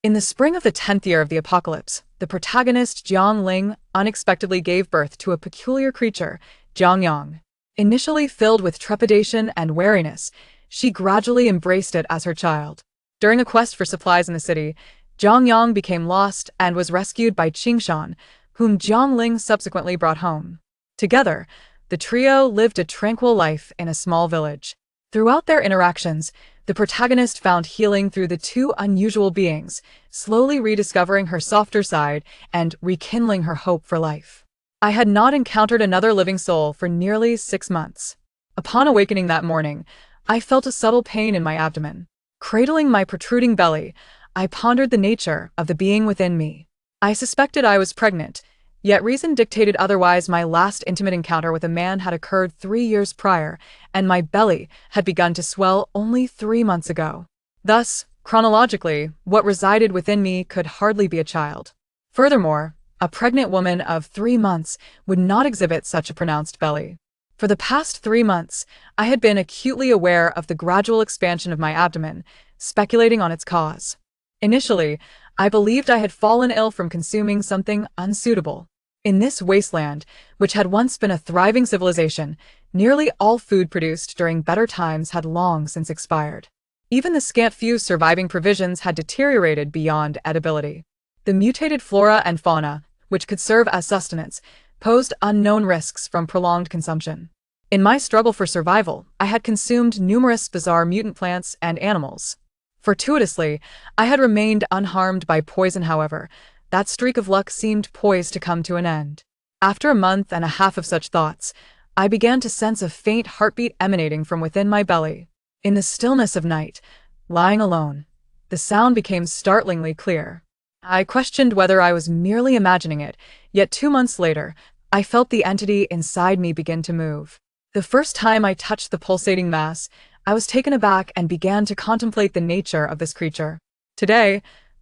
In the spring of the 10th year of the apocalypse, the protagonist Jiang Ling unexpectedly gave birth to a peculiar creature, Jiang Yang. Initially filled with trepidation and wariness, she gradually embraced it as her child. During a quest for supplies in the city, Jiang Yang became lost and was rescued by Qingshan, whom Jiang Ling subsequently brought home. Together, the trio lived a tranquil life in a small village. Throughout their interactions, the protagonist found healing through the two unusual beings, slowly rediscovering her softer side and rekindling her hope for life. I had not encountered another living soul for nearly 6 months. Upon awakening that morning, I felt a subtle pain in my abdomen. Cradling my protruding belly, I pondered the nature of the being within me. I suspected I was pregnant, yet reason dictated otherwise. My last intimate encounter with a man had occurred 3 years prior, and my belly had begun to swell only 3 months ago. Thus, chronologically, what resided within me could hardly be a child. Furthermore, a pregnant woman of 3 months would not exhibit such a pronounced belly. For the past 3 months, I had been acutely aware of the gradual expansion of my abdomen, speculating on its cause. Initially, I believed I had fallen ill from consuming something unsuitable. In this wasteland, which had once been a thriving civilization, nearly all food produced during better times had long since expired. Even the scant few surviving provisions had deteriorated beyond edibility. The mutated flora and fauna, which could serve as sustenance, posed unknown risks from prolonged consumption. In my struggle for survival, I had consumed numerous bizarre mutant plants and animals. Fortuitously, I had remained unharmed by poison. However, that streak of luck seemed poised to come to an end. After a month and a half of such thoughts, I began to sense a faint heartbeat emanating from within my belly. In the stillness of night, lying alone, the sound became startlingly clear. I questioned whether I was merely imagining it, yet 2 months later, I felt the entity inside me begin to move. The first time I touched the pulsating mass, I was taken aback and began to contemplate the nature of this creature. Today,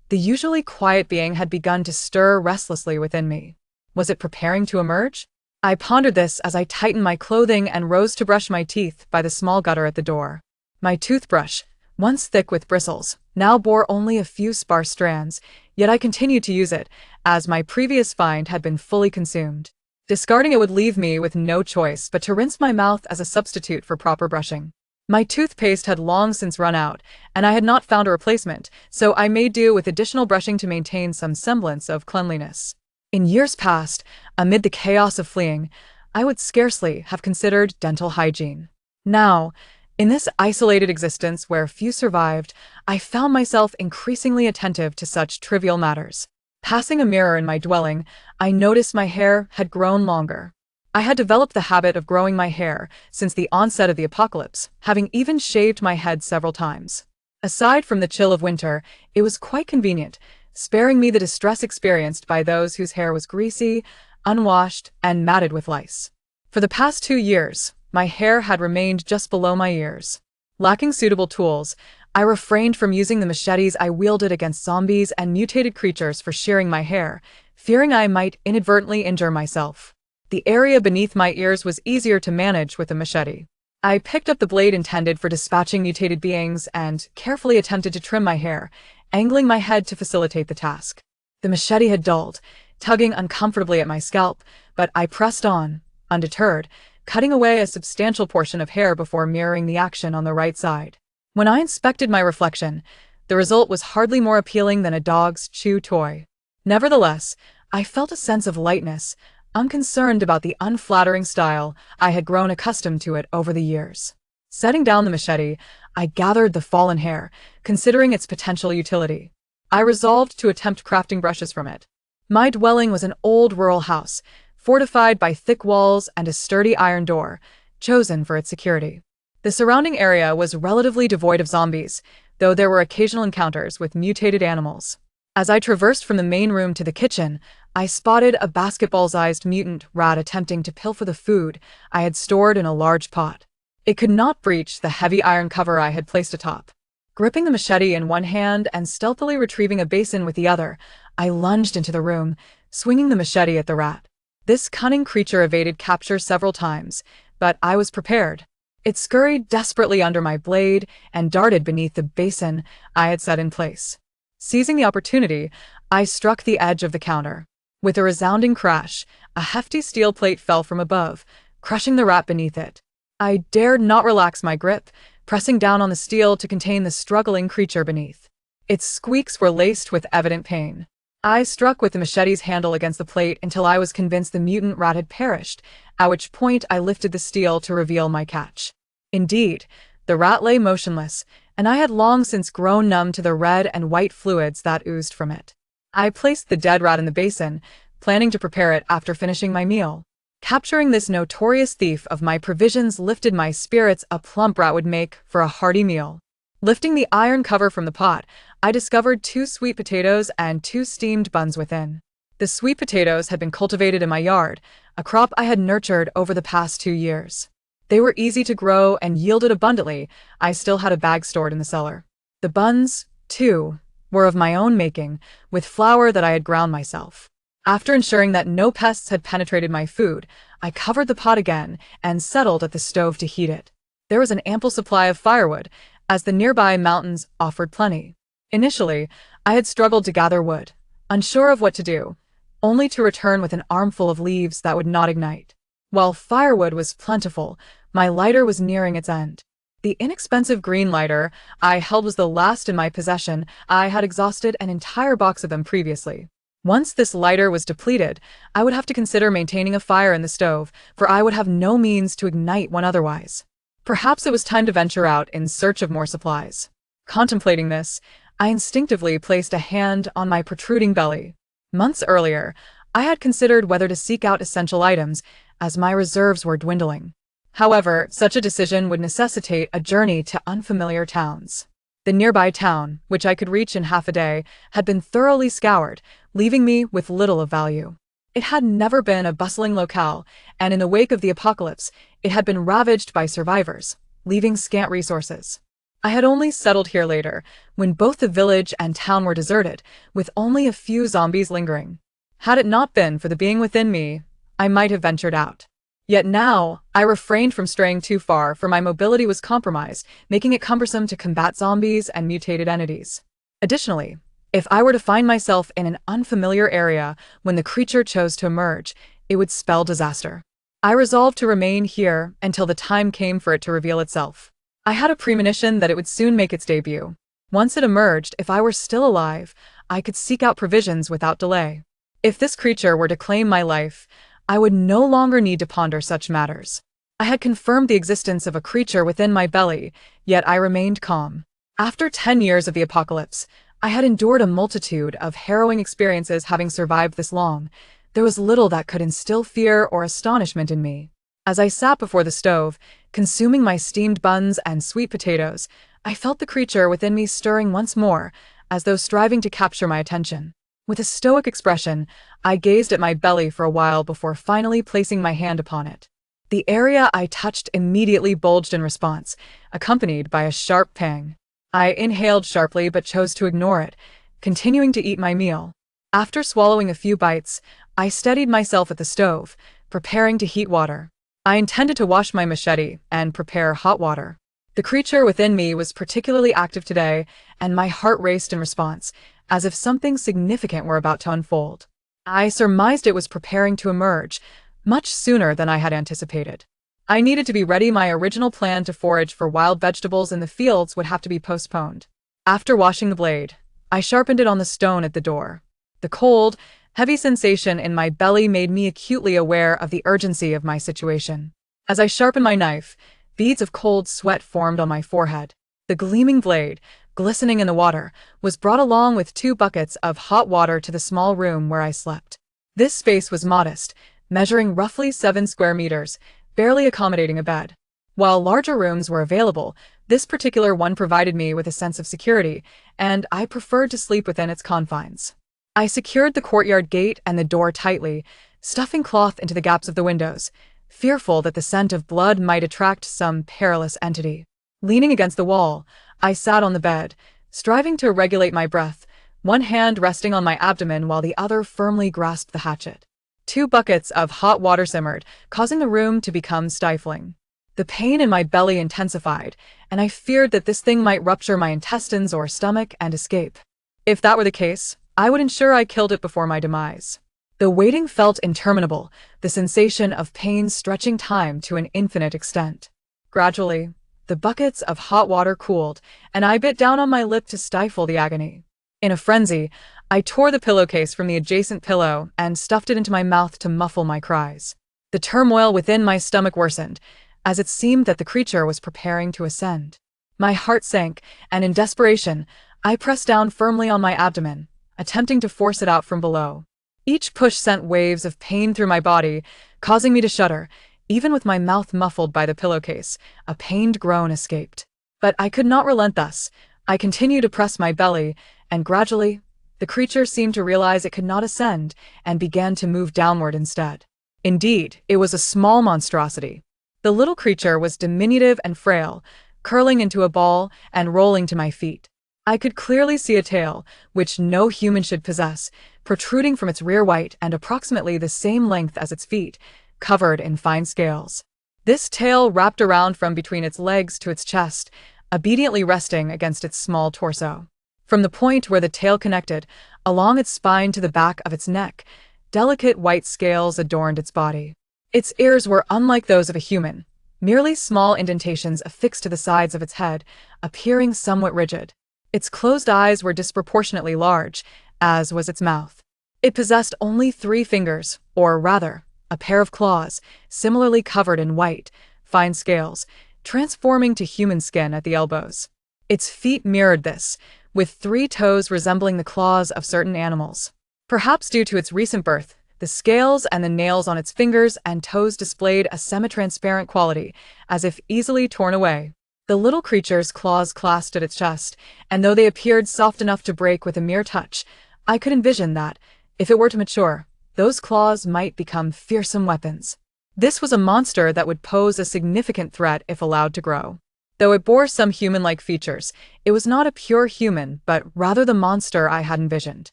the usually quiet being had begun to stir restlessly within me. Was it preparing to emerge? I pondered this as I tightened my clothing and rose to brush my teeth by the small gutter at the door. My toothbrush, once thick with bristles, now bore only a few sparse strands, yet I continued to use it, as my previous find had been fully consumed. Discarding it would leave me with no choice but to rinse my mouth as a substitute for proper brushing. My toothpaste had long since run out, and I had not found a replacement, so I made do with additional brushing to maintain some semblance of cleanliness. In years past, amid the chaos of fleeing, I would scarcely have considered dental hygiene. Now, in this isolated existence where few survived, I found myself increasingly attentive to such trivial matters. Passing a mirror in my dwelling, I noticed my hair had grown longer. I had developed the habit of growing my hair since the onset of the apocalypse, having even shaved my head several times. Aside from the chill of winter, it was quite convenient, sparing me the distress experienced by those whose hair was greasy, unwashed, and matted with lice. For the past 2 years, my hair had remained just below my ears. Lacking suitable tools, I refrained from using the machetes I wielded against zombies and mutated creatures for shearing my hair, fearing I might inadvertently injure myself. The area beneath my ears was easier to manage with a machete. I picked up the blade intended for dispatching mutated beings and carefully attempted to trim my hair, angling my head to facilitate the task. The machete had dulled, tugging uncomfortably at my scalp, but I pressed on, undeterred, cutting away a substantial portion of hair before mirroring the action on the right side. When I inspected my reflection, the result was hardly more appealing than a dog's chew toy. Nevertheless, I felt a sense of lightness, unconcerned about the unflattering style. I had grown accustomed to it over the years. Setting down the machete, I gathered the fallen hair, considering its potential utility. I resolved to attempt crafting brushes from it. My dwelling was an old rural house, fortified by thick walls and a sturdy iron door, chosen for its security. The surrounding area was relatively devoid of zombies, though there were occasional encounters with mutated animals. As I traversed from the main room to the kitchen, I spotted a basketball-sized mutant rat attempting to pilfer the food I had stored in a large pot. It could not breach the heavy iron cover I had placed atop. Gripping the machete in one hand and stealthily retrieving a basin with the other, I lunged into the room, swinging the machete at the rat. This cunning creature evaded capture several times, but I was prepared. It scurried desperately under my blade and darted beneath the basin I had set in place. Seizing the opportunity, I struck the edge of the counter. With a resounding crash, a hefty steel plate fell from above, crushing the rat beneath it. I dared not relax my grip, pressing down on the steel to contain the struggling creature beneath. Its squeaks were laced with evident pain. I struck with the machete's handle against the plate until I was convinced the mutant rat had perished, at which point I lifted the steel to reveal my catch. Indeed, the rat lay motionless, and I had long since grown numb to the red and white fluids that oozed from it. I placed the dead rat in the basin, planning to prepare it after finishing my meal. Capturing this notorious thief of my provisions lifted my spirits. A plump rat would make for a hearty meal. Lifting the iron cover from the pot, I discovered 2 sweet potatoes and 2 steamed buns within. The sweet potatoes had been cultivated in my yard, a crop I had nurtured over the past 2 years. They were easy to grow and yielded abundantly. I still had a bag stored in the cellar. The buns, too, were of my own making, with flour that I had ground myself. After ensuring that no pests had penetrated my food, I covered the pot again and settled at the stove to heat it. There was an ample supply of firewood, as the nearby mountains offered plenty. Initially, I had struggled to gather wood, unsure of what to do, only to return with an armful of leaves that would not ignite. While firewood was plentiful, my lighter was nearing its end. The inexpensive green lighter I held was the last in my possession. I had exhausted an entire box of them previously. Once this lighter was depleted, I would have to consider maintaining a fire in the stove, for I would have no means to ignite one otherwise. Perhaps it was time to venture out in search of more supplies. Contemplating this, I instinctively placed a hand on my protruding belly. Months earlier, I had considered whether to seek out essential items, as my reserves were dwindling. However, such a decision would necessitate a journey to unfamiliar towns. The nearby town, which I could reach in half a day, had been thoroughly scoured, leaving me with little of value. It had never been a bustling locale, and in the wake of the apocalypse, it had been ravaged by survivors, leaving scant resources. I had only settled here later, when both the village and town were deserted, with only a few zombies lingering. Had it not been for the being within me, I might have ventured out. Yet now, I refrained from straying too far, for my mobility was compromised, making it cumbersome to combat zombies and mutated entities. Additionally, if I were to find myself in an unfamiliar area when the creature chose to emerge, it would spell disaster. I resolved to remain here until the time came for it to reveal itself. I had a premonition that it would soon make its debut. Once it emerged, if I were still alive, I could seek out provisions without delay. If this creature were to claim my life, I would no longer need to ponder such matters. I had confirmed the existence of a creature within my belly, yet I remained calm. After 10 years of the apocalypse, I had endured a multitude of harrowing experiences. Having survived this long, there was little that could instill fear or astonishment in me. As I sat before the stove, consuming my steamed buns and sweet potatoes, I felt the creature within me stirring once more, as though striving to capture my attention. With a stoic expression, I gazed at my belly for a while before finally placing my hand upon it. The area I touched immediately bulged in response, accompanied by a sharp pang. I inhaled sharply but chose to ignore it, continuing to eat my meal. After swallowing a few bites, I steadied myself at the stove, preparing to heat water. I intended to wash my machete and prepare hot water. The creature within me was particularly active today, and my heart raced in response, as if something significant were about to unfold. I surmised it was preparing to emerge, much sooner than I had anticipated. I needed to be ready. My original plan to forage for wild vegetables in the fields would have to be postponed. After washing the blade, I sharpened it on the stone at the door. The cold, heavy sensation in my belly made me acutely aware of the urgency of my situation. As I sharpened my knife, beads of cold sweat formed on my forehead. The gleaming blade, glistening in the water, was brought along with 2 buckets of hot water to the small room where I slept. This space was modest, measuring roughly 7 square meters, barely accommodating a bed. While larger rooms were available, this particular one provided me with a sense of security, and I preferred to sleep within its confines. I secured the courtyard gate and the door tightly, stuffing cloth into the gaps of the windows, fearful that the scent of blood might attract some perilous entity. Leaning against the wall, I sat on the bed, striving to regulate my breath, one hand resting on my abdomen while the other firmly grasped the hatchet. 2 buckets of hot water simmered, causing the room to become stifling. The pain in my belly intensified, and I feared that this thing might rupture my intestines or stomach and escape. If that were the case, I would ensure I killed it before my demise. The waiting felt interminable, the sensation of pain stretching time to an infinite extent. Gradually, the buckets of hot water cooled, and I bit down on my lip to stifle the agony. In a frenzy, I tore the pillowcase from the adjacent pillow and stuffed it into my mouth to muffle my cries. The turmoil within my stomach worsened, as it seemed that the creature was preparing to ascend. My heart sank, and in desperation, I pressed down firmly on my abdomen, attempting to force it out from below. Each push sent waves of pain through my body, causing me to shudder. Even with my mouth muffled by the pillowcase, a pained groan escaped. But I could not relent thus. I continued to press my belly, and gradually, the creature seemed to realize it could not ascend and began to move downward instead. Indeed, it was a small monstrosity. The little creature was diminutive and frail, curling into a ball and rolling to my feet. I could clearly see a tail, which no human should possess, protruding from its rear white and approximately the same length as its feet, covered in fine scales. This tail wrapped around from between its legs to its chest, obediently resting against its small torso. From the point where the tail connected, along its spine to the back of its neck, delicate white scales adorned its body. Its ears were unlike those of a human, merely small indentations affixed to the sides of its head, appearing somewhat rigid. Its closed eyes were disproportionately large, as was its mouth. It possessed only 3 fingers, or rather, a pair of claws, similarly covered in white, fine scales, transforming to human skin at the elbows. Its feet mirrored this, with 3 toes resembling the claws of certain animals. Perhaps due to its recent birth, the scales and the nails on its fingers and toes displayed a semi-transparent quality, as if easily torn away. The little creature's claws clasped at its chest, and though they appeared soft enough to break with a mere touch, I could envision that, if it were to mature, those claws might become fearsome weapons. This was a monster that would pose a significant threat if allowed to grow. Though it bore some human-like features, it was not a pure human, but rather the monster I had envisioned.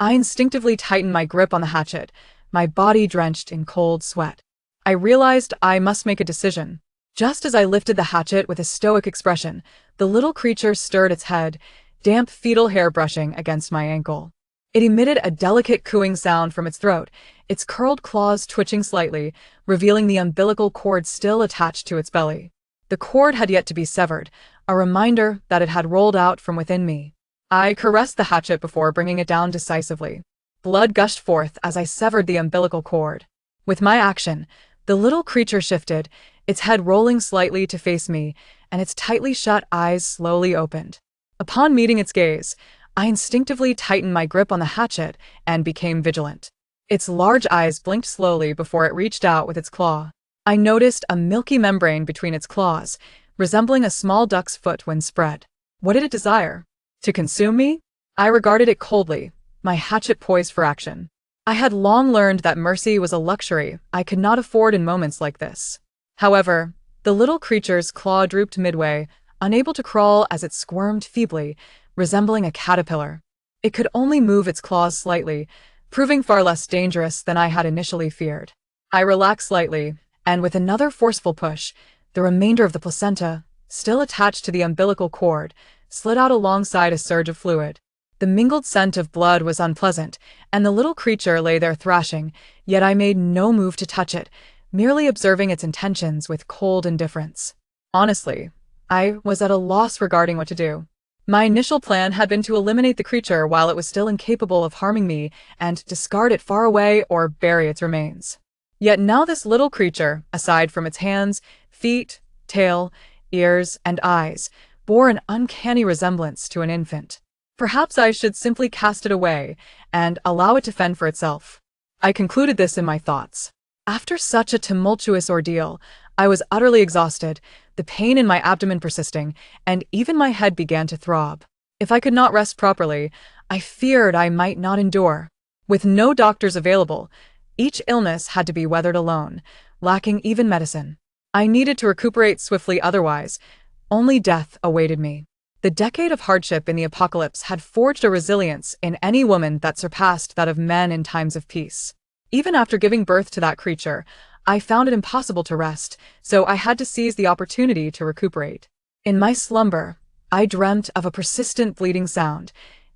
I instinctively tightened my grip on the hatchet, my body drenched in cold sweat. I realized I must make a decision. Just as I lifted the hatchet with a stoic expression, the little creature stirred its head, damp fetal hair brushing against my ankle. It emitted a delicate cooing sound from its throat, its curled claws twitching slightly, revealing the umbilical cord still attached to its belly. The cord had yet to be severed, a reminder that it had rolled out from within me. I caressed the hatchet before bringing it down decisively. Blood gushed forth as I severed the umbilical cord. With my action, the little creature shifted, its head rolling slightly to face me, and its tightly shut eyes slowly opened. Upon meeting its gaze, I instinctively tightened my grip on the hatchet and became vigilant. Its large eyes blinked slowly before it reached out with its claw. I noticed a milky membrane between its claws, resembling a small duck's foot when spread. What did it desire? To consume me? I regarded it coldly, my hatchet poised for action. I had long learned that mercy was a luxury I could not afford in moments like this. However, the little creature's claw drooped midway, unable to crawl as it squirmed feebly, resembling a caterpillar. It could only move its claws slightly, proving far less dangerous than I had initially feared. I relaxed slightly, and with another forceful push, the remainder of the placenta, still attached to the umbilical cord, slid out alongside a surge of fluid. The mingled scent of blood was unpleasant, and the little creature lay there thrashing, yet I made no move to touch it, merely observing its intentions with cold indifference. Honestly, I was at a loss regarding what to do. My initial plan had been to eliminate the creature while it was still incapable of harming me and discard it far away or bury its remains. Yet now this little creature, aside from its hands, feet, tail, ears, and eyes, bore an uncanny resemblance to an infant. Perhaps I should simply cast it away and allow it to fend for itself. I concluded this in my thoughts. After such a tumultuous ordeal, I was utterly exhausted, the pain in my abdomen persisting, and even my head began to throb. If I could not rest properly, I feared I might not endure. With no doctors available, each illness had to be weathered alone, lacking even medicine. I needed to recuperate swiftly, otherwise, only death awaited me. The decade of hardship in the apocalypse had forged a resilience in any woman that surpassed that of men in times of peace. Even after giving birth to that creature, I found it impossible to rest, so I had to seize the opportunity to recuperate. In my slumber, I dreamt of a persistent bleeding sound,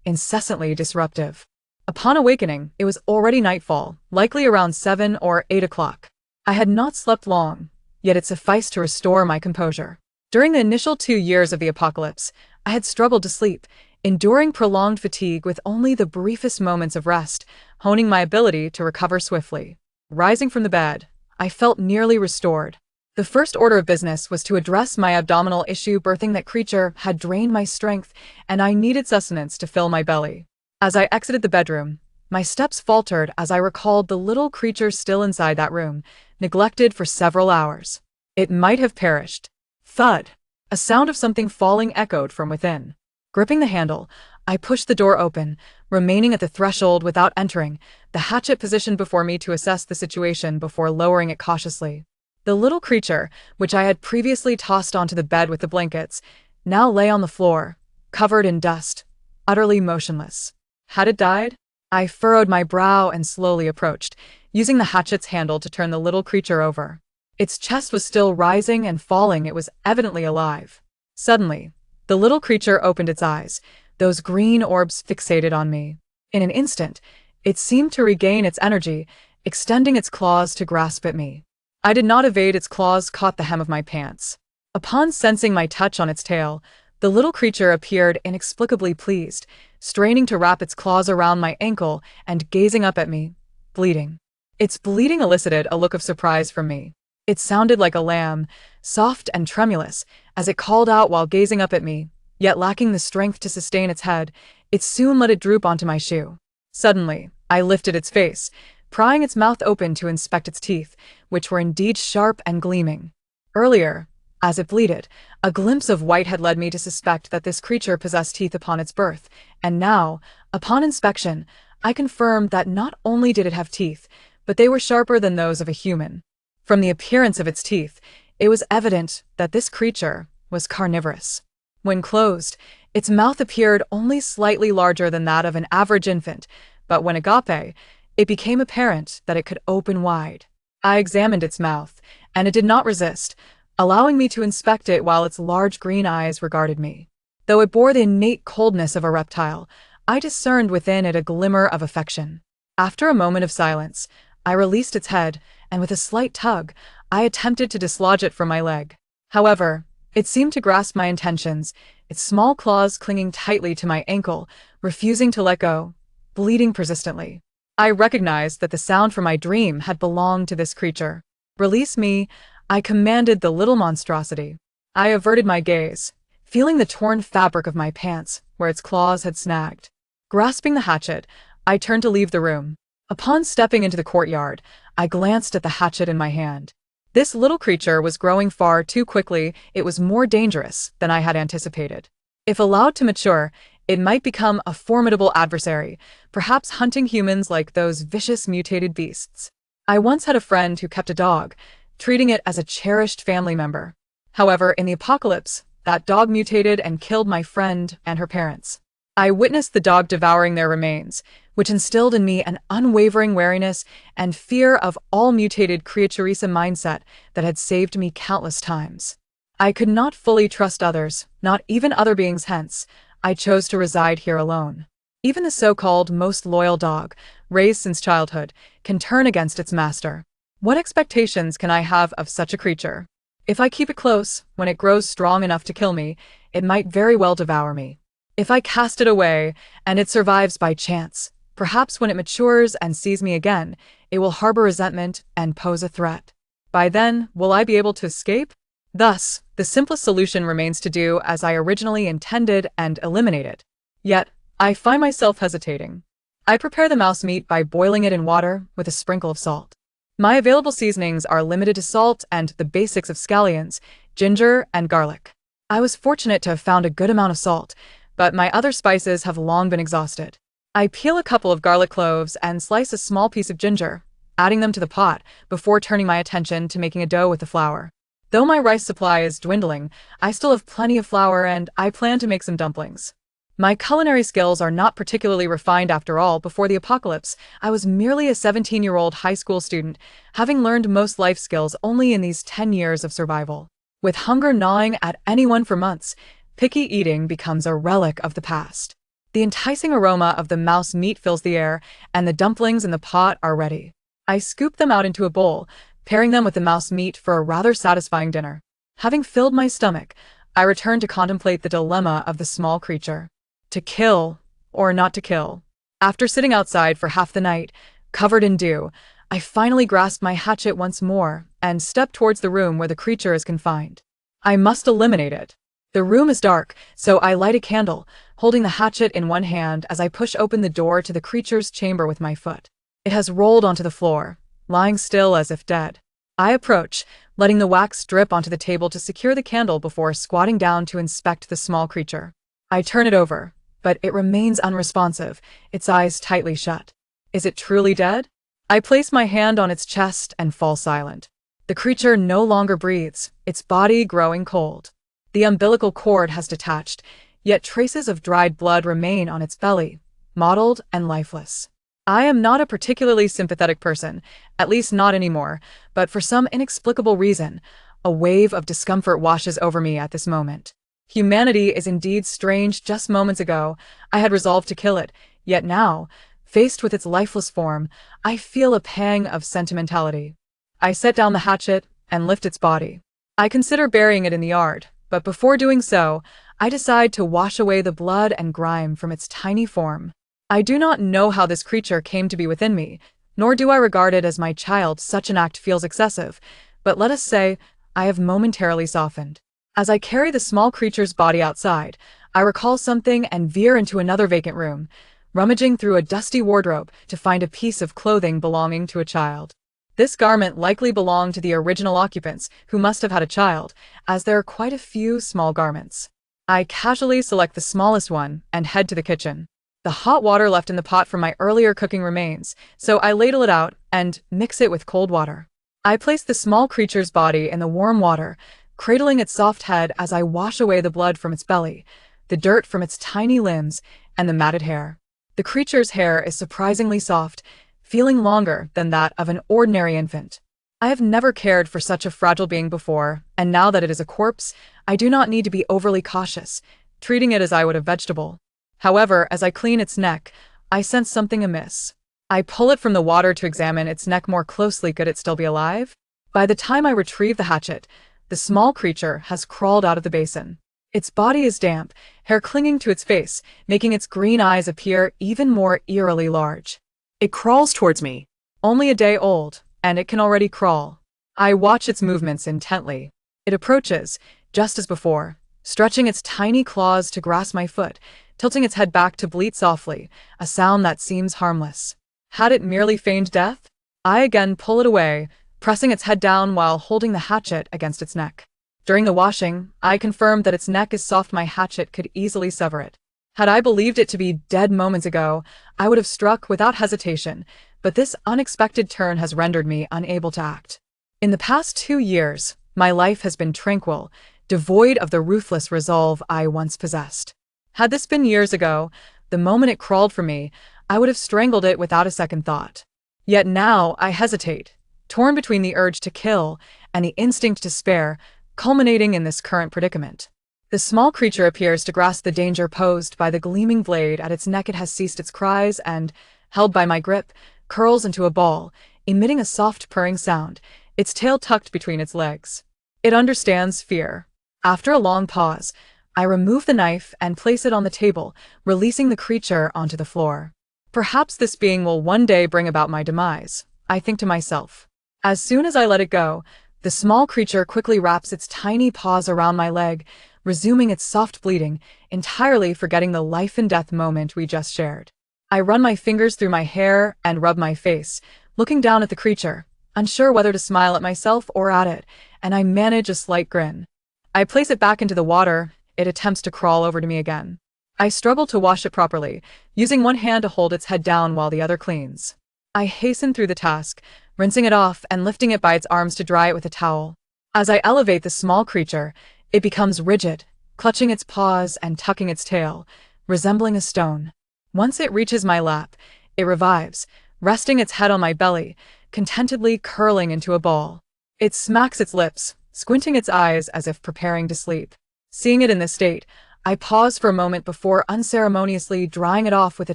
incessantly disruptive. Upon awakening, it was already nightfall, likely around 7 or 8 o'clock. I had not slept long, yet it sufficed to restore my composure. During the initial 2 years of the apocalypse, I had struggled to sleep, enduring prolonged fatigue with only the briefest moments of rest, honing my ability to recover swiftly. Rising from the bed, I felt nearly restored. The first order of business was to address my abdominal issue. Birthing that creature had drained my strength, and I needed sustenance to fill my belly. As I exited the bedroom, my steps faltered as I recalled the little creature still inside that room, neglected for several hours. It might have perished. Thud! A sound of something falling echoed from within. Gripping the handle, I pushed the door open, remaining at the threshold without entering, the hatchet positioned before me to assess the situation before lowering it cautiously. The little creature, which I had previously tossed onto the bed with the blankets, now lay on the floor, covered in dust, utterly motionless. Had it died? I furrowed my brow and slowly approached, using the hatchet's handle to turn the little creature over. Its chest was still rising and falling. It was evidently alive. Suddenly, the little creature opened its eyes, those green orbs fixated on me. In an instant, it seemed to regain its energy, extending its claws to grasp at me. I did not evade. Its claws caught the hem of my pants. Upon sensing my touch on its tail, the little creature appeared inexplicably pleased, straining to wrap its claws around my ankle and gazing up at me, bleeding. Its bleating elicited a look of surprise from me. It sounded like a lamb, soft and tremulous, as it called out while gazing up at me, yet lacking the strength to sustain its head. It soon let it droop onto my shoe. Suddenly, I lifted its face, prying its mouth open to inspect its teeth, which were indeed sharp and gleaming. Earlier, as it bleated, a glimpse of white had led me to suspect that this creature possessed teeth upon its birth, and now, upon inspection, I confirmed that not only did it have teeth, but they were sharper than those of a human. From the appearance of its teeth, it was evident that this creature was carnivorous. When closed, its mouth appeared only slightly larger than that of an average infant, but when agape, it became apparent that it could open wide. I examined its mouth, and it did not resist, allowing me to inspect it while its large green eyes regarded me. Though it bore the innate coldness of a reptile, I discerned within it a glimmer of affection. After a moment of silence, I released its head, and with a slight tug, I attempted to dislodge it from my leg. However, it seemed to grasp my intentions, its small claws clinging tightly to my ankle, refusing to let go, bleeding persistently. I recognized that the sound from my dream had belonged to this creature. "Release me," I commanded the little monstrosity. I averted my gaze, feeling the torn fabric of my pants where its claws had snagged. Grasping the hatchet, I turned to leave the room. Upon stepping into the courtyard, I glanced at the hatchet in my hand. This little creature was growing far too quickly. It was more dangerous than I had anticipated. If allowed to mature, it might become a formidable adversary, perhaps hunting humans like those vicious mutated beasts. I once had a friend who kept a dog, treating it as a cherished family member. However, in the apocalypse, that dog mutated and killed my friend and her parents. I witnessed the dog devouring their remains, which instilled in me an unwavering wariness and fear of all mutated creatures, a mindset that had saved me countless times. I could not fully trust others, not even other beings, hence, I chose to reside here alone. Even the so-called most loyal dog, raised since childhood, can turn against its master. What expectations can I have of such a creature? If I keep it close, when it grows strong enough to kill me, it might very well devour me. If I cast it away, and it survives by chance, perhaps when it matures and sees me again, it will harbor resentment and pose a threat. By then, will I be able to escape? Thus, the simplest solution remains to do as I originally intended and eliminate it. Yet, I find myself hesitating. I prepare the mouse meat by boiling it in water with a sprinkle of salt. My available seasonings are limited to salt and the basics of scallions, ginger, and garlic. I was fortunate to have found a good amount of salt, but my other spices have long been exhausted. I peel a couple of garlic cloves and slice a small piece of ginger, adding them to the pot before turning my attention to making a dough with the flour. Though my rice supply is dwindling, I still have plenty of flour and I plan to make some dumplings. My culinary skills are not particularly refined after all. Before the apocalypse, I was merely a 17-year-old high school student, having learned most life skills only in these 10 years of survival. With hunger gnawing at anyone for months, picky eating becomes a relic of the past. The enticing aroma of the mouse meat fills the air, and the dumplings in the pot are ready. I scoop them out into a bowl, pairing them with the mouse meat for a rather satisfying dinner. Having filled my stomach, I return to contemplate the dilemma of the small creature. To kill or not to kill. After sitting outside for half the night, covered in dew, I finally grasp my hatchet once more and step towards the room where the creature is confined. I must eliminate it. The room is dark, so I light a candle, holding the hatchet in one hand as I push open the door to the creature's chamber with my foot. It has rolled onto the floor, lying still as if dead. I approach, letting the wax drip onto the table to secure the candle before squatting down to inspect the small creature. I turn it over, but it remains unresponsive, its eyes tightly shut. Is it truly dead? I place my hand on its chest and fall silent. The creature no longer breathes, its body growing cold. The umbilical cord has detached, yet traces of dried blood remain on its belly, mottled and lifeless. I am not a particularly sympathetic person, at least not anymore, but for some inexplicable reason, a wave of discomfort washes over me at this moment. Humanity is indeed strange. Just moments ago, I had resolved to kill it, yet now, faced with its lifeless form, I feel a pang of sentimentality. I set down the hatchet and lift its body. I consider burying it in the yard, but before doing so, I decide to wash away the blood and grime from its tiny form. I do not know how this creature came to be within me, nor do I regard it as my child. Such an act feels excessive, but let us say, I have momentarily softened. As I carry the small creature's body outside, I recall something and veer into another vacant room, rummaging through a dusty wardrobe to find a piece of clothing belonging to a child. This garment likely belonged to the original occupants, who must have had a child, as there are quite a few small garments. I casually select the smallest one and head to the kitchen. The hot water left in the pot from my earlier cooking remains, so I ladle it out and mix it with cold water. I place the small creature's body in the warm water, cradling its soft head as I wash away the blood from its belly, the dirt from its tiny limbs, and the matted hair. The creature's hair is surprisingly soft, feeling longer than that of an ordinary infant. I have never cared for such a fragile being before, and now that it is a corpse, I do not need to be overly cautious, treating it as I would a vegetable. However, as I clean its neck, I sense something amiss. I pull it from the water to examine its neck more closely. Could it still be alive? By the time I retrieve the hatchet, the small creature has crawled out of the basin. Its body is damp, hair clinging to its face, making its green eyes appear even more eerily large. It crawls towards me. Only a day old, and it can already crawl. I watch its movements intently. It approaches, just as before, stretching its tiny claws to grasp my foot, tilting its head back to bleat softly, a sound that seems harmless. Had it merely feigned death? I again pull it away, pressing its head down while holding the hatchet against its neck. During the washing, I confirmed that its neck is soft. My hatchet could easily sever it. Had I believed it to be dead moments ago, I would have struck without hesitation, but this unexpected turn has rendered me unable to act. In the past 2 years, my life has been tranquil, devoid of the ruthless resolve I once possessed. Had this been years ago, the moment it crawled for me, I would have strangled it without a second thought. Yet now I hesitate, torn between the urge to kill and the instinct to spare, culminating in this current predicament. The small creature appears to grasp the danger posed by the gleaming blade at its neck. It has ceased its cries and, held by my grip, curls into a ball, emitting a soft purring sound, its tail tucked between its legs. It understands fear. After a long pause, I remove the knife and place it on the table, releasing the creature onto the floor. Perhaps this being will one day bring about my demise, I think to myself. As soon as I let it go, the small creature quickly wraps its tiny paws around my leg, resuming its soft bleating, entirely forgetting the life-and-death moment we just shared. I run my fingers through my hair and rub my face, looking down at the creature, unsure whether to smile at myself or at it, and I manage a slight grin. I place it back into the water. It attempts to crawl over to me again. I struggle to wash it properly, using one hand to hold its head down while the other cleans. I hasten through the task, rinsing it off and lifting it by its arms to dry it with a towel. As I elevate the small creature, it becomes rigid, clutching its paws and tucking its tail, resembling a stone. Once it reaches my lap, it revives, resting its head on my belly, contentedly curling into a ball. It smacks its lips, squinting its eyes as if preparing to sleep. Seeing it in this state, I paused for a moment before unceremoniously drying it off with a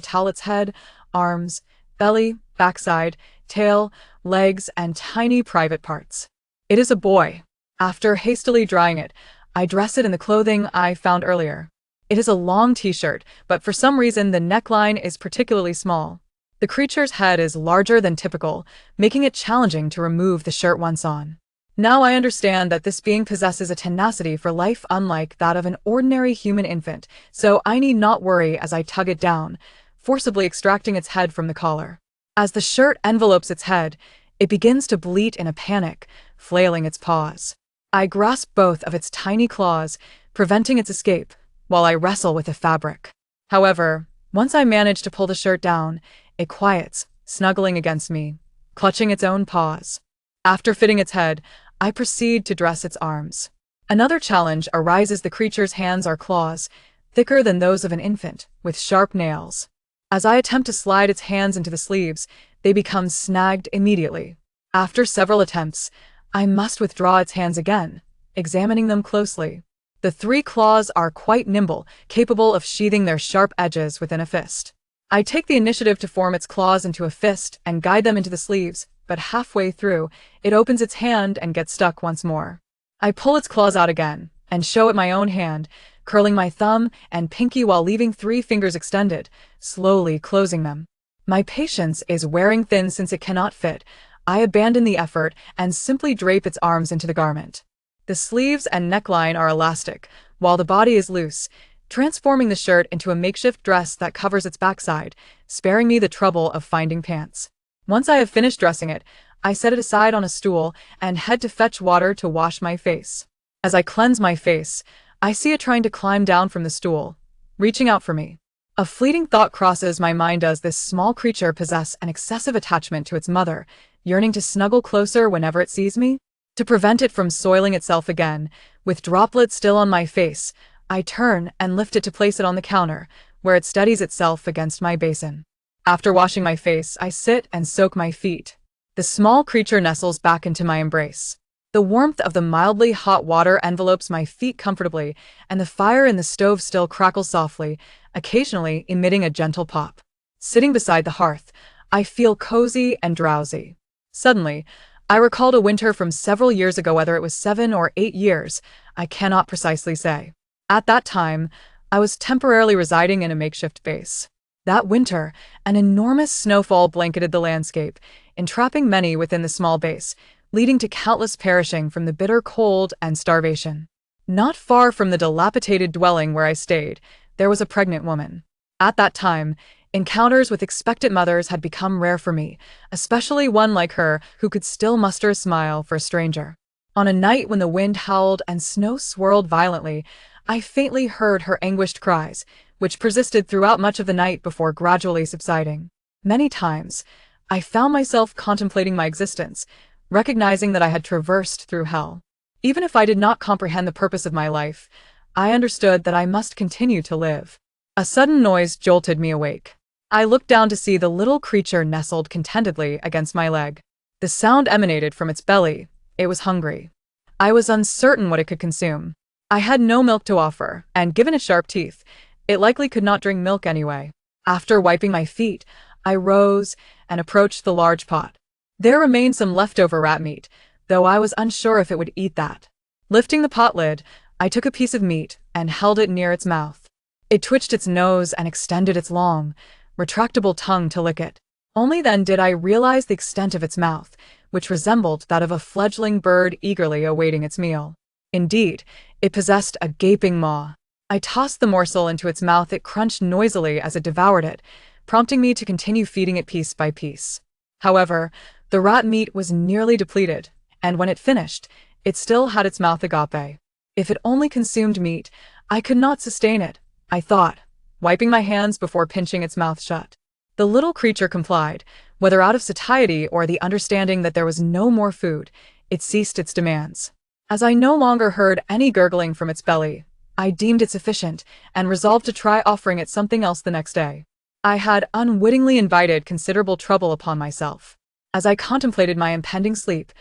towel. Its head, arms, belly, backside, tail, legs, and tiny private parts. It is a boy. After hastily drying it, I dress it in the clothing I found earlier. It is a long t-shirt, but for some reason the neckline is particularly small. The creature's head is larger than typical, making it challenging to remove the shirt once on. Now I understand that this being possesses a tenacity for life unlike that of an ordinary human infant, so I need not worry as I tug it down, forcibly extracting its head from the collar. As the shirt envelopes its head, it begins to bleat in a panic, flailing its paws. I grasp both of its tiny claws, preventing its escape, while I wrestle with the fabric. However, once I manage to pull the shirt down, it quiets, snuggling against me, clutching its own paws. After fitting its head, I proceed to dress its arms. Another challenge arises. The creature's hands are claws, thicker than those of an infant, with sharp nails. As I attempt to slide its hands into the sleeves, they become snagged immediately. After several attempts, I must withdraw its hands again, examining them closely. The 3 claws are quite nimble, capable of sheathing their sharp edges within a fist. I take the initiative to form its claws into a fist and guide them into the sleeves, but halfway through, it opens its hand and gets stuck once more. I pull its claws out again, and show it my own hand, curling my thumb and pinky while leaving 3 fingers extended, slowly closing them. My patience is wearing thin since it cannot fit. I abandon the effort and simply drape its arms into the garment. The sleeves and neckline are elastic, while the body is loose, transforming the shirt into a makeshift dress that covers its backside, sparing me the trouble of finding pants. Once I have finished dressing it, I set it aside on a stool and head to fetch water to wash my face. As I cleanse my face, I see it trying to climb down from the stool, reaching out for me. A fleeting thought crosses my mind. Does this small creature possess an excessive attachment to its mother, yearning to snuggle closer whenever it sees me? To prevent it from soiling itself again, with droplets still on my face, I turn and lift it to place it on the counter, where it steadies itself against my basin. After washing my face, I sit and soak my feet. The small creature nestles back into my embrace. The warmth of the mildly hot water envelopes my feet comfortably, and the fire in the stove still crackles softly, occasionally emitting a gentle pop. Sitting beside the hearth, I feel cozy and drowsy. Suddenly, I recalled a winter from several years ago. Whether it was 7 or 8 years, I cannot precisely say. At that time, I was temporarily residing in a makeshift base. That winter, an enormous snowfall blanketed the landscape, entrapping many within the small base, leading to countless perishing from the bitter cold and starvation. Not far from the dilapidated dwelling where I stayed, there was a pregnant woman. At that time, encounters with expectant mothers had become rare for me, especially one like her who could still muster a smile for a stranger. On a night when the wind howled and snow swirled violently, I faintly heard her anguished cries, which persisted throughout much of the night before gradually subsiding. Many times, I found myself contemplating my existence, recognizing that I had traversed through hell. Even if I did not comprehend the purpose of my life, I understood that I must continue to live. A sudden noise jolted me awake. I looked down to see the little creature nestled contentedly against my leg. The sound emanated from its belly. It was hungry. I was uncertain what it could consume. I had no milk to offer, and given its sharp teeth, it likely could not drink milk anyway. After wiping my feet, I rose and approached the large pot. There remained some leftover rat meat, though I was unsure if it would eat that. Lifting the pot lid, I took a piece of meat and held it near its mouth. It twitched its nose and extended its long, retractable tongue to lick it. Only then did I realize the extent of its mouth, which resembled that of a fledgling bird eagerly awaiting its meal. Indeed, it possessed a gaping maw. I tossed the morsel into its mouth. It crunched noisily as it devoured it, prompting me to continue feeding it piece by piece. However, the rat meat was nearly depleted, and when it finished, it still had its mouth agape. If it only consumed meat, I could not sustain it, I thought, wiping my hands before pinching its mouth shut. The little creature complied, whether out of satiety or the understanding that there was no more food. It ceased its demands. As I no longer heard any gurgling from its belly, I deemed it sufficient and resolved to try offering it something else the next day. I had unwittingly invited considerable trouble upon myself. As I contemplated my impending sleep,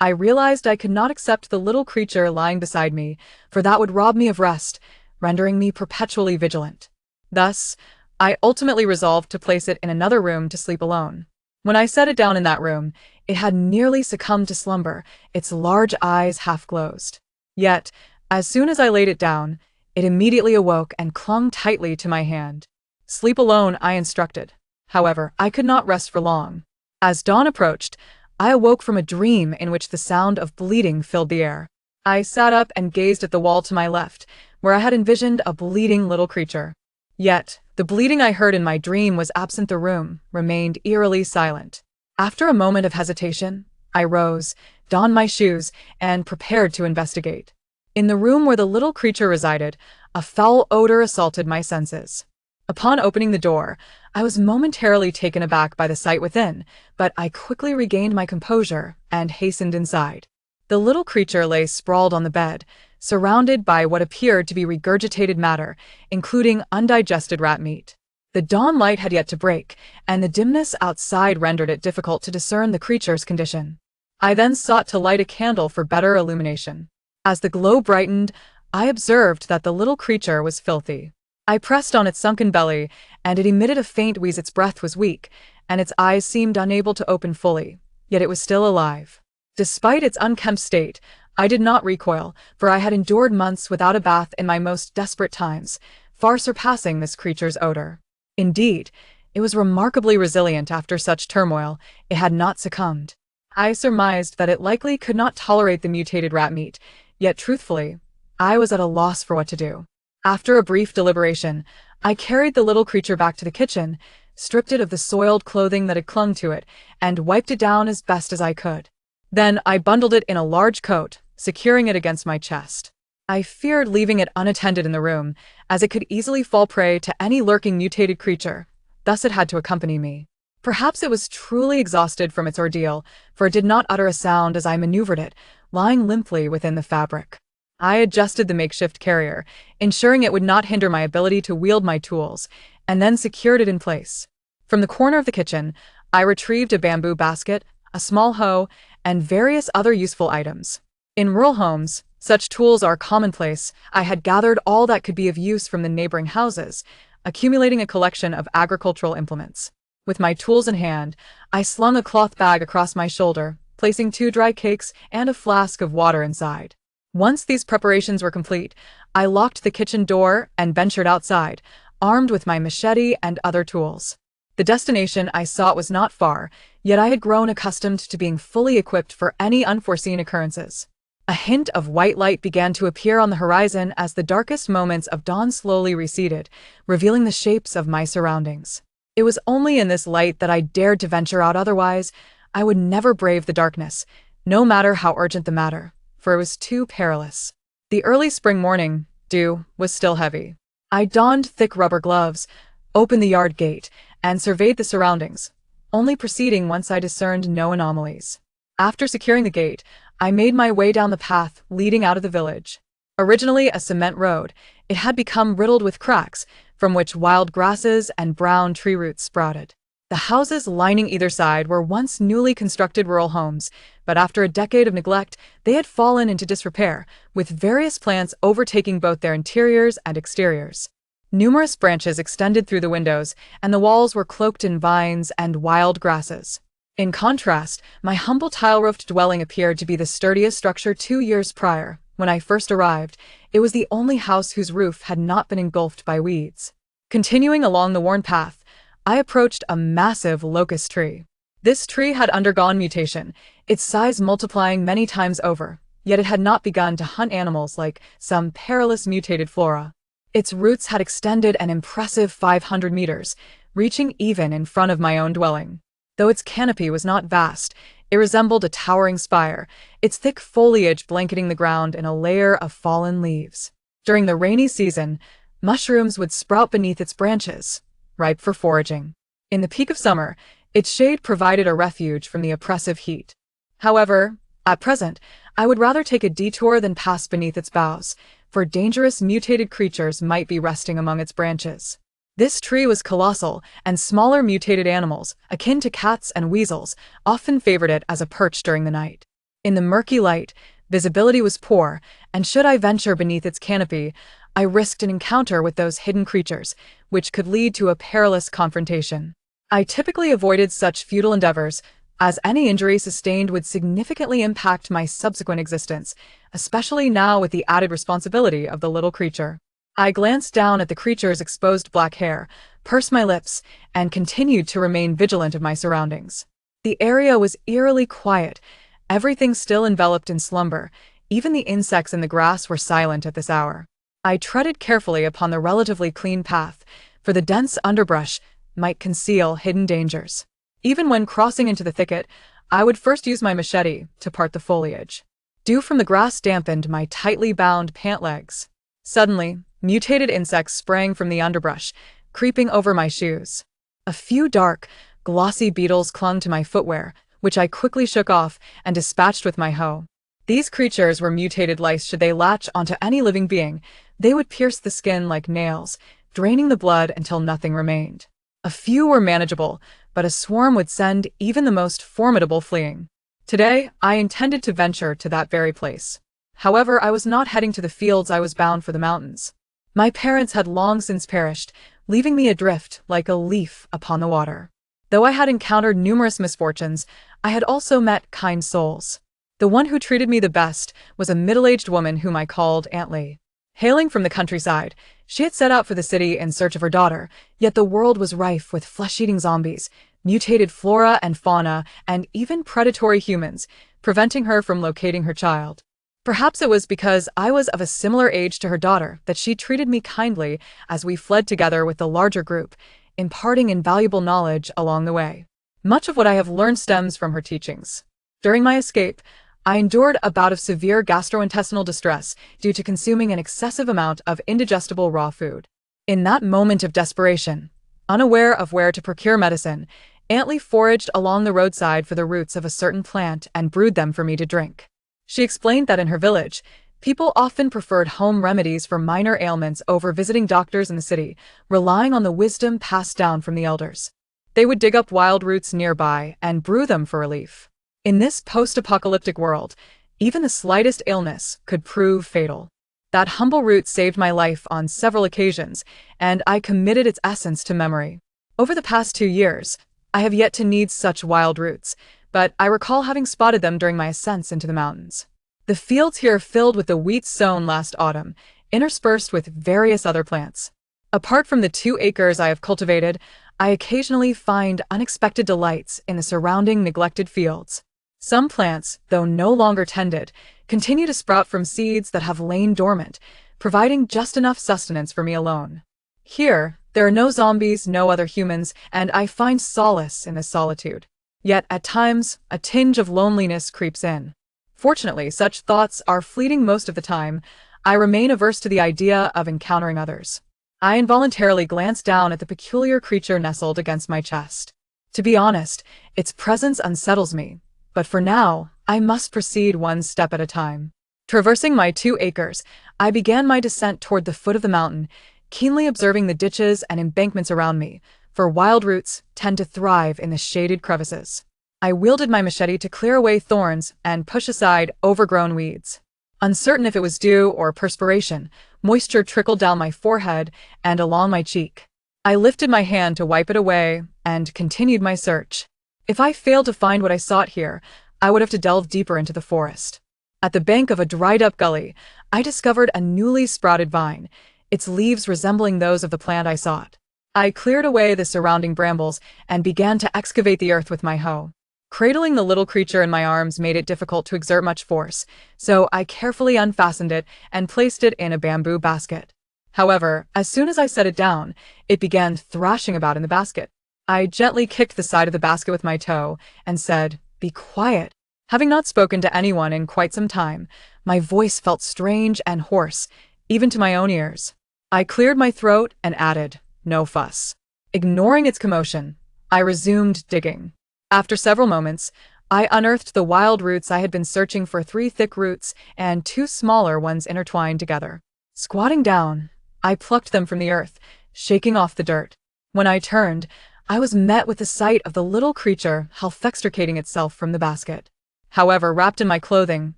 I realized I could not accept the little creature lying beside me, for that would rob me of rest, rendering me perpetually vigilant. Thus, I ultimately resolved to place it in another room to sleep alone. When I set it down in that room, it had nearly succumbed to slumber, its large eyes half closed. Yet, as soon as I laid it down, it immediately awoke and clung tightly to my hand. Sleep alone, I instructed. However, I could not rest for long. As dawn approached, I awoke from a dream in which the sound of bleating filled the air. I sat up and gazed at the wall to my left, where I had envisioned a bleating little creature. Yet, the bleating I heard in my dream was absent. The room remained eerily silent. After a moment of hesitation, I rose, donned my shoes, and prepared to investigate. In the room where the little creature resided, a foul odor assaulted my senses. Upon opening the door, I was momentarily taken aback by the sight within, but I quickly regained my composure and hastened inside. The little creature lay sprawled on the bed, surrounded by what appeared to be regurgitated matter, including undigested rat meat. The dawn light had yet to break, and the dimness outside rendered it difficult to discern the creature's condition. I then sought to light a candle for better illumination. As the glow brightened, I observed that the little creature was filthy. I pressed on its sunken belly, and it emitted a faint wheeze. Its breath was weak, and its eyes seemed unable to open fully, yet it was still alive. Despite its unkempt state, I did not recoil, for I had endured months without a bath in my most desperate times, far surpassing this creature's odor. Indeed, it was remarkably resilient after such turmoil. It had not succumbed. I surmised that it likely could not tolerate the mutated rat meat, yet truthfully, I was at a loss for what to do. After a brief deliberation, I carried the little creature back to the kitchen, stripped it of the soiled clothing that had clung to it, and wiped it down as best as I could. Then I bundled it in a large coat, securing it against my chest. I feared leaving it unattended in the room, as it could easily fall prey to any lurking mutated creature. Thus it had to accompany me. Perhaps it was truly exhausted from its ordeal, for it did not utter a sound as I maneuvered it, lying limply within the fabric. I adjusted the makeshift carrier, ensuring it would not hinder my ability to wield my tools, and then secured it in place. From the corner of the kitchen, I retrieved a bamboo basket, a small hoe, and various other useful items. In rural homes, such tools are commonplace. I had gathered all that could be of use from the neighboring houses, accumulating a collection of agricultural implements. With my tools in hand, I slung a cloth bag across my shoulder, placing 2 dry cakes and a flask of water inside. Once these preparations were complete, I locked the kitchen door and ventured outside, armed with my machete and other tools. The destination I sought was not far, yet I had grown accustomed to being fully equipped for any unforeseen occurrences. A hint of white light began to appear on the horizon as the darkest moments of dawn slowly receded, revealing the shapes of my surroundings. It was only in this light that I dared to venture out. Otherwise, I would never brave the darkness, no matter how urgent the matter, for it was too perilous. The early spring morning dew was still heavy. I donned thick rubber gloves, opened the yard gate, and surveyed the surroundings, only proceeding once I discerned no anomalies. After securing the gate, I made my way down the path leading out of the village. Originally a cement road, it had become riddled with cracks, from which wild grasses and brown tree roots sprouted. The houses lining either side were once newly constructed rural homes, but after a decade of neglect, they had fallen into disrepair, with various plants overtaking both their interiors and exteriors. Numerous branches extended through the windows, and the walls were cloaked in vines and wild grasses. In contrast, my humble tile-roofed dwelling appeared to be the sturdiest structure 2 years prior. When I first arrived, it was the only house whose roof had not been engulfed by weeds. Continuing along the worn path, I approached a massive locust tree. This tree had undergone mutation, its size multiplying many times over, yet it had not begun to hunt animals like some perilous mutated flora. Its roots had extended an impressive 500 meters, reaching even in front of my own dwelling. Though its canopy was not vast, it resembled a towering spire, its thick foliage blanketing the ground in a layer of fallen leaves. During the rainy season, mushrooms would sprout beneath its branches, ripe for foraging. In the peak of summer, its shade provided a refuge from the oppressive heat. However, at present, I would rather take a detour than pass beneath its boughs, for dangerous mutated creatures might be resting among its branches. This tree was colossal, and smaller mutated animals, akin to cats and weasels, often favored it as a perch during the night. In the murky light, visibility was poor, and should I venture beneath its canopy, I risked an encounter with those hidden creatures, which could lead to a perilous confrontation. I typically avoided such futile endeavors, as any injury sustained would significantly impact my subsequent existence, especially now with the added responsibility of the little creature. I glanced down at the creature's exposed black hair, pursed my lips, and continued to remain vigilant of my surroundings. The area was eerily quiet, everything still enveloped in slumber. Even the insects in the grass were silent at this hour. I treaded carefully upon the relatively clean path, for the dense underbrush might conceal hidden dangers. Even when crossing into the thicket, I would first use my machete to part the foliage. Dew from the grass dampened my tightly bound pant legs. Suddenly, mutated insects sprang from the underbrush, creeping over my shoes. A few dark, glossy beetles clung to my footwear, which I quickly shook off and dispatched with my hoe. These creatures were mutated lice. Should they latch onto any living being, they would pierce the skin like nails, draining the blood until nothing remained. A few were manageable, but a swarm would send even the most formidable fleeing. Today, I intended to venture to that very place. However, I was not heading to the fields. I was bound for the mountains. My parents had long since perished, leaving me adrift like a leaf upon the water. Though I had encountered numerous misfortunes, I had also met kind souls. The one who treated me the best was a middle-aged woman whom I called Aunt Lee. Hailing from the countryside, she had set out for the city in search of her daughter, yet the world was rife with flesh-eating zombies, mutated flora and fauna, and even predatory humans, preventing her from locating her child. Perhaps it was because I was of a similar age to her daughter that she treated me kindly as we fled together with the larger group, imparting invaluable knowledge along the way. Much of what I have learned stems from her teachings. During my escape, I endured a bout of severe gastrointestinal distress due to consuming an excessive amount of indigestible raw food. In that moment of desperation, unaware of where to procure medicine, Aunt Lee foraged along the roadside for the roots of a certain plant and brewed them for me to drink. She explained that in her village, people often preferred home remedies for minor ailments over visiting doctors in the city, relying on the wisdom passed down from the elders. They would dig up wild roots nearby and brew them for relief. In this post-apocalyptic world, even the slightest illness could prove fatal. That humble root saved my life on several occasions, and I committed its essence to memory. Over the past 2 years, I have yet to need such wild roots, but I recall having spotted them during my ascents into the mountains. The fields here are filled with the wheat sown last autumn, interspersed with various other plants. Apart from the 2 acres I have cultivated, I occasionally find unexpected delights in the surrounding neglected fields. Some plants, though no longer tended, continue to sprout from seeds that have lain dormant, providing just enough sustenance for me alone. Here, there are no zombies, no other humans, and I find solace in this solitude. Yet, at times, a tinge of loneliness creeps in. Fortunately, such thoughts are fleeting most of the time. I remain averse to the idea of encountering others. I involuntarily glance down at the peculiar creature nestled against my chest. To be honest, its presence unsettles me. But for now, I must proceed one step at a time. Traversing my 2 acres, I began my descent toward the foot of the mountain, keenly observing the ditches and embankments around me, for wild roots tend to thrive in the shaded crevices. I wielded my machete to clear away thorns and push aside overgrown weeds. Uncertain if it was dew or perspiration, moisture trickled down my forehead and along my cheek. I lifted my hand to wipe it away and continued my search. If I failed to find what I sought here, I would have to delve deeper into the forest. At the bank of a dried-up gully, I discovered a newly sprouted vine, its leaves resembling those of the plant I sought. I cleared away the surrounding brambles and began to excavate the earth with my hoe. Cradling the little creature in my arms made it difficult to exert much force, so I carefully unfastened it and placed it in a bamboo basket. However, as soon as I set it down, it began thrashing about in the basket. I gently kicked the side of the basket with my toe and said, "Be quiet." Having not spoken to anyone in quite some time, my voice felt strange and hoarse, even to my own ears. I cleared my throat and added, "No fuss." Ignoring its commotion, I resumed digging. After several moments, I unearthed the wild roots I had been searching for: 3 thick roots and 2 smaller ones intertwined together. Squatting down, I plucked them from the earth, shaking off the dirt. When I turned, I was met with the sight of the little creature half extricating itself from the basket. However, wrapped in my clothing,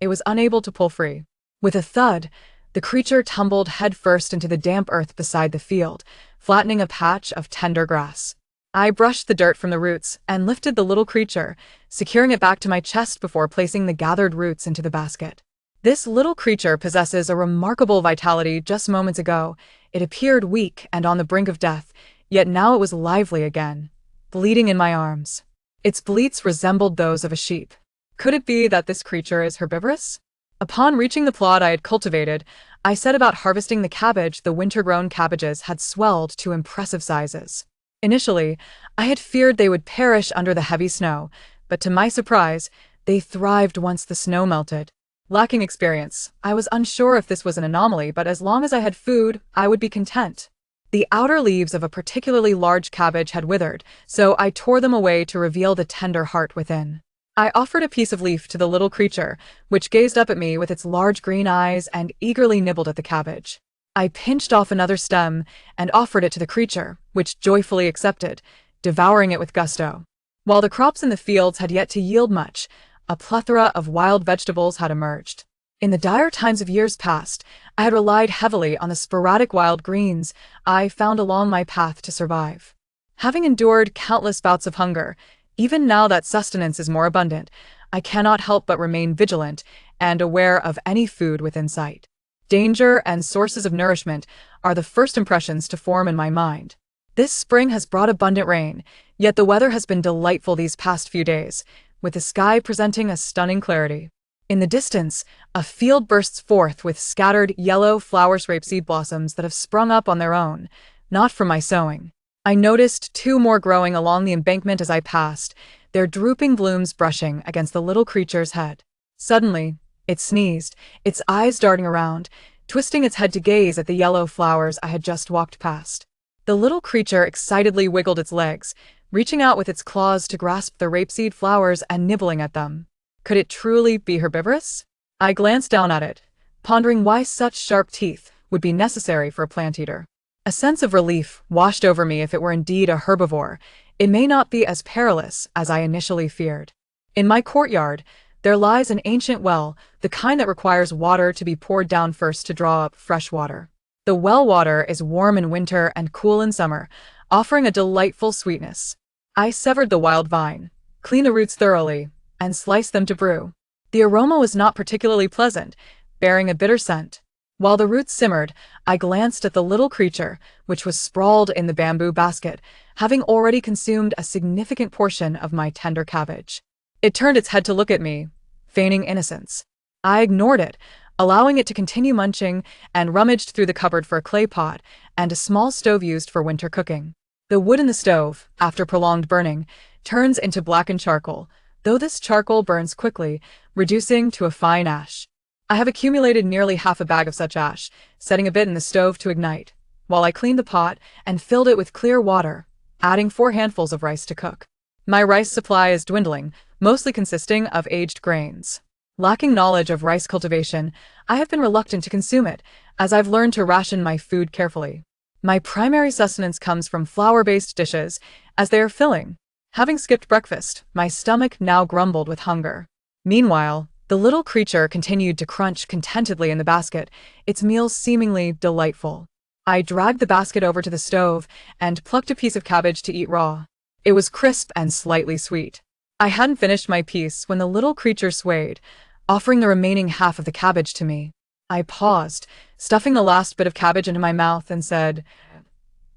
it was unable to pull free. With a thud, The creature tumbled headfirst into the damp earth beside the field, flattening a patch of tender grass. I brushed the dirt from the roots and lifted the little creature, securing it back to my chest before placing the gathered roots into the basket. This little creature possesses a remarkable vitality. Just moments ago, it appeared weak and on the brink of death, yet now it was lively again, bleeding in my arms. Its bleats resembled those of a sheep. Could it be that this creature is herbivorous? Upon reaching the plot I had cultivated, I set about harvesting the cabbage. The winter-grown cabbages had swelled to impressive sizes. Initially, I had feared they would perish under the heavy snow, but to my surprise, they thrived once the snow melted. Lacking experience, I was unsure if this was an anomaly, but as long as I had food, I would be content. The outer leaves of a particularly large cabbage had withered, so I tore them away to reveal the tender heart within. I offered a piece of leaf to the little creature, which gazed up at me with its large green eyes and eagerly nibbled at the cabbage. I pinched off another stem and offered it to the creature, which joyfully accepted, devouring it with gusto. While the crops in the fields had yet to yield much, a plethora of wild vegetables had emerged. In the dire times of years past, I had relied heavily on the sporadic wild greens I found along my path to survive. Having endured countless bouts of hunger, even now that sustenance is more abundant, I cannot help but remain vigilant and aware of any food within sight. Danger and sources of nourishment are the first impressions to form in my mind. This spring has brought abundant rain, yet the weather has been delightful these past few days, with the sky presenting a stunning clarity. In the distance, a field bursts forth with scattered yellow rapeseed blossoms that have sprung up on their own, not from my sowing. I noticed 2 more growing along the embankment as I passed, their drooping blooms brushing against the little creature's head. Suddenly, it sneezed, its eyes darting around, twisting its head to gaze at the yellow flowers I had just walked past. The little creature excitedly wiggled its legs, reaching out with its claws to grasp the rapeseed flowers and nibbling at them. Could it truly be herbivorous? I glanced down at it, pondering why such sharp teeth would be necessary for a plant eater. A sense of relief washed over me. If it were indeed a herbivore, it may not be as perilous as I initially feared. In my courtyard, there lies an ancient well, the kind that requires water to be poured down first to draw up fresh water. The well water is warm in winter and cool in summer, offering a delightful sweetness. I severed the wild vine, cleaned the roots thoroughly, and sliced them to brew. The aroma was not particularly pleasant, bearing a bitter scent. While the roots simmered, I glanced at the little creature, which was sprawled in the bamboo basket, having already consumed a significant portion of my tender cabbage. It turned its head to look at me, feigning innocence. I ignored it, allowing it to continue munching, and rummaged through the cupboard for a clay pot and a small stove used for winter cooking. The wood in the stove, after prolonged burning, turns into blackened charcoal, though this charcoal burns quickly, reducing to a fine ash. I have accumulated nearly half a bag of such ash, setting a bit in the stove to ignite, while I cleaned the pot and filled it with clear water, adding 4 handfuls of rice to cook. My rice supply is dwindling, mostly consisting of aged grains. Lacking knowledge of rice cultivation, I have been reluctant to consume it, as I've learned to ration my food carefully. My primary sustenance comes from flour-based dishes, as they are filling. Having skipped breakfast, my stomach now grumbled with hunger. Meanwhile, the little creature continued to crunch contentedly in the basket, its meal seemingly delightful. I dragged the basket over to the stove and plucked a piece of cabbage to eat raw. It was crisp and slightly sweet. I hadn't finished my piece when the little creature swayed, offering the remaining half of the cabbage to me. I paused, stuffing the last bit of cabbage into my mouth, and said,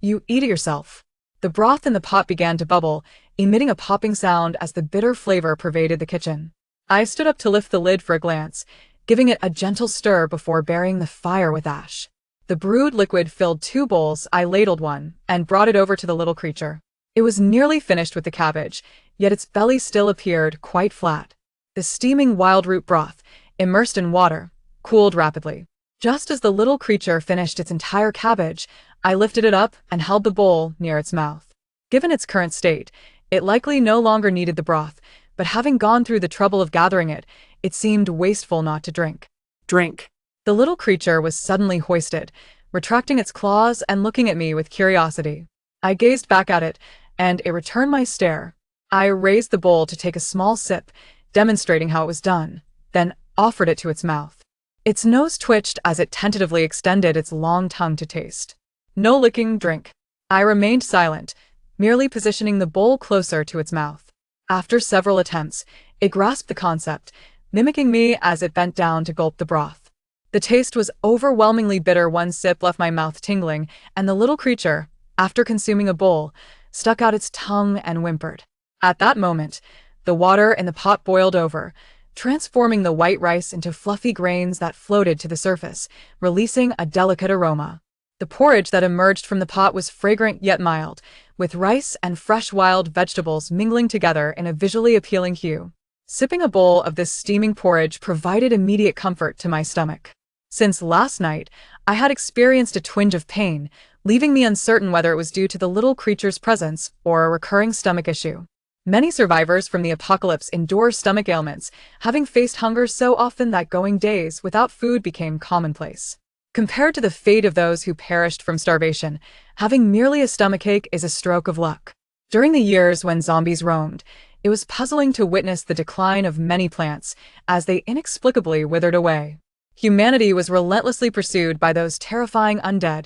"You eat it yourself." The broth in the pot began to bubble, emitting a popping sound as the bitter flavor pervaded the kitchen. I stood up to lift the lid for a glance, giving it a gentle stir before burying the fire with ash. The brewed liquid filled 2 bowls. I ladled one and brought it over to the little creature. It was nearly finished with the cabbage, yet its belly still appeared quite flat. The steaming wild root broth, immersed in water, cooled rapidly. Just as the little creature finished its entire cabbage, I lifted it up and held the bowl near its mouth. Given its current state, it likely no longer needed the broth, but having gone through the trouble of gathering it, it seemed wasteful not to drink. Drink! The little creature was suddenly hoisted, retracting its claws and looking at me with curiosity. I gazed back at it, and it returned my stare. I raised the bowl to take a small sip, demonstrating how it was done, then offered it to its mouth. Its nose twitched as it tentatively extended its long tongue to taste. No licking, drink. I remained silent, merely positioning the bowl closer to its mouth. After several attempts, it grasped the concept, mimicking me as it bent down to gulp the broth. The taste was overwhelmingly bitter. One sip left my mouth tingling, and the little creature, after consuming a bowl, stuck out its tongue and whimpered. At that moment, the water in the pot boiled over, transforming the white rice into fluffy grains that floated to the surface, releasing a delicate aroma. The porridge that emerged from the pot was fragrant yet mild, with rice and fresh wild vegetables mingling together in a visually appealing hue. Sipping a bowl of this steaming porridge provided immediate comfort to my stomach. Since last night, I had experienced a twinge of pain, leaving me uncertain whether it was due to the little creature's presence or a recurring stomach issue. Many survivors from the apocalypse endure stomach ailments, having faced hunger so often that going days without food became commonplace. Compared to the fate of those who perished from starvation, having merely a stomachache is a stroke of luck. During the years when zombies roamed, it was puzzling to witness the decline of many plants as they inexplicably withered away. Humanity was relentlessly pursued by those terrifying undead,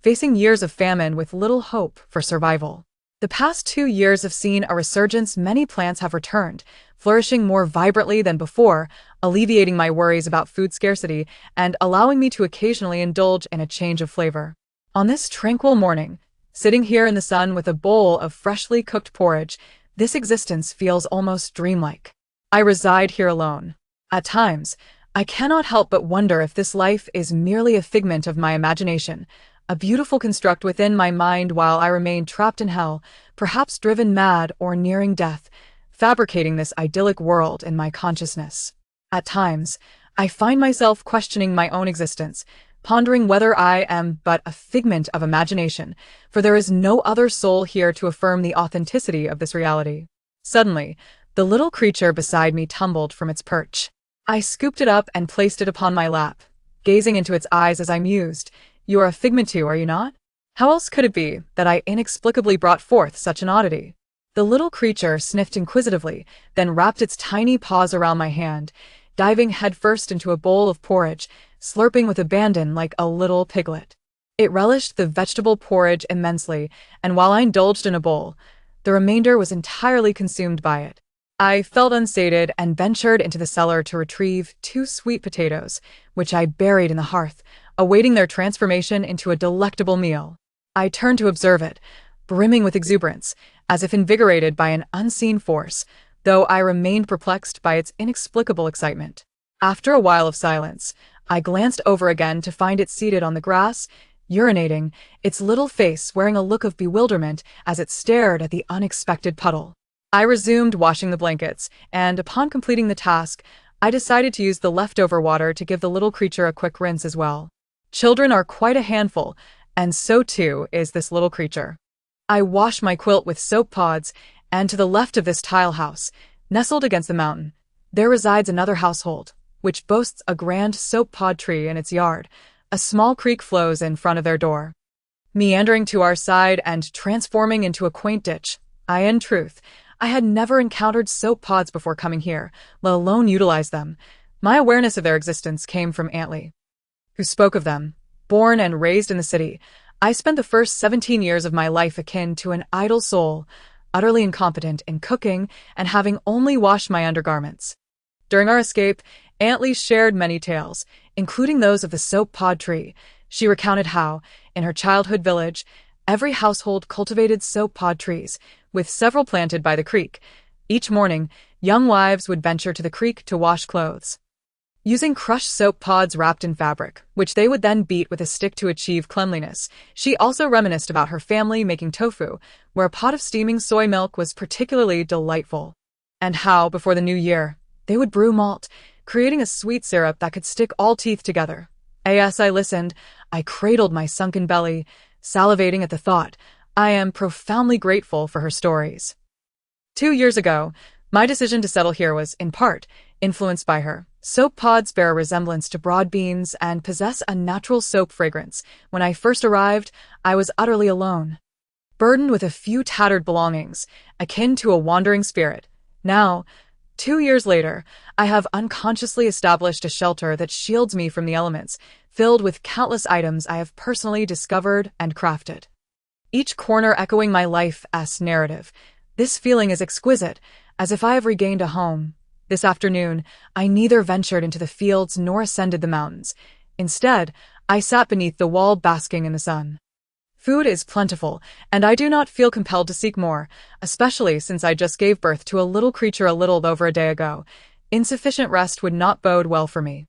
facing years of famine with little hope for survival. The past 2 years have seen a resurgence. Many plants have returned, flourishing more vibrantly than before, alleviating my worries about food scarcity and allowing me to occasionally indulge in a change of flavor. On this tranquil morning, sitting here in the sun with a bowl of freshly cooked porridge, this existence feels almost dreamlike. I reside here alone. At times, I cannot help but wonder if this life is merely a figment of my imagination, a beautiful construct within my mind while I remain trapped in hell, perhaps driven mad or nearing death, fabricating this idyllic world in my consciousness. At times, I find myself questioning my own existence, pondering whether I am but a figment of imagination, for there is no other soul here to affirm the authenticity of this reality. Suddenly, the little creature beside me tumbled from its perch. I scooped it up and placed it upon my lap, gazing into its eyes as I mused. You are a figment too, are you not? How else could it be that I inexplicably brought forth such an oddity? The little creature sniffed inquisitively, then wrapped its tiny paws around my hand, diving headfirst into a bowl of porridge, slurping with abandon like a little piglet. It relished the vegetable porridge immensely, and while I indulged in a bowl, the remainder was entirely consumed by it. I felt unsated and ventured into the cellar to retrieve 2 sweet potatoes, which I buried in the hearth, awaiting their transformation into a delectable meal. I turned to observe it, brimming with exuberance, as if invigorated by an unseen force, though I remained perplexed by its inexplicable excitement. After a while of silence, I glanced over again to find it seated on the grass, urinating, its little face wearing a look of bewilderment as it stared at the unexpected puddle. I resumed washing the blankets, and upon completing the task, I decided to use the leftover water to give the little creature a quick rinse as well. Children are quite a handful, and so too is this little creature. I wash my quilt with soap pods, and to the left of this tile house, nestled against the mountain, there resides another household, which boasts a grand soap pod tree in its yard. A small creek flows in front of their door, meandering to our side and transforming into a quaint ditch. In truth, I had never encountered soap pods before coming here, let alone utilized them. My awareness of their existence came from Aunt Lee, who spoke of them. Born and raised in the city, I spent the first 17 years of my life akin to an idle soul, utterly incompetent in cooking and having only washed my undergarments. During our escape, Aunt Lee shared many tales, including those of the soap pod tree. She recounted how, in her childhood village, every household cultivated soap pod trees, with several planted by the creek. Each morning, young wives would venture to the creek to wash clothes, using crushed soap pods wrapped in fabric, which they would then beat with a stick to achieve cleanliness. She also reminisced about her family making tofu, where a pot of steaming soy milk was particularly delightful, and how, before the new year, they would brew malt, creating a sweet syrup that could stick all teeth together. As I listened, I cradled my sunken belly, salivating at the thought. I am profoundly grateful for her stories. 2 years ago, my decision to settle here was, in part, influenced by her. Soap pods bear a resemblance to broad beans and possess a natural soap fragrance. When I first arrived, I was utterly alone, burdened with a few tattered belongings, akin to a wandering spirit. Now, 2 years later, I have unconsciously established a shelter that shields me from the elements, filled with countless items I have personally discovered and crafted. Each corner echoing my life's narrative. This feeling is exquisite, as if I have regained a home. This afternoon, I neither ventured into the fields nor ascended the mountains. Instead, I sat beneath the wall basking in the sun. Food is plentiful, and I do not feel compelled to seek more, especially since I just gave birth to a little creature a little over a day ago. Insufficient rest would not bode well for me.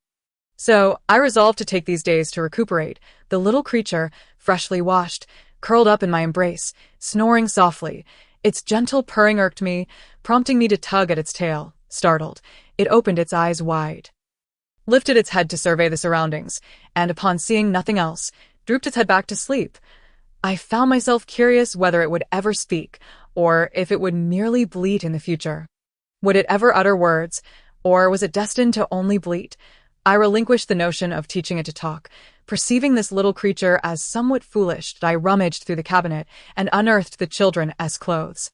So, I resolved to take these days to recuperate. The little creature, freshly washed, curled up in my embrace, snoring softly. Its gentle purring irked me, prompting me to tug at its tail. Startled, it opened its eyes wide, lifted its head to survey the surroundings, and upon seeing nothing else, drooped its head back to sleep. I found myself curious whether it would ever speak, or if it would merely bleat in the future. Would it ever utter words, or was it destined to only bleat? I relinquished the notion of teaching it to talk. Perceiving this little creature as somewhat foolish, I rummaged through the cabinet and unearthed the children's clothes,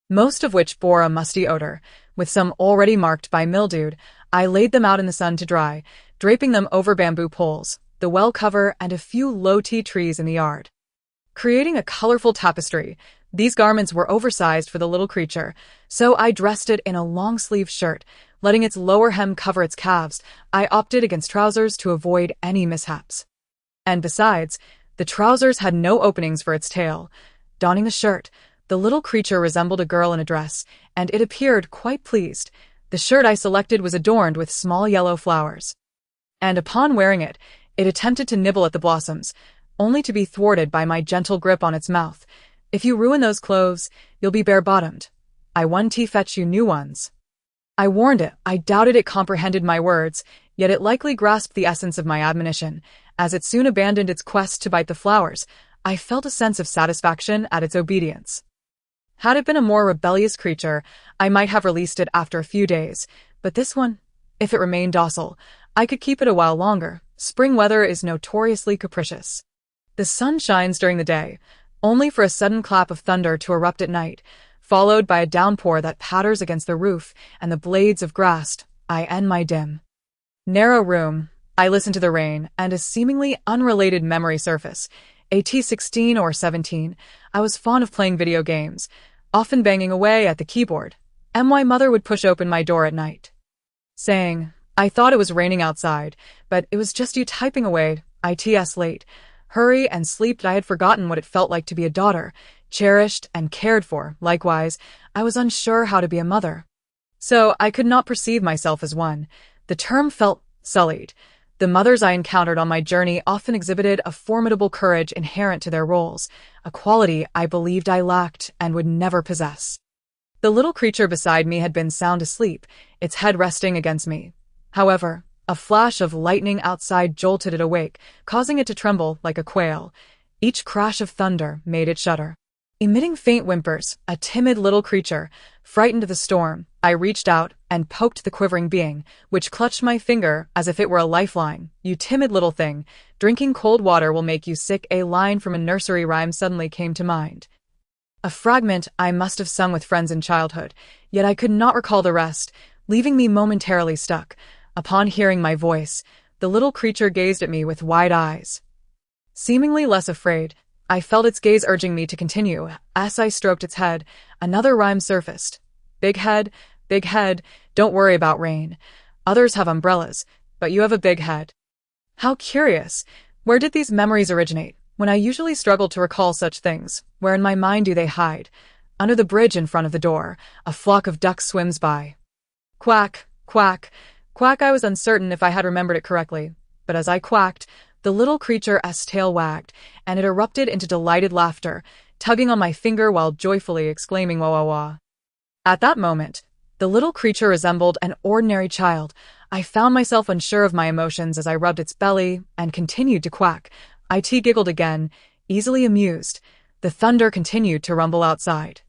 most of which bore a musty odor. With some already marked by mildew, I laid them out in the sun to dry, draping them over bamboo poles, the well cover, and a few low tea trees in the yard, creating a colorful tapestry. These garments were oversized for the little creature, so I dressed it in a long-sleeved shirt, letting its lower hem cover its calves. I opted against trousers to avoid any mishaps. And besides, the trousers had no openings for its tail. Donning the shirt, the little creature resembled a girl in a dress, and it appeared quite pleased. The shirt I selected was adorned with small yellow flowers, and upon wearing it, it attempted to nibble at the blossoms, only to be thwarted by my gentle grip on its mouth. If you ruin those clothes, you'll be bare-bottomed. I won to fetch you new ones. I warned it. I doubted it comprehended my words, yet it likely grasped the essence of my admonition. As it soon abandoned its quest to bite the flowers, I felt a sense of satisfaction at its obedience. Had it been a more rebellious creature, I might have released it after a few days, but this one, if it remained docile, I could keep it a while longer. Spring weather is notoriously capricious. The sun shines during the day, only for a sudden clap of thunder to erupt at night, followed by a downpour that patters against the roof and the blades of grass. I end my dim, narrow room. I listen to the rain and a seemingly unrelated memory surface. At 16 or 17, I was fond of playing video games, often banging away at the keyboard. My mother would push open my door at night, saying, "I thought it was raining outside, but it was just you typing away. It's late. Hurry and sleep." I had forgotten what it felt like to be a daughter, cherished and cared for. Likewise, I was unsure how to be a mother, so I could not perceive myself as one. The term felt sullied. The mothers I encountered on my journey often exhibited a formidable courage inherent to their roles, a quality I believed I lacked and would never possess. The little creature beside me had been sound asleep, its head resting against me. However, a flash of lightning outside jolted it awake, causing it to tremble like a quail. Each crash of thunder made it shudder, emitting faint whimpers. A timid little creature, frightened of the storm, I reached out and poked the quivering being, which clutched my finger as if it were a lifeline. "You timid little thing, drinking cold water will make you sick." A line from a nursery rhyme suddenly came to mind, a fragment I must have sung with friends in childhood, yet I could not recall the rest, leaving me momentarily stuck. Upon hearing my voice, the little creature gazed at me with wide eyes, seemingly less afraid. I felt its gaze urging me to continue. As I stroked its head, another rhyme surfaced. Big head, don't worry about rain. Others have umbrellas, but you have a big head." How curious! Where did these memories originate? When I usually struggle to recall such things, where in my mind do they hide? Under the bridge in front of the door, a flock of ducks swims by. Quack, quack, quack. I was uncertain if I had remembered it correctly, but as I quacked, the little creature's tail wagged, and it erupted into delighted laughter, tugging on my finger while joyfully exclaiming "wah wah wah." At that moment, the little creature resembled an ordinary child. I found myself unsure of my emotions as I rubbed its belly and continued to quack. It giggled again, easily amused. The thunder continued to rumble outside,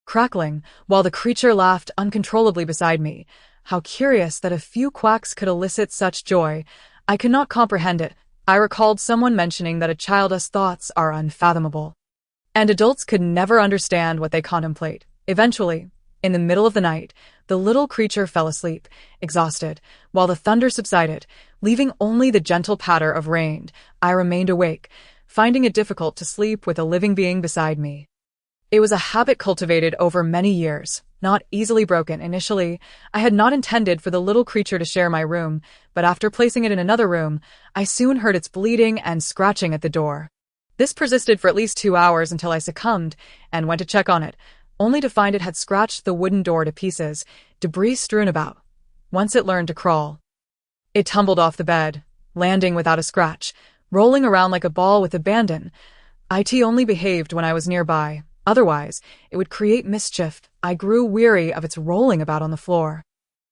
crackling, while the creature laughed uncontrollably beside me. How curious that a few quacks could elicit such joy. I could not comprehend it. I recalled someone mentioning that a child's thoughts are unfathomable, and adults could never understand what they contemplate. Eventually, in the middle of the night, The little creature fell asleep, exhausted, while the thunder subsided, leaving only the gentle patter of rain. I remained awake, finding it difficult to sleep with a living being beside me. It was a habit cultivated over many years, not easily broken initially. I had not intended for the little creature to share my room, but after placing it in another room, I soon heard its bleating and scratching at the door. This persisted for at least 2 hours until I succumbed and went to check on it, only to find it had scratched the wooden door to pieces, debris strewn about. Once it learned to crawl, it tumbled off the bed, landing without a scratch, rolling around like a ball with abandon. It only behaved when I was nearby. Otherwise, it would create mischief. I grew weary of its rolling about on the floor,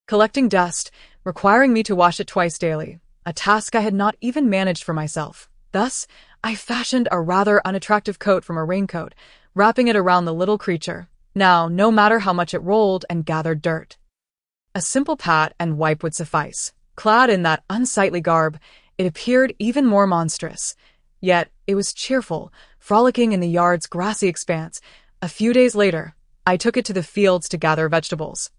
collecting dust, requiring me to wash it twice daily, a task I had not even managed for myself. Thus, I fashioned a rather unattractive coat from a raincoat, wrapping it around the little creature. Now, no matter how much it rolled and gathered dirt, a simple pat and wipe would suffice. Clad in that unsightly garb, it appeared even more monstrous. Yet, it was cheerful, frolicking in the yard's grassy expanse. A few days later, I took it to the fields to gather vegetables,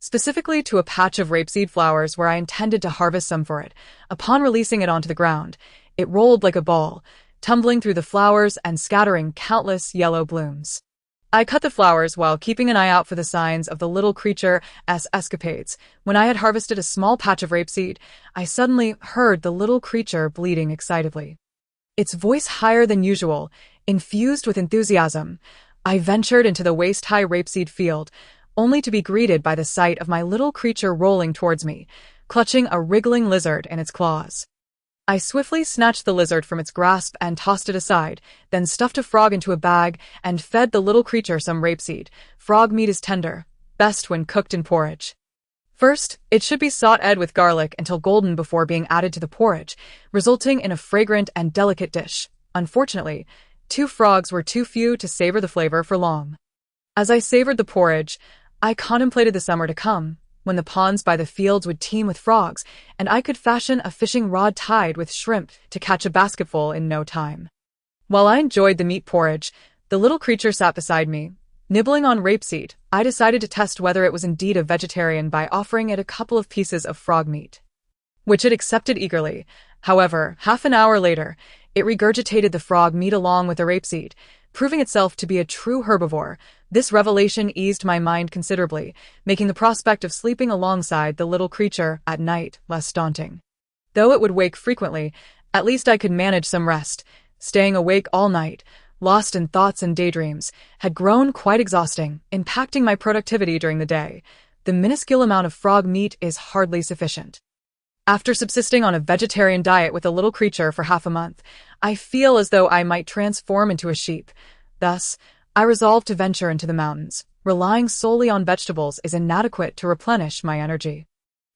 specifically to a patch of rapeseed flowers where I intended to harvest some for it. Upon releasing it onto the ground, it rolled like a ball, tumbling through the flowers and scattering countless yellow blooms. I cut the flowers while keeping an eye out for the signs of the little creature's escapades. When I had harvested a small patch of rapeseed, I suddenly heard the little creature bleating excitedly, its voice higher than usual, infused with enthusiasm. I ventured into the waist-high rapeseed field, only to be greeted by the sight of my little creature rolling towards me, clutching a wriggling lizard in its claws. I swiftly snatched the lizard from its grasp and tossed it aside, then stuffed a frog into a bag and fed the little creature some rapeseed. Frog meat is tender, best when cooked in porridge. First, it should be sautéed with garlic until golden before being added to the porridge, resulting in a fragrant and delicate dish. Unfortunately, 2 frogs were too few to savor the flavor for long. As I savored the porridge, I contemplated the summer to come, when the ponds by the fields would teem with frogs, and I could fashion a fishing rod tied with shrimp to catch a basketful in no time. While I enjoyed the meat porridge, the little creature sat beside me, nibbling on rapeseed. I decided to test whether it was indeed a vegetarian by offering it a couple of pieces of frog meat, which it accepted eagerly. However, half an hour later, it regurgitated the frog meat along with the rapeseed, proving itself to be a true herbivore. This revelation eased my mind considerably, making the prospect of sleeping alongside the little creature at night less daunting. Though it would wake frequently, at least I could manage some rest. Staying awake all night, lost in thoughts and daydreams, had grown quite exhausting, impacting my productivity during the day. The minuscule amount of frog meat is hardly sufficient. After subsisting on a vegetarian diet with a little creature for half a month, I feel as though I might transform into a sheep. Thus, I resolved to venture into the mountains. Relying solely on vegetables is inadequate to replenish my energy.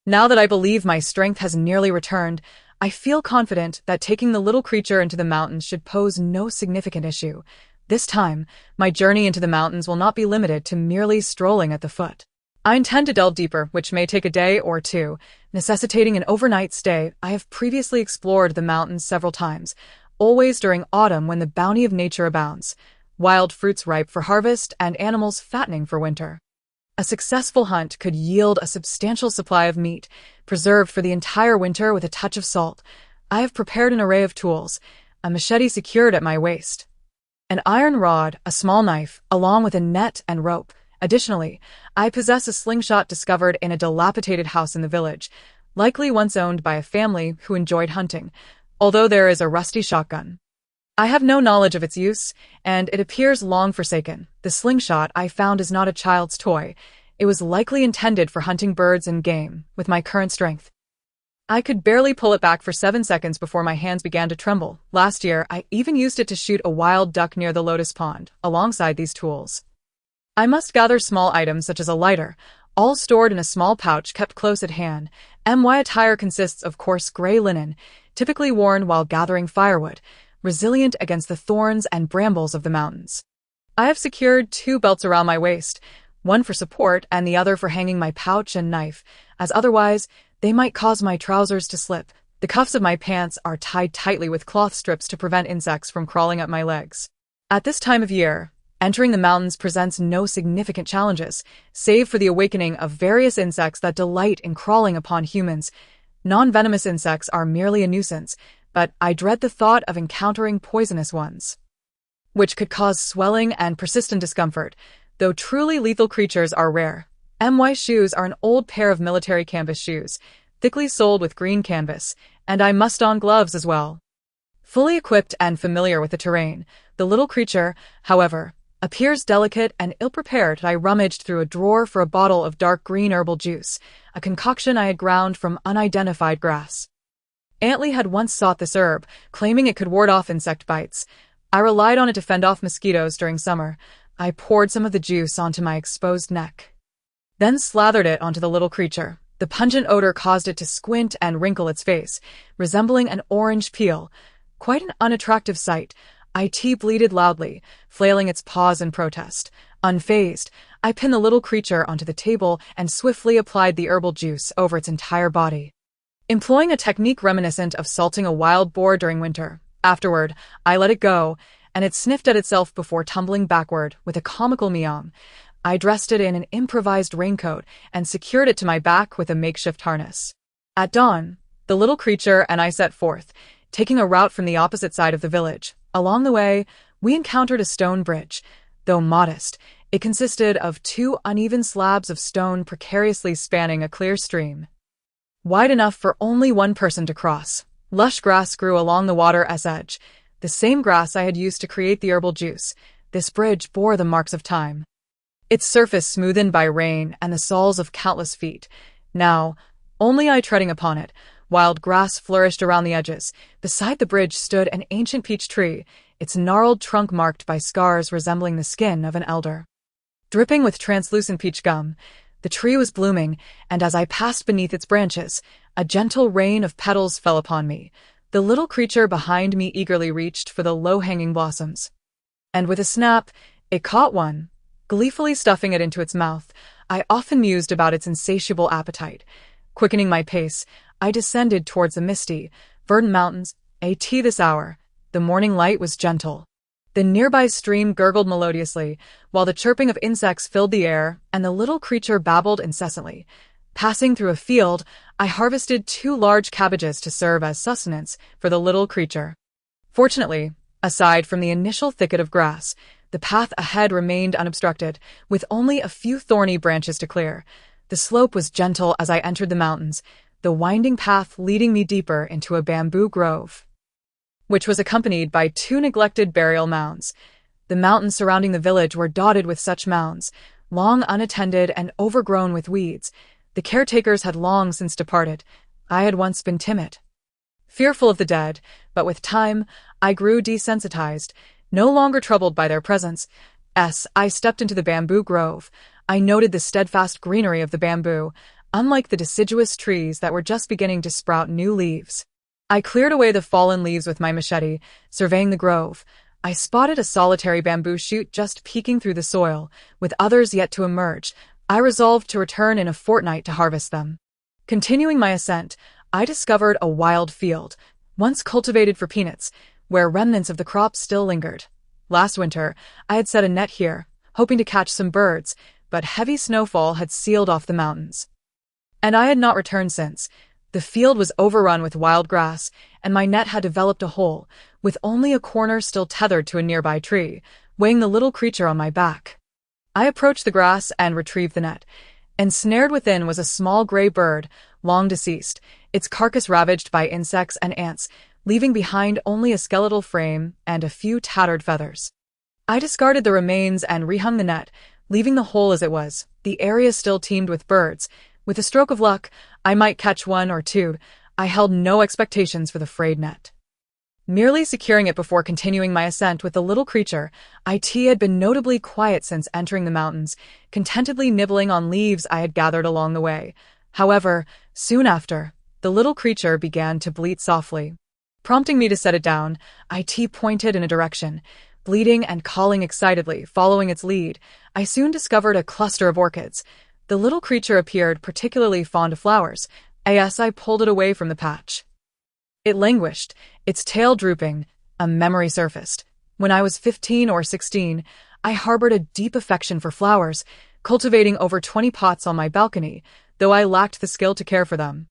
Now that I believe my strength has nearly returned, I feel confident that taking the little creature into the mountains should pose no significant issue. This time, my journey into the mountains will not be limited to merely strolling at the foot. I intend to delve deeper, which may take a day or two, necessitating an overnight stay. I have previously explored the mountains several times, always during autumn when the bounty of nature abounds, wild fruits ripe for harvest and animals fattening for winter. A successful hunt could yield a substantial supply of meat, preserved for the entire winter with a touch of salt. I have prepared an array of tools, a machete secured at my waist, an iron rod, a small knife, along with a net and rope. Additionally, I possess a slingshot discovered in a dilapidated house in the village, likely once owned by a family who enjoyed hunting, although there is a rusty shotgun. I have no knowledge of its use, and it appears long forsaken. The slingshot I found is not a child's toy. It was likely intended for hunting birds and game. With my current strength, I could barely pull it back for 7 seconds before my hands began to tremble. Last year, I even used it to shoot a wild duck near the lotus pond. Alongside these tools, I must gather small items such as a lighter, all stored in a small pouch kept close at hand. My attire consists of coarse gray linen, typically worn while gathering firewood, resilient against the thorns and brambles of the mountains. I have secured 2 belts around my waist, one for support and the other for hanging my pouch and knife, as otherwise they might cause my trousers to slip. The cuffs of my pants are tied tightly with cloth strips to prevent insects from crawling up my legs. At this time of year, Entering the mountains presents no significant challenges, save for the awakening of various insects that delight in crawling upon humans. Non-venomous insects are merely a nuisance, but I dread the thought of encountering poisonous ones, which could cause swelling and persistent discomfort, though truly lethal creatures are rare. My shoes are an old pair of military canvas shoes, thickly soled with green canvas, and I must don gloves as well. Fully equipped and familiar with the terrain, the little creature, however, appears delicate and ill-prepared. I rummaged through a drawer for a bottle of dark green herbal juice, a concoction I had ground from unidentified grass. Antley had once sought this herb, claiming it could ward off insect bites. I relied on it to fend off mosquitoes during summer. I poured some of the juice onto my exposed neck, then slathered it onto the little creature. The pungent odor caused it to squint and wrinkle its face, resembling an orange peel. Quite an unattractive sight. It bleated loudly, flailing its paws in protest. Unfazed, I pinned the little creature onto the table and swiftly applied the herbal juice over its entire body, employing a technique reminiscent of salting a wild boar during winter. Afterward, I let it go, and it sniffed at itself before tumbling backward with a comical meow. I dressed it in an improvised raincoat and secured it to my back with a makeshift harness. At dawn, the little creature and I set forth, taking a route from the opposite side of the village. Along the way, we encountered a stone bridge. Though modest, it consisted of 2 uneven slabs of stone precariously spanning a clear stream, wide enough for only one person to cross. Lush grass grew along the water's edge, the same grass I had used to create the herbal juice. This bridge bore the marks of time, its surface smoothened by rain and the soles of countless feet. Now, only I treading upon it. Wild grass flourished around the edges. Beside the bridge stood an ancient peach tree, its gnarled trunk marked by scars resembling the skin of an elder, dripping with translucent peach gum. The tree was blooming, and as I passed beneath its branches, a gentle rain of petals fell upon me. The little creature behind me eagerly reached for the low-hanging blossoms, and with a snap, it caught one, gleefully stuffing it into its mouth. I often mused about its insatiable appetite. Quickening my pace, I descended towards the misty, verdant mountains. This hour, the morning light was gentle. The nearby stream gurgled melodiously, while the chirping of insects filled the air, and the little creature babbled incessantly. Passing through a field, I harvested 2 large cabbages to serve as sustenance for the little creature. Fortunately, aside from the initial thicket of grass, the path ahead remained unobstructed, with only a few thorny branches to clear. The slope was gentle as I entered the mountains, the winding path leading me deeper into a bamboo grove, which was accompanied by 2 neglected burial mounds. The mountains surrounding the village were dotted with such mounds, long unattended and overgrown with weeds. The caretakers had long since departed. I had once been timid, fearful of the dead, but with time, I grew desensitized, no longer troubled by their presence. I stepped into the bamboo grove. I noted the steadfast greenery of the bamboo, unlike the deciduous trees that were just beginning to sprout new leaves. I cleared away the fallen leaves with my machete, surveying the grove. I spotted a solitary bamboo shoot just peeking through the soil, with others yet to emerge. I resolved to return in a fortnight to harvest them. Continuing my ascent, I discovered a wild field, once cultivated for peanuts, where remnants of the crop still lingered. Last winter, I had set a net here, hoping to catch some birds, but heavy snowfall had sealed off the mountains, and I had not returned since. The field was overrun with wild grass, and my net had developed a hole, with only a corner still tethered to a nearby tree, weighing the little creature on my back. I approached the grass and retrieved the net. Ensnared within was a small gray bird, long deceased, its carcass ravaged by insects and ants, leaving behind only a skeletal frame and a few tattered feathers. I discarded the remains and rehung the net, leaving the hole as it was. The area still teemed with birds. With a stroke of luck, I might catch 1 or 2. I held no expectations for the frayed net, merely securing it before continuing my ascent with the little creature. It had been notably quiet since entering the mountains, contentedly nibbling on leaves I had gathered along the way. However, soon after, the little creature began to bleat softly. Prompting me to set it down, It pointed in a direction, bleating and calling excitedly. Following its lead, I soon discovered a cluster of orchids. The little creature appeared particularly fond of flowers. I pulled it away from the patch. It languished, its tail drooping. A memory surfaced. When I was 15 or 16, I harbored a deep affection for flowers, cultivating over 20 pots on my balcony, though I lacked the skill to care for them.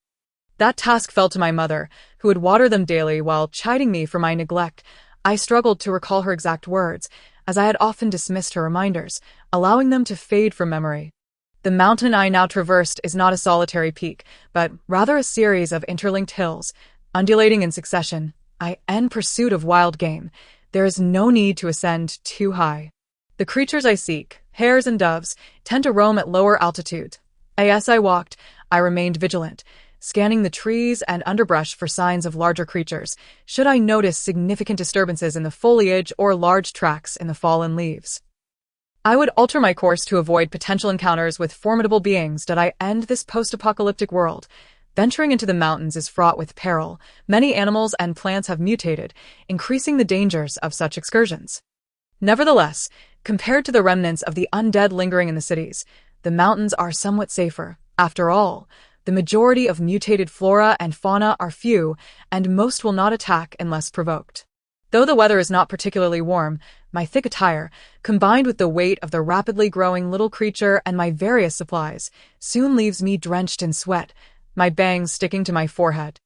That task fell to my mother, who would water them daily while chiding me for my neglect. I struggled to recall her exact words, as I had often dismissed her reminders, allowing them to fade from memory. The mountain I now traversed is not a solitary peak, but rather a series of interlinked hills, undulating in succession. In pursuit of wild game. There is no need to ascend too high. The creatures I seek, hares and doves, tend to roam at lower altitudes. As I walked, I remained vigilant, scanning the trees and underbrush for signs of larger creatures, should I notice significant disturbances in the foliage or large tracks in the fallen leaves. I would alter my course to avoid potential encounters with formidable beings did I end this post-apocalyptic world. Venturing into the mountains is fraught with peril. Many animals and plants have mutated, increasing the dangers of such excursions. Nevertheless, compared to the remnants of the undead lingering in the cities, the mountains are somewhat safer. After all, the majority of mutated flora and fauna are few, and most will not attack unless provoked. Though the weather is not particularly warm, my thick attire, combined with the weight of the rapidly growing little creature and my various supplies, soon leaves me drenched in sweat, my bangs sticking to my forehead.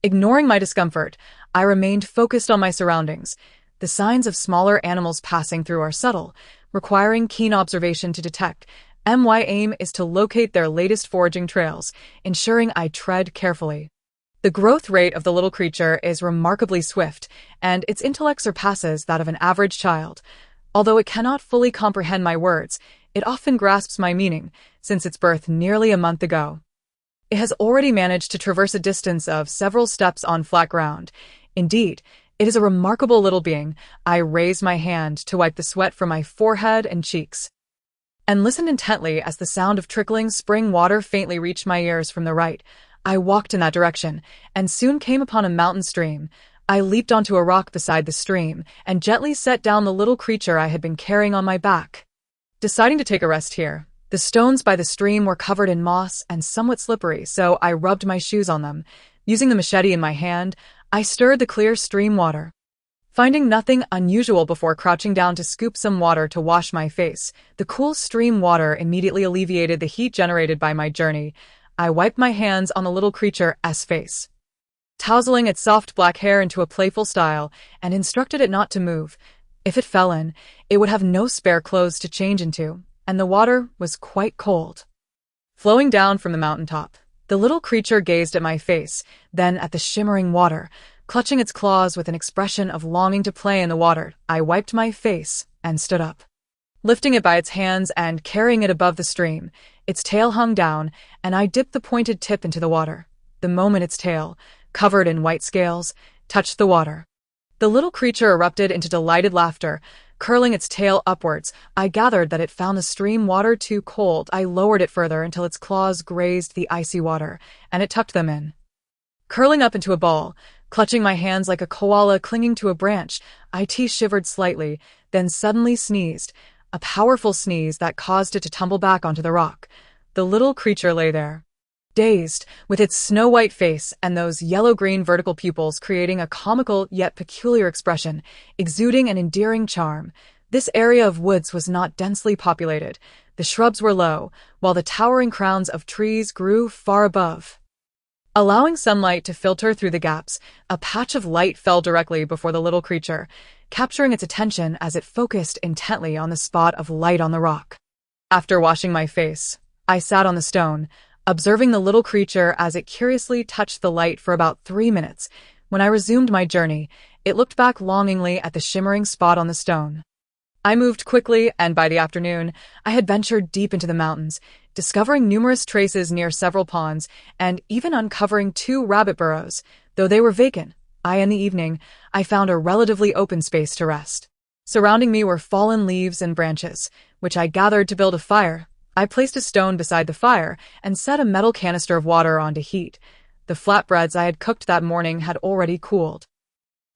Ignoring my discomfort, I remained focused on my surroundings. The signs of smaller animals passing through are subtle, requiring keen observation to detect. My aim is to locate their latest foraging trails, ensuring I tread carefully. The growth rate of the little creature is remarkably swift, and its intellect surpasses that of an average child. Although it cannot fully comprehend my words, it often grasps my meaning, since its birth nearly a month ago. It has already managed to traverse a distance of several steps on flat ground. Indeed, it is a remarkable little being. I raised my hand to wipe the sweat from my forehead and cheeks, and listened intently as the sound of trickling spring water faintly reached my ears from the right. I walked in that direction, and soon came upon a mountain stream. I leaped onto a rock beside the stream, and gently set down the little creature I had been carrying on my back. Deciding to take a rest here, the stones by the stream were covered in moss and somewhat slippery, so I rubbed my shoes on them. Using the machete in my hand, I stirred the clear stream water. Finding nothing unusual before crouching down to scoop some water to wash my face, the cool stream water immediately alleviated the heat generated by my journey. I wiped my hands on the little creature's face, tousling its soft black hair into a playful style, and instructed it not to move. If it fell in, it would have no spare clothes to change into, and the water was quite cold. Flowing down from the mountaintop, the little creature gazed at my face, then at the shimmering water, clutching its claws with an expression of longing to play in the water. I wiped my face and stood up. Lifting it by its hands and carrying it above the stream, its tail hung down, and I dipped the pointed tip into the water. The moment its tail, covered in white scales, touched the water, the little creature erupted into delighted laughter. Curling its tail upwards, I gathered that it found the stream water too cold. I lowered it further until its claws grazed the icy water, and it tucked them in. Curling up into a ball, clutching my hands like a koala clinging to a branch, I shivered slightly, then suddenly sneezed, a powerful sneeze that caused it to tumble back onto the rock. The little creature lay there, dazed, with its snow-white face and those yellow-green vertical pupils creating a comical yet peculiar expression, exuding an endearing charm. This area of woods was not densely populated. The shrubs were low, while the towering crowns of trees grew far above, allowing sunlight to filter through the gaps. A patch of light fell directly before the little creature, capturing its attention as it focused intently on the spot of light on the rock. After washing my face, I sat on the stone, observing the little creature as it curiously touched the light for about 3 minutes. When I resumed my journey, it looked back longingly at the shimmering spot on the stone. I moved quickly, and by the afternoon, I had ventured deep into the mountains, discovering numerous traces near several ponds, and even uncovering 2 rabbit burrows, though they were vacant. In the evening, I found a relatively open space to rest. Surrounding me were fallen leaves and branches, which I gathered to build a fire. I placed a stone beside the fire and set a metal canister of water on to heat. The flatbreads I had cooked that morning had already cooled,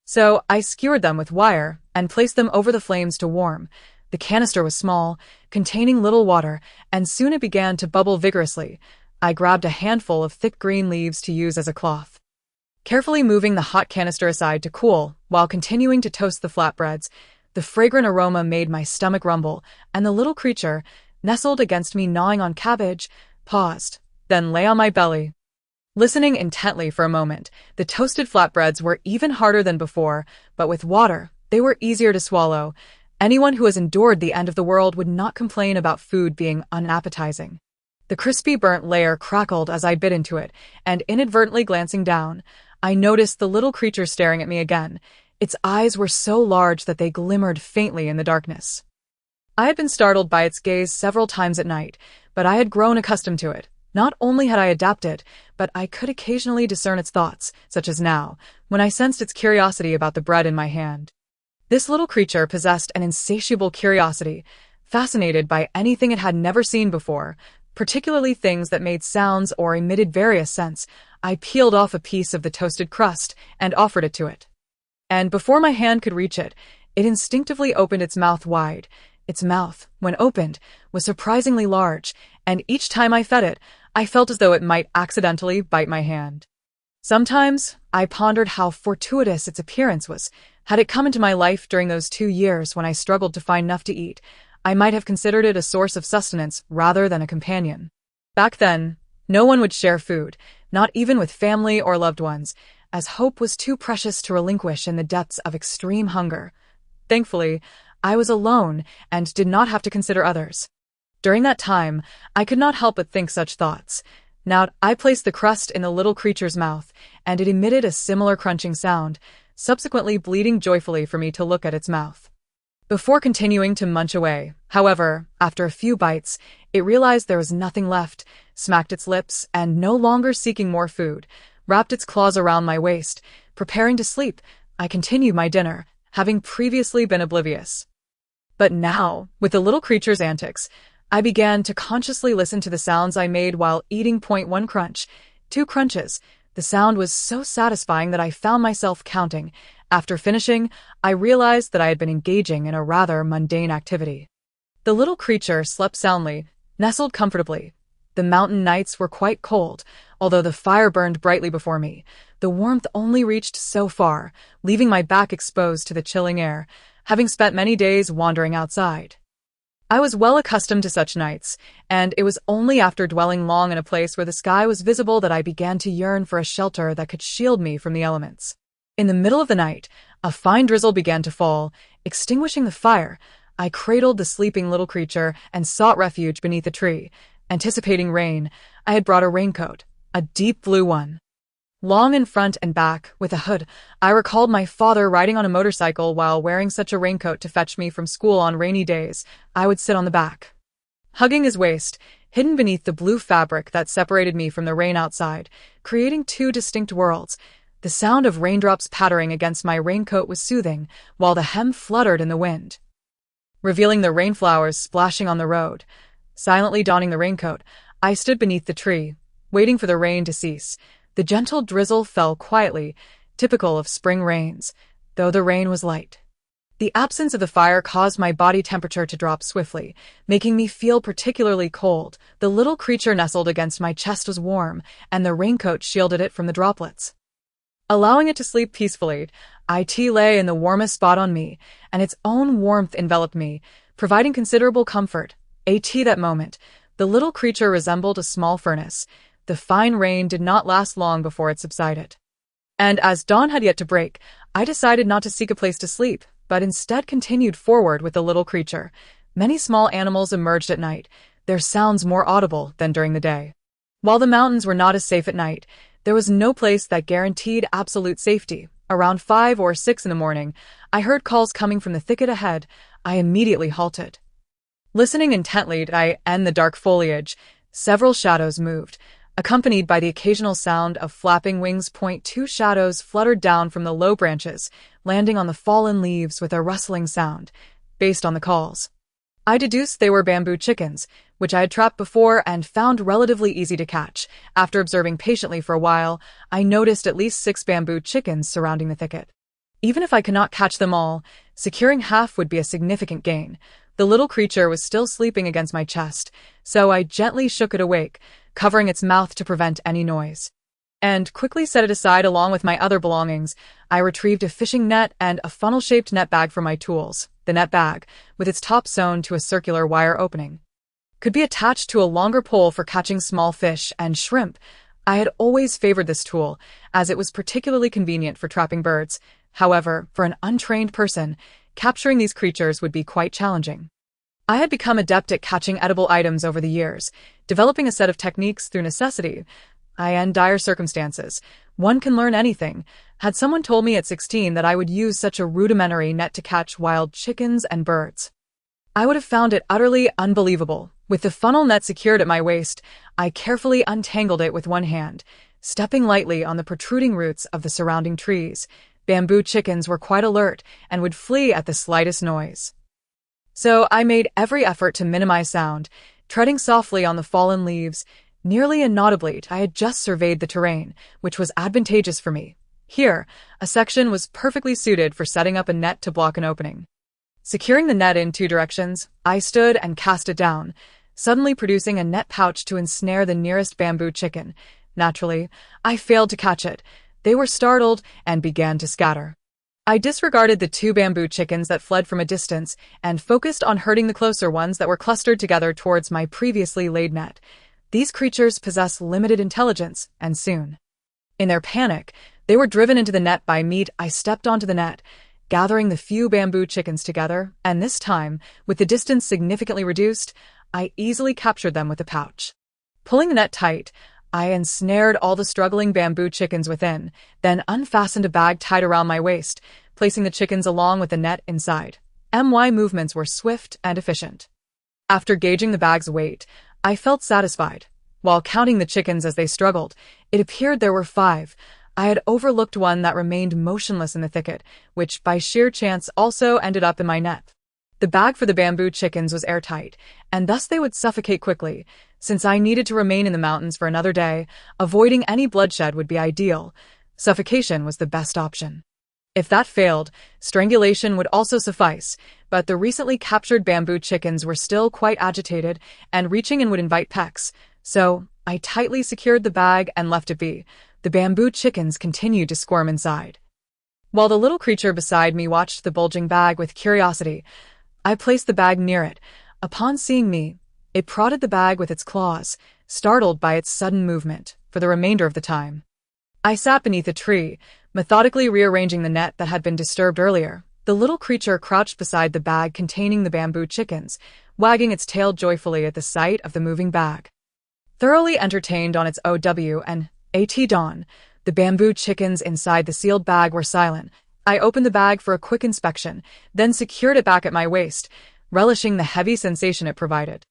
so I skewered them with wire and placed them over the flames to warm. The canister was small, containing little water, and soon it began to bubble vigorously. I grabbed a handful of thick green leaves to use as a cloth, carefully moving the hot canister aside to cool, while continuing to toast the flatbreads. The fragrant aroma made my stomach rumble, and the little creature, nestled against me gnawing on cabbage, paused, then lay on my belly. Listening intently for a moment, the toasted flatbreads were even harder than before, but with water, they were easier to swallow. Anyone who has endured the end of the world would not complain about food being unappetizing. The crispy burnt layer crackled as I bit into it, and inadvertently glancing down, I noticed the little creature staring at me again. Its eyes were so large that they glimmered faintly in the darkness. I had been startled by its gaze several times at night, but I had grown accustomed to it. Not only had I adapted, but I could occasionally discern its thoughts, such as now, when I sensed its curiosity about the bread in my hand. This little creature possessed an insatiable curiosity, fascinated by anything it had never seen before, particularly things that made sounds or emitted various scents. I peeled off a piece of the toasted crust and offered it to it. And before my hand could reach it, it instinctively opened its mouth wide. Its mouth, when opened, was surprisingly large, and each time I fed it, I felt as though it might accidentally bite my hand. Sometimes, I pondered how fortuitous its appearance was. Had it come into my life during those 2 years when I struggled to find enough to eat, I might have considered it a source of sustenance rather than a companion. Back then, no one would share food, not even with family or loved ones, as hope was too precious to relinquish in the depths of extreme hunger. Thankfully, I was alone and did not have to consider others. During that time, I could not help but think such thoughts. Now, I placed the crust in the little creature's mouth, and it emitted a similar crunching sound, subsequently bleating joyfully for me to look at its mouth. Before continuing to munch away, however, after a few bites, it realized there was nothing left, smacked its lips, and no longer seeking more food, wrapped its claws around my waist. Preparing to sleep, I continued my dinner, having previously been oblivious. But now, with the little creature's antics, I began to consciously listen to the sounds I made while eating. 1 crunch, 2 crunches. The sound was so satisfying that I found myself counting. After finishing, I realized that I had been engaging in a rather mundane activity. The little creature slept soundly, nestled comfortably. The mountain nights were quite cold, although the fire burned brightly before me. The warmth only reached so far, leaving my back exposed to the chilling air, having spent many days wandering outside. I was well accustomed to such nights, and it was only after dwelling long in a place where the sky was visible that I began to yearn for a shelter that could shield me from the elements. In the middle of the night, a fine drizzle began to fall. Extinguishing the fire, I cradled the sleeping little creature and sought refuge beneath a tree. Anticipating rain, I had brought a raincoat, a deep blue one. Long in front and back, with a hood, I recalled my father riding on a motorcycle while wearing such a raincoat to fetch me from school on rainy days. I would sit on the back, hugging his waist, hidden beneath the blue fabric that separated me from the rain outside, creating 2 distinct worlds. The sound of raindrops pattering against my raincoat was soothing, while the hem fluttered in the wind, revealing the rainflowers splashing on the road. Silently donning the raincoat, I stood beneath the tree, waiting for the rain to cease. The gentle drizzle fell quietly, typical of spring rains, though the rain was light. The absence of the fire caused my body temperature to drop swiftly, making me feel particularly cold. The little creature nestled against my chest was warm, and the raincoat shielded it from the droplets. Allowing it to sleep peacefully, it lay in the warmest spot on me, and its own warmth enveloped me, providing considerable comfort. That moment, the little creature resembled a small furnace. The fine rain did not last long before it subsided. And as dawn had yet to break, I decided not to seek a place to sleep, but instead continued forward with the little creature. Many small animals emerged at night, their sounds more audible than during the day. While the mountains were not as safe at night, there was no place that guaranteed absolute safety. Around 5 or 6 in the morning, I heard calls coming from the thicket ahead. I immediately halted. Listening intently and the dark foliage, several shadows moved, accompanied by the occasional sound of flapping wings. 2 shadows fluttered down from the low branches, landing on the fallen leaves with a rustling sound. Based on the calls, I deduced they were bamboo chickens, which I had trapped before and found relatively easy to catch. After observing patiently for a while, I noticed at least 6 bamboo chickens surrounding the thicket. Even if I could not catch them all, securing half would be a significant gain. The little creature was still sleeping against my chest, so I gently shook it awake, covering its mouth to prevent any noise. and quickly set it aside along with my other belongings. I retrieved a fishing net and a funnel-shaped net bag for my tools. The net bag, with its top sewn to a circular wire opening, could be attached to a longer pole for catching small fish and shrimp. I had always favored this tool, as it was particularly convenient for trapping birds. However, for an untrained person, capturing these creatures would be quite challenging. I had become adept at catching edible items over the years, developing a set of techniques through necessity. In dire circumstances, one can learn anything. Had someone told me at 16 that I would use such a rudimentary net to catch wild chickens and birds, I would have found it utterly unbelievable. With the funnel net secured at my waist, I carefully untangled it with one hand, stepping lightly on the protruding roots of the surrounding trees. Bamboo chickens were quite alert and would flee at the slightest noise. So I made every effort to minimize sound, treading softly on the fallen leaves. Nearly inaudibly, I had just surveyed the terrain, which was advantageous for me. Here, a section was perfectly suited for setting up a net to block an opening. Securing the net in two directions, I stood and cast it down, suddenly producing a net pouch to ensnare the nearest bamboo chicken. Naturally, I failed to catch it. They were startled and began to scatter. I disregarded the two bamboo chickens that fled from a distance and focused on hurting the closer ones that were clustered together towards my previously laid net. These creatures possess limited intelligence, and soon, in their panic, they were driven into the net by me. I stepped onto the net, gathering the few bamboo chickens together, and this time, with the distance significantly reduced, I easily captured them with the pouch. Pulling the net tight, I ensnared all the struggling bamboo chickens within, then unfastened a bag tied around my waist, placing the chickens along with the net inside. My movements were swift and efficient. After gauging the bag's weight, I felt satisfied. While counting the chickens as they struggled, it appeared there were 5. I had overlooked one that remained motionless in the thicket, which by sheer chance also ended up in my net. The bag for the bamboo chickens was airtight, and thus they would suffocate quickly. Since I needed to remain in the mountains for another day, avoiding any bloodshed would be ideal. Suffocation was the best option. If that failed, strangulation would also suffice, but the recently captured bamboo chickens were still quite agitated and reaching and would invite pecks, so I tightly secured the bag and left it be. The bamboo chickens continued to squirm inside, while the little creature beside me watched the bulging bag with curiosity. I placed the bag near it. Upon seeing me, it prodded the bag with its claws, startled by its sudden movement. For the remainder of the time, I sat beneath a tree, methodically rearranging the net that had been disturbed earlier. The little creature crouched beside the bag containing the bamboo chickens, wagging its tail joyfully at the sight of the moving bag. Thoroughly entertained on its dawn, the bamboo chickens inside the sealed bag were silent. I opened the bag for a quick inspection, then secured it back at my waist, relishing the heavy sensation it provided.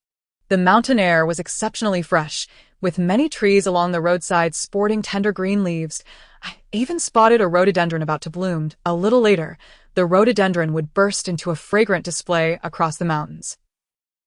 The mountain air was exceptionally fresh, with many trees along the roadside sporting tender green leaves. I even spotted a rhododendron about to bloom. A little later, the rhododendron would burst into a fragrant display across the mountains.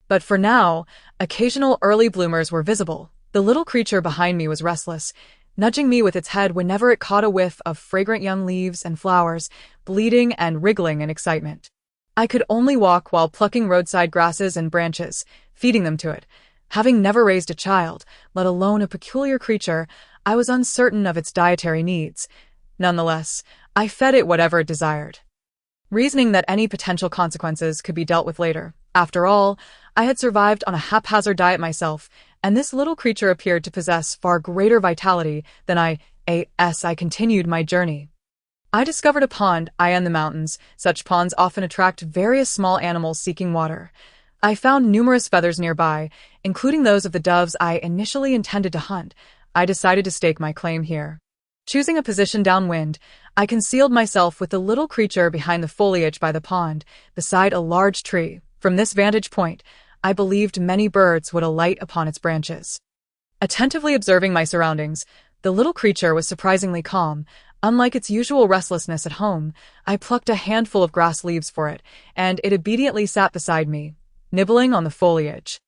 But for now, occasional early bloomers were visible. The little creature behind me was restless, nudging me with its head whenever it caught a whiff of fragrant young leaves and flowers, bleating and wriggling in excitement. I could only walk while plucking roadside grasses and branches, feeding them to it. Having never raised a child, let alone a peculiar creature, I was uncertain of its dietary needs. Nonetheless, I fed it whatever it desired, reasoning that any potential consequences could be dealt with later. After all, I had survived on a haphazard diet myself, and this little creature appeared to possess far greater vitality than I continued my journey. I discovered a pond in the mountains. Such ponds often attract various small animals seeking water. I found numerous feathers nearby, including those of the doves I initially intended to hunt. I decided to stake my claim here. Choosing a position downwind, I concealed myself with the little creature behind the foliage by the pond, beside a large tree. From this vantage point, I believed many birds would alight upon its branches. Attentively observing my surroundings, the little creature was surprisingly calm. Unlike its usual restlessness at home, I plucked a handful of grass leaves for it, and it obediently sat beside me, nibbling on the foliage.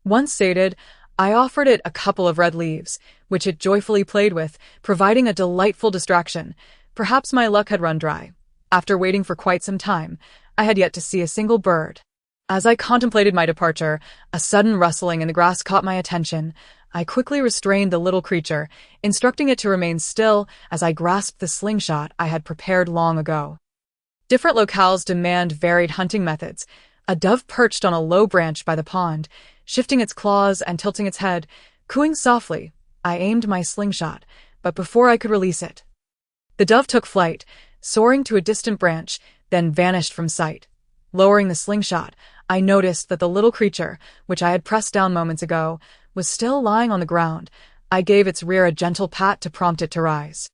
Once sated, I offered it a couple of red leaves, which it joyfully played with, providing a delightful distraction. Perhaps my luck had run dry. After waiting for quite some time, I had yet to see a single bird. As I contemplated my departure, a sudden rustling in the grass caught my attention. I quickly restrained the little creature, instructing it to remain still as I grasped the slingshot I had prepared long ago. Different locales demand varied hunting methods. A dove perched on a low branch by the pond, shifting its claws and tilting its head, cooing softly. I aimed my slingshot, but before I could release it, the dove took flight, soaring to a distant branch, then vanished from sight. Lowering the slingshot, I noticed that the little creature, which I had pressed down moments ago, was still lying on the ground. I gave its rear a gentle pat to prompt it to rise.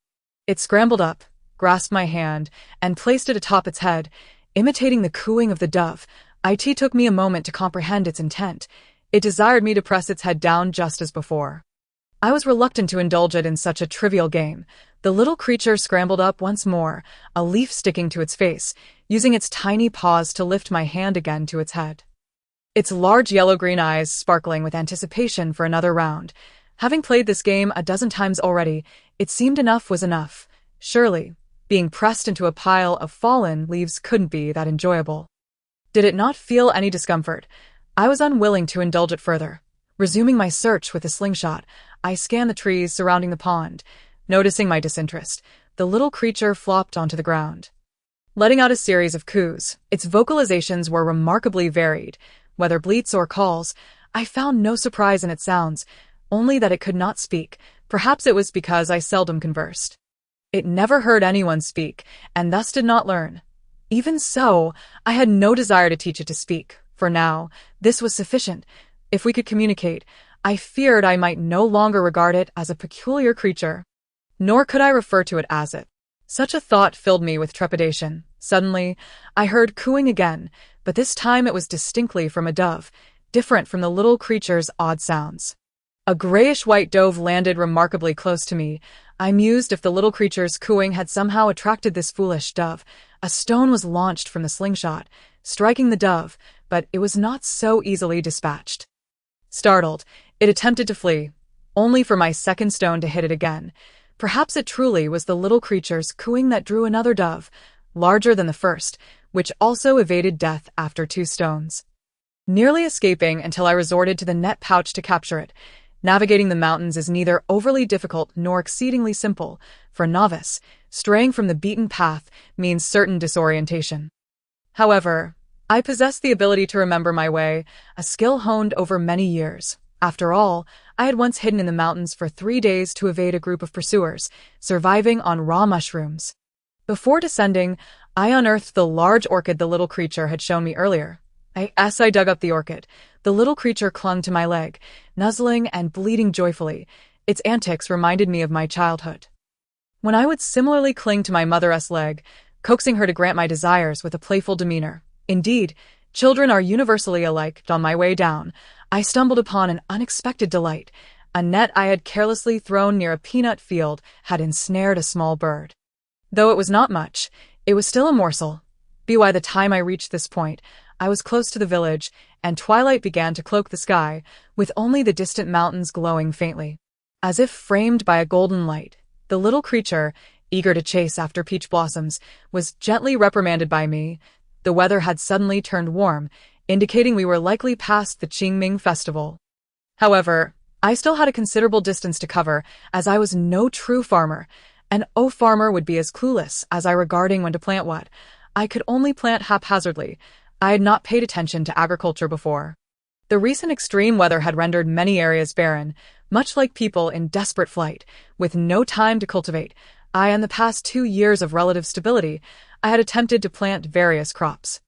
It scrambled up, grasped my hand, and placed it atop its head, imitating the cooing of the dove. It took me a moment to comprehend its intent. It desired me to press its head down just as before. I was reluctant to indulge it in such a trivial game. The little creature scrambled up once more, a leaf sticking to its face, using its tiny paws to lift my hand again to its head. Its large yellow-green eyes sparkling with anticipation for another round. Having played this game a dozen times already, it seemed enough was enough. Surely, being pressed into a pile of fallen leaves couldn't be that enjoyable. Did it not feel any discomfort? I was unwilling to indulge it further. Resuming my search with the slingshot, I scanned the trees surrounding the pond. Noticing my disinterest, the little creature flopped onto the ground, letting out a series of coos. Its vocalizations were remarkably varied. Whether bleats or calls, I found no surprise in its sounds, only that it could not speak. Perhaps it was because I seldom conversed. It never heard anyone speak, and thus did not learn. Even so, I had no desire to teach it to speak. For now, this was sufficient. If we could communicate, I feared I might no longer regard it as a peculiar creature, nor could I refer to it as it. Such a thought filled me with trepidation. Suddenly, I heard cooing again, but this time it was distinctly from a dove, different from the little creature's odd sounds. A grayish-white dove landed remarkably close to me. I mused if the little creature's cooing had somehow attracted this foolish dove. A stone was launched from the slingshot, striking the dove, but it was not so easily dispatched. Startled, it attempted to flee, only for my second stone to hit it again. Perhaps it truly was the little creature's cooing that drew another dove, larger than the first, which also evaded death after 2 stones. Nearly escaping until I resorted to the net pouch to capture it. Navigating the mountains is neither overly difficult nor exceedingly simple. For a novice, straying from the beaten path means certain disorientation. However, I possess the ability to remember my way, a skill honed over many years. After all, I had once hidden in the mountains for 3 days to evade a group of pursuers, surviving on raw mushrooms. Before descending, I unearthed the large orchid the little creature had shown me earlier. As I dug up the orchid, the little creature clung to my leg, nuzzling and bleating joyfully. Its antics reminded me of my childhood, when I would similarly cling to my mother's leg, coaxing her to grant my desires with a playful demeanor. Indeed, children are universally alike. On my way down, I stumbled upon an unexpected delight. A net I had carelessly thrown near a peanut field had ensnared a small bird. Though it was not much, it was still a morsel. By the time I reached this point, I was close to the village, and twilight began to cloak the sky, with only the distant mountains glowing faintly. As if framed by a golden light, the little creature, eager to chase after peach blossoms, was gently reprimanded by me. The weather had suddenly turned warm, indicating we were likely past the Qingming festival. However, I still had a considerable distance to cover, as I was no true farmer. An farmer would be as clueless as I regarding when to plant what. I could only plant haphazardly. I had not paid attention to agriculture before. The recent extreme weather had rendered many areas barren, much like people in desperate flight, with no time to cultivate. In the past 2 years of relative stability, I had attempted to plant various crops.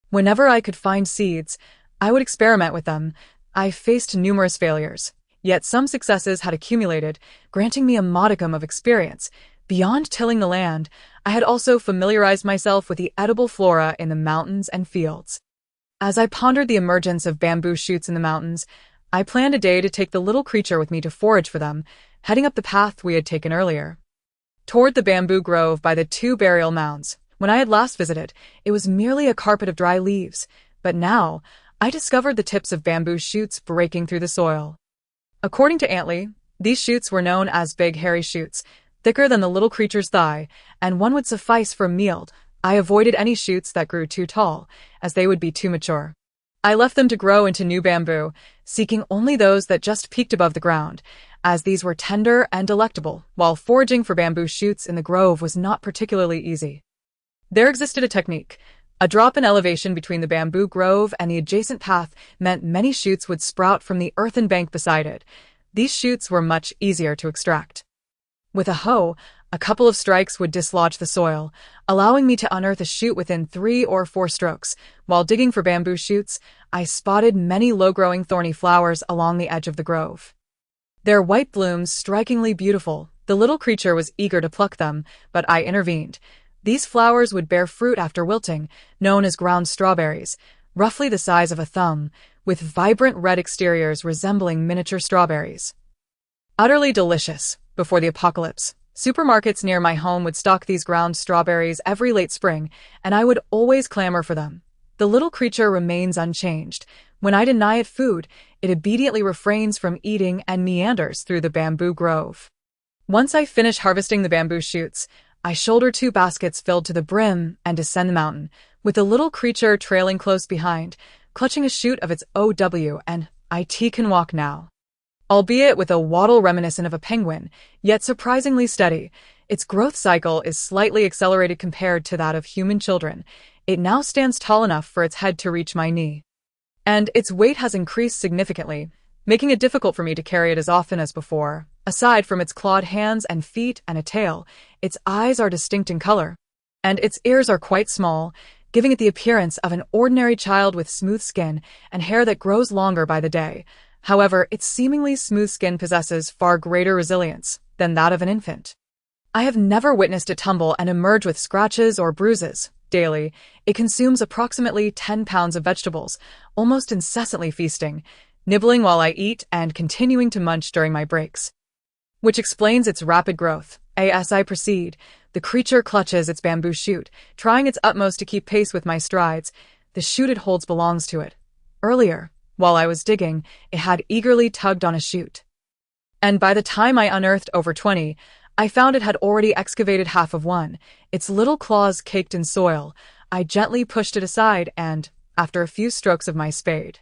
Whenever I could find seeds, I would experiment with them. I faced numerous failures, yet some successes had accumulated, granting me a modicum of experience. Beyond tilling the land, I had also familiarized myself with the edible flora in the mountains and fields. As I pondered the emergence of bamboo shoots in the mountains, I planned a day to take the little creature with me to forage for them, heading up the path we had taken earlier, toward the bamboo grove by the 2 burial mounds. When I had last visited, it was merely a carpet of dry leaves, but now I discovered the tips of bamboo shoots breaking through the soil. According to Aunt Lee, these shoots were known as big hairy shoots, thicker than the little creature's thigh, and one would suffice for a meal. I avoided any shoots that grew too tall, as they would be too mature. I left them to grow into new bamboo, seeking only those that just peeked above the ground, as these were tender and delectable, while foraging for bamboo shoots in the grove was not particularly easy. There existed a technique. A drop in elevation between the bamboo grove and the adjacent path meant many shoots would sprout from the earthen bank beside it. These shoots were much easier to extract. With a hoe, a couple of strikes would dislodge the soil, allowing me to unearth a shoot within 3 or 4 strokes. While digging for bamboo shoots, I spotted many low-growing thorny flowers along the edge of the grove. Their white blooms strikingly beautiful. The little creature was eager to pluck them, but I intervened. These flowers would bear fruit after wilting, known as ground strawberries, roughly the size of a thumb, with vibrant red exteriors resembling miniature strawberries. Utterly delicious. Before the apocalypse, supermarkets near my home would stock these ground strawberries every late spring, and I would always clamor for them. The little creature remains unchanged. When I deny it food, it obediently refrains from eating and meanders through the bamboo grove. Once I finish harvesting the bamboo shoots, I shoulder 2 baskets filled to the brim and descend the mountain, with the little creature trailing close behind, clutching a shoot of its OW, and it can walk now. Albeit with a waddle reminiscent of a penguin, yet surprisingly steady, its growth cycle is slightly accelerated compared to that of human children. It now stands tall enough for its head to reach my knee. And its weight has increased significantly, making it difficult for me to carry it as often as before. Aside from its clawed hands and feet and a tail, its eyes are distinct in color, and its ears are quite small, giving it the appearance of an ordinary child with smooth skin and hair that grows longer by the day. However, its seemingly smooth skin possesses far greater resilience than that of an infant. I have never witnessed it tumble and emerge with scratches or bruises. Daily, it consumes approximately 10 pounds of vegetables, almost incessantly feasting, nibbling while I eat and continuing to munch during my breaks. Which explains its rapid growth. As I proceed, the creature clutches its bamboo shoot, trying its utmost to keep pace with my strides. The shoot it holds belongs to it. Earlier, while I was digging, it had eagerly tugged on a shoot. And by the time I unearthed over 20, I found it had already excavated half of one, its little claws caked in soil. I gently pushed it aside and, after a few strokes of my spade,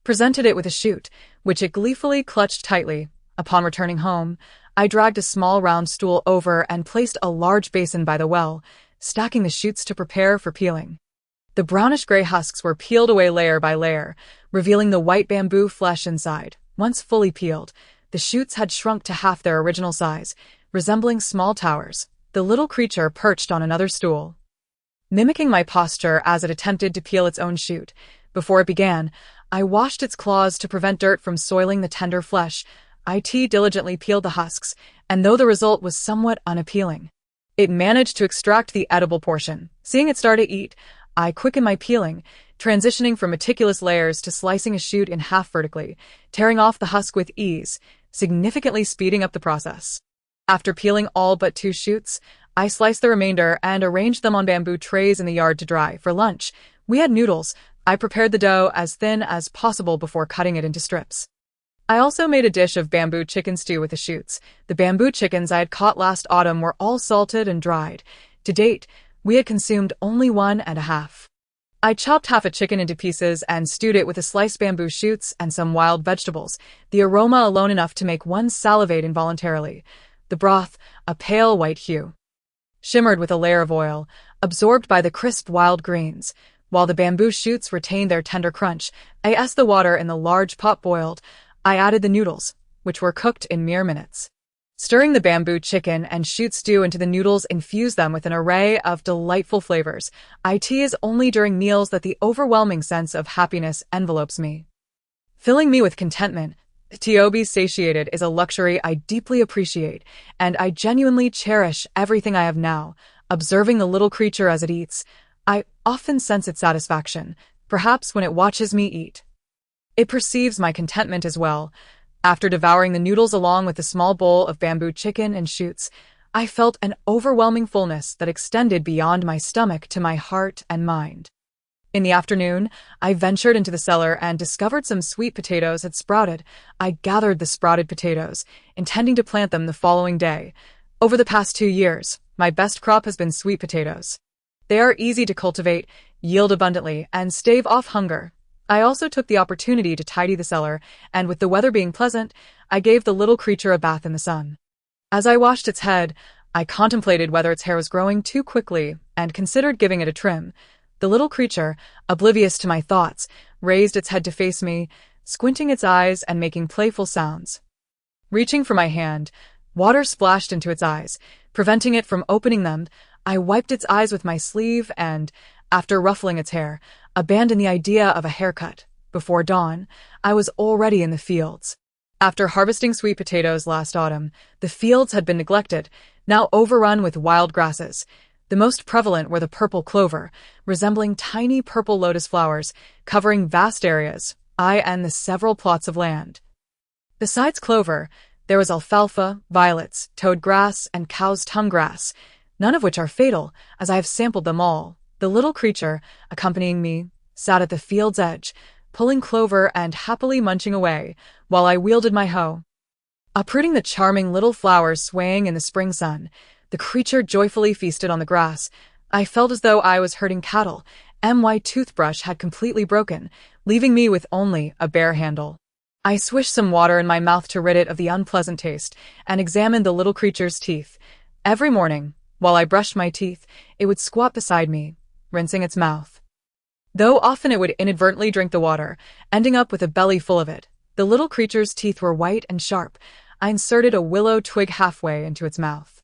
presented it with a shoot, which it gleefully clutched tightly. Upon returning home, I dragged a small round stool over and placed a large basin by the well, stacking the shoots to prepare for peeling. The brownish-gray husks were peeled away layer by layer, revealing the white bamboo flesh inside. Once fully peeled, the shoots had shrunk to half their original size, resembling small towers. The little creature perched on another stool, mimicking my posture as it attempted to peel its own shoot. Before it began, I washed its claws to prevent dirt from soiling the tender flesh. It diligently peeled the husks, and though the result was somewhat unappealing, it managed to extract the edible portion. Seeing it start to eat, I quickened my peeling, transitioning from meticulous layers to slicing a shoot in half vertically, tearing off the husk with ease, significantly speeding up the process. After peeling all but 2 shoots, I sliced the remainder and arranged them on bamboo trays in the yard to dry. For lunch, we had noodles. I prepared the dough as thin as possible before cutting it into strips. I also made a dish of bamboo chicken stew with the shoots. The bamboo chickens I had caught last autumn were all salted and dried. To date, we had consumed only 1.5. I chopped half a chicken into pieces and stewed it with the sliced bamboo shoots and some wild vegetables, the aroma alone enough to make one salivate involuntarily. The broth, a pale white hue, shimmered with a layer of oil, absorbed by the crisp wild greens. While the bamboo shoots retained their tender crunch, as the water in the large pot boiled, I added the noodles, which were cooked in mere minutes. Stirring the bamboo chicken and shoot stew into the noodles infused them with an array of delightful flavors. It is only during meals that the overwhelming sense of happiness envelopes me, filling me with contentment. To be satiated is a luxury I deeply appreciate, and I genuinely cherish everything I have now. Observing the little creature as it eats, I often sense its satisfaction, perhaps when it watches me eat. It perceives my contentment as well. After devouring the noodles along with a small bowl of bamboo chicken and shoots, I felt an overwhelming fullness that extended beyond my stomach to my heart and mind. In the afternoon, I ventured into the cellar and discovered some sweet potatoes had sprouted. I gathered the sprouted potatoes, intending to plant them the following day. Over the past 2 years, my best crop has been sweet potatoes. They are easy to cultivate, yield abundantly, and stave off hunger. I also took the opportunity to tidy the cellar, and with the weather being pleasant, I gave the little creature a bath in the sun. As I washed its head, I contemplated whether its hair was growing too quickly and considered giving it a trim. The little creature, oblivious to my thoughts, raised its head to face me, squinting its eyes and making playful sounds. Reaching for my hand, water splashed into its eyes. Preventing it from opening them, I wiped its eyes with my sleeve and, after ruffling its hair, abandoned the idea of a haircut. Before dawn, I was already in the fields. After harvesting sweet potatoes last autumn, the fields had been neglected, now overrun with wild grasses. The most prevalent were the purple clover, resembling tiny purple lotus flowers, covering vast areas, and the several plots of land. Besides clover, there was alfalfa, violets, toad grass, and cow's tongue grass, none of which are fatal, as I have sampled them all. The little creature, accompanying me, sat at the field's edge, pulling clover and happily munching away, while I wielded my hoe. Uprooting the charming little flowers swaying in the spring sun, the creature joyfully feasted on the grass. I felt as though I was herding cattle. My toothbrush had completely broken, leaving me with only a bare handle. I swished some water in my mouth to rid it of the unpleasant taste, and examined the little creature's teeth. Every morning, while I brushed my teeth, it would squat beside me, rinsing its mouth. Though often it would inadvertently drink the water, ending up with a belly full of it. The little creature's teeth were white and sharp. I inserted a willow twig halfway into its mouth.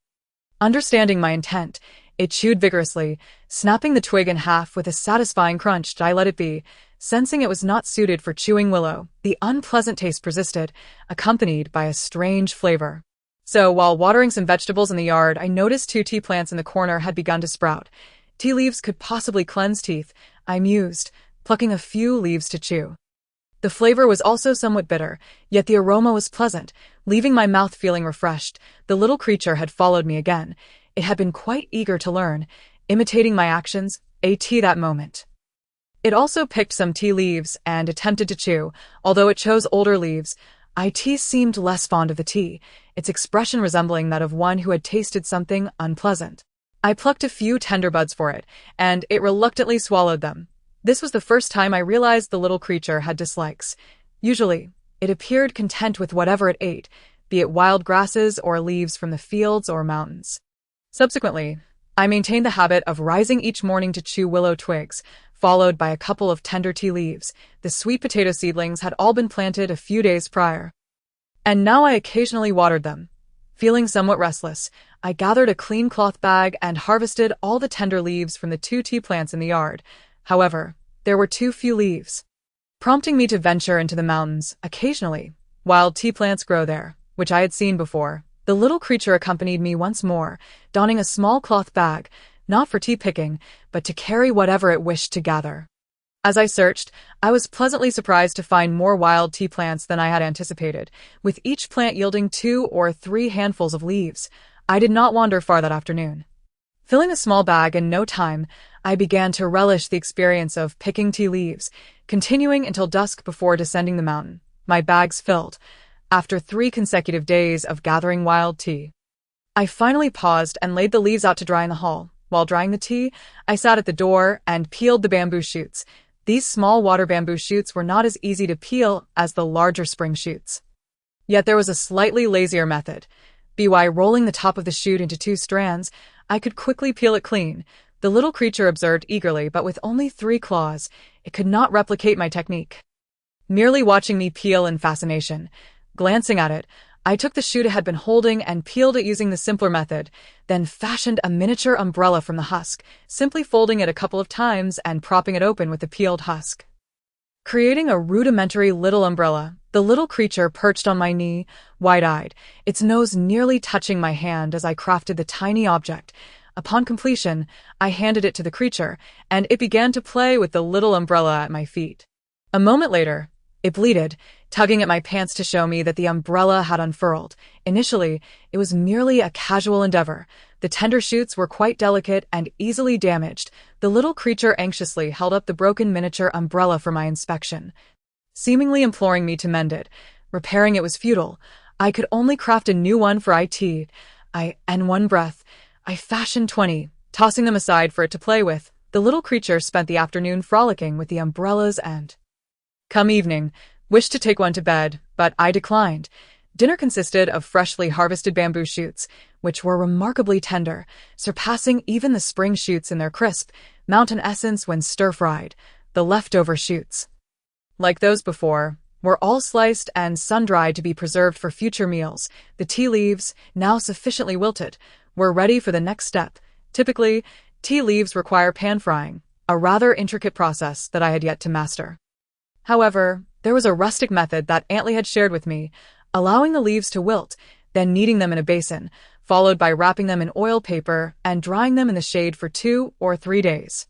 Understanding my intent, it chewed vigorously, snapping the twig in half with a satisfying crunch. I let it be, sensing it was not suited for chewing willow. The unpleasant taste persisted, accompanied by a strange flavor. So, while watering some vegetables in the yard, I noticed 2 tea plants in the corner had begun to sprout. Tea leaves could possibly cleanse teeth, I mused, plucking a few leaves to chew. The flavor was also somewhat bitter, yet the aroma was pleasant, leaving my mouth feeling refreshed. The little creature had followed me again. It had been quite eager to learn, imitating my actions, that moment. It also picked some tea leaves and attempted to chew, although it chose older leaves. Seemed less fond of the tea, its expression resembling that of one who had tasted something unpleasant. I plucked a few tender buds for it, and it reluctantly swallowed them. This was the first time I realized the little creature had dislikes. Usually, it appeared content with whatever it ate, be it wild grasses or leaves from the fields or mountains. Subsequently, I maintained the habit of rising each morning to chew willow twigs, followed by a couple of tender tea leaves. The sweet potato seedlings had all been planted a few days prior, and now I occasionally watered them. Feeling somewhat restless, I gathered a clean cloth bag and harvested all the tender leaves from the 2 tea plants in the yard. However, there were too few leaves, prompting me to venture into the mountains. Occasionally, wild tea plants grow there, which I had seen before. The little creature accompanied me once more, donning a small cloth bag, not for tea picking, but to carry whatever it wished to gather. As I searched, I was pleasantly surprised to find more wild tea plants than I had anticipated, with each plant yielding 2 or 3 handfuls of leaves. I did not wander far that afternoon. Filling a small bag in no time, I began to relish the experience of picking tea leaves, continuing until dusk before descending the mountain, my bags filled, after 3 consecutive days of gathering wild tea. I finally paused and laid the leaves out to dry in the hall. While drying the tea, I sat at the door and peeled the bamboo shoots. These small water bamboo shoots were not as easy to peel as the larger spring shoots. Yet there was a slightly lazier method. By rolling the top of the shoot into 2 strands, I could quickly peel it clean. The little creature observed eagerly, but with only 3 claws, it could not replicate my technique. Merely watching me peel in fascination, glancing at it, I took the shoot it had been holding and peeled it using the simpler method, then fashioned a miniature umbrella from the husk, simply folding it a couple of times and propping it open with the peeled husk. Creating a rudimentary little umbrella, the little creature perched on my knee, wide-eyed, its nose nearly touching my hand as I crafted the tiny object. Upon completion, I handed it to the creature, and it began to play with the little umbrella at my feet. A moment later, it bleated, tugging at my pants to show me that the umbrella had unfurled. Initially, it was merely a casual endeavor. The tender shoots were quite delicate and easily damaged. The little creature anxiously held up the broken miniature umbrella for my inspection, seemingly imploring me to mend it. Repairing it was futile. I could only craft a new one for it. In one breath, I fashioned 20, tossing them aside for it to play with. The little creature spent the afternoon frolicking with the umbrellas and Come evening, wished to take one to bed, but I declined. Dinner consisted of freshly harvested bamboo shoots, which were remarkably tender, surpassing even the spring shoots in their crisp, mountain essence when stir-fried. The leftover shoots, like those before, were all sliced and sun-dried to be preserved for future meals. The tea leaves, now sufficiently wilted, were ready for the next step. Typically, tea leaves require pan-frying, a rather intricate process that I had yet to master. However, there was a rustic method that Aunt Lee had shared with me, allowing the leaves to wilt, then kneading them in a basin, followed by wrapping them in oil paper and drying them in the shade for 2 or 3 days.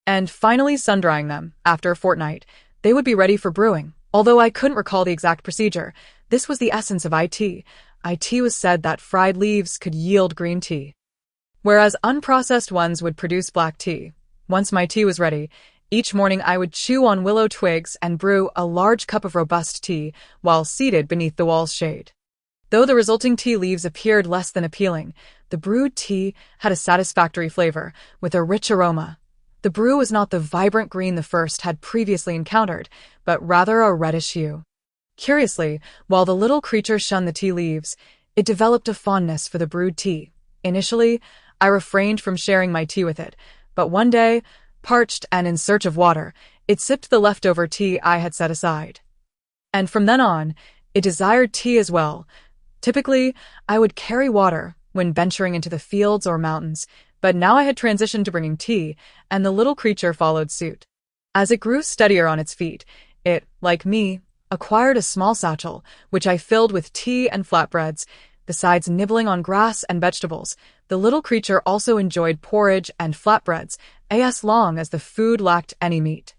And finally sun-drying them. After a fortnight, they would be ready for brewing. Although I couldn't recall the exact procedure, this was the essence of IT. IT was said that fried leaves could yield green tea, whereas unprocessed ones would produce black tea. Once my tea was ready, each morning I would chew on willow twigs and brew a large cup of robust tea while seated beneath the wall's shade. Though the resulting tea leaves appeared less than appealing, the brewed tea had a satisfactory flavor, with a rich aroma. The brew was not the vibrant green the first had previously encountered, but rather a reddish hue. Curiously, while the little creature shunned the tea leaves, it developed a fondness for the brewed tea. Initially, I refrained from sharing my tea with it, but one day, parched and in search of water, it sipped the leftover tea I had set aside. And from then on, it desired tea as well. Typically, I would carry water when venturing into the fields or mountains, but now I had transitioned to bringing tea, and the little creature followed suit. As it grew steadier on its feet, it, like me, acquired a small satchel, which I filled with tea and flatbreads. Besides nibbling on grass and vegetables, the little creature also enjoyed porridge and flatbreads, as long as the food lacked any meat.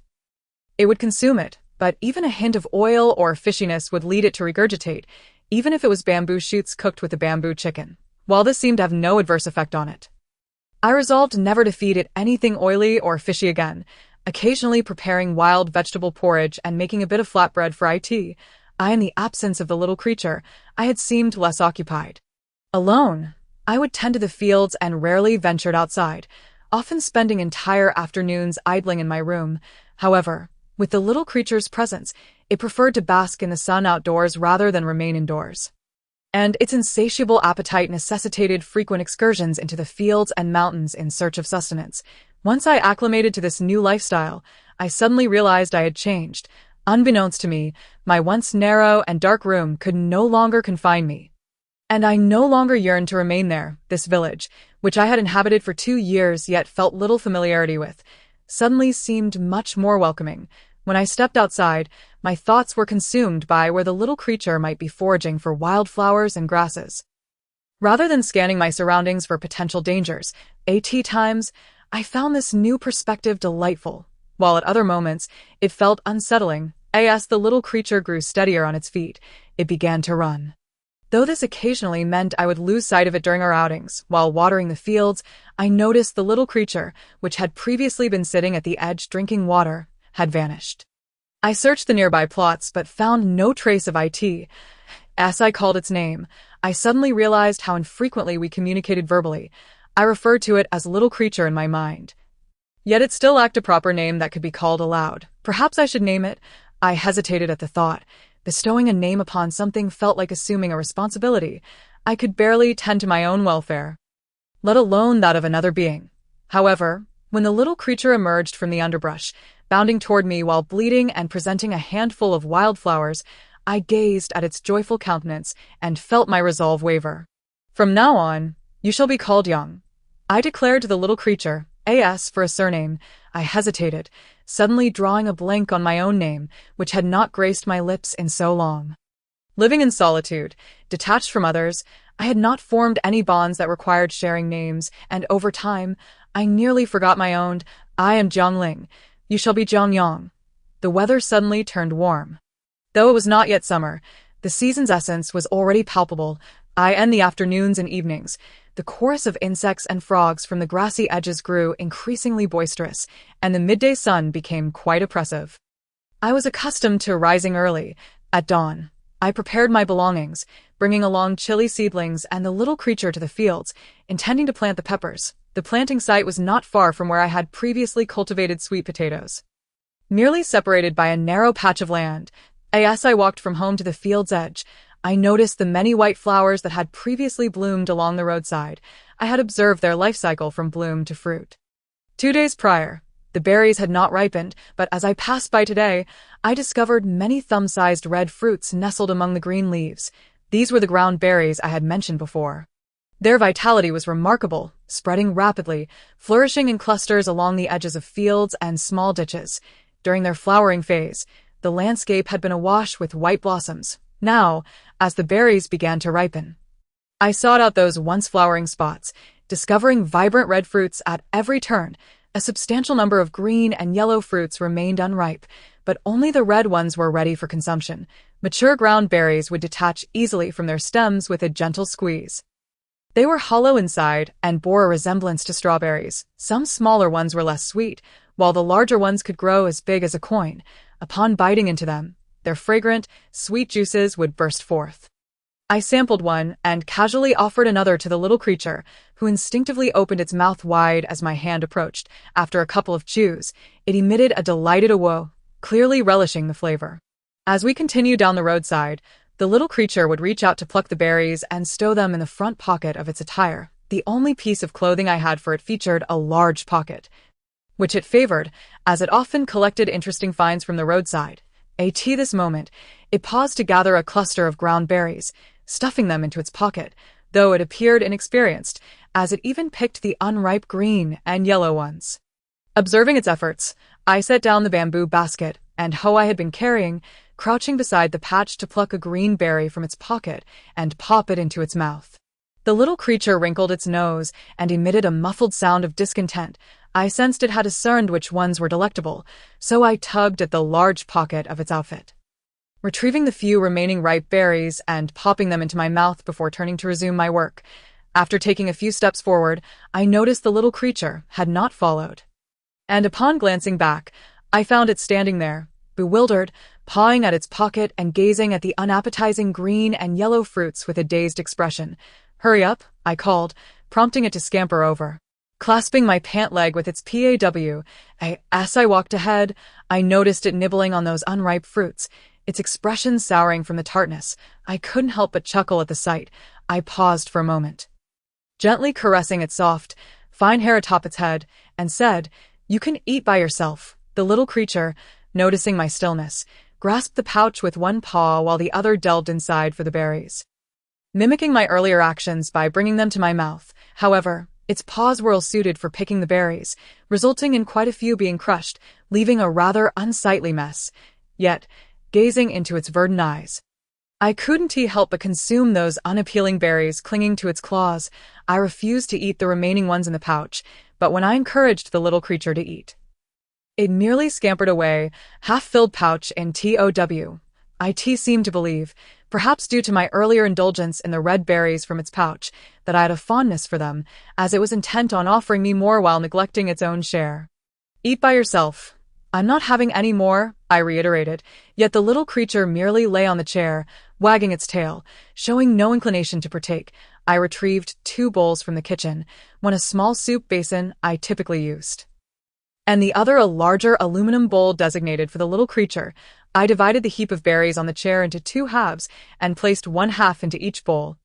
It would consume it, but even a hint of oil or fishiness would lead it to regurgitate, even if it was bamboo shoots cooked with a bamboo chicken. While this seemed to have no adverse effect on it, I resolved never to feed it anything oily or fishy again, occasionally preparing wild vegetable porridge and making a bit of flatbread for IT. In the absence of the little creature, I had seemed less occupied. Alone, I would tend to the fields and rarely ventured outside, often spending entire afternoons idling in my room. However, with the little creature's presence, it preferred to bask in the sun outdoors rather than remain indoors. And its insatiable appetite necessitated frequent excursions into the fields and mountains in search of sustenance. Once I acclimated to this new lifestyle, I suddenly realized I had changed. Unbeknownst to me, my once narrow and dark room could no longer confine me. And I no longer yearned to remain there. This village, which I had inhabited for 2 years yet felt little familiarity with, suddenly seemed much more welcoming. When I stepped outside, my thoughts were consumed by where the little creature might be foraging for wildflowers and grasses. Rather than scanning my surroundings for potential dangers, at times, I found this new perspective delightful, while at other moments, it felt unsettling. As the little creature grew steadier on its feet, it began to run. Though this occasionally meant I would lose sight of it during our outings, while watering the fields, I noticed the little creature, which had previously been sitting at the edge drinking water, had vanished. I searched the nearby plots but found no trace of IT. As I called its name, I suddenly realized how infrequently we communicated verbally. I referred to it as little creature in my mind. Yet it still lacked a proper name that could be called aloud. Perhaps I should name it. I hesitated at the thought. Bestowing a name upon something felt like assuming a responsibility. I could barely tend to my own welfare, let alone that of another being. However, when the little creature emerged from the underbrush, bounding toward me while bleating and presenting a handful of wildflowers, I gazed at its joyful countenance and felt my resolve waver. From now on, you shall be called Yang, I declared to the little creature. As for a surname, I hesitated, suddenly drawing a blank on my own name, which had not graced my lips in so long. Living in solitude, detached from others, I had not formed any bonds that required sharing names, and over time, I nearly forgot my own. I am Jiang Ling. You shall be Jiang Yang. The weather suddenly turned warm. Though it was not yet summer, the season's essence was already palpable. In the afternoons and evenings, the chorus of insects and frogs from the grassy edges grew increasingly boisterous, and the midday sun became quite oppressive. I was accustomed to rising early. At dawn, I prepared my belongings, bringing along chili seedlings and the little creature to the fields, intending to plant the peppers. The planting site was not far from where I had previously cultivated sweet potatoes. merely separated by a narrow patch of land. As I walked from home to the field's edge, I noticed the many white flowers that had previously bloomed along the roadside. I had observed their life cycle from bloom to fruit. 2 days prior, the berries had not ripened, but as I passed by today, I discovered many thumb-sized red fruits nestled among the green leaves. These were the ground berries I had mentioned before. Their vitality was remarkable, spreading rapidly, flourishing in clusters along the edges of fields and small ditches. During their flowering phase, the landscape had been awash with white blossoms. Now, as the berries began to ripen, I sought out those once flowering spots, discovering vibrant red fruits at every turn. A substantial number of green and yellow fruits remained unripe, but only the red ones were ready for consumption. Mature ground berries would detach easily from their stems with a gentle squeeze. They were hollow inside and bore a resemblance to strawberries. Some smaller ones were less sweet, while the larger ones could grow as big as a coin. Upon biting into them, their fragrant, sweet juices would burst forth. I sampled one and casually offered another to the little creature, who instinctively opened its mouth wide as my hand approached. After a couple of chews, it emitted a delighted "whoa," clearly relishing the flavor. As we continued down the roadside, the little creature would reach out to pluck the berries and stow them in the front pocket of its attire. The only piece of clothing I had for it featured a large pocket, which it favored, as it often collected interesting finds from the roadside. At this moment, it paused to gather a cluster of ground berries, stuffing them into its pocket, though it appeared inexperienced, as it even picked the unripe green and yellow ones. Observing its efforts, I set down the bamboo basket and hoe I had been carrying, crouching beside the patch to pluck a green berry from its pocket and pop it into its mouth. The little creature wrinkled its nose and emitted a muffled sound of discontent. I sensed it had discerned which ones were delectable, so I tugged at the large pocket of its outfit, retrieving the few remaining ripe berries and popping them into my mouth before turning to resume my work. After taking a few steps forward, I noticed the little creature had not followed, and upon glancing back, I found it standing there, bewildered, pawing at its pocket and gazing at the unappetizing green and yellow fruits with a dazed expression. "Hurry up," I called, prompting it to scamper over. Clasping my pant leg with its paw, as I walked ahead, I noticed it nibbling on those unripe fruits, its expression souring from the tartness. I couldn't help but chuckle at the sight. I paused for a moment, gently caressing its soft, fine hair atop its head, and said, "You can eat by yourself." The little creature, noticing my stillness, grasped the pouch with one paw while the other delved inside for the berries, mimicking my earlier actions by bringing them to my mouth. However, its paws were ill-suited for picking the berries, resulting in quite a few being crushed, leaving a rather unsightly mess. Yet, gazing into its verdant eyes, I couldn't help but consume those unappealing berries clinging to its claws. I refused to eat the remaining ones in the pouch, but when I encouraged the little creature to eat, it merely scampered away, half-filled pouch in tow. It seemed to believe, perhaps due to my earlier indulgence in the red berries from its pouch, that I had a fondness for them, as it was intent on offering me more while neglecting its own share. "Eat by yourself. I'm not having any more," I reiterated, yet the little creature merely lay on the chair, wagging its tail, showing no inclination to partake. I retrieved 2 bowls from the kitchen, one a small soup basin I typically used, and the other a larger aluminum bowl designated for the little creature. I divided the heap of berries on the chair into 2 halves and placed one half into each bowl.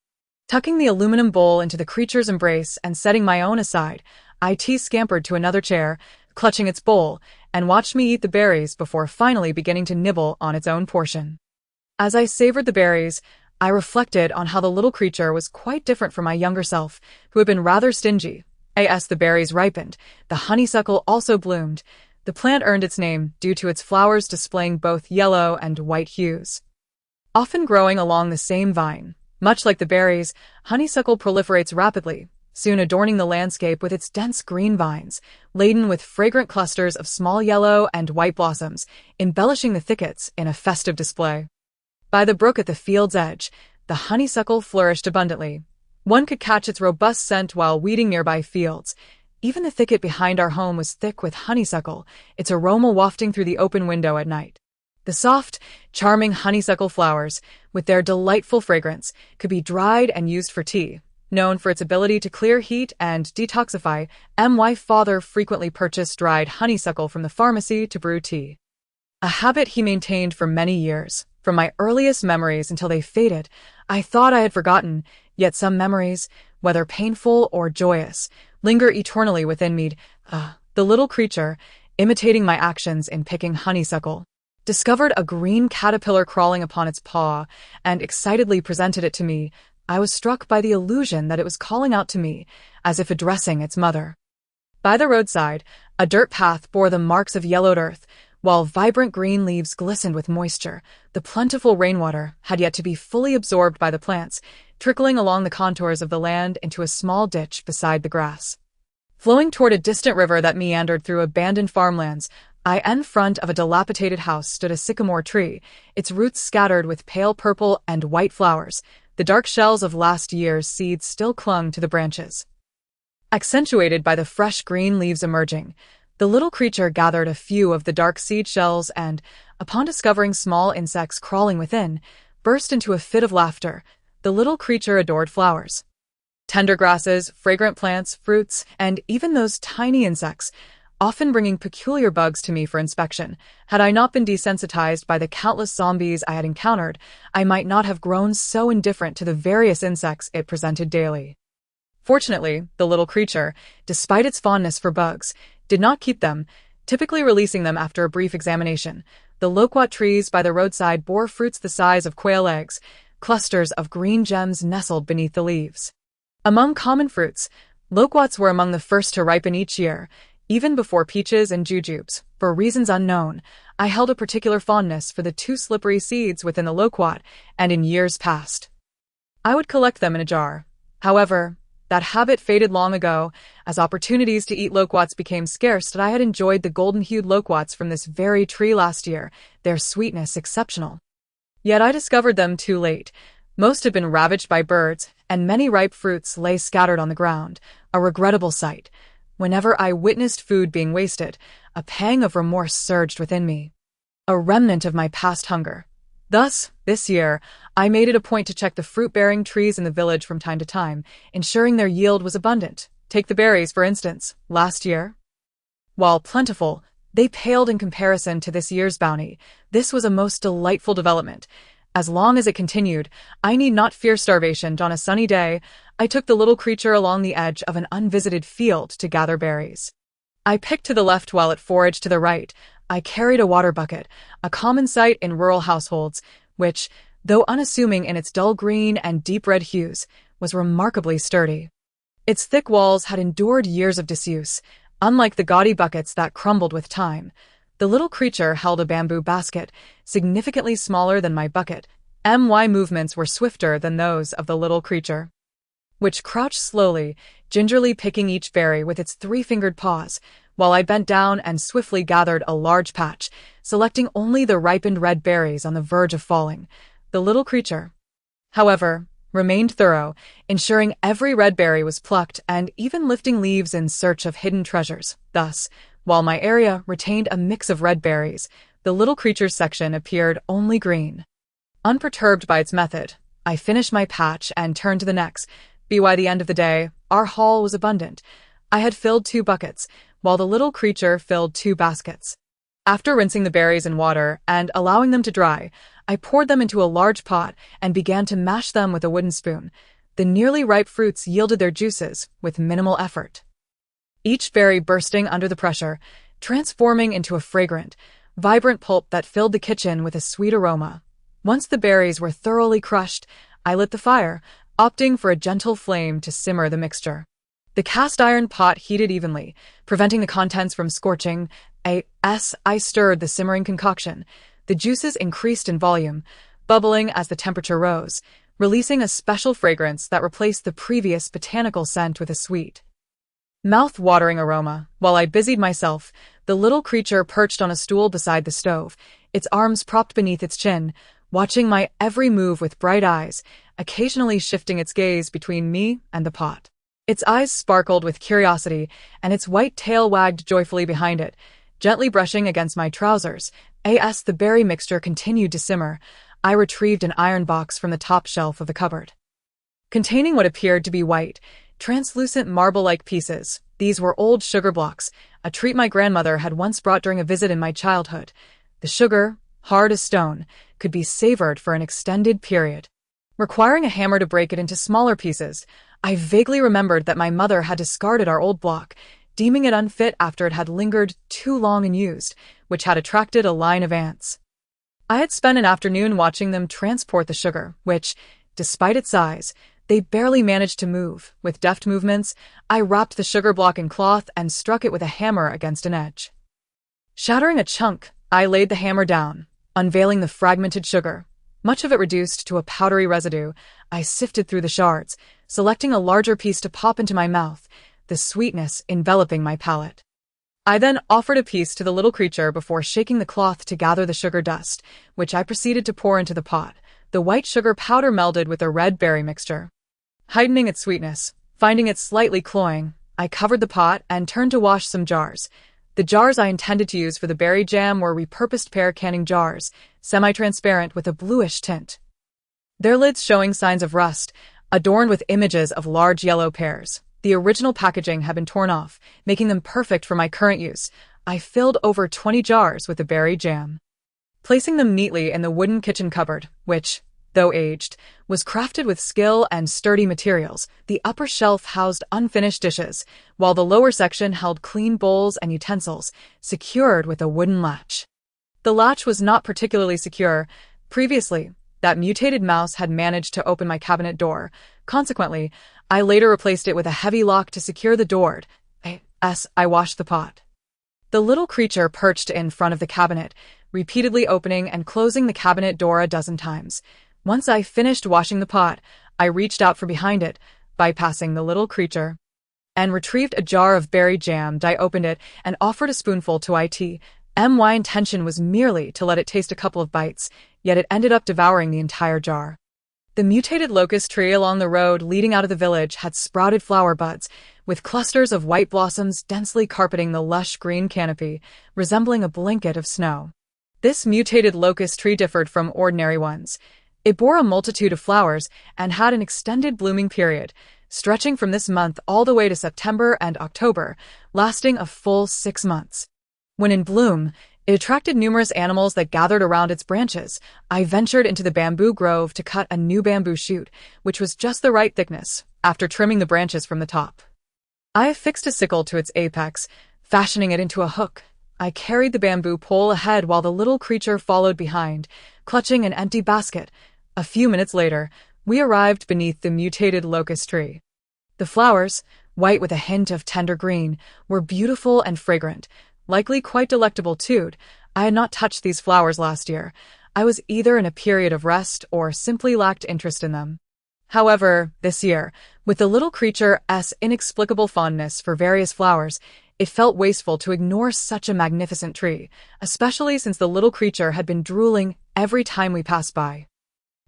Tucking the aluminum bowl into the creature's embrace and setting my own aside, it scampered to another chair, clutching its bowl, and watched me eat the berries before finally beginning to nibble on its own portion. As I savored the berries, I reflected on how the little creature was quite different from my younger self, who had been rather stingy. As the berries ripened, the honeysuckle also bloomed. The plant earned its name due to its flowers displaying both yellow and white hues, often growing along the same vine. Much like the berries, honeysuckle proliferates rapidly, soon adorning the landscape with its dense green vines, laden with fragrant clusters of small yellow and white blossoms, embellishing the thickets in a festive display. By the brook at the field's edge, the honeysuckle flourished abundantly. One could catch its robust scent while weeding nearby fields. Even the thicket behind our home was thick with honeysuckle, its aroma wafting through the open window at night. The soft, charming honeysuckle flowers, with their delightful fragrance, could be dried and used for tea. Known for its ability to clear heat and detoxify, my father frequently purchased dried honeysuckle from the pharmacy to brew tea. a habit he maintained for many years. From my earliest memories until they faded, I thought I had forgotten, yet some memories, whether painful or joyous, linger eternally within me. The little creature, imitating my actions in picking honeysuckle, discovered a green caterpillar crawling upon its paw and excitedly presented it to me. I was struck by the illusion that it was calling out to me, as if addressing its mother. By the roadside, a dirt path bore the marks of yellowed earth, while vibrant green leaves glistened with moisture. The plentiful rainwater had yet to be fully absorbed by the plants, trickling along the contours of the land into a small ditch beside the grass. Flowing toward a distant river that meandered through abandoned farmlands, in front of a dilapidated house stood a sycamore tree, its roots scattered with pale purple and white flowers. The dark shells of last year's seeds still clung to the branches, accentuated by the fresh green leaves emerging. The little creature gathered a few of the dark seed shells and, upon discovering small insects crawling within, burst into a fit of laughter. The little creature adored flowers, tender grasses, fragrant plants, fruits, and even those tiny insects, often bringing peculiar bugs to me for inspection. Had I not been desensitized by the countless zombies I had encountered, I might not have grown so indifferent to the various insects it presented daily. Fortunately, the little creature, despite its fondness for bugs, did not keep them, typically releasing them after a brief examination. The loquat trees by the roadside bore fruits the size of quail eggs, clusters of green gems nestled beneath the leaves. Among common fruits, loquats were among the first to ripen each year, even before peaches and jujubes. For reasons unknown, I held a particular fondness for the two slippery seeds within the loquat, and in years past, I would collect them in a jar. However, that habit faded long ago, as opportunities to eat loquats became scarce. That I had enjoyed the golden-hued loquats from this very tree last year, their sweetness exceptional. Yet I discovered them too late. Most had been ravaged by birds, and many ripe fruits lay scattered on the ground, a regrettable sight. Whenever I witnessed food being wasted, a pang of remorse surged within me, a remnant of my past hunger. Thus, this year, I made it a point to check the fruit-bearing trees in the village from time to time, ensuring their yield was abundant. Take the berries, for instance. Last year, while plentiful, they paled in comparison to this year's bounty. This was a most delightful development. As long as it continued, I need not fear starvation. On a sunny day, I took the little creature along the edge of an unvisited field to gather berries. I picked to the left while it foraged to the right. I carried a water bucket, a common sight in rural households, which, though unassuming in its dull green and deep red hues, was remarkably sturdy. Its thick walls had endured years of disuse, unlike the gaudy buckets that crumbled with time. The little creature held a bamboo basket, significantly smaller than my bucket. My movements were swifter than those of the little creature, which crouched slowly, gingerly picking each berry with its three-fingered paws, while I bent down and swiftly gathered a large patch, selecting only the ripened red berries on the verge of falling. The little creature, however, remained thorough, ensuring every red berry was plucked and even lifting leaves in search of hidden treasures. Thus, while my area retained a mix of red berries, the little creature's section appeared only green. Unperturbed by its method, I finished my patch and turned to the next. By the end of the day, our haul was abundant. I had filled 2 buckets, while the little creature filled 2 baskets. After rinsing the berries in water and allowing them to dry, I poured them into a large pot and began to mash them with a wooden spoon. The nearly ripe fruits yielded their juices with minimal effort, each berry bursting under the pressure, transforming into a fragrant, vibrant pulp that filled the kitchen with a sweet aroma. Once the berries were thoroughly crushed, I lit the fire, opting for a gentle flame to simmer the mixture. The cast-iron pot heated evenly, preventing the contents from scorching. I stirred the simmering concoction. The juices increased in volume, bubbling as the temperature rose, releasing a special fragrance that replaced the previous botanical scent with a sweet, mouth-watering aroma. While I busied myself, the little creature perched on a stool beside the stove, its arms propped beneath its chin, watching my every move with bright eyes, occasionally shifting its gaze between me and the pot. Its eyes sparkled with curiosity, and its white tail wagged joyfully behind it, gently brushing against my trousers. As the berry mixture continued to simmer, I retrieved an iron box from the top shelf of the cupboard, containing what appeared to be white, translucent marble-like pieces. These were old sugar blocks, a treat my grandmother had once brought during a visit in my childhood. The sugar, hard as stone, could be savored for an extended period. Requiring a hammer to break it into smaller pieces, I vaguely remembered that my mother had discarded our old block, deeming it unfit after it had lingered too long unused, which had attracted a line of ants. I had spent an afternoon watching them transport the sugar, which, despite its size, they barely managed to move. With deft movements, I wrapped the sugar block in cloth and struck it with a hammer against an edge. Shattering a chunk, I laid the hammer down, unveiling the fragmented sugar. Much of it reduced to a powdery residue. I sifted through the shards, selecting a larger piece to pop into my mouth, the sweetness enveloping my palate. I then offered a piece to the little creature before shaking the cloth to gather the sugar dust, which I proceeded to pour into the pot. The white sugar powder melded with the red berry mixture, heightening its sweetness. Finding it slightly cloying, I covered the pot and turned to wash some jars. The jars I intended to use for the berry jam were repurposed pear canning jars, semi-transparent with a bluish tint, their lids showing signs of rust, adorned with images of large yellow pears. The original packaging had been torn off, making them perfect for my current use. I filled over 20 jars with the berry jam, placing them neatly in the wooden kitchen cupboard, which, though aged, was crafted with skill and sturdy materials. The upper shelf housed unfinished dishes, while the lower section held clean bowls and utensils, secured with a wooden latch. The latch was not particularly secure. Previously, that mutated mouse had managed to open my cabinet door. Consequently, I later replaced it with a heavy lock to secure the door. As I washed the pot, the little creature perched in front of the cabinet, repeatedly opening and closing the cabinet door a dozen times. Once I finished washing the pot, I reached out from behind it, bypassing the little creature, and retrieved a jar of berry jam. I opened it and offered a spoonful to it. My intention was merely to let it taste a couple of bites, yet it ended up devouring the entire jar. The mutated locust tree along the road leading out of the village had sprouted flower buds, with clusters of white blossoms densely carpeting the lush green canopy, resembling a blanket of snow. This mutated locust tree differed from ordinary ones. It bore a multitude of flowers and had an extended blooming period, stretching from this month all the way to September and October, lasting a full 6 months. When in bloom, it attracted numerous animals that gathered around its branches. I ventured into the bamboo grove to cut a new bamboo shoot, which was just the right thickness, after trimming the branches from the top. I affixed a sickle to its apex, fashioning it into a hook. I carried the bamboo pole ahead while the little creature followed behind, clutching an empty basket. A few minutes later, we arrived beneath the mutated locust tree. The flowers, white with a hint of tender green, were beautiful and fragrant, likely quite delectable too. I had not touched these flowers last year. I was either in a period of rest or simply lacked interest in them. However, this year, with the little creature's inexplicable fondness for various flowers, it felt wasteful to ignore such a magnificent tree, especially since the little creature had been drooling every time we passed by.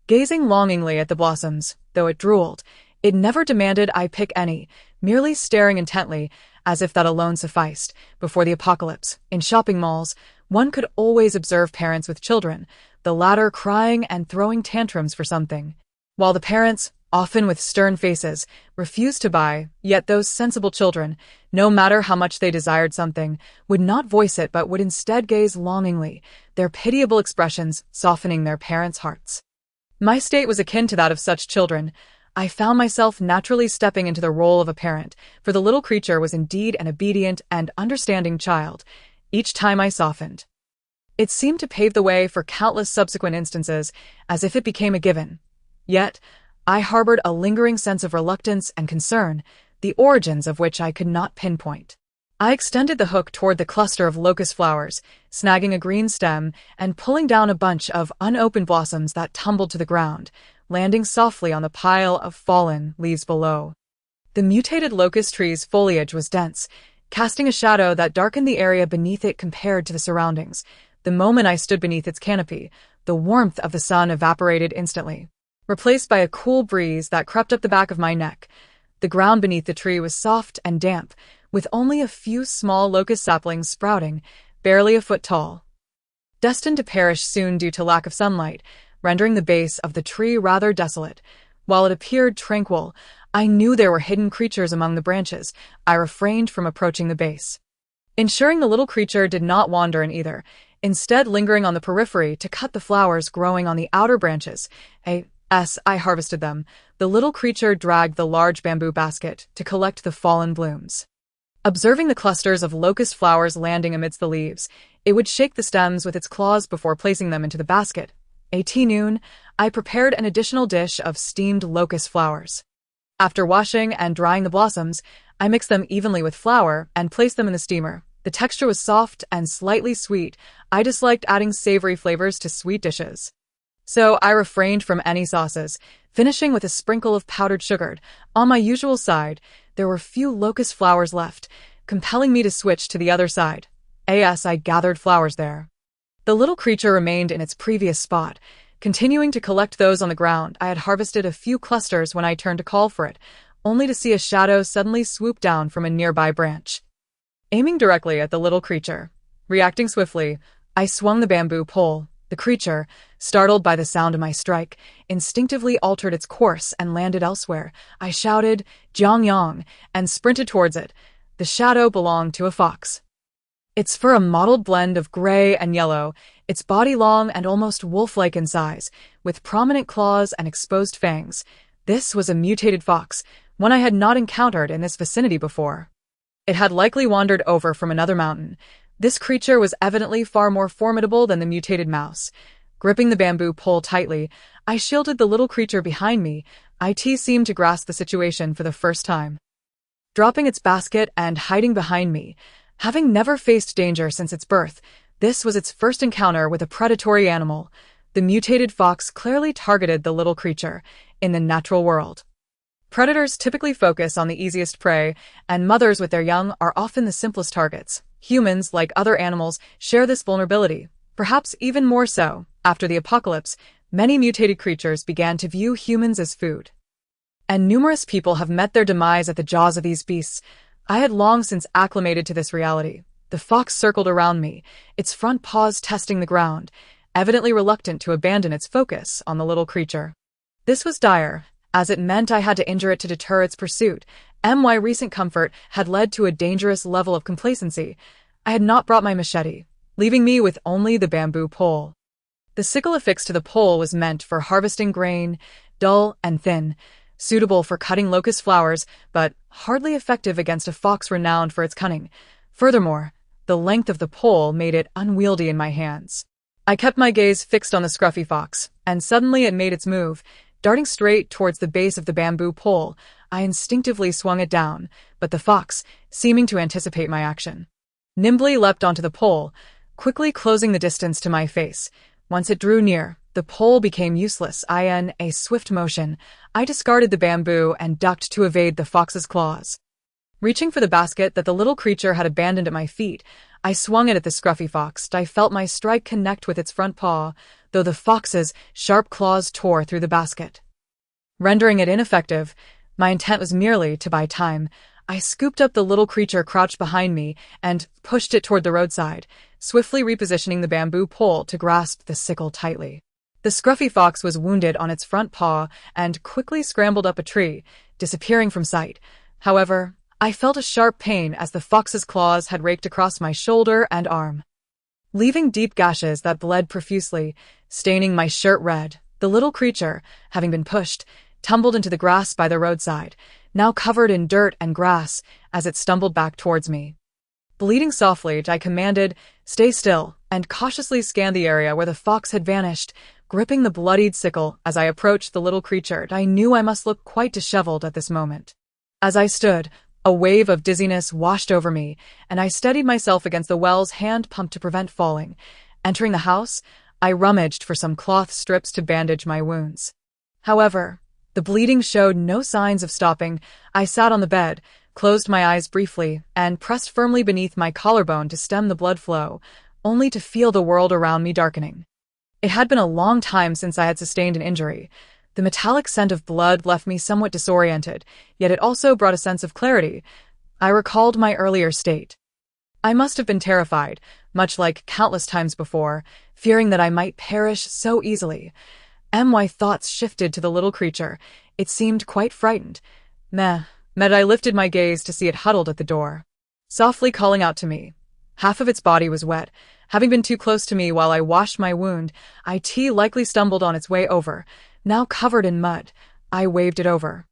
Gazing longingly at the blossoms, though it drooled, it never demanded I pick any, merely staring intently, as if that alone sufficed. Before the apocalypse, in shopping malls, one could always observe parents with children, the latter crying and throwing tantrums for something, while the parents, often with stern faces, refused to buy. Yet those sensible children, no matter how much they desired something, would not voice it but would instead gaze longingly, their pitiable expressions softening their parents' hearts. My state was akin to that of such children. I found myself naturally stepping into the role of a parent, for the little creature was indeed an obedient and understanding child. Each time I softened, it seemed to pave the way for countless subsequent instances, as if it became a given. Yet, I harbored a lingering sense of reluctance and concern, the origins of which I could not pinpoint. I extended the hook toward the cluster of locust flowers, snagging a green stem and pulling down a bunch of unopened blossoms that tumbled to the ground, landing softly on the pile of fallen leaves below. The mutated locust tree's foliage was dense, casting a shadow that darkened the area beneath it compared to the surroundings. The moment I stood beneath its canopy, the warmth of the sun evaporated instantly, replaced by a cool breeze that crept up the back of my neck. The ground beneath the tree was soft and damp, with only a few small locust saplings sprouting, barely a foot tall, destined to perish soon due to lack of sunlight, rendering the base of the tree rather desolate. While it appeared tranquil, I knew there were hidden creatures among the branches. I refrained from approaching the base, ensuring the little creature did not wander in either. instead lingering on the periphery to cut the flowers growing on the outer branches. I harvested them. The little creature dragged the large bamboo basket to collect the fallen blooms. Observing the clusters of locust flowers landing amidst the leaves, it would shake the stems with its claws before placing them into the basket. At noon, I prepared an additional dish of steamed locust flowers. After washing and drying the blossoms, I mixed them evenly with flour and placed them in the steamer. The texture was soft and slightly sweet. I disliked adding savory flavors to sweet dishes, so I refrained from any sauces, finishing with a sprinkle of powdered sugar. On my usual side, there were few locust flowers left, compelling me to switch to the other side. I gathered flowers there. The little creature remained in its previous spot, continuing to collect those on the ground. I had harvested a few clusters when I turned to call for it, only to see a shadow suddenly swoop down from a nearby branch, aiming directly at the little creature. Reacting swiftly, I swung the bamboo pole. The creature, startled by the sound of my strike, instinctively altered its course and landed elsewhere. I shouted, "Jiang Yang," and sprinted towards it. The shadow belonged to a fox. Its fur a mottled blend of gray and yellow, its body long and almost wolf-like in size, with prominent claws and exposed fangs. This was a mutated fox, one I had not encountered in this vicinity before. It had likely wandered over from another mountain. This creature was evidently far more formidable than the mutated mouse. Gripping the bamboo pole tightly, I shielded the little creature behind me. It seemed to grasp the situation for the first time, dropping its basket and hiding behind me. Having never faced danger since its birth, this was its first encounter with a predatory animal. The mutated fox clearly targeted the little creature. In the natural world, predators typically focus on the easiest prey, and mothers with their young are often the simplest targets. Humans, like other animals, share this vulnerability, perhaps even more so. After the apocalypse, many mutated creatures began to view humans as food, and numerous people have met their demise at the jaws of these beasts. I had long since acclimated to this reality. The fox circled around me, its front paws testing the ground, evidently reluctant to abandon its focus on the little creature. This was dire, as it meant I had to injure it to deter its pursuit. My recent comfort had led to a dangerous level of complacency. I had not brought my machete, leaving me with only the bamboo pole. The sickle affixed to the pole was meant for harvesting grain, dull and thin, suitable for cutting locust flowers, but hardly effective against a fox renowned for its cunning. Furthermore, the length of the pole made it unwieldy in my hands. I kept my gaze fixed on the scruffy fox, and suddenly it made its move. Darting straight towards the base of the bamboo pole, I instinctively swung it down, but the fox, seeming to anticipate my action, nimbly leapt onto the pole, quickly closing the distance to my face. Once it drew near, the pole became useless. In a swift motion, I discarded the bamboo and ducked to evade the fox's claws. Reaching for the basket that the little creature had abandoned at my feet, I swung it at the scruffy fox. I felt my strike connect with its front paw, though the fox's sharp claws tore through the basket, rendering it ineffective. My intent was merely to buy time. I scooped up the little creature crouched behind me and pushed it toward the roadside, swiftly repositioning the bamboo pole to grasp the sickle tightly. The scruffy fox was wounded on its front paw and quickly scrambled up a tree, disappearing from sight. However, I felt a sharp pain as the fox's claws had raked across my shoulder and arm, leaving deep gashes that bled profusely, staining my shirt red. The little creature, having been pushed, tumbled into the grass by the roadside, now covered in dirt and grass, as it stumbled back towards me. Bleating softly, I commanded, "Stay still," and cautiously scanned the area where the fox had vanished. Gripping the bloodied sickle as I approached the little creature, I knew I must look quite disheveled at this moment. As I stood, a wave of dizziness washed over me, and I steadied myself against the well's hand pump to prevent falling. Entering the house, I rummaged for some cloth strips to bandage my wounds. However, the bleeding showed no signs of stopping. I sat on the bed, closed my eyes briefly, and pressed firmly beneath my collarbone to stem the blood flow, only to feel the world around me darkening. It had been a long time since I had sustained an injury. The metallic scent of blood left me somewhat disoriented, yet it also brought a sense of clarity. I recalled my earlier state. I must have been terrified, much like countless times before, fearing that I might perish so easily. My thoughts shifted to the little creature. It seemed quite frightened. I lifted my gaze to see it huddled at the door, softly calling out to me. Half of its body was wet, Having been too close to me while I washed my wound, it likely stumbled on its way over. Now covered in mud, I waved it over.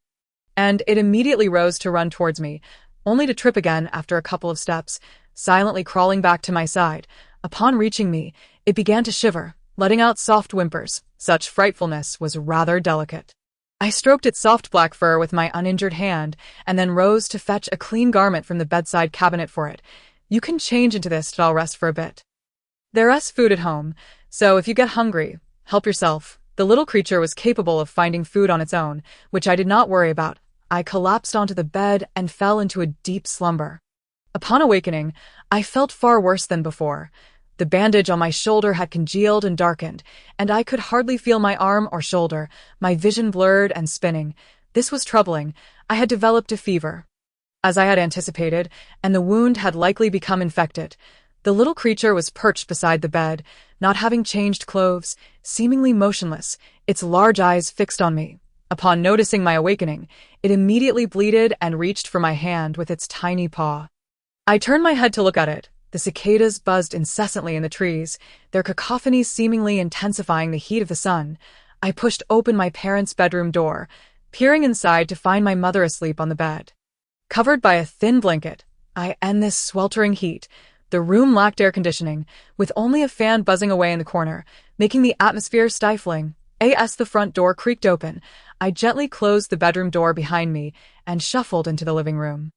And it immediately rose to run towards me, only to trip again after a couple of steps, silently crawling back to my side. Upon reaching me, it began to shiver, letting out soft whimpers. Such frightfulness was rather delicate. I stroked its soft black fur with my uninjured hand, and then rose to fetch a clean garment from the bedside cabinet for it. You can change into this till I'll rest for a bit. There's food at home, so if you get hungry, help yourself. The little creature was capable of finding food on its own, which I did not worry about. I collapsed onto the bed and fell into a deep slumber. Upon awakening, I felt far worse than before. The bandage on my shoulder had congealed and darkened, and I could hardly feel my arm or shoulder, my vision blurred and spinning. This was troubling. I had developed a fever, as I had anticipated, and the wound had likely become infected. The little creature was perched beside the bed, not having changed clothes, seemingly motionless, its large eyes fixed on me. Upon noticing my awakening, it immediately bleated and reached for my hand with its tiny paw. I turned my head to look at it. The cicadas buzzed incessantly in the trees, their cacophony seemingly intensifying the heat of the sun. I pushed open my parents' bedroom door, peering inside to find my mother asleep on the bed. Covered by a thin blanket, I end this sweltering heat. The room lacked air conditioning, with only a fan buzzing away in the corner, making the atmosphere stifling. As the front door creaked open, I gently closed the bedroom door behind me and shuffled into the living room.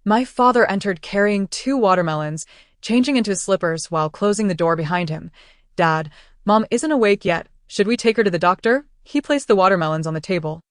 My father entered carrying 2 watermelons, changing into his slippers while closing the door behind him. "Dad, Mom isn't awake yet. Should we take her to the doctor?" He placed the watermelons on the table,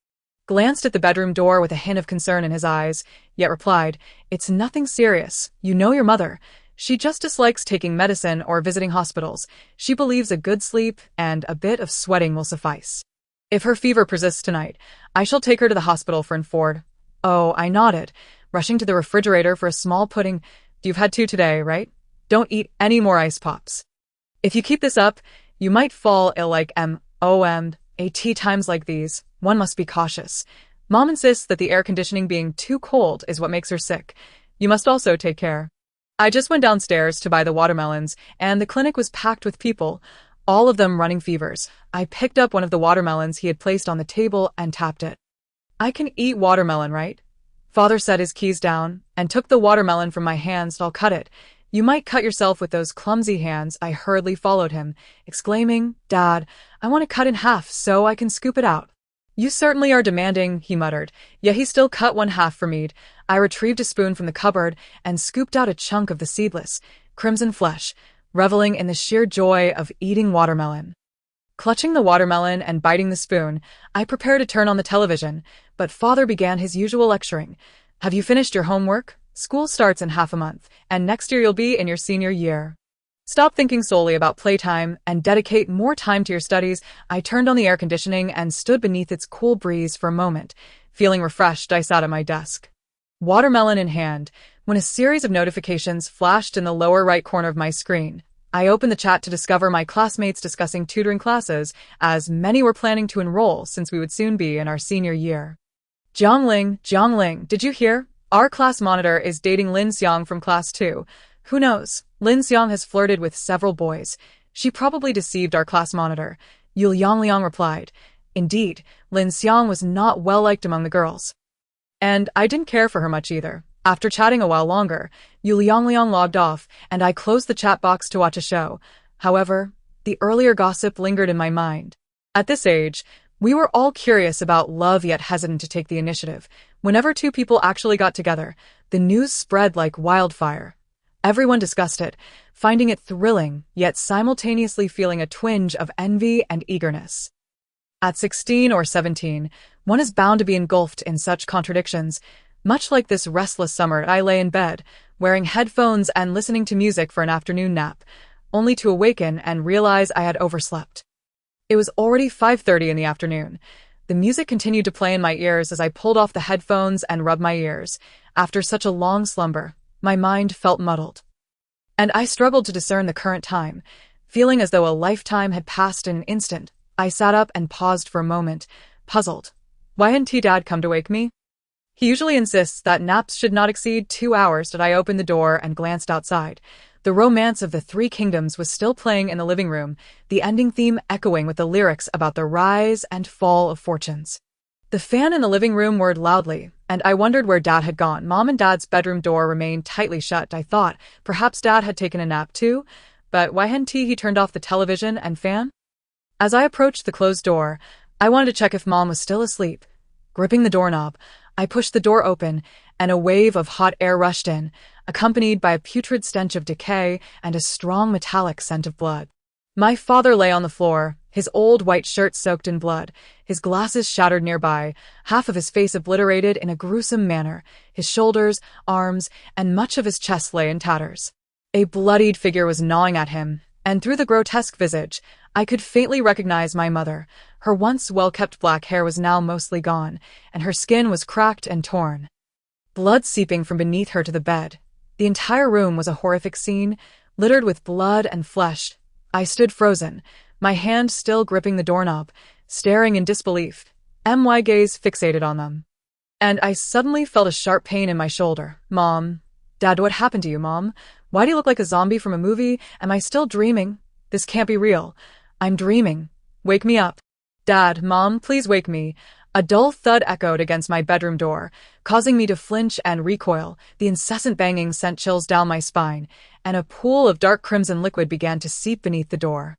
glanced at the bedroom door with a hint of concern in his eyes, yet replied, "It's nothing serious. You know your mother. She just dislikes taking medicine or visiting hospitals. She believes a good sleep and a bit of sweating will suffice. If her fever persists tonight, I shall take her to the hospital for Inford." "Oh," I nodded, rushing to the refrigerator for a small pudding. "You've had 2 today, right? Don't eat any more ice pops. If you keep this up, you might fall ill like at times like these. One must be cautious. Mom insists that the air conditioning being too cold is what makes her sick. You must also take care." I just went downstairs to buy the watermelons, and the clinic was packed with people, all of them running fevers. I picked up one of the watermelons he had placed on the table and tapped it. "I can eat watermelon, right?" Father set his keys down and took the watermelon from my hands. "I'll cut it. You might cut yourself with those clumsy hands." I hurriedly followed him, exclaiming, "Dad, I want to cut in half so I can scoop it out." "You certainly are demanding," he muttered, yet he still cut 1/2 for me. I retrieved a spoon from the cupboard and scooped out a chunk of the seedless, crimson flesh, reveling in the sheer joy of eating watermelon. Clutching the watermelon and biting the spoon, I prepared to turn on the television, but Father began his usual lecturing. "Have you finished your homework? School starts in half a month, and next year you'll be in your senior year. Stop thinking solely about playtime and dedicate more time to your studies." I turned on the air conditioning and stood beneath its cool breeze for a moment. Feeling refreshed, I sat at my desk, watermelon in hand, when a series of notifications flashed in the lower right corner of my screen. I opened the chat to discover my classmates discussing tutoring classes, as many were planning to enroll since we would soon be in our senior year. Jiang Ling, did you hear? Our class monitor is dating Lin Xiang from class 2. Who knows? Lin Xiang has flirted with several boys. She probably deceived our class monitor. Jiang Yang replied. Indeed, Lin Xiang was not well liked among the girls. And I didn't care for her much either. After chatting a while longer, Jiang logged off, and I closed the chat box to watch a show. However, the earlier gossip lingered in my mind. At this age, we were all curious about love yet hesitant to take the initiative. Whenever 2 people actually got together, the news spread like wildfire. Everyone discussed it, finding it thrilling, yet simultaneously feeling a twinge of envy and eagerness. At 16 or 17, one is bound to be engulfed in such contradictions. Much like this restless summer, I lay in bed, wearing headphones and listening to music for an afternoon nap, only to awaken and realize I had overslept. It was already 5:30 in the afternoon. The music continued to play in my ears as I pulled off the headphones and rubbed my ears. After such a long slumber, my mind felt muddled, and I struggled to discern the current time. Feeling as though a lifetime had passed in an instant, I sat up and paused for a moment, puzzled. Why hadn't Dad come to wake me? He usually insists that naps should not exceed 2 hours. I opened the door and glanced outside. The The Romance of the Three Kingdoms was still playing in the living room, the ending theme echoing with the lyrics about the rise and fall of fortunes. The fan in the living room whirred loudly, and I wondered where Dad had gone. Mom and Dad's bedroom door remained tightly shut. I thought perhaps Dad had taken a nap too, but why hadn't he turned off the television and fan? As I approached the closed door, I wanted to check if Mom was still asleep. Gripping the doorknob, I pushed the door open, and a wave of hot air rushed in, accompanied by a putrid stench of decay and a strong metallic scent of blood. My father lay on the floor, his old white shirt soaked in blood, his glasses shattered nearby, half of his face obliterated in a gruesome manner. His shoulders, arms, and much of his chest lay in tatters. A bloodied figure was gnawing at him, and through the grotesque visage, I could faintly recognize my mother. Her once well-kept black hair was now mostly gone, and her skin was cracked and torn. Blood seeping from beneath her to the bed. The entire room was a horrific scene, littered with blood and flesh. I stood frozen, my hand still gripping the doorknob, staring in disbelief, my gaze fixated on them. And I suddenly felt a sharp pain in my shoulder. Mom. Dad, what happened to you, Mom? Why do you look like a zombie from a movie? Am I still dreaming? This can't be real. I'm dreaming. Wake me up. Dad, Mom, please wake me. A dull thud echoed against my bedroom door, causing me to flinch and recoil. The incessant banging sent chills down my spine, and a pool of dark crimson liquid began to seep beneath the door.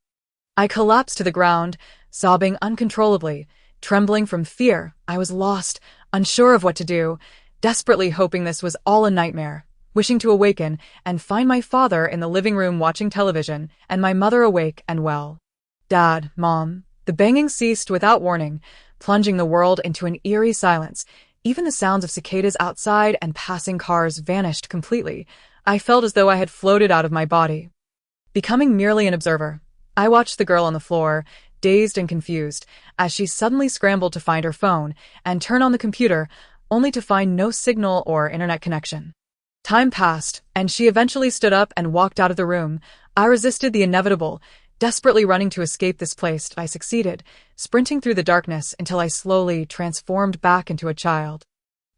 I collapsed to the ground, sobbing uncontrollably. Trembling from fear, I was lost, unsure of what to do, desperately hoping this was all a nightmare, wishing to awaken and find my father in the living room watching television, and my mother awake and well. Dad, Mom. The banging ceased without warning, plunging the world into an eerie silence. Even the sounds of cicadas outside and passing cars vanished completely. I felt as though I had floated out of my body. Becoming merely an observer, I watched the girl on the floor, dazed and confused, as she suddenly scrambled to find her phone and turn on the computer, only to find no signal or internet connection. Time passed, and she eventually stood up and walked out of the room. I resisted the inevitable, desperately running to escape this place. I succeeded, sprinting through the darkness until I slowly transformed back into a child.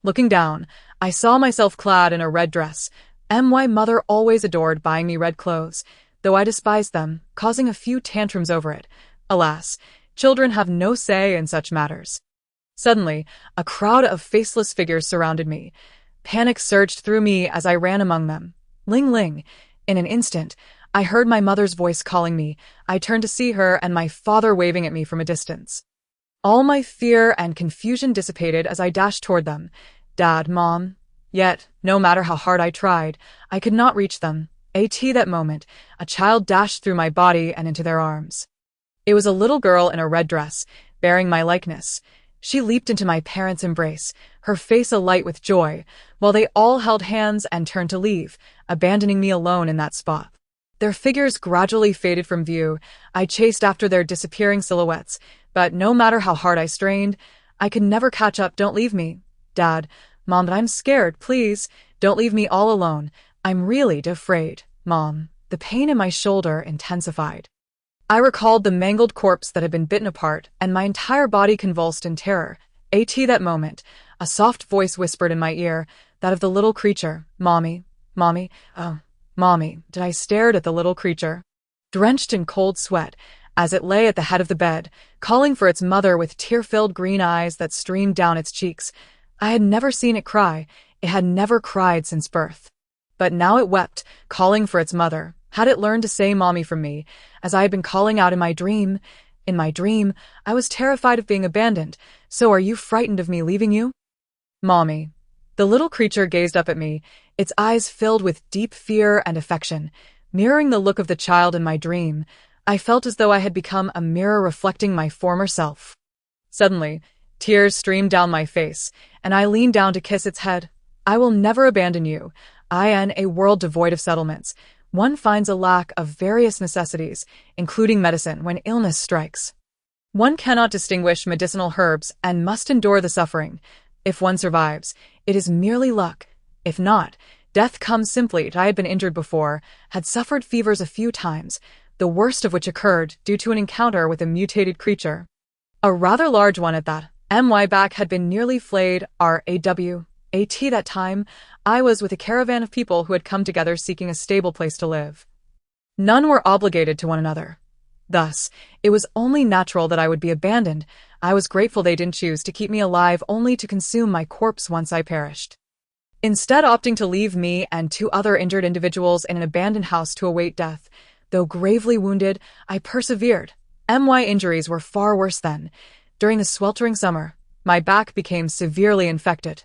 Looking down, I saw myself clad in a red dress. My mother always adored buying me red clothes, though I despised them, causing a few tantrums over it. Alas, children have no say in such matters. Suddenly, a crowd of faceless figures surrounded me. Panic surged through me as I ran among them. Ling Ling. In an instant, I heard my mother's voice calling me. I turned to see her and my father waving at me from a distance. All my fear and confusion dissipated as I dashed toward them. Dad, Mom. Yet, no matter how hard I tried, I could not reach them. At that moment, a child dashed through my body and into their arms. It was a little girl in a red dress, bearing my likeness. She leaped into my parents' embrace, her face alight with joy, while they all held hands and turned to leave, abandoning me alone in that spot. Their figures gradually faded from view. I chased after their disappearing silhouettes, but no matter how hard I strained, I could never catch up. Don't leave me. Dad, Mom, but I'm scared, please. Don't leave me all alone. I'm really afraid, Mom. The pain in my shoulder intensified. I recalled the mangled corpse that had been bitten apart, and my entire body convulsed in terror. At that moment, a soft voice whispered in my ear, that of the little creature. Mommy, Mommy, oh, Mommy. I stared at the little creature, drenched in cold sweat, as it lay at the head of the bed, calling for its mother with tear-filled green eyes that streamed down its cheeks. I had never seen it cry. It had never cried since birth. But now it wept, calling for its mother. Had it learned to say Mommy from me, as I had been calling out in my dream? In my dream, I was terrified of being abandoned. So are you frightened of me leaving you? Mommy. The little creature gazed up at me, its eyes filled with deep fear and affection, mirroring the look of the child in my dream. I felt as though I had become a mirror reflecting my former self. Suddenly, tears streamed down my face, and I leaned down to kiss its head. I will never abandon you. In a world devoid of settlements, one finds a lack of various necessities, including medicine, when illness strikes. One cannot distinguish medicinal herbs and must endure the suffering. If one survives, it is merely luck. If not, death comes simply. I had been injured before, had suffered fevers a few times, the worst of which occurred due to an encounter with a mutated creature. A rather large one at that. My back had been nearly flayed. That time, I was with a caravan of people who had come together seeking a stable place to live. None were obligated to one another. Thus, it was only natural that I would be abandoned. I was grateful they didn't choose to keep me alive only to consume my corpse once I perished. Instead opting to leave me and two other injured individuals in an abandoned house to await death. Though gravely wounded, I persevered. My injuries were far worse then. During the sweltering summer, my back became severely infected.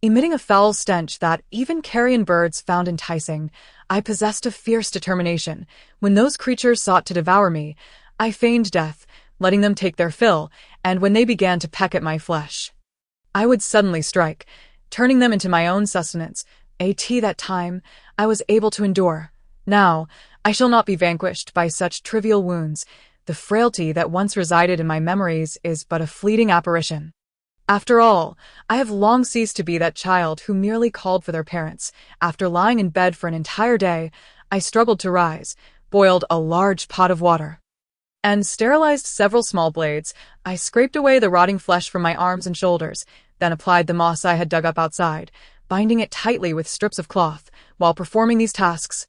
Emitting a foul stench that even carrion birds found enticing, I possessed a fierce determination. When those creatures sought to devour me, I feigned death, letting them take their fill, and when they began to peck at my flesh, I would suddenly strike, turning them into my own sustenance. That time, I was able to endure. Now, I shall not be vanquished by such trivial wounds. The frailty that once resided in my memories is but a fleeting apparition. After all, I have long ceased to be that child who merely called for their parents. After lying in bed for an entire day, I struggled to rise, boiled a large pot of water, and sterilized several small blades. I scraped away the rotting flesh from my arms and shoulders, then applied the moss I had dug up outside, binding it tightly with strips of cloth. While performing these tasks,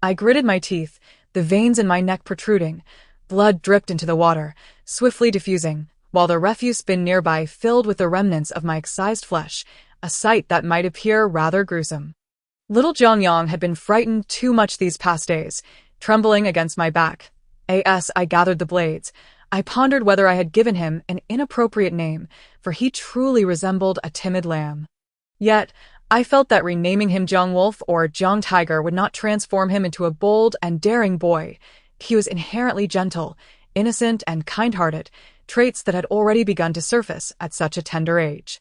I gritted my teeth, the veins in my neck protruding. Blood dripped into the water, swiftly diffusing, while the refuse bin nearby filled with the remnants of my excised flesh, a sight that might appear rather gruesome. Little Jiang Yang had been frightened too much these past days, trembling against my back. I gathered the blades. I pondered whether I had given him an inappropriate name, for he truly resembled a timid lamb. Yet, I felt that renaming him Jiang Wolf or Jiang Tiger would not transform him into a bold and daring boy. He was inherently gentle, innocent, and kind-hearted, traits that had already begun to surface at such a tender age.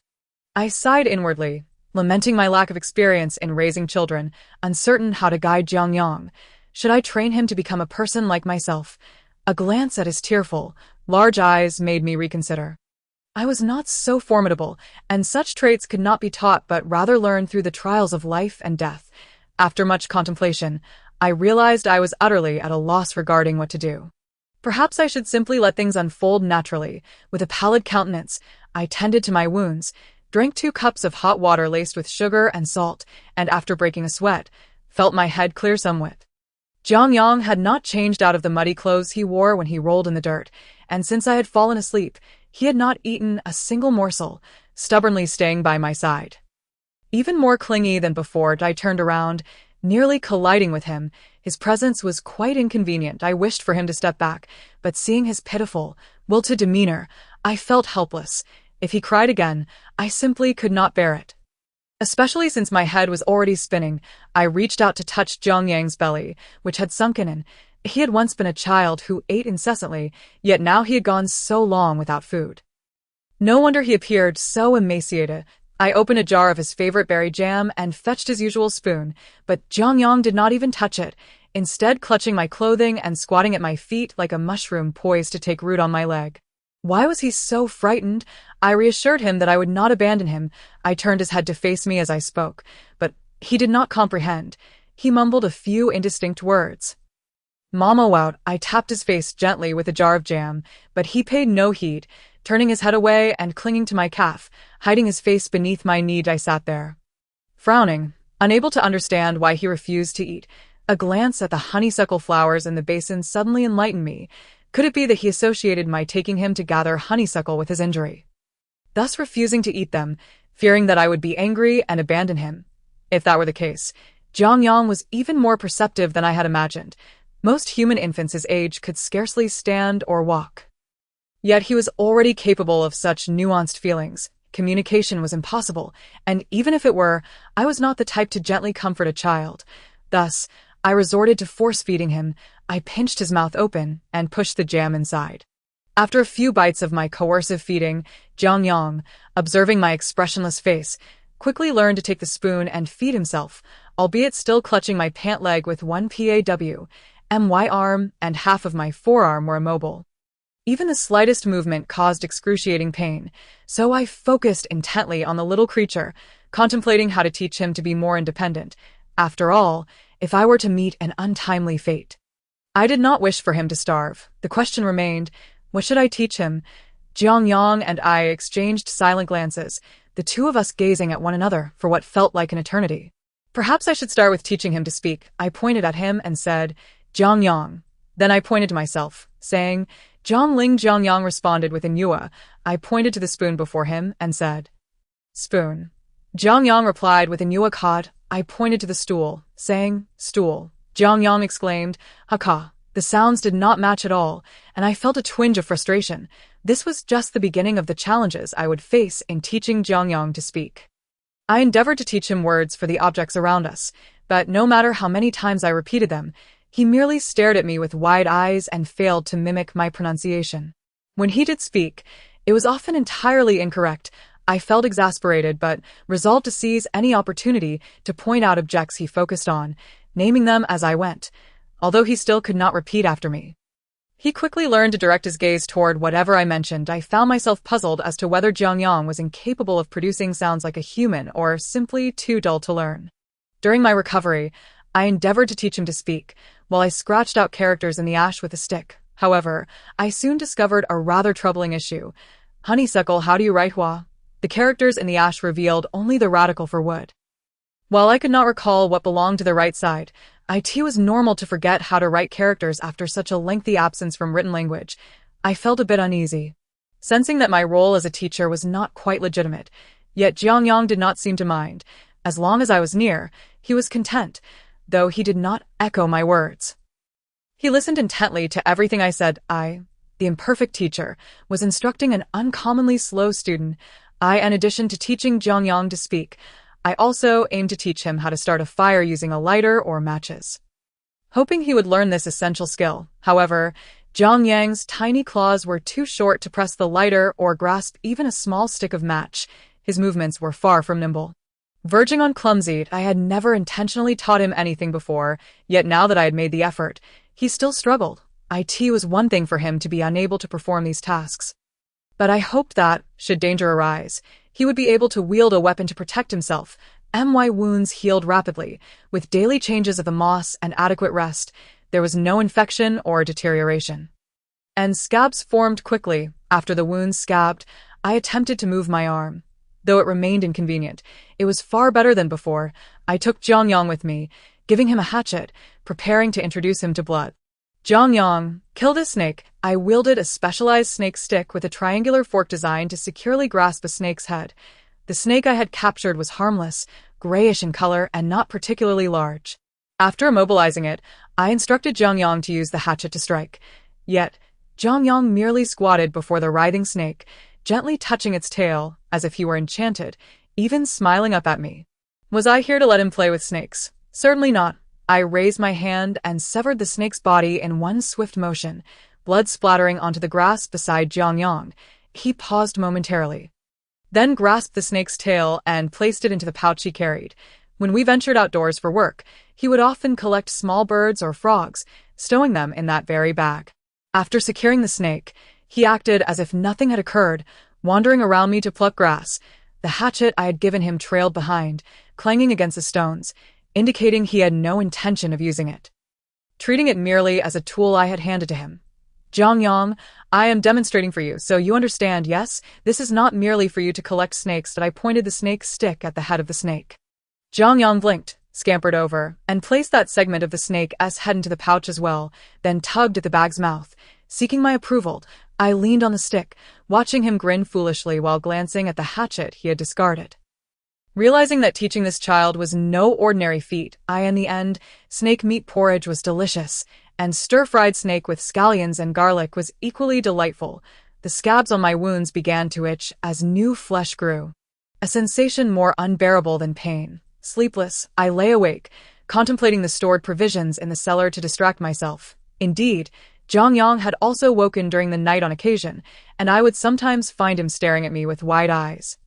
I sighed inwardly, lamenting my lack of experience in raising children, uncertain how to guide Jiang Yang. Should I train him to become a person like myself? A glance at his tearful, large eyes made me reconsider. I was not so formidable, and such traits could not be taught but rather learned through the trials of life and death. After much contemplation, I realized I was utterly at a loss regarding what to do. Perhaps I should simply let things unfold naturally. With a pallid countenance, I tended to my wounds, drank 2 cups of hot water laced with sugar and salt, and after breaking a sweat, felt my head clear somewhat. Jiang Yang had not changed out of the muddy clothes he wore when he rolled in the dirt, and since I had fallen asleep, he had not eaten a single morsel, stubbornly staying by my side. Even more clingy than before, I turned around, nearly colliding with him. His presence was quite inconvenient. I wished for him to step back, but seeing his pitiful, wilted demeanor, I felt helpless. If he cried again, I simply could not bear it. Especially since my head was already spinning, I reached out to touch Jiang Yang's belly, which had sunken in. He had once been a child who ate incessantly, yet now he had gone so long without food. No wonder he appeared so emaciated. I opened a jar of his favorite berry jam and fetched his usual spoon, but Jiang Yang did not even touch it, instead clutching my clothing and squatting at my feet like a mushroom poised to take root on my leg. Why was he so frightened? I reassured him that I would not abandon him. I turned his head to face me as I spoke, but he did not comprehend. He mumbled a few indistinct words. Mama wout, I tapped his face gently with a jar of jam, but he paid no heed. Turning his head away and clinging to my calf, hiding his face beneath my knee, I sat there, frowning, unable to understand why he refused to eat. A glance at the honeysuckle flowers in the basin suddenly enlightened me. Could it be that he associated my taking him to gather honeysuckle with his injury, thus refusing to eat them, fearing that I would be angry and abandon him? If that were the case, Jiang Yang was even more perceptive than I had imagined. Most human infants his age could scarcely stand or walk. Yet he was already capable of such nuanced feelings. Communication was impossible, and even if it were, I was not the type to gently comfort a child. Thus, I resorted to force-feeding him. I pinched his mouth open and pushed the jam inside. After a few bites of my coercive feeding, Jiang Yang, observing my expressionless face, quickly learned to take the spoon and feed himself, albeit still clutching my pant leg with one my arm and half of my forearm were immobile. Even the slightest movement caused excruciating pain, so I focused intently on the little creature, contemplating how to teach him to be more independent. After all, if I were to meet an untimely fate, I did not wish for him to starve. The question remained, what should I teach him? Jiang Yang and I exchanged silent glances. The the two of us gazing at one another for what felt like an eternity. Perhaps I should start with teaching him to speak. I pointed at him and said, Jiang Yang. Then I pointed to myself, saying, Jiang Ling. Jiang Yang responded with Yue. I pointed to the spoon before him and said, Spoon. Jiang Yang replied with Yue cod. I pointed to the stool, saying, Stool. Jiang Yang exclaimed, Haka. The sounds did not match at all, and I felt a twinge of frustration. This was just the beginning of the challenges I would face in teaching Jiang Yang to speak. I endeavored to teach him words for the objects around us, but no matter how many times I repeated them, he merely stared at me with wide eyes and failed to mimic my pronunciation. When he did speak, it was often entirely incorrect. I felt exasperated but resolved to seize any opportunity to point out objects he focused on, naming them as I went, although he still could not repeat after me. He quickly learned to direct his gaze toward whatever I mentioned. I found myself puzzled as to whether Jiang Yang was incapable of producing sounds like a human or simply too dull to learn. During my recovery, I endeavored to teach him to speak, while I scratched out characters in the ash with a stick. However, I soon discovered a rather troubling issue. Honeysuckle, how do you write hua? The characters in the ash revealed only the radical for wood. While I could not recall what belonged to the right side, it was normal to forget how to write characters after such a lengthy absence from written language. I felt a bit uneasy, sensing that my role as a teacher was not quite legitimate. Yet Jiang Yang did not seem to mind. As long as I was near, he was content, though he did not echo my words. He listened intently to everything I said. I, the imperfect teacher, was instructing an uncommonly slow student. In addition to teaching Jiang Yang to speak, I also aimed to teach him how to start a fire using a lighter or matches. Hoping he would learn this essential skill, however, Jiang Yang's tiny claws were too short to press the lighter or grasp even a small stick of match. His movements were far from nimble. Verging on clumsy, I had never intentionally taught him anything before, yet now that I had made the effort, he still struggled. It was one thing for him to be unable to perform these tasks, but I hoped that, should danger arise, he would be able to wield a weapon to protect himself. My wounds healed rapidly. With daily changes of the moss and adequate rest, there was no infection or deterioration. And scabs formed quickly. After the wounds scabbed, I attempted to move my arm. Though it remained inconvenient, it was far better than before. I took Jiang Yang with me, giving him a hatchet, preparing to introduce him to blood. Jiang Yang, kill this snake. I wielded a specialized snake stick with a triangular fork designed to securely grasp a snake's head. The snake I had captured was harmless, grayish in color, and not particularly large. After immobilizing it, I instructed Jiang Yang to use the hatchet to strike. Yet, Jiang Yang merely squatted before the writhing snake, gently touching its tail, as if he were enchanted, even smiling up at me. Was I here to let him play with snakes? Certainly not. I raised my hand and severed the snake's body in one swift motion, blood splattering onto the grass beside Jiang Yang. He paused momentarily, then grasped the snake's tail and placed it into the pouch he carried. When we ventured outdoors for work, he would often collect small birds or frogs, stowing them in that very bag. After securing the snake, he acted as if nothing had occurred, wandering around me to pluck grass. The hatchet I had given him trailed behind, clanging against the stones, indicating he had no intention of using it, treating it merely as a tool I had handed to him. Jiang Yang, I am demonstrating for you, so you understand, yes? This is not merely for you to collect snakes. That I pointed the snake's stick at the head of the snake. Jiang Yang blinked, scampered over, and placed that segment of the snake's head into the pouch as well, then tugged at the bag's mouth. Seeking my approval, I leaned on the stick, watching him grin foolishly while glancing at the hatchet he had discarded. Realizing that teaching this child was no ordinary feat, in the end, snake meat porridge was delicious, and stir-fried snake with scallions and garlic was equally delightful. The scabs on my wounds began to itch as new flesh grew, a sensation more unbearable than pain. Sleepless, I lay awake, contemplating the stored provisions in the cellar to distract myself. Indeed, Jiang Yang had also woken during the night on occasion, and I would sometimes find him staring at me with wide eyes,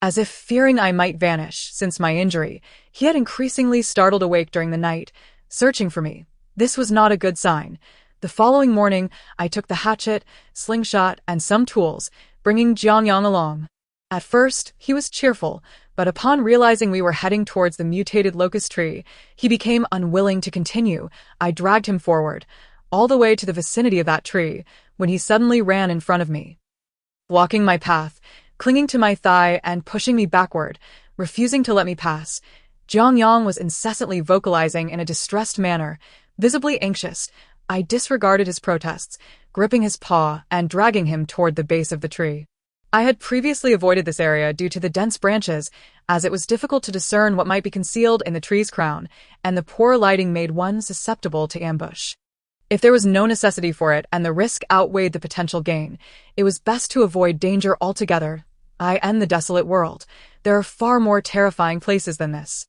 as if fearing I might vanish. Since my injury, he had increasingly startled awake during the night, searching for me. This was not a good sign. The following morning, I took the hatchet, slingshot, and some tools, bringing Jiang Yang along. At first, he was cheerful, but upon realizing we were heading towards the mutated locust tree, he became unwilling to continue. I dragged him forward, all the way to the vicinity of that tree, when he suddenly ran in front of me, blocking my path. clinging to my thigh and pushing me backward, refusing to let me pass. Jiang Yang was incessantly vocalizing in a distressed manner, visibly anxious. I disregarded his protests, gripping his paw and dragging him toward the base of the tree. I had previously avoided this area due to the dense branches, as it was difficult to discern what might be concealed in the tree's crown, and the poor lighting made one susceptible to ambush. If there was no necessity for it and the risk outweighed the potential gain, it was best to avoid danger altogether. I end the desolate world. There are far more terrifying places than this.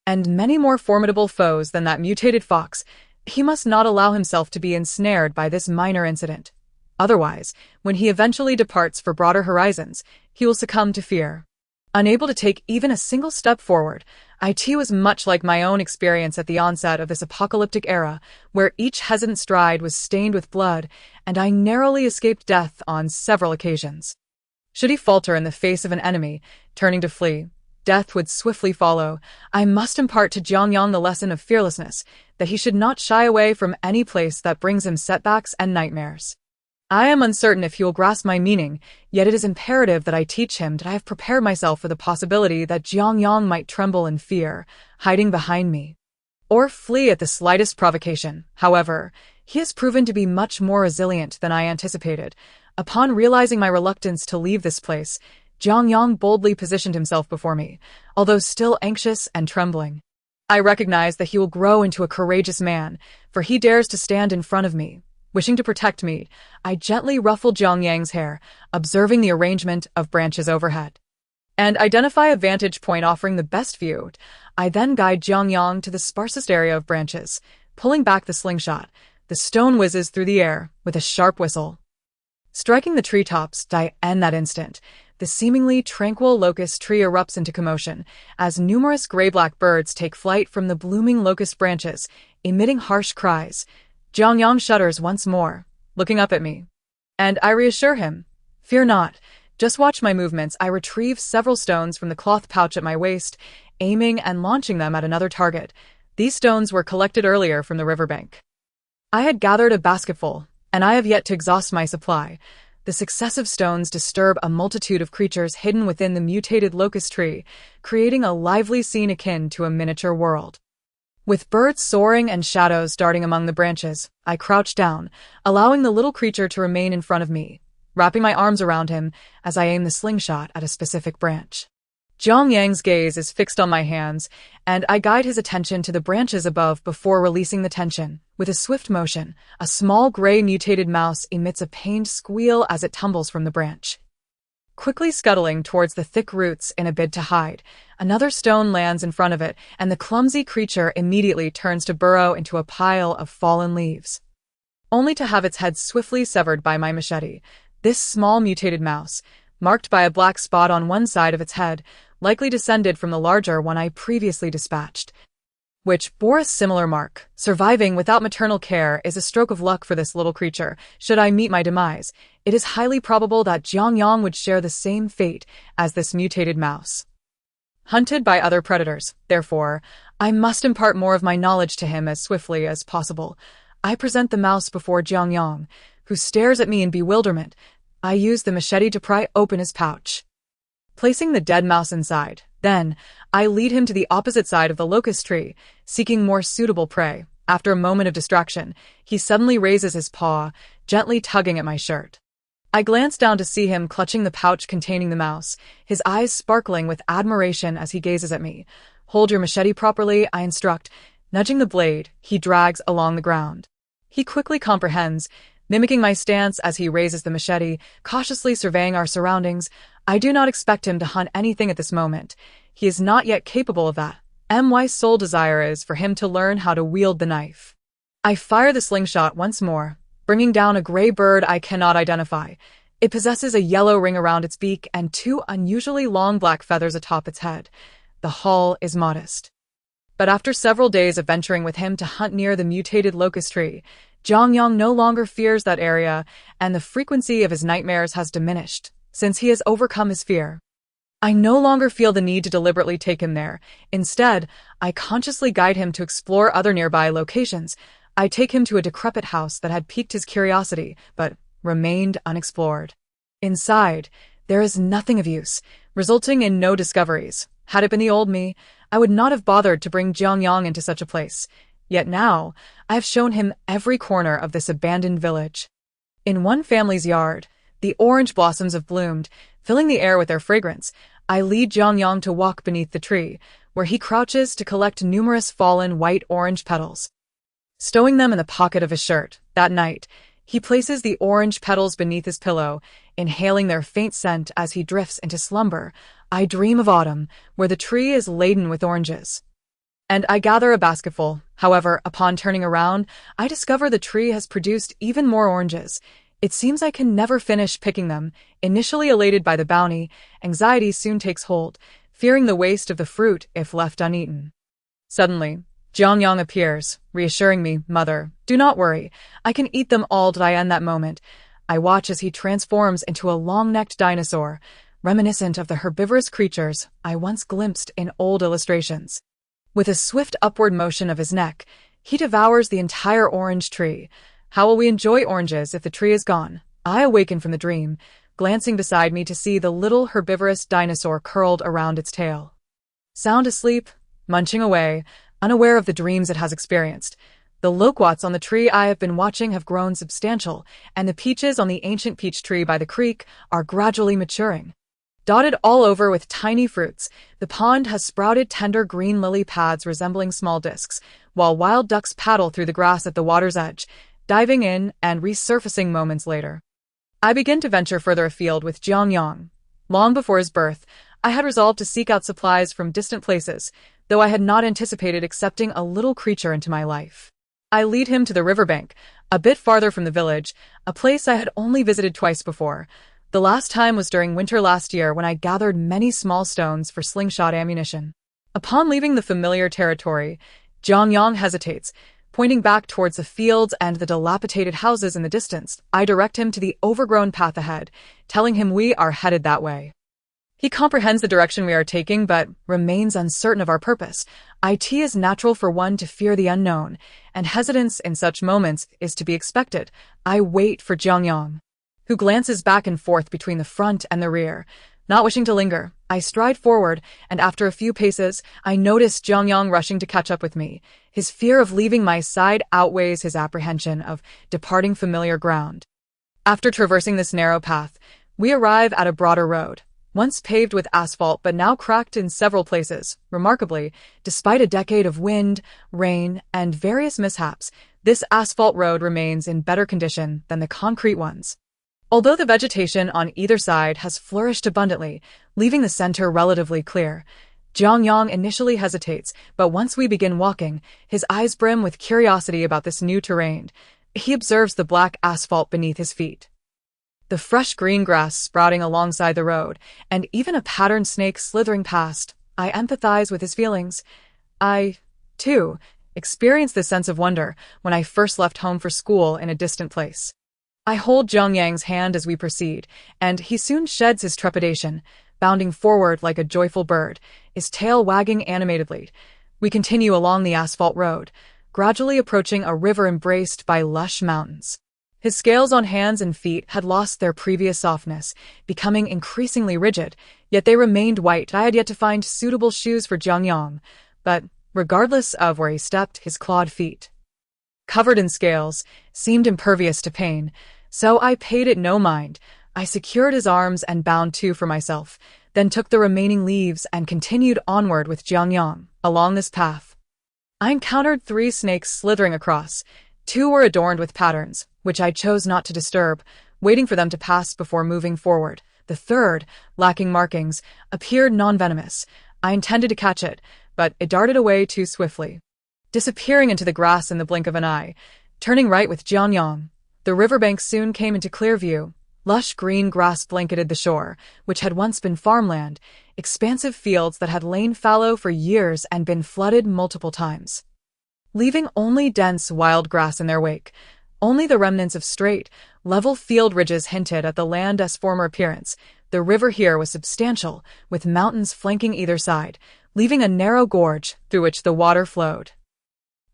And many more formidable foes than that mutated fox. He must not allow himself to be ensnared by this minor incident. Otherwise, when he eventually departs for broader horizons, he will succumb to fear. Unable to take even a single step forward, I too was much like my own experience at the onset of this apocalyptic era, where each hesitant stride was stained with blood, and I narrowly escaped death on several occasions. Should he falter in the face of an enemy, turning to flee, death would swiftly follow. I must impart to Jiang Yang the lesson of fearlessness, that he should not shy away from any place that brings him setbacks and nightmares. I am uncertain if he will grasp my meaning, yet it is imperative that I teach him that I have prepared myself for the possibility that Jiang Yang might tremble in fear, hiding behind me, or flee at the slightest provocation. However, he has proven to be much more resilient than I anticipated. Upon realizing my reluctance to leave this place, Jiang Yang boldly positioned himself before me, although still anxious and trembling. I recognize that he will grow into a courageous man, for he dares to stand in front of me. Wishing to protect me, I gently ruffled Jiang Yang's hair, observing the arrangement of branches overhead, and identify a vantage point offering the best view. I then guide Jiang Yang to the sparsest area of branches. Pulling back the slingshot, the stone whizzes through the air with a sharp whistle, striking the treetops. In that instant, the seemingly tranquil locust tree erupts into commotion, as numerous gray-black birds take flight from the blooming locust branches, emitting harsh cries. Jiang Yang shudders once more, looking up at me, and I reassure him, "Fear not, just watch my movements." I retrieve several stones from the cloth pouch at my waist, aiming and launching them at another target. These stones were collected earlier from the riverbank. I had gathered a basketful, and I have yet to exhaust my supply. The successive stones disturb a multitude of creatures hidden within the mutated locust tree, creating a lively scene akin to a miniature world. With birds soaring and shadows darting among the branches, I crouch down, allowing the little creature to remain in front of me, wrapping my arms around him as I aim the slingshot at a specific branch. Jiang Yang's gaze is fixed on my hands, and I guide his attention to the branches above before releasing the tension. With a swift motion, a small gray mutated mouse emits a pained squeal as it tumbles from the branch, quickly scuttling towards the thick roots in a bid to hide. Another stone lands in front of it, and the clumsy creature immediately turns to burrow into a pile of fallen leaves, only to have its head swiftly severed by my machete. This small mutated mouse, marked by a black spot on one side of its head, likely descended from the larger one I previously dispatched, which bore a similar mark. Surviving without maternal care is a stroke of luck for this little creature. Should I meet my demise, it is highly probable that Jiang Yang would share the same fate as this mutated mouse, hunted by other predators. Therefore, I must impart more of my knowledge to him as swiftly as possible. I present the mouse before Jiang Yang, who stares at me in bewilderment. I use the machete to pry open his pouch, placing the dead mouse inside. Then, I lead him to the opposite side of the locust tree, seeking more suitable prey. After a moment of distraction, he suddenly raises his paw, gently tugging at my shirt. I glance down to see him clutching the pouch containing the mouse, his eyes sparkling with admiration as he gazes at me. "Hold your machete properly," I instruct. Nudging the blade, he drags along the ground. He quickly comprehends, mimicking my stance as he raises the machete, cautiously surveying our surroundings. I do not expect him to hunt anything at this moment. He is not yet capable of that. My sole desire is for him to learn how to wield the knife. I fire the slingshot once more, bringing down a gray bird I cannot identify. It possesses a yellow ring around its beak and two unusually long black feathers atop its head. The haul is modest, but after several days of venturing with him to hunt near the mutated locust tree, Jiang Yang no longer fears that area, and the frequency of his nightmares has diminished, since he has overcome his fear. I no longer feel the need to deliberately take him there. Instead, I consciously guide him to explore other nearby locations. I take him to a decrepit house that had piqued his curiosity, but remained unexplored. Inside, there is nothing of use, resulting in no discoveries. Had it been the old me, I would not have bothered to bring Jiang Yang into such a place. Yet now, I have shown him every corner of this abandoned village. In one family's yard, the orange blossoms have bloomed, filling the air with their fragrance. I lead Jiang Yang to walk beneath the tree, where he crouches to collect numerous fallen white-orange petals. Stowing them in the pocket of his shirt, that night, he places the orange petals beneath his pillow, inhaling their faint scent as he drifts into slumber. I dream of autumn, where the tree is laden with oranges. And I gather a basketful. However, upon turning around, I discover the tree has produced even more oranges. It seems I can never finish picking them. Initially elated by the bounty, anxiety soon takes hold, fearing the waste of the fruit if left uneaten. Suddenly, Jiang Yang appears, reassuring me, "Mother, do not worry. I can eat them all." Did I end that moment? I watch as he transforms into a long-necked dinosaur, reminiscent of the herbivorous creatures I once glimpsed in old illustrations. With a swift upward motion of his neck, he devours the entire orange tree. How will we enjoy oranges if the tree is gone? I awaken from the dream, glancing beside me to see the little herbivorous dinosaur curled around its tail. Sound asleep, munching away, unaware of the dreams it has experienced. The loquats on the tree I have been watching have grown substantial, and the peaches on the ancient peach tree by the creek are gradually maturing. Dotted all over with tiny fruits, the pond has sprouted tender green lily pads resembling small discs, while wild ducks paddle through the grass at the water's edge, diving in and resurfacing moments later. I begin to venture further afield with Jiang Yang. Long before his birth, I had resolved to seek out supplies from distant places, though I had not anticipated accepting a little creature into my life. I lead him to the riverbank, a bit farther from the village, a place I had only visited twice before. The last time was during winter last year when I gathered many small stones for slingshot ammunition. Upon leaving the familiar territory, Jiang Yang hesitates, pointing back towards the fields and the dilapidated houses in the distance. I direct him to the overgrown path ahead, telling him we are headed that way. He comprehends the direction we are taking, but remains uncertain of our purpose. It is natural for one to fear the unknown, and hesitance in such moments is to be expected. I wait for Jiang Yang, who glances back and forth between the front and the rear. Not wishing to linger, I stride forward, and after a few paces, I notice Jiang Yang rushing to catch up with me. His fear of leaving my side outweighs his apprehension of departing familiar ground. After traversing this narrow path, we arrive at a broader road, once paved with asphalt but now cracked in several places. Remarkably, despite a decade of wind, rain, and various mishaps, this asphalt road remains in better condition than the concrete ones. Although the vegetation on either side has flourished abundantly, leaving the center relatively clear, Jiang Yang initially hesitates, but once we begin walking, his eyes brim with curiosity about this new terrain. He observes the black asphalt beneath his feet, the fresh green grass sprouting alongside the road, and even a patterned snake slithering past. I empathize with his feelings. I, too, experienced this sense of wonder when I first left home for school in a distant place. I hold Jiang Yang's hand as we proceed, and he soon sheds his trepidation, bounding forward like a joyful bird, his tail wagging animatedly. We continue along the asphalt road, gradually approaching a river embraced by lush mountains. His scales on hands and feet had lost their previous softness, becoming increasingly rigid, yet they remained white. I had yet to find suitable shoes for Jiang Yang, but regardless of where he stepped, his clawed feet, covered in scales, seemed impervious to pain, so I paid it no mind. I secured his arms and bound two for myself, then took the remaining leaves and continued onward with Jiang Yang. Along this path, I encountered 3 snakes slithering across. 2 were adorned with patterns, which I chose not to disturb, waiting for them to pass before moving forward. The third, lacking markings, appeared non-venomous. I intended to catch it, but it darted away too swiftly, disappearing into the grass in the blink of an eye. Turning right with Jiang Yang, the riverbank soon came into clear view. Lush green grass blanketed the shore, which had once been farmland, expansive fields that had lain fallow for years and been flooded multiple times, leaving only dense wild grass in their wake. Only the remnants of straight, level field ridges hinted at the land's former appearance. The river here was substantial, with mountains flanking either side, leaving a narrow gorge through which the water flowed,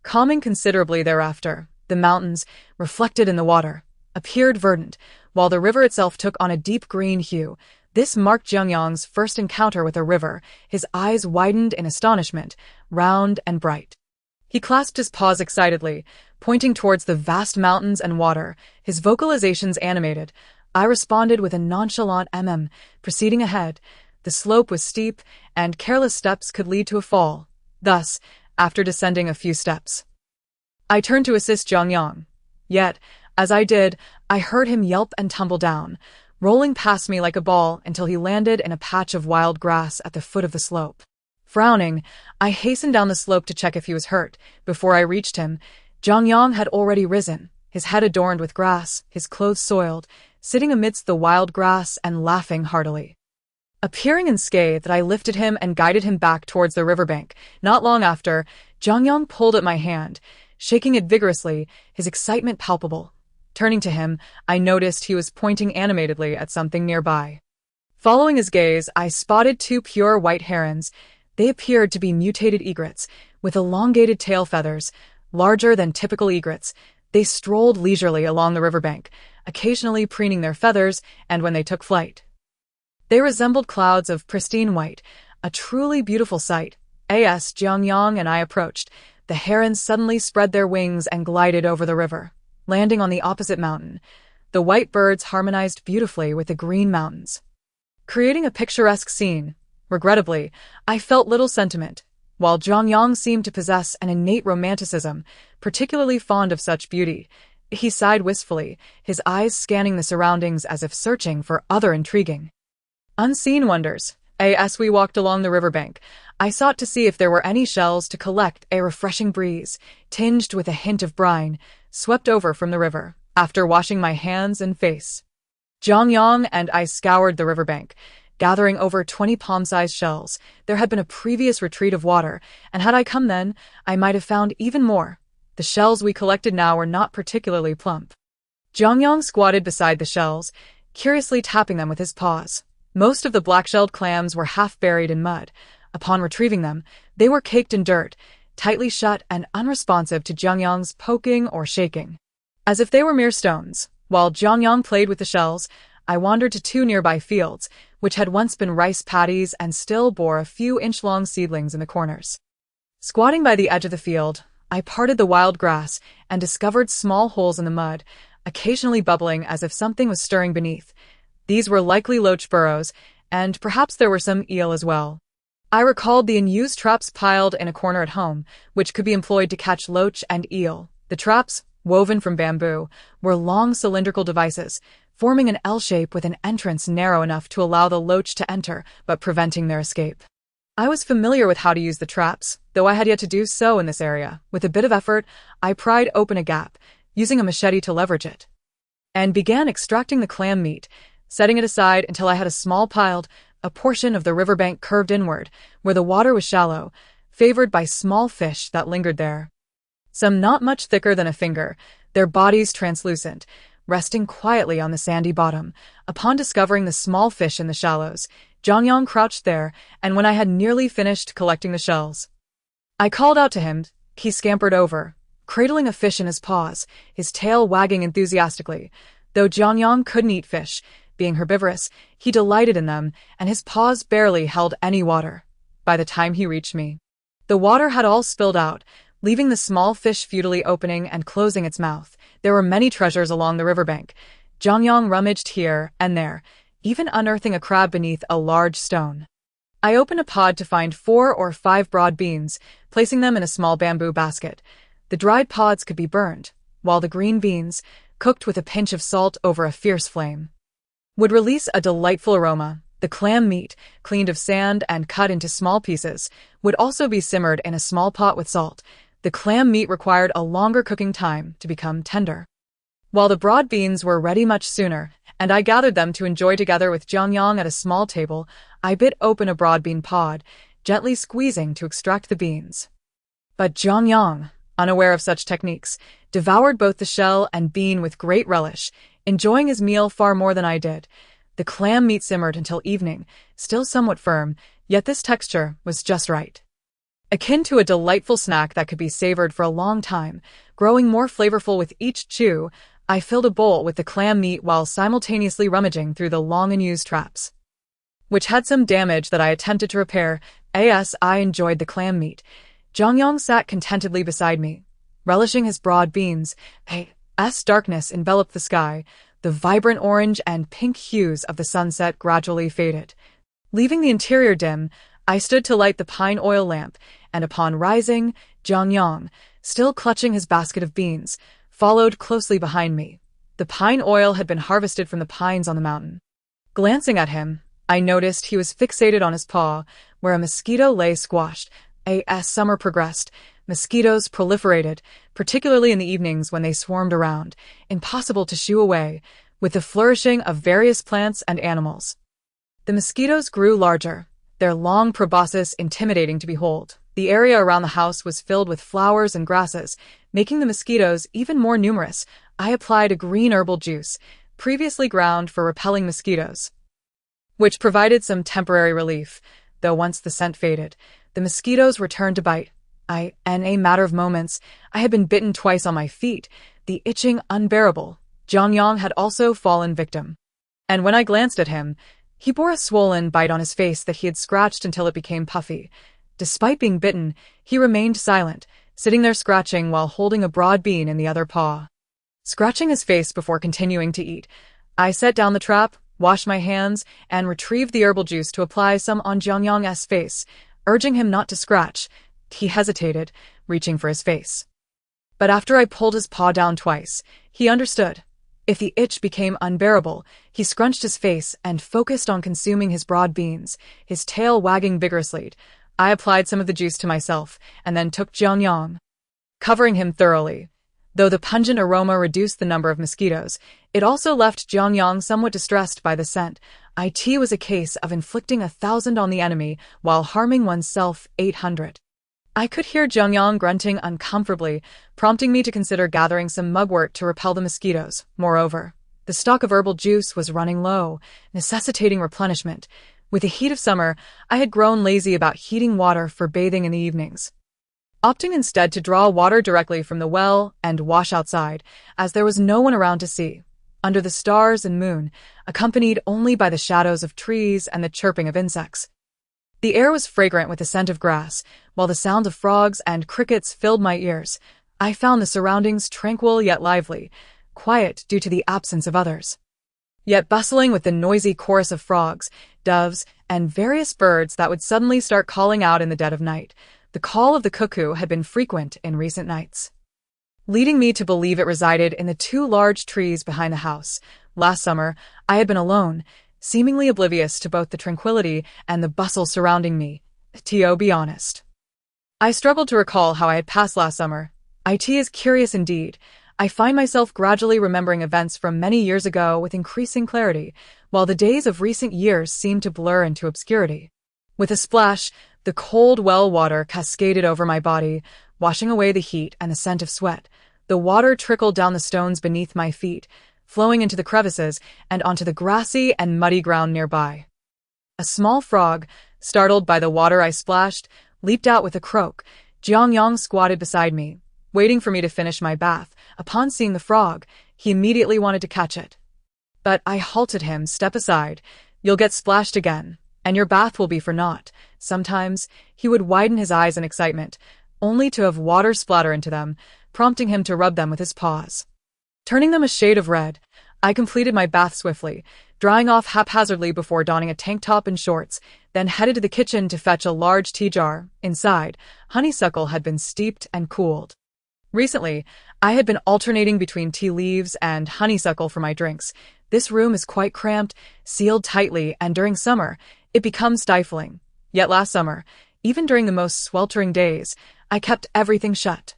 calming considerably thereafter. The mountains, reflected in the water, appeared verdant, while the river itself took on a deep green hue. This marked Jiang Yang's first encounter with a river. His eyes widened in astonishment, round and bright. He clasped his paws excitedly, pointing towards the vast mountains and water, his vocalizations animated. I responded with a nonchalant proceeding ahead. The slope was steep, and careless steps could lead to a fall. Thus, after descending a few steps, I turned to assist Jiang Yang. Yet, as I did, I heard him yelp and tumble down, rolling past me like a ball until he landed in a patch of wild grass at the foot of the slope. Frowning, I hastened down the slope to check if he was hurt. Before I reached him, Jiang Yang had already risen, his head adorned with grass, his clothes soiled, sitting amidst the wild grass and laughing heartily. Appearing unscathed, I lifted him and guided him back towards the riverbank. Not long after, Jiang Yang pulled at my hand, shaking it vigorously, his excitement palpable. Turning to him, I noticed he was pointing animatedly at something nearby. Following his gaze, I spotted two pure white herons. They appeared to be mutated egrets, with elongated tail feathers, larger than typical egrets. They strolled leisurely along the riverbank, occasionally preening their feathers, and when they took flight, they resembled clouds of pristine white, a truly beautiful sight. As Jiang Yang and I approached, the herons suddenly spread their wings and glided over the river, landing on the opposite mountain. The white birds harmonized beautifully with the green mountains, creating a picturesque scene. Regrettably, I felt little sentiment, while Jiang Yang seemed to possess an innate romanticism, particularly fond of such beauty. He sighed wistfully, his eyes scanning the surroundings as if searching for other intriguing, unseen wonders. As we walked along the riverbank, I sought to see if there were any shells to collect. A refreshing breeze, tinged with a hint of brine, swept over from the river. After washing my hands and face, Jiang Yang and I scoured the riverbank, gathering over 20 palm-sized shells. There had been a previous retreat of water, and had I come then, I might have found even more. The shells we collected now were not particularly plump. Jiang Yang squatted beside the shells, curiously tapping them with his paws. Most of the black-shelled clams were half buried in mud. Upon retrieving them, they were caked in dirt, tightly shut and unresponsive to Jiang Yang's poking or shaking, as if they were mere stones. While Jiang Yang played with the shells, I wandered to two nearby fields, which had once been rice paddies and still bore a few inch-long seedlings in the corners. Squatting by the edge of the field, I parted the wild grass and discovered small holes in the mud, occasionally bubbling as if something was stirring beneath. These were likely loach burrows, and perhaps there were some eel as well. I recalled the unused traps piled in a corner at home, which could be employed to catch loach and eel. The traps, woven from bamboo, were long cylindrical devices, forming an L shape with an entrance narrow enough to allow the loach to enter, but preventing their escape. I was familiar with how to use the traps, though I had yet to do so in this area. With a bit of effort, I pried open a gap, using a machete to leverage it, and began extracting the clam meat, setting it aside until I had a small piled, a portion of the riverbank curved inward, where the water was shallow, favored by small fish that lingered there. Some not much thicker than a finger, their bodies translucent, resting quietly on the sandy bottom. Upon discovering the small fish in the shallows, Jiang Yang crouched there, and when I had nearly finished collecting the shells, I called out to him. He scampered over, cradling a fish in his paws, his tail wagging enthusiastically. Though Jiang Yang couldn't eat fish, being herbivorous, he delighted in them, and his paws barely held any water. By the time he reached me, the water had all spilled out, leaving the small fish futilely opening and closing its mouth. There were many treasures along the riverbank. Jiang Yang rummaged here and there, even unearthing a crab beneath a large stone. I opened a pod to find 4 or 5 broad beans, placing them in a small bamboo basket. The dried pods could be burned, while the green beans, cooked with a pinch of salt over a fierce flame, would release a delightful aroma. The clam meat, cleaned of sand and cut into small pieces, would also be simmered in a small pot with salt. The clam meat required a longer cooking time to become tender, while the broad beans were ready much sooner, and I gathered them to enjoy together with Jiang Yang at a small table. I bit open a broad bean pod, gently squeezing to extract the beans. But Jiang Yang, unaware of such techniques, devoured both the shell and bean with great relish, enjoying his meal far more than I did. The clam meat simmered until evening, still somewhat firm, yet this texture was just right, akin to a delightful snack that could be savored for a long time, growing more flavorful with each chew. I filled a bowl with the clam meat while simultaneously rummaging through the long-unused traps. which had some damage that I attempted to repair. As I enjoyed the clam meat, Jiang Yang sat contentedly beside me, relishing his broad beams. As darkness enveloped the sky, the vibrant orange and pink hues of the sunset gradually faded. Leaving the interior dim, I stood to light the pine oil lamp, and upon rising, Jiang Yang, still clutching his basket of beans, followed closely behind me. The pine oil had been harvested from the pines on the mountain. Glancing at him, I noticed he was fixated on his paw, where a mosquito lay squashed. As summer progressed, mosquitoes proliferated, particularly in the evenings when they swarmed around, impossible to shoo away, with the flourishing of various plants and animals. The mosquitoes grew larger, their long proboscis intimidating to behold. The area around the house was filled with flowers and grasses, making the mosquitoes even more numerous. I applied a green herbal juice, previously ground for repelling mosquitoes, which provided some temporary relief, though once the scent faded, the mosquitoes returned to bite. In a matter of moments, I had been bitten twice on my feet, the itching unbearable. Jiang Yang had also fallen victim. And when I glanced at him, he bore a swollen bite on his face that he had scratched until it became puffy. Despite being bitten, he remained silent, sitting there scratching while holding a broad bean in the other paw. Scratching his face before continuing to eat, I set down the trap, washed my hands, and retrieved the herbal juice to apply some on Jiang Yang's face, urging him not to scratch. He hesitated, reaching for his face. But after I pulled his paw down twice, he understood. If the itch became unbearable, he scrunched his face and focused on consuming his broad beans, his tail wagging vigorously. I applied some of the juice to myself, and then took Jiang Yang, covering him thoroughly. Though the pungent aroma reduced the number of mosquitoes, it also left Jiang Yang somewhat distressed by the scent. It was a case of inflicting 1,000 on the enemy while harming oneself 800. I could hear Jiang Yang grunting uncomfortably, prompting me to consider gathering some mugwort to repel the mosquitoes. Moreover, the stock of herbal juice was running low, necessitating replenishment. With the heat of summer, I had grown lazy about heating water for bathing in the evenings, opting instead to draw water directly from the well and wash outside, as there was no one around to see. Under the stars and moon, accompanied only by the shadows of trees and the chirping of insects. The air was fragrant with the scent of grass, while the sound of frogs and crickets filled my ears. I found the surroundings tranquil yet lively, quiet due to the absence of others, yet bustling with the noisy chorus of frogs, doves, and various birds that would suddenly start calling out in the dead of night. The call of the cuckoo had been frequent in recent nights, leading me to believe it resided in the 2 large trees behind the house. Last summer, I had been alone, seemingly oblivious to both the tranquility and the bustle surrounding me. To be honest, I struggled to recall how I had passed last summer. It is curious indeed. I find myself gradually remembering events from many years ago with increasing clarity, while the days of recent years seem to blur into obscurity. With a splash, the cold well water cascaded over my body, washing away the heat and the scent of sweat. The water trickled down the stones beneath my feet, flowing into the crevices and onto the grassy and muddy ground nearby. A small frog, startled by the water I splashed, leaped out with a croak. Jiang Yang squatted beside me, waiting for me to finish my bath. Upon seeing the frog, he immediately wanted to catch it. But I halted him. Step aside. You'll get splashed again, and your bath will be for naught. Sometimes, he would widen his eyes in excitement, only to have water splatter into them, prompting him to rub them with his paws, turning them a shade of red. I completed my bath swiftly, drying off haphazardly before donning a tank top and shorts, then headed to the kitchen to fetch a large tea jar. Inside, honeysuckle had been steeped and cooled. Recently, I had been alternating between tea leaves and honeysuckle for my drinks. This room is quite cramped, sealed tightly, and during summer, it becomes stifling. Yet last summer, even during the most sweltering days, I kept everything shut,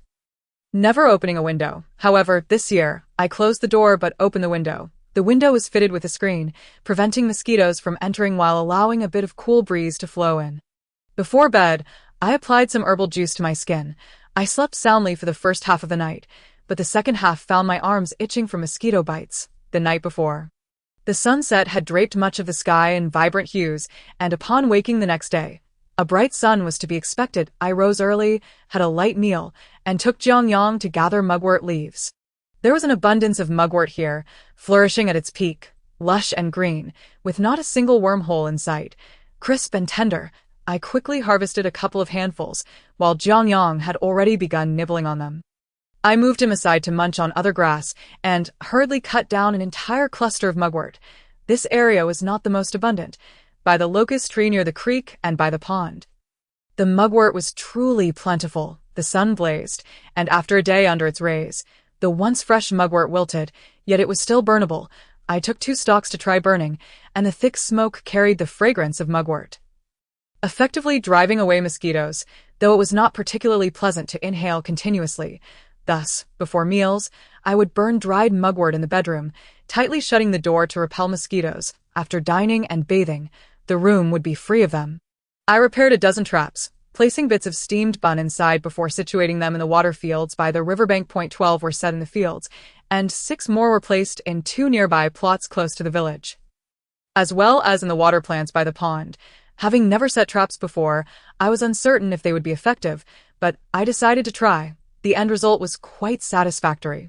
never opening a window. However, this year, I closed the door but opened the window. The window was fitted with a screen, preventing mosquitoes from entering while allowing a bit of cool breeze to flow in. Before bed, I applied some herbal juice to my skin. I slept soundly for the first half of the night, but the second half found my arms itching from mosquito bites. The night before, the sunset had draped much of the sky in vibrant hues, and upon waking the next day, a bright sun was to be expected. I rose early, had a light meal, and took Jiang Yang to gather mugwort leaves. There was an abundance of mugwort here, flourishing at its peak. lush and green, with not a single wormhole in sight. Crisp and tender, I quickly harvested a couple of handfuls, while Jiang Yang had already begun nibbling on them. I moved him aside to munch on other grass, and hurriedly cut down an entire cluster of mugwort. This area was not the most abundant, by the locust tree near the creek and by the pond. The mugwort was truly plentiful. The sun blazed, and after a day under its rays, the once fresh mugwort wilted, yet it was still burnable. I took 2 stalks to try burning, and the thick smoke carried the fragrance of mugwort, effectively driving away mosquitoes, though it was not particularly pleasant to inhale continuously. Thus, before meals, I would burn dried mugwort in the bedroom, tightly shutting the door to repel mosquitoes. After dining and bathing, the room would be free of them. I repaired a dozen traps, placing bits of steamed bun inside before situating them in the water fields by the riverbank. 12 were set in the fields, and 6 more were placed in 2 nearby plots close to the village, as well as in the water plants by the pond. Having never set traps before, I was uncertain if they would be effective, but I decided to try. The end result was quite satisfactory.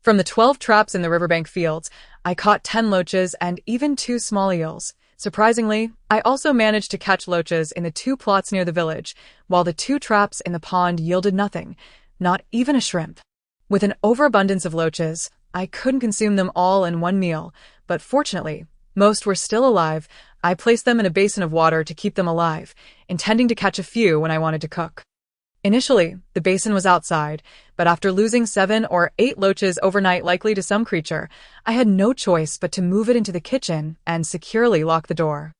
From the 12 traps in the riverbank fields, I caught 10 loaches and even 2 small eels. Surprisingly, I also managed to catch loaches in the 2 plots near the village, while the 2 traps in the pond yielded nothing, not even a shrimp. With an overabundance of loaches, I couldn't consume them all in one meal, but fortunately, most were still alive. I placed them in a basin of water to keep them alive, intending to catch a few when I wanted to cook. Initially, the basin was outside, but after losing 7 or 8 loaches overnight likely to some creature, I had no choice but to move it into the kitchen and securely lock the door.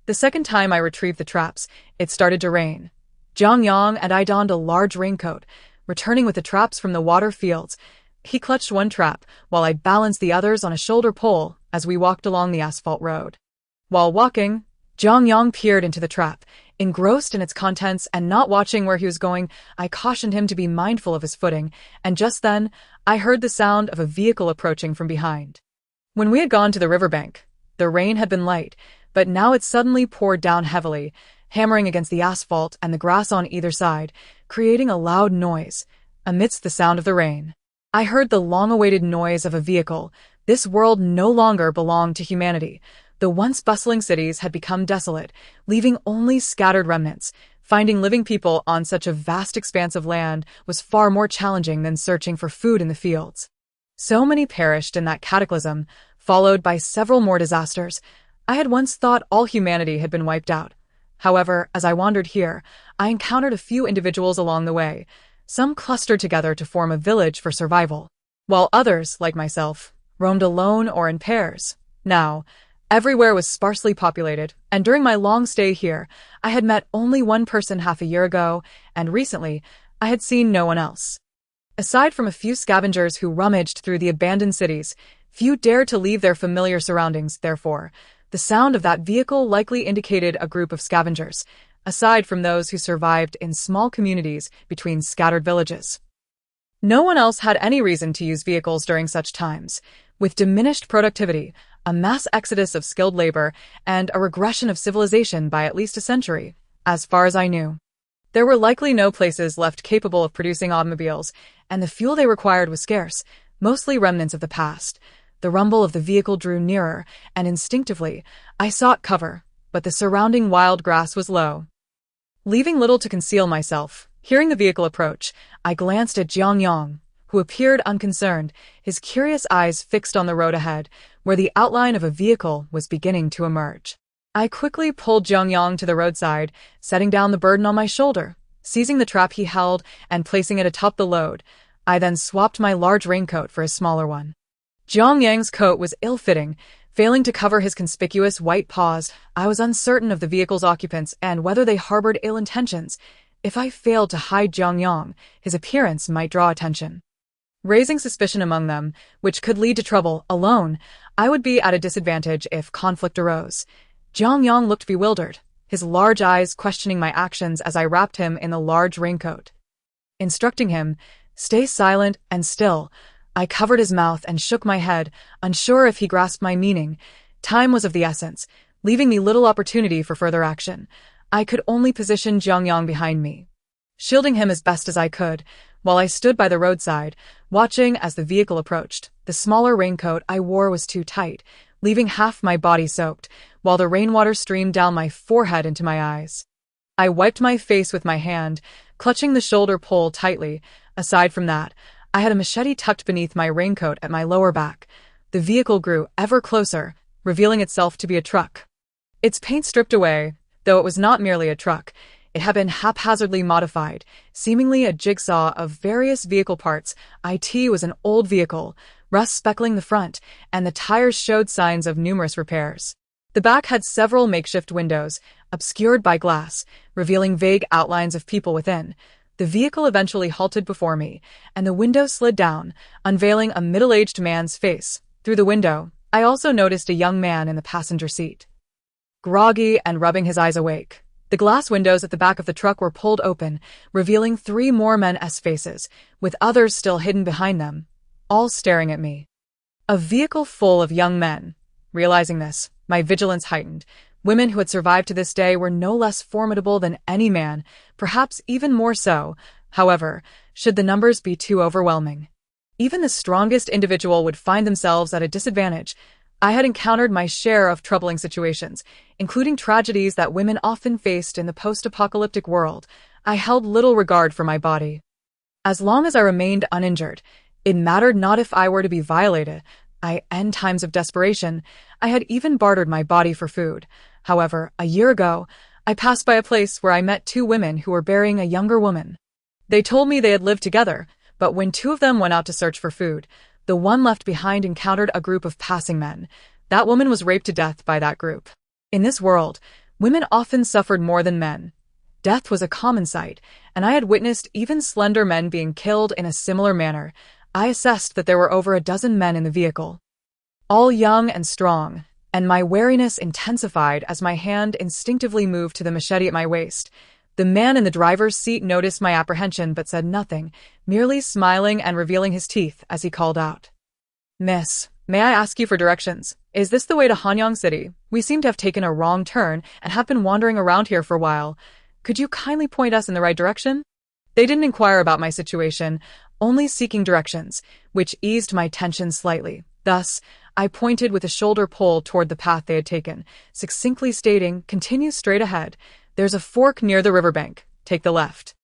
The second time I retrieved the traps, it started to rain. Jiang Yang and I donned a large raincoat, returning with the traps from the water fields. He clutched one trap, while I balanced the others on a shoulder pole as we walked along the asphalt road. While walking, Jiang Yang peered into the trap. Engrossed in its contents and not watching where he was going, I cautioned him to be mindful of his footing, and just then, I heard the sound of a vehicle approaching from behind. When we had gone to the riverbank, the rain had been light, but now it suddenly poured down heavily, hammering against the asphalt and the grass on either side, creating a loud noise. Amidst the sound of the rain, I heard the long-awaited noise of a vehicle. This world no longer belonged to humanity. The once bustling cities had become desolate, leaving only scattered remnants. Finding living people on such a vast expanse of land was far more challenging than searching for food in the fields. So many perished in that cataclysm, followed by several more disasters. I had once thought all humanity had been wiped out. However, as I wandered here, I encountered a few individuals along the way. Some clustered together to form a village for survival, while others, like myself, roamed alone or in pairs. Now, everywhere was sparsely populated, and during my long stay here, I had met only one person half a year ago, and recently, I had seen no one else. Aside from a few scavengers who rummaged through the abandoned cities, few dared to leave their familiar surroundings. Therefore, the sound of that vehicle likely indicated a group of scavengers, aside from those who survived in small communities between scattered villages. No one else had any reason to use vehicles during such times. With diminished productivity, a mass exodus of skilled labor, and a regression of civilization by at least a century, as far as I knew, there were likely no places left capable of producing automobiles, and the fuel they required was scarce, mostly remnants of the past. The rumble of the vehicle drew nearer, and instinctively, I sought cover, but the surrounding wild grass was low. Leaving little to conceal myself, hearing the vehicle approach, I glanced at Jiang Yang, who appeared unconcerned, his curious eyes fixed on the road ahead, where the outline of a vehicle was beginning to emerge. I quickly pulled Jiang Yang to the roadside, setting down the burden on my shoulder, seizing the trap he held and placing it atop the load. I then swapped my large raincoat for his smaller one. Jiang Yang's coat was ill-fitting, failing to cover his conspicuous white paws. I was uncertain of the vehicle's occupants and whether they harbored ill intentions. If I failed to hide Jiang Yang, his appearance might draw attention, raising suspicion among them, which could lead to trouble. Alone, I would be at a disadvantage if conflict arose. Jiang Yang looked bewildered, his large eyes questioning my actions as I wrapped him in the large raincoat. Instructing him, "Stay silent and still," I covered his mouth and shook my head, unsure if he grasped my meaning. Time was of the essence, leaving me little opportunity for further action. I could only position Jiang Yang behind me, shielding him as best as I could, while I stood by the roadside, watching as the vehicle approached. The smaller raincoat I wore was too tight, leaving half my body soaked, while the rainwater streamed down my forehead into my eyes. I wiped my face with my hand, clutching the shoulder pole tightly. Aside from that, I had a machete tucked beneath my raincoat at my lower back. The vehicle grew ever closer, revealing itself to be a truck. Its paint stripped away, though it was not merely a truck. It had been haphazardly modified, seemingly a jigsaw of various vehicle parts. It was an old vehicle, rust speckling the front, and the tires showed signs of numerous repairs. The back had several makeshift windows, obscured by glass, revealing vague outlines of people within. The vehicle eventually halted before me, and the window slid down, unveiling a middle-aged man's face. Through the window, I also noticed a young man in the passenger seat, groggy and rubbing his eyes awake. The glass windows at the back of the truck were pulled open, revealing 3 more men's faces, with others still hidden behind them, all staring at me. A vehicle full of young men. Realizing this, my vigilance heightened. Women who had survived to this day were no less formidable than any man, perhaps even more so. However, should the numbers be too overwhelming, even the strongest individual would find themselves at a disadvantage. I had encountered my share of troubling situations, including tragedies that women often faced in the post-apocalyptic world. I held little regard for my body. As long as I remained uninjured, it mattered not if I were to be violated. In times of desperation, I had even bartered my body for food. However, a year ago, I passed by a place where I met 2 women who were burying a younger woman. They told me they had lived together, but when 2 of them went out to search for food, the one left behind encountered a group of passing men. That woman was raped to death by that group. In this world, women often suffered more than men. Death was a common sight, and I had witnessed even slender men being killed in a similar manner. I assessed that there were over a dozen men in the vehicle, all young and strong, and my wariness intensified as my hand instinctively moved to the machete at my waist. The man in the driver's seat noticed my apprehension but said nothing, merely smiling and revealing his teeth as he called out, "Miss, may I ask you for directions? Is this the way to Hanyang City? We seem to have taken a wrong turn and have been wandering around here for a while. Could you kindly point us in the right direction?" They didn't inquire about my situation, only seeking directions, which eased my tension slightly. Thus, I pointed with a shoulder pole toward the path they had taken, succinctly stating, "Continue straight ahead. There's a fork near the riverbank. Take the left."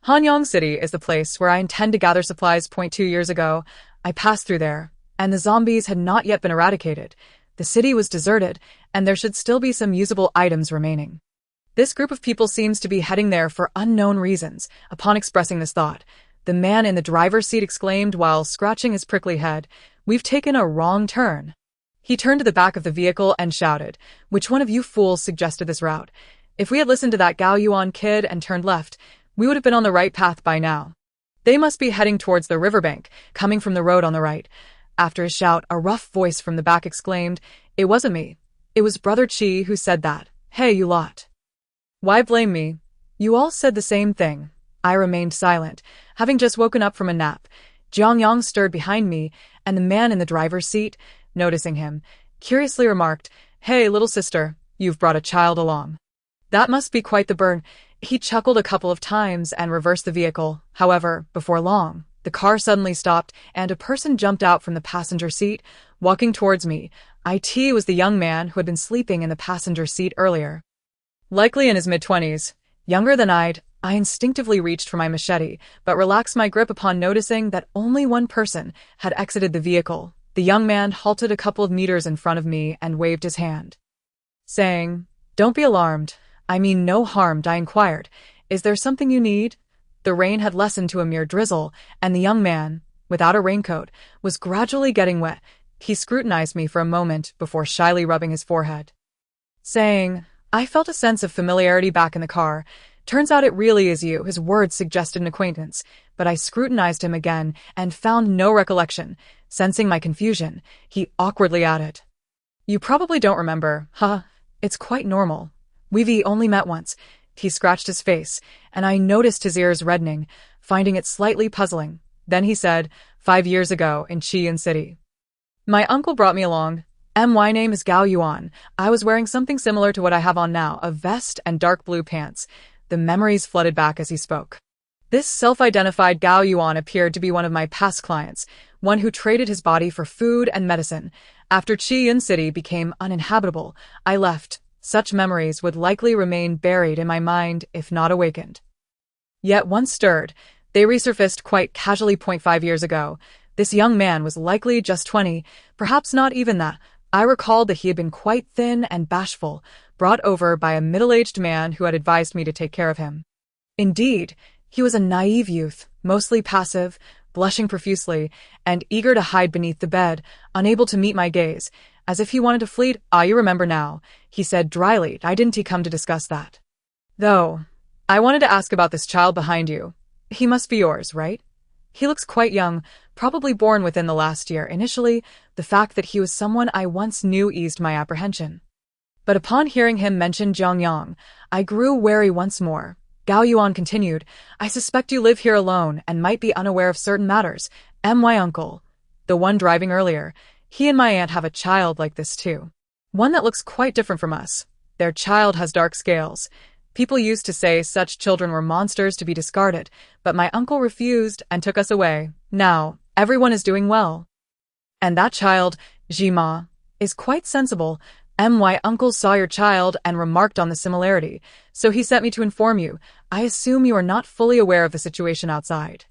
Hanyang City is the place where I intend to gather supplies. 2 years ago, I passed through there, and the zombies had not yet been eradicated. The city was deserted, and there should still be some usable items remaining. This group of people seems to be heading there for unknown reasons. Upon expressing this thought, the man in the driver's seat exclaimed while scratching his prickly head, "We've taken a wrong turn." He turned to the back of the vehicle and shouted, "Which one of you fools suggested this route? If we had listened to that Gao Yuan kid and turned left, we would have been on the right path by now. They must be heading towards the riverbank, coming from the road on the right." After his shout, a rough voice from the back exclaimed, "It wasn't me. It was Brother Qi who said that. Hey, you lot. Why blame me? You all said the same thing." I remained silent, having just woken up from a nap. Jiang Yang stirred behind me, and the man in the driver's seat, noticing him, curiously remarked, "Hey, little sister, you've brought a child along. That must be quite the burn." He chuckled a couple of times and reversed the vehicle. However, before long, the car suddenly stopped, and a person jumped out from the passenger seat, walking towards me. It was the young man who had been sleeping in the passenger seat earlier. Likely in his mid-20s, younger than I instinctively reached for my machete, but relaxed my grip upon noticing that only one person had exited the vehicle. The young man halted a couple of meters in front of me and waved his hand, saying, "Don't be alarmed. I mean no harm." I inquired, "Is there something you need?" The rain had lessened to a mere drizzle, and the young man, without a raincoat, was gradually getting wet. He scrutinized me for a moment before shyly rubbing his forehead, saying, "I felt a sense of familiarity back in the car. Turns out it really is you." His words suggested an acquaintance, but I scrutinized him again and found no recollection. Sensing my confusion, he awkwardly added, "You probably don't remember, huh? It's quite normal. We've only met once." He scratched his face, and I noticed his ears reddening, finding it slightly puzzling. Then he said, 5 years ago in Qingshan City. My uncle brought me along. My name is Gao Yuan. I was wearing something similar to what I have on now, a vest and dark blue pants." The memories flooded back as he spoke. This self-identified Gao Yuan appeared to be one of my past clients. one who traded his body for food and medicine. After Qingshan City became uninhabitable, I left. Such memories would likely remain buried in my mind if not awakened. Yet once stirred, they resurfaced quite casually. 5 years ago. This young man was likely just 20, perhaps not even that. I recalled that he had been quite thin and bashful, brought over by a middle-aged man who had advised me to take care of him. Indeed, he was a naive youth, mostly passive, blushing profusely, and eager to hide beneath the bed, unable to meet my gaze, as if he wanted to flee. "Ah, you remember now," he said dryly. "I didn't come to discuss that. Though, I wanted to ask about this child behind you. He must be yours, right? He looks quite young, probably born within the last year." Initially, the fact that he was someone I once knew eased my apprehension. But upon hearing him mention Jiang Yang, I grew wary once more. Gao Yuan continued, "I suspect you live here alone and might be unaware of certain matters. My uncle, the one driving earlier, he and my aunt have a child like this too. One that looks quite different from us. Their child has dark scales. People used to say such children were monsters to be discarded, but my uncle refused and took us away. Now, everyone is doing well. And that child, Jima, is quite sensible. My uncle saw your child and remarked on the similarity, so he sent me to inform you. I assume you are not fully aware of the situation outside."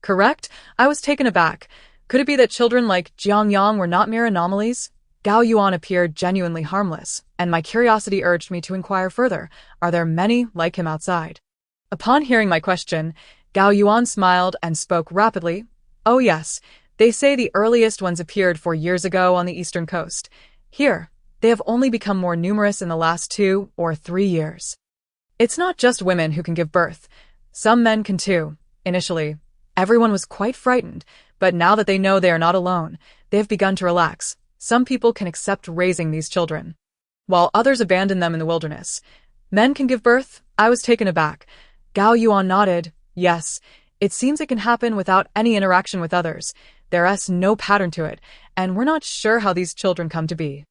"Correct?" I was taken aback. Could it be that children like Jiang Yang were not mere anomalies? Gao Yuan appeared genuinely harmless, and my curiosity urged me to inquire further. Are there many like him outside? Upon hearing my question, Gao Yuan smiled and spoke rapidly. "Oh yes, they say the earliest ones appeared 4 years ago on the eastern coast. Here, they have only become more numerous in the last 2 or 3 years. It's not just women who can give birth. Some men can too. Initially, everyone was quite frightened, but now that they know they are not alone, they have begun to relax. Some people can accept raising these children, while others abandon them in the wilderness. Men can give birth?" I was taken aback. Gao Yuan nodded. "Yes, it seems it can happen without any interaction with others. There's no pattern to it, and we're not sure how these children come to be."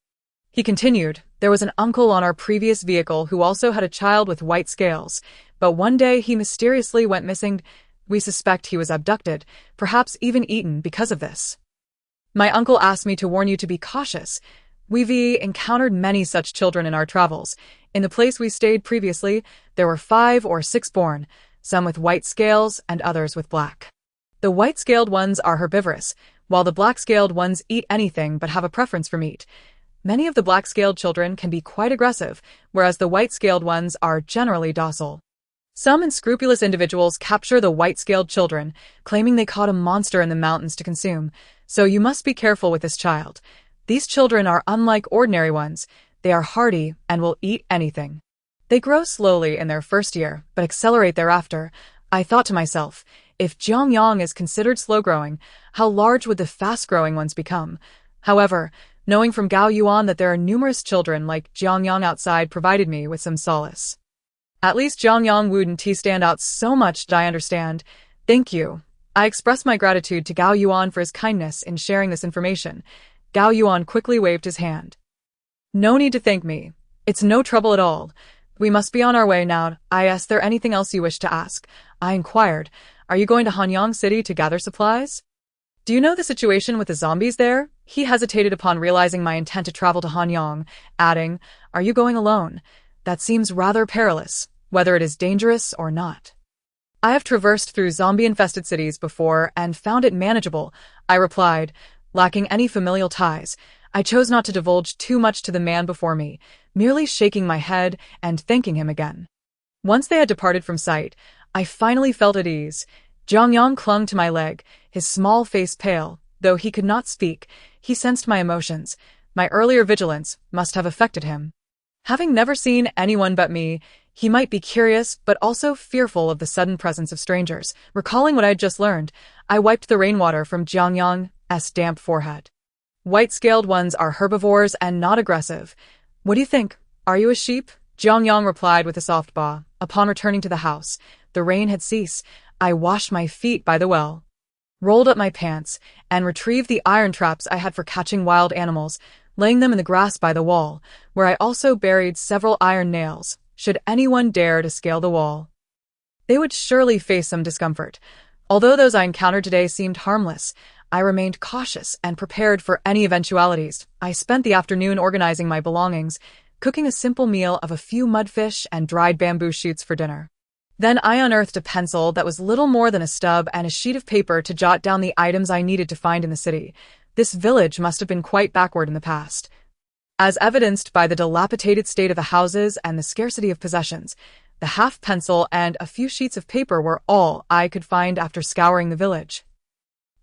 He continued, "There was an uncle on our previous vehicle who also had a child with white scales, but one day he mysteriously went missing. We suspect he was abducted, perhaps even eaten because of this. My uncle asked me to warn you to be cautious. We've encountered many such children in our travels. In the place we stayed previously, there were 5 or 6 born, some with white scales and others with black. The white-scaled ones are herbivorous, while the black-scaled ones eat anything but have a preference for meat. Many of the black-scaled children can be quite aggressive, whereas the white-scaled ones are generally docile. Some unscrupulous individuals capture the white-scaled children, claiming they caught a monster in the mountains to consume, so you must be careful with this child. These children are unlike ordinary ones. They are hardy and will eat anything. They grow slowly in their first year, but accelerate thereafter. I thought to myself, if Jiang Yang is considered slow-growing, how large would the fast-growing ones become? However, knowing from Gao Yuan that there are numerous children like Jiang Yang outside provided me with some solace. At least Jiang Yang wouldn't stand out so much. I understand. Thank you. I expressed my gratitude to Gao Yuan for his kindness in sharing this information. Gao Yuan quickly waved his hand. "No need to thank me. It's no trouble at all. We must be on our way now. Is there anything else you wish to ask?" I inquired. "Are you going to Hanyang City to gather supplies? Do you know the situation with the zombies there?" He hesitated upon realizing my intent to travel to Hanyang, adding, "Are you going alone? That seems rather perilous, whether it is dangerous or not." "I have traversed through zombie-infested cities before and found it manageable," I replied, lacking any familial ties. I chose not to divulge too much to the man before me, merely shaking my head and thanking him again. Once they had departed from sight, I finally felt at ease. Jiang Yang clung to my leg, his small face pale. Though he could not speak, he sensed my emotions. My earlier vigilance must have affected him. Having never seen anyone but me, he might be curious but also fearful of the sudden presence of strangers. Recalling what I had just learned, I wiped the rainwater from Jiang Yang's damp forehead. "White-scaled ones are herbivores and not aggressive. What do you think? Are you a sheep?" Jiang Yang replied with a soft bow. Upon returning to the house, the rain had ceased. I washed my feet by the well, rolled up my pants, and retrieved the iron traps I had for catching wild animals, laying them in the grass by the wall, where I also buried several iron nails. Should anyone dare to scale the wall, they would surely face some discomfort. Although those I encountered today seemed harmless, I remained cautious and prepared for any eventualities. I spent the afternoon organizing my belongings, cooking a simple meal of a few mudfish and dried bamboo shoots for dinner. Then I unearthed a pencil that was little more than a stub and a sheet of paper to jot down the items I needed to find in the city. This village must have been quite backward in the past, as evidenced by the dilapidated state of the houses and the scarcity of possessions. The half pencil and a few sheets of paper were all I could find after scouring the village.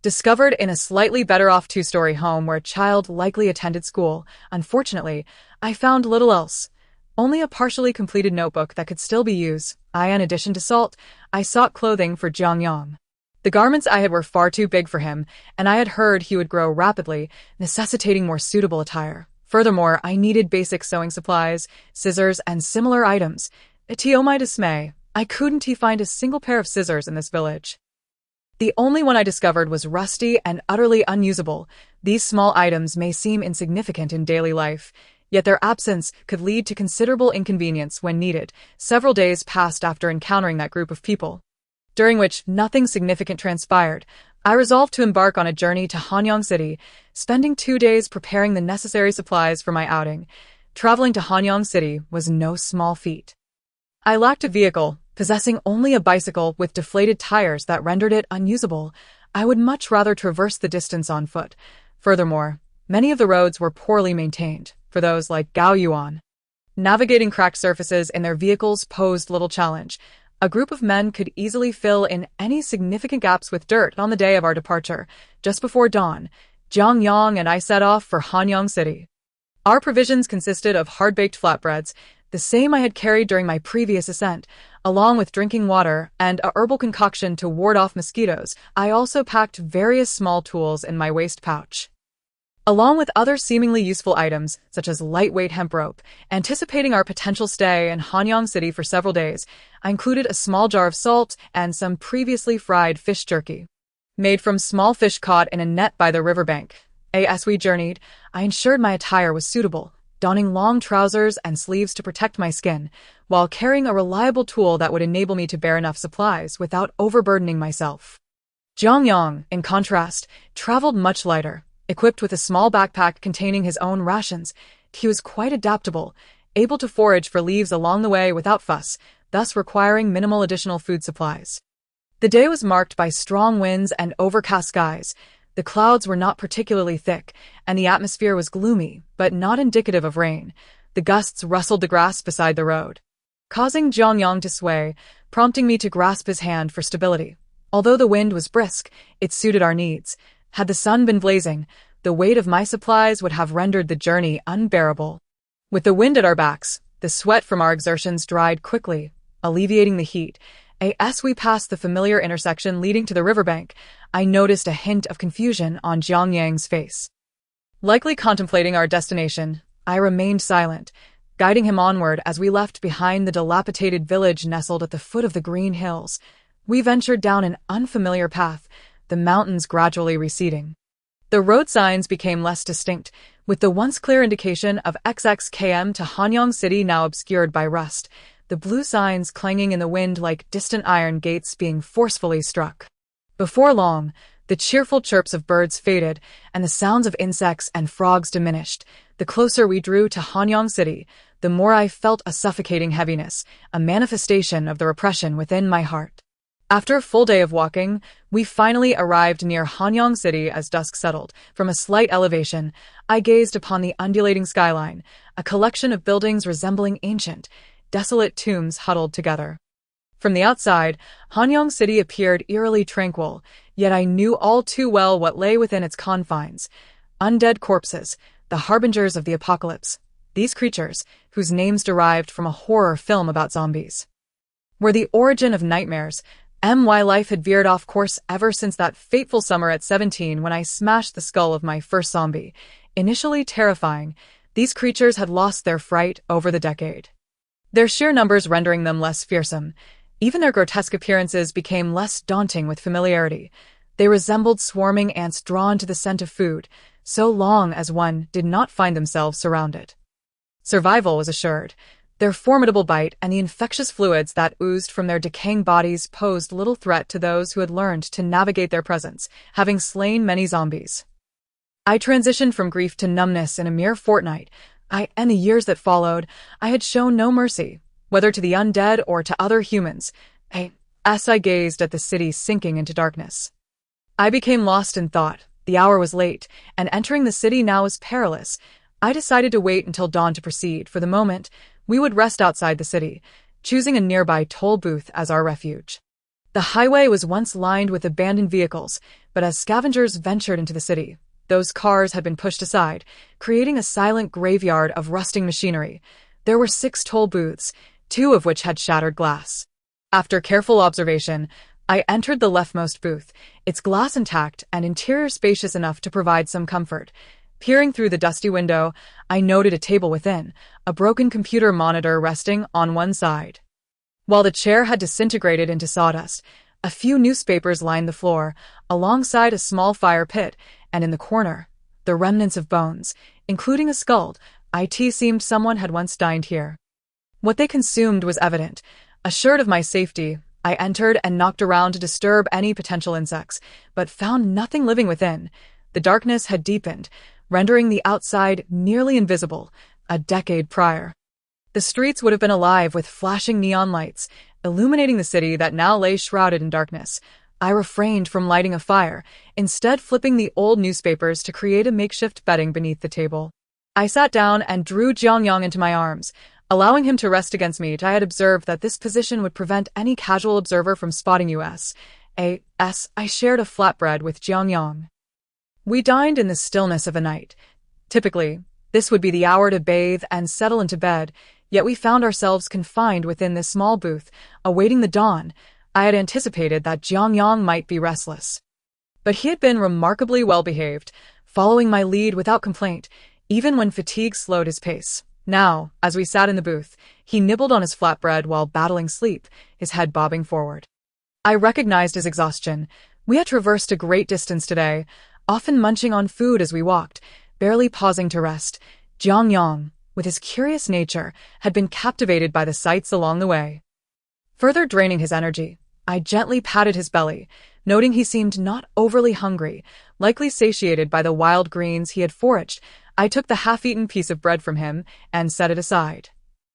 Discovered in a slightly better-off two-story home where a child likely attended school, unfortunately, I found little else. Only a partially completed notebook that could still be used. In addition to salt, I sought clothing for Jiang Yang. The garments I had were far too big for him, and I had heard he would grow rapidly, necessitating more suitable attire. Furthermore, I needed basic sewing supplies, scissors, and similar items. To my dismay, I couldn't find a single pair of scissors in this village. The only one I discovered was rusty and utterly unusable. These small items may seem insignificant in daily life, yet their absence could lead to considerable inconvenience when needed. Several days passed after encountering that group of people, during which nothing significant transpired. I resolved to embark on a journey to Hanyang City, spending 2 days preparing the necessary supplies for my outing. Traveling to Hanyang City was no small feat. I lacked a vehicle, possessing only a bicycle with deflated tires that rendered it unusable. I would much rather traverse the distance on foot. Furthermore, many of the roads were poorly maintained. For those like Gao Yuan, navigating cracked surfaces in their vehicles posed little challenge. A group of men could easily fill in any significant gaps with dirt. On the day of our departure, just before dawn, Jiang Yang and I set off for Hanyang City. Our provisions consisted of hard-baked flatbreads, the same I had carried during my previous ascent, along with drinking water and a herbal concoction to ward off mosquitoes. I also packed various small tools in my waist pouch, along with other seemingly useful items, such as lightweight hemp rope. Anticipating our potential stay in Hanyang City for several days, I included a small jar of salt and some previously fried fish jerky, made from small fish caught in a net by the riverbank. As we journeyed, I ensured my attire was suitable, donning long trousers and sleeves to protect my skin, while carrying a reliable tool that would enable me to bear enough supplies without overburdening myself. Jiang Yang, in contrast, traveled much lighter. Equipped with a small backpack containing his own rations, he was quite adaptable, able to forage for leaves along the way without fuss, thus requiring minimal additional food supplies. The day was marked by strong winds and overcast skies. The clouds were not particularly thick, and the atmosphere was gloomy, but not indicative of rain. The gusts rustled the grass beside the road, causing Jiang Yang to sway, prompting me to grasp his hand for stability. Although the wind was brisk, it suited our needs. Had the sun been blazing, the weight of my supplies would have rendered the journey unbearable. With the wind at our backs, the sweat from our exertions dried quickly, alleviating the heat. As we passed the familiar intersection leading to the riverbank, I noticed a hint of confusion on Jiang Yang's face. Likely contemplating our destination, I remained silent, guiding him onward as we left behind the dilapidated village nestled at the foot of the green hills. We ventured down an unfamiliar path, the mountains gradually receding. The road signs became less distinct, with the once clear indication of XXKM to Hanyang City now obscured by rust, the blue signs clanging in the wind like distant iron gates being forcefully struck. Before long, the cheerful chirps of birds faded, and the sounds of insects and frogs diminished. The closer we drew to Hanyang City, the more I felt a suffocating heaviness, a manifestation of the repression within my heart. After a full day of walking, we finally arrived near Hanyang City as dusk settled. From a slight elevation, I gazed upon the undulating skyline, a collection of buildings resembling ancient, desolate tombs huddled together. From the outside, Hanyang City appeared eerily tranquil, yet I knew all too well what lay within its confines. Undead corpses, the harbingers of the apocalypse. These creatures, whose names derived from a horror film about zombies, were the origin of nightmares. My life had veered off course ever since that fateful summer at 17 when I smashed the skull of my first zombie. Initially terrifying, these creatures had lost their fright over the decade, their sheer numbers rendering them less fearsome. Even their grotesque appearances became less daunting with familiarity. They resembled swarming ants drawn to the scent of food, so long as one did not find themselves surrounded. Survival was assured. Their formidable bite and the infectious fluids that oozed from their decaying bodies posed little threat to those who had learned to navigate their presence, having slain many zombies. I transitioned from grief to numbness in a mere fortnight. And the years that followed, I had shown no mercy, whether to the undead or to other humans. As I gazed at the city sinking into darkness, I became lost in thought. The hour was late, and entering the city now was perilous. I decided to wait until dawn to proceed. For the moment, we would rest outside the city, choosing a nearby toll booth as our refuge. The highway was once lined with abandoned vehicles, but as scavengers ventured into the city, those cars had been pushed aside, creating a silent graveyard of rusting machinery. There were 6 toll booths, 2 of which had shattered glass. After careful observation, I entered the leftmost booth, its glass intact and interior spacious enough to provide some comfort. Peering through the dusty window, I noted a table within, a broken computer monitor resting on one side. While the chair had disintegrated into sawdust, a few newspapers lined the floor, alongside a small fire pit, and in the corner, the remnants of bones, including a skull. It seemed someone had once dined here. What they consumed was evident. Assured of my safety, I entered and knocked around to disturb any potential insects, but found nothing living within. The darkness had deepened, rendering the outside nearly invisible. A decade prior, the streets would have been alive with flashing neon lights, illuminating the city that now lay shrouded in darkness. I refrained from lighting a fire, instead flipping the old newspapers to create a makeshift bedding beneath the table. I sat down and drew Jiang Yang into my arms, allowing him to rest against me. I had observed that this position would prevent any casual observer from spotting us. I shared a flatbread with Jiang Yang. We dined in the stillness of a night. Typically, this would be the hour to bathe and settle into bed, yet we found ourselves confined within this small booth, awaiting the dawn. I had anticipated that Jiang Yang might be restless, but he had been remarkably well-behaved, following my lead without complaint, even when fatigue slowed his pace. Now, as we sat in the booth, he nibbled on his flatbread while battling sleep, his head bobbing forward. I recognized his exhaustion. We had traversed a great distance today, often munching on food as we walked, barely pausing to rest. Jiang Yang, with his curious nature, had been captivated by the sights along the way. Further draining his energy, I gently patted his belly, noting he seemed not overly hungry, likely satiated by the wild greens he had foraged. I took the half-eaten piece of bread from him and set it aside,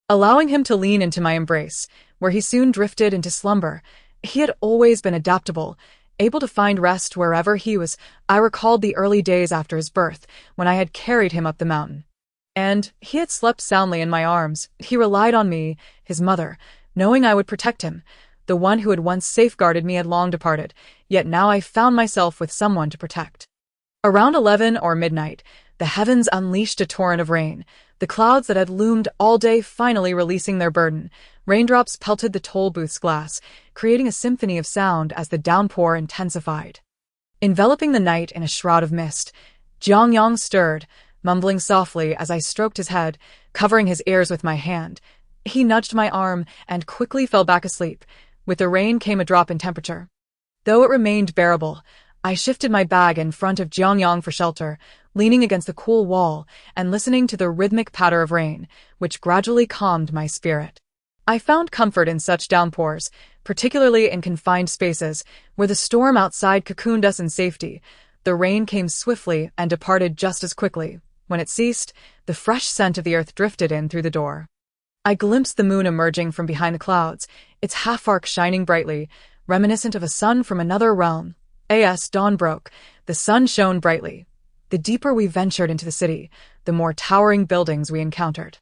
allowing him to lean into my embrace, where he soon drifted into slumber. He had always been adaptable, able to find rest wherever he was. I recalled the early days after his birth, when I had carried him up the mountain, and he had slept soundly in my arms. He relied on me, his mother, knowing I would protect him. The one who had once safeguarded me had long departed, yet now I found myself with someone to protect. Around 11 or midnight, the heavens unleashed a torrent of rain, the clouds that had loomed all day finally releasing their burden. Raindrops pelted the toll booth's glass, creating a symphony of sound as the downpour intensified. Enveloping the night in a shroud of mist, Jiang Yang stirred, mumbling softly as I stroked his head, covering his ears with my hand. He nudged my arm and quickly fell back asleep. With the rain came a drop in temperature. Though it remained bearable, I shifted my bag in front of Jiang Yang for shelter, leaning against the cool wall and listening to the rhythmic patter of rain, which gradually calmed my spirit. I found comfort in such downpours, particularly in confined spaces, where the storm outside cocooned us in safety. The rain came swiftly and departed just as quickly. When it ceased, the fresh scent of the earth drifted in through the door. I glimpsed the moon emerging from behind the clouds, its half-arc shining brightly, reminiscent of a sun from another realm. As dawn broke, the sun shone brightly. The deeper we ventured into the city, the more towering buildings we encountered.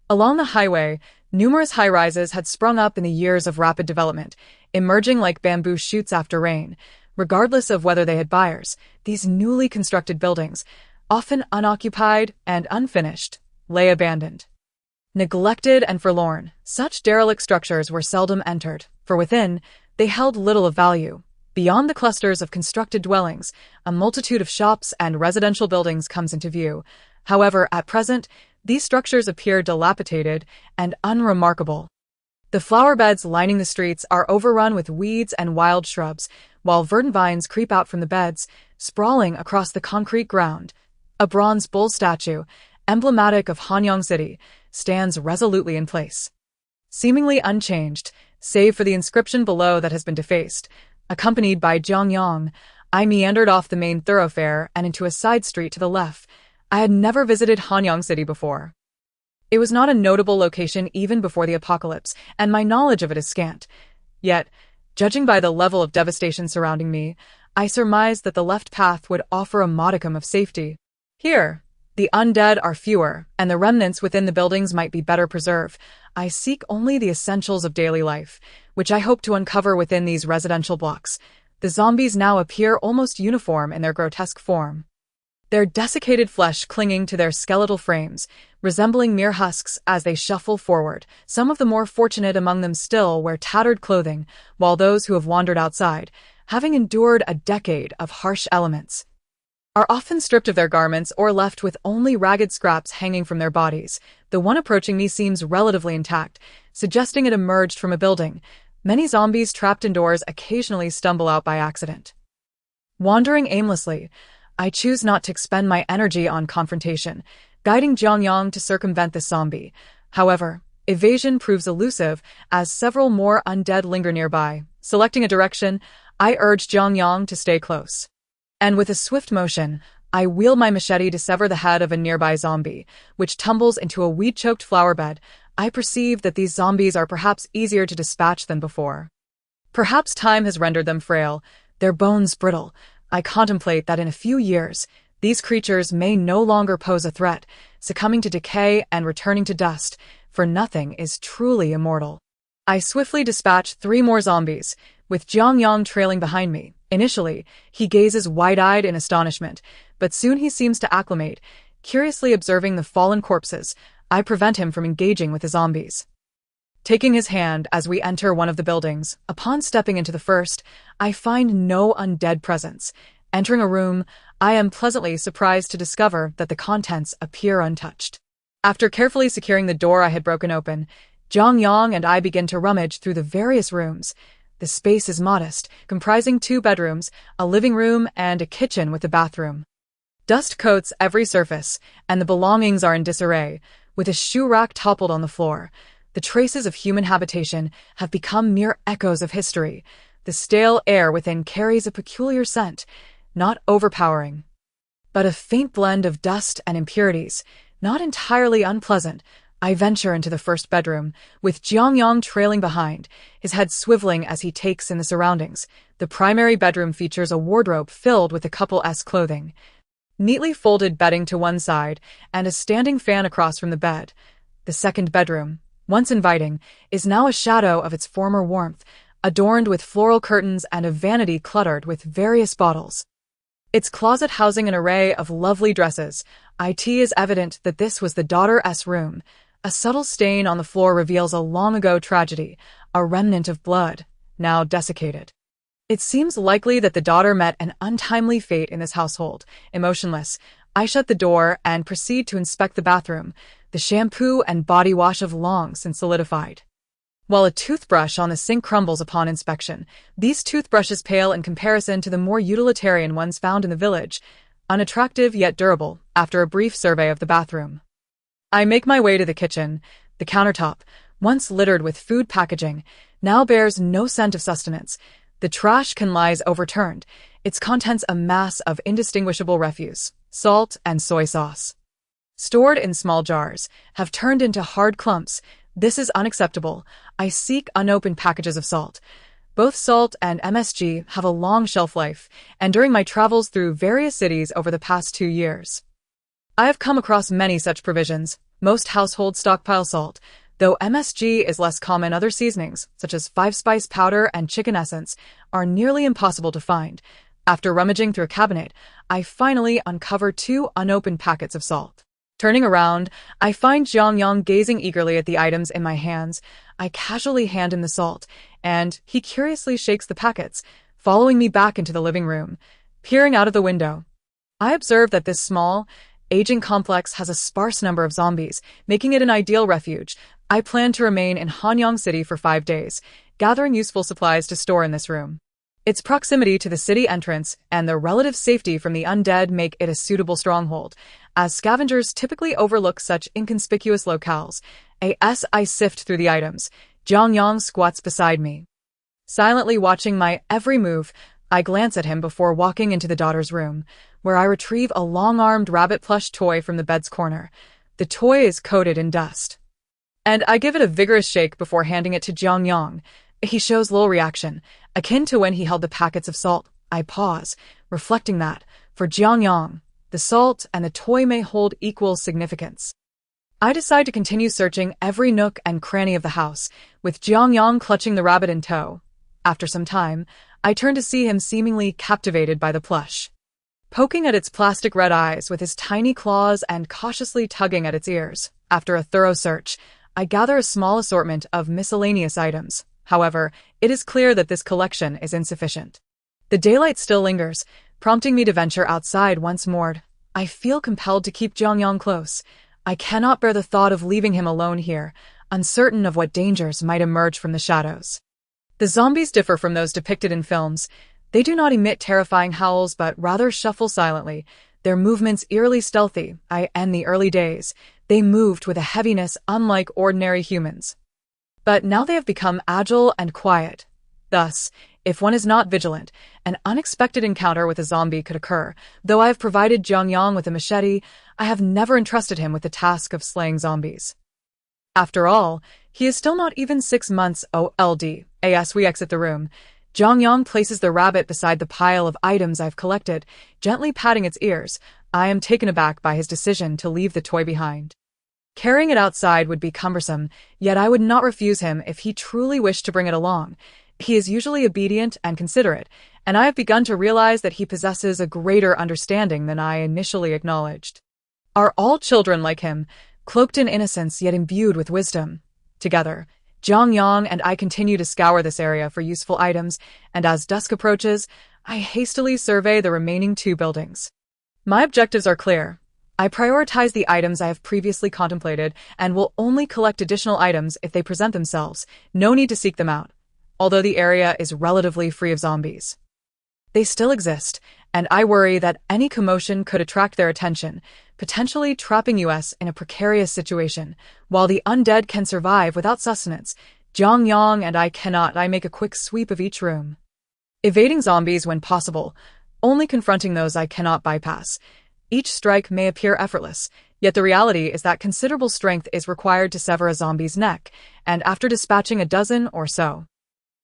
Along the highway, numerous high-rises had sprung up in the years of rapid development, emerging like bamboo shoots after rain. Regardless of whether they had buyers, these newly constructed buildings, often unoccupied and unfinished, lay abandoned, neglected and forlorn. Such derelict structures were seldom entered, for within, they held little of value. Beyond the clusters of constructed dwellings, a multitude of shops and residential buildings comes into view. However, at present, these structures appear dilapidated and unremarkable. The flower beds lining the streets are overrun with weeds and wild shrubs, while verdant vines creep out from the beds, sprawling across the concrete ground. A bronze bull statue, emblematic of Hanyang City, stands resolutely in place. seemingly unchanged, save for the inscription below that has been defaced. Accompanied by Jiang Yang, I meandered off the main thoroughfare and into a side street to the left. I had never visited Hanyang City before. It was not a notable location even before the apocalypse, and my knowledge of it is scant. Yet, judging by the level of devastation surrounding me, I surmised that the left path would offer a modicum of safety. Here, the undead are fewer, and the remnants within the buildings might be better preserved. I seek only the essentials of daily life, which I hope to uncover within these residential blocks. The zombies now appear almost uniform in their grotesque form, their desiccated flesh clinging to their skeletal frames, resembling mere husks as they shuffle forward. Some of the more fortunate among them still wear tattered clothing, while those who have wandered outside, having endured a decade of harsh elements, are often stripped of their garments or left with only ragged scraps hanging from their bodies. The one approaching me seems relatively intact, suggesting it emerged from a building. Many zombies trapped indoors occasionally stumble out by accident. Wandering aimlessly, I choose not to expend my energy on confrontation, guiding Jiang Yang to circumvent the zombie. However, evasion proves elusive as several more undead linger nearby. Selecting a direction, I urge Jiang Yang to stay close. And with a swift motion, I wield my machete to sever the head of a nearby zombie, which tumbles into a weed-choked flower bed. I perceive that these zombies are perhaps easier to dispatch than before. Perhaps time has rendered them frail, their bones brittle. I contemplate that in a few years, these creatures may no longer pose a threat, succumbing to decay and returning to dust, for nothing is truly immortal. I swiftly dispatch 3 more zombies, with Jiang Yang trailing behind me. Initially, he gazes wide-eyed in astonishment, but soon he seems to acclimate, curiously observing the fallen corpses. I prevent him from engaging with the zombies, taking his hand as we enter one of the buildings. Upon stepping into the first, I find no undead presence. Entering a room, I am pleasantly surprised to discover that the contents appear untouched. After carefully securing the door I had broken open, Jiang Yang and I begin to rummage through the various rooms. The space is modest, comprising 2 bedrooms, a living room, and a kitchen with a bathroom. Dust coats every surface, and the belongings are in disarray, with a shoe rack toppled on the floor. The traces of human habitation have become mere echoes of history. The stale air within carries a peculiar scent, not overpowering, but a faint blend of dust and impurities, not entirely unpleasant. I venture into the first bedroom, with Jiang Yang trailing behind, his head swiveling as he takes in the surroundings. The primary bedroom features a wardrobe filled with a couple's clothing, neatly folded bedding to one side, and a standing fan across from the bed. The second bedroom, once inviting, is now a shadow of its former warmth, adorned with floral curtains and a vanity cluttered with various bottles, its closet housing an array of lovely dresses. It is evident that this was the daughter's room. A subtle stain on the floor reveals a long-ago tragedy, a remnant of blood, now desiccated. It seems likely that the daughter met an untimely fate in this household. Emotionless, I shut the door and proceed to inspect the bathroom. The shampoo and body wash have long since solidified, while a toothbrush on the sink crumbles upon inspection. These toothbrushes pale in comparison to the more utilitarian ones found in the village, unattractive yet durable. After a brief survey of the bathroom, I make my way to the kitchen. The countertop, once littered with food packaging, now bears no scent of sustenance. The trash can lies overturned, its contents a mass of indistinguishable refuse. Salt and soy sauce, stored in small jars, have turned into hard clumps. This is unacceptable. I seek unopened packages of salt. Both salt and MSG have a long shelf life, and during my travels through various cities over the past 2 years, I have come across many such provisions. Most households stockpile salt, though MSG is less common. Other seasonings, such as 5-spice powder and chicken essence, are nearly impossible to find. After rummaging through a cabinet, I finally uncover 2 unopened packets of salt. Turning around, I find Jiang Yang gazing eagerly at the items in my hands. I casually hand him the salt, and he curiously shakes the packets, following me back into the living room. Peering out of the window, I observe that this small, aging complex has a sparse number of zombies, making it an ideal refuge. I plan to remain in Hanyang City for 5 days, gathering useful supplies to store in this room. Its proximity to the city entrance and the relative safety from the undead make it a suitable stronghold, as scavengers typically overlook such inconspicuous locales. As I sift through the items, Jiang Yang squats beside me. Silently watching my every move, I glance at him before walking into the daughter's room, where I retrieve a long-armed rabbit plush toy from the bed's corner. The toy is coated in dust, and I give it a vigorous shake before handing it to Jiang Yang. He shows little reaction, akin to when he held the packets of salt. I pause, reflecting that, for Jiang Yang, the salt and the toy may hold equal significance. I decide to continue searching every nook and cranny of the house, with Jiang Yang clutching the rabbit in tow. After some time, I turn to see him seemingly captivated by the plush, poking at its plastic red eyes with his tiny claws and cautiously tugging at its ears. After a thorough search, I gather a small assortment of miscellaneous items. However, it is clear that this collection is insufficient. The daylight still lingers, prompting me to venture outside once more. I feel compelled to keep Jiang Yang close. I cannot bear the thought of leaving him alone here, uncertain of what dangers might emerge from the shadows. The zombies differ from those depicted in films. They do not emit terrifying howls but rather shuffle silently, their movements eerily stealthy. In the early days, they moved with a heaviness unlike ordinary humans. But now they have become agile and quiet. Thus, if one is not vigilant, an unexpected encounter with a zombie could occur. Though I have provided Jiang Yang with a machete, I have never entrusted him with the task of slaying zombies. After all, he is still not even 6 months old. As we exit the room, Jiang Yang places the rabbit beside the pile of items I've collected, gently patting its ears. I am taken aback by his decision to leave the toy behind. Carrying it outside would be cumbersome, yet I would not refuse him if he truly wished to bring it along. He is usually obedient and considerate, and I have begun to realize that he possesses a greater understanding than I initially acknowledged. Are all children like him, cloaked in innocence yet imbued with wisdom? Together, Jiang Yang and I continue to scour this area for useful items, and as dusk approaches, I hastily survey the remaining 2 buildings. My objectives are clear. I prioritize the items I have previously contemplated and will only collect additional items if they present themselves. No need to seek them out, although the area is relatively free of zombies. They still exist, and I worry that any commotion could attract their attention, potentially trapping us in a precarious situation. While the undead can survive without sustenance, Jiang Yang and I cannot. I make a quick sweep of each room, evading zombies when possible, only confronting those I cannot bypass. Each strike may appear effortless, yet the reality is that considerable strength is required to sever a zombie's neck, and after dispatching a dozen or so,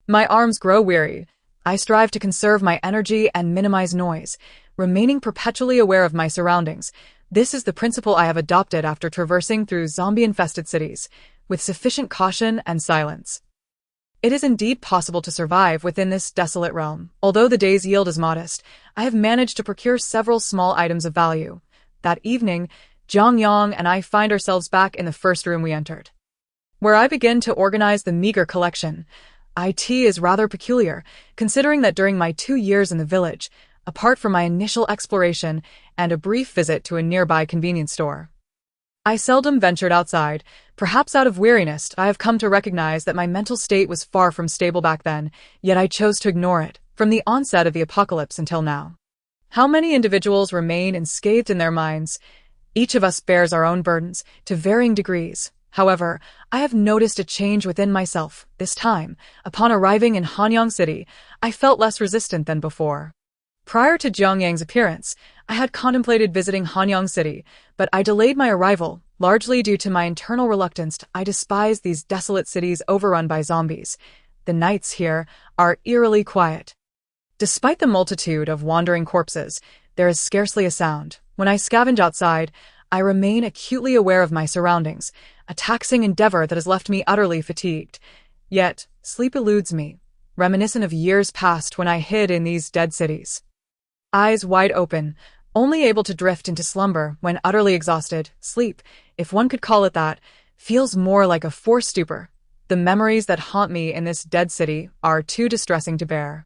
my arms grow weary. I strive to conserve my energy and minimize noise, remaining perpetually aware of my surroundings. This is the principle I have adopted after traversing through zombie-infested cities, with sufficient caution and silence. It is indeed possible to survive within this desolate realm. Although the day's yield is modest, I have managed to procure several small items of value. That evening, Jiang Yang and I find ourselves back in the first room we entered, where I begin to organize the meager collection. It is rather peculiar, considering that during my 2 years in the village, apart from my initial exploration and a brief visit to a nearby convenience store, I seldom ventured outside. Perhaps out of weariness, I have come to recognize that my mental state was far from stable back then, yet I chose to ignore it, from the onset of the apocalypse until now. How many individuals remain unscathed in their minds? Each of us bears our own burdens, to varying degrees. However, I have noticed a change within myself. This time, upon arriving in Hanyang City, I felt less resistant than before. Prior to Jiang Yang's appearance, I had contemplated visiting Hanyang City, but I delayed my arrival, largely due to my internal reluctance. I despise these desolate cities overrun by zombies. The nights here are eerily quiet. Despite the multitude of wandering corpses, there is scarcely a sound. When I scavenge outside, I remain acutely aware of my surroundings, a taxing endeavor that has left me utterly fatigued. Yet, sleep eludes me, reminiscent of years past when I hid in these dead cities. Eyes wide open, only able to drift into slumber when utterly exhausted. Sleep, if one could call it that, feels more like a forced stupor. The memories that haunt me in this dead city are too distressing to bear.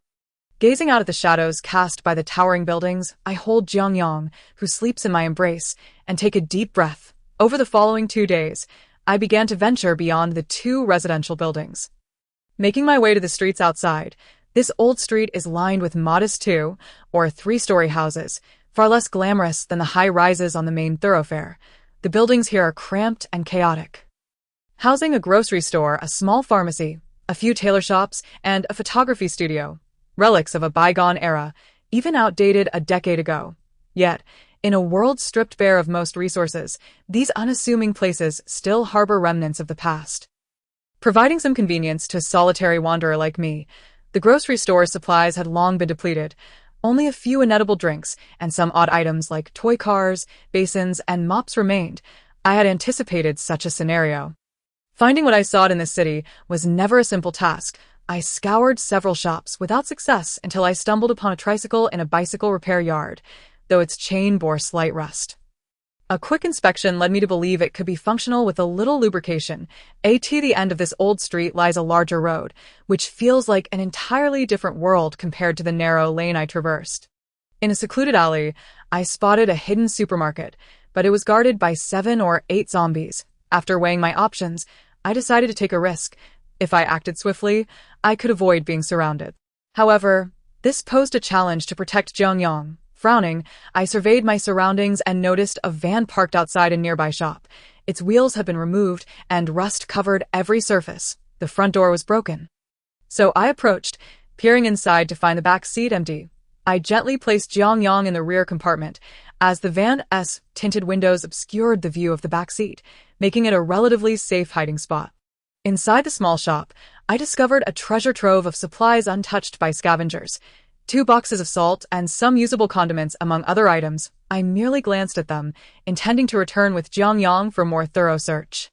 Gazing out at the shadows cast by the towering buildings, I hold Jiang Yang, who sleeps in my embrace, and take a deep breath. Over the following 2 days, I began to venture beyond the 2 residential buildings. Making my way to the streets outside, this old street is lined with modest 2- or 3-story houses, far less glamorous than the high rises on the main thoroughfare. The buildings here are cramped and chaotic, housing a grocery store, a small pharmacy, a few tailor shops, and a photography studio, relics of a bygone era, even outdated a decade ago. Yet, in a world stripped bare of most resources, these unassuming places still harbor remnants of the past. Providing some convenience to a solitary wanderer like me, the grocery store's supplies had long been depleted. Only a few inedible drinks and some odd items like toy cars, basins, and mops remained. I had anticipated such a scenario. Finding what I sought in this city was never a simple task. I scoured several shops without success until I stumbled upon a tricycle in a bicycle repair yard, though its chain bore slight rust. A quick inspection led me to believe it could be functional with a little lubrication. At the end of this old street lies a larger road, which feels like an entirely different world compared to the narrow lane I traversed. In a secluded alley, I spotted a hidden supermarket, but it was guarded by 7 or 8 zombies. After weighing my options, I decided to take a risk. If I acted swiftly, I could avoid being surrounded. However, this posed a challenge to protect Jiang Yang. Frowning, I surveyed my surroundings and noticed a van parked outside a nearby shop. Its wheels had been removed and rust covered every surface. The front door was broken. So I approached, peering inside to find the back seat empty. I gently placed Jiang Yang in the rear compartment, as the van's tinted windows obscured the view of the back seat, making it a relatively safe hiding spot. Inside the small shop, I discovered a treasure trove of supplies untouched by scavengers. 2 boxes of salt and some usable condiments among other items. I merely glanced at them, intending to return with Jiang Yang for more thorough search.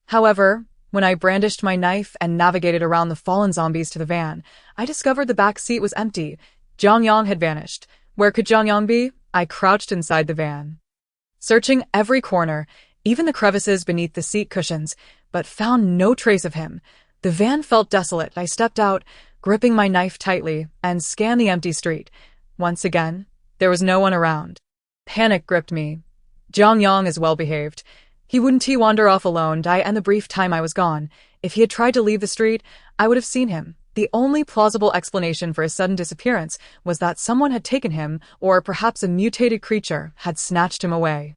However, when I brandished my knife and navigated around the fallen zombies to the van, I discovered the back seat was empty. Jiang Yang had vanished. Where could Jiang Yang be? I crouched inside the van, searching every corner, even the crevices beneath the seat cushions, but found no trace of him. The van felt desolate. I stepped out, gripping my knife tightly, and scanned the empty street. Once again, there was no one around. Panic gripped me. Jiang Yang is well behaved. He wouldn't wander off alone, and the brief time I was gone. If he had tried to leave the street, I would have seen him. The only plausible explanation for his sudden disappearance was that someone had taken him, or perhaps a mutated creature had snatched him away.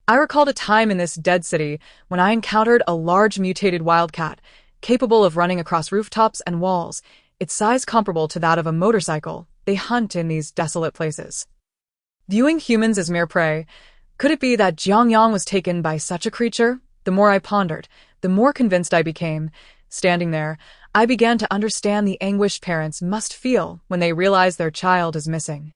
I recalled a time in this dead city when I encountered a large mutated wildcat, capable of running across rooftops and walls, its size comparable to that of a motorcycle. They hunt in these desolate places, viewing humans as mere prey. Could it be that Jiang Yang was taken by such a creature? The more I pondered, the more convinced I became. Standing there, I began to understand the anguish parents must feel when they realize their child is missing.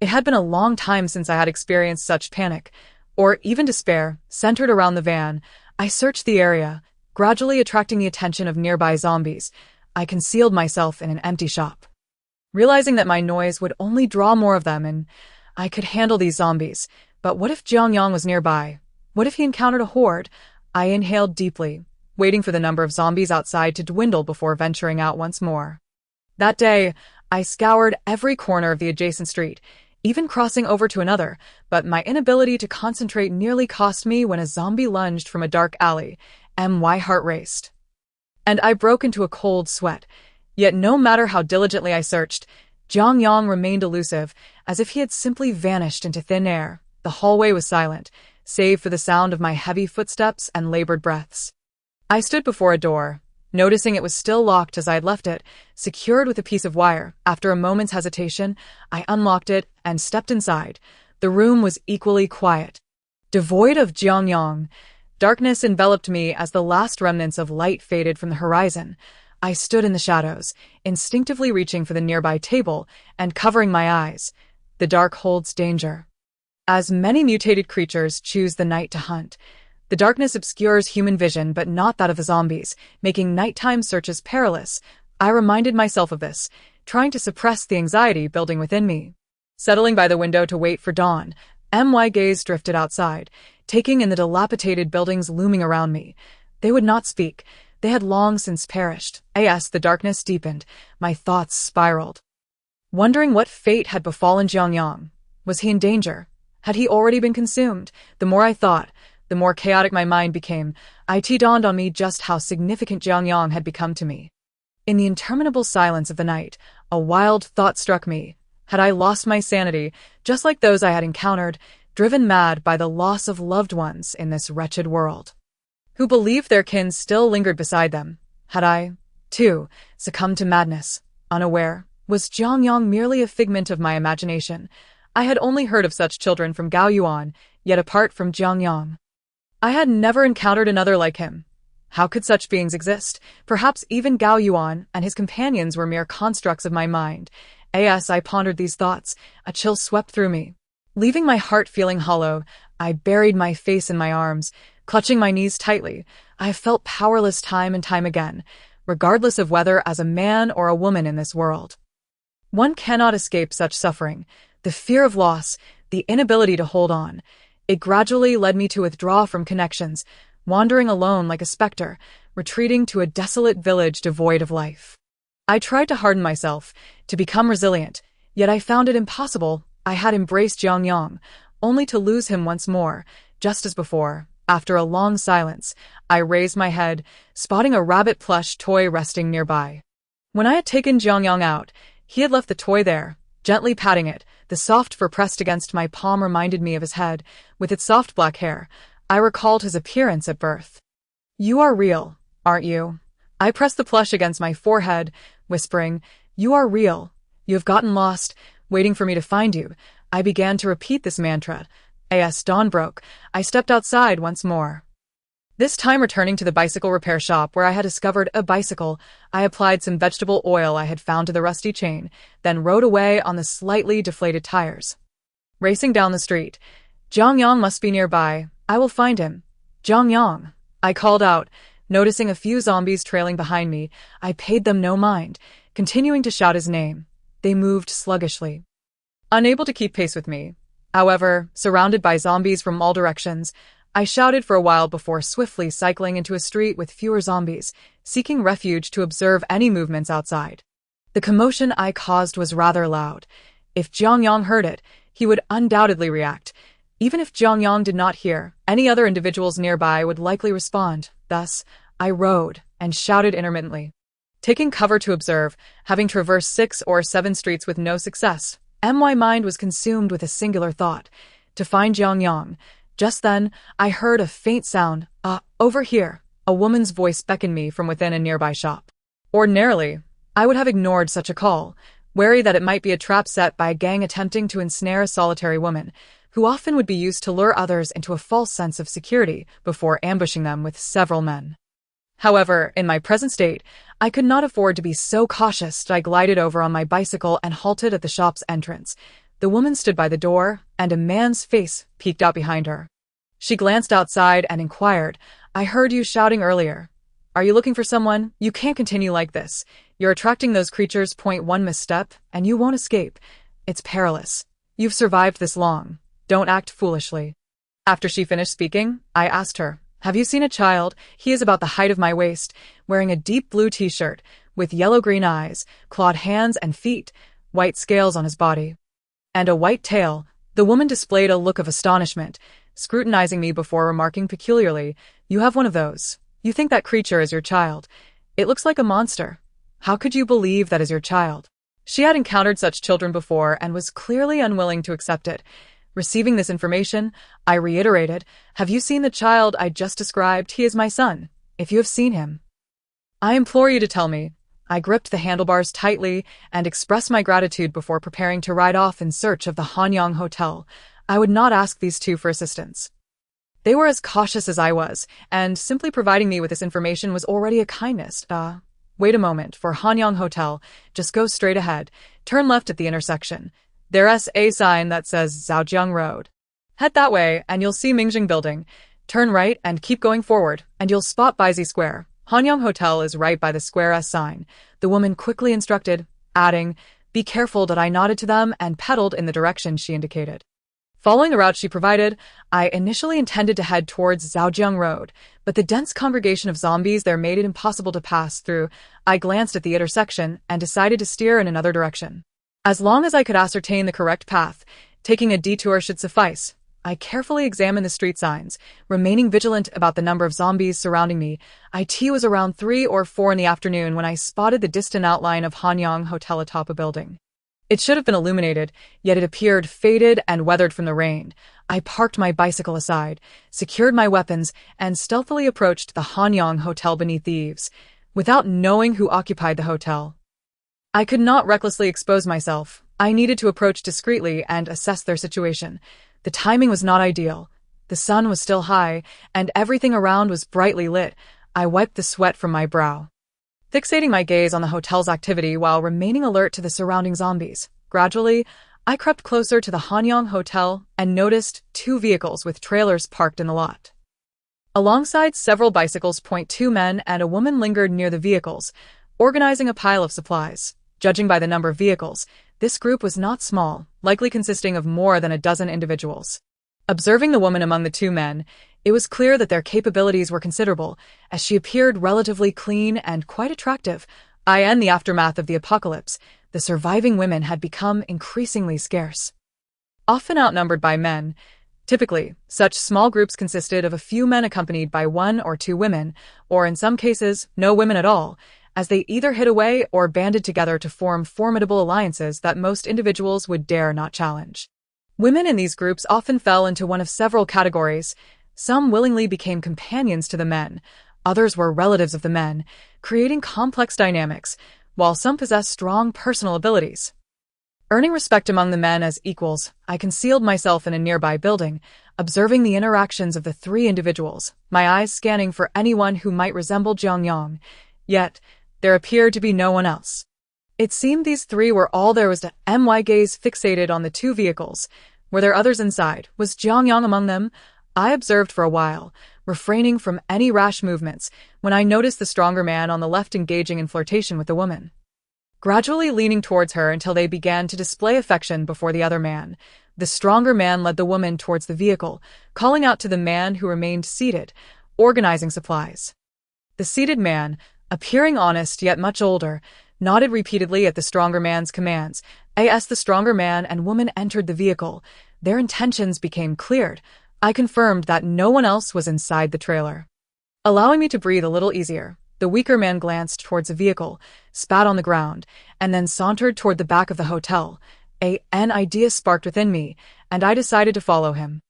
It had been a long time since I had experienced such panic, or even despair. Centered around the van, I searched the area, gradually attracting the attention of nearby zombies. I concealed myself in an empty shop, realizing that my noise would only draw more of them and I could handle these zombies. But what if Jiang Yang was nearby? What if he encountered a horde? I inhaled deeply, waiting for the number of zombies outside to dwindle before venturing out once more. That day, I scoured every corner of the adjacent street, even crossing over to another, but my inability to concentrate nearly cost me when a zombie lunged from a dark alley. My heart raced, and I broke into a cold sweat. Yet no matter how diligently I searched, Jiang Yang remained elusive, as if he had simply vanished into thin air. The hallway was silent, save for the sound of my heavy footsteps and labored breaths. I stood before a door, noticing it was still locked as I had left it, secured with a piece of wire. After a moment's hesitation, I unlocked it and stepped inside. The room was equally quiet, devoid of Jiang Yang. Darkness enveloped me as the last remnants of light faded from the horizon. I stood in the shadows, instinctively reaching for the nearby table and covering my eyes. The dark holds danger, as many mutated creatures choose the night to hunt. The darkness obscures human vision, but not that of the zombies, making nighttime searches perilous. I reminded myself of this, trying to suppress the anxiety building within me. Settling by the window to wait for dawn, my gaze drifted outside, taking in the dilapidated buildings looming around me. They would not speak. They had long since perished. As the darkness deepened, my thoughts spiraled, wondering what fate had befallen Jiang Yang. Was he in danger? Had he already been consumed? The more I thought, the more chaotic my mind became. It dawned on me just how significant Jiang Yang had become to me. In the interminable silence of the night, a wild thought struck me. Had I lost my sanity, just like those I had encountered, driven mad by the loss of loved ones in this wretched world? who believed their kin still lingered beside them. Had I, too, succumbed to madness, unaware? Was Jiang Yang merely a figment of my imagination? I had only heard of such children from Gao Yuan, yet apart from Jiang Yang, I had never encountered another like him. How could such beings exist? Perhaps even Gao Yuan and his companions were mere constructs of my mind. As I pondered these thoughts, a chill swept through me. Leaving my heart feeling hollow, I buried my face in my arms, clutching my knees tightly. I have felt powerless time and time again, regardless of whether as a man or a woman in this world. One cannot escape such suffering. The fear of loss, the inability to hold on. It gradually led me to withdraw from connections, wandering alone like a specter, retreating to a desolate village devoid of life. I tried to harden myself, to become resilient, yet I found it impossible. I had embraced Jiang Yang, only to lose him once more, just as before. After a long silence, I raised my head, spotting a rabbit plush toy resting nearby. When I had taken Jiang Yang out, he had left the toy there, gently patting it. The soft fur pressed against my palm reminded me of his head, with its soft black hair. I recalled his appearance at birth. "You are real, aren't you?" I pressed the plush against my forehead, whispering, "You are real. You have gotten lost, waiting for me to find you." I began to repeat this mantra. As dawn broke, I stepped outside once more. This time returning to the bicycle repair shop where I had discovered a bicycle, I applied some vegetable oil I had found to the rusty chain, then rode away on the slightly deflated tires. Racing down the street, Jiang Yang must be nearby. I will find him. Jiang Yang, I called out, noticing a few zombies trailing behind me. I paid them no mind, continuing to shout his name. They moved sluggishly, unable to keep pace with me. However, surrounded by zombies from all directions, I shouted for a while before swiftly cycling into a street with fewer zombies, seeking refuge to observe any movements outside. The commotion I caused was rather loud. If Jiang Yang heard it, he would undoubtedly react. Even if Jiang Yang did not hear, any other individuals nearby would likely respond. Thus, I rode and shouted intermittently, taking cover to observe, having traversed 6 or 7 streets with no success. My mind was consumed with a singular thought, to find Jiang Yang. Just then, I heard a faint sound. Over here. A woman's voice beckoned me from within a nearby shop. Ordinarily, I would have ignored such a call, wary that it might be a trap set by a gang attempting to ensnare a solitary woman, who often would be used to lure others into a false sense of security before ambushing them with several men. However, in my present state, I could not afford to be so cautious. I glided over on my bicycle and halted at the shop's entrance. The woman stood by the door, and a man's face peeked out behind her. She glanced outside and inquired, "I heard you shouting earlier. Are you looking for someone? You can't continue like this. You're attracting those creatures. One misstep, and you won't escape. It's perilous. You've survived this long. Don't act foolishly." After she finished speaking, I asked her, "Have you seen a child? He is about the height of my waist, wearing a deep blue t-shirt, with yellow-green eyes, clawed hands and feet, white scales on his body, and a white tail." The woman displayed a look of astonishment, scrutinizing me before remarking peculiarly, "You have one of those. You think that creature is your child. It looks like a monster. How could you believe that is your child?" She had encountered such children before and was clearly unwilling to accept it. Receiving this information, I reiterated, "Have you seen the child I just described? He is my son. If you have seen him, I implore you to tell me." I gripped the handlebars tightly and expressed my gratitude before preparing to ride off in search of the Hanyang Hotel. I would not ask these two for assistance. They were as cautious as I was, and simply providing me with this information was already a kindness. Wait a moment, for Hanyang Hotel, just go straight ahead, turn left at the intersection. There's a sign that says Zhaojiang Road. Head that way, and you'll see Mingjing Building. Turn right and keep going forward, and you'll spot Baizi Square. Hanyang Hotel is right by the Square S sign. The woman quickly instructed, adding, "Be careful." That I nodded to them and pedaled in the direction she indicated. Following the route she provided, I initially intended to head towards Zhaojiang Road, but the dense congregation of zombies there made it impossible to pass through. I glanced at the intersection and decided to steer in another direction. As long as I could ascertain the correct path, taking a detour should suffice. I carefully examined the street signs, remaining vigilant about the number of zombies surrounding me. It was around 3 or 4 in the afternoon when I spotted the distant outline of Hanyang Hotel atop a building. It should have been illuminated, yet it appeared faded and weathered from the rain. I parked my bicycle aside, secured my weapons, and stealthily approached the Hanyang Hotel beneath the eaves, without knowing who occupied the hotel. I could not recklessly expose myself. I needed to approach discreetly and assess their situation. The timing was not ideal. The sun was still high, and everything around was brightly lit. I wiped the sweat from my brow, fixating my gaze on the hotel's activity while remaining alert to the surrounding zombies. Gradually, I crept closer to the Hanyang Hotel and noticed 2 vehicles with trailers parked in the lot. Alongside several bicycles, two men and a woman lingered near the vehicles, organizing a pile of supplies. Judging by the number of vehicles, this group was not small, likely consisting of more than a dozen individuals. Observing the woman among the 2 men, it was clear that their capabilities were considerable, as she appeared relatively clean and quite attractive. In the aftermath of the apocalypse, the surviving women had become increasingly scarce. Often outnumbered by men, typically, such small groups consisted of a few men accompanied by 1 or 2 women, or in some cases, no women at all, as they either hid away or banded together to form formidable alliances that most individuals would dare not challenge. Women in these groups often fell into one of several categories. Some willingly became companions to the men, others were relatives of the men, creating complex dynamics, while some possessed strong personal abilities. Earning respect among the men as equals, I concealed myself in a nearby building, observing the interactions of the 3 individuals, my eyes scanning for anyone who might resemble Jiang Yang. Yet, there appeared to be no one else. It seemed these 3 were all there was to my gaze fixated on the 2 vehicles. Were there others inside? Was Jiang Yang among them? I observed for a while, refraining from any rash movements, when I noticed the stronger man on the left engaging in flirtation with the woman, gradually leaning towards her until they began to display affection before the other man. The stronger man led the woman towards the vehicle, calling out to the man who remained seated, organizing supplies. The seated man, appearing honest yet much older, nodded repeatedly at the stronger man's commands. As the stronger man and woman entered the vehicle, their intentions became cleared. I confirmed that no one else was inside the trailer. Allowing me to breathe a little easier, the weaker man glanced towards the vehicle, spat on the ground, and then sauntered toward the back of the hotel. An idea sparked within me, and I decided to follow him.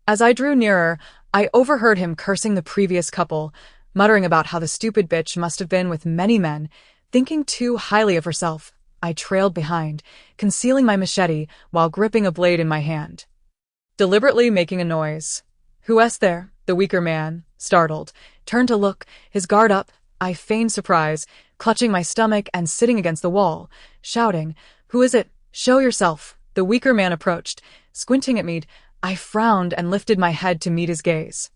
As I drew nearer, I overheard him cursing the previous couple, muttering about how the stupid bitch must have been with many men, thinking too highly of herself. I trailed behind, concealing my machete while gripping a blade in my hand, deliberately making a noise. "Who's there?" The weaker man, startled, turned to look, his guard up. I feigned surprise, clutching my stomach and sitting against the wall, shouting, "Who is it? Show yourself." The weaker man approached, squinting at me. I frowned and lifted my head to meet his gaze.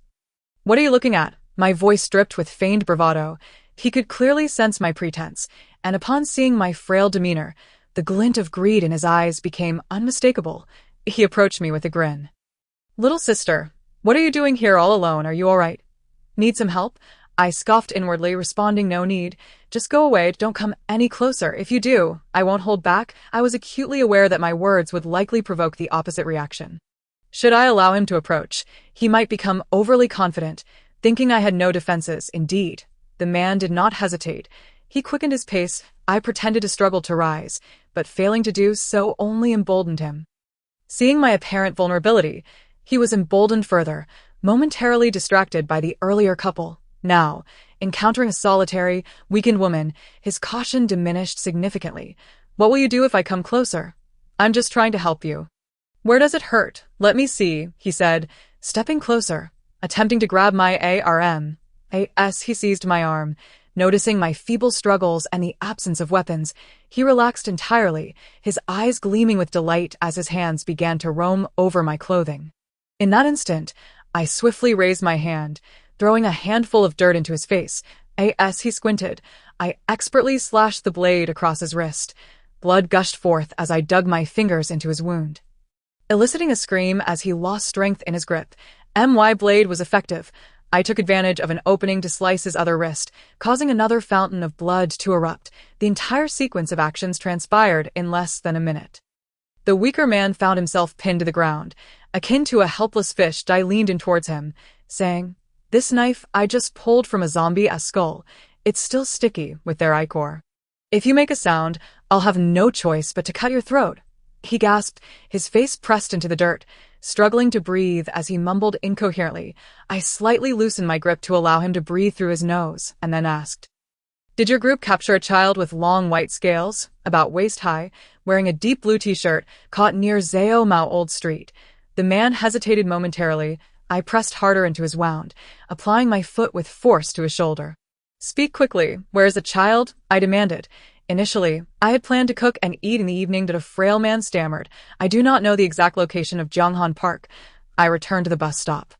"What are you looking at?" My voice dripped with feigned bravado. He could clearly sense my pretense, and upon seeing my frail demeanor, the glint of greed in his eyes became unmistakable. He approached me with a grin. "Little sister, what are you doing here all alone? Are you all right? Need some help?" I scoffed inwardly, responding, "No need. Just go away, don't come any closer. If you do, I won't hold back." I was acutely aware that my words would likely provoke the opposite reaction. Should I allow him to approach, he might become overly confident, thinking I had no defenses. Indeed, the man did not hesitate. He quickened his pace. I pretended to struggle to rise, but failing to do so only emboldened him. Seeing my apparent vulnerability, he was emboldened further, momentarily distracted by the earlier couple. Now, encountering a solitary, weakened woman, his caution diminished significantly. "What will you do if I come closer?" "I'm just trying to help you." "Where does it hurt? Let me see," he said, stepping closer, attempting to grab my arm. He seized my arm. Noticing my feeble struggles and the absence of weapons, he relaxed entirely, his eyes gleaming with delight as his hands began to roam over my clothing. In that instant, I swiftly raised my hand, throwing a handful of dirt into his face. As he squinted, I expertly slashed the blade across his wrist. Blood gushed forth as I dug my fingers into his wound, eliciting a scream as he lost strength in his grip. My blade was effective. I took advantage of an opening to slice his other wrist, causing another fountain of blood to erupt. The entire sequence of actions transpired in less than a minute. The weaker man found himself pinned to the ground. Akin to a helpless fish, I leaned in towards him, saying, "This knife I just pulled from a zombie's skull. It's still sticky with their ichor. If you make a sound, I'll have no choice but to cut your throat," he gasped, his face pressed into the dirt. Struggling to breathe as he mumbled incoherently, I slightly loosened my grip to allow him to breathe through his nose, and then asked, "Did your group capture a child with long white scales, about waist-high, wearing a deep blue t-shirt, caught near Zhao Mao Old Street?" The man hesitated momentarily. I pressed harder into his wound, applying my foot with force to his shoulder. "Speak quickly. Where is the child?" I demanded. Initially, I had planned to cook and eat in the evening, but a frail man stammered, "I do not know the exact location of Jianghan Park." I returned to the bus stop,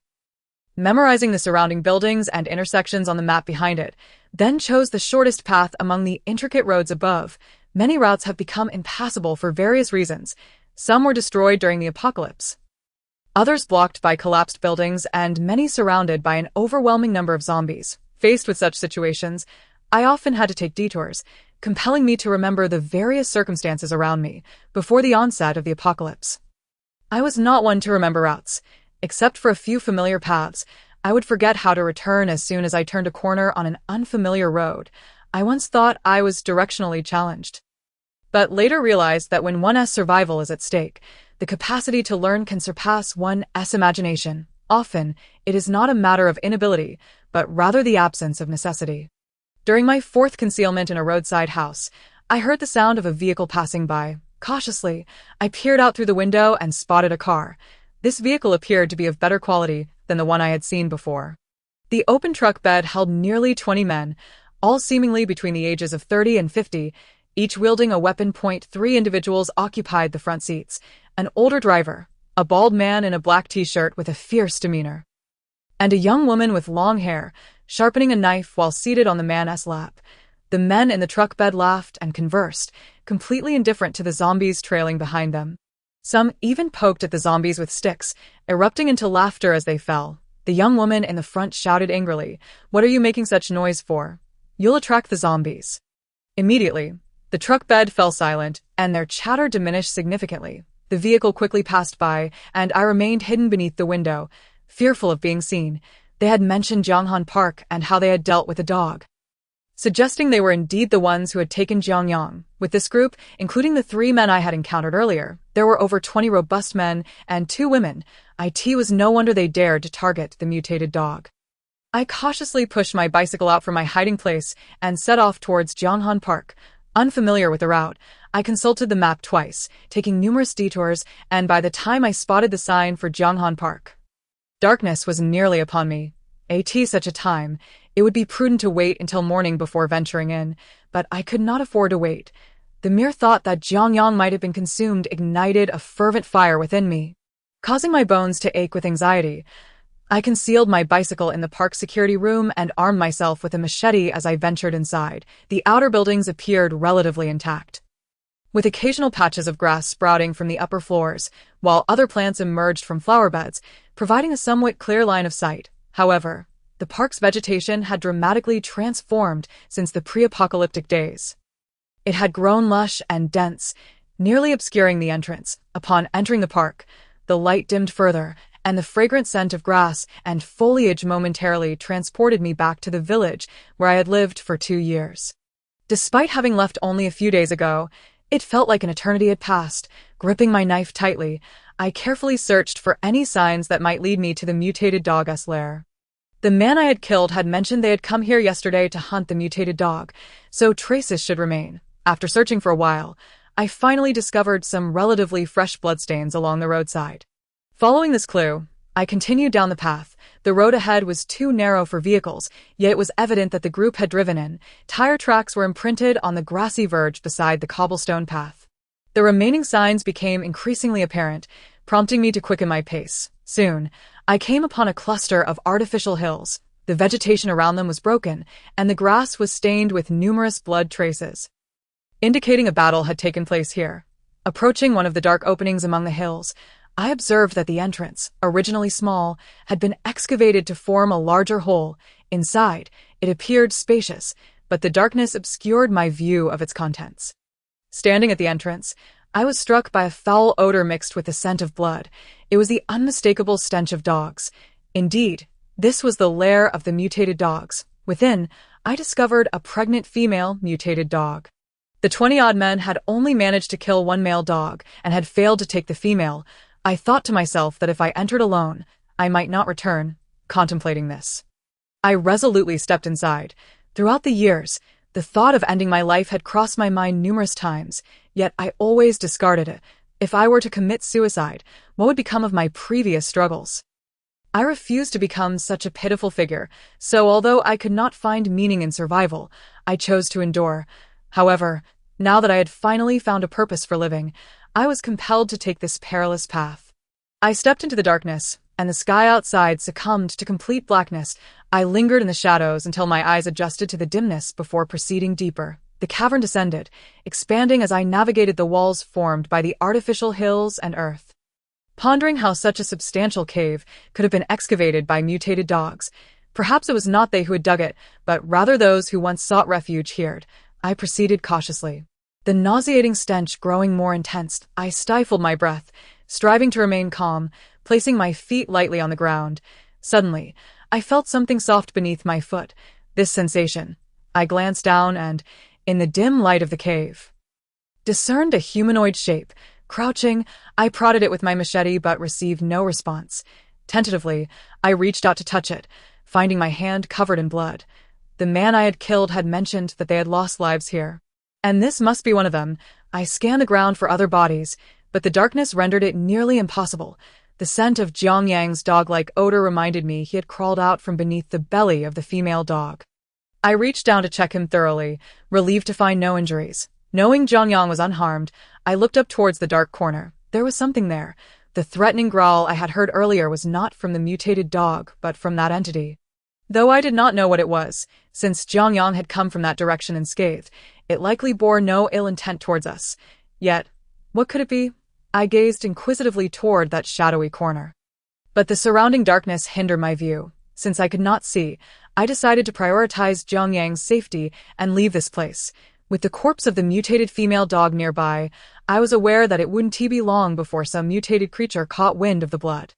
memorizing the surrounding buildings and intersections on the map behind it, then chose the shortest path among the intricate roads above. Many routes have become impassable for various reasons. Some were destroyed during the apocalypse, others blocked by collapsed buildings, and many surrounded by an overwhelming number of zombies. Faced with such situations, I often had to take detours, compelling me to remember the various circumstances around me before the onset of the apocalypse. I was not one to remember routes. Except for a few familiar paths, I would forget how to return as soon as I turned a corner on an unfamiliar road. I once thought I was directionally challenged, but later realized that when one's survival is at stake, the capacity to learn can surpass one's imagination. Often, it is not a matter of inability, but rather the absence of necessity. During my fourth concealment in a roadside house, I heard the sound of a vehicle passing by. Cautiously, I peered out through the window and spotted a car. This vehicle appeared to be of better quality than the one I had seen before. The open truck bed held nearly 20 men, all seemingly between the ages of 30 and 50, each wielding a weapon. 3 individuals occupied the front seats: an older driver, a bald man in a black t-shirt with a fierce demeanor, and a young woman with long hair, sharpening a knife while seated on the man's lap. The men in the truck bed laughed and conversed, completely indifferent to the zombies trailing behind them. Some even poked at the zombies with sticks, erupting into laughter as they fell. The young woman in the front shouted angrily, "What are you making such noise for? You'll attract the zombies." Immediately, the truck bed fell silent, and their chatter diminished significantly. The vehicle quickly passed by, and I remained hidden beneath the window, fearful of being seen. They had mentioned Jianghan Park and how they had dealt with a dog, suggesting they were indeed the ones who had taken Jiang Yang. With this group, including the 3 men I had encountered earlier, there were over 20 robust men and 2 women. It was no wonder they dared to target the mutated dog. I cautiously pushed my bicycle out from my hiding place and set off towards Jianghan Park. Unfamiliar with the route, I consulted the map twice, taking numerous detours, and by the time I spotted the sign for Jianghan Park, darkness was nearly upon me. At such a time, it would be prudent to wait until morning before venturing in, but I could not afford to wait. The mere thought that Jiang Yang might have been consumed ignited a fervent fire within me, causing my bones to ache with anxiety. I concealed my bicycle in the park security room and armed myself with a machete as I ventured inside. The outer buildings appeared relatively intact, with occasional patches of grass sprouting from the upper floors, while other plants emerged from flower beds, providing a somewhat clear line of sight. However, the park's vegetation had dramatically transformed since the pre-apocalyptic days. It had grown lush and dense, nearly obscuring the entrance. Upon entering the park, the light dimmed further, and the fragrant scent of grass and foliage momentarily transported me back to the village where I had lived for 2 years. Despite having left only a few days ago, it felt like an eternity had passed. Gripping my knife tightly, I carefully searched for any signs that might lead me to the mutated dog's lair. The man I had killed had mentioned they had come here yesterday to hunt the mutated dog, so traces should remain. After searching for a while, I finally discovered some relatively fresh bloodstains along the roadside. Following this clue, I continued down the path. The road ahead was too narrow for vehicles, yet it was evident that the group had driven in. Tire tracks were imprinted on the grassy verge beside the cobblestone path. The remaining signs became increasingly apparent, prompting me to quicken my pace. Soon, I came upon a cluster of artificial hills. The vegetation around them was broken, and the grass was stained with numerous blood traces, indicating a battle had taken place here. Approaching one of the dark openings among the hills, I observed that the entrance, originally small, had been excavated to form a larger hole. Inside, it appeared spacious, but the darkness obscured my view of its contents. Standing at the entrance, I was struck by a foul odor mixed with the scent of blood. It was the unmistakable stench of dogs. Indeed, this was the lair of the mutated dogs. Within, I discovered a pregnant female mutated dog. The 20-odd men had only managed to kill one male dog and had failed to take the female. I thought to myself that if I entered alone, I might not return. Contemplating this, I resolutely stepped inside. Throughout the years, the thought of ending my life had crossed my mind numerous times, yet I always discarded it. If I were to commit suicide, what would become of my previous struggles? I refused to become such a pitiful figure, so although I could not find meaning in survival, I chose to endure. However, now that I had finally found a purpose for living, I was compelled to take this perilous path. I stepped into the darkness, and the sky outside succumbed to complete blackness. I lingered in the shadows until my eyes adjusted to the dimness before proceeding deeper. The cavern descended, expanding as I navigated the walls formed by the artificial hills and earth. Pondering how such a substantial cave could have been excavated by mutated dogs, perhaps it was not they who had dug it, but rather those who once sought refuge here, I proceeded cautiously. The nauseating stench growing more intense, I stifled my breath, striving to remain calm, placing my feet lightly on the ground. Suddenly, I felt something soft beneath my foot. This sensation, I glanced down and, in the dim light of the cave, discerned a humanoid shape. Crouching, I prodded it with my machete but received no response. Tentatively, I reached out to touch it, finding my hand covered in blood. The man I had killed had mentioned that they had lost lives here, and this must be one of them. I scanned the ground for other bodies, but the darkness rendered it nearly impossible. The scent of Jiang Yang's dog-like odor reminded me he had crawled out from beneath the belly of the female dog. I reached down to check him thoroughly, relieved to find no injuries. Knowing Jiang Yang was unharmed, I looked up towards the dark corner. There was something there. The threatening growl I had heard earlier was not from the mutated dog, but from that entity. Though I did not know what it was, since Jiang Yang had come from that direction unscathed, it likely bore no ill intent towards us. Yet, what could it be? I gazed inquisitively toward that shadowy corner. But the surrounding darkness hindered my view. Since I could not see, I decided to prioritize Jiang Yang's safety and leave this place. With the corpse of the mutated female dog nearby, I was aware that it wouldn't be long before some mutated creature caught wind of the blood.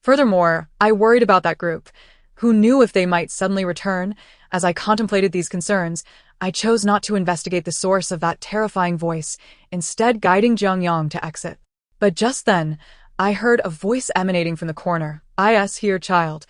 Furthermore, I worried about that group. Who knew if they might suddenly return? As I contemplated these concerns, I chose not to investigate the source of that terrifying voice, instead guiding Jiang Yang to exit. But just then, I heard a voice emanating from the corner. "Is here, child.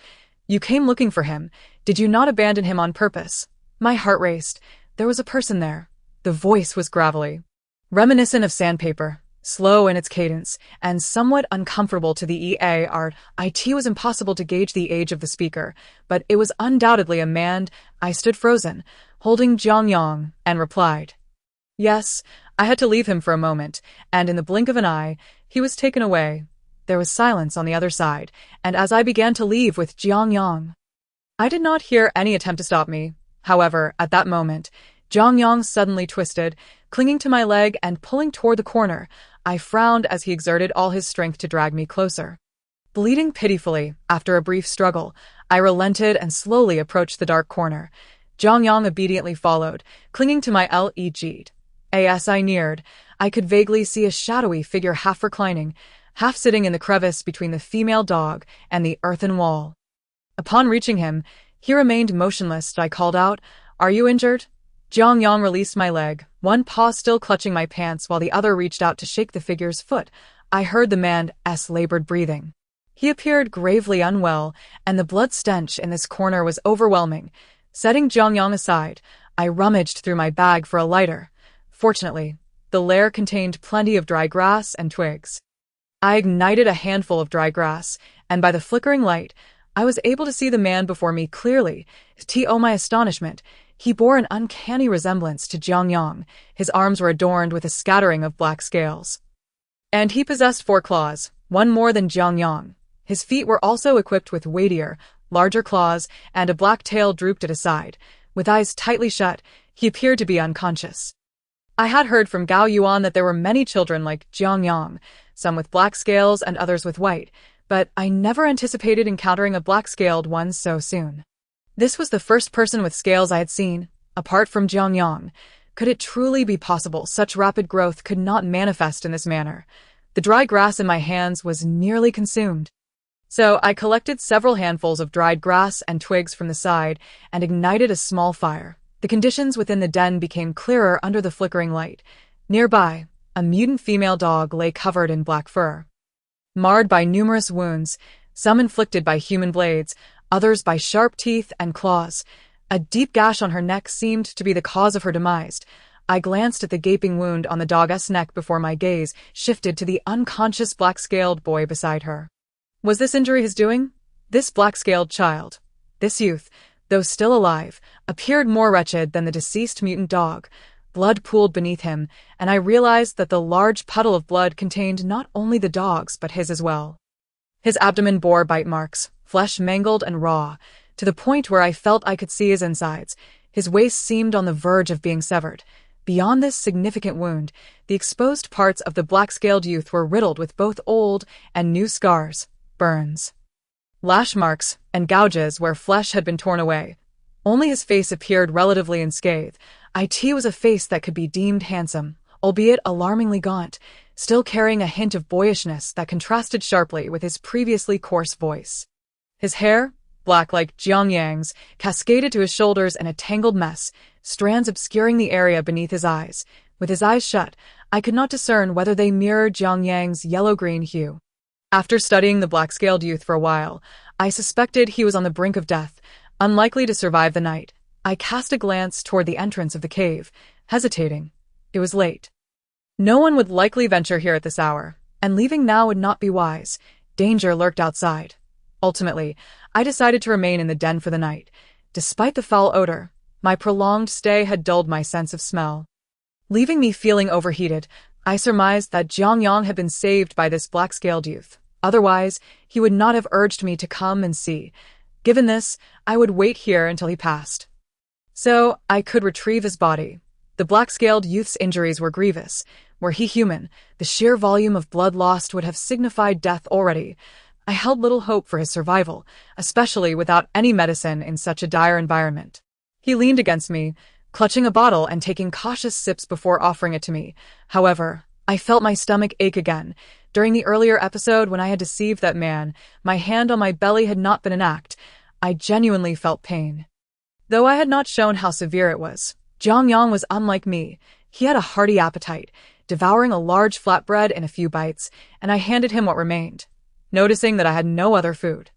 You came looking for him. Did you not abandon him on purpose?" My heart raced. There was a person there. The voice was gravelly, reminiscent of sandpaper, slow in its cadence, and somewhat uncomfortable to the ear. It was impossible to gauge the age of the speaker, but it was undoubtedly a man. I stood frozen, holding Jiang Yang, and replied, "Yes, I had to leave him for a moment," and in the blink of an eye, he was taken away. There was silence on the other side, and as I began to leave with Jiang Yang, I did not hear any attempt to stop me. However, at that moment, Jiang Yang suddenly twisted, clinging to my leg and pulling toward the corner. I frowned as he exerted all his strength to drag me closer. Bleeding pitifully, after a brief struggle, I relented and slowly approached the dark corner. Jiang Yang obediently followed, clinging to my leg. As I neared, I could vaguely see a shadowy figure half reclining, half sitting in the crevice between the female dog and the earthen wall. Upon reaching him, he remained motionless. I called out, "Are you injured?" Jiang Yang released my leg, one paw still clutching my pants while the other reached out to shake the figure's foot. I heard the man's labored breathing. He appeared gravely unwell, and the blood stench in this corner was overwhelming. Setting Jiang Yang aside, I rummaged through my bag for a lighter. Fortunately, the lair contained plenty of dry grass and twigs. I ignited a handful of dry grass, and by the flickering light, I was able to see the man before me clearly. To my astonishment, he bore an uncanny resemblance to Jiang Yang. His arms were adorned with a scattering of black scales, and he possessed 4 claws, one more than Jiang Yang. His feet were also equipped with weightier, larger claws, and a black tail drooped at his side. With eyes tightly shut, he appeared to be unconscious. I had heard from Gao Yuan that there were many children like Jiang Yang, some with black scales and others with white, but I never anticipated encountering a black-scaled one so soon. This was the first person with scales I had seen, apart from Jiang Yang. Could it truly be possible such rapid growth could not manifest in this manner? The dry grass in my hands was nearly consumed. So I collected several handfuls of dried grass and twigs from the side and ignited a small fire. The conditions within the den became clearer under the flickering light. Nearby, a mutant female dog lay covered in black fur, marred by numerous wounds, some inflicted by human blades, others by sharp teeth and claws. A deep gash on her neck seemed to be the cause of her demise. I glanced at the gaping wound on the dog's neck before my gaze shifted to the unconscious black-scaled boy beside her. Was this injury his doing? This black-scaled child, this youth, though still alive, appeared more wretched than the deceased mutant dog. Blood pooled beneath him, and I realized that the large puddle of blood contained not only the dog's but his as well. His abdomen bore bite marks, flesh mangled and raw, to the point where I felt I could see his insides. His waist seemed on the verge of being severed. Beyond this significant wound, the exposed parts of the black-scaled youth were riddled with both old and new scars, burns, lash marks, and gouges where flesh had been torn away. Only his face appeared relatively unscathed. It was a face that could be deemed handsome, albeit alarmingly gaunt, still carrying a hint of boyishness that contrasted sharply with his previously coarse voice. His hair, black like Jiang Yang's, cascaded to his shoulders in a tangled mess, strands obscuring the area beneath his eyes. With his eyes shut, I could not discern whether they mirrored Jiang Yang's yellow-green hue. After studying the black-scaled youth for a while, I suspected he was on the brink of death, unlikely to survive the night. I cast a glance toward the entrance of the cave, hesitating. It was late. No one would likely venture here at this hour, and leaving now would not be wise. Danger lurked outside. Ultimately, I decided to remain in the den for the night. Despite the foul odor, my prolonged stay had dulled my sense of smell. Leaving me feeling overheated, I surmised that Jiang Yang had been saved by this black-scaled youth. Otherwise, he would not have urged me to come and see. Given this, I would wait here until he passed, so I could retrieve his body. The black-scaled youth's injuries were grievous. Were he human, the sheer volume of blood lost would have signified death already. I held little hope for his survival, especially without any medicine in such a dire environment. He leaned against me, clutching a bottle and taking cautious sips before offering it to me. However, I felt my stomach ache again. During the earlier episode when I had deceived that man, my hand on my belly had not been an act. I genuinely felt pain. Though I had not shown how severe it was, Jiang Yang was unlike me. He had a hearty appetite, devouring a large flatbread in a few bites, and I handed him what remained, noticing that I had no other food.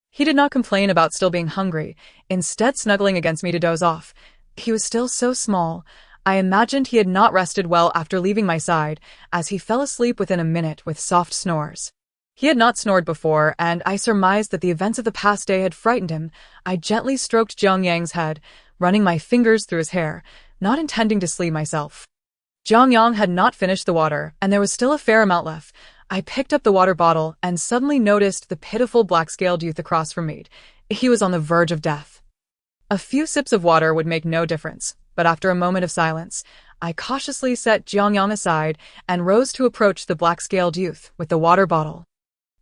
He did not complain about still being hungry, instead snuggling against me to doze off. He was still so small. I imagined he had not rested well after leaving my side, as he fell asleep within a minute with soft snores. He had not snored before, and I surmised that the events of the past day had frightened him. I gently stroked Jiang Yang's head, running my fingers through his hair, not intending to sleep myself. Jiang Yang had not finished the water, and there was still a fair amount left. I picked up the water bottle and suddenly noticed the pitiful black-scaled youth across from me. He was on the verge of death. A few sips of water would make no difference, but after a moment of silence, I cautiously set Jiang Yang aside and rose to approach the black-scaled youth with the water bottle.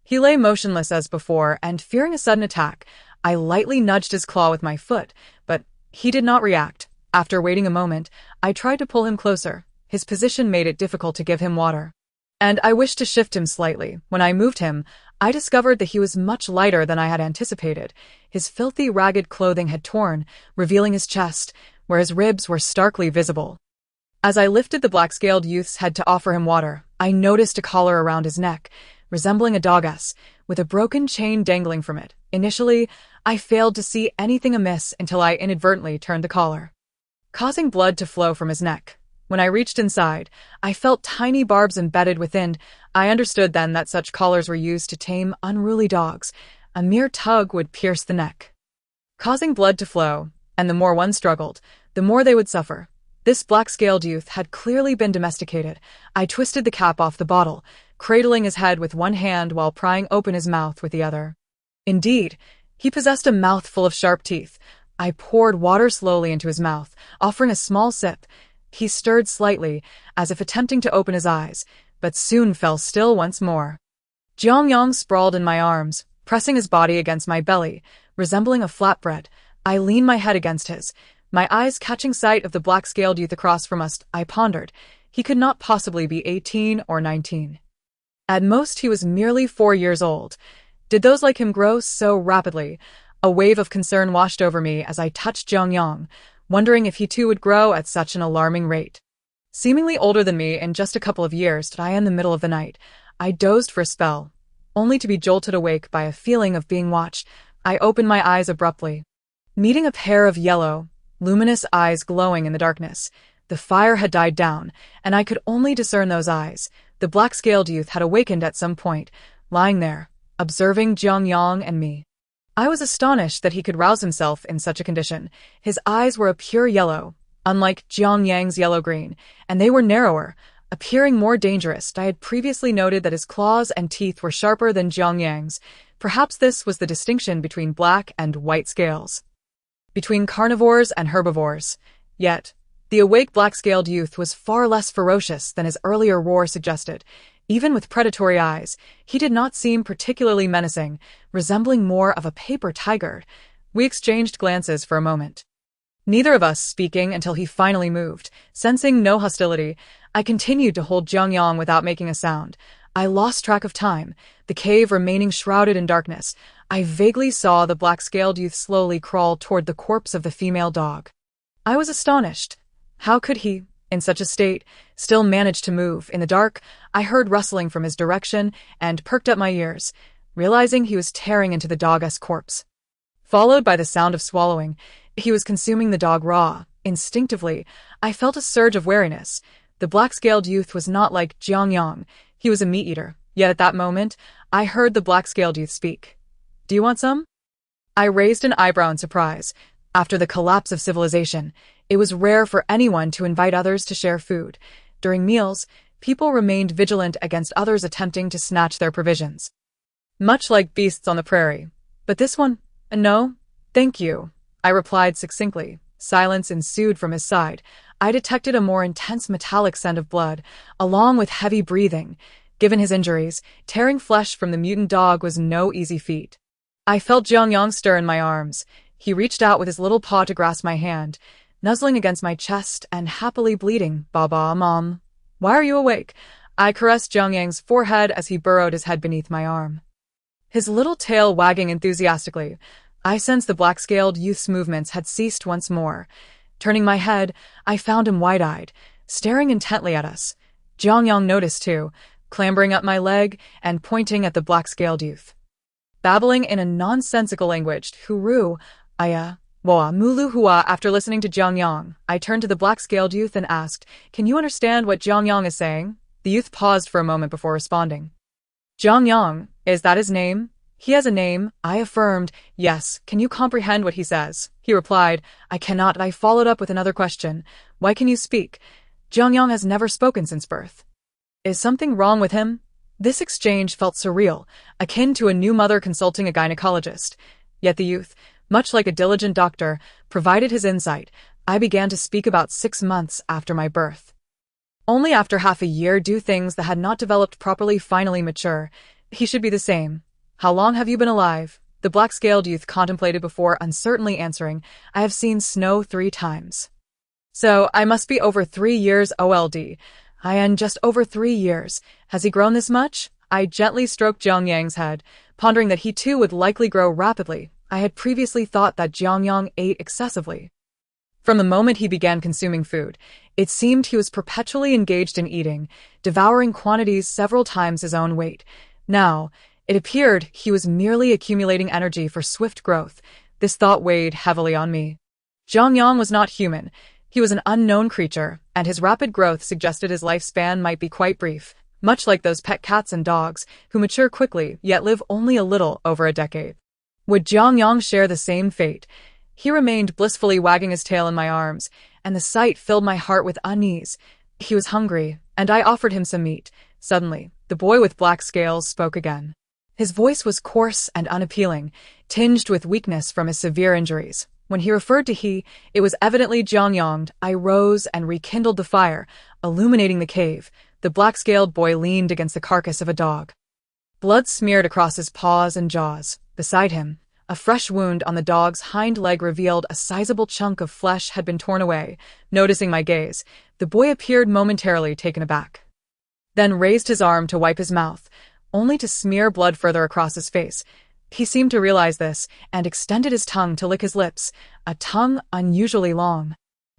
He lay motionless as before, and fearing a sudden attack, I lightly nudged his claw with my foot, but he did not react. After waiting a moment, I tried to pull him closer. His position made it difficult to give him water, and I wished to shift him slightly. When I moved him, I discovered that he was much lighter than I had anticipated. His filthy, ragged clothing had torn, revealing his chest, where his ribs were starkly visible. As I lifted the black-scaled youth's head to offer him water, I noticed a collar around his neck, resembling a dog's, with a broken chain dangling from it. Initially, I failed to see anything amiss until I inadvertently turned the collar, causing blood to flow from his neck. When I reached inside, I felt tiny barbs embedded within. I understood then that such collars were used to tame unruly dogs. A mere tug would pierce the neck, causing blood to flow, and the more one struggled, the more they would suffer. This black-scaled youth had clearly been domesticated. I twisted the cap off the bottle, cradling his head with one hand while prying open his mouth with the other. Indeed, he possessed a mouth full of sharp teeth. I poured water slowly into his mouth, offering a small sip. He stirred slightly, as if attempting to open his eyes, but soon fell still once more. Jiang Yang sprawled in my arms, pressing his body against my belly, resembling a flatbread. I leaned my head against his, my eyes catching sight of the black-scaled youth across from us. I pondered. He could not possibly be 18 or 19. At most, he was merely 4 years old. Did those like him grow so rapidly? A wave of concern washed over me as I touched Jiang Yang. wondering if he too would grow at such an alarming rate. Seemingly older than me in just a couple of years, I in the middle of the night. I dozed for a spell, only to be jolted awake by a feeling of being watched. I opened my eyes abruptly, meeting a pair of yellow, luminous eyes glowing in the darkness. The fire had died down, and I could only discern those eyes. The black-scaled youth had awakened at some point, lying there, observing Jiang Yang and me. I was astonished that he could rouse himself in such a condition. His eyes were a pure yellow, unlike Jiang Yang's yellow-green, and they were narrower, appearing more dangerous. I had previously noted that his claws and teeth were sharper than Jiang Yang's. Perhaps this was the distinction between black and white scales, between carnivores and herbivores. Yet, the awake black-scaled youth was far less ferocious than his earlier roar suggested. Even with predatory eyes, he did not seem particularly menacing, resembling more of a paper tiger. We exchanged glances for a moment, neither of us speaking until he finally moved. Sensing no hostility, I continued to hold Jiang Yang without making a sound. I lost track of time, the cave remaining shrouded in darkness. I vaguely saw the black-scaled youth slowly crawl toward the corpse of the female dog. I was astonished. How could he, in such a state, still manage to move? In the dark, I heard rustling from his direction and perked up my ears, realizing he was tearing into the dog's corpse. Followed by the sound of swallowing, he was consuming the dog raw. Instinctively, I felt a surge of wariness. The black-scaled youth was not like Jiang Yang. He was a meat-eater. Yet at that moment, I heard the black-scaled youth speak. "Do you want some?" I raised an eyebrow in surprise. After the collapse of civilization, it was rare for anyone to invite others to share food. During meals, people remained vigilant against others attempting to snatch their provisions, much like beasts on the prairie. But this one, no, thank you, I replied succinctly. Silence ensued from his side. I detected a more intense metallic scent of blood, along with heavy breathing. Given his injuries, tearing flesh from the mutant dog was no easy feat. I felt Jiang Yang stir in my arms. He reached out with his little paw to grasp my hand, nuzzling against my chest and happily bleating, "Baba, Mom, why are you awake?" I caressed Jiang Yang's forehead as he burrowed his head beneath my arm, his little tail wagging enthusiastically. I sensed the black-scaled youth's movements had ceased once more. Turning my head, I found him wide-eyed, staring intently at us. Jiang Yang noticed too, clambering up my leg and pointing at the black-scaled youth, babbling in a nonsensical language. "Huru, Aya, Wa, Mulu Hua." After listening to Jiang Yang, I turned to the black-scaled youth and asked, "Can you understand what Jiang Yang is saying?" The youth paused for a moment before responding. "Jiang Yang, is that his name?" "He has a name," I affirmed. "Yes, can you comprehend what he says?" He replied, "I cannot." I followed up with another question. "Why can you speak?" "Jiang Yang has never spoken since birth." "Is something wrong with him?" This exchange felt surreal, akin to a new mother consulting a gynecologist. Yet the youth, much like a diligent doctor, provided his insight. I began to speak about 6 months after my birth. Only after half a year do things that had not developed properly finally mature. He should be the same. "How long have you been alive?" The black-scaled youth contemplated before uncertainly answering. "I have seen snow 3 times. So, I must be over 3 years old. I am just over 3 years. Has he grown this much?" I gently stroked Jiang Yang's head, pondering that he too would likely grow rapidly. I had previously thought that Jiang Yang ate excessively. From the moment he began consuming food, it seemed he was perpetually engaged in eating, devouring quantities several times his own weight. Now, it appeared he was merely accumulating energy for swift growth. This thought weighed heavily on me. Jiang Yang was not human. He was an unknown creature, and his rapid growth suggested his lifespan might be quite brief, much like those pet cats and dogs, who mature quickly yet live only a little over a decade. Would Jiang Yang share the same fate? He remained blissfully wagging his tail in my arms, and the sight filled my heart with unease. He was hungry, and I offered him some meat. Suddenly, the boy with black scales spoke again. His voice was coarse and unappealing, tinged with weakness from his severe injuries. When he referred to he, it was evidently Jiang Yang. I rose and rekindled the fire, illuminating the cave. The black-scaled boy leaned against the carcass of a dog. Blood smeared across his paws and jaws. Beside him, a fresh wound on the dog's hind leg revealed a sizable chunk of flesh had been torn away. Noticing my gaze, the boy appeared momentarily taken aback, then raised his arm to wipe his mouth, only to smear blood further across his face. He seemed to realize this, and extended his tongue to lick his lips, a tongue unusually long.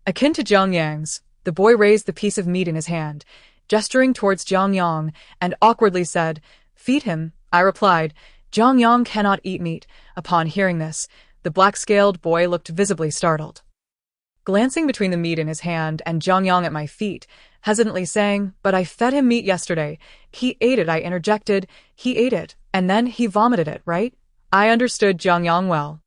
akin to Jiang Yang's. The boy raised the piece of meat in his hand, gesturing towards Jiang Yang, and awkwardly said, "Feed him," I replied. "Jiang Yang cannot eat meat." Upon hearing this, the black-scaled boy looked visibly startled. Glancing between the meat in his hand and Jiang Yang at my feet, hesitantly saying, "But I fed him meat yesterday. He ate it," I interjected. "He ate it, and then he vomited it, right?" I understood Jiang Yang well.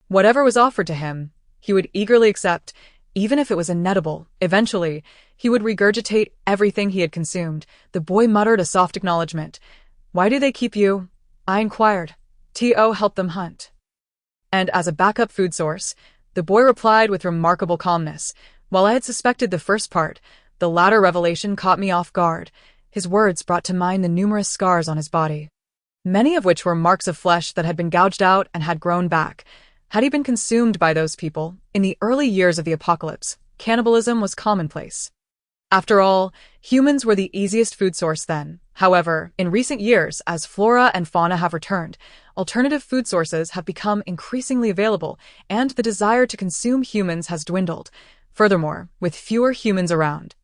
Whatever was offered to him, he would eagerly accept, even if it was inedible. Eventually, he would regurgitate everything he had consumed. The boy muttered a soft acknowledgement. "Why do they keep you?" I inquired. "To help them hunt." And as a backup food source, the boy replied with remarkable calmness. While I had suspected the first part, the latter revelation caught me off guard. His words brought to mind the numerous scars on his body, many of which were marks of flesh that had been gouged out and had grown back. Had he been consumed by those people? In the early years of the apocalypse, cannibalism was commonplace. After all, humans were the easiest food source then. However, in recent years, as flora and fauna have returned, alternative food sources have become increasingly available, and the desire to consume humans has dwindled. Furthermore, with fewer humans around,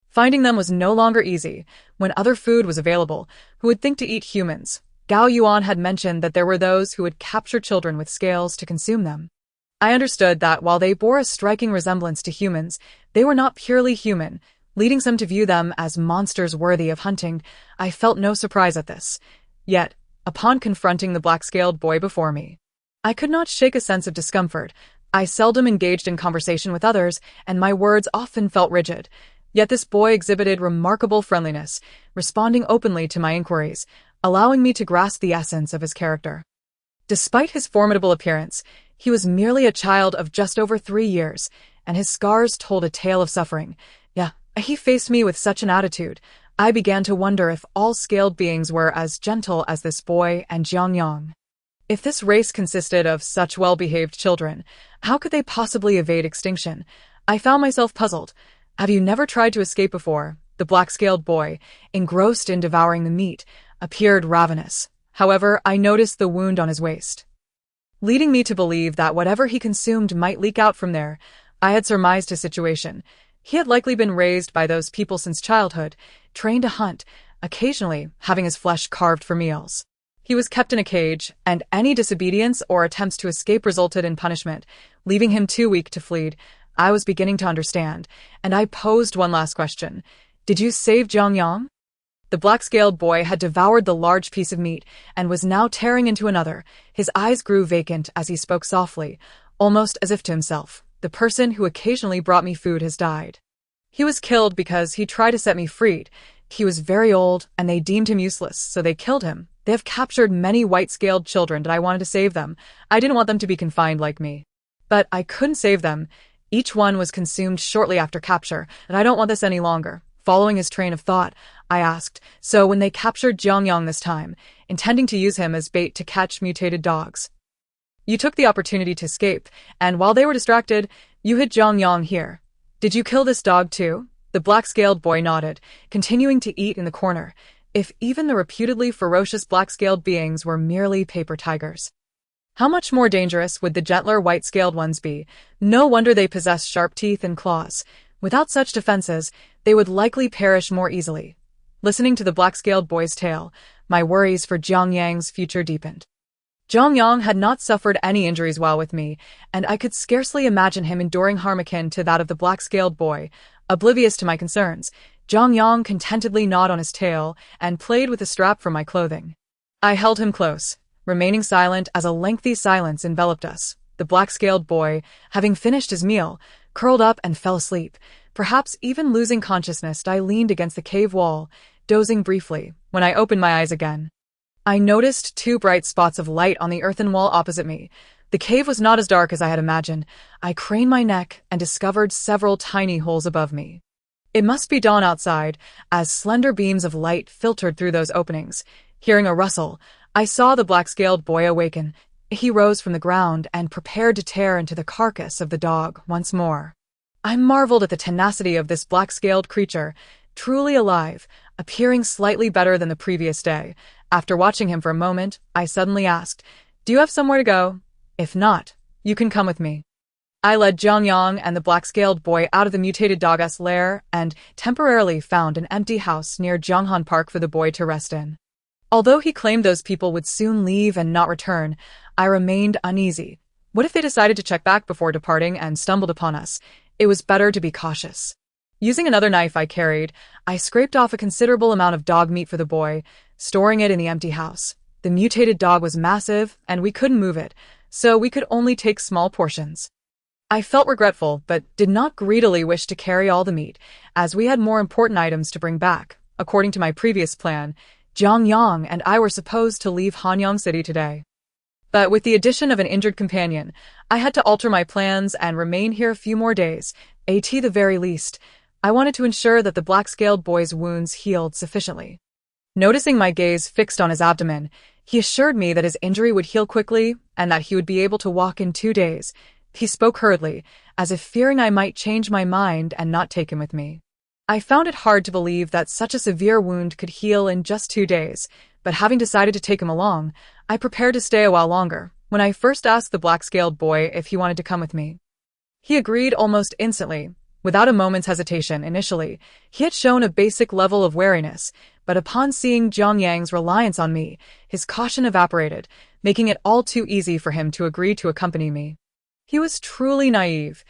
finding them was no longer easy. When other food was available, who would think to eat humans? Gao Yuan had mentioned that there were those who would capture children with scales to consume them. I understood that while they bore a striking resemblance to humans, they were not purely human, leading some to view them as monsters worthy of hunting. I felt no surprise at this. Yet, upon confronting the black-scaled boy before me, I could not shake a sense of discomfort. I seldom engaged in conversation with others, and my words often felt rigid. Yet this boy exhibited remarkable friendliness, responding openly to my inquiries, allowing me to grasp the essence of his character. Despite his formidable appearance, he was merely a child of just over 3 years, and his scars told a tale of suffering. He faced me with such an attitude. I began to wonder if all scaled beings were as gentle as this boy and Jiang Yang. If this race consisted of such well-behaved children, how could they possibly evade extinction? I found myself puzzled. "Have you never tried to escape before?" The black-scaled boy, engrossed in devouring the meat, appeared ravenous. However, I noticed the wound on his waist, leading me to believe that whatever he consumed might leak out from there. I had surmised his situation. He had likely been raised by those people since childhood, trained to hunt, occasionally having his flesh carved for meals. He was kept in a cage, and any disobedience or attempts to escape resulted in punishment, leaving him too weak to flee. I was beginning to understand, and I posed one last question. "Did you save Jiang Yang?" The black-scaled boy had devoured the large piece of meat and was now tearing into another. His eyes grew vacant as he spoke softly, almost as if to himself. "The person who occasionally brought me food has died. He was killed because he tried to set me free. He was very old, and they deemed him useless, so they killed him. They have captured many white-scaled children, and I wanted to save them. I didn't want them to be confined like me. But I couldn't save them. Each one was consumed shortly after capture, and I don't want this any longer." Following his train of thought, I asked, "So when they captured Jiang Yang this time, intending to use him as bait to catch mutated dogs, you took the opportunity to escape, and while they were distracted, you hid Jiang Yang here. Did you kill this dog too?" The black-scaled boy nodded, continuing to eat in the corner. If even the reputedly ferocious black-scaled beings were merely paper tigers, how much more dangerous would the gentler white-scaled ones be? No wonder they possess sharp teeth and claws. Without such defenses, they would likely perish more easily. Listening to the black-scaled boy's tale, my worries for Jiang Yang's future deepened. Jiang Yang had not suffered any injuries while with me, and I could scarcely imagine him enduring harm akin to that of the black-scaled boy. Oblivious to my concerns, Jiang Yang contentedly gnawed on his tail and played with the strap from my clothing. I held him close, remaining silent as a lengthy silence enveloped us. The black-scaled boy, having finished his meal, curled up and fell asleep. Perhaps even losing consciousness, I leaned against the cave wall, dozing briefly. When I opened my eyes again, I noticed 2 bright spots of light on the earthen wall opposite me. The cave was not as dark as I had imagined. I craned my neck and discovered several tiny holes above me. It must be dawn outside, as slender beams of light filtered through those openings. Hearing a rustle, I saw the black-scaled boy awaken. He rose from the ground and prepared to tear into the carcass of the dog once more. I marveled at the tenacity of this black-scaled creature, truly alive, appearing slightly better than the previous day. After watching him for a moment, I suddenly asked, "Do you have somewhere to go? If not, you can come with me." I led Jiang Yang and the black-scaled boy out of the mutated dog's lair and temporarily found an empty house near Jianghan Park for the boy to rest in. Although he claimed those people would soon leave and not return, I remained uneasy. What if they decided to check back before departing and stumbled upon us? It was better to be cautious. Using another knife I carried, I scraped off a considerable amount of dog meat for the boy, storing it in the empty house. The mutated dog was massive, and we couldn't move it, so we could only take small portions. I felt regretful, but did not greedily wish to carry all the meat, as we had more important items to bring back. According to my previous plan, Jiang Yang and I were supposed to leave Hanyang City today. But with the addition of an injured companion, I had to alter my plans and remain here a few more days, at the very least. I wanted to ensure that the black-scaled boy's wounds healed sufficiently. Noticing my gaze fixed on his abdomen, he assured me that his injury would heal quickly and that he would be able to walk in 2 days. He spoke hurriedly, as if fearing I might change my mind and not take him with me. I found it hard to believe that such a severe wound could heal in just 2 days, but having decided to take him along, I prepared to stay a while longer. When I first asked the black-scaled boy if he wanted to come with me, he agreed almost instantly. Without a moment's hesitation initially, he had shown a basic level of wariness, but upon seeing Jiang Yang's reliance on me, his caution evaporated, making it all too easy for him to agree to accompany me. He was truly naive.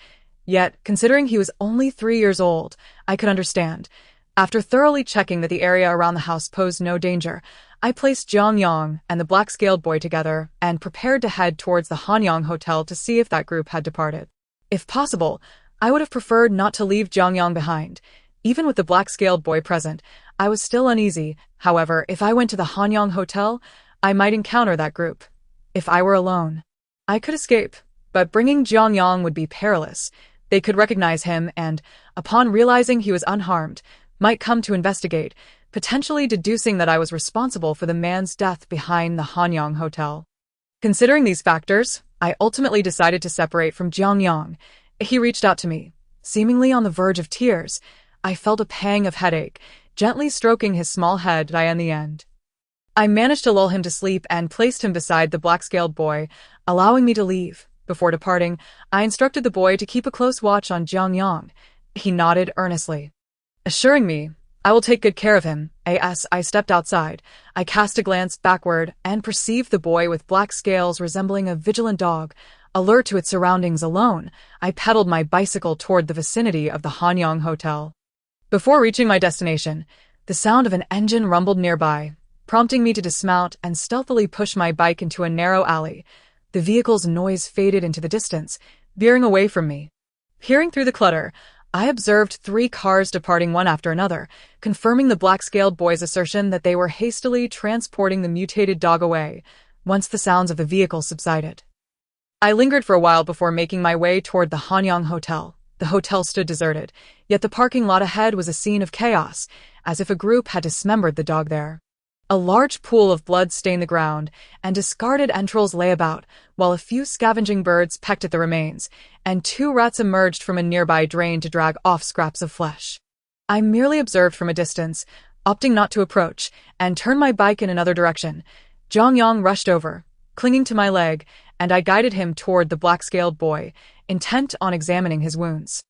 Yet, considering he was only 3 years old, I could understand. After thoroughly checking that the area around the house posed no danger, I placed Jiang Yang and the black-scaled boy together and prepared to head towards the Hanyang Hotel to see if that group had departed. If possible, I would have preferred not to leave Jiang Yang behind. Even with the black-scaled boy present, I was still uneasy. However, if I went to the Hanyang Hotel, I might encounter that group. If I were alone, I could escape, but bringing Jiang Yang would be perilous. They could recognize him and, upon realizing he was unharmed, might come to investigate, potentially deducing that I was responsible for the man's death behind the Hanyang Hotel. Considering these factors, I ultimately decided to separate from Jiang Yang. He reached out to me, seemingly on the verge of tears. I felt a pang of headache, gently stroking his small head. In the end, I managed to lull him to sleep and placed him beside the black-scaled boy, allowing me to leave. Before departing, I instructed the boy to keep a close watch on Jiang Yang. He nodded earnestly, assuring me, "I will take good care of him." As I stepped outside, I cast a glance backward and perceived the boy with black scales resembling a vigilant dog. Alert to its surroundings alone, I pedaled my bicycle toward the vicinity of the Hanyang Hotel. Before reaching my destination, the sound of an engine rumbled nearby, prompting me to dismount and stealthily push my bike into a narrow alley. The vehicle's noise faded into the distance, veering away from me. Peering through the clutter, I observed 3 cars departing one after another, confirming the black-scaled boy's assertion that they were hastily transporting the mutated dog away. Once the sounds of the vehicle subsided, I lingered for a while before making my way toward the Hanyang Hotel. The hotel stood deserted, yet the parking lot ahead was a scene of chaos, as if a group had dismembered the dog there. A large pool of blood stained the ground, and discarded entrails lay about, while a few scavenging birds pecked at the remains, and 2 rats emerged from a nearby drain to drag off scraps of flesh. I merely observed from a distance, opting not to approach, and turned my bike in another direction. Jiang Yang rushed over, clinging to my leg, and I guided him toward the black-scaled boy, intent on examining his wounds.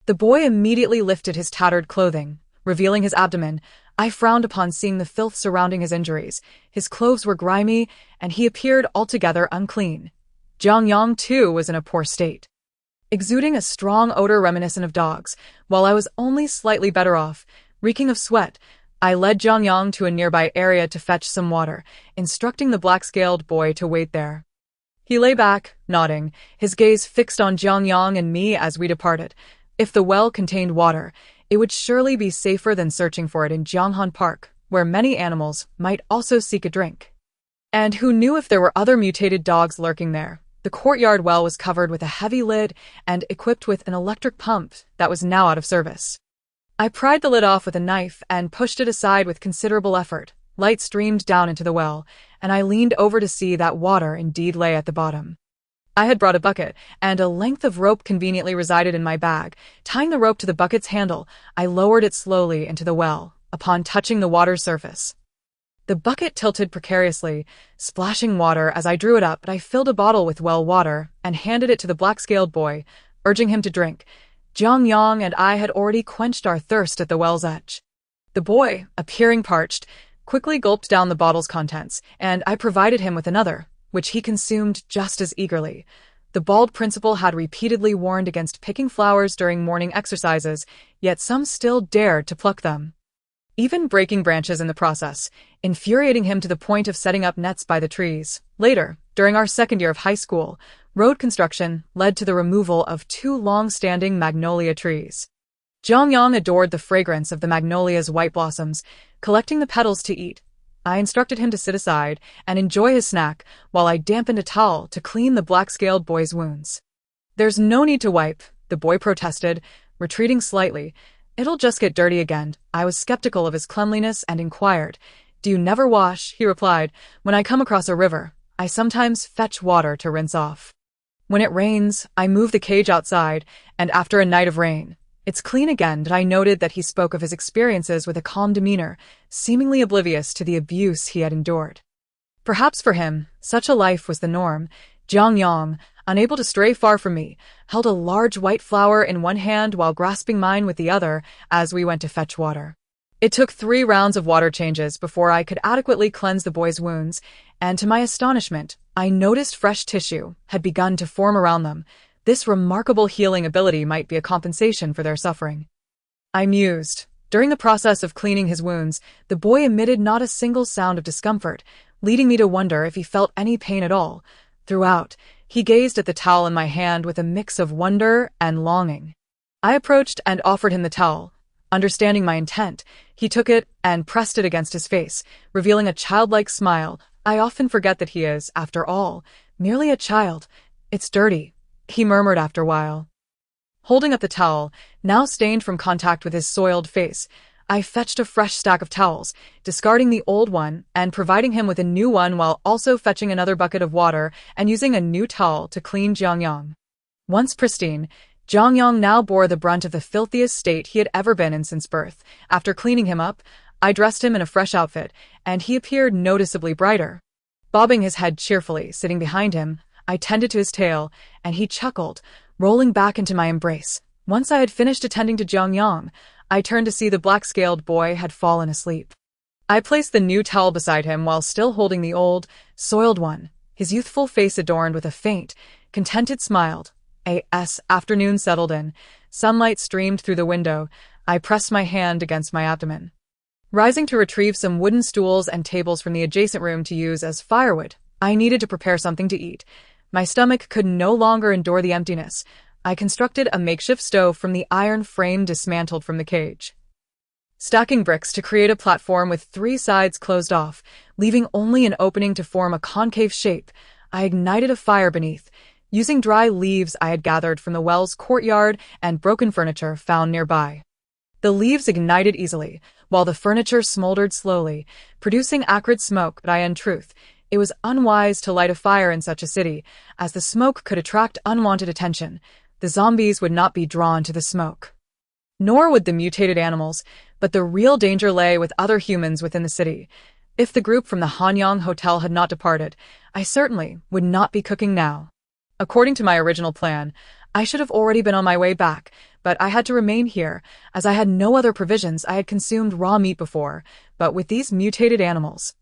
The boy immediately lifted his tattered clothing, revealing his abdomen. I frowned upon seeing the filth surrounding his injuries. His clothes were grimy, and he appeared altogether unclean. Jiang Yang, too, was in a poor state, exuding a strong odor reminiscent of dogs, while I was only slightly better off, reeking of sweat. I led Jiang Yang to a nearby area to fetch some water, instructing the black-scaled boy to wait there. He lay back, nodding, his gaze fixed on Jiang Yang and me as we departed. If the well contained water, it would surely be safer than searching for it in Jianghan Park, where many animals might also seek a drink. And who knew if there were other mutated dogs lurking there? The courtyard well was covered with a heavy lid and equipped with an electric pump that was now out of service. I pried the lid off with a knife and pushed it aside with considerable effort. Light streamed down into the well, and I leaned over to see that water indeed lay at the bottom. I had brought a bucket, and a length of rope conveniently resided in my bag. Tying the rope to the bucket's handle, I lowered it slowly into the well. Upon touching the water's surface, the bucket tilted precariously, splashing water as I drew it up. But I filled a bottle with well water and handed it to the black-scaled boy, urging him to drink. Jiang Yang and I had already quenched our thirst at the well's edge. The boy, appearing parched, quickly gulped down the bottle's contents, and I provided him with another, which he consumed just as eagerly. The bald principal had repeatedly warned against picking flowers during morning exercises, yet some still dared to pluck them, even breaking branches in the process, infuriating him to the point of setting up nets by the trees. Later, during our second year of high school, road construction led to the removal of 2 long-standing magnolia trees. Jiang Yang adored the fragrance of the magnolia's white blossoms, collecting the petals to eat. I instructed him to sit aside and enjoy his snack while I dampened a towel to clean the black-scaled boy's wounds. "There's no need to wipe," the boy protested, retreating slightly. "It'll just get dirty again." I was skeptical of his cleanliness and inquired. "Do you never wash?" he replied. "When I come across a river, I sometimes fetch water to rinse off. When it rains, I move the cage outside, and after a night of rain, it's clean again." I noted that he spoke of his experiences with a calm demeanor, seemingly oblivious to the abuse he had endured. Perhaps for him, such a life was the norm. Jiang Yang, unable to stray far from me, held a large white flower in one hand while grasping mine with the other as we went to fetch water. It took 3 rounds of water changes before I could adequately cleanse the boy's wounds, and to my astonishment, I noticed fresh tissue had begun to form around them. This remarkable healing ability might be a compensation for their suffering. I mused. During the process of cleaning his wounds, the boy emitted not a single sound of discomfort, leading me to wonder if he felt any pain at all. Throughout, he gazed at the towel in my hand with a mix of wonder and longing. I approached and offered him the towel. Understanding my intent, he took it and pressed it against his face, revealing a childlike smile. I often forget that he is, after all, merely a child. "It's dirty," he murmured after a while. Holding up the towel, now stained from contact with his soiled face, I fetched a fresh stack of towels, discarding the old one and providing him with a new one while also fetching another bucket of water and using a new towel to clean Jiang Yang. Once pristine, Jiang Yang now bore the brunt of the filthiest state he had ever been in since birth. After cleaning him up, I dressed him in a fresh outfit, and he appeared noticeably brighter. Bobbing his head cheerfully, sitting behind him, I tended to his tail, and he chuckled, rolling back into my embrace. Once I had finished attending to Jiang Yang, I turned to see the black-scaled boy had fallen asleep. I placed the new towel beside him while still holding the old, soiled one, his youthful face adorned with a faint, contented smile. As afternoon settled in, sunlight streamed through the window. I pressed my hand against my abdomen. Rising to retrieve some wooden stools and tables from the adjacent room to use as firewood, I needed to prepare something to eat. My stomach could no longer endure the emptiness. I constructed a makeshift stove from the iron frame dismantled from the cage, stacking bricks to create a platform with 3 sides closed off, leaving only an opening to form a concave shape. I ignited a fire beneath, using dry leaves I had gathered from the well's courtyard and broken furniture found nearby. The leaves ignited easily, while the furniture smoldered slowly, producing acrid smoke. But in truth, it was unwise to light a fire in such a city, as the smoke could attract unwanted attention. The zombies would not be drawn to the smoke, nor would the mutated animals, but the real danger lay with other humans within the city. If the group from the Hanyang Hotel had not departed, I certainly would not be cooking now. According to my original plan, I should have already been on my way back, but I had to remain here, as I had no other provisions. I had consumed raw meat before, but with these mutated animals,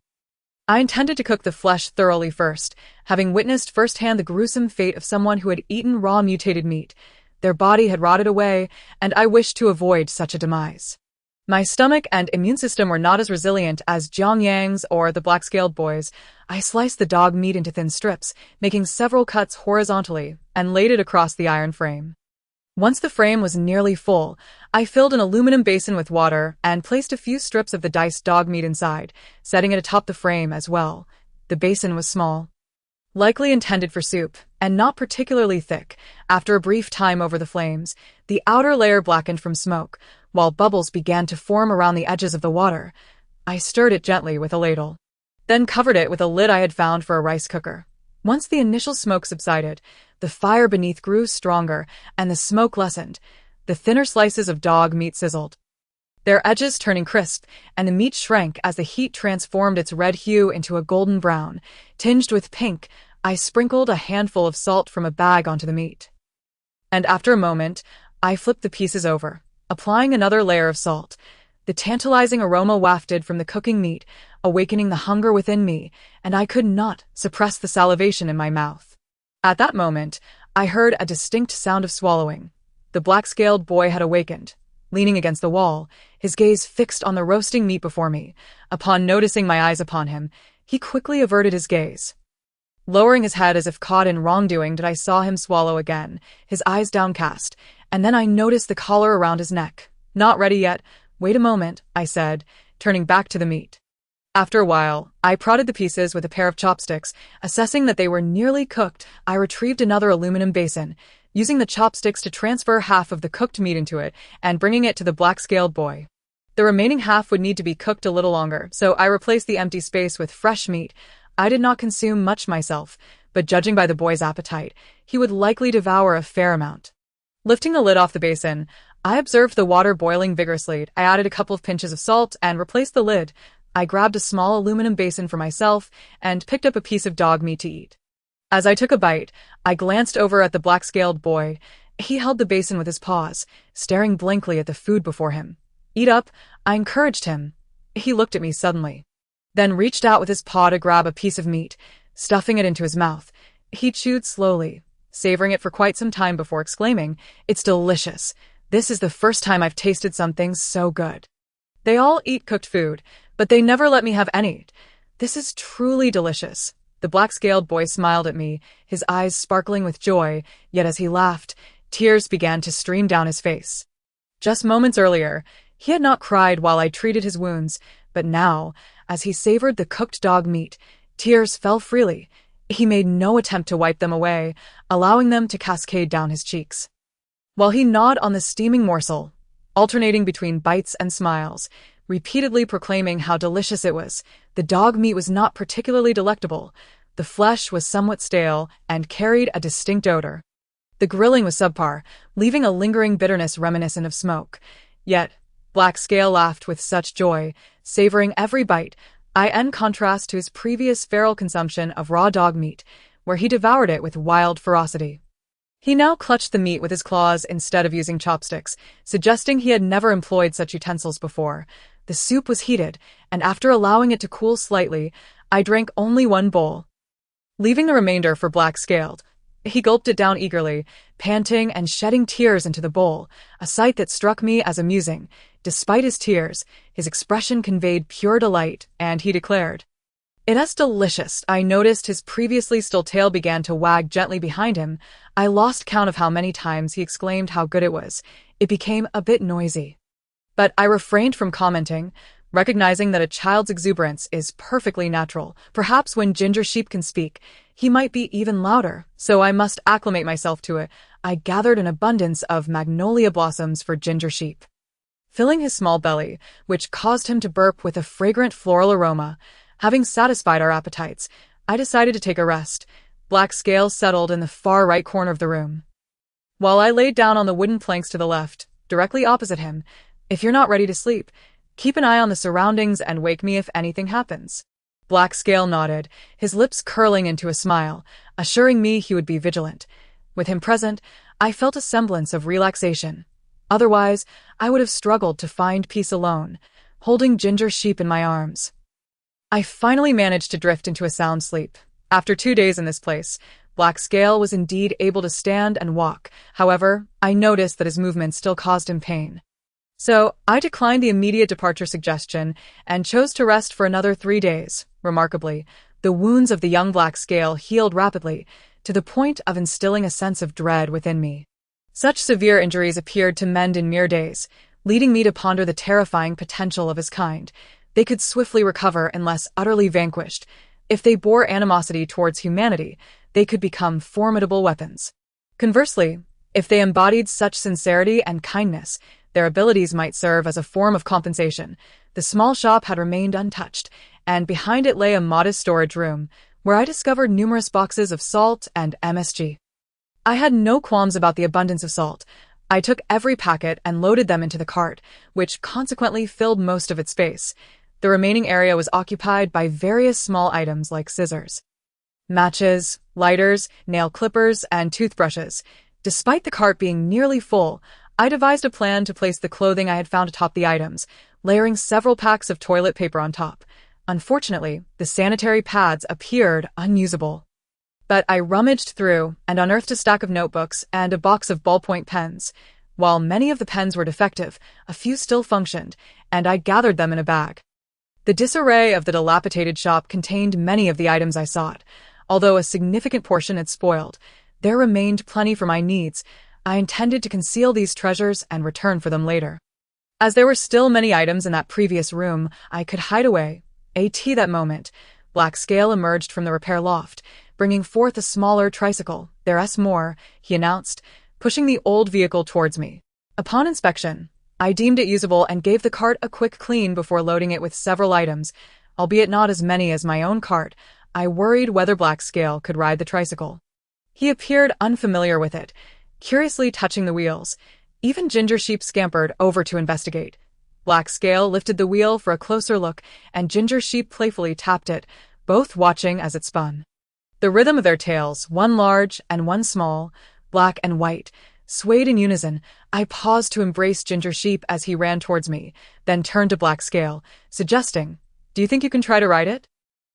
I intended to cook the flesh thoroughly first, having witnessed firsthand the gruesome fate of someone who had eaten raw mutated meat. Their body had rotted away, and I wished to avoid such a demise. My stomach and immune system were not as resilient as Jiang Yang's or the black-scaled boy's. I sliced the dog meat into thin strips, making several cuts horizontally, and laid it across the iron frame. Once the frame was nearly full, I filled an aluminum basin with water and placed a few strips of the diced dog meat inside, setting it atop the frame as well. The basin was small, likely intended for soup, and not particularly thick. After a brief time over the flames, the outer layer blackened from smoke, while bubbles began to form around the edges of the water. I stirred it gently with a ladle, then covered it with a lid I had found for a rice cooker. Once the initial smoke subsided, the fire beneath grew stronger, and the smoke lessened. The thinner slices of dog meat sizzled, their edges turning crisp, and the meat shrank as the heat transformed its red hue into a golden brown, tinged with pink. I sprinkled a handful of salt from a bag onto the meat, And after a moment, I flipped the pieces over, applying another layer of salt. The tantalizing aroma wafted from the cooking meat, awakening the hunger within me, and I could not suppress the salivation in my mouth. At that moment, I heard a distinct sound of swallowing. The black-scaled boy had awakened, leaning against the wall, his gaze fixed on the roasting meat before me. Upon noticing my eyes upon him, he quickly averted his gaze. Lowering his head as if caught in wrongdoing, I saw him swallow again, his eyes downcast, and then I noticed the collar around his neck. "Not ready yet. Wait a moment," I said, turning back to the meat. After a while, I prodded the pieces with a pair of chopsticks. Assessing that they were nearly cooked, I retrieved another aluminum basin, using the chopsticks to transfer half of the cooked meat into it and bringing it to the black-scaled boy. The remaining half would need to be cooked a little longer, so I replaced the empty space with fresh meat. I did not consume much myself, but judging by the boy's appetite, he would likely devour a fair amount. Lifting the lid off the basin, I observed the water boiling vigorously. I added a couple of pinches of salt and replaced the lid. I grabbed a small aluminum basin for myself and picked up a piece of dog meat to eat. As I took a bite, I glanced over at the black-scaled boy. He held the basin with his paws, staring blankly at the food before him. "Eat up," I encouraged him. He looked at me suddenly, then reached out with his paw to grab a piece of meat, stuffing it into his mouth. He chewed slowly, savoring it for quite some time before exclaiming, "It's delicious. This is the first time I've tasted something so good." They all eat cooked food, but they never let me have any. "This is truly delicious." The black-scaled boy smiled at me, his eyes sparkling with joy, yet as he laughed, tears began to stream down his face. Just moments earlier, he had not cried while I treated his wounds, but now, as he savored the cooked dog meat, tears fell freely. He made no attempt to wipe them away, allowing them to cascade down his cheeks. While he gnawed on the steaming morsel, alternating between bites and smiles, repeatedly proclaiming how delicious it was, the dog meat was not particularly delectable. The flesh was somewhat stale and carried a distinct odor. The grilling was subpar, leaving a lingering bitterness reminiscent of smoke. Yet, Black Scale laughed with such joy, savoring every bite, in contrast to his previous feral consumption of raw dog meat, where he devoured it with wild ferocity. He now clutched the meat with his claws instead of using chopsticks, suggesting he had never employed such utensils before. The soup was heated, and after allowing it to cool slightly, I drank only one bowl, leaving the remainder for Black Scaled. He gulped it down eagerly, panting and shedding tears into the bowl, a sight that struck me as amusing. Despite his tears, his expression conveyed pure delight, and he declared, "It is delicious." I noticed his previously still tail began to wag gently behind him. I lost count of how many times he exclaimed how good it was. It became a bit noisy, but I refrained from commenting, recognizing that a child's exuberance is perfectly natural. Perhaps when Ginger Sheep can speak, he might be even louder, so I must acclimate myself to it. I gathered an abundance of magnolia blossoms for Ginger Sheep, filling his small belly, which caused him to burp with a fragrant floral aroma. Having satisfied our appetites, I decided to take a rest. Black Scale settled in the far right corner of the room, while I laid down on the wooden planks to the left, directly opposite him. "If you're not ready to sleep, keep an eye on the surroundings and wake me if anything happens." Black Scale nodded, his lips curling into a smile, assuring me he would be vigilant. With him present, I felt a semblance of relaxation. Otherwise, I would have struggled to find peace alone, holding Ginger Sheep in my arms. I finally managed to drift into a sound sleep. After 2 days in this place, Black Scale was indeed able to stand and walk. However, I noticed that his movements still caused him pain. So, I declined the immediate departure suggestion and chose to rest for another 3 days. Remarkably, the wounds of the young Black Scale healed rapidly, to the point of instilling a sense of dread within me. Such severe injuries appeared to mend in mere days, leading me to ponder the terrifying potential of his kind. They could swiftly recover unless utterly vanquished. If they bore animosity towards humanity, they could become formidable weapons. Conversely, if they embodied such sincerity and kindness, their abilities might serve as a form of compensation. The small shop had remained untouched, and behind it lay a modest storage room, where I discovered numerous boxes of salt and MSG. I had no qualms about the abundance of salt. I took every packet and loaded them into the cart, which consequently filled most of its space. The remaining area was occupied by various small items like scissors, matches, lighters, nail clippers, and toothbrushes. Despite the cart being nearly full, I devised a plan to place the clothing I had found atop the items, layering several packs of toilet paper on top. Unfortunately, the sanitary pads appeared unusable. But I rummaged through and unearthed a stack of notebooks and a box of ballpoint pens. While many of the pens were defective, a few still functioned, and I gathered them in a bag. The disarray of the dilapidated shop contained many of the items I sought. Although a significant portion had spoiled, there remained plenty for my needs. I intended to conceal these treasures and return for them later. As there were still many items in that previous room I could hide away. That moment, Black Scale emerged from the repair loft, bringing forth a smaller tricycle. "There's more," he announced, pushing the old vehicle towards me. Upon inspection, I deemed it usable and gave the cart a quick clean before loading it with several items, albeit not as many as my own cart. I worried whether Black Scale could ride the tricycle. He appeared unfamiliar with it, curiously touching the wheels. Even Ginger Sheep scampered over to investigate. Black Scale lifted the wheel for a closer look, and Ginger Sheep playfully tapped it, both watching as it spun. The rhythm of their tails, one large and one small, black and white, swayed in unison. I paused to embrace Ginger Sheep as he ran towards me, then turned to Black Scale, suggesting, "Do you think you can try to ride it?"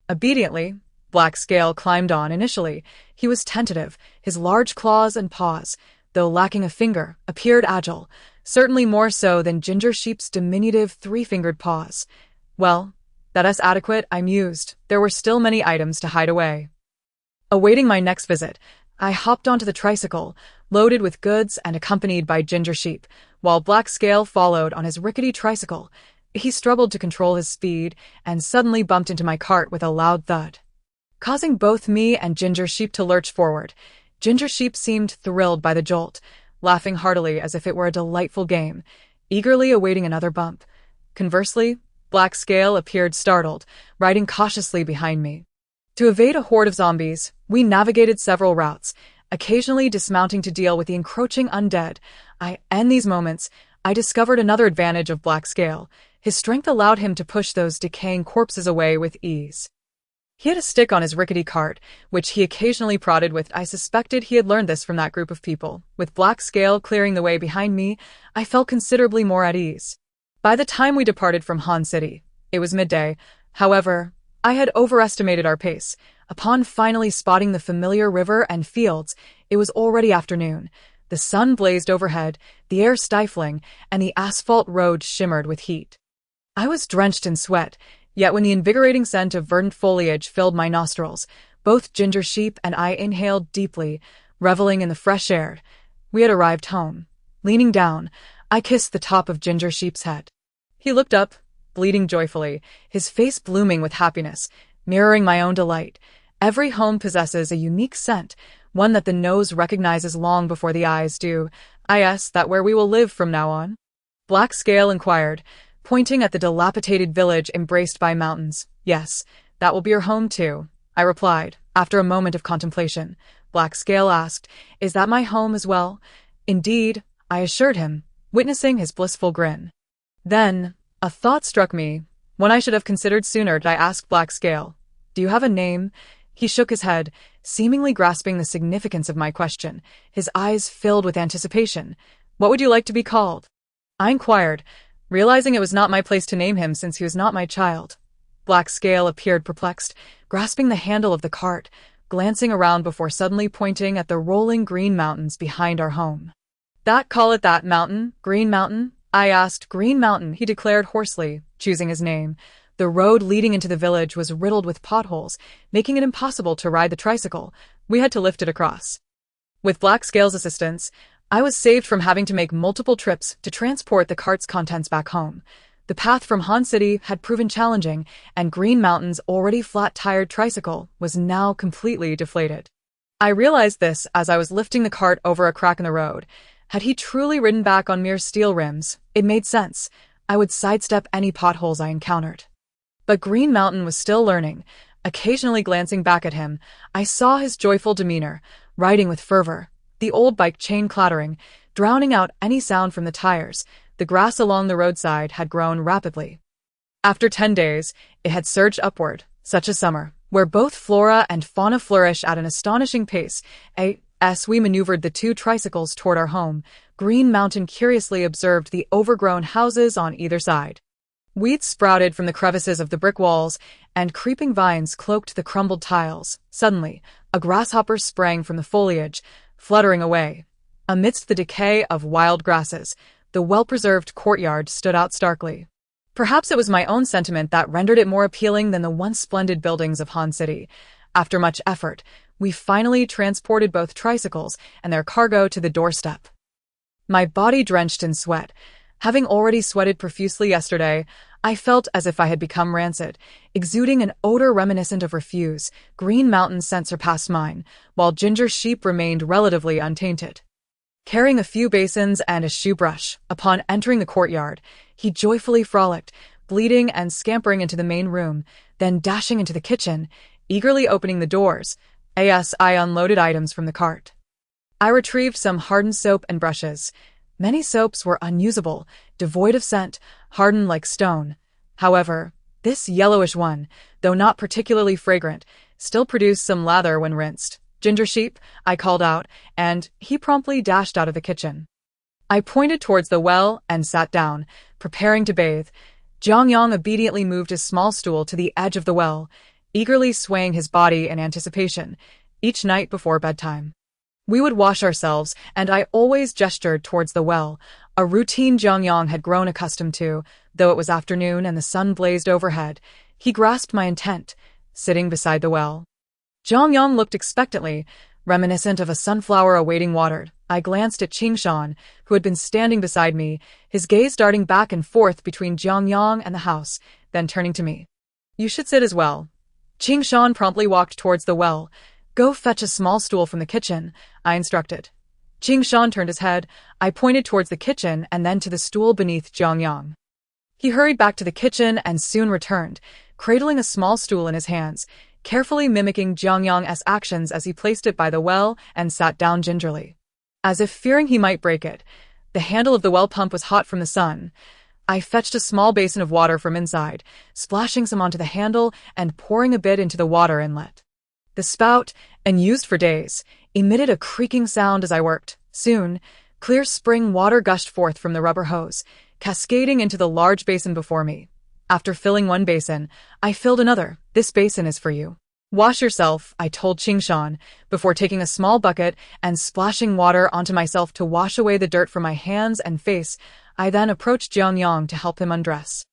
Obediently, Black Scale climbed on. Initially, he was tentative. His large claws and paws, though lacking a finger, appeared agile, certainly more so than Ginger Sheep's diminutive three-fingered paws. Well, that's adequate, I mused. There were still many items to hide away. Awaiting my next visit, I hopped onto the tricycle, loaded with goods and accompanied by Ginger Sheep, while Black Scale followed on his rickety tricycle. He struggled to control his speed and suddenly bumped into my cart with a loud thud, causing both me and Ginger Sheep to lurch forward. Ginger Sheep seemed thrilled by the jolt, laughing heartily as if it were a delightful game, eagerly awaiting another bump. Conversely, Black Scale appeared startled, riding cautiously behind me. To evade a horde of zombies, we navigated several routes, occasionally dismounting to deal with the encroaching undead. In these moments, I discovered another advantage of Black Scale. His strength allowed him to push those decaying corpses away with ease. He had a stick on his rickety cart, which he occasionally prodded with. I suspected he had learned this from that group of people. With Black Scale clearing the way behind me, I felt considerably more at ease. By the time we departed from Han City, it was midday. However, I had overestimated our pace. Upon finally spotting the familiar river and fields, it was already afternoon. The sun blazed overhead, the air stifling, and the asphalt road shimmered with heat. I was drenched in sweat, yet when the invigorating scent of verdant foliage filled my nostrils, both Ginger Sheep and I inhaled deeply, reveling in the fresh air. We had arrived home. Leaning down, I kissed the top of Ginger Sheep's head. He looked up, bleating joyfully, his face blooming with happiness, mirroring my own delight. Every home possesses a unique scent, one that the nose recognizes long before the eyes do. Is that where we will live from now on? Black Scale inquired, pointing at the dilapidated village embraced by mountains. "Yes, that will be your home too," I replied, after a moment of contemplation. Black Scale asked, "Is that my home as well?" "Indeed," I assured him, witnessing his blissful grin. Then, a thought struck me, one I should have considered sooner. I asked Black Scale, "Do you have a name?" He shook his head, seemingly grasping the significance of my question, his eyes filled with anticipation. "What would you like to be called?" I inquired, realizing it was not my place to name him since he was not my child. Black Scale appeared perplexed, grasping the handle of the cart, glancing around before suddenly pointing at the rolling green mountains behind our home. Call it that, Mountain, Green Mountain?" I asked. "Green Mountain," he declared hoarsely, choosing his name. The road leading into the village was riddled with potholes, making it impossible to ride the tricycle. We had to lift it across. With Black Scale's assistance, I was saved from having to make multiple trips to transport the cart's contents back home. The path from Han City had proven challenging, and Green Mountain's already flat-tired tricycle was now completely deflated. I realized this as I was lifting the cart over a crack in the road. Had he truly ridden back on mere steel rims, it made sense. I would sidestep any potholes I encountered. But Green Mountain was still learning. Occasionally glancing back at him, I saw his joyful demeanor, riding with fervor, the old bike chain clattering, drowning out any sound from the tires. The grass along the roadside had grown rapidly. After 10 days, it had surged upward, such a summer, where both flora and fauna flourish at an astonishing pace. As we maneuvered the two tricycles toward our home, Green Mountain curiously observed the overgrown houses on either side. Weeds sprouted from the crevices of the brick walls, and creeping vines cloaked the crumbled tiles. Suddenly, a grasshopper sprang from the foliage, fluttering away. Amidst the decay of wild grasses, the well-preserved courtyard stood out starkly. Perhaps it was my own sentiment that rendered it more appealing than the once splendid buildings of Han City. After much effort, we finally transported both tricycles and their cargo to the doorstep. My body drenched in sweat. Having already sweated profusely yesterday, I felt as if I had become rancid, exuding an odor reminiscent of refuse. Green Mountain's scent surpassed mine, while Ginger Sheep remained relatively untainted. Carrying a few basins and a shoe brush, upon entering the courtyard, he joyfully frolicked, bleating and scampering into the main room, then dashing into the kitchen, eagerly opening the doors. As I unloaded items from the cart, I retrieved some hardened soap and brushes. Many soaps were unusable, devoid of scent, hardened like stone. However, this yellowish one, though not particularly fragrant, still produced some lather when rinsed. "Ginger Sheep," I called out, and he promptly dashed out of the kitchen. I pointed towards the well and sat down, preparing to bathe. Jiang Yang obediently moved his small stool to the edge of the well, eagerly swaying his body in anticipation. Each night before bedtime, we would wash ourselves, and I always gestured towards the well, a routine Jiang Yang had grown accustomed to. Though it was afternoon and the sun blazed overhead, he grasped my intent, sitting beside the well. Jiang Yang looked expectantly, reminiscent of a sunflower awaiting water. I glanced at Qingshan, who had been standing beside me, his gaze darting back and forth between Jiang Yang and the house, then turning to me. "You should sit as well." Qingshan promptly walked towards the well. "Go fetch a small stool from the kitchen," I instructed. Qingshan turned his head. I pointed towards the kitchen and then to the stool beneath Jiang Yang. He hurried back to the kitchen and soon returned, cradling a small stool in his hands, carefully mimicking Jiang Yang's actions as he placed it by the well and sat down gingerly, as if fearing he might break it. The handle of the well pump was hot from the sun. I fetched a small basin of water from inside, splashing some onto the handle and pouring a bit into the water inlet. The spout, unused for days, emitted a creaking sound as I worked. Soon, clear spring water gushed forth from the rubber hose, cascading into the large basin before me. After filling one basin, I filled another. "This basin is for you. Wash yourself," I told Qingshan, before taking a small bucket and splashing water onto myself to wash away the dirt from my hands and face. I then approached Jiang Yang to help him undress.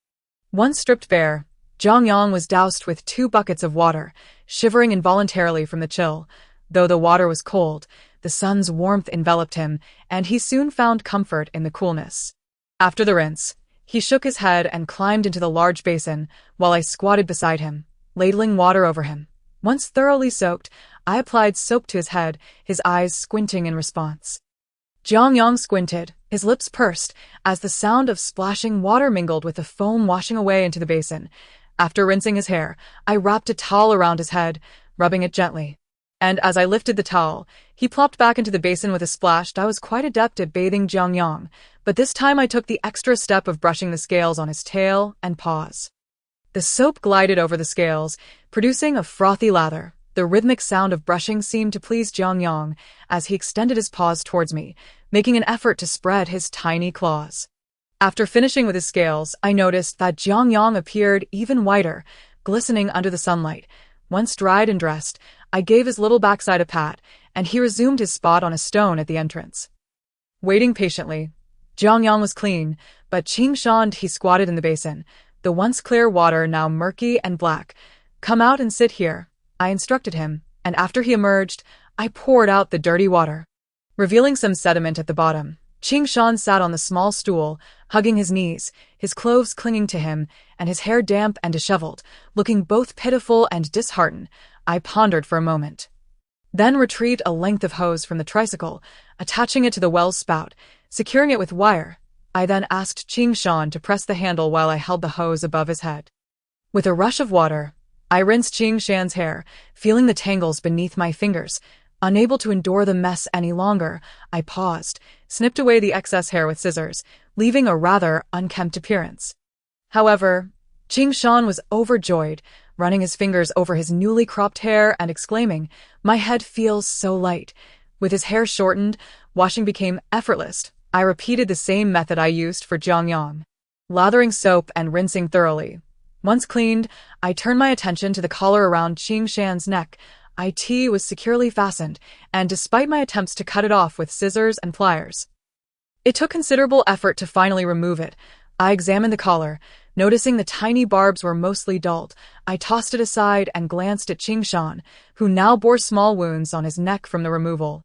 Once stripped bare, Jiang Yang was doused with 2 buckets of water, shivering involuntarily from the chill. Though the water was cold, the sun's warmth enveloped him, and he soon found comfort in the coolness. After the rinse, he shook his head and climbed into the large basin, while I squatted beside him, ladling water over him. Once thoroughly soaked, I applied soap to his head, his eyes squinting in response. Jiang Yang squinted, his lips pursed, as the sound of splashing water mingled with the foam washing away into the basin. After rinsing his hair, I wrapped a towel around his head, rubbing it gently. And as I lifted the towel, he plopped back into the basin with a splash. I was quite adept at bathing Jiang Yang, but this time I took the extra step of brushing the scales on his tail and paws. The soap glided over the scales, producing a frothy lather. The rhythmic sound of brushing seemed to please Jiang Yang as he extended his paws towards me, making an effort to spread his tiny claws. After finishing with his scales, I noticed that Jiang Yang appeared even whiter, glistening under the sunlight. Once dried and dressed, I gave his little backside a pat, and he resumed his spot on a stone at the entrance. Waiting patiently, Jiang Yang was clean, but Qingshan he squatted in the basin, the once clear water now murky and black. "Come out and sit here," I instructed him, and after he emerged, I poured out the dirty water, revealing some sediment at the bottom. Qingshan sat on the small stool, hugging his knees, his clothes clinging to him, and his hair damp and disheveled, looking both pitiful and disheartened. I pondered for a moment, then retrieved a length of hose from the tricycle, attaching it to the well spout, securing it with wire. I then asked Qingshan to press the handle while I held the hose above his head. With a rush of water, I rinsed Qingshan's hair, feeling the tangles beneath my fingers. Unable to endure the mess any longer, I paused, snipped away the excess hair with scissors, leaving a rather unkempt appearance. However, Qingshan was overjoyed, running his fingers over his newly cropped hair and exclaiming, "My head feels so light." With his hair shortened, washing became effortless. I repeated the same method I used for Jiang Yang, lathering soap and rinsing thoroughly. Once cleaned, I turned my attention to the collar around Qingshan's neck. It was securely fastened, and despite my attempts to cut it off with scissors and pliers, it took considerable effort to finally remove it. I examined the collar. Noticing the tiny barbs were mostly dulled, I tossed it aside and glanced at Qingshan, who now bore small wounds on his neck from the removal.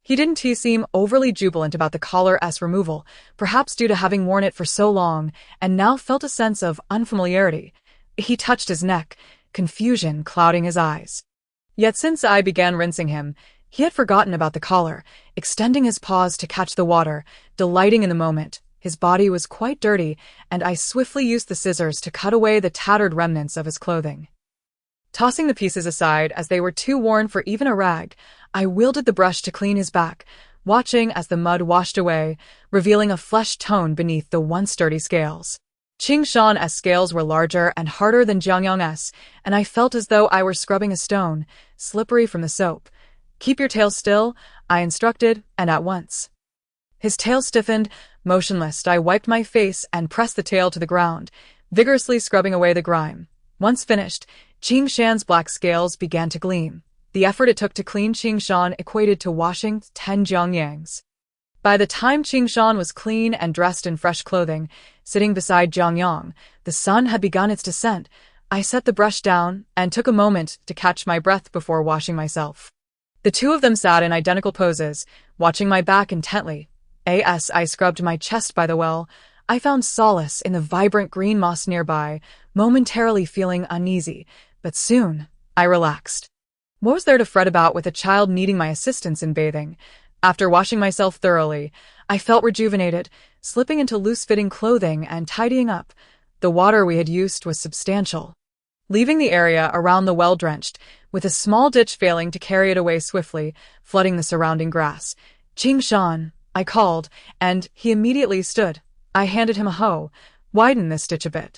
He didn't seem overly jubilant about the collar's removal, perhaps due to having worn it for so long, and now felt a sense of unfamiliarity. He touched his neck, confusion clouding his eyes. Yet since I began rinsing him, he had forgotten about the collar, extending his paws to catch the water, delighting in the moment. His body was quite dirty, and I swiftly used the scissors to cut away the tattered remnants of his clothing. Tossing the pieces aside as they were too worn for even a rag, I wielded the brush to clean his back, watching as the mud washed away, revealing a flesh tone beneath the once sturdy scales. Qingshan's scales were larger and harder than Jiang Yang's, and I felt as though I were scrubbing a stone, slippery from the soap. "Keep your tail still," I instructed, and at once. His tail stiffened. Motionless, I wiped my face and pressed the tail to the ground, vigorously scrubbing away the grime. Once finished, Qingshan's black scales began to gleam. The effort it took to clean Qingshan equated to washing 10 Jiang Yangs. By the time Qingshan was clean and dressed in fresh clothing, sitting beside Jiang Yang, the sun had begun its descent. I set the brush down and took a moment to catch my breath before washing myself. The two of them sat in identical poses, watching my back intently. As I scrubbed my chest by the well, I found solace in the vibrant green moss nearby, momentarily feeling uneasy, but soon I relaxed. What was there to fret about with a child needing my assistance in bathing? After washing myself thoroughly, I felt rejuvenated, slipping into loose-fitting clothing and tidying up. The water we had used was substantial, leaving the area around the well drenched, with a small ditch failing to carry it away swiftly, flooding the surrounding grass. "Qingshan," I called, and he immediately stood. I handed him a hoe. "Widen this ditch a bit."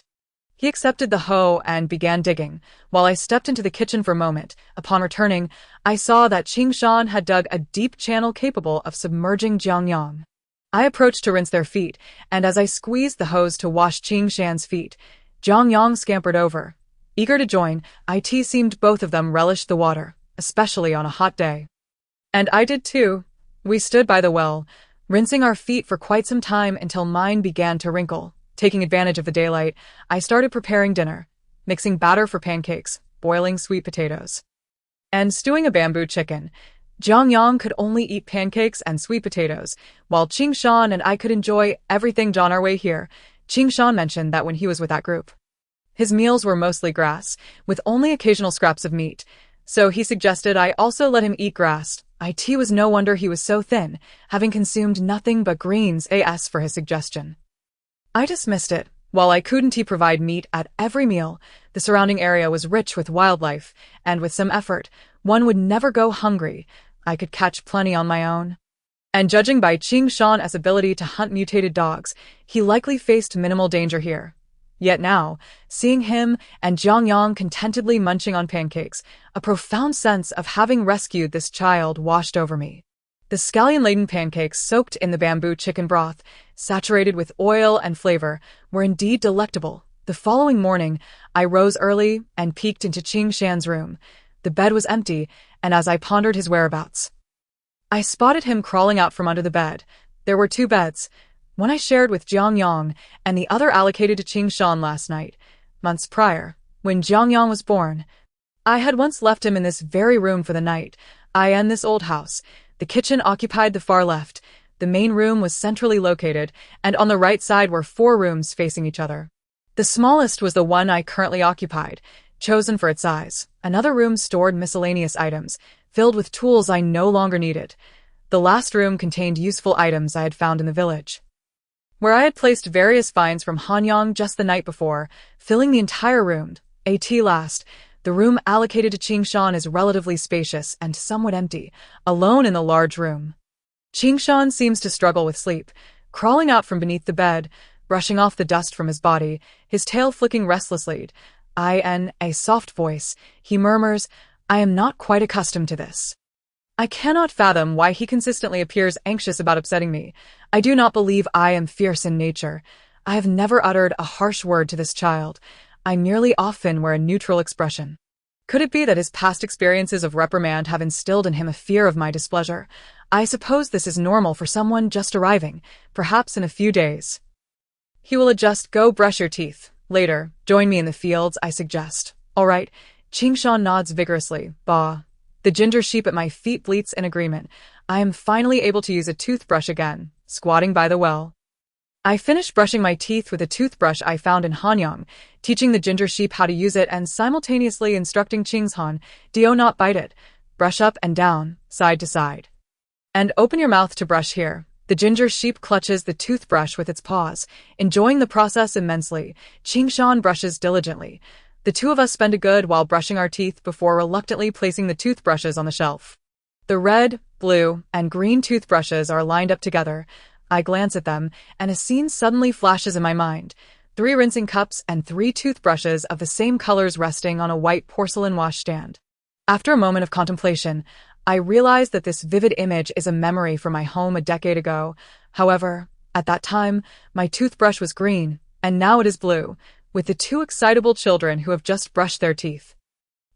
He accepted the hoe and began digging, while I stepped into the kitchen for a moment. Upon returning, I saw that Qingshan had dug a deep channel capable of submerging Jiang Yang. I approached to rinse their feet, and as I squeezed the hose to wash Qingshan's feet, Jiang Yang scampered over, eager to join. It seemed both of them relished the water, especially on a hot day. And I did too. We stood by the well, rinsing our feet for quite some time until mine began to wrinkle. Taking advantage of the daylight, I started preparing dinner, mixing batter for pancakes, boiling sweet potatoes, and stewing a bamboo chicken. Jiang Yang could only eat pancakes and sweet potatoes, while Qingshan and I could enjoy everything on our way here. Qingshan mentioned that when he was with that group, his meals were mostly grass, with only occasional scraps of meat, so he suggested I also let him eat grass. It was no wonder he was so thin, having consumed nothing but greens. As for his suggestion, I dismissed it. While I couldn't provide meat at every meal, the surrounding area was rich with wildlife, and with some effort, one would never go hungry. I could catch plenty on my own. And judging by Qingshan's ability to hunt mutated dogs, he likely faced minimal danger here. Yet now, seeing him and Jiang Yang contentedly munching on pancakes, a profound sense of having rescued this child washed over me. The scallion-laden pancakes soaked in the bamboo chicken broth, saturated with oil and flavor, were indeed delectable. The following morning, I rose early and peeked into Qingshan's room. The bed was empty, and as I pondered his whereabouts, I spotted him crawling out from under the bed. There were two beds. One I shared with Jiang Yang, and the other allocated to Qingshan last night. Months prior, when Jiang Yang was born, I had once left him in this very room for the night. In this old house, the kitchen occupied the far left. The main room was centrally located, and on the right side were 4 rooms facing each other. The smallest was the one I currently occupied, chosen for its size. Another room stored miscellaneous items, filled with tools I no longer needed. The last room contained useful items I had found in the village, where I had placed various finds from Hanyang just the night before, filling the entire room. At last, the room allocated to Qingshan is relatively spacious and somewhat empty, alone in the large room. Qingshan seems to struggle with sleep, crawling out from beneath the bed, brushing off the dust from his body, his tail flicking restlessly. In a soft voice, he murmurs, "I am not quite accustomed to this." I cannot fathom why he consistently appears anxious about upsetting me. I do not believe I am fierce in nature. I have never uttered a harsh word to this child. I merely often wear a neutral expression. Could it be that his past experiences of reprimand have instilled in him a fear of my displeasure? I suppose this is normal for someone just arriving, perhaps in a few days. He will adjust. Go brush your teeth. Later, join me in the fields, I suggest. All right. Qingshan nods vigorously. Bah. The ginger sheep at my feet bleats in agreement. I am finally able to use a toothbrush again, squatting by the well. I finish brushing my teeth with a toothbrush I found in Hanyang, teaching the ginger sheep how to use it and simultaneously instructing Qingshan, do not bite it. Brush up and down, side to side. And open your mouth to brush here. The ginger sheep clutches the toothbrush with its paws, enjoying the process immensely. Qingshan brushes diligently. The two of us spend a good while brushing our teeth before reluctantly placing the toothbrushes on the shelf. The red, blue, and green toothbrushes are lined up together. I glance at them, and a scene suddenly flashes in my mind. 3 rinsing cups and 3 toothbrushes of the same colors resting on a white porcelain washstand. After a moment of contemplation, I realize that this vivid image is a memory from my home a decade ago. However, at that time, my toothbrush was green, and now it is blue, with the 2 excitable children who have just brushed their teeth.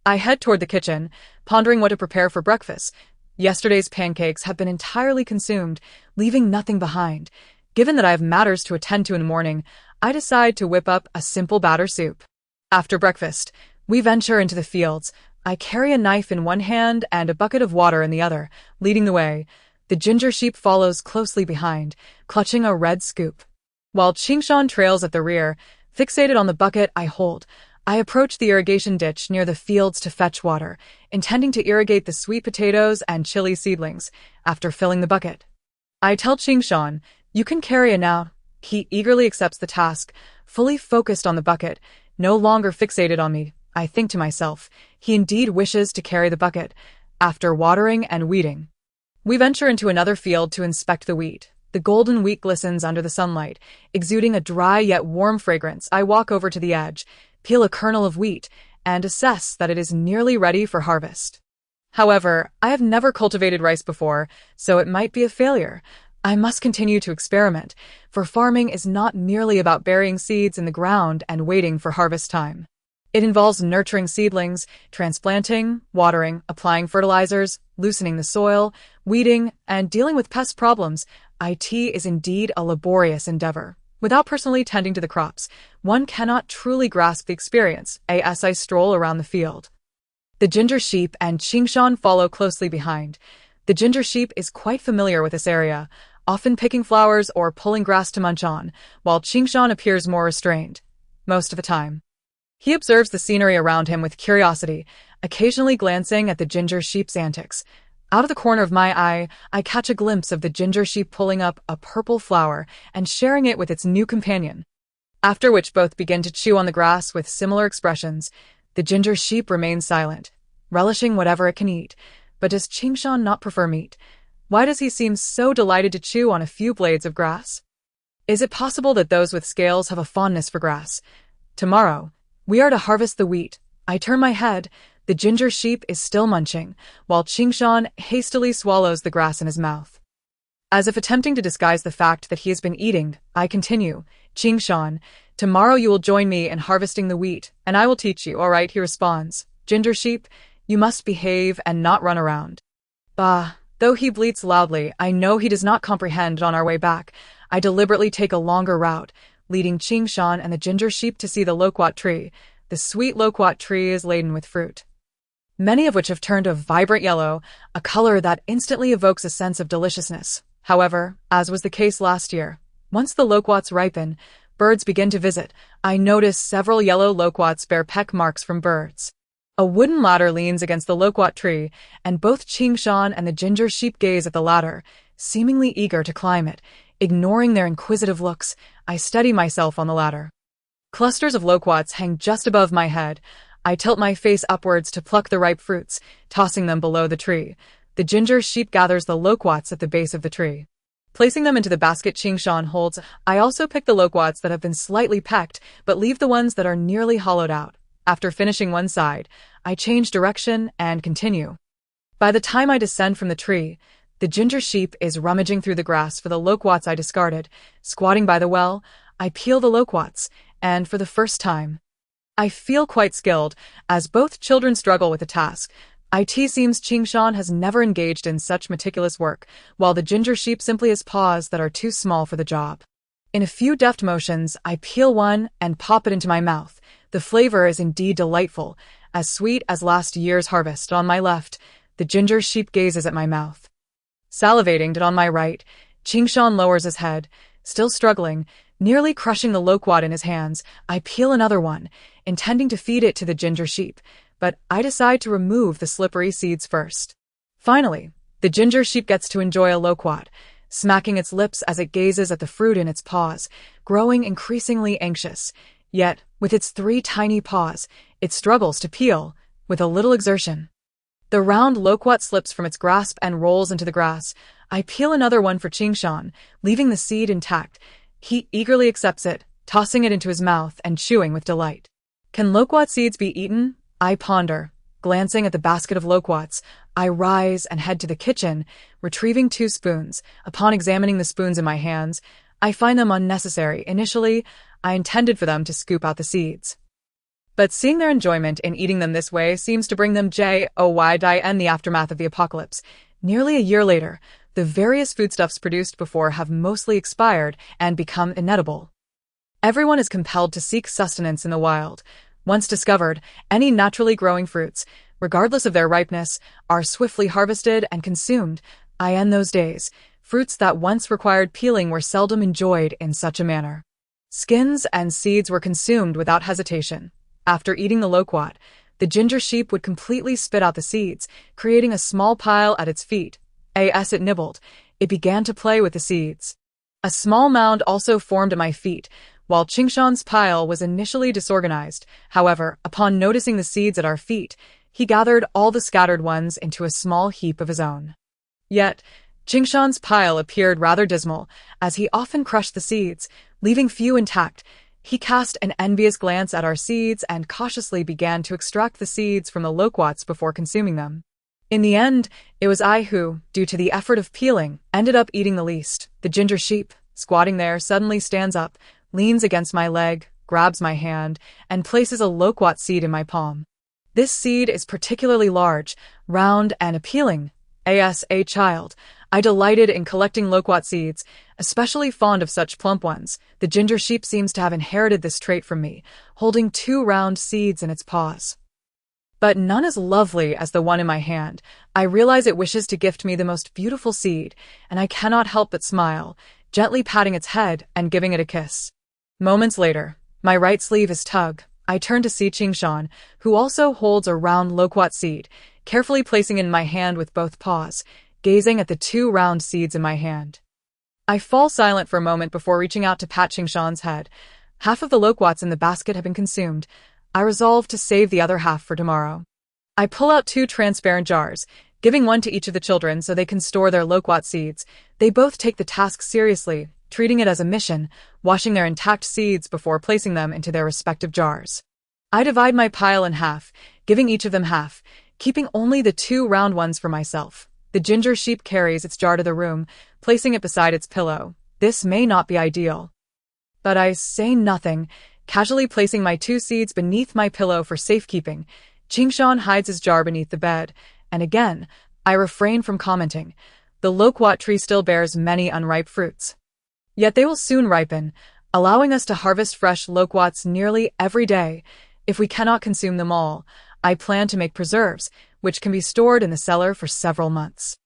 I head toward the kitchen, pondering what to prepare for breakfast. Yesterday's pancakes have been entirely consumed, leaving nothing behind. Given that I have matters to attend to in the morning, I decide to whip up a simple batter soup. After breakfast, we venture into the fields. I carry a knife in one hand and a bucket of water in the other, leading the way. The ginger sheep follows closely behind, clutching a red scoop. While Qingshan trails at the rear, fixated on the bucket I hold, I approach the irrigation ditch near the fields to fetch water, intending to irrigate the sweet potatoes and chili seedlings. After filling the bucket, I tell Qingshan, you can carry it now. He eagerly accepts the task, fully focused on the bucket, no longer fixated on me. I think to myself, he indeed wishes to carry the bucket. After watering and weeding, we venture into another field to inspect the wheat. The golden wheat glistens under the sunlight, exuding a dry yet warm fragrance. I walk over to the edge, peel a kernel of wheat, and assess that it is nearly ready for harvest. However, I have never cultivated rice before, so it might be a failure. I must continue to experiment, for farming is not merely about burying seeds in the ground and waiting for harvest time. It involves nurturing seedlings, transplanting, watering, applying fertilizers, loosening the soil, weeding, and dealing with pest problems. IT is indeed a laborious endeavor. Without personally tending to the crops, one cannot truly grasp the experience. As I stroll around the field, the ginger sheep and Qingshan follow closely behind. The ginger sheep is quite familiar with this area, often picking flowers or pulling grass to munch on, while Qingshan appears more restrained. Most of the time, he observes the scenery around him with curiosity, occasionally glancing at the ginger sheep's antics. Out of the corner of my eye, I catch a glimpse of the ginger sheep pulling up a purple flower and sharing it with its new companion. After which both begin to chew on the grass with similar expressions. The ginger sheep remains silent, relishing whatever it can eat. But does Qingshan not prefer meat? Why does he seem so delighted to chew on a few blades of grass? Is it possible that those with scales have a fondness for grass? Tomorrow, we are to harvest the wheat. I turn my head. The ginger sheep is still munching, while Qingshan hastily swallows the grass in his mouth. As if attempting to disguise the fact that he has been eating, I continue, Qingshan, tomorrow you will join me in harvesting the wheat, and I will teach you. All right, he responds. Ginger sheep, you must behave and not run around. Bah, though he bleats loudly, I know he does not comprehend. On our way back, I deliberately take a longer route, leading Qingshan and the ginger sheep to see the loquat tree. The sweet loquat tree is laden with fruit, many of which have turned a vibrant yellow, a color that instantly evokes a sense of deliciousness. However, as was the case last year, once the loquats ripen, birds begin to visit. I notice several yellow loquats bear peck marks from birds. A wooden ladder leans against the loquat tree, and both Qingshan and the ginger sheep gaze at the ladder, seemingly eager to climb it. Ignoring their inquisitive looks, I steady myself on the ladder. Clusters of loquats hang just above my head. I tilt my face upwards to pluck the ripe fruits, tossing them below the tree. The ginger sheep gathers the loquats at the base of the tree, placing them into the basket Qingshan holds. I also pick the loquats that have been slightly pecked, but leave the ones that are nearly hollowed out. After finishing one side, I change direction and continue. By the time I descend from the tree, the ginger sheep is rummaging through the grass for the loquats I discarded. Squatting by the well, I peel the loquats, and for the first time, I feel quite skilled, as both children struggle with the task. It seems Qingshan has never engaged in such meticulous work, while the ginger sheep simply has paws that are too small for the job. In a few deft motions, I peel one and pop it into my mouth. The flavor is indeed delightful, as sweet as last year's harvest. On my left, the ginger sheep gazes at my mouth. Salivating on my right, Qingshan lowers his head, still struggling, nearly crushing the loquat in his hands. I peel another one, intending to feed it to the ginger sheep, but I decide to remove the slippery seeds first. Finally, the ginger sheep gets to enjoy a loquat, smacking its lips as it gazes at the fruit in its paws, growing increasingly anxious. Yet, with its 3 tiny paws, it struggles to peel, with a little exertion. The round loquat slips from its grasp and rolls into the grass. I peel another one for Qingshan, leaving the seed intact. He eagerly accepts it, tossing it into his mouth and chewing with delight. Can loquat seeds be eaten? I ponder. Glancing at the basket of loquats, I rise and head to the kitchen, retrieving 2 spoons. Upon examining the spoons in my hands, I find them unnecessary. Initially, I intended for them to scoop out the seeds, but seeing their enjoyment in eating them this way seems to bring them joy. In the aftermath of the apocalypse, nearly a year later, the various foodstuffs produced before have mostly expired and become inedible. Everyone is compelled to seek sustenance in the wild. Once discovered, any naturally growing fruits, regardless of their ripeness, are swiftly harvested and consumed. In those days, fruits that once required peeling were seldom enjoyed in such a manner. Skins and seeds were consumed without hesitation. After eating the loquat, the ginger sheep would completely spit out the seeds, creating a small pile at its feet. As it nibbled, it began to play with the seeds. A small mound also formed at my feet, while Qingshan's pile was initially disorganized. However, upon noticing the seeds at our feet, he gathered all the scattered ones into a small heap of his own. Yet, Qingshan's pile appeared rather dismal, as he often crushed the seeds, leaving few intact. He cast an envious glance at our seeds and cautiously began to extract the seeds from the loquats before consuming them. In the end, it was I who, due to the effort of peeling, ended up eating the least. The ginger sheep, squatting there, suddenly stands up, leans against my leg, grabs my hand, and places a loquat seed in my palm. This seed is particularly large, round, and appealing. As a child, I delighted in collecting loquat seeds, especially fond of such plump ones. The ginger sheep seems to have inherited this trait from me, holding 2 round seeds in its paws. But none as lovely as the one in my hand. I realize it wishes to gift me the most beautiful seed, and I cannot help but smile, gently patting its head and giving it a kiss. Moments later, my right sleeve is tugged. I turn to see Qingshan, who also holds a round loquat seed, carefully placing it in my hand with both paws, gazing at the 2 round seeds in my hand. I fall silent for a moment before reaching out to pat Qingshan's head. Half of the loquats in the basket have been consumed. I resolve to save the other half for tomorrow. I pull out 2 transparent jars, giving one to each of the children so they can store their loquat seeds. They both take the task seriously, treating it as a mission, washing their intact seeds before placing them into their respective jars. I divide my pile in half, giving each of them half, keeping only the 2 round ones for myself. The ginger sheep carries its jar to the room, placing it beside its pillow. This may not be ideal, but I say nothing, casually placing my 2 seeds beneath my pillow for safekeeping. Qingshan hides his jar beneath the bed, and again, I refrain from commenting. The loquat tree still bears many unripe fruits. Yet they will soon ripen, allowing us to harvest fresh loquats nearly every day. If we cannot consume them all, I plan to make preserves, which can be stored in the cellar for several months.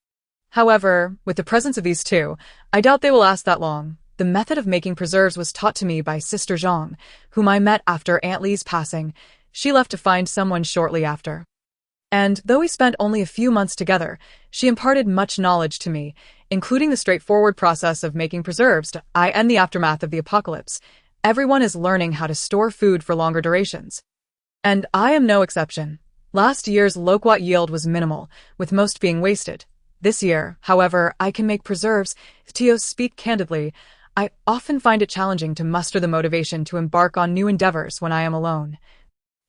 However, with the presence of these 2, I doubt they will last that long. The method of making preserves was taught to me by Sister Jiang, whom I met after Aunt Li's passing. She left to find someone shortly after. And though we spent only a few months together, she imparted much knowledge to me, including the straightforward process of making preserves. In the aftermath of the apocalypse, everyone is learning how to store food for longer durations. And I am no exception. Last year's loquat yield was minimal, with most being wasted. This year, however, I can make preserves. To speak candidly, I often find it challenging to muster the motivation to embark on new endeavors when I am alone.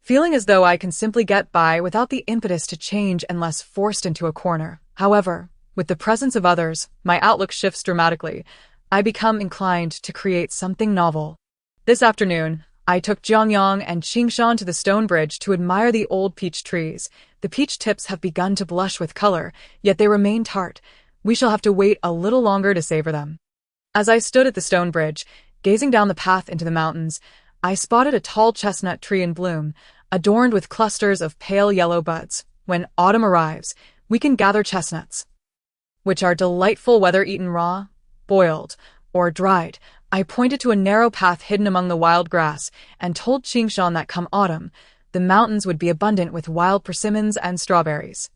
feeling as though I can simply get by without the impetus to change unless forced into a corner. However, with the presence of others, my outlook shifts dramatically. I become inclined to create something novel. This afternoon, I took Jiang Yang and Qingshan to the stone bridge to admire the old peach trees. The peach tips have begun to blush with color, yet they remain tart. We shall have to wait a little longer to savor them. As I stood at the stone bridge, gazing down the path into the mountains, I spotted a tall chestnut tree in bloom, adorned with clusters of pale yellow buds. When autumn arrives, we can gather chestnuts, which are delightful whether eaten raw, boiled, or dried. I pointed to a narrow path hidden among the wild grass and told Qingshan that come autumn, the mountains would be abundant with wild persimmons and strawberries,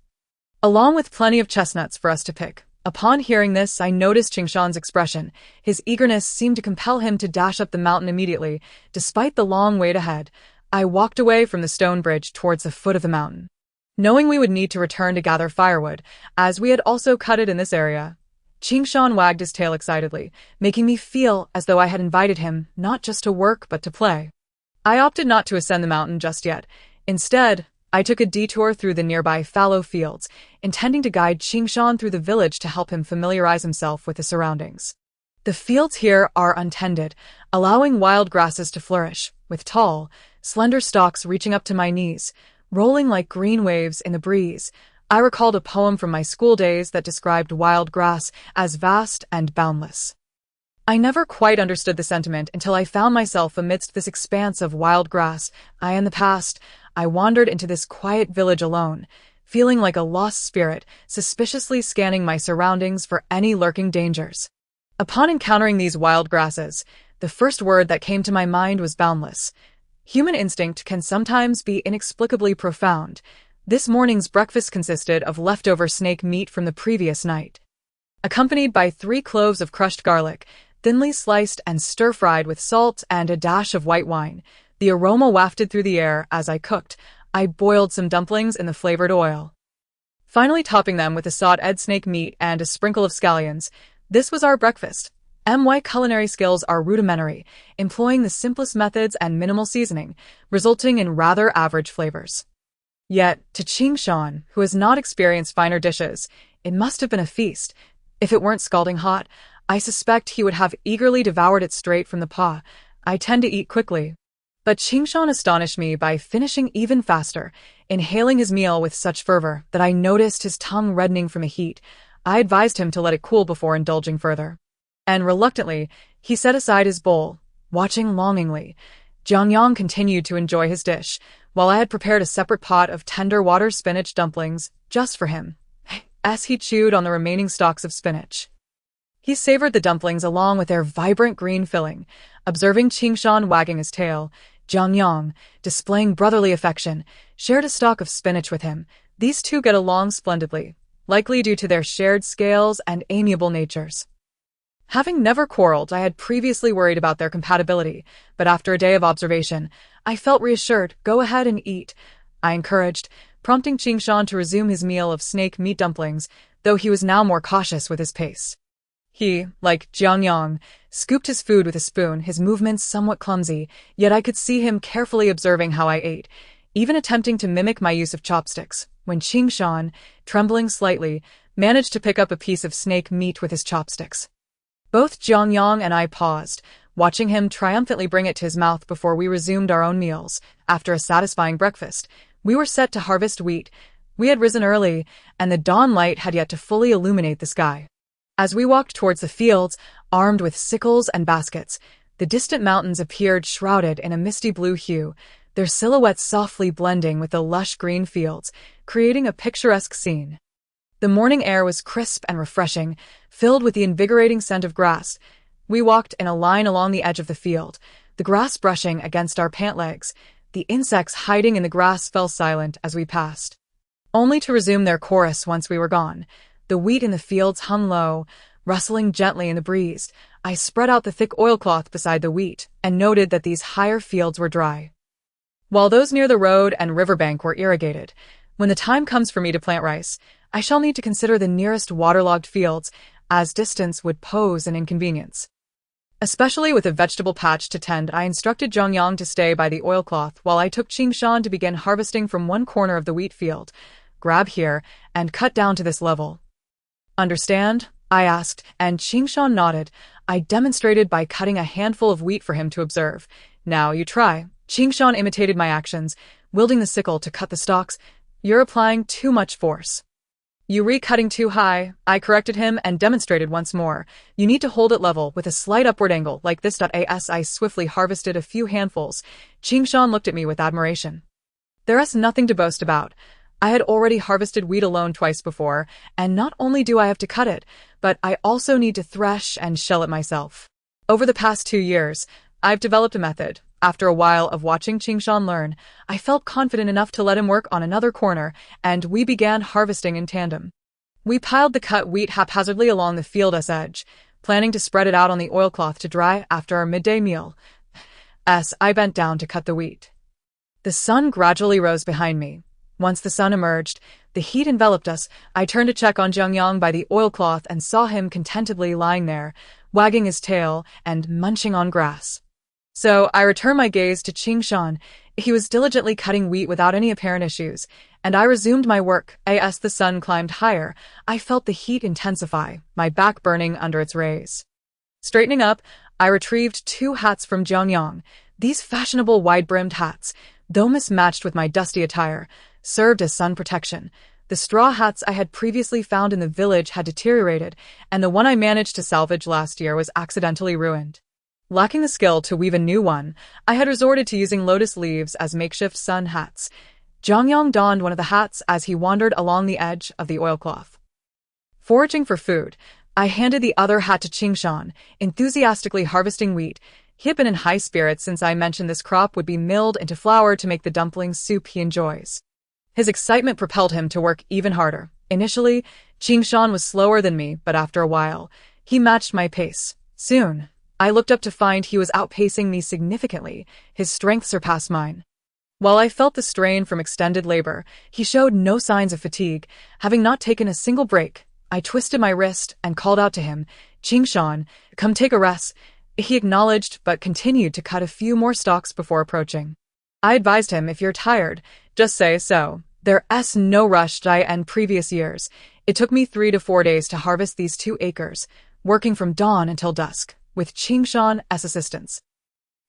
along with plenty of chestnuts for us to pick. Upon hearing this, I noticed Qingshan's expression. His eagerness seemed to compel him to dash up the mountain immediately, despite the long wait ahead. I walked away from the stone bridge towards the foot of the mountain, knowing we would need to return to gather firewood, as we had also cut it in this area. Qingshan wagged his tail excitedly, making me feel as though I had invited him not just to work but to play. I opted not to ascend the mountain just yet. Instead, I took a detour through the nearby fallow fields, intending to guide Qingshan through the village to help him familiarize himself with the surroundings. The fields here are untended, allowing wild grasses to flourish, with tall, slender stalks reaching up to my knees, rolling like green waves in the breeze. I recalled a poem from my school days that described wild grass as vast and boundless. I never quite understood the sentiment until I found myself amidst this expanse of wild grass. In the past, I wandered into this quiet village alone, feeling like a lost spirit, suspiciously scanning my surroundings for any lurking dangers. Upon encountering these wild grasses, the first word that came to my mind was boundless. Human instinct can sometimes be inexplicably profound. This morning's breakfast consisted of leftover snake meat from the previous night, accompanied by 3 cloves of crushed garlic, thinly sliced and stir-fried with salt and a dash of white wine. The aroma wafted through the air as I cooked. I boiled some dumplings in the flavored oil, finally topping them with a sauteed snake meat and a sprinkle of scallions. This was our breakfast. My culinary skills are rudimentary, employing the simplest methods and minimal seasoning, resulting in rather average flavors. Yet, to Qingshan, who has not experienced finer dishes, it must have been a feast. If it weren't scalding hot, I suspect he would have eagerly devoured it straight from the paw. I tend to eat quickly. But Qingshan astonished me by finishing even faster, inhaling his meal with such fervor that I noticed his tongue reddening from the heat. I advised him to let it cool before indulging further. And reluctantly, he set aside his bowl, watching longingly. Jiang Yang continued to enjoy his dish, while I had prepared a separate pot of tender water spinach dumplings just for him, as he chewed on the remaining stalks of spinach. He savored the dumplings along with their vibrant green filling. Observing Qingshan wagging his tail, Jiang Yang, displaying brotherly affection, shared a stalk of spinach with him. These two get along splendidly, likely due to their shared scales and amiable natures. Having never quarreled, I had previously worried about their compatibility, but after a day of observation, I felt reassured. Go ahead and eat, I encouraged, prompting Qingshan to resume his meal of snake meat dumplings, though he was now more cautious with his pace. He, like Jiang Yang, scooped his food with a spoon, his movements somewhat clumsy, yet I could see him carefully observing how I ate, even attempting to mimic my use of chopsticks, when Qingshan, trembling slightly, managed to pick up a piece of snake meat with his chopsticks. Both Jiang Yang and I paused, watching him triumphantly bring it to his mouth before we resumed our own meals. After a satisfying breakfast, we were set to harvest wheat. We had risen early, and the dawn light had yet to fully illuminate the sky. As we walked towards the fields, armed with sickles and baskets, the distant mountains appeared shrouded in a misty blue hue, their silhouettes softly blending with the lush green fields, creating a picturesque scene. The morning air was crisp and refreshing, filled with the invigorating scent of grass. We walked in a line along the edge of the field, the grass brushing against our pant legs. The insects hiding in the grass fell silent as we passed, only to resume their chorus once we were gone. The wheat in the fields hung low, rustling gently in the breeze. I spread out the thick oilcloth beside the wheat and noted that these higher fields were dry, while those near the road and riverbank were irrigated. When the time comes for me to plant rice, I shall need to consider the nearest waterlogged fields, as distance would pose an inconvenience. Especially with a vegetable patch to tend, I instructed Jiang Yang to stay by the oilcloth while I took Qingshan to begin harvesting from one corner of the wheat field. Grab here and cut down to this level. Understand? I asked, and Qingshan nodded. I demonstrated by cutting a handful of wheat for him to observe. Now you try. Qingshan imitated my actions, wielding the sickle to cut the stalks. You're applying too much force. You re-cutting too high. I corrected him and demonstrated once more. You need to hold it level with a slight upward angle like this. As I swiftly harvested a few handfuls, Qingshan looked at me with admiration. There's nothing to boast about. I had already harvested wheat alone twice before, and not only do I have to cut it, but I also need to thresh and shell it myself. Over the past 2 years, I've developed a method. After a while of watching Qingshan learn, I felt confident enough to let him work on another corner, and we began harvesting in tandem. We piled the cut wheat haphazardly along the field's edge, planning to spread it out on the oilcloth to dry after our midday meal. As I bent down to cut the wheat, the sun gradually rose behind me. Once the sun emerged, the heat enveloped us. I turned to check on Jiang Yang by the oilcloth and saw him contentedly lying there, wagging his tail and munching on grass. So I returned my gaze to Qingshan. He was diligently cutting wheat without any apparent issues, and I resumed my work. As the sun climbed higher, I felt the heat intensify, my back burning under its rays. Straightening up, I retrieved 2 hats from Jiang Yang. These fashionable wide-brimmed hats, though mismatched with my dusty attire, served as sun protection. The straw hats I had previously found in the village had deteriorated, and the one I managed to salvage last year was accidentally ruined. Lacking the skill to weave a new one, I had resorted to using lotus leaves as makeshift sun hats. Jiang Yang donned one of the hats as he wandered along the edge of the oilcloth. Foraging for food, I handed the other hat to Qingshan, enthusiastically harvesting wheat. He had been in high spirits since I mentioned this crop would be milled into flour to make the dumpling soup he enjoys. His excitement propelled him to work even harder. Initially, Qingshan was slower than me, but after a while, he matched my pace. Soon, I looked up to find he was outpacing me significantly. His strength surpassed mine. While I felt the strain from extended labor, he showed no signs of fatigue, having not taken a single break. I twisted my wrist and called out to him, "Qingshan, come take a rest." He acknowledged but continued to cut a few more stalks before approaching. I advised him, if you're tired, just say so. There's no rush. In previous years, it took me 3 to 4 days to harvest these 2 acres, working from dawn until dusk, with Qingshan's assistance.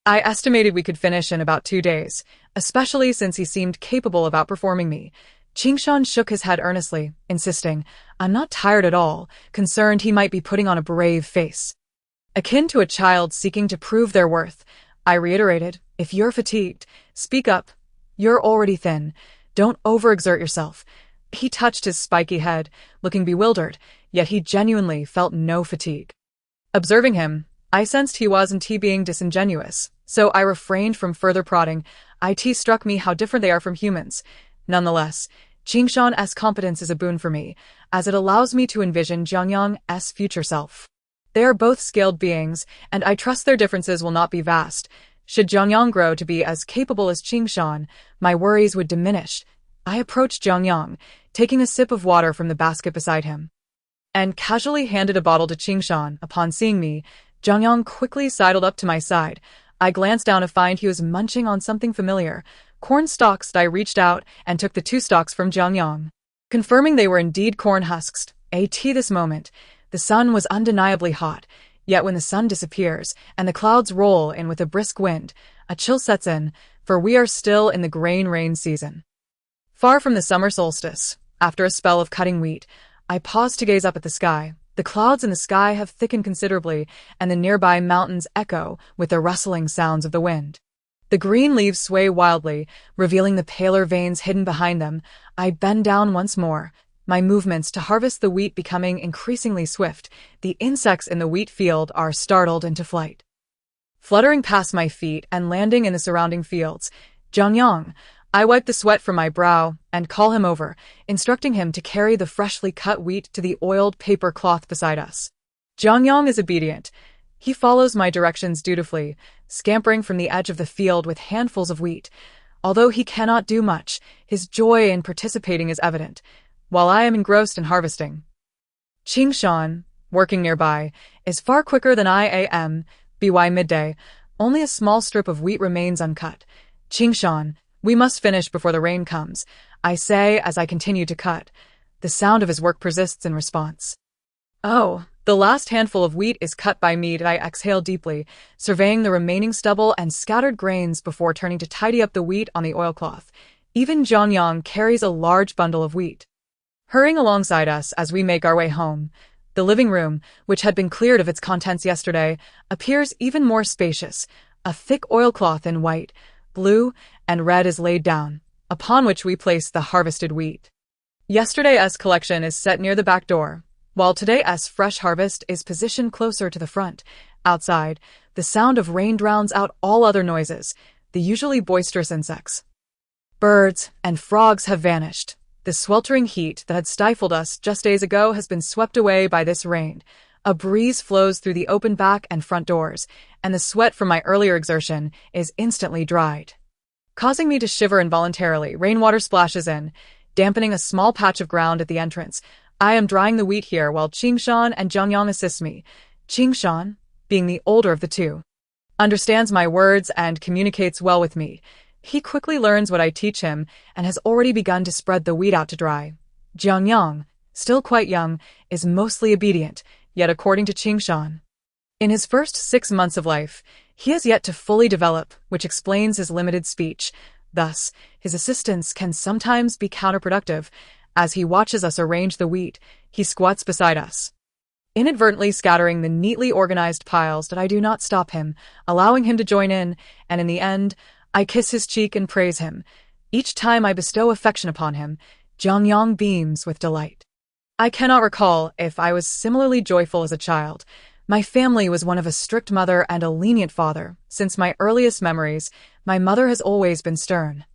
I estimated we could finish in about 2 days, especially since he seemed capable of outperforming me. Qingshan shook his head earnestly, insisting, "I'm not tired at all," concerned he might be putting on a brave face. Akin to a child seeking to prove their worth, I reiterated, "If you're fatigued, speak up. You're already thin. Don't overexert yourself." He touched his spiky head, looking bewildered, yet he genuinely felt no fatigue. Observing him, I sensed he wasn't being disingenuous, so I refrained from further prodding. It struck me how different they are from humans. Nonetheless, Qingshan's competence is a boon for me, as it allows me to envision Jiang Yang's future self. They are both skilled beings, and I trust their differences will not be vast. Should Jiang Yang grow to be as capable as Qingshan, my worries would diminish. I approached Jiang Yang, taking a sip of water from the basket beside him, and casually handed a bottle to Qingshan. Upon seeing me, Jiang Yang quickly sidled up to my side. I glanced down to find he was munching on something familiar, corn stalks. I reached out and took the 2 stalks from Jiang Yang, confirming they were indeed corn husks. This moment, the sun was undeniably hot, yet when the sun disappears and the clouds roll in with a brisk wind, a chill sets in, for we are still in the grain rain season. Far from the summer solstice, after a spell of cutting wheat, I paused to gaze up at the sky. The clouds in the sky have thickened considerably, and the nearby mountains echo with the rustling sounds of the wind. The green leaves sway wildly, revealing the paler veins hidden behind them. I bend down once more, my movements to harvest the wheat becoming increasingly swift. The insects in the wheat field are startled into flight, fluttering past my feet and landing in the surrounding fields. Jiang Yang, I wipe the sweat from my brow and call him over, instructing him to carry the freshly cut wheat to the oiled paper cloth beside us. Jiang Yang is obedient. He follows my directions dutifully, scampering from the edge of the field with handfuls of wheat. Although he cannot do much, his joy in participating is evident, while I am engrossed in harvesting. Qingshan, working nearby, is far quicker than I am. By midday, only a small strip of wheat remains uncut. Qingshan, we must finish before the rain comes, I say as I continue to cut. The sound of his work persists in response. Oh, the last handful of wheat is cut by me. I exhale deeply, surveying the remaining stubble and scattered grains before turning to tidy up the wheat on the oilcloth. Even Jiang Yang carries a large bundle of wheat. Hurrying alongside us as we make our way home, the living room, which had been cleared of its contents yesterday, appears even more spacious. A thick oilcloth in white, blue, and red is laid down, upon which we place the harvested wheat. Yesterday's collection is set near the back door, while today's fresh harvest is positioned closer to the front. Outside, the sound of rain drowns out all other noises, the usually boisterous insects. Birds and frogs have vanished. The sweltering heat that had stifled us just days ago has been swept away by this rain. A breeze flows through the open back and front doors, and the sweat from my earlier exertion is instantly dried. Causing me to shiver involuntarily, rainwater splashes in, dampening a small patch of ground at the entrance. I am drying the wheat here while Qingshan and Jiang Yang assist me. Qingshan, being the older of the two, understands my words and communicates well with me. He quickly learns what I teach him and has already begun to spread the wheat out to dry. Jiang Yang, still quite young, is mostly obedient, yet according to Qingshan, in his first 6 months of life, he has yet to fully develop, which explains his limited speech. Thus, his assistance can sometimes be counterproductive. As he watches us arrange the wheat, he squats beside us, inadvertently scattering the neatly organized piles that I do not stop him, allowing him to join in, and in the end, I kiss his cheek and praise him. Each time I bestow affection upon him, Jiang Yang beams with delight. I cannot recall if I was similarly joyful as a child. My family was one of a strict mother and a lenient father. Since my earliest memories, my mother has always been stern,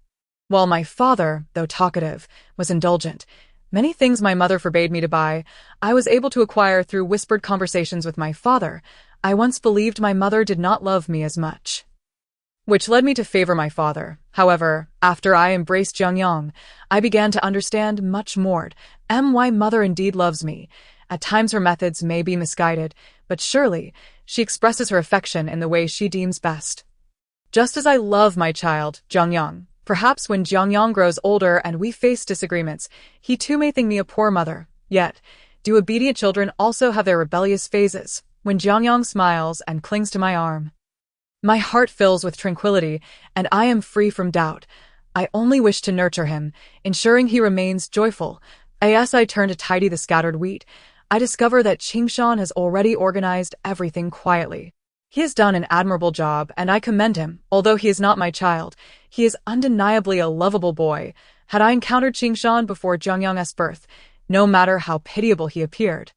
while my father, though talkative, was indulgent. Many things my mother forbade me to buy, I was able to acquire through whispered conversations with my father. I once believed my mother did not love me as much, which led me to favor my father. However, after I embraced Jiang Yang, I began to understand much more. Why mother indeed loves me. At times her methods may be misguided, but surely she expresses her affection in the way she deems best. Just as I love my child, Jiang Yang, perhaps when Jiang Yang grows older and we face disagreements, he too may think me a poor mother. Yet, do obedient children also have their rebellious phases? When Jiang Yang smiles and clings to my arm, my heart fills with tranquility, and I am free from doubt. I only wish to nurture him, ensuring he remains joyful. As I turn to tidy the scattered wheat, I discover that Qingshan has already organized everything quietly. He has done an admirable job, and I commend him. Although he is not my child, he is undeniably a lovable boy. Had I encountered Qingshan before Jiang Yang's birth, no matter how pitiable he appeared,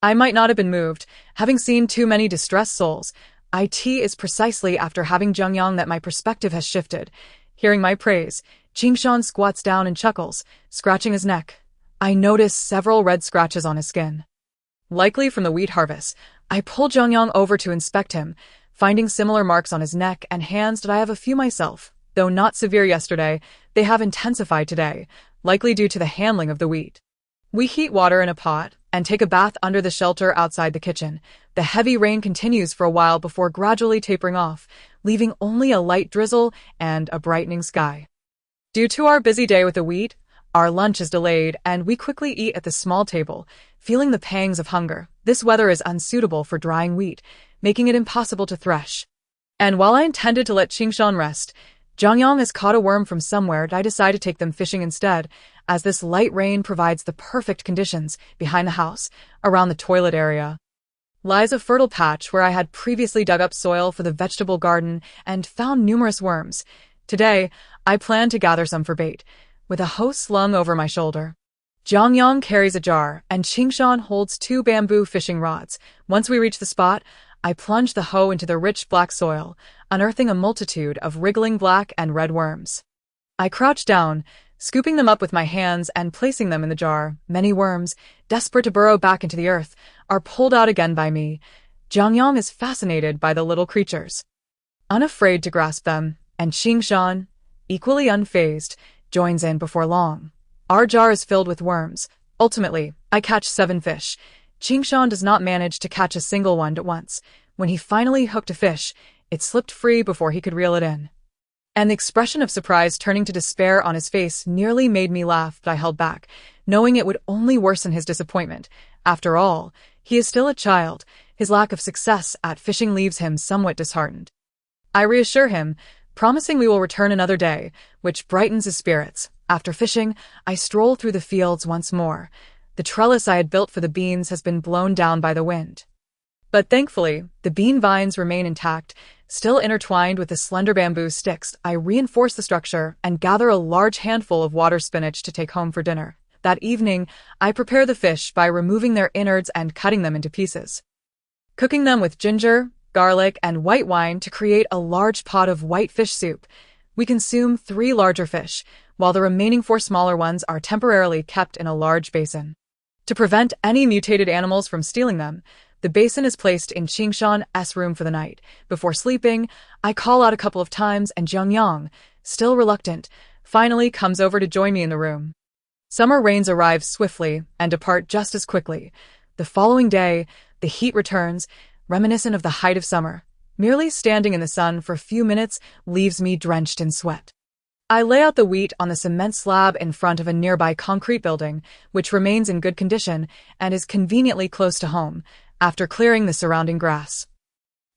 I might not have been moved, having seen too many distressed souls. It is precisely after having Jiang Yang that my perspective has shifted. Hearing my praise, Qingshan squats down and chuckles, scratching his neck. I notice several red scratches on his skin, likely from the wheat harvest. I pull Jiang Yang over to inspect him, finding similar marks on his neck and hands that I have a few myself. Though not severe yesterday, they have intensified today, likely due to the handling of the wheat. We heat water in a pot and take a bath under the shelter outside the kitchen. The heavy rain continues for a while before gradually tapering off, leaving only a light drizzle and a brightening sky. Due to our busy day with the wheat, our lunch is delayed and we quickly eat at the small table, feeling the pangs of hunger. This weather is unsuitable for drying wheat, making it impossible to thresh. And while I intended to let Qingshan rest, Jiang Yang has caught a worm from somewhere and I decide to take them fishing instead, as this light rain provides the perfect conditions. Behind the house, around the toilet area, lies a fertile patch where I had previously dug up soil for the vegetable garden and found numerous worms. Today, I plan to gather some for bait, with a hoe slung over my shoulder. Jiang Yang carries a jar, and Qingshan holds 2 bamboo fishing rods. Once we reach the spot, I plunge the hoe into the rich black soil, unearthing a multitude of wriggling black and red worms. I crouch down, scooping them up with my hands and placing them in the jar. Many worms, desperate to burrow back into the earth, are pulled out again by me. Jiang Yang is fascinated by the little creatures, unafraid to grasp them, and Qingshan, equally unfazed, joins in before long. Our jar is filled with worms. Ultimately, I catch 7 fish. Qingshan does not manage to catch a single one at once. When he finally hooked a fish, it slipped free before he could reel it in. And the expression of surprise turning to despair on his face nearly made me laugh, but I held back, knowing it would only worsen his disappointment. After all, he is still a child. His lack of success at fishing leaves him somewhat disheartened. I reassure him, promising we will return another day, which brightens his spirits. After fishing, I stroll through the fields once more. The trellis I had built for the beans has been blown down by the wind. But thankfully, the bean vines remain intact, still intertwined with the slender bamboo sticks. I reinforce the structure and gather a large handful of water spinach to take home for dinner. That evening, I prepare the fish by removing their innards and cutting them into pieces. Cooking them with ginger, garlic, and white wine to create a large pot of white fish soup. We consume 3 larger fish, while the remaining 4 smaller ones are temporarily kept in a large basin. To prevent any mutated animals from stealing them, the basin is placed in Qingshan's room for the night. Before sleeping, I call out a couple of times and Jiang Yang, still reluctant, finally comes over to join me in the room. Summer rains arrive swiftly and depart just as quickly. The following day, the heat returns, reminiscent of the height of summer. Merely standing in the sun for a few minutes leaves me drenched in sweat. I lay out the wheat on the cement slab in front of a nearby concrete building, which remains in good condition and is conveniently close to home, after clearing the surrounding grass.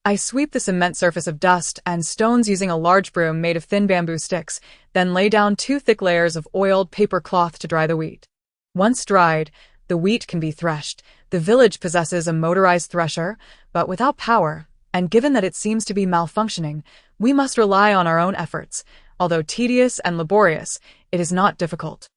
I sweep the cement surface of dust and stones using a large broom made of thin bamboo sticks, then lay down 2 thick layers of oiled paper cloth to dry the wheat. Once dried, the wheat can be threshed. The village possesses a motorized thresher, but without power, and given that it seems to be malfunctioning, we must rely on our own efforts. Although tedious and laborious, it is not difficult.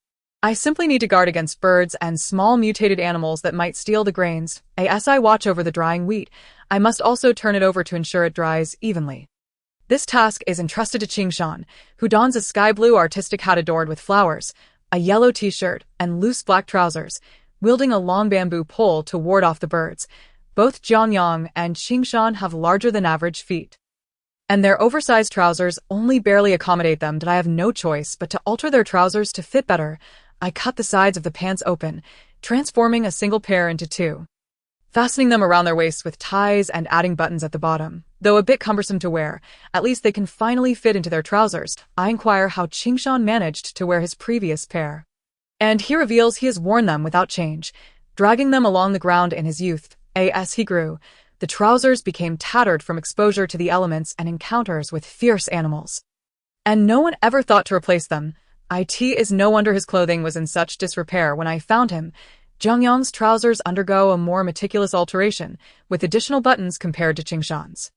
I simply need to guard against birds and small mutated animals that might steal the grains. As I watch over the drying wheat, I must also turn it over to ensure it dries evenly. This task is entrusted to Qingshan, who dons a sky blue artistic hat adorned with flowers, a yellow t-shirt, and loose black trousers, wielding a long bamboo pole to ward off the birds. Both Jiang Yang and Qingshan have larger than average feet, and their oversized trousers only barely accommodate them. But I have no choice but to alter their trousers to fit better. I cut the sides of the pants open, transforming a single pair into 2, fastening them around their waists with ties and adding buttons at the bottom. Though a bit cumbersome to wear, at least they can finally fit into their trousers. I inquire how Qingshan managed to wear his previous pair, and he reveals he has worn them without change, dragging them along the ground in his youth. As he grew, the trousers became tattered from exposure to the elements and encounters with fierce animals, and no one ever thought to replace them. It is no wonder his clothing was in such disrepair when I found him. Jiang Yang's trousers undergo a more meticulous alteration, with additional buttons compared to Qingshan's.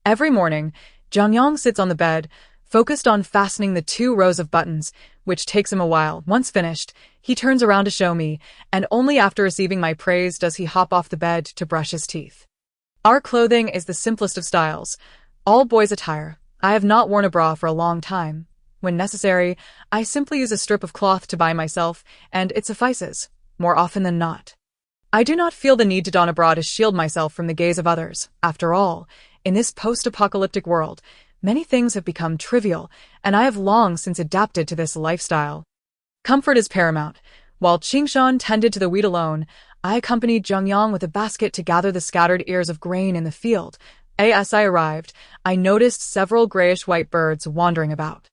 Every morning, Jiang Yang sits on the bed, focused on fastening the 2 rows of buttons, which takes him a while. Once finished, he turns around to show me, and only after receiving my praise does he hop off the bed to brush his teeth. Our clothing is the simplest of styles, all boys' attire. I have not worn a bra for a long time. When necessary, I simply use a strip of cloth to bind myself, and it suffices, more often than not. I do not feel the need to don a bra to shield myself from the gaze of others. After all, in this post-apocalyptic world, many things have become trivial, and I have long since adapted to this lifestyle. Comfort is paramount. While Qingshan tended to the wheat alone, I accompanied Jiang Yang with a basket to gather the scattered ears of grain in the field. As I arrived, I noticed several grayish-white birds wandering about.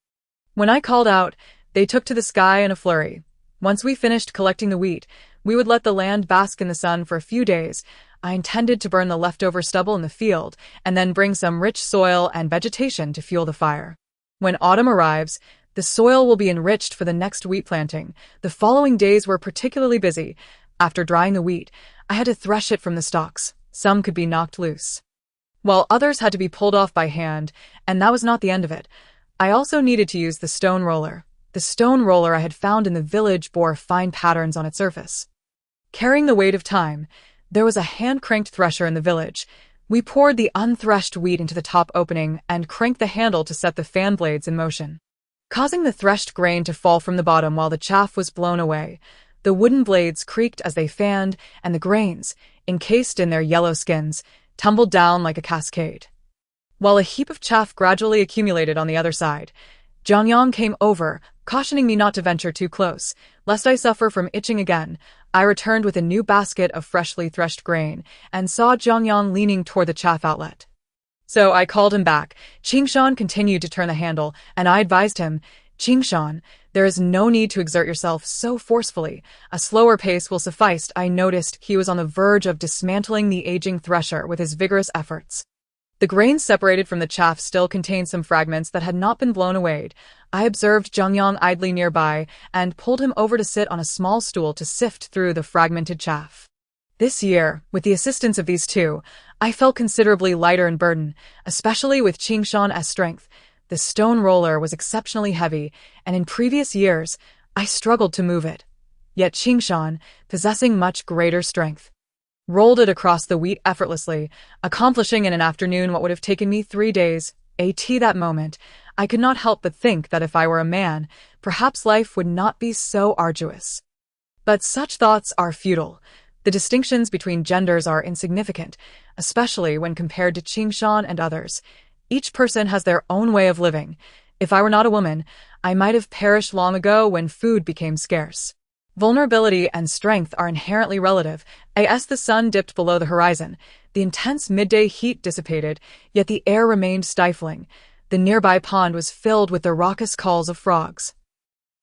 When I called out, they took to the sky in a flurry. Once we finished collecting the wheat, we would let the land bask in the sun for a few days. I intended to burn the leftover stubble in the field and then bring some rich soil and vegetation to fuel the fire. When autumn arrives, the soil will be enriched for the next wheat planting. The following days were particularly busy. After drying the wheat, I had to thresh it from the stalks. Some could be knocked loose, while others had to be pulled off by hand, and that was not the end of it. I also needed to use the stone roller. The stone roller I had found in the village bore fine patterns on its surface. Carrying the weight of time, there was a hand-cranked thresher in the village. We poured the unthreshed wheat into the top opening and cranked the handle to set the fan blades in motion, causing the threshed grain to fall from the bottom while the chaff was blown away. The wooden blades creaked as they fanned, and the grains, encased in their yellow skins, tumbled down like a cascade. While a heap of chaff gradually accumulated on the other side, Jiang Yang came over, cautioning me not to venture too close, lest I suffer from itching again. I returned with a new basket of freshly threshed grain, and saw Jiang Yang leaning toward the chaff outlet. So I called him back. Qingshan continued to turn the handle, and I advised him, "Qingshan, there is no need to exert yourself so forcefully. A slower pace will suffice." I noticed he was on the verge of dismantling the aging thresher with his vigorous efforts. The grain separated from the chaff still contained some fragments that had not been blown away. I observed Jiang Yang idly nearby and pulled him over to sit on a small stool to sift through the fragmented chaff. This year, with the assistance of these two, I felt considerably lighter in burden, especially with Qingshan as strength. The stone roller was exceptionally heavy, and in previous years, I struggled to move it. Yet Qingshan, possessing much greater strength, rolled it across the wheat effortlessly, accomplishing in an afternoon what would have taken me 3 days. That moment, I could not help but think that if I were a man, perhaps life would not be so arduous. But such thoughts are futile. The distinctions between genders are insignificant, especially when compared to Qingshan and others. Each person has their own way of living. If I were not a woman, I might have perished long ago when food became scarce. Vulnerability and strength are inherently relative. As the sun dipped below the horizon, the intense midday heat dissipated, yet the air remained stifling. The nearby pond was filled with the raucous calls of frogs,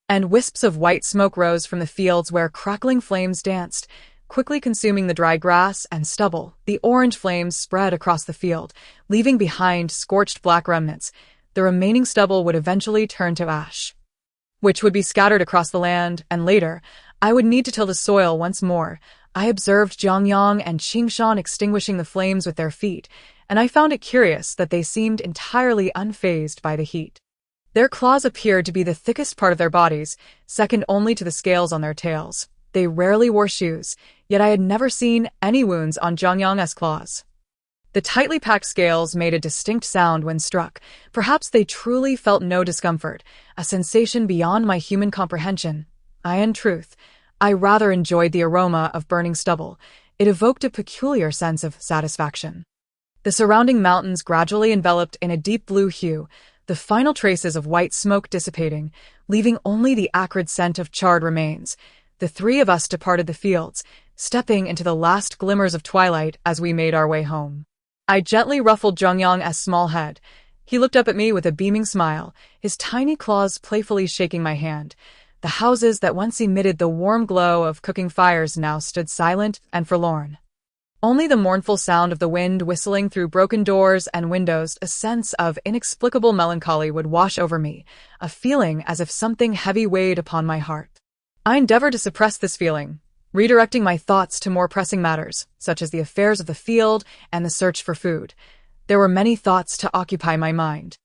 and wisps of white smoke rose from the fields where crackling flames danced, quickly consuming the dry grass and stubble. The orange flames spread across the field, leaving behind scorched black remnants. The remaining stubble would eventually turn to ash, which would be scattered across the land, and later, I would need to till the soil once more. I observed Jiang Yang and Qingshan extinguishing the flames with their feet, and I found it curious that they seemed entirely unfazed by the heat. Their claws appeared to be the thickest part of their bodies, second only to the scales on their tails. They rarely wore shoes, yet I had never seen any wounds on Jiang Yang's claws. The tightly packed scales made a distinct sound when struck. Perhaps they truly felt no discomfort, a sensation beyond my human comprehension. In truth, I rather enjoyed the aroma of burning stubble. It evoked a peculiar sense of satisfaction. The surrounding mountains gradually enveloped in a deep blue hue, the final traces of white smoke dissipating, leaving only the acrid scent of charred remains. The three of us departed the fields, stepping into the last glimmers of twilight as we made our way home. I gently ruffled Jiang Yang's small head. He looked up at me with a beaming smile, his tiny claws playfully shaking my hand. The houses that once emitted the warm glow of cooking fires now stood silent and forlorn. Only the mournful sound of the wind whistling through broken doors and windows, a sense of inexplicable melancholy would wash over me, a feeling as if something heavy weighed upon my heart. I endeavored to suppress this feeling, redirecting my thoughts to more pressing matters, such as the affairs of the field and the search for food. There were many thoughts to occupy my mind.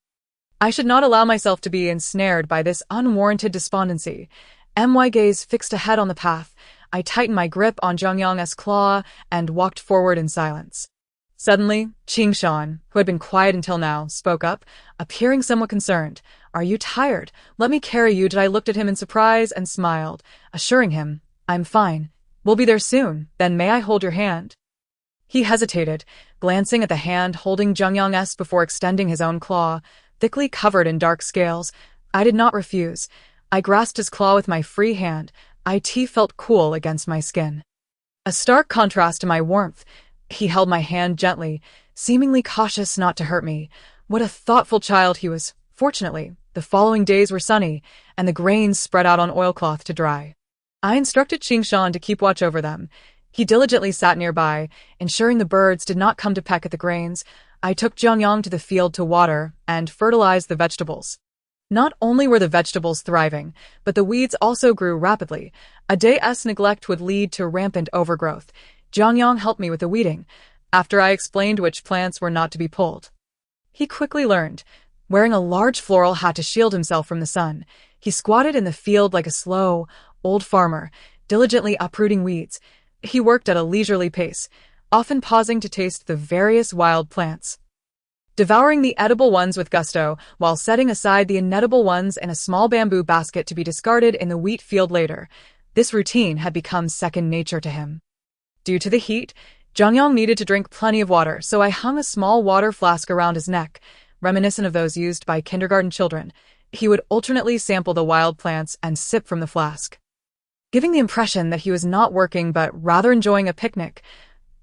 I should not allow myself to be ensnared by this unwarranted despondency. My gaze fixed ahead on the path. I tightened my grip on Jiang Yang's claw and walked forward in silence. Suddenly, Qingshan, who had been quiet until now, spoke up, appearing somewhat concerned. "Are you tired? Let me carry you." I looked at him in surprise and smiled, assuring him, "I'm fine. We'll be there soon. Then may I hold your hand?" He hesitated, glancing at the hand holding Jiang Yang's before extending his own claw, thickly covered in dark scales. I did not refuse. I grasped his claw with my free hand. It felt cool against my skin, a stark contrast to my warmth. He held my hand gently, seemingly cautious not to hurt me. What a thoughtful child he was. Fortunately, the following days were sunny, and the grains spread out on oilcloth to dry. I instructed Qingshan to keep watch over them. He diligently sat nearby, ensuring the birds did not come to peck at the grains. I took Jiang Yang to the field to water and fertilize the vegetables. Not only were the vegetables thriving, but the weeds also grew rapidly. A day's neglect would lead to rampant overgrowth. Jiang Yang helped me with the weeding, after I explained which plants were not to be pulled. He quickly learned. Wearing a large floral hat to shield himself from the sun, he squatted in the field like a slow, old farmer, diligently uprooting weeds. He worked at a leisurely pace, often pausing to taste the various wild plants, devouring the edible ones with gusto, while setting aside the inedible ones in a small bamboo basket to be discarded in the wheat field later. This routine had become second nature to him. Due to the heat, Jiang Yang needed to drink plenty of water, so I hung a small water flask around his neck, reminiscent of those used by kindergarten children. He would alternately sample the wild plants and sip from the flask, giving the impression that he was not working but rather enjoying a picnic.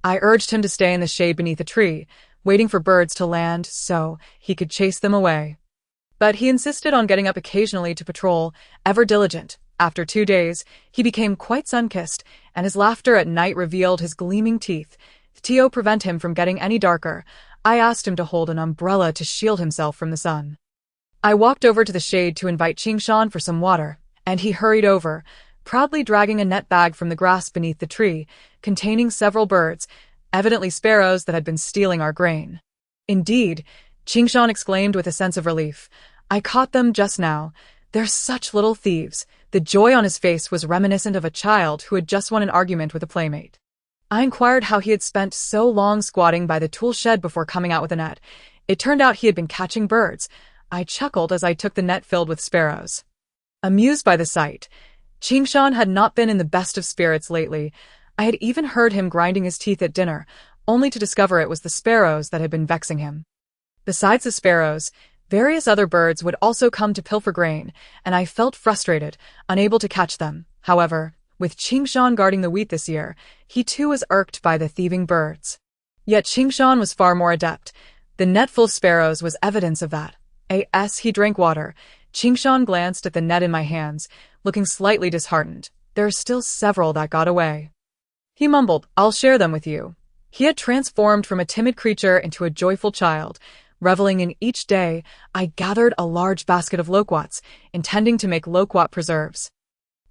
I urged him to stay in the shade beneath a tree, waiting for birds to land so he could chase them away. But he insisted on getting up occasionally to patrol, ever diligent. After 2 days, he became quite sun-kissed, and his laughter at night revealed his gleaming teeth. To prevent him from getting any darker, I asked him to hold an umbrella to shield himself from the sun. I walked over to the shade to invite Qingshan for some water, and he hurried over, proudly dragging a net bag from the grass beneath the tree, containing several birds, evidently sparrows that had been stealing our grain. Indeed, Qingshan exclaimed with a sense of relief. I caught them just now. They're such little thieves. The joy on his face was reminiscent of a child who had just won an argument with a playmate. I inquired how he had spent so long squatting by the tool shed before coming out with a net. It turned out he had been catching birds. I chuckled as I took the net filled with sparrows. Amused by the sight, Qingshan had not been in the best of spirits lately. I had even heard him grinding his teeth at dinner, only to discover it was the sparrows that had been vexing him. Besides the sparrows, various other birds would also come to pilfer grain, and I felt frustrated, unable to catch them. However, with Qingshan guarding the wheat this year, he too was irked by the thieving birds. Yet Qingshan was far more adept. The net full of sparrows was evidence of that. As he drank water, Qingshan glanced at the net in my hands, looking slightly disheartened. There are still several that got away. He mumbled, I'll share them with you. He had transformed from a timid creature into a joyful child. Reveling in each day, I gathered a large basket of loquats, intending to make loquat preserves.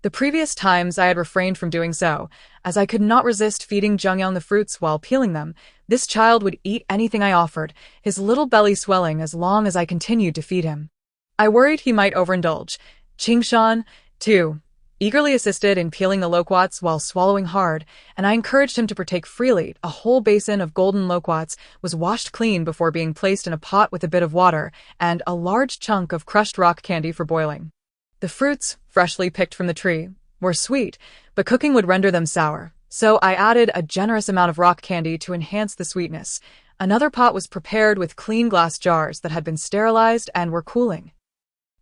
The previous times I had refrained from doing so, as I could not resist feeding Jiang Yang the fruits while peeling them. This child would eat anything I offered, his little belly swelling as long as I continued to feed him. I worried he might overindulge. Qingshan, too, eagerly assisted in peeling the loquats while swallowing hard, and I encouraged him to partake freely. A whole basin of golden loquats was washed clean before being placed in a pot with a bit of water and a large chunk of crushed rock candy for boiling. The fruits, freshly picked from the tree, were sweet, but cooking would render them sour, so I added a generous amount of rock candy to enhance the sweetness. Another pot was prepared with clean glass jars that had been sterilized and were cooling,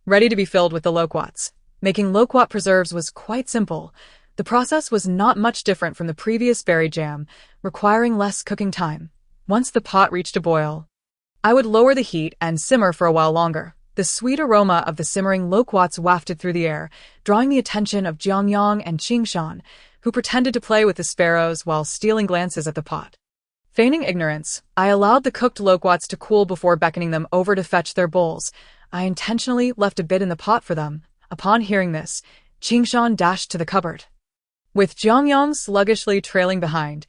ready to be filled with the loquats. Making loquat preserves was quite simple. The process was not much different from the previous berry jam, requiring less cooking time. Once the pot reached a boil, I would lower the heat and simmer for a while longer. The sweet aroma of the simmering loquats wafted through the air, drawing the attention of Jiang Yang and Qingshan, who pretended to play with the sparrows while stealing glances at the pot. Feigning ignorance, I allowed the cooked loquats to cool before beckoning them over to fetch their bowls. I intentionally left a bit in the pot for them. Upon hearing this, Qingshan dashed to the cupboard. With Jiang Yang sluggishly trailing behind,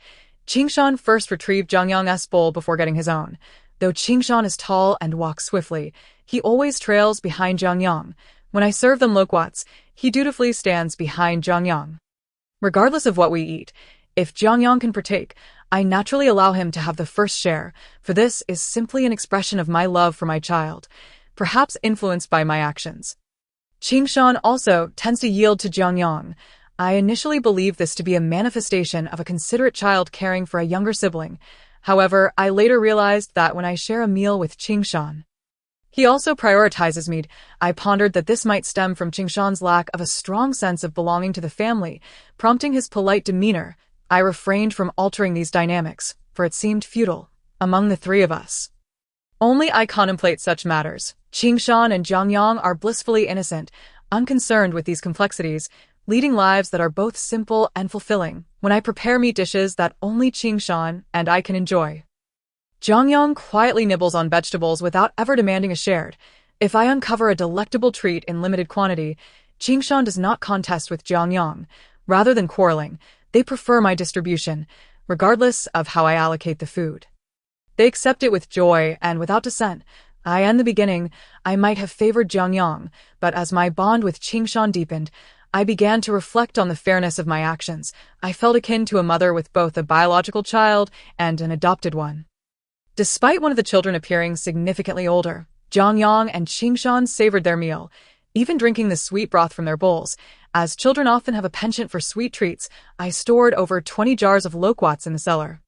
Qingshan first retrieved Jiang Yang's bowl before getting his own. Though Qingshan is tall and walks swiftly, he always trails behind Jiang Yang. When I serve them loquats, he dutifully stands behind Jiang Yang. Regardless of what we eat, if Jiang Yang can partake, I naturally allow him to have the first share, for this is simply an expression of my love for my child, perhaps influenced by my actions. Qingshan also tends to yield to Jiang Yang. I initially believed this to be a manifestation of a considerate child caring for a younger sibling. However, I later realized that when I share a meal with Qingshan, he also prioritizes me. I pondered that this might stem from Qingshan's lack of a strong sense of belonging to the family, prompting his polite demeanor. I refrained from altering these dynamics, for it seemed futile. Among the three of us, only I contemplate such matters. Qingshan and Jiang Yang are blissfully innocent, unconcerned with these complexities, leading lives that are both simple and fulfilling. When I prepare meat dishes that only Qingshan and I can enjoy, Jiang Yang quietly nibbles on vegetables without ever demanding a shared. If I uncover a delectable treat in limited quantity, Qingshan does not contest with Jiang Yang. Rather than quarreling, they prefer my distribution, regardless of how I allocate the food. They accept it with joy and without dissent. In the beginning, I might have favored Jiang Yang, but as my bond with Qingshan deepened, I began to reflect on the fairness of my actions. I felt akin to a mother with both a biological child and an adopted one. Despite one of the children appearing significantly older, Jiang Yang and Qingshan savored their meal, even drinking the sweet broth from their bowls. As children often have a penchant for sweet treats, I stored over 20 jars of loquats in the cellar.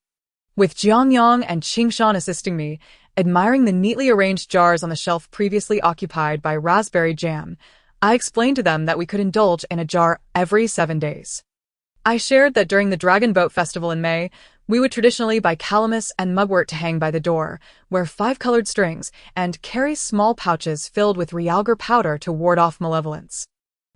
With Jiang Yang and Qingshan assisting me, Admiring the neatly arranged jars on the shelf previously occupied by raspberry jam, I explained to them that we could indulge in a jar every 7 days. I shared that during the Dragon Boat Festival in May, we would traditionally buy calamus and mugwort to hang by the door, wear 5-colored strings, and carry small pouches filled with realgar powder to ward off malevolence.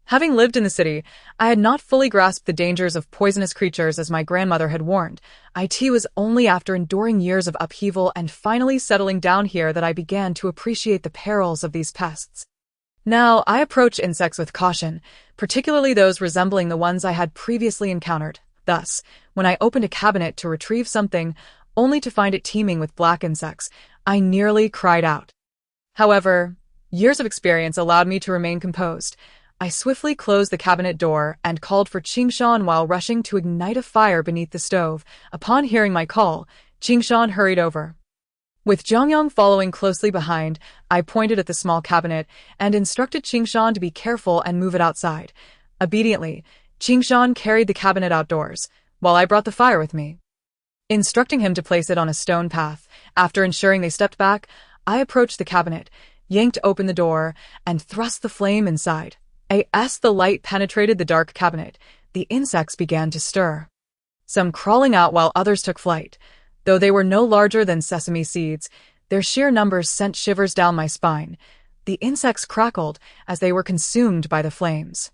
Having lived in the city, I had not fully grasped the dangers of poisonous creatures as my grandmother had warned. It was only after enduring years of upheaval and finally settling down here that I began to appreciate the perils of these pests. Now, I approach insects with caution, particularly those resembling the ones I had previously encountered. Thus, when I opened a cabinet to retrieve something, only to find it teeming with black insects, I nearly cried out. However, years of experience allowed me to remain composed. I swiftly closed the cabinet door and called for Qingshan while rushing to ignite a fire beneath the stove. Upon hearing my call, Qingshan hurried over. With Jiang Yang following closely behind, I pointed at the small cabinet and instructed Qingshan to be careful and move it outside. Obediently, Qingshan carried the cabinet outdoors, while I brought the fire with me. Instructing him to place it on a stone path, after ensuring they stepped back, I approached the cabinet, yanked open the door, and thrust the flame inside. As the light penetrated the dark cabinet, the insects began to stir. Some crawling out while others took flight. Though they were no larger than sesame seeds, their sheer numbers sent shivers down my spine. The insects crackled as they were consumed by the flames.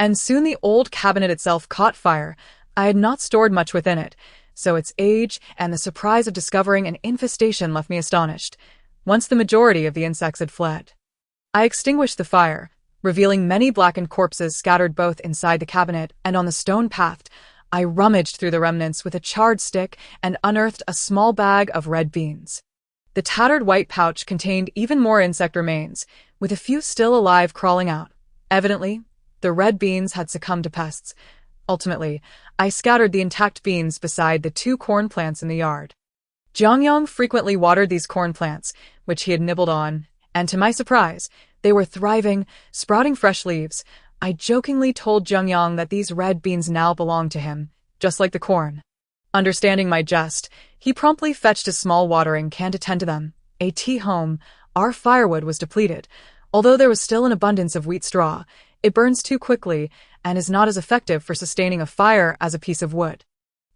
And soon the old cabinet itself caught fire. I had not stored much within it, so its age and the surprise of discovering an infestation left me astonished. Once the majority of the insects had fled, I extinguished the fire, revealing many blackened corpses scattered both inside the cabinet and on the stone path. I rummaged through the remnants with a charred stick and unearthed a small bag of red beans. The tattered white pouch contained even more insect remains, with a few still alive crawling out. Evidently, the red beans had succumbed to pests. Ultimately, I scattered the intact beans beside the 2 corn plants in the yard. Jiang Yang frequently watered these corn plants, which he had nibbled on, and to my surprise, they were thriving, sprouting fresh leaves. I jokingly told Jiang Yang that these red beans now belonged to him, just like the corn. Understanding my jest, he promptly fetched a small watering can to tend to them. At home, our firewood was depleted. Although there was still an abundance of wheat straw, it burns too quickly and is not as effective for sustaining a fire as a piece of wood.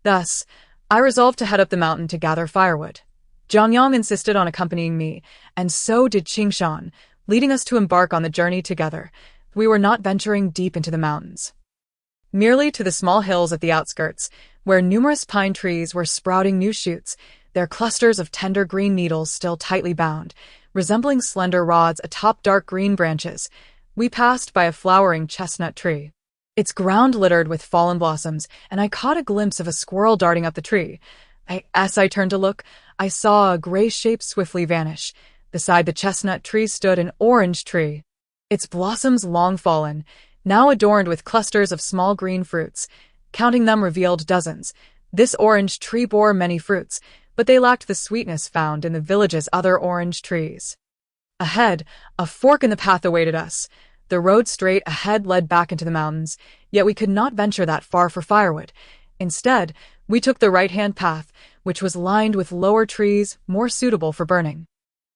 Thus, I resolved to head up the mountain to gather firewood. Jiang Yang insisted on accompanying me, and so did Qingshan, leading us to embark on the journey together. We were not venturing deep into the mountains, merely to the small hills at the outskirts, where numerous pine trees were sprouting new shoots, their clusters of tender green needles still tightly bound, resembling slender rods atop dark green branches. We passed by a flowering chestnut tree, its ground littered with fallen blossoms, and I caught a glimpse of a squirrel darting up the tree. As I turned to look, I saw a gray shape swiftly vanish. Beside the chestnut tree stood an orange tree, its blossoms long fallen, now adorned with clusters of small green fruits. Counting them revealed dozens. This orange tree bore many fruits, but they lacked the sweetness found in the village's other orange trees. Ahead, a fork in the path awaited us. The road straight ahead led back into the mountains, yet we could not venture that far for firewood. Instead, we took the right-hand path, which was lined with lower trees more suitable for burning.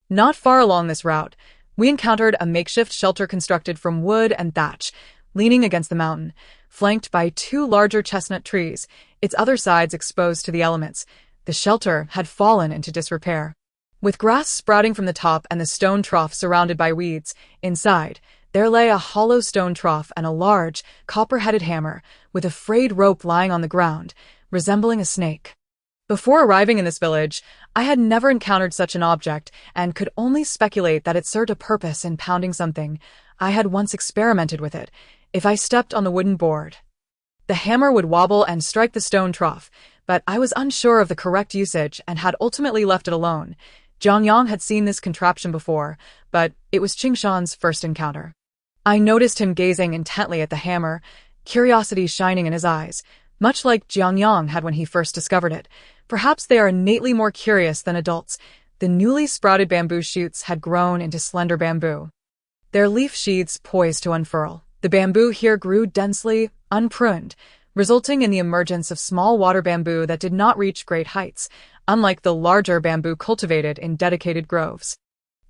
Not far along this route, we encountered a makeshift shelter constructed from wood and thatch, leaning against the mountain, flanked by 2 larger chestnut trees, its other sides exposed to the elements. The shelter had fallen into disrepair, with grass sprouting from the top and the stone trough surrounded by weeds. Inside, there lay a hollow stone trough and a large, copper-headed hammer, with a frayed rope lying on the ground, resembling a snake. Before arriving in this village, I had never encountered such an object and could only speculate that it served a purpose in pounding something. I had once experimented with it. If I stepped on the wooden board, the hammer would wobble and strike the stone trough, but I was unsure of the correct usage and had ultimately left it alone. Jiang Yang had seen this contraption before, but it was Qingshan's first encounter. I noticed him gazing intently at the hammer, curiosity shining in his eyes, much like Jiang Yang had when he first discovered it. Perhaps they are innately more curious than adults. The newly sprouted bamboo shoots had grown into slender bamboo, their leaf sheaths poised to unfurl. The bamboo here grew densely, unpruned, resulting in the emergence of small water bamboo that did not reach great heights. unlike the larger bamboo cultivated in dedicated groves.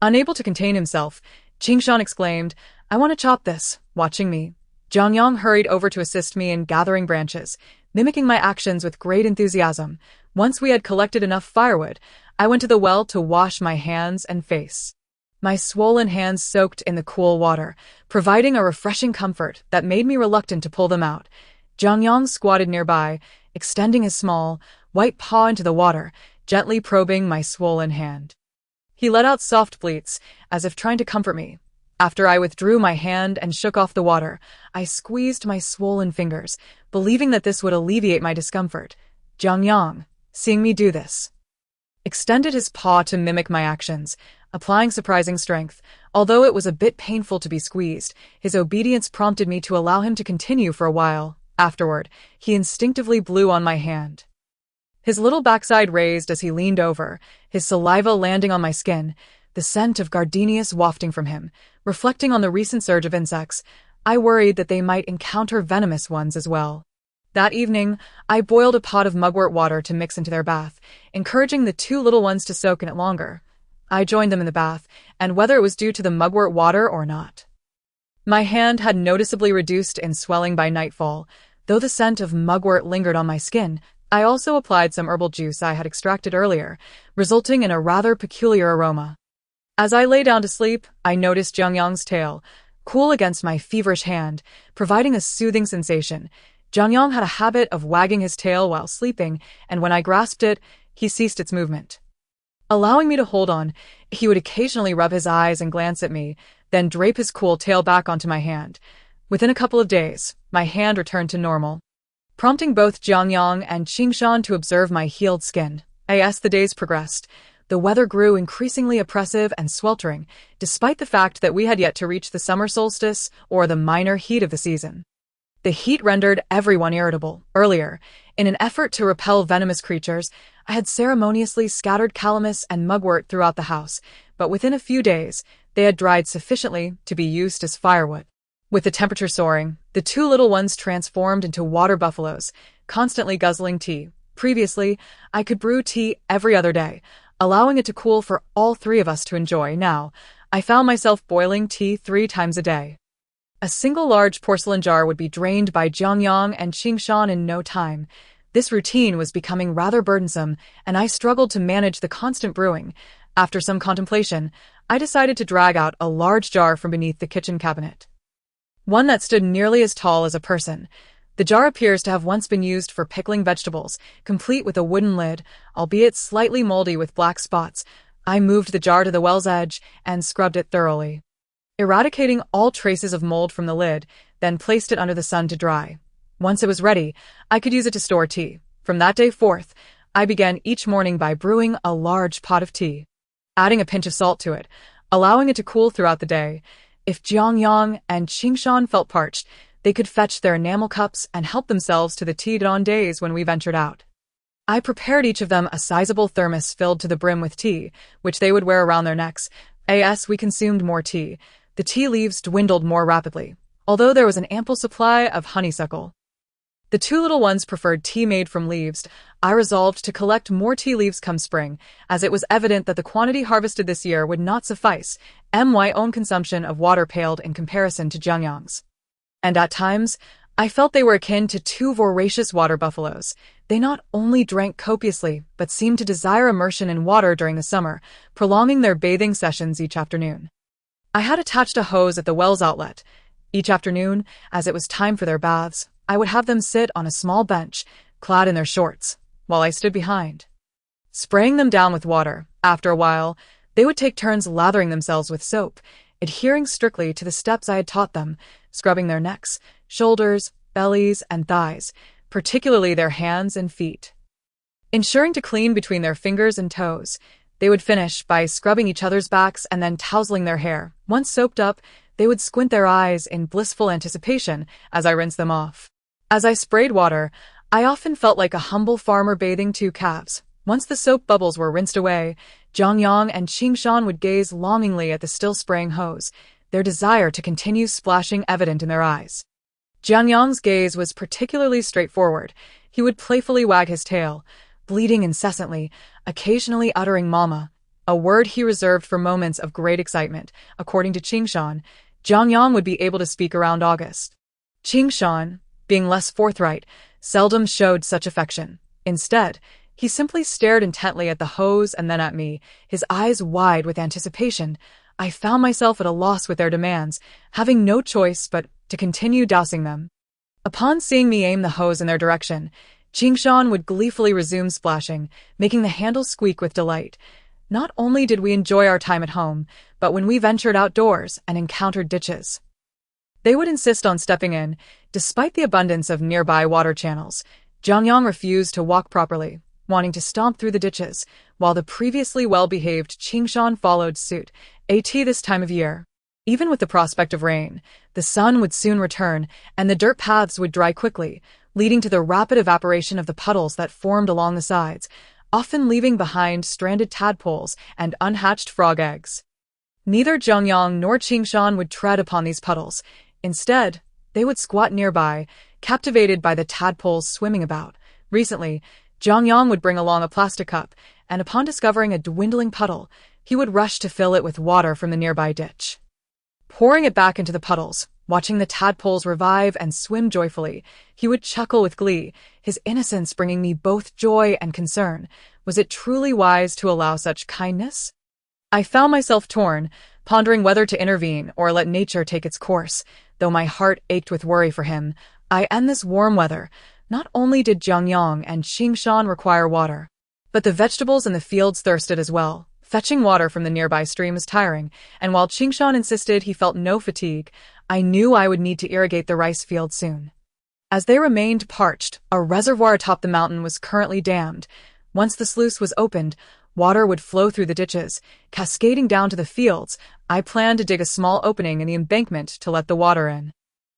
Unable to contain himself, Qingshan exclaimed, "I want to chop this," watching me. Jiang Yang hurried over to assist me in gathering branches, mimicking my actions with great enthusiasm. Once we had collected enough firewood, I went to the well to wash my hands and face. My swollen hands soaked in the cool water, providing a refreshing comfort that made me reluctant to pull them out. Jiang Yang squatted nearby, extending his small, white paw into the water, gently probing my swollen hand. He let out soft bleats, as if trying to comfort me. After I withdrew my hand and shook off the water, I squeezed my swollen fingers, believing that this would alleviate my discomfort. Jiang Yang, seeing me do this, extended his paw to mimic my actions, applying surprising strength. Although it was a bit painful to be squeezed, his obedience prompted me to allow him to continue for a while. Afterward, he instinctively blew on my hand. His little backside raised as he leaned over, his saliva landing on my skin, the scent of gardenias wafting from him, reflecting on the recent surge of insects. I worried that they might encounter venomous ones as well. That evening, I boiled a pot of mugwort water to mix into their bath, encouraging the two little ones to soak in it longer. I joined them in the bath, and whether it was due to the mugwort water or not, my hand had noticeably reduced in swelling by nightfall. Though the scent of mugwort lingered on my skin, I also applied some herbal juice I had extracted earlier, resulting in a rather peculiar aroma. As I lay down to sleep, I noticed Jiang Yang's tail, cool against my feverish hand, providing a soothing sensation. Jiang Yang had a habit of wagging his tail while sleeping, and when I grasped it, he ceased its movement. Allowing me to hold on, he would occasionally rub his eyes and glance at me, then drape his cool tail back onto my hand. Within a couple of days, my hand returned to normal, prompting both Jiang Yang and Qingshan to observe my healed skin. As the days progressed, the weather grew increasingly oppressive and sweltering, despite the fact that we had yet to reach the summer solstice or the minor heat of the season. The heat rendered everyone irritable. Earlier, in an effort to repel venomous creatures, I had ceremoniously scattered calamus and mugwort throughout the house, but within a few days, they had dried sufficiently to be used as firewood. With the temperature soaring, the two little ones transformed into water buffaloes, constantly guzzling tea. Previously, I could brew tea every other day, allowing it to cool for all three of us to enjoy. Now, I found myself boiling tea 3 times a day. A single large porcelain jar would be drained by Jiang Yang and Qingshan in no time. This routine was becoming rather burdensome, and I struggled to manage the constant brewing. After some contemplation, I decided to drag out a large jar from beneath the kitchen cabinet, one that stood nearly as tall as a person. The jar appears to have once been used for pickling vegetables, complete with a wooden lid, albeit slightly moldy with black spots. I moved the jar to the well's edge and scrubbed it thoroughly, eradicating all traces of mold from the lid, then placed it under the sun to dry. Once it was ready, I could use it to store tea. From that day forth, I began each morning by brewing a large pot of tea, adding a pinch of salt to it, allowing it to cool throughout the day. If Jiang Yang and Qingshan felt parched, they could fetch their enamel cups and help themselves to the tea on days when we ventured out. I prepared each of them a sizable thermos filled to the brim with tea, which they would wear around their necks. As we consumed more tea, the tea leaves dwindled more rapidly, although there was an ample supply of honeysuckle. The two little ones preferred tea made from leaves. I resolved to collect more tea leaves come spring, as it was evident that the quantity harvested this year would not suffice. My own consumption of water paled in comparison to Jiang Yang's, and at times, I felt they were akin to 2 voracious water buffaloes. They not only drank copiously, but seemed to desire immersion in water during the summer, prolonging their bathing sessions each afternoon. I had attached a hose at the well's outlet. Each afternoon, as it was time for their baths, I would have them sit on a small bench, clad in their shorts, while I stood behind, spraying them down with water. After a while, they would take turns lathering themselves with soap, adhering strictly to the steps I had taught them, scrubbing their necks, shoulders, bellies, and thighs, particularly their hands and feet, ensuring to clean between their fingers and toes. They would finish by scrubbing each other's backs and then tousling their hair. Once soaped up, they would squint their eyes in blissful anticipation as I rinsed them off. As I sprayed water, I often felt like a humble farmer bathing 2 calves. Once the soap bubbles were rinsed away, Jiang Yang and Qingshan would gaze longingly at the still spraying hose, their desire to continue splashing evident in their eyes. Jiang Yang's gaze was particularly straightforward. He would playfully wag his tail, bleeding incessantly, occasionally uttering mama, a word he reserved for moments of great excitement. According to Qingshan, Jiang Yang would be able to speak around August. Qingshan, being less forthright, seldom showed such affection. Instead, he simply stared intently at the hose and then at me, his eyes wide with anticipation. I found myself at a loss with their demands, having no choice but to continue dousing them. Upon seeing me aim the hose in their direction, Qingshan would gleefully resume splashing, making the handle squeak with delight. Not only did we enjoy our time at home, but when we ventured outdoors and encountered ditches, they would insist on stepping in, despite the abundance of nearby water channels. Jiang Yang refused to walk properly, wanting to stomp through the ditches, while the previously well-behaved Qingshan followed suit. This time of year, even with the prospect of rain, the sun would soon return, and the dirt paths would dry quickly, leading to the rapid evaporation of the puddles that formed along the sides, often leaving behind stranded tadpoles and unhatched frog eggs. Neither Jiang Yang nor Qingshan would tread upon these puddles. Instead, they would squat nearby, captivated by the tadpoles swimming about. Recently, Jiang Yang would bring along a plastic cup, and upon discovering a dwindling puddle, he would rush to fill it with water from the nearby ditch. Pouring it back into the puddles, watching the tadpoles revive and swim joyfully, he would chuckle with glee, his innocence bringing me both joy and concern. Was it truly wise to allow such kindness? I found myself torn, pondering whether to intervene or let nature take its course. Though my heart ached with worry for him, in this warm weather, not only did Jiang Yang and Qingshan require water, but the vegetables in the fields thirsted as well. Fetching water from the nearby stream was tiring, and while Qingshan insisted he felt no fatigue, I knew I would need to irrigate the rice field soon. As they remained parched, a reservoir atop the mountain was currently dammed. Once the sluice was opened, water would flow through the ditches, cascading down to the fields. I planned to dig a small opening in the embankment to let the water in,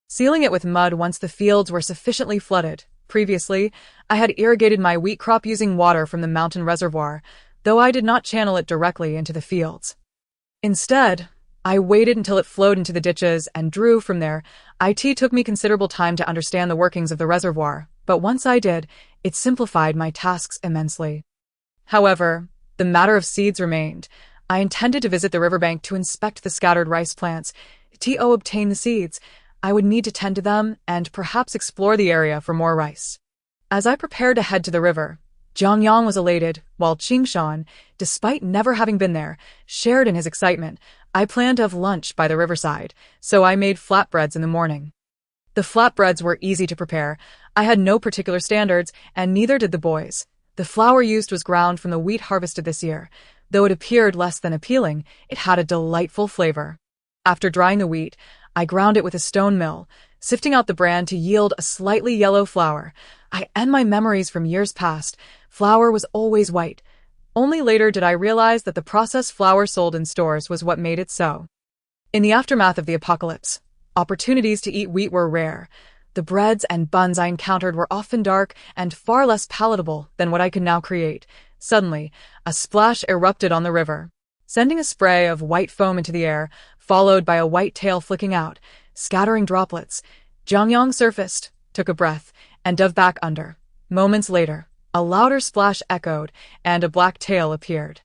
sealing it with mud once the fields were sufficiently flooded. Previously, I had irrigated my wheat crop using water from the mountain reservoir, though I did not channel it directly into the fields. Instead, I waited until it flowed into the ditches and drew from there. It took me considerable time to understand the workings of the reservoir, but once I did, it simplified my tasks immensely. However, the matter of seeds remained. I intended to visit the riverbank to inspect the scattered rice plants. To obtain the seeds, I would need to tend to them and perhaps explore the area for more rice. As I prepared to head to the river, Jiang Yang was elated, while Qingshan, despite never having been there, shared in his excitement. I planned to have lunch by the riverside, so I made flatbreads in the morning. The flatbreads were easy to prepare. I had no particular standards, and neither did the boys. The flour used was ground from the wheat harvested this year. Though it appeared less than appealing, it had a delightful flavor. After drying the wheat, I ground it with a stone mill, sifting out the bran to yield a slightly yellow flour. My memories from years past, flour was always white. Only later did I realize that the processed flour sold in stores was what made it so. In the aftermath of the apocalypse, opportunities to eat wheat were rare. The breads and buns I encountered were often dark and far less palatable than what I could now create. Suddenly, a splash erupted on the river, sending a spray of white foam into the air, followed by a white tail flicking out, scattering droplets. Jiang Yang surfaced, took a breath, and dove back under. Moments later, a louder splash echoed, and a black tail appeared.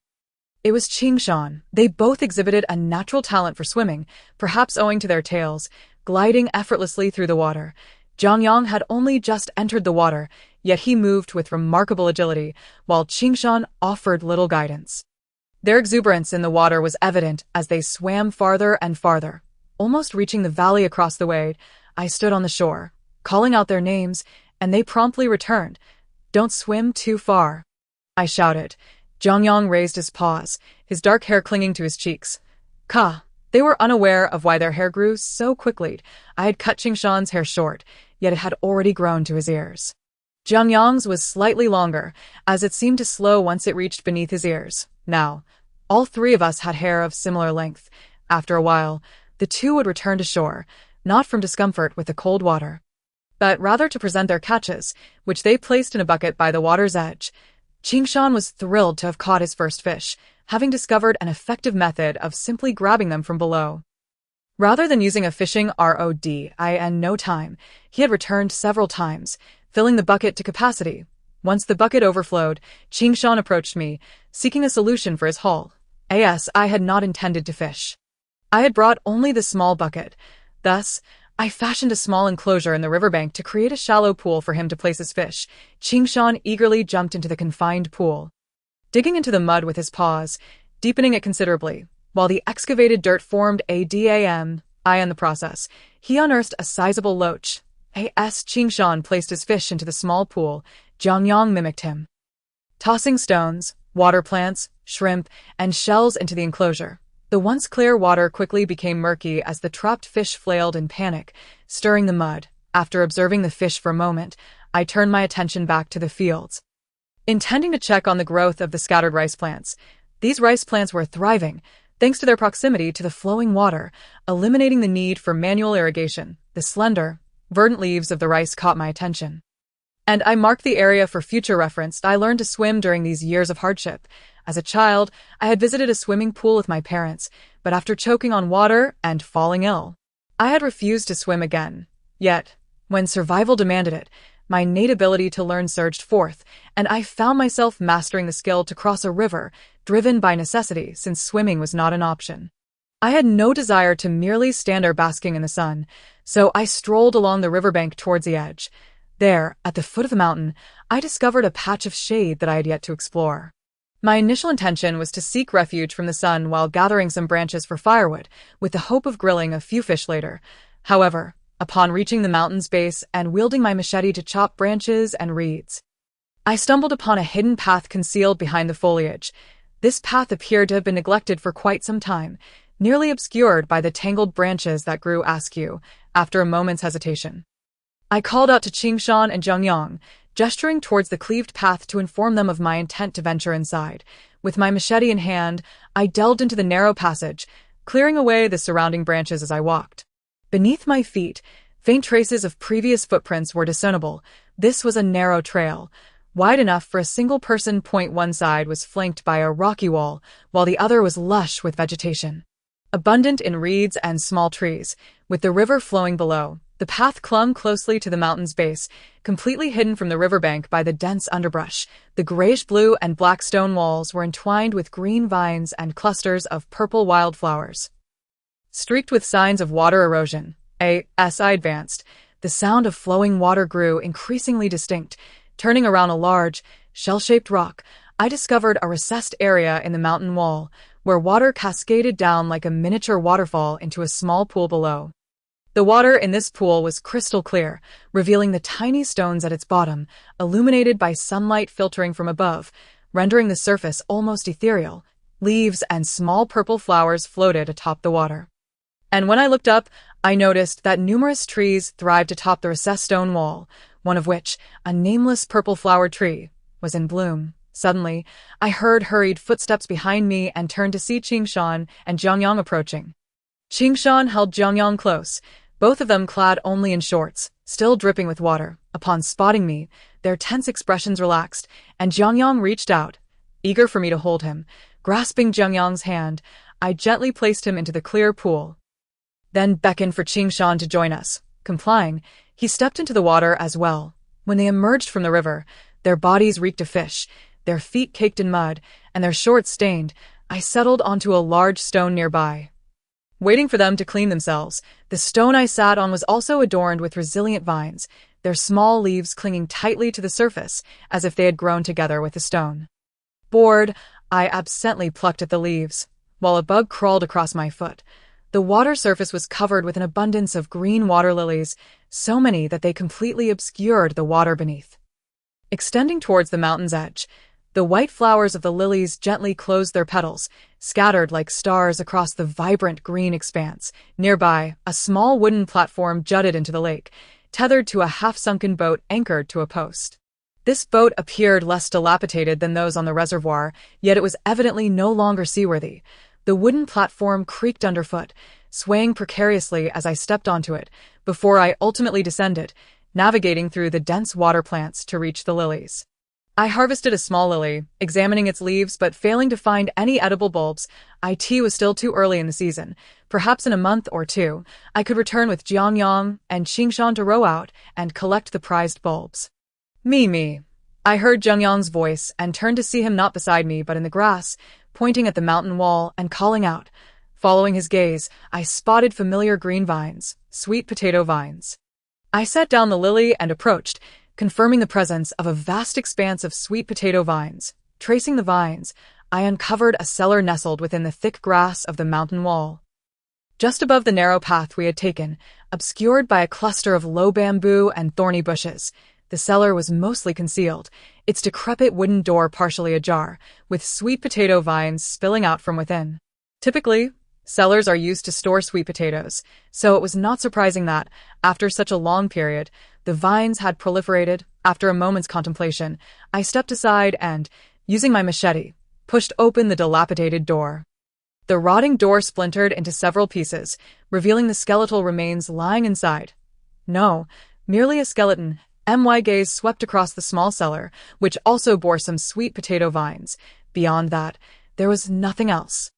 It was Qingshan. They both exhibited a natural talent for swimming, perhaps owing to their tails, gliding effortlessly through the water. Jiang Yang had only just entered the water, yet he moved with remarkable agility, while Qingshan offered little guidance. Their exuberance in the water was evident as they swam farther and farther. Almost reaching the valley across the way, I stood on the shore, calling out their names, and they promptly returned. "Don't swim too far," I shouted. Jiang Yang raised his paws, his dark hair clinging to his cheeks. They were unaware of why their hair grew so quickly. I had cut Qingshan's hair short, yet it had already grown to his ears. Jiang Yang's was slightly longer, as it seemed to slow once it reached beneath his ears. Now, all three of us had hair of similar length. After a while, the two would return to shore, not from discomfort with the cold water, but rather to present their catches, which they placed in a bucket by the water's edge. Qingshan was thrilled to have caught his first fish, having discovered an effective method of simply grabbing them from below. Rather than using a fishing rod in no time, he had returned several times, filling the bucket to capacity. Once the bucket overflowed, Qingshan approached me, seeking a solution for his haul. As I had not intended to fish. I had brought only the small bucket. Thus, I fashioned a small enclosure in the riverbank to create a shallow pool for him to place his fish. Qingshan eagerly jumped into the confined pool, digging into the mud with his paws, deepening it considerably. While the excavated dirt formed a dam, in the process, he unearthed a sizable loach. As Qingshan placed his fish into the small pool, Jiang Yang mimicked him, tossing stones, water plants, shrimp, and shells into the enclosure. The once clear water quickly became murky as the trapped fish flailed in panic, stirring the mud. After observing the fish for a moment, I turned my attention back to the fields, intending to check on the growth of the scattered rice plants. These rice plants were thriving, thanks to their proximity to the flowing water, eliminating the need for manual irrigation. The slender, verdant leaves of the rice caught my attention, and I marked the area for future reference. I learned to swim during these years of hardship. As a child, I had visited a swimming pool with my parents, but after choking on water and falling ill, I had refused to swim again. Yet, when survival demanded it, my innate ability to learn surged forth, and I found myself mastering the skill to cross a river, driven by necessity since swimming was not an option. I had no desire to merely stand there basking in the sun, so I strolled along the riverbank towards the edge. There, at the foot of the mountain, I discovered a patch of shade that I had yet to explore. My initial intention was to seek refuge from the sun while gathering some branches for firewood, with the hope of grilling a few fish later. However, upon reaching the mountain's base and wielding my machete to chop branches and reeds, I stumbled upon a hidden path concealed behind the foliage. This path appeared to have been neglected for quite some time, nearly obscured by the tangled branches that grew askew. After a moment's hesitation, I called out to Qingshan and Jiang Yang, gesturing towards the cleaved path to inform them of my intent to venture inside. With my machete in hand, I delved into the narrow passage, clearing away the surrounding branches as I walked. Beneath my feet, faint traces of previous footprints were discernible. This was a narrow trail, wide enough for a single person. One side was flanked by a rocky wall, while the other was lush with vegetation, abundant in reeds and small trees, with the river flowing below. The path clung closely to the mountain's base, completely hidden from the riverbank by the dense underbrush. The grayish-blue and black stone walls were entwined with green vines and clusters of purple wildflowers, streaked with signs of water erosion. As I advanced, the sound of flowing water grew increasingly distinct. Turning around a large, shell-shaped rock, I discovered a recessed area in the mountain wall, where water cascaded down like a miniature waterfall into a small pool below. The water in this pool was crystal clear, revealing the tiny stones at its bottom, illuminated by sunlight filtering from above, rendering the surface almost ethereal. Leaves and small purple flowers floated atop the water. And when I looked up, I noticed that numerous trees thrived atop the recessed stone wall, one of which, a nameless purple-flowered tree, was in bloom. Suddenly, I heard hurried footsteps behind me and turned to see Qingshan and Jiang Yang approaching. Qingshan held Jiang Yang close, both of them clad only in shorts, still dripping with water. Upon spotting me, their tense expressions relaxed, and Jiang Yang reached out, eager for me to hold him. Grasping Jiang Yang's hand, I gently placed him into the clear pool, then beckoned for Qingshan to join us. Complying, he stepped into the water as well. When they emerged from the river, their bodies reeked of fish, their feet caked in mud, and their shorts stained. I settled onto a large stone nearby, waiting for them to clean themselves. The stone I sat on was also adorned with resilient vines, their small leaves clinging tightly to the surface, as if they had grown together with the stone. Bored, I absently plucked at the leaves, while a bug crawled across my foot. The water surface was covered with an abundance of green water lilies, so many that they completely obscured the water beneath. Extending towards the mountain's edge, the white flowers of the lilies gently closed their petals, scattered like stars across the vibrant green expanse. Nearby, a small wooden platform jutted into the lake, tethered to a half-sunken boat anchored to a post. This boat appeared less dilapidated than those on the reservoir, yet it was evidently no longer seaworthy. The wooden platform creaked underfoot, swaying precariously as I stepped onto it, before I ultimately descended, navigating through the dense water plants to reach the lilies. I harvested a small lily, examining its leaves but failing to find any edible bulbs. It was still too early in the season. Perhaps in a month or two, I could return with Jiang Yang and Qingshan to row out and collect the prized bulbs. Me. I heard Jiang Yang's voice and turned to see him not beside me but in the grass, pointing at the mountain wall and calling out. Following his gaze, I spotted familiar green vines, sweet potato vines. I set down the lily and approached, confirming the presence of a vast expanse of sweet potato vines. Tracing the vines, I uncovered a cellar nestled within the thick grass of the mountain wall. Just above the narrow path we had taken, obscured by a cluster of low bamboo and thorny bushes, the cellar was mostly concealed, its decrepit wooden door partially ajar, with sweet potato vines spilling out from within. Typically, cellars are used to store sweet potatoes, so it was not surprising that, after such a long period, the vines had proliferated. After a moment's contemplation, I stepped aside and, using my machete, pushed open the dilapidated door. The rotting door splintered into several pieces, revealing the skeletal remains lying inside. No, merely a skeleton. My gaze swept across the small cellar, which also bore some sweet potato vines. Beyond that, there was nothing else.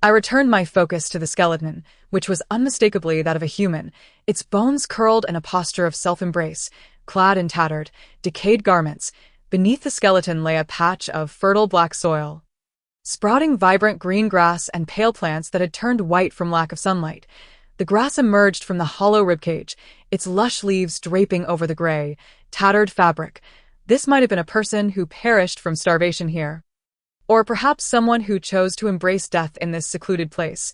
I returned my focus to the skeleton, which was unmistakably that of a human, its bones curled in a posture of self-embrace, clad in tattered, decayed garments. Beneath the skeleton lay a patch of fertile black soil, sprouting vibrant green grass and pale plants that had turned white from lack of sunlight. The grass emerged from the hollow ribcage, its lush leaves draping over the gray, tattered fabric. This might have been a person who perished from starvation here. Or perhaps someone who chose to embrace death in this secluded place.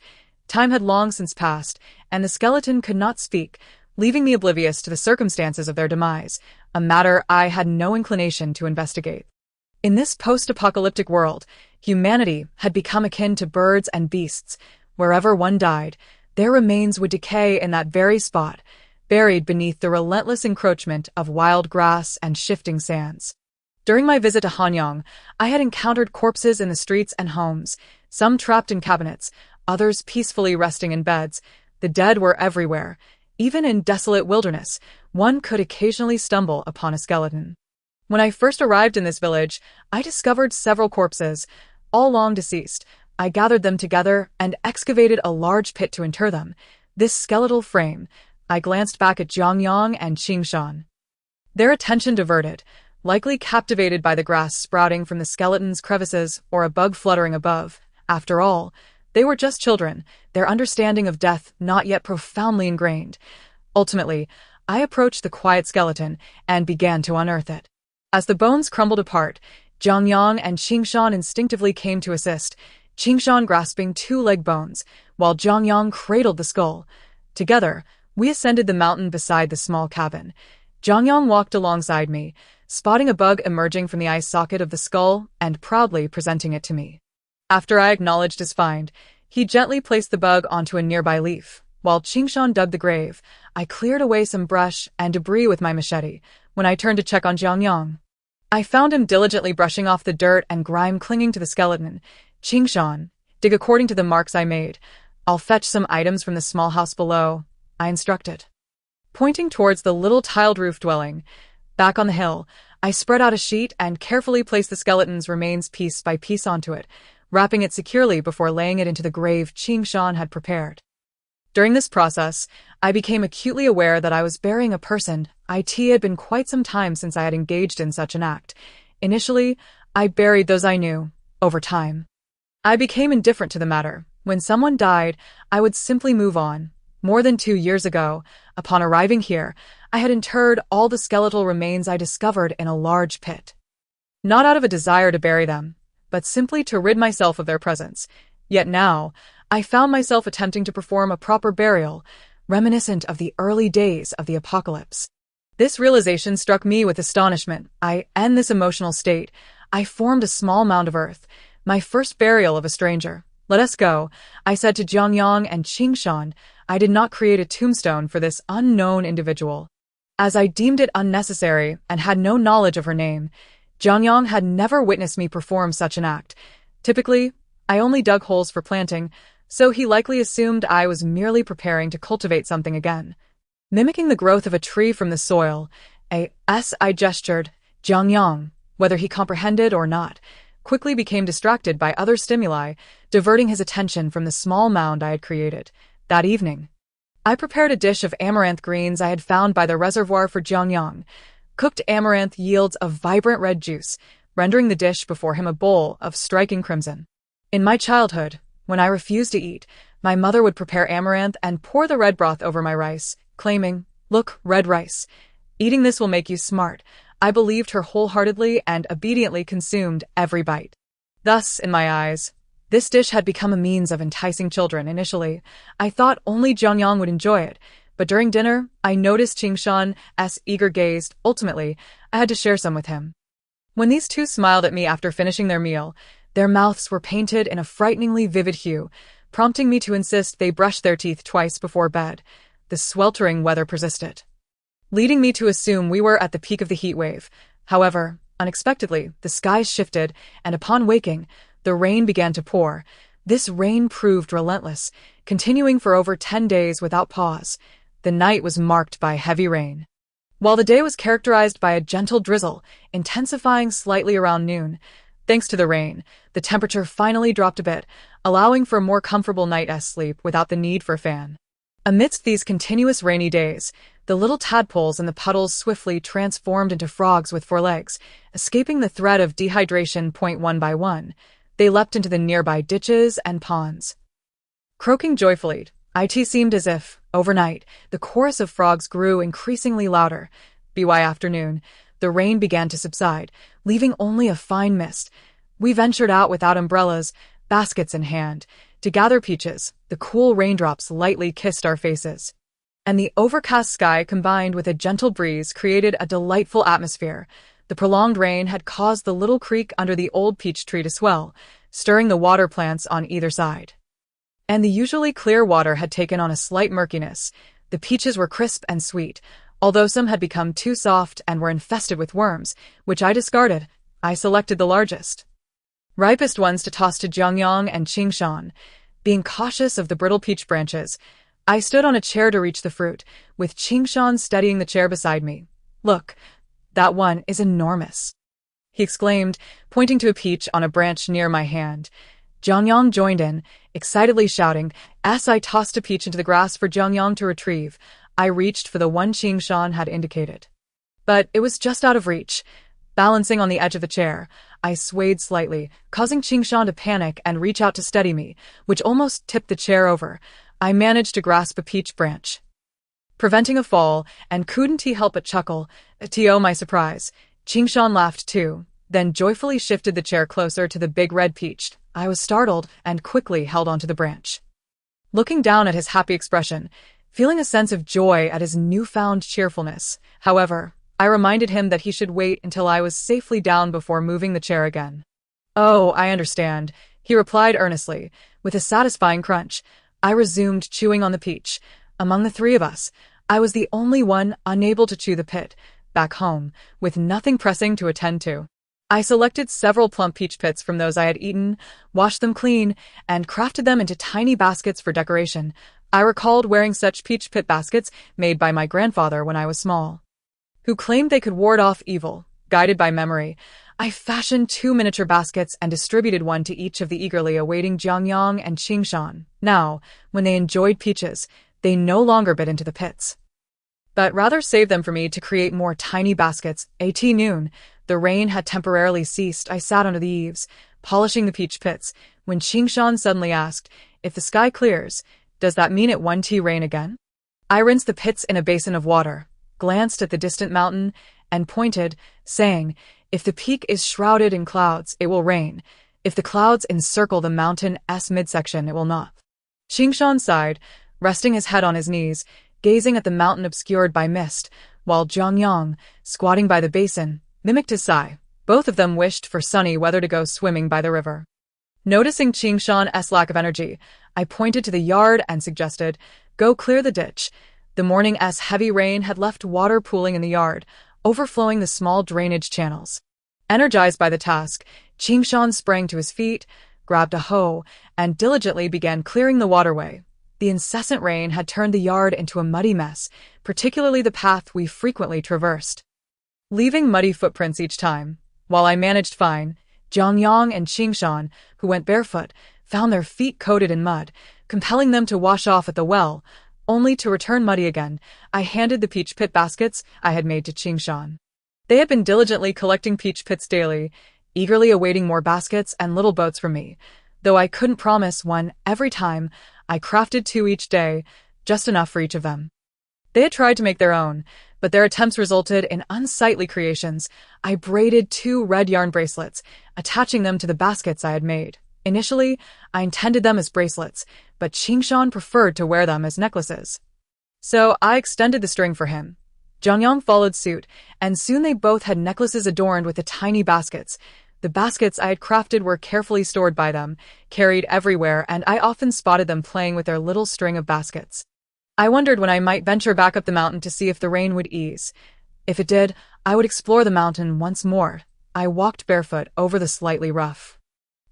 Time had long since passed, and the skeleton could not speak, leaving me oblivious to the circumstances of their demise, a matter I had no inclination to investigate. In this post-apocalyptic world, humanity had become akin to birds and beasts. Wherever one died, their remains would decay in that very spot, buried beneath the relentless encroachment of wild grass and shifting sands. During my visit to Hanyang, I had encountered corpses in the streets and homes, some trapped in cabinets, others peacefully resting in beds. The dead were everywhere. Even in desolate wilderness, one could occasionally stumble upon a skeleton. When I first arrived in this village, I discovered several corpses, all long deceased. I gathered them together and excavated a large pit to inter them. This skeletal frame. I glanced back at Jiang Yang and Qingshan. Their attention diverted, likely captivated by the grass sprouting from the skeleton's crevices or a bug fluttering above. After all, they were just children, their understanding of death not yet profoundly ingrained. Ultimately, I approached the quiet skeleton and began to unearth it. As the bones crumbled apart, Jiang Yang and Qingshan instinctively came to assist, Qingshan grasping two leg bones, while Jiang Yang cradled the skull. Together, we ascended the mountain beside the small cabin. Jiang Yang walked alongside me, spotting a bug emerging from the eye socket of the skull and proudly presenting it to me. After I acknowledged his find, he gently placed the bug onto a nearby leaf. While Qingshan dug the grave, I cleared away some brush and debris with my machete. When I turned to check on Jiang Yang, I found him diligently brushing off the dirt and grime clinging to the skeleton. Qingshan, dig according to the marks I made. I'll fetch some items from the small house below, I instructed. Pointing towards the little tiled roof dwelling, back on the hill, I spread out a sheet and carefully placed the skeleton's remains piece by piece onto it, wrapping it securely before laying it into the grave Qingshan had prepared. During this process, I became acutely aware that I was burying a person. It had been quite some time since I had engaged in such an act. Initially, I buried those I knew. Over time, I became indifferent to the matter. When someone died, I would simply move on. More than 2 years ago, upon arriving here, I had interred all the skeletal remains I discovered in a large pit. Not out of a desire to bury them, but simply to rid myself of their presence. Yet now, I found myself attempting to perform a proper burial, reminiscent of the early days of the apocalypse. This realization struck me with astonishment. In this emotional state, I formed a small mound of earth, my first burial of a stranger. Let us go, I said to Jiang Yang and Qingshan. I did not create a tombstone for this unknown individual, as I deemed it unnecessary and had no knowledge of her name. Jiang Yang had never witnessed me perform such an act. Typically, I only dug holes for planting, so he likely assumed I was merely preparing to cultivate something again. Mimicking the growth of a tree from the soil, I gestured. Jiang Yang, whether he comprehended or not, quickly became distracted by other stimuli, diverting his attention from the small mound I had created. That evening, I prepared a dish of amaranth greens I had found by the reservoir for Jiang Yang. Cooked amaranth yields a vibrant red juice, rendering the dish before him a bowl of striking crimson. In my childhood, when I refused to eat, my mother would prepare amaranth and pour the red broth over my rice, claiming, "Look, red rice. Eating this will make you smart." I believed her wholeheartedly and obediently consumed every bite. Thus, in my eyes, this dish had become a means of enticing children. Initially, I thought only Jiang Yang would enjoy it, but during dinner, I noticed Qingshan's eager gaze. Ultimately, I had to share some with him. When these two smiled at me after finishing their meal, their mouths were painted in a frighteningly vivid hue, prompting me to insist they brush their teeth twice before bed. The sweltering weather persisted, leading me to assume we were at the peak of the heat wave. However, unexpectedly, the skies shifted, and upon waking, the rain began to pour. This rain proved relentless, continuing for over 10 days without pause. The night was marked by heavy rain, while the day was characterized by a gentle drizzle, intensifying slightly around noon. Thanks to the rain, the temperature finally dropped a bit, allowing for a more comfortable night's sleep without the need for a fan. Amidst these continuous rainy days, the little tadpoles in the puddles swiftly transformed into frogs with 4 legs, escaping the threat of dehydration. One by one, they leapt into the nearby ditches and ponds, croaking joyfully. It seemed as if, overnight, the chorus of frogs grew increasingly louder. By afternoon, the rain began to subside, leaving only a fine mist. We ventured out without umbrellas, baskets in hand, to gather peaches. The cool raindrops lightly kissed our faces, and the overcast sky combined with a gentle breeze created a delightful atmosphere. The prolonged rain had caused the little creek under the old peach tree to swell, stirring the water plants on either side, and the usually clear water had taken on a slight murkiness. The peaches were crisp and sweet, although some had become too soft and were infested with worms, which I discarded. I selected the largest, ripest ones to toss to Jiang Yang and Qingshan. Being cautious of the brittle peach branches, I stood on a chair to reach the fruit, with Qingshan steadying the chair beside me. "Look, that one is enormous," he exclaimed, pointing to a peach on a branch near my hand. Jiang Yang joined in, excitedly shouting. As I tossed a peach into the grass for Jiang Yang to retrieve, I reached for the one Qingshan had indicated, but it was just out of reach. Balancing on the edge of the chair, I swayed slightly, causing Qingshan to panic and reach out to steady me, which almost tipped the chair over. I managed to grasp a peach branch, preventing a fall, and couldn't he help but chuckle. To my surprise, Qingshan laughed too, then joyfully shifted the chair closer to the big red peach. I was startled and quickly held onto the branch, looking down at his happy expression, feeling a sense of joy at his newfound cheerfulness. However, I reminded him that he should wait until I was safely down before moving the chair again. "Oh, I understand," he replied earnestly. With a satisfying crunch, I resumed chewing on the peach. Among the 3 of us, I was the only one unable to chew the pit. Back home, with nothing pressing to attend to, I selected several plump peach pits from those I had eaten, washed them clean, and crafted them into tiny baskets for decoration. I recalled wearing such peach pit baskets made by my grandfather when I was small, who claimed they could ward off evil. Guided by memory, I fashioned 2 miniature baskets and distributed one to each of the eagerly awaiting Jiang Yang and Qingshan. Now, when they enjoyed peaches, they no longer bit into the pits, but rather saved them for me to create more tiny baskets. At noon, the rain had temporarily ceased. I sat under the eaves, polishing the peach pits, when Qingshan suddenly asked, "If the sky clears, does that mean it won't rain again?" I rinsed the pits in a basin of water, glanced at the distant mountain, and pointed, saying, "If the peak is shrouded in clouds, it will rain. If the clouds encircle the mountain's midsection, it will not." Qingshan sighed, resting his head on his knees, gazing at the mountain obscured by mist, while Jiang Yang, squatting by the basin, mimicked his sigh. Both of them wished for sunny weather to go swimming by the river. Noticing Qingshan's lack of energy, I pointed to the yard and suggested, "Go clear the ditch." The morning's heavy rain had left water pooling in the yard, overflowing the small drainage channels. Energized by the task, Qingshan sprang to his feet, grabbed a hoe, and diligently began clearing the waterway. The incessant rain had turned the yard into a muddy mess, particularly the path we frequently traversed, leaving muddy footprints each time. While I managed fine, Jiang Yang and Qingshan, who went barefoot, found their feet coated in mud, compelling them to wash off at the well, only to return muddy again. I handed the peach pit baskets I had made to Qingshan, They had been diligently collecting peach pits daily, eagerly awaiting more baskets and little boats from me, though I couldn't promise one every time. I crafted 2 each day, just enough for each of them. They had tried to make their own, but their attempts resulted in unsightly creations. I braided 2 red yarn bracelets, attaching them to the baskets I had made. Initially, I intended them as bracelets, but Qingshan preferred to wear them as necklaces. So I extended the string for him. Jiang Yang followed suit, and soon they both had necklaces adorned with the tiny baskets. The baskets I had crafted were carefully stored by them, carried everywhere, and I often spotted them playing with their little string of baskets. I wondered when I might venture back up the mountain to see if the rain would ease. If it did, I would explore the mountain once more. I walked barefoot over the slightly rough,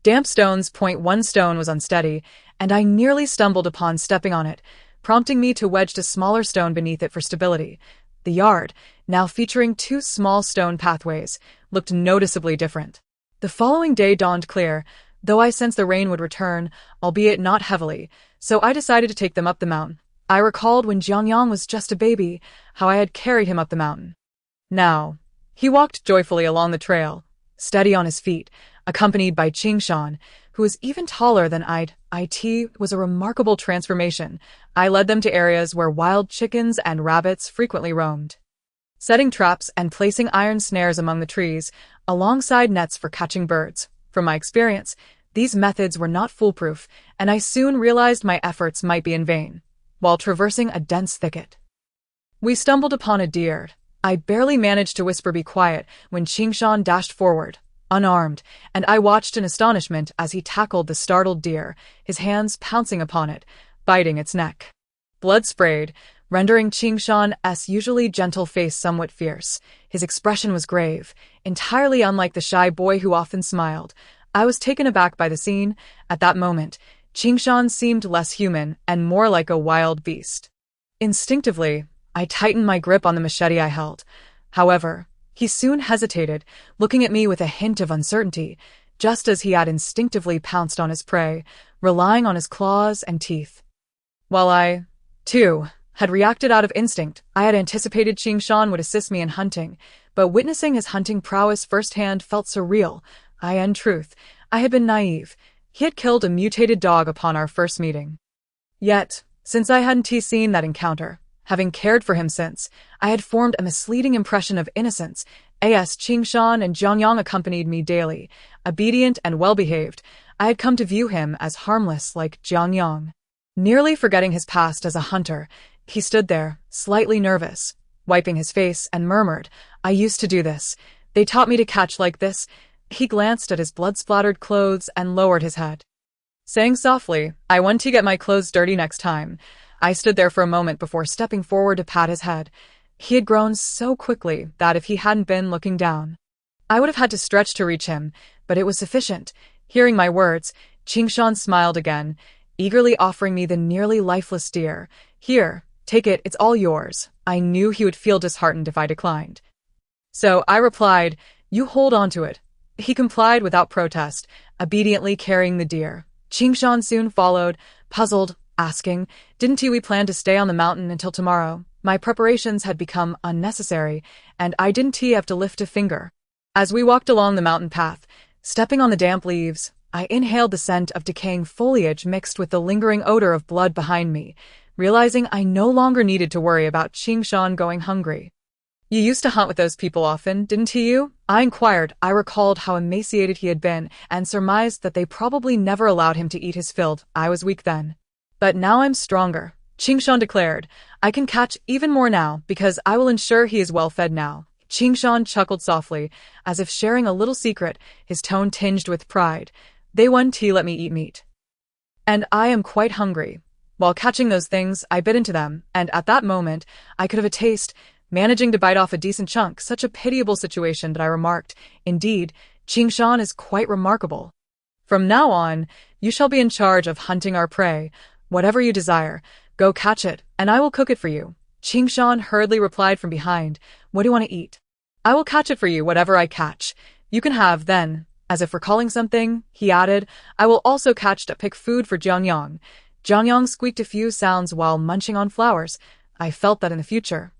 damp stones. One stone was unsteady, and I nearly stumbled upon stepping on it, prompting me to wedge a smaller stone beneath it for stability. The yard, now featuring 2 small stone pathways, looked noticeably different. The following day dawned clear, though I sensed the rain would return, albeit not heavily, so I decided to take them up the mountain. I recalled when Jiang Yang was just a baby, how I had carried him up the mountain. Now, he walked joyfully along the trail, steady on his feet, accompanied by Qingshan, who was even taller than I'd. It was a remarkable transformation. I led them to areas where wild chickens and rabbits frequently roamed, setting traps and placing iron snares among the trees, alongside nets for catching birds. From my experience, these methods were not foolproof, and I soon realized my efforts might be in vain. While traversing a dense thicket, we stumbled upon a deer. I barely managed to whisper "be quiet" when Qingshan dashed forward, unarmed, and I watched in astonishment as he tackled the startled deer, his hands pouncing upon it, biting its neck. Blood sprayed, rendering Qingshan's usually gentle face somewhat fierce. His expression was grave, entirely unlike the shy boy who often smiled. I was taken aback by the scene. At that moment, Qingshan seemed less human and more like a wild beast. Instinctively, I tightened my grip on the machete I held. However, he soon hesitated, looking at me with a hint of uncertainty, just as he had instinctively pounced on his prey, relying on his claws and teeth. While I, too, had reacted out of instinct, I had anticipated Qingshan would assist me in hunting, but witnessing his hunting prowess firsthand felt surreal. In truth, I had been naive. He had killed a mutated dog upon our first meeting. Yet, since I hadn't seen that encounter, having cared for him since, I had formed a misleading impression of innocence. Qingshan and Jiang Yang accompanied me daily, obedient and well-behaved. I had come to view him as harmless like Jiang Yang. Nearly forgetting his past as a hunter, he stood there, slightly nervous, wiping his face, and murmured, "I used to do this. They taught me to catch like this." He glanced at his blood-splattered clothes and lowered his head, saying softly, "I want to get my clothes dirty next time." I stood there for a moment before stepping forward to pat his head. He had grown so quickly that if he hadn't been looking down, I would have had to stretch to reach him, but it was sufficient. Hearing my words, Qingshan smiled again, eagerly offering me the nearly lifeless deer. "Here, take it, it's all yours." I knew he would feel disheartened if I declined, so I replied, "You hold on to it." He complied without protest, obediently carrying the deer. Qingshan soon followed, puzzled, asking, "Didn't we plan to stay on the mountain until tomorrow?" My preparations had become unnecessary, and I didn't have to lift a finger. As we walked along the mountain path, stepping on the damp leaves, I inhaled the scent of decaying foliage mixed with the lingering odor of blood behind me, realizing I no longer needed to worry about Qingshan going hungry. "You used to hunt with those people often, didn't you?" I inquired. I recalled how emaciated he had been and surmised that they probably never allowed him to eat his fill. I was weak then, but now I'm stronger, Qingshan declared. "I can catch even more now because I will ensure he is well fed now." Qingshan chuckled softly, as if sharing a little secret, his tone tinged with pride. "They won't let me eat meat, and I am quite hungry." While catching those things, I bit into them, and at that moment, I could have a taste, managing to bite off a decent chunk. Such a pitiable situation that I remarked, "Indeed, Qingshan is quite remarkable. From now on, you shall be in charge of hunting our prey. Whatever you desire, go catch it, and I will cook it for you." Qingshan hurriedly replied from behind, "What do you want to eat?" "I will catch it for you, whatever I catch. You can have, then." As if recalling something, he added, "I will also catch to pick food for Jiang Yang." Jiang Yang squeaked a few sounds while munching on flowers. I felt that in the future,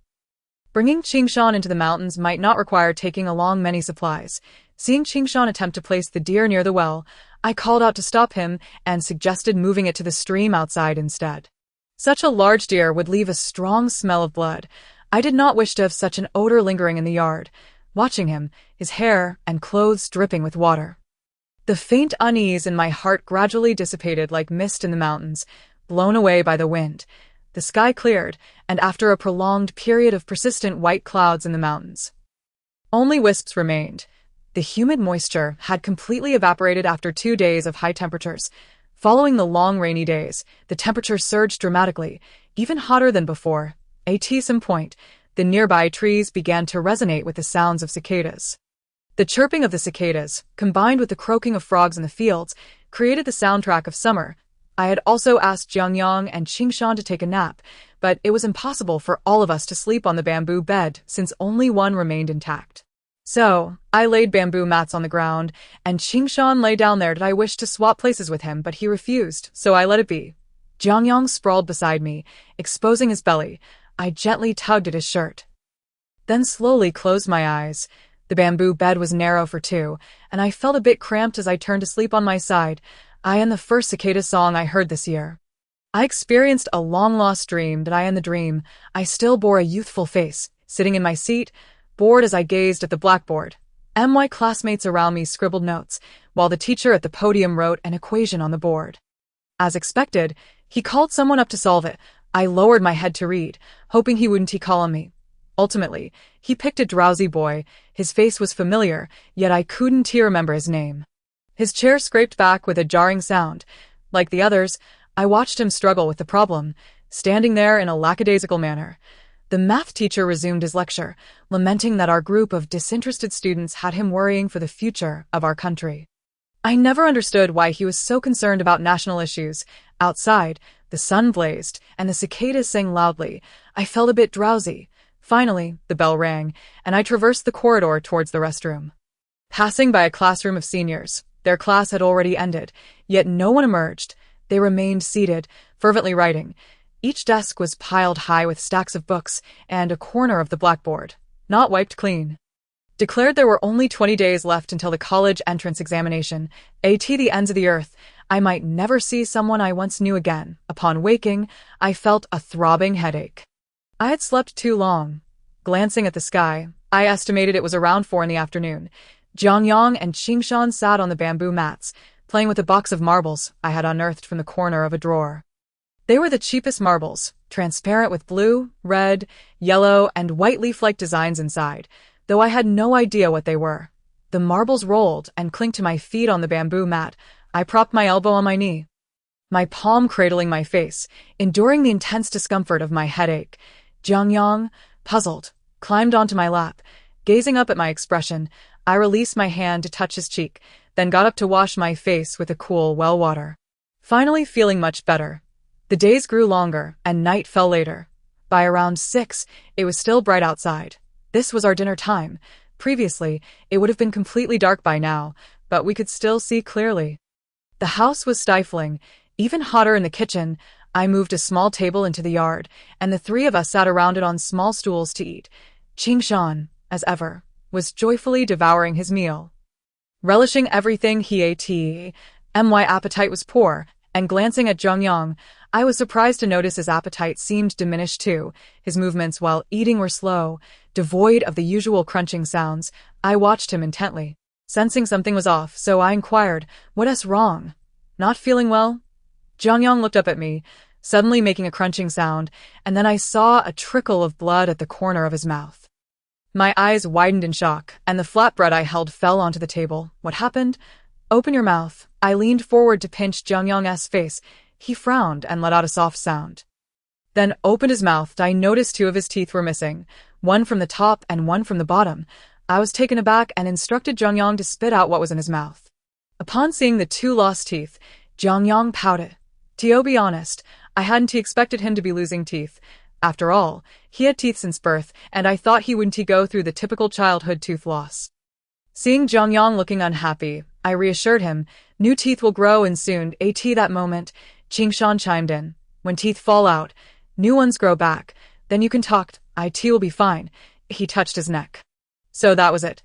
Bringing Qingshan into the mountains might not require taking along many supplies. Seeing Qingshan attempt to place the deer near the well, I called out to stop him and suggested moving it to the stream outside instead. Such a large deer would leave a strong smell of blood. I did not wish to have such an odor lingering in the yard, watching him, his hair and clothes dripping with water. The faint unease in my heart gradually dissipated like mist in the mountains, blown away by the wind. The sky cleared, and after a prolonged period of persistent white clouds in the mountains, only wisps remained. The humid moisture had completely evaporated after 2 days of high temperatures. Following the long rainy days, the temperature surged dramatically, even hotter than before. At some point, the nearby trees began to resonate with the sounds of cicadas. The chirping of the cicadas, combined with the croaking of frogs in the fields, created the soundtrack of summer. I had also asked Jiang Yang and Qingshan to take a nap, but it was impossible for all of us to sleep on the bamboo bed since only one remained intact. So, I laid bamboo mats on the ground, and Qingshan lay down there. Did I wish to swap places with him, but he refused, so I let it be. Jiang Yang sprawled beside me, exposing his belly. I gently tugged at his shirt, then slowly closed my eyes. The bamboo bed was narrow for two, and I felt a bit cramped as I turned to sleep on my side. I am the first cicada song I heard this year. I experienced a long-lost dream. That I in the dream, I still bore a youthful face, sitting in my seat, bored as I gazed at the blackboard. My classmates around me scribbled notes, while the teacher at the podium wrote an equation on the board. As expected, he called someone up to solve it. I lowered my head to read, hoping he wouldn't call on me. Ultimately, he picked a drowsy boy. His face was familiar, yet I couldn't remember his name. His chair scraped back with a jarring sound. Like the others, I watched him struggle with the problem, standing there in a lackadaisical manner. The math teacher resumed his lecture, lamenting that our group of disinterested students had him worrying for the future of our country. I never understood why he was so concerned about national issues. Outside, the sun blazed, and the cicadas sang loudly. I felt a bit drowsy. Finally, the bell rang, and I traversed the corridor towards the restroom. Passing by a classroom of seniors, their class had already ended, yet no one emerged. They remained seated, fervently writing. Each desk was piled high with stacks of books, and a corner of the blackboard, not wiped clean, declared there were only 20 days left until the college entrance examination. At the ends of the earth, I might never see someone I once knew again. Upon waking, I felt a throbbing headache. I had slept too long. Glancing at the sky, I estimated it was around 4 in the afternoon. Jiang Yang and Qingshan sat on the bamboo mats, playing with a box of marbles I had unearthed from the corner of a drawer. They were the cheapest marbles, transparent with blue, red, yellow, and white leaf-like designs inside, though I had no idea what they were. The marbles rolled and clinked to my feet on the bamboo mat. I propped my elbow on my knee, my palm cradling my face, enduring the intense discomfort of my headache. Jiang Yang, puzzled, climbed onto my lap. Gazing up at my expression, I released my hand to touch his cheek, then got up to wash my face with a cool well water. Finally feeling much better. The days grew longer, and night fell later. By around 6, it was still bright outside. This was our dinner time. Previously, it would have been completely dark by now, but we could still see clearly. The house was stifling, even hotter in the kitchen. I moved a small table into the yard, and the three of us sat around it on small stools to eat. Qingshan, as ever, was joyfully devouring his meal, relishing everything he ate. My appetite was poor, and glancing at Jiang Yang, I was surprised to notice his appetite seemed diminished too. His movements while eating were slow, devoid of the usual crunching sounds. I watched him intently, sensing something was off, so I inquired, "What's wrong? Not feeling well?" Jiang Yang looked up at me, suddenly making a crunching sound, and then I saw a trickle of blood at the corner of his mouth. My eyes widened in shock, and the flatbread I held fell onto the table. "What happened?" "Open your mouth." I leaned forward to pinch Jiang Yang's face. He frowned and let out a soft sound, then opened his mouth. I noticed 2 of his teeth were missing, one from the top and one from the bottom. I was taken aback and instructed Jiang Yang to spit out what was in his mouth. Upon seeing the 2 lost teeth, Jiang Yang pouted. To be honest, I hadn't expected him to be losing teeth. After all, he had teeth since birth, and I thought he wouldn't go through the typical childhood tooth loss. Seeing Jiang Yang looking unhappy, I reassured him, "New teeth will grow in soon." At that moment, Qingshan chimed in. "When teeth fall out, new ones grow back. Then you can talk." "It will be fine." He touched his neck. So that was it.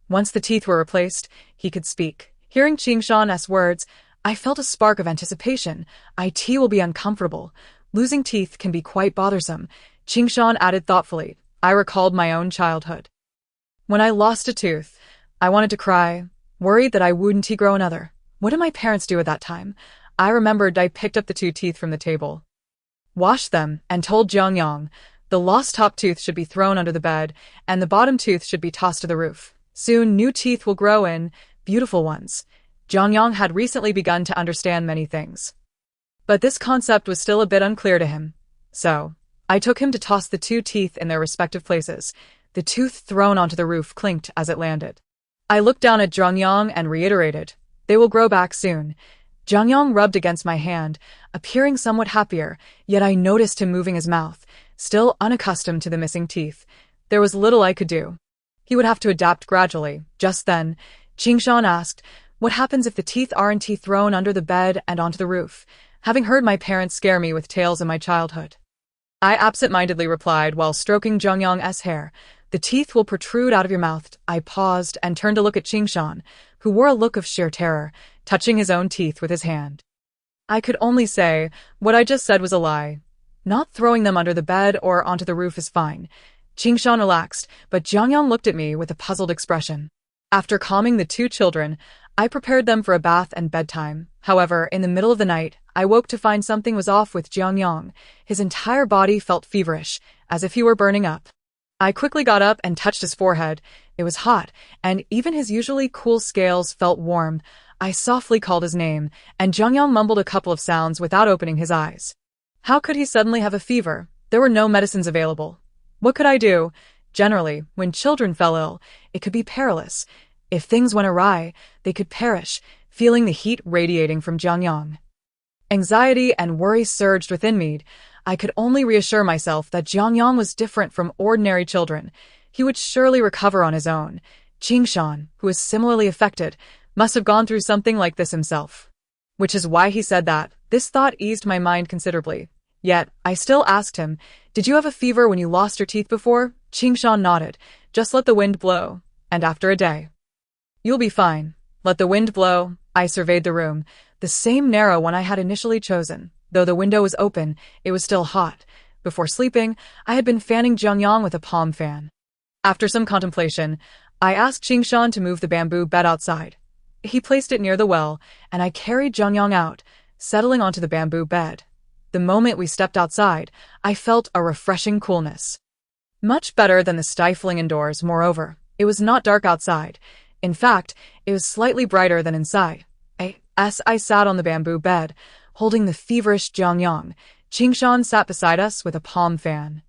Once the teeth were replaced, he could speak. Hearing Qingshan's words, I felt a spark of anticipation. "It will be uncomfortable. Losing teeth can be quite bothersome," Qingshan added thoughtfully. I recalled my own childhood. When I lost a tooth, I wanted to cry, worried that I wouldn't grow another. What did my parents do at that time? I remembered I picked up the 2 teeth from the table, washed them, and told Jiang Yang the lost top tooth should be thrown under the bed, and the bottom tooth should be tossed to the roof. Soon, new teeth will grow in, beautiful ones. Jiang Yang had recently begun to understand many things, but this concept was still a bit unclear to him. So, I took him to toss the 2 teeth in their respective places. The tooth thrown onto the roof clinked as it landed. I looked down at Jiang Yang and reiterated, "They will grow back soon." Jiang Yang rubbed against my hand, appearing somewhat happier, yet I noticed him moving his mouth, still unaccustomed to the missing teeth. There was little I could do. He would have to adapt gradually. Just then, Qingshan asked, "What happens if the teeth aren't thrown under the bed and onto the roof?" Having heard my parents scare me with tales in my childhood, I absent-mindedly replied while stroking Jiang Yang's hair, "The teeth will protrude out of your mouth." I paused and turned to look at Qingshan, who wore a look of sheer terror, touching his own teeth with his hand. I could only say, what I just said was a lie. Not throwing them under the bed or onto the roof is fine. Qingshan relaxed, but Jiang Yang looked at me with a puzzled expression. After calming the 2 children, I prepared them for a bath and bedtime. However, in the middle of the night, I woke to find something was off with Jiang Yang. His entire body felt feverish, as if he were burning up. I quickly got up and touched his forehead. It was hot, and even his usually cool scales felt warm. I softly called his name, and Jiang Yang mumbled a couple of sounds without opening his eyes. How could he suddenly have a fever? There were no medicines available. What could I do? Generally, when children fell ill, it could be perilous. If things went awry, they could perish, feeling the heat radiating from Jiang Yang. Anxiety and worry surged within me. I could only reassure myself that Jiang Yang was different from ordinary children. He would surely recover on his own. Qingshan, who was similarly affected, must have gone through something like this himself. Which is why he said that. This thought eased my mind considerably. Yet, I still asked him, "Did you have a fever when you lost your teeth before?" Qingshan nodded. "Just let the wind blow. And after a day, you'll be fine." Let the wind blow. I surveyed the room, the same narrow one I had initially chosen. Though the window was open, it was still hot. Before sleeping, I had been fanning Jiang Yang with a palm fan. After some contemplation, I asked Qingshan to move the bamboo bed outside. He placed it near the well, and I carried Jiang Yang out, settling onto the bamboo bed. The moment we stepped outside, I felt a refreshing coolness. Much better than the stifling indoors. Moreover, it was not dark outside. In fact, it was slightly brighter than inside. As I sat on the bamboo bed, holding the feverish Jiang Yang, Qingshan sat beside us with a palm fan,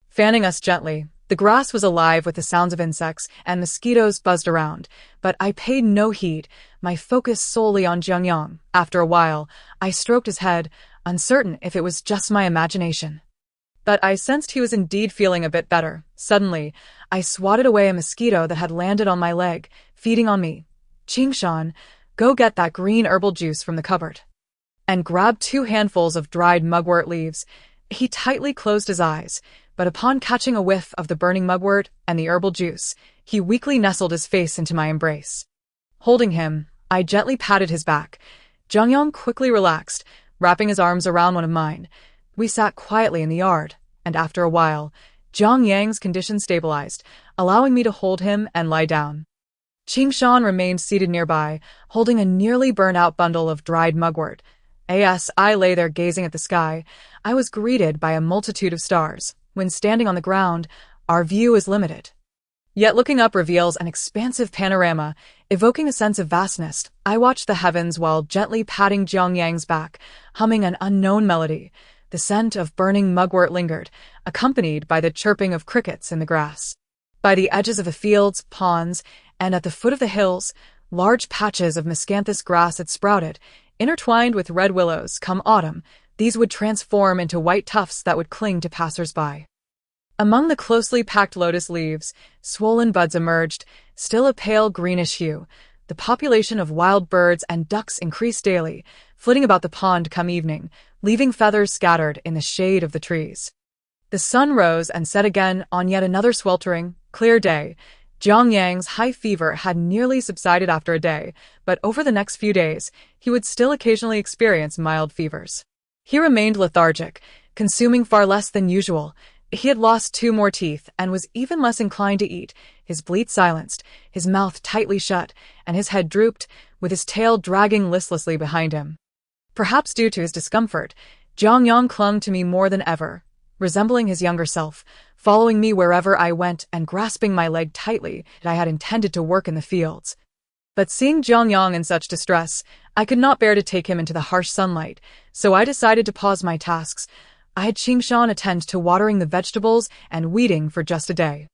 fanning us gently. The grass was alive with the sounds of insects, and mosquitoes buzzed around, but I paid no heed, my focus solely on Jiang Yang. After a while, I stroked his head, uncertain if it was just my imagination. But I sensed he was indeed feeling a bit better. Suddenly, I swatted away a mosquito that had landed on my leg, feeding on me. "Qingshan, go get that green herbal juice from the cupboard." And grabbed 2 handfuls of dried mugwort leaves. He tightly closed his eyes, but upon catching a whiff of the burning mugwort and the herbal juice, he weakly nestled his face into my embrace. Holding him, I gently patted his back. Jiang Yang quickly relaxed, wrapping his arms around one of mine. We sat quietly in the yard, and after a while, Jiang Yang's condition stabilized, allowing me to hold him and lie down. Qingshan remained seated nearby, holding a nearly burnt-out bundle of dried mugwort. As I lay there gazing at the sky, I was greeted by a multitude of stars. When standing on the ground, our view is limited. Yet looking up reveals an expansive panorama, evoking a sense of vastness. I watched the heavens while gently patting Jiang Yang's back, humming an unknown melody. The scent of burning mugwort lingered, accompanied by the chirping of crickets in the grass. By the edges of the fields, ponds, and at the foot of the hills, large patches of miscanthus grass had sprouted, intertwined with red willows. Come autumn, these would transform into white tufts that would cling to passers-by. Among the closely packed lotus leaves, swollen buds emerged, still a pale greenish hue. The population of wild birds and ducks increased daily, flitting about the pond come evening, leaving feathers scattered in the shade of the trees. The sun rose and set again on yet another sweltering, clear day. Jiang Yang's high fever had nearly subsided after a day, but over the next few days, he would still occasionally experience mild fevers. He remained lethargic, consuming far less than usual. He had lost 2 more teeth and was even less inclined to eat, his bleat silenced, his mouth tightly shut, and his head drooped, with his tail dragging listlessly behind him. Perhaps due to his discomfort, Jiang Yang clung to me more than ever, resembling his younger self, following me wherever I went and grasping my leg tightly that I had intended to work in the fields. But seeing Jiang Yang in such distress, I could not bear to take him into the harsh sunlight, so I decided to pause my tasks. I had Qingshan attend to watering the vegetables and weeding for just a day.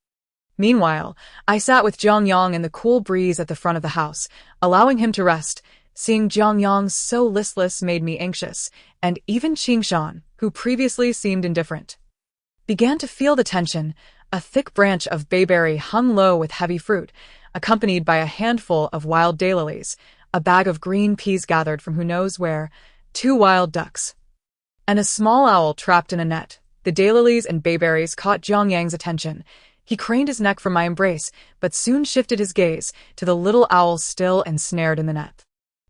Meanwhile, I sat with Jiang Yang in the cool breeze at the front of the house, allowing him to rest. Seeing Jiang Yang so listless made me anxious, and even Qingshan, who previously seemed indifferent, began to feel the tension. A thick branch of bayberry hung low with heavy fruit, accompanied by a handful of wild daylilies, a bag of green peas gathered from who knows where, 2 wild ducks, and a small owl trapped in a net. The daylilies and bayberries caught Jiang Yang's attention. He craned his neck from my embrace, but soon shifted his gaze to the little owl still ensnared in the net.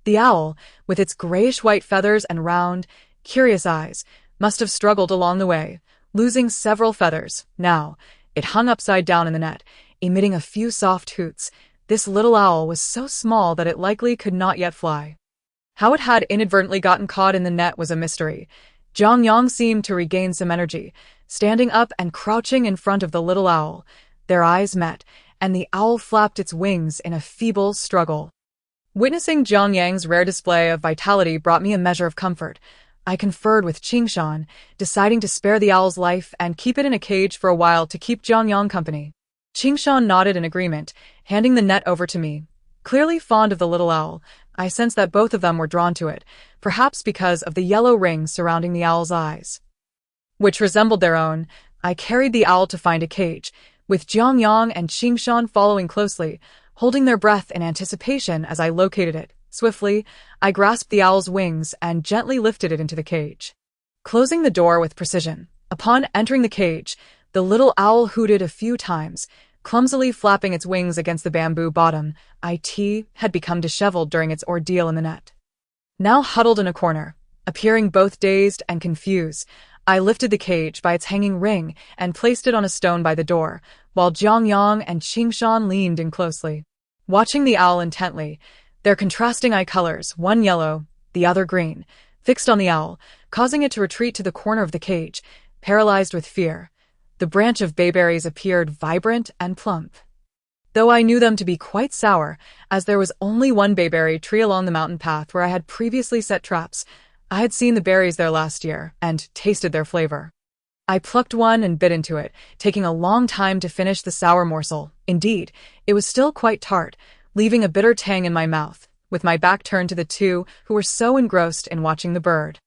The owl, with its grayish-white feathers and round, curious eyes, must have struggled along the way, losing several feathers. Now, it hung upside down in the net, emitting a few soft hoots. This little owl was so small that it likely could not yet fly. How it had inadvertently gotten caught in the net was a mystery. Jiang Yang seemed to regain some energy, standing up and crouching in front of the little owl. Their eyes met, and the owl flapped its wings in a feeble struggle. Witnessing Jiang Yang's rare display of vitality brought me a measure of comfort. I conferred with Qingshan, deciding to spare the owl's life and keep it in a cage for a while to keep Jiang Yang company. Qingshan nodded in agreement, handing the net over to me. Clearly fond of the little owl, I sensed that both of them were drawn to it, perhaps because of the yellow rings surrounding the owl's eyes, which resembled their own. I carried the owl to find a cage, with Jiang Yang and Qingshan following closely, holding their breath in anticipation as I located it. Swiftly, I grasped the owl's wings and gently lifted it into the cage, closing the door with precision. Upon entering the cage, the little owl hooted a few times, clumsily flapping its wings against the bamboo bottom. It had become disheveled during its ordeal in the net. Now huddled in a corner, appearing both dazed and confused, I lifted the cage by its hanging ring and placed it on a stone by the door, while Jiang Yang and Qingshan leaned in closely, watching the owl intently. Their contrasting eye colors, one yellow, the other green, fixed on the owl, causing it to retreat to the corner of the cage, paralyzed with fear. The branch of bayberries appeared vibrant and plump, though I knew them to be quite sour, as there was only one bayberry tree along the mountain path where I had previously set traps. I had seen the berries there last year, and tasted their flavor. I plucked one and bit into it, taking a long time to finish the sour morsel. Indeed, it was still quite tart, leaving a bitter tang in my mouth, with my back turned to the two who were so engrossed in watching the bird.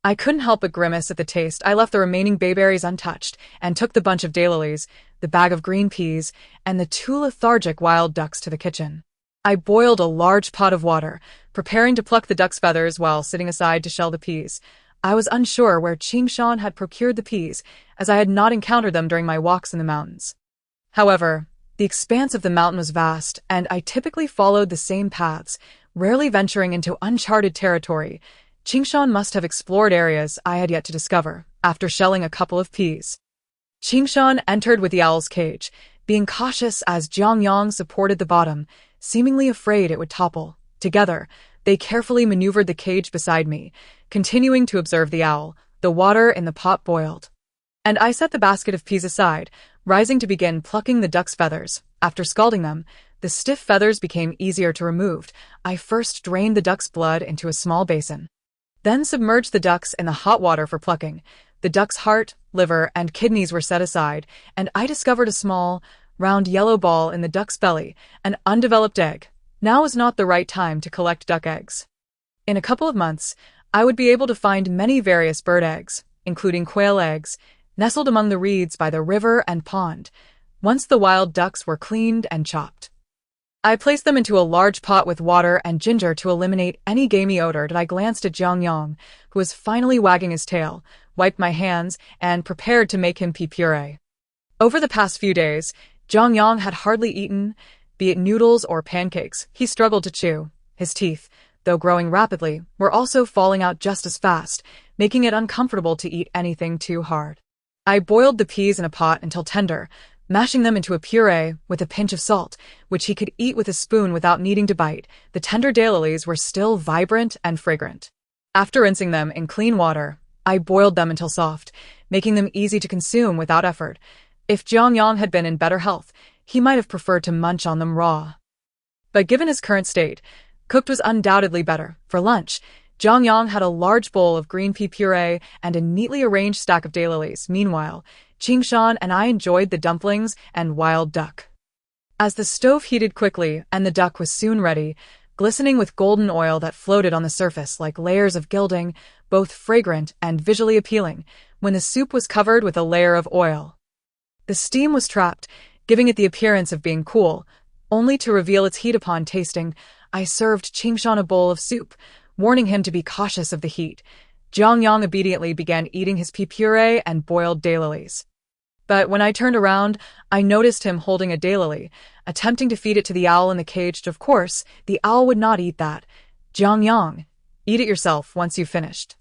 I couldn't help but grimace at the taste. I left the remaining bayberries untouched and took the bunch of daylilies, the bag of green peas, and the 2 lethargic wild ducks to the kitchen. I boiled a large pot of water, preparing to pluck the duck's feathers while sitting aside to shell the peas. I was unsure where Qingshan had procured the peas, as I had not encountered them during my walks in the mountains. However, the expanse of the mountain was vast, and I typically followed the same paths, rarely venturing into uncharted territory. Qingshan must have explored areas I had yet to discover. After shelling a couple of peas, Qingshan entered with the owl's cage, being cautious as Jiang Yang supported the bottom, seemingly afraid it would topple. Together, they carefully maneuvered the cage beside me, continuing to observe the owl. The water in the pot boiled, and I set the basket of peas aside, rising to begin plucking the duck's feathers. After scalding them, the stiff feathers became easier to remove. I first drained the duck's blood into a small basin, then submerged the ducks in the hot water for plucking. The duck's heart, liver, and kidneys were set aside, and I discovered a small, round yellow ball in the duck's belly, an undeveloped egg. Now was not the right time to collect duck eggs. In a couple of months, I would be able to find many various bird eggs, including quail eggs, nestled among the reeds by the river and pond. Once the wild ducks were cleaned and chopped, I placed them into a large pot with water and ginger to eliminate any gamey odor. I glanced at Jiang Yang, who was finally wagging his tail, wiped my hands, and prepared to make him pea puree. Over the past few days, Jiang Yang had hardly eaten, be it noodles or pancakes. He struggled to chew. His teeth, though growing rapidly, were also falling out just as fast, making it uncomfortable to eat anything too hard. I boiled the peas in a pot until tender, mashing them into a puree with a pinch of salt, which he could eat with a spoon without needing to bite. The tender daylilies were still vibrant and fragrant. After rinsing them in clean water, I boiled them until soft, making them easy to consume without effort. If Jiang Yang had been in better health, he might have preferred to munch on them raw. But given his current state, cooked was undoubtedly better. For lunch, Jiang Yang had a large bowl of green pea puree and a neatly arranged stack of daylilies. Meanwhile, Qingshan and I enjoyed the dumplings and wild duck. As the stove heated quickly and the duck was soon ready, glistening with golden oil that floated on the surface like layers of gilding, both fragrant and visually appealing, when the soup was covered with a layer of oil. The steam was trapped, giving it the appearance of being cool, only to reveal its heat upon tasting. I served Qingshan a bowl of soup, warning him to be cautious of the heat. Jiang Yang obediently began eating his pea puree and boiled daylilies. But when I turned around, I noticed him holding a daylily, attempting to feed it to the owl in the cage. Of course, the owl would not eat that. Jiang Yang, eat it yourself once you've finished.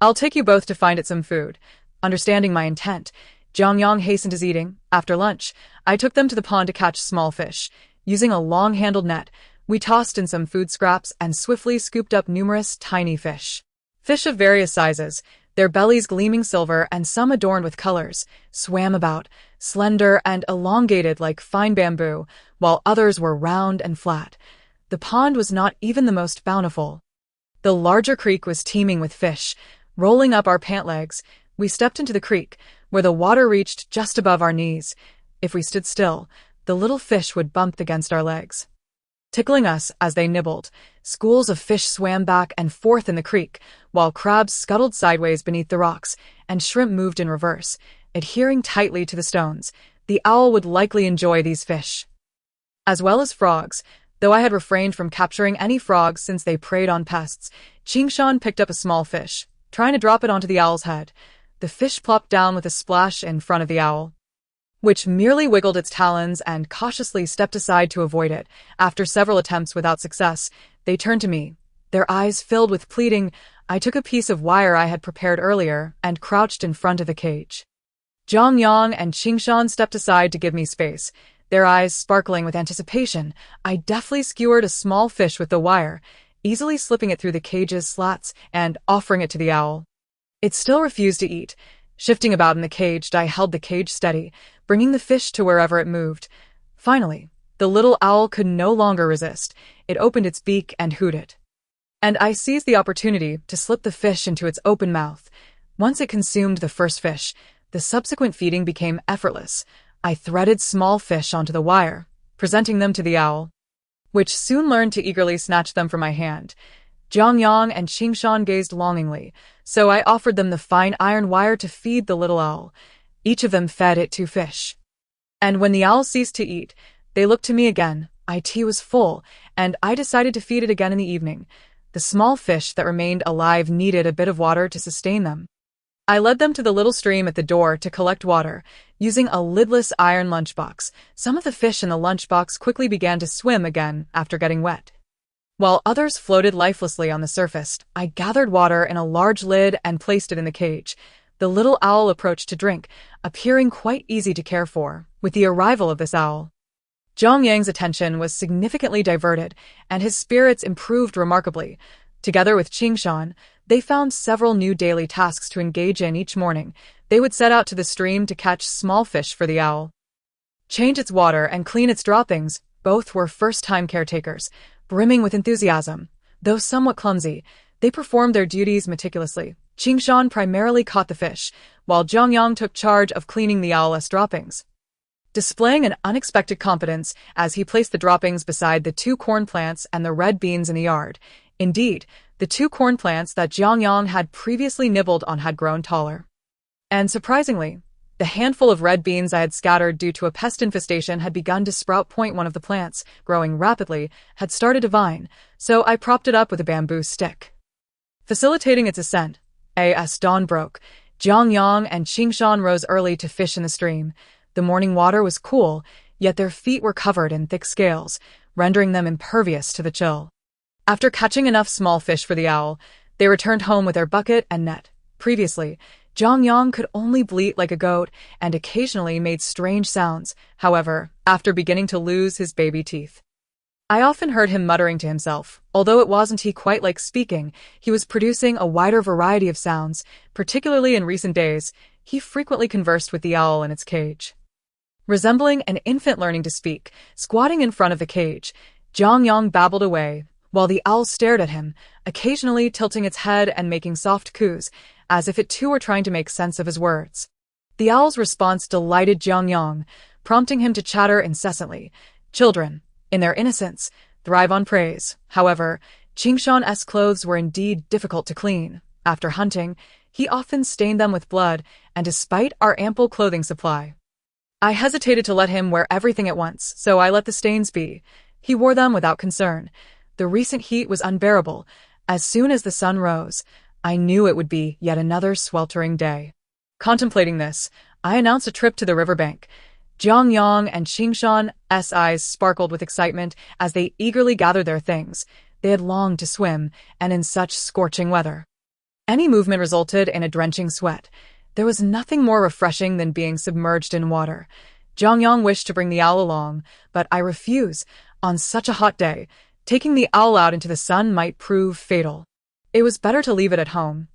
I'll take you both to find it some food. Understanding my intent, Jiang Yang hastened his eating. After lunch, I took them to the pond to catch small fish. Using a long-handled net, we tossed in some food scraps and swiftly scooped up numerous tiny fish. Fish of various sizes, their bellies gleaming silver and some adorned with colors, swam about, slender and elongated like fine bamboo, while others were round and flat. The pond was not even the most bountiful. The larger creek was teeming with fish. Rolling up our pant legs, we stepped into the creek, where the water reached just above our knees. If we stood still, the little fish would bump against our legs, tickling us as they nibbled. Schools of fish swam back and forth in the creek, while crabs scuttled sideways beneath the rocks, and shrimp moved in reverse, adhering tightly to the stones. The owl would likely enjoy these fish, as well as frogs, though I had refrained from capturing any frogs since they preyed on pests. Qingshan picked up a small fish, trying to drop it onto the owl's head. The fish plopped down with a splash in front of the owl, which merely wiggled its talons and cautiously stepped aside to avoid it. After several attempts without success, they turned to me, their eyes filled with pleading. I took a piece of wire I had prepared earlier and crouched in front of the cage. Jiang Yang and Qingshan stepped aside to give me space, their eyes sparkling with anticipation. I deftly skewered a small fish with the wire, easily slipping it through the cage's slats and offering it to the owl. It still refused to eat. Shifting about in the cage, I held the cage steady, bringing the fish to wherever it moved. Finally, the little owl could no longer resist. It opened its beak and hooted, and I seized the opportunity to slip the fish into its open mouth. Once it consumed the first fish, the subsequent feeding became effortless. I threaded small fish onto the wire, presenting them to the owl, which soon learned to eagerly snatch them from my hand. Jiang Yang and Qingshan gazed longingly, so I offered them the fine iron wire to feed the little owl. Each of them fed it 2 fish. And when the owl ceased to eat, they looked to me again. It was full, and I decided to feed it again in the evening. The small fish that remained alive needed a bit of water to sustain them. I led them to the little stream at the door to collect water, using a lidless iron lunchbox. Some of the fish in the lunchbox quickly began to swim again after getting wet, while others floated lifelessly on the surface. I gathered water in a large lid and placed it in the cage. The little owl approached to drink, appearing quite easy to care for. With the arrival of this owl, Jiang Yang's attention was significantly diverted, and his spirits improved remarkably. Together with Qingshan, they found several new daily tasks to engage in each morning. They would set out to the stream to catch small fish for the owl, change its water, and clean its droppings. Both were first-time caretakers, brimming with enthusiasm. Though somewhat clumsy, they performed their duties meticulously. Qingshan primarily caught the fish, while Jiang Yang took charge of cleaning the owl's droppings, displaying an unexpected competence as he placed the droppings beside the 2 corn plants and the red beans in the yard. Indeed, the 2 corn plants that Jiang Yang had previously nibbled on had grown taller. And surprisingly, the handful of red beans I had scattered due to a pest infestation had begun to sprout. One of the plants, growing rapidly, had started to vine, so I propped it up with a bamboo stick, facilitating its ascent. As dawn broke, Jiang Yang and Qingshan rose early to fish in the stream. The morning water was cool, yet their feet were covered in thick scales, rendering them impervious to the chill. After catching enough small fish for the owl, they returned home with their bucket and net. Previously, Jiang Yang could only bleat like a goat and occasionally made strange sounds, however, after beginning to lose his baby teeth. I often heard him muttering to himself. Although it wasn't he quite like speaking, he was producing a wider variety of sounds, particularly in recent days. He frequently conversed with the owl in its cage. Resembling an infant learning to speak, squatting in front of the cage, Jiang Yang babbled away, while the owl stared at him, occasionally tilting its head and making soft coos, as if it too were trying to make sense of his words. The owl's response delighted Jiang Yang, prompting him to chatter incessantly. Children, in their innocence, thrive on praise. However, Qingshan's clothes were indeed difficult to clean. After hunting, he often stained them with blood, and despite our ample clothing supply, I hesitated to let him wear everything at once, so I let the stains be. He wore them without concern. The recent heat was unbearable. As soon as the sun rose, I knew it would be yet another sweltering day. Contemplating this, I announced a trip to the riverbank. Jiang Yang and Qingshan's eyes sparkled with excitement as they eagerly gathered their things. They had longed to swim, and in such scorching weather. Any movement resulted in a drenching sweat. There was nothing more refreshing than being submerged in water. Jiang Yang wished to bring the owl along, but I refused. On such a hot day, taking the owl out into the sun might prove fatal. It was better to leave it at home.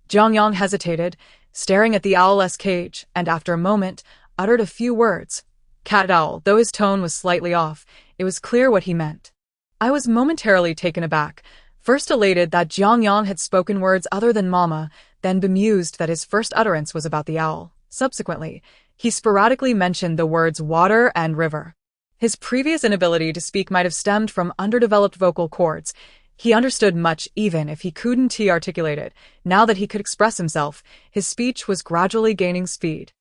Jiang Yang hesitated, staring at the owl's cage, and after a moment, uttered a few words. Cat owl, though his tone was slightly off, it was clear what he meant. I was momentarily taken aback, first elated that Jiang Yang had spoken words other than mama, then bemused that his first utterance was about the owl. Subsequently, he sporadically mentioned the words water and river. His previous inability to speak might have stemmed from underdeveloped vocal cords. He understood much even if he couldn't articulate it. Now that he could express himself, his speech was gradually gaining speed.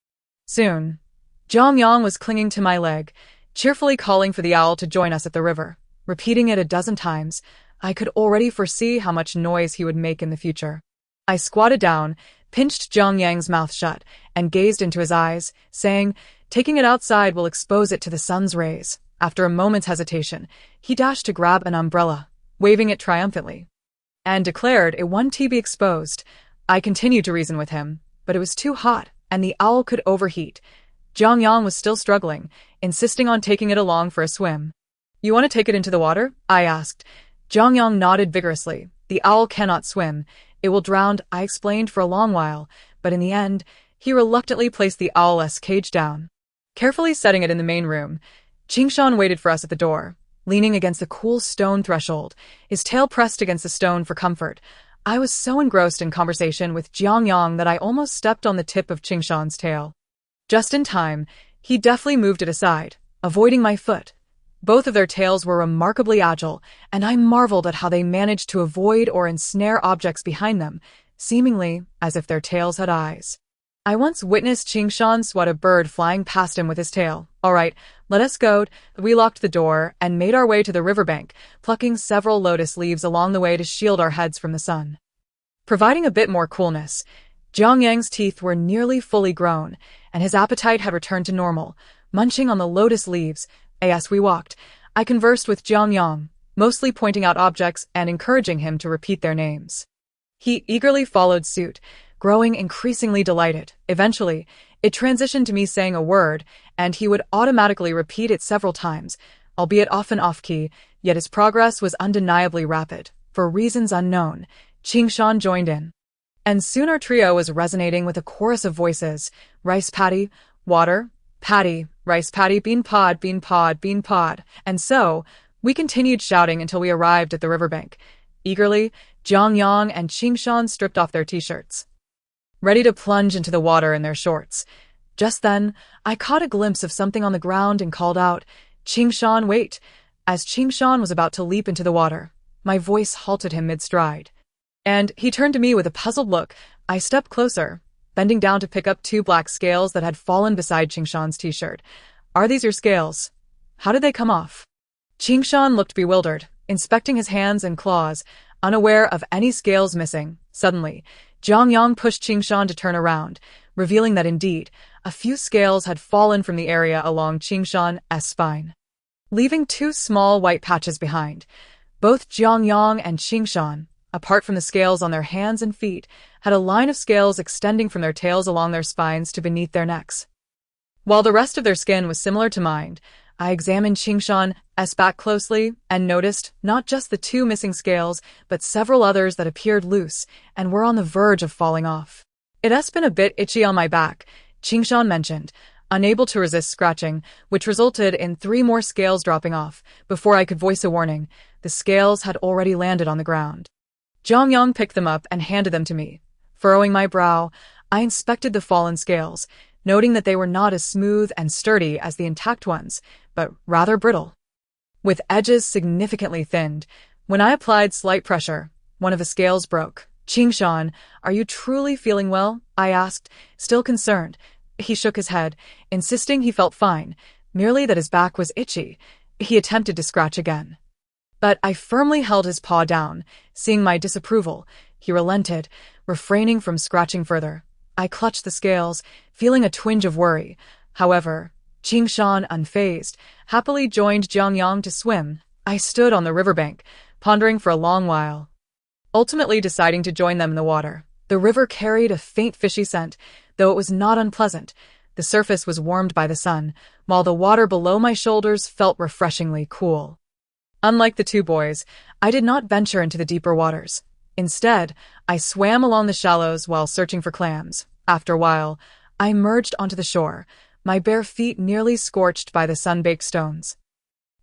Soon, Jiang Yang was clinging to my leg, cheerfully calling for the owl to join us at the river. Repeating it a dozen times, I could already foresee how much noise he would make in the future. I squatted down, pinched Jiang Yang's mouth shut, and gazed into his eyes, saying, "Taking it outside will expose it to the sun's rays." After a moment's hesitation, he dashed to grab an umbrella, waving it triumphantly, and declared it wouldn't be exposed. I continued to reason with him, but it was too hot, and the owl could overheat. Jiang Yang was still struggling, insisting on taking it along for a swim. "You want to take it into the water?" I asked. Jiang Yang nodded vigorously. "The owl cannot swim. It will drown," I explained for a long while, but in the end, he reluctantly placed the owl's cage down. Carefully setting it in the main room, Qingshan waited for us at the door, leaning against the cool stone threshold, his tail pressed against the stone for comfort. I was so engrossed in conversation with Jiang Yang that I almost stepped on the tip of Qingshan's tail. Just in time, he deftly moved it aside, avoiding my foot. Both of their tails were remarkably agile, and I marveled at how they managed to avoid or ensnare objects behind them, seemingly as if their tails had eyes. I once witnessed Qingshan swat a bird flying past him with his tail. "All right, let us go." We locked the door and made our way to the riverbank, plucking several lotus leaves along the way to shield our heads from the sun. Providing a bit more coolness, Jiang Yang's teeth were nearly fully grown, and his appetite had returned to normal, munching on the lotus leaves. As we walked, I conversed with Jiang Yang, mostly pointing out objects and encouraging him to repeat their names. He eagerly followed suit, growing increasingly delighted. Eventually, it transitioned to me saying a word, and he would automatically repeat it several times, albeit often off-key, yet his progress was undeniably rapid. For reasons unknown, Qingshan joined in. And soon our trio was resonating with a chorus of voices: rice patty, water, patty, rice patty, bean pod, bean pod, bean pod. And so, we continued shouting until we arrived at the riverbank. Eagerly, Jiang Yang and Qingshan stripped off their t-shirts, ready to plunge into the water in their shorts. Just then, I caught a glimpse of something on the ground and called out, "Qingshan, wait!" As Qingshan was about to leap into the water, my voice halted him mid-stride, and he turned to me with a puzzled look. I stepped closer, bending down to pick up 2 black scales that had fallen beside Qingshan's t-shirt. "Are these your scales? How did they come off?" Qingshan looked bewildered, inspecting his hands and claws, unaware of any scales missing. Suddenly, Jiang Yang pushed Qingshan to turn around, revealing that indeed, a few scales had fallen from the area along Qingshan's spine, leaving two small white patches behind. Both Jiang Yang and Qingshan, apart from the scales on their hands and feet, had a line of scales extending from their tails along their spines to beneath their necks. While the rest of their skin was similar to mine, I examined Qingshan's back closely and noticed not just the two missing scales, but several others that appeared loose and were on the verge of falling off. "It's been a bit itchy on my back," Qingshan mentioned, unable to resist scratching, which resulted in 3 more scales dropping off. Before I could voice a warning, the scales had already landed on the ground. Jiang Yang picked them up and handed them to me. Furrowing my brow, I inspected the fallen scales, noting that they were not as smooth and sturdy as the intact ones, but rather brittle, with edges significantly thinned. When I applied slight pressure, one of the scales broke. "Qingshan, are you truly feeling well?" I asked, still concerned. He shook his head, insisting he felt fine, merely that his back was itchy. He attempted to scratch again, but I firmly held his paw down. Seeing my disapproval, he relented, refraining from scratching further. I clutched the scales, feeling a twinge of worry. However, Qingshan, unfazed, happily joined Jiang Yang to swim. I stood on the riverbank, pondering for a long while, ultimately deciding to join them in the water. The river carried a faint fishy scent, though it was not unpleasant. The surface was warmed by the sun, while the water below my shoulders felt refreshingly cool. Unlike the two boys, I did not venture into the deeper waters. Instead, I swam along the shallows while searching for clams. After a while, I emerged onto the shore, my bare feet nearly scorched by the sun-baked stones,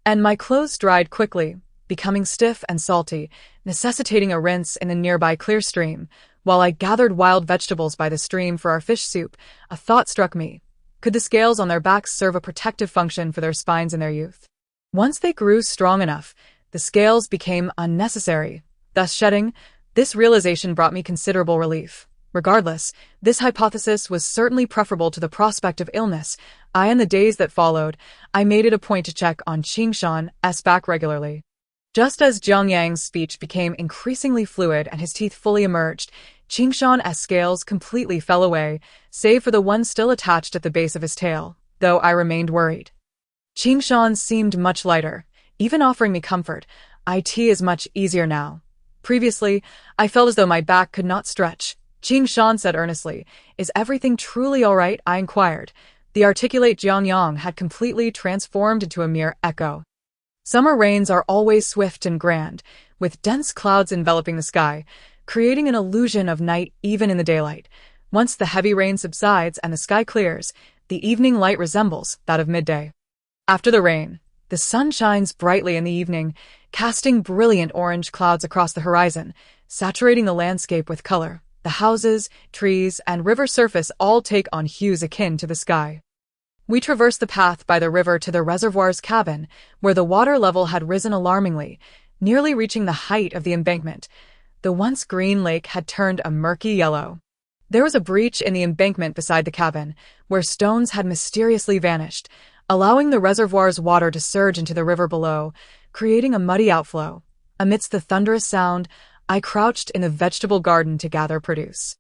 and my clothes dried quickly, becoming stiff and salty, necessitating a rinse in the nearby clear stream. While I gathered wild vegetables by the stream for our fish soup, a thought struck me. Could the scales on their backs serve a protective function for their spines in their youth? Once they grew strong enough, the scales became unnecessary, thus shedding. This realization brought me considerable relief. Regardless, this hypothesis was certainly preferable to the prospect of illness. In the days that followed, I made it a point to check on Qingshan's back regularly. Just as Jiang Yang's speech became increasingly fluid and his teeth fully emerged, Qingshan's scales completely fell away, save for the one still attached at the base of his tail, though I remained worried. Qingshan seemed much lighter, even offering me comfort. "It is much easier now. Previously, I felt as though my back could not stretch." Qingshan said earnestly. "Is everything truly all right?" I inquired. The articulate Jiang Yang had completely transformed into a mere echo. Summer rains are always swift and grand, with dense clouds enveloping the sky, creating an illusion of night even in the daylight. Once the heavy rain subsides and the sky clears, the evening light resembles that of midday. After the rain, the sun shines brightly in the evening, casting brilliant orange clouds across the horizon, saturating the landscape with color. The houses, trees, and river surface all take on hues akin to the sky. We traversed the path by the river to the reservoir's cabin, where the water level had risen alarmingly, nearly reaching the height of the embankment. The once green lake had turned a murky yellow. There was a breach in the embankment beside the cabin, where stones had mysteriously vanished, allowing the reservoir's water to surge into the river below, creating a muddy outflow. Amidst the thunderous sound, I crouched in the vegetable garden to gather produce.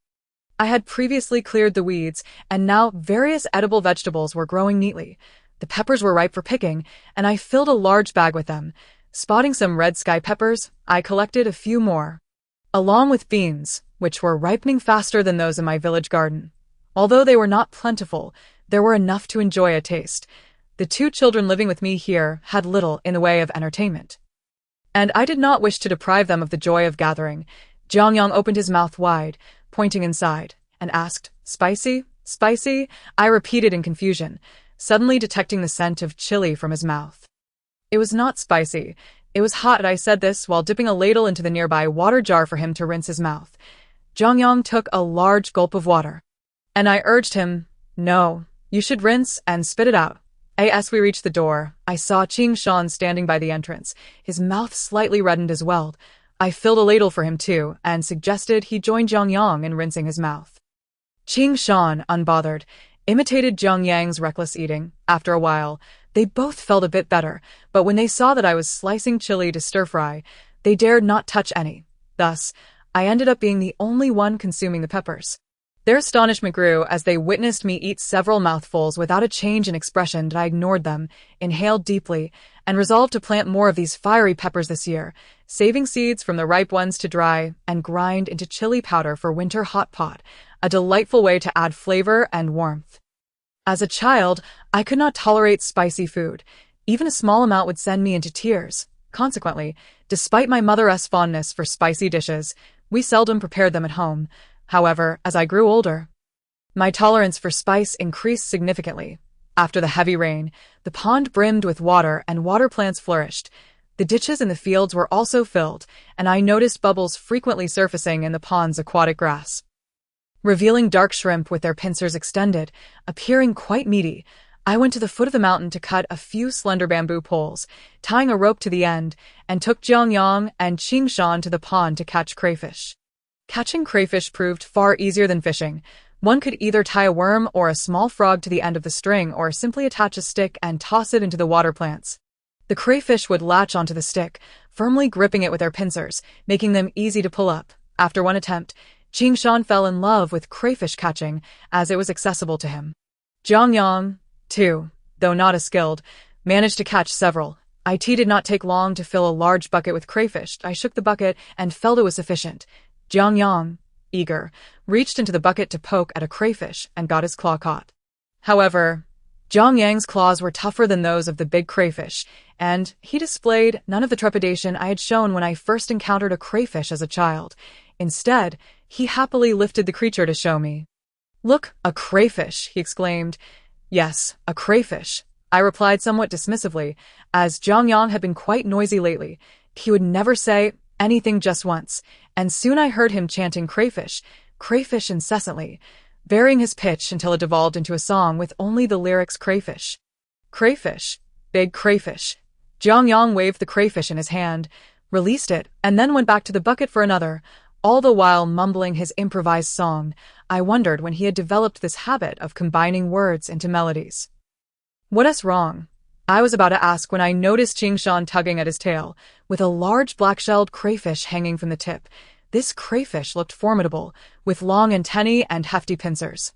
I had previously cleared the weeds, and now various edible vegetables were growing neatly. The peppers were ripe for picking, and I filled a large bag with them. Spotting some red sky peppers, I collected a few more, along with beans, which were ripening faster than those in my village garden. Although they were not plentiful, there were enough to enjoy a taste. The 2 children living with me here had little in the way of entertainment, and I did not wish to deprive them of the joy of gathering. Jiang Yang opened his mouth wide, pointing inside, and asked, "Spicy? Spicy?" I repeated in confusion, suddenly detecting the scent of chili from his mouth. It was not spicy. It was hot. I said this while dipping a ladle into the nearby water jar for him to rinse his mouth. Jiang Yang took a large gulp of water, and I urged him, "No, you should rinse and spit it out." As we reached the door, I saw Qingshan standing by the entrance, his mouth slightly reddened as well. I filled a ladle for him too, and suggested he join Jiang Yang in rinsing his mouth. Qingshan, unbothered, imitated Jiang Yang's reckless eating. After a while, they both felt a bit better, but when they saw that I was slicing chili to stir-fry, they dared not touch any. Thus, I ended up being the only one consuming the peppers. Their astonishment grew as they witnessed me eat several mouthfuls without a change in expression, but I ignored them, inhaled deeply, and resolved to plant more of these fiery peppers this year, saving seeds from the ripe ones to dry and grind into chili powder for winter hot pot, a delightful way to add flavor and warmth. As a child, I could not tolerate spicy food. Even a small amount would send me into tears. Consequently, despite my mother's fondness for spicy dishes, we seldom prepared them at home. However, as I grew older, my tolerance for spice increased significantly. After the heavy rain, the pond brimmed with water and water plants flourished. The ditches in the fields were also filled, and I noticed bubbles frequently surfacing in the pond's aquatic grass, revealing dark shrimp with their pincers extended, appearing quite meaty. I went to the foot of the mountain to cut a few slender bamboo poles, tying a rope to the end, and took Jiang Yang and Qingshan to the pond to catch crayfish. Catching crayfish proved far easier than fishing. One could either tie a worm or a small frog to the end of the string or simply attach a stick and toss it into the water plants. The crayfish would latch onto the stick, firmly gripping it with their pincers, making them easy to pull up. After one attempt, Qingshan fell in love with crayfish catching as it was accessible to him. Jiang Yang, too, though not as skilled, managed to catch several. It did not take long to fill a large bucket with crayfish. I shook the bucket and felt it was sufficient. Jiang Yang, eager, reached into the bucket to poke at a crayfish and got his claw caught. However, Jiang Yang's claws were tougher than those of the big crayfish, and he displayed none of the trepidation I had shown when I first encountered a crayfish as a child. Instead, he happily lifted the creature to show me. "Look, a crayfish," he exclaimed. "Yes, a crayfish," I replied somewhat dismissively, as Jiang Yang had been quite noisy lately. He would never say anything just once, and soon I heard him chanting crayfish, crayfish incessantly, varying his pitch until it devolved into a song with only the lyrics crayfish. Crayfish, big crayfish. Jiang Yang waved the crayfish in his hand, released it, and then went back to the bucket for another, all the while mumbling his improvised song. I wondered when he had developed this habit of combining words into melodies. "What's wrong?" I was about to ask when I noticed Qingshan tugging at his tail, with a large black-shelled crayfish hanging from the tip. This crayfish looked formidable, with long antennae and hefty pincers,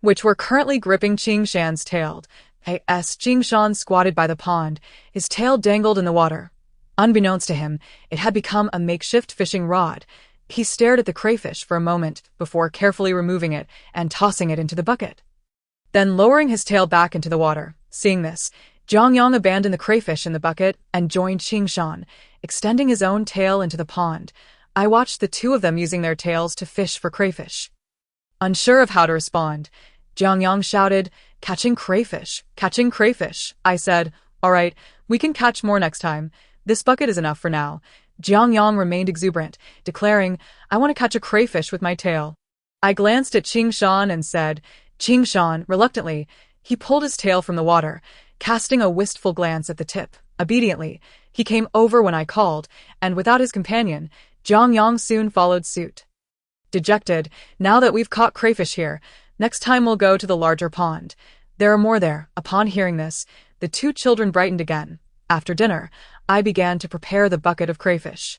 which were currently gripping Qingshan's tail. Qingshan squatted by the pond, his tail dangled in the water. Unbeknownst to him, it had become a makeshift fishing rod. He stared at the crayfish for a moment before carefully removing it and tossing it into the bucket, then lowering his tail back into the water. Seeing this, Jiang Yang abandoned the crayfish in the bucket and joined Qingshan, extending his own tail into the pond. I watched the two of them using their tails to fish for crayfish. Unsure of how to respond, Jiang Yang shouted, catching crayfish, catching crayfish." I said, "All right, we can catch more next time. This bucket is enough for now." Jiang Yang remained exuberant, declaring, "I want to catch a crayfish with my tail." I glanced at Qingshan and said, "Qingshan," reluctantly. He pulled his tail from the water, casting a wistful glance at the tip. Obediently, he came over when I called, and without his companion, Jiang Yang soon followed suit. Dejected, "Now that we've caught crayfish here, next time we'll go to the larger pond. There are more there." Upon hearing this, the two children brightened again. After dinner, I began to prepare the bucket of crayfish,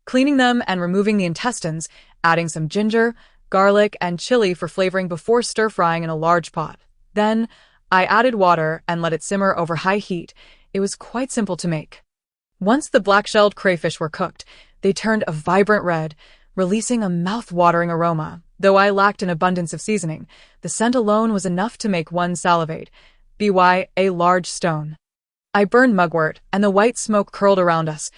cleaning them and removing the intestines, adding some ginger, garlic, and chili for flavoring before stir-frying in a large pot. Then, I added water and let it simmer over high heat. It was quite simple to make. Once the black-shelled crayfish were cooked, they turned a vibrant red, releasing a mouth-watering aroma. Though I lacked an abundance of seasoning, the scent alone was enough to make one salivate. A large stone. I burned mugwort, and the white smoke curled around us.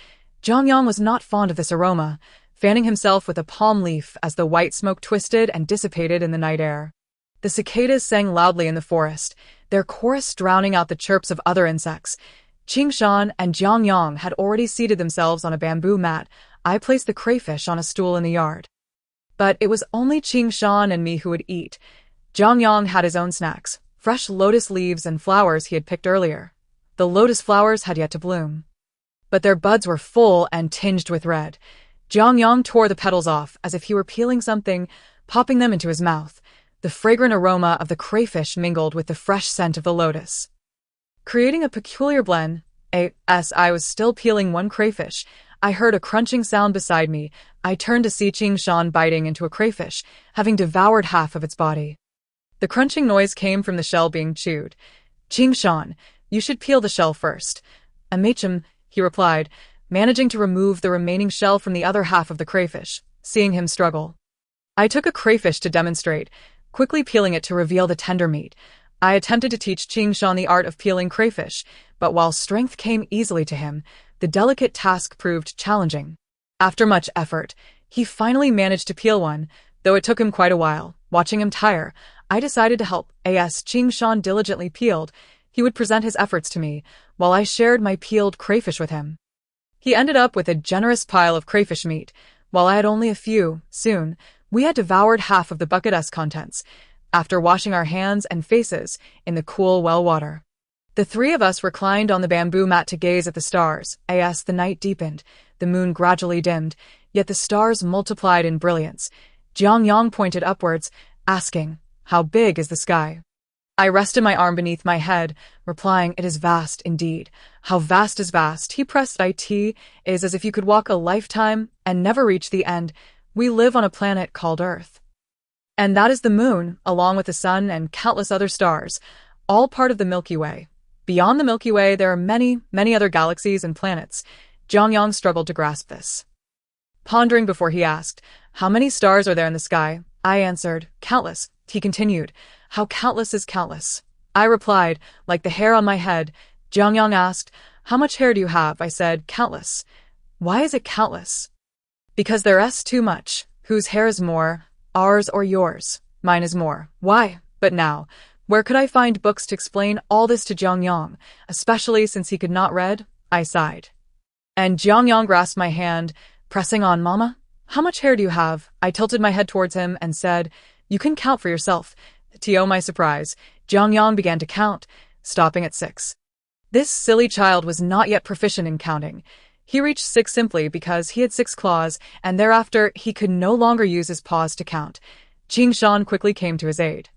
Jiang Yang was not fond of this aroma, fanning himself with a palm leaf as the white smoke twisted and dissipated in the night air. The cicadas sang loudly in the forest, their chorus drowning out the chirps of other insects. Qingshan and Jiang Yang had already seated themselves on a bamboo mat. I placed the crayfish on a stool in the yard. But it was only Qingshan and me who would eat. Jiang Yang had his own snacks, fresh lotus leaves and flowers he had picked earlier. The lotus flowers had yet to bloom, but their buds were full and tinged with red. Jiang Yang tore the petals off as if he were peeling something, popping them into his mouth. The fragrant aroma of the crayfish mingled with the fresh scent of the lotus, creating a peculiar blend. As I was still peeling one crayfish, I heard a crunching sound beside me. I turned to see Qingshan biting into a crayfish, having devoured half of its body. The crunching noise came from the shell being chewed. "Qingshan, you should peel the shell first." "Amacham," he replied, managing to remove the remaining shell from the other half of the crayfish, seeing him struggle. I took a crayfish to demonstrate, quickly peeling it to reveal the tender meat. I attempted to teach Qingshan the art of peeling crayfish, but while strength came easily to him, the delicate task proved challenging. After much effort, he finally managed to peel one, though it took him quite a while. Watching him tire, I decided to help. As Qingshan diligently peeled, he would present his efforts to me, while I shared my peeled crayfish with him. He ended up with a generous pile of crayfish meat, while I had only a few. Soon, we had devoured half of the bucket's contents, after washing our hands and faces in the cool well water. The three of us reclined on the bamboo mat to gaze at the stars. As the night deepened, the moon gradually dimmed, yet the stars multiplied in brilliance. Jiang Yang pointed upwards, asking, "How big is the sky?" I rested my arm beneath my head, replying, "It is vast indeed." "How vast is vast?" He pressed. "It is as if you could walk a lifetime and never reach the end. We live on a planet called Earth. And that is the moon, along with the sun and countless other stars, all part of the Milky Way. Beyond the Milky Way, there are many, many other galaxies and planets." Jiang Yang struggled to grasp this, pondering before he asked, "How many stars are there in the sky?" I answered, "Countless." He continued, "How countless is countless?" I replied, "Like the hair on my head." Jiang Yang asked, "How much hair do you have?" I said, "Countless." "Why is it countless?" "Because there's too much. Whose hair is more, ours or yours?" "Mine is more." "Why? But now, where could I find books to explain all this to Jiang Yang, especially since he could not read?" I sighed. And Jiang Yang grasped my hand, pressing on. "Mama, how much hair do you have?" I tilted my head towards him and said, "You can count for yourself." To my surprise, Jiang Yang began to count, stopping at 6. This silly child was not yet proficient in counting. He reached 6 simply because he had 6 claws, and thereafter he could no longer use his paws to count. Qingshan quickly came to his aid,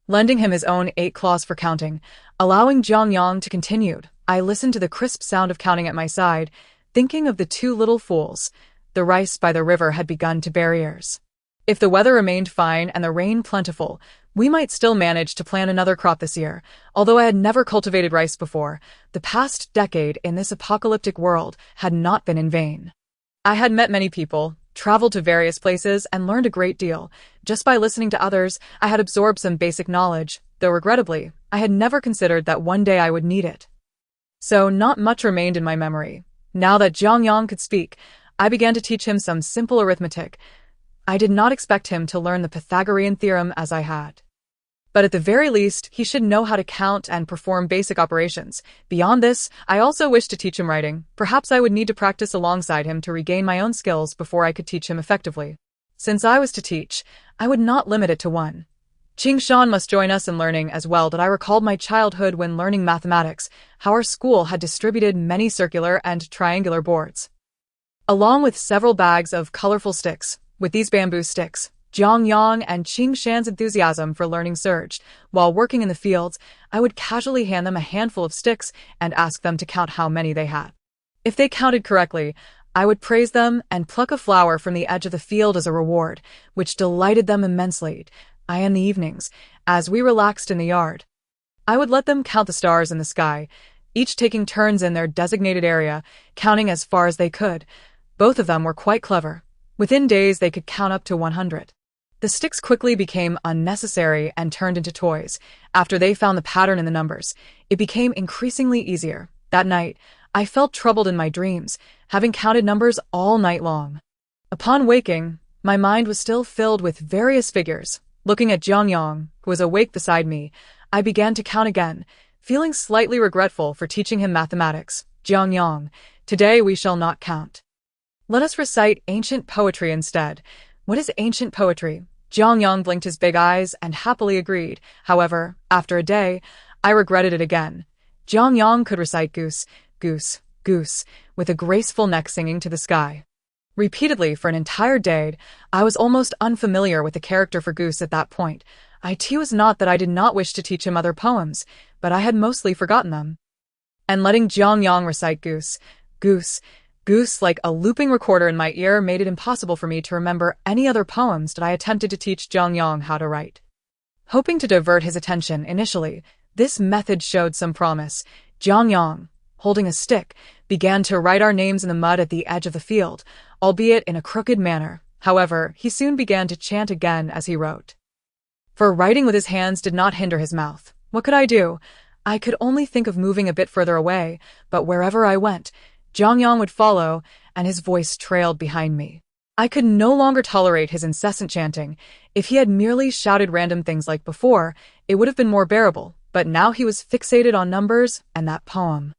lending him his own 8 claws for counting, allowing Jiang Yang to continue. I listened to the crisp sound of counting at my side, thinking of the 2 little fools. The rice by the river had begun to bear ears. If the weather remained fine and the rain plentiful, we might still manage to plant another crop this year. Although I had never cultivated rice before, the past decade in this apocalyptic world had not been in vain. I had met many people, traveled to various places, and learned a great deal. Just by listening to others, I had absorbed some basic knowledge, though regrettably, I had never considered that one day I would need it. So not much remained in my memory. Now that Jiang Yang could speak, I began to teach him some simple arithmetic. I did not expect him to learn the Pythagorean theorem as I had. But at the very least, he should know how to count and perform basic operations. Beyond this, I also wished to teach him writing. Perhaps I would need to practice alongside him to regain my own skills before I could teach him effectively. Since I was to teach, I would not limit it to one. Qingshan must join us in learning as well. That I recalled my childhood when learning mathematics, how our school had distributed many circular and triangular boards, along with several bags of colorful sticks. With these bamboo sticks, Jiang Yang and Qingshan's enthusiasm for learning surged. While working in the fields, I would casually hand them a handful of sticks and ask them to count how many they had. If they counted correctly, I would praise them and pluck a flower from the edge of the field as a reward, which delighted them immensely. In the evenings, as we relaxed in the yard, I would let them count the stars in the sky, each taking turns in their designated area, counting as far as they could. Both of them were quite clever. Within days they could count up to 100. The sticks quickly became unnecessary and turned into toys. After they found the pattern in the numbers, it became increasingly easier. That night, I felt troubled in my dreams, having counted numbers all night long. Upon waking, my mind was still filled with various figures. Looking at Jiang Yang, who was awake beside me, I began to count again, feeling slightly regretful for teaching him mathematics. "Jiang Yang, today we shall not count. Let us recite ancient poetry instead." "What is ancient poetry?" Jiang Yang blinked his big eyes and happily agreed. However, after a day, I regretted it again. Jiang Yang could recite goose, goose, goose, with a graceful neck singing to the sky repeatedly for an entire day. I was almost unfamiliar with the character for goose at that point. It was not that I did not wish to teach him other poems, but I had mostly forgotten them. And letting Jiang Yang recite goose, goose, Goose, like a looping recorder in my ear, made it impossible for me to remember any other poems that I attempted to teach Jiang Yang how to write. Hoping to divert his attention initially, this method showed some promise. Jiang Yang, holding a stick, began to write our names in the mud at the edge of the field, albeit in a crooked manner. However, he soon began to chant again as he wrote. For writing with his hands did not hinder his mouth. What could I do? I could only think of moving a bit further away, but wherever I went, Jiang Yang would follow, and his voice trailed behind me. I could no longer tolerate his incessant chanting. If he had merely shouted random things like before, it would have been more bearable, but now he was fixated on numbers and that poem.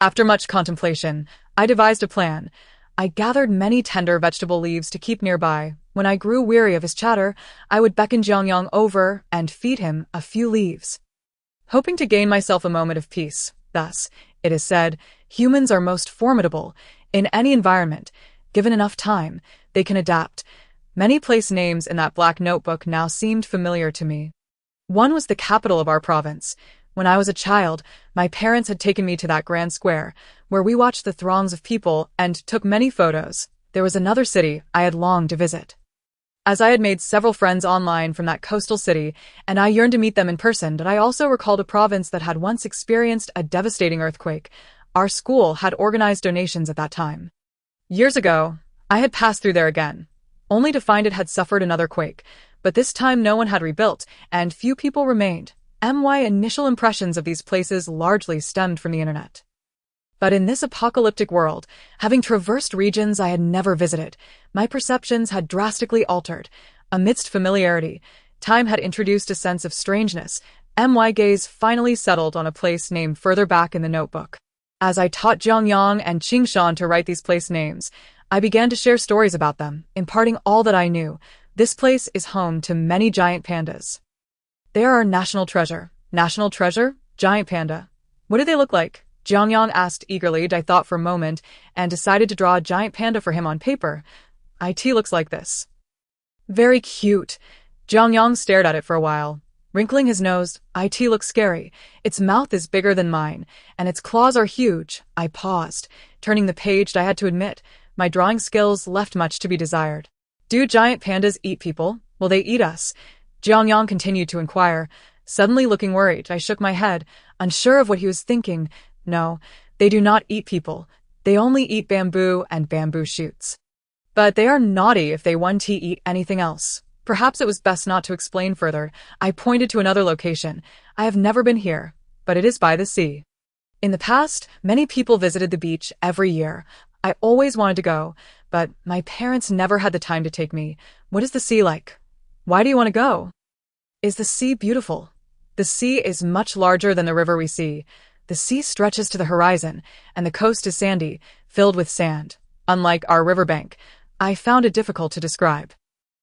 After much contemplation, I devised a plan. I gathered many tender vegetable leaves to keep nearby. When I grew weary of his chatter, I would beckon Jiang Yang over and feed him a few leaves, hoping to gain myself a moment of peace. Thus, it is said, humans are most formidable. In any environment, given enough time, they can adapt. Many place names in that black notebook now seemed familiar to me. One was the capital of our province. When I was a child, my parents had taken me to that grand square, where we watched the throngs of people and took many photos. There was another city I had longed to visit, as I had made several friends online from that coastal city, and I yearned to meet them in person. But I also recalled a province that had once experienced a devastating earthquake. Our school had organized donations at that time. Years ago, I had passed through there again, only to find it had suffered another quake, but this time no one had rebuilt, and few people remained. My initial impressions of these places largely stemmed from the internet. But in this apocalyptic world, having traversed regions I had never visited, my perceptions had drastically altered. Amidst familiarity, time had introduced a sense of strangeness. My gaze finally settled on a place named further back in the notebook. As I taught Jiang Yang and Qingshan to write these place names, I began to share stories about them, imparting all that I knew. This place is home to many giant pandas. They are our national treasure. National treasure? Giant panda. What do they look like? Jiang Yang asked eagerly. I thought for a moment and decided to draw a giant panda for him on paper. It looks like this. Very cute. Jiang Yang stared at it for a while, wrinkling his nose. It looks scary. Its mouth is bigger than mine, and its claws are huge. I paused, turning the page. I had to admit, my drawing skills left much to be desired. Do giant pandas eat people? Will they eat us? Jiang Yang continued to inquire, suddenly looking worried. I shook my head, unsure of what he was thinking. No, they do not eat people. They only eat bamboo and bamboo shoots. But they are naughty if they want to eat anything else. Perhaps it was best not to explain further. I pointed to another location. I have never been here, but it is by the sea. In the past, many people visited the beach every year. I always wanted to go, but my parents never had the time to take me. What is the sea like? Why do you want to go? Is the sea beautiful? The sea is much larger than the river we see. The sea stretches to the horizon, and the coast is sandy, filled with sand. Unlike our riverbank, I found it difficult to describe,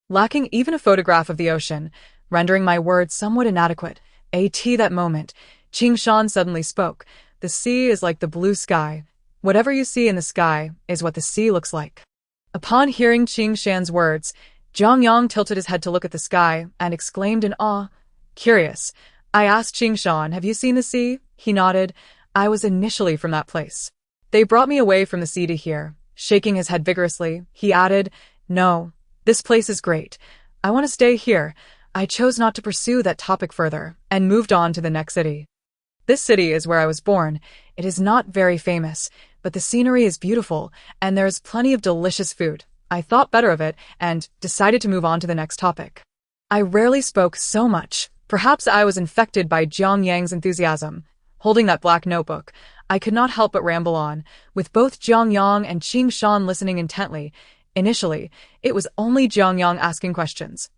lacking even a photograph of the ocean, rendering my words somewhat inadequate. That moment, Qingshan suddenly spoke. The sea is like the blue sky. Whatever you see in the sky is what the sea looks like. Upon hearing Qingshan's words, Jiang Yang tilted his head to look at the sky and exclaimed in awe. Curious, I asked Qingshan, have you seen the sea? He nodded. I was initially from that place. They brought me away from the sea to here. Shaking his head vigorously, he added, no, this place is great. I want to stay here. I chose not to pursue that topic further and moved on to the next city. This city is where I was born. It is not very famous, but the scenery is beautiful and there is plenty of delicious food. I thought better of it and decided to move on to the next topic. I rarely spoke so much. Perhaps I was infected by Jiang Yang's enthusiasm. Holding that black notebook, I could not help but ramble on, with both Jiang Yang and Qingshan listening intently. Initially, it was only Jiang Yang asking questions.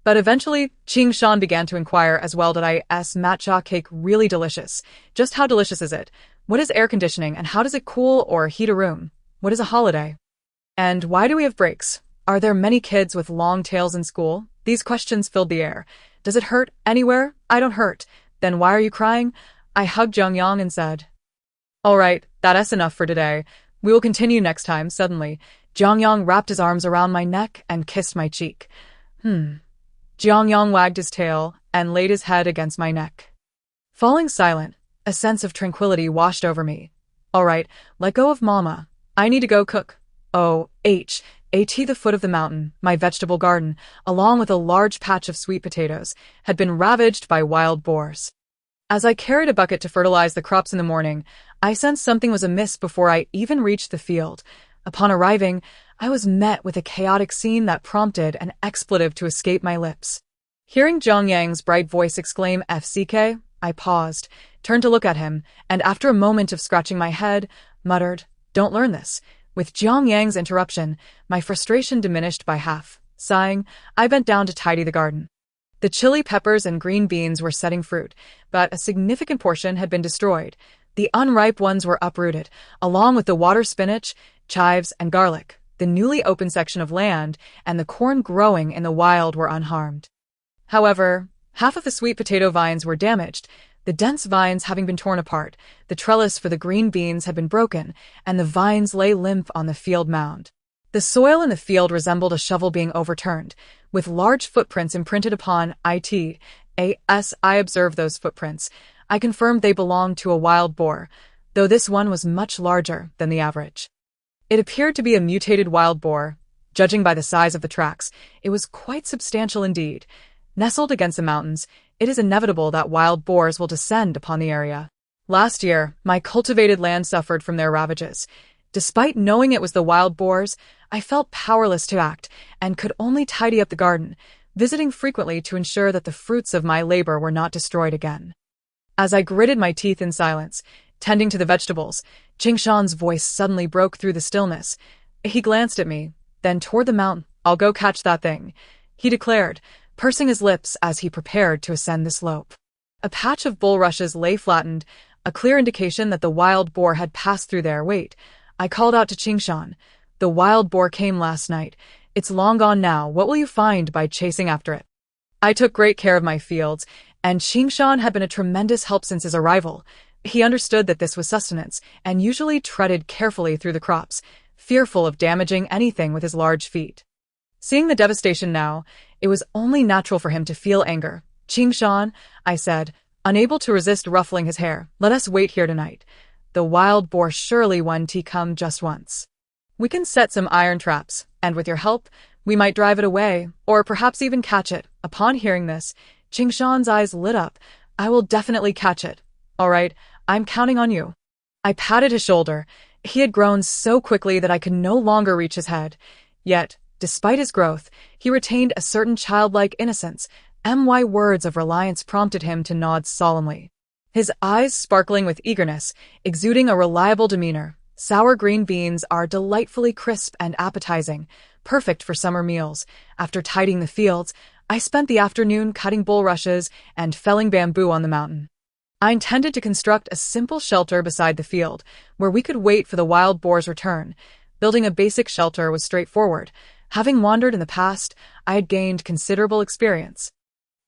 But eventually, Qingshan began to inquire as well. Did matcha cake really delicious? Just how delicious is it? What is air conditioning and how does it cool or heat a room? What is a holiday? And why do we have breaks? Are there many kids with long tails in school? These questions filled the air. Does it hurt anywhere? I don't hurt. Then why are you crying? I hugged Jiang Yang and said, all right, that's enough for today. We will continue next time. Suddenly, Jiang Yang wrapped his arms around my neck and kissed my cheek. Jiang Yang wagged his tail and laid his head against my neck. Falling silent, a sense of tranquility washed over me. All right, let go of Mama. I need to go cook. At the foot of the mountain, my vegetable garden, along with a large patch of sweet potatoes, had been ravaged by wild boars. As I carried a bucket to fertilize the crops in the morning, I sensed something was amiss before I even reached the field. Upon arriving, I was met with a chaotic scene that prompted an expletive to escape my lips. Hearing Jiang Yang's bright voice exclaim FCK, I paused, turned to look at him, and after a moment of scratching my head, muttered, "Don't learn this." With Jiang Yang's interruption, my frustration diminished by half. Sighing, I bent down to tidy the garden. The chili peppers and green beans were setting fruit, but a significant portion had been destroyed. The unripe ones were uprooted, along with the water spinach, chives, and garlic. The newly opened section of land and the corn growing in the wild were unharmed. However, half of the sweet potato vines were damaged, the dense vines having been torn apart. The trellis for the green beans had been broken, and the vines lay limp on the field mound. The soil in the field resembled a shovel being overturned, with large footprints imprinted upon it. As I observed those footprints, I confirmed they belonged to a wild boar, though this one was much larger than the average. It appeared to be a mutated wild boar. Judging by the size of the tracks, it was quite substantial indeed. Nestled against the mountains, it is inevitable that wild boars will descend upon the area. Last year, my cultivated land suffered from their ravages. Despite knowing it was the wild boars, I felt powerless to act and could only tidy up the garden, visiting frequently to ensure that the fruits of my labor were not destroyed again. As I gritted my teeth in silence, tending to the vegetables, Qingshan's voice suddenly broke through the stillness. He glanced at me, then toward the mountain. "I'll go catch that thing," he declared, pursing his lips as he prepared to ascend the slope. A patch of bulrushes lay flattened, a clear indication that the wild boar had passed through there. "Wait," I called out to Qingshan. "The wild boar came last night. It's long gone now. What will you find by chasing after it?" I took great care of my fields, and Qingshan had been a tremendous help since his arrival. He understood that this was sustenance, and usually treaded carefully through the crops, fearful of damaging anything with his large feet. Seeing the devastation now, it was only natural for him to feel anger. "Qingshan," I said, unable to resist ruffling his hair, "let us wait here tonight. The wild boar surely won't come just once. We can set some iron traps, and with your help, we might drive it away, or perhaps even catch it." Upon hearing this, Qingshan's eyes lit up. "I will definitely catch it. All right, I'm counting on you." I patted his shoulder. He had grown so quickly that I could no longer reach his head. Yet, despite his growth, he retained a certain childlike innocence. My words of reliance prompted him to nod solemnly, his eyes sparkling with eagerness, exuding a reliable demeanor. Sour green beans are delightfully crisp and appetizing, perfect for summer meals. After tidying the fields, I spent the afternoon cutting bulrushes and felling bamboo on the mountain. I intended to construct a simple shelter beside the field, where we could wait for the wild boar's return. Building a basic shelter was straightforward. Having wandered in the past, I had gained considerable experience.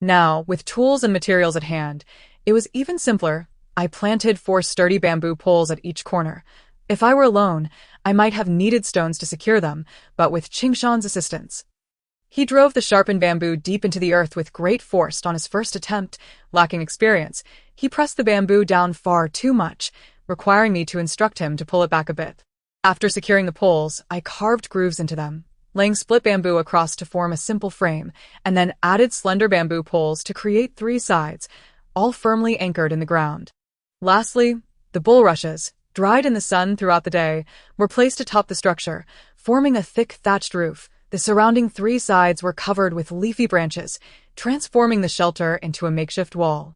Now, with tools and materials at hand, it was even simpler. I planted 4 sturdy bamboo poles at each corner. If I were alone, I might have needed stones to secure them, but with Qingshan's assistance, he drove the sharpened bamboo deep into the earth with great force. On his first attempt, lacking experience, he pressed the bamboo down far too much, requiring me to instruct him to pull it back a bit. After securing the poles, I carved grooves into them, laying split bamboo across to form a simple frame, and then added slender bamboo poles to create 3 sides, all firmly anchored in the ground. Lastly, the bulrushes, dried in the sun throughout the day, were placed atop the structure, forming a thick thatched roof. The surrounding 3 sides were covered with leafy branches, transforming the shelter into a makeshift wall.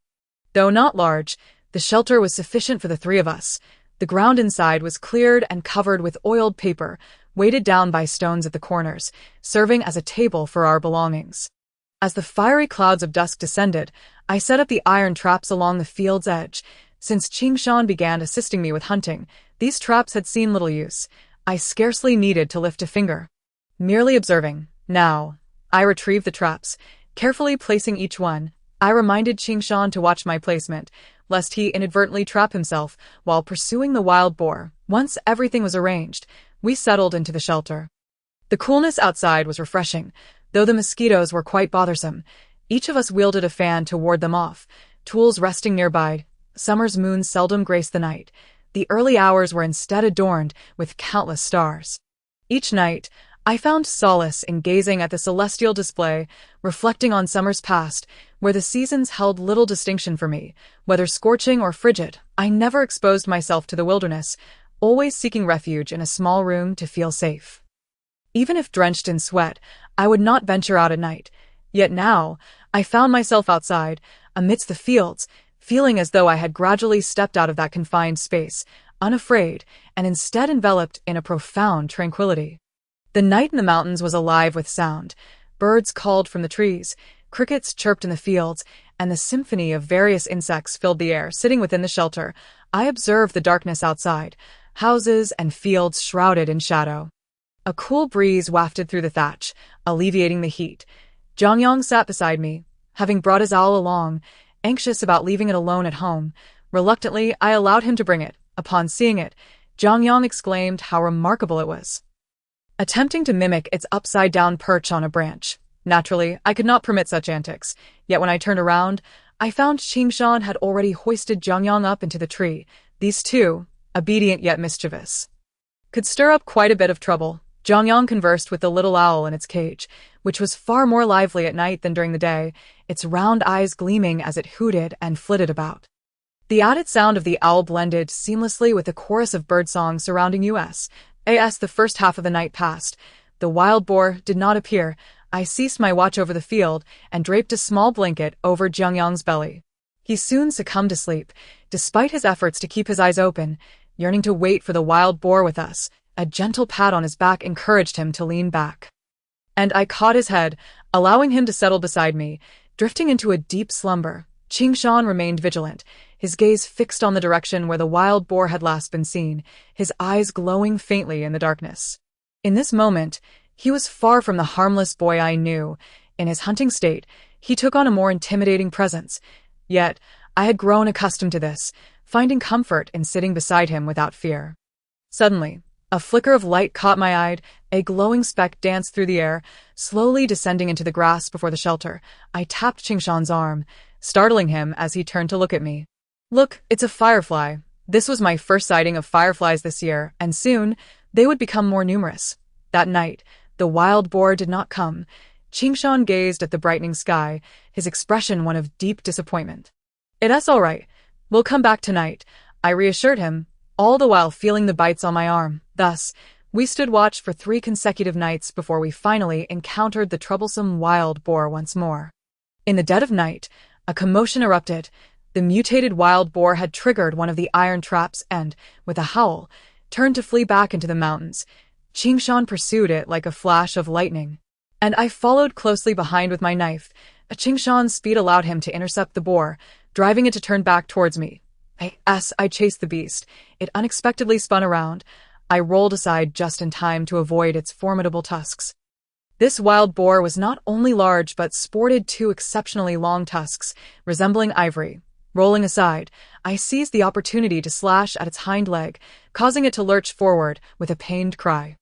Though not large, the shelter was sufficient for the 3 of us. The ground inside was cleared and covered with oiled paper, weighted down by stones at the corners, serving as a table for our belongings. As the fiery clouds of dusk descended, I set up the iron traps along the field's edge. Since Qingshan began assisting me with hunting, these traps had seen little use. I scarcely needed to lift a finger. Merely observing. Now, I retrieved the traps, carefully placing each one. I reminded Qingshan to watch my placement, lest he inadvertently trap himself while pursuing the wild boar. Once everything was arranged, we settled into the shelter. The coolness outside was refreshing, though the mosquitoes were quite bothersome. Each of us wielded a fan to ward them off, tools resting nearby. Summer's moon seldom graced the night. the early hours were instead adorned with countless stars. Each night, I found solace in gazing at the celestial display, reflecting on summers past, where the seasons held little distinction for me. Whether scorching or frigid, I never exposed myself to the wilderness, always seeking refuge in a small room to feel safe. Even if drenched in sweat, I would not venture out at night. Yet now, I found myself outside, amidst the fields, feeling as though I had gradually stepped out of that confined space, unafraid, and instead enveloped in a profound tranquility. The night in the mountains was alive with sound. Birds called from the trees, crickets chirped in the fields, and the symphony of various insects filled the air. Sitting within the shelter, I observed the darkness outside, houses and fields shrouded in shadow. A cool breeze wafted through the thatch, alleviating the heat. Jiang Yang sat beside me, having brought his owl along, anxious about leaving it alone at home. Reluctantly, I allowed him to bring it. Upon seeing it, Jiang Yang exclaimed how remarkable it was, attempting to mimic its upside-down perch on a branch. Naturally, I could not permit such antics, yet when I turned around, I found Qingshan had already hoisted Jiang Yang up into the tree. These two, obedient yet mischievous, could stir up quite a bit of trouble. Jiang Yang conversed with the little owl in its cage, which was far more lively at night than during the day, its round eyes gleaming as it hooted and flitted about. The added sound of the owl blended seamlessly with the chorus of birdsong surrounding us. As the first half of the night passed, the wild boar did not appear. I ceased my watch over the field and draped a small blanket over Jiang Yang's belly. He soon succumbed to sleep, despite his efforts to keep his eyes open, yearning to wait for the wild boar with us. A gentle pat on his back encouraged him to lean back, and I caught his head, allowing him to settle beside me, drifting into a deep slumber. Qingshan remained vigilant, his gaze fixed on the direction where the wild boar had last been seen, his eyes glowing faintly in the darkness. In this moment, he was far from the harmless boy I knew. In his hunting state, he took on a more intimidating presence. Yet, I had grown accustomed to this, finding comfort in sitting beside him without fear. Suddenly, a flicker of light caught my eye, a glowing speck danced through the air, slowly descending into the grass before the shelter. I tapped Qingshan's arm, startling him as he turned to look at me. "Look, it's a firefly." This was my first sighting of fireflies this year, and soon they would become more numerous. That night, the wild boar did not come. Qingshan gazed at the brightening sky, his expression one of deep disappointment. "It's all right. We'll come back tonight," I reassured him, all the while feeling the bites on my arm. Thus, we stood watch for 3 consecutive nights before we finally encountered the troublesome wild boar once more. In the dead of night, a commotion erupted. The mutated wild boar had triggered one of the iron traps and, with a howl, turned to flee back into the mountains. Qingshan pursued it like a flash of lightning, and I followed closely behind with my knife. Qingshan's speed allowed him to intercept the boar, driving it to turn back towards me. As I chased the beast, it unexpectedly spun around. I rolled aside just in time to avoid its formidable tusks. This wild boar was not only large but sported 2 exceptionally long tusks, resembling ivory. Rolling aside, I seized the opportunity to slash at its hind leg, causing it to lurch forward with a pained cry.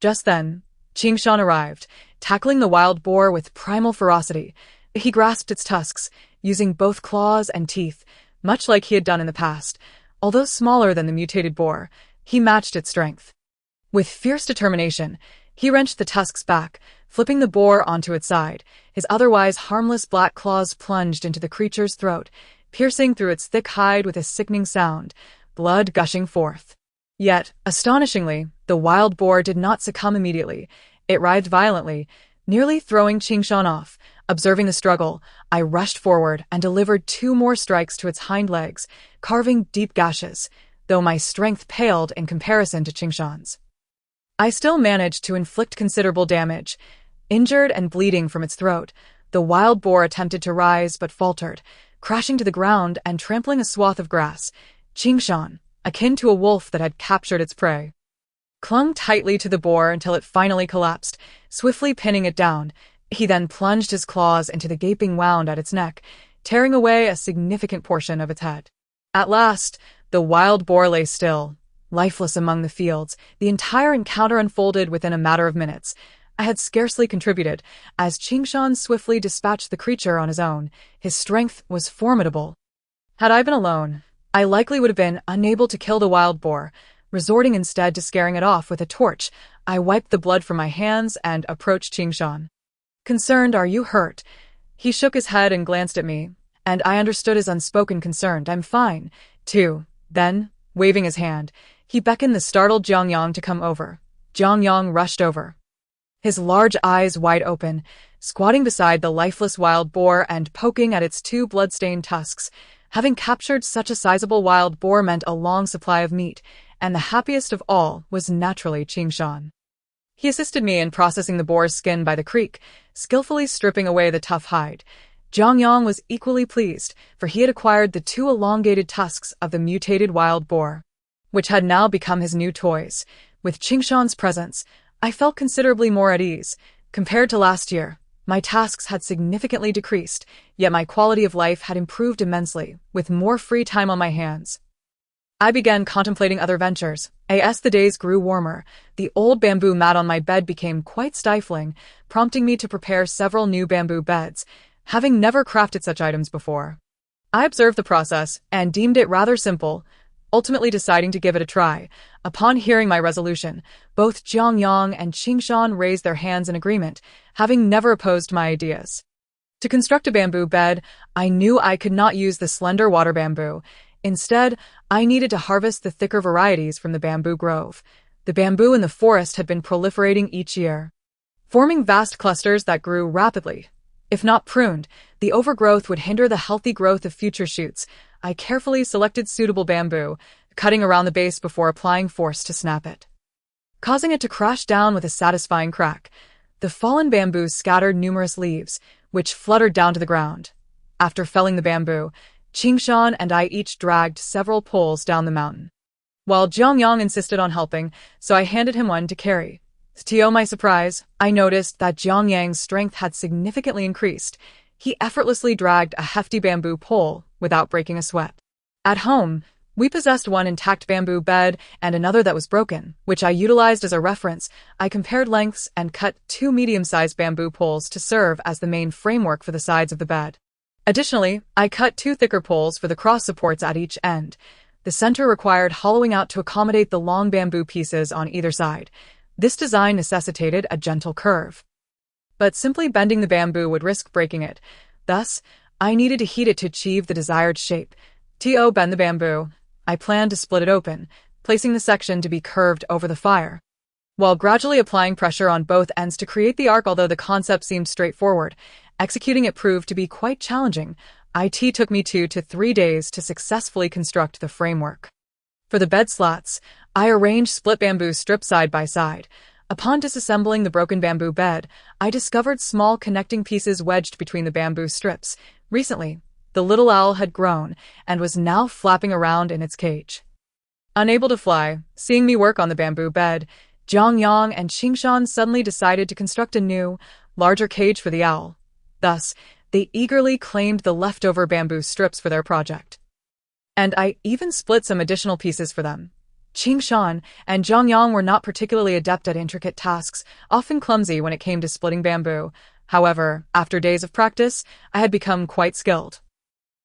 Just then, Qingshan arrived, tackling the wild boar with primal ferocity. He grasped its tusks, using both claws and teeth, much like he had done in the past. Although smaller than the mutated boar, he matched its strength. With fierce determination, he wrenched the tusks back, flipping the boar onto its side. His otherwise harmless black claws plunged into the creature's throat, piercing through its thick hide with a sickening sound, blood gushing forth. Yet, astonishingly, the wild boar did not succumb immediately. It writhed violently, nearly throwing Qingshan off. Observing the struggle, I rushed forward and delivered 2 more strikes to its hind legs, carving deep gashes, though my strength paled in comparison to Qingshan's. I still managed to inflict considerable damage. Injured and bleeding from its throat, the wild boar attempted to rise but faltered, crashing to the ground and trampling a swath of grass. Qingshan, akin to a wolf that had captured its prey, clung tightly to the boar until it finally collapsed, swiftly pinning it down. He then plunged his claws into the gaping wound at its neck, tearing away a significant portion of its head. At last, the wild boar lay still, lifeless among the fields. The entire encounter unfolded within a matter of minutes. I had scarcely contributed, as Qingshan swiftly dispatched the creature on his own. His strength was formidable. Had I been alone, I likely would have been unable to kill the wild boar, resorting instead to scaring it off with a torch. I wiped the blood from my hands and approached Qingshan. Concerned, "Are you hurt?" He shook his head and glanced at me, and I understood his unspoken concern. "I'm fine, too." Then, waving his hand, he beckoned the startled Jiang Yang to come over. Jiang Yang rushed over, his large eyes wide open, squatting beside the lifeless wild boar and poking at its two blood-stained tusks. Having captured such a sizable wild boar meant a long supply of meat, and the happiest of all was naturally Qingshan. He assisted me in processing the boar's skin by the creek, skillfully stripping away the tough hide. Jiang Yang was equally pleased, for he had acquired the two elongated tusks of the mutated wild boar, which had now become his new toys. With Qingshan's presence, I felt considerably more at ease. Compared to last year, my tasks had significantly decreased, yet my quality of life had improved immensely, with more free time on my hands. I began contemplating other ventures. As the days grew warmer, the old bamboo mat on my bed became quite stifling, prompting me to prepare several new bamboo beds, having never crafted such items before. I observed the process and deemed it rather simple, ultimately deciding to give it a try. Upon hearing my resolution, both Jiang Yang and Qingshan raised their hands in agreement, having never opposed my ideas. To construct a bamboo bed, I knew I could not use the slender water bamboo. Instead, I needed to harvest the thicker varieties from the bamboo grove. The bamboo in the forest had been proliferating each year, forming vast clusters that grew rapidly. If not pruned, the overgrowth would hinder the healthy growth of future shoots. I carefully selected suitable bamboo, cutting around the base before applying force to snap it, causing it to crash down with a satisfying crack. The fallen bamboo scattered numerous leaves, which fluttered down to the ground. After felling the bamboo, Qingshan and I each dragged several poles down the mountain, while Jiang Yang insisted on helping, so I handed him one to carry. To my surprise, I noticed that Jiang Yang's strength had significantly increased. He effortlessly dragged a hefty bamboo pole without breaking a sweat. At home, we possessed one intact bamboo bed and another that was broken, which I utilized as a reference. I compared lengths and cut two medium-sized bamboo poles to serve as the main framework for the sides of the bed. Additionally, I cut two thicker poles for the cross supports at each end. The center required hollowing out to accommodate the long bamboo pieces on either side. This design necessitated a gentle curve, but simply bending the bamboo would risk breaking it. Thus, I needed to heat it to achieve the desired shape. To bend the bamboo, I planned to split it open, placing the section to be curved over the fire, while gradually applying pressure on both ends to create the arc. Although the concept seemed straightforward, executing it proved to be quite challenging. It took me 2 to 3 days to successfully construct the framework. For the bed slats, I arranged split bamboo strips side by side. Upon disassembling the broken bamboo bed, I discovered small connecting pieces wedged between the bamboo strips. Recently, the little owl had grown and was now flapping around in its cage. Unable to fly, seeing me work on the bamboo bed, Jiang Yang and Qingshan suddenly decided to construct a new, larger cage for the owl. Thus, they eagerly claimed the leftover bamboo strips for their project, and I even split some additional pieces for them. Qingshan and Jiang Yang were not particularly adept at intricate tasks, often clumsy when it came to splitting bamboo. However, after days of practice, I had become quite skilled,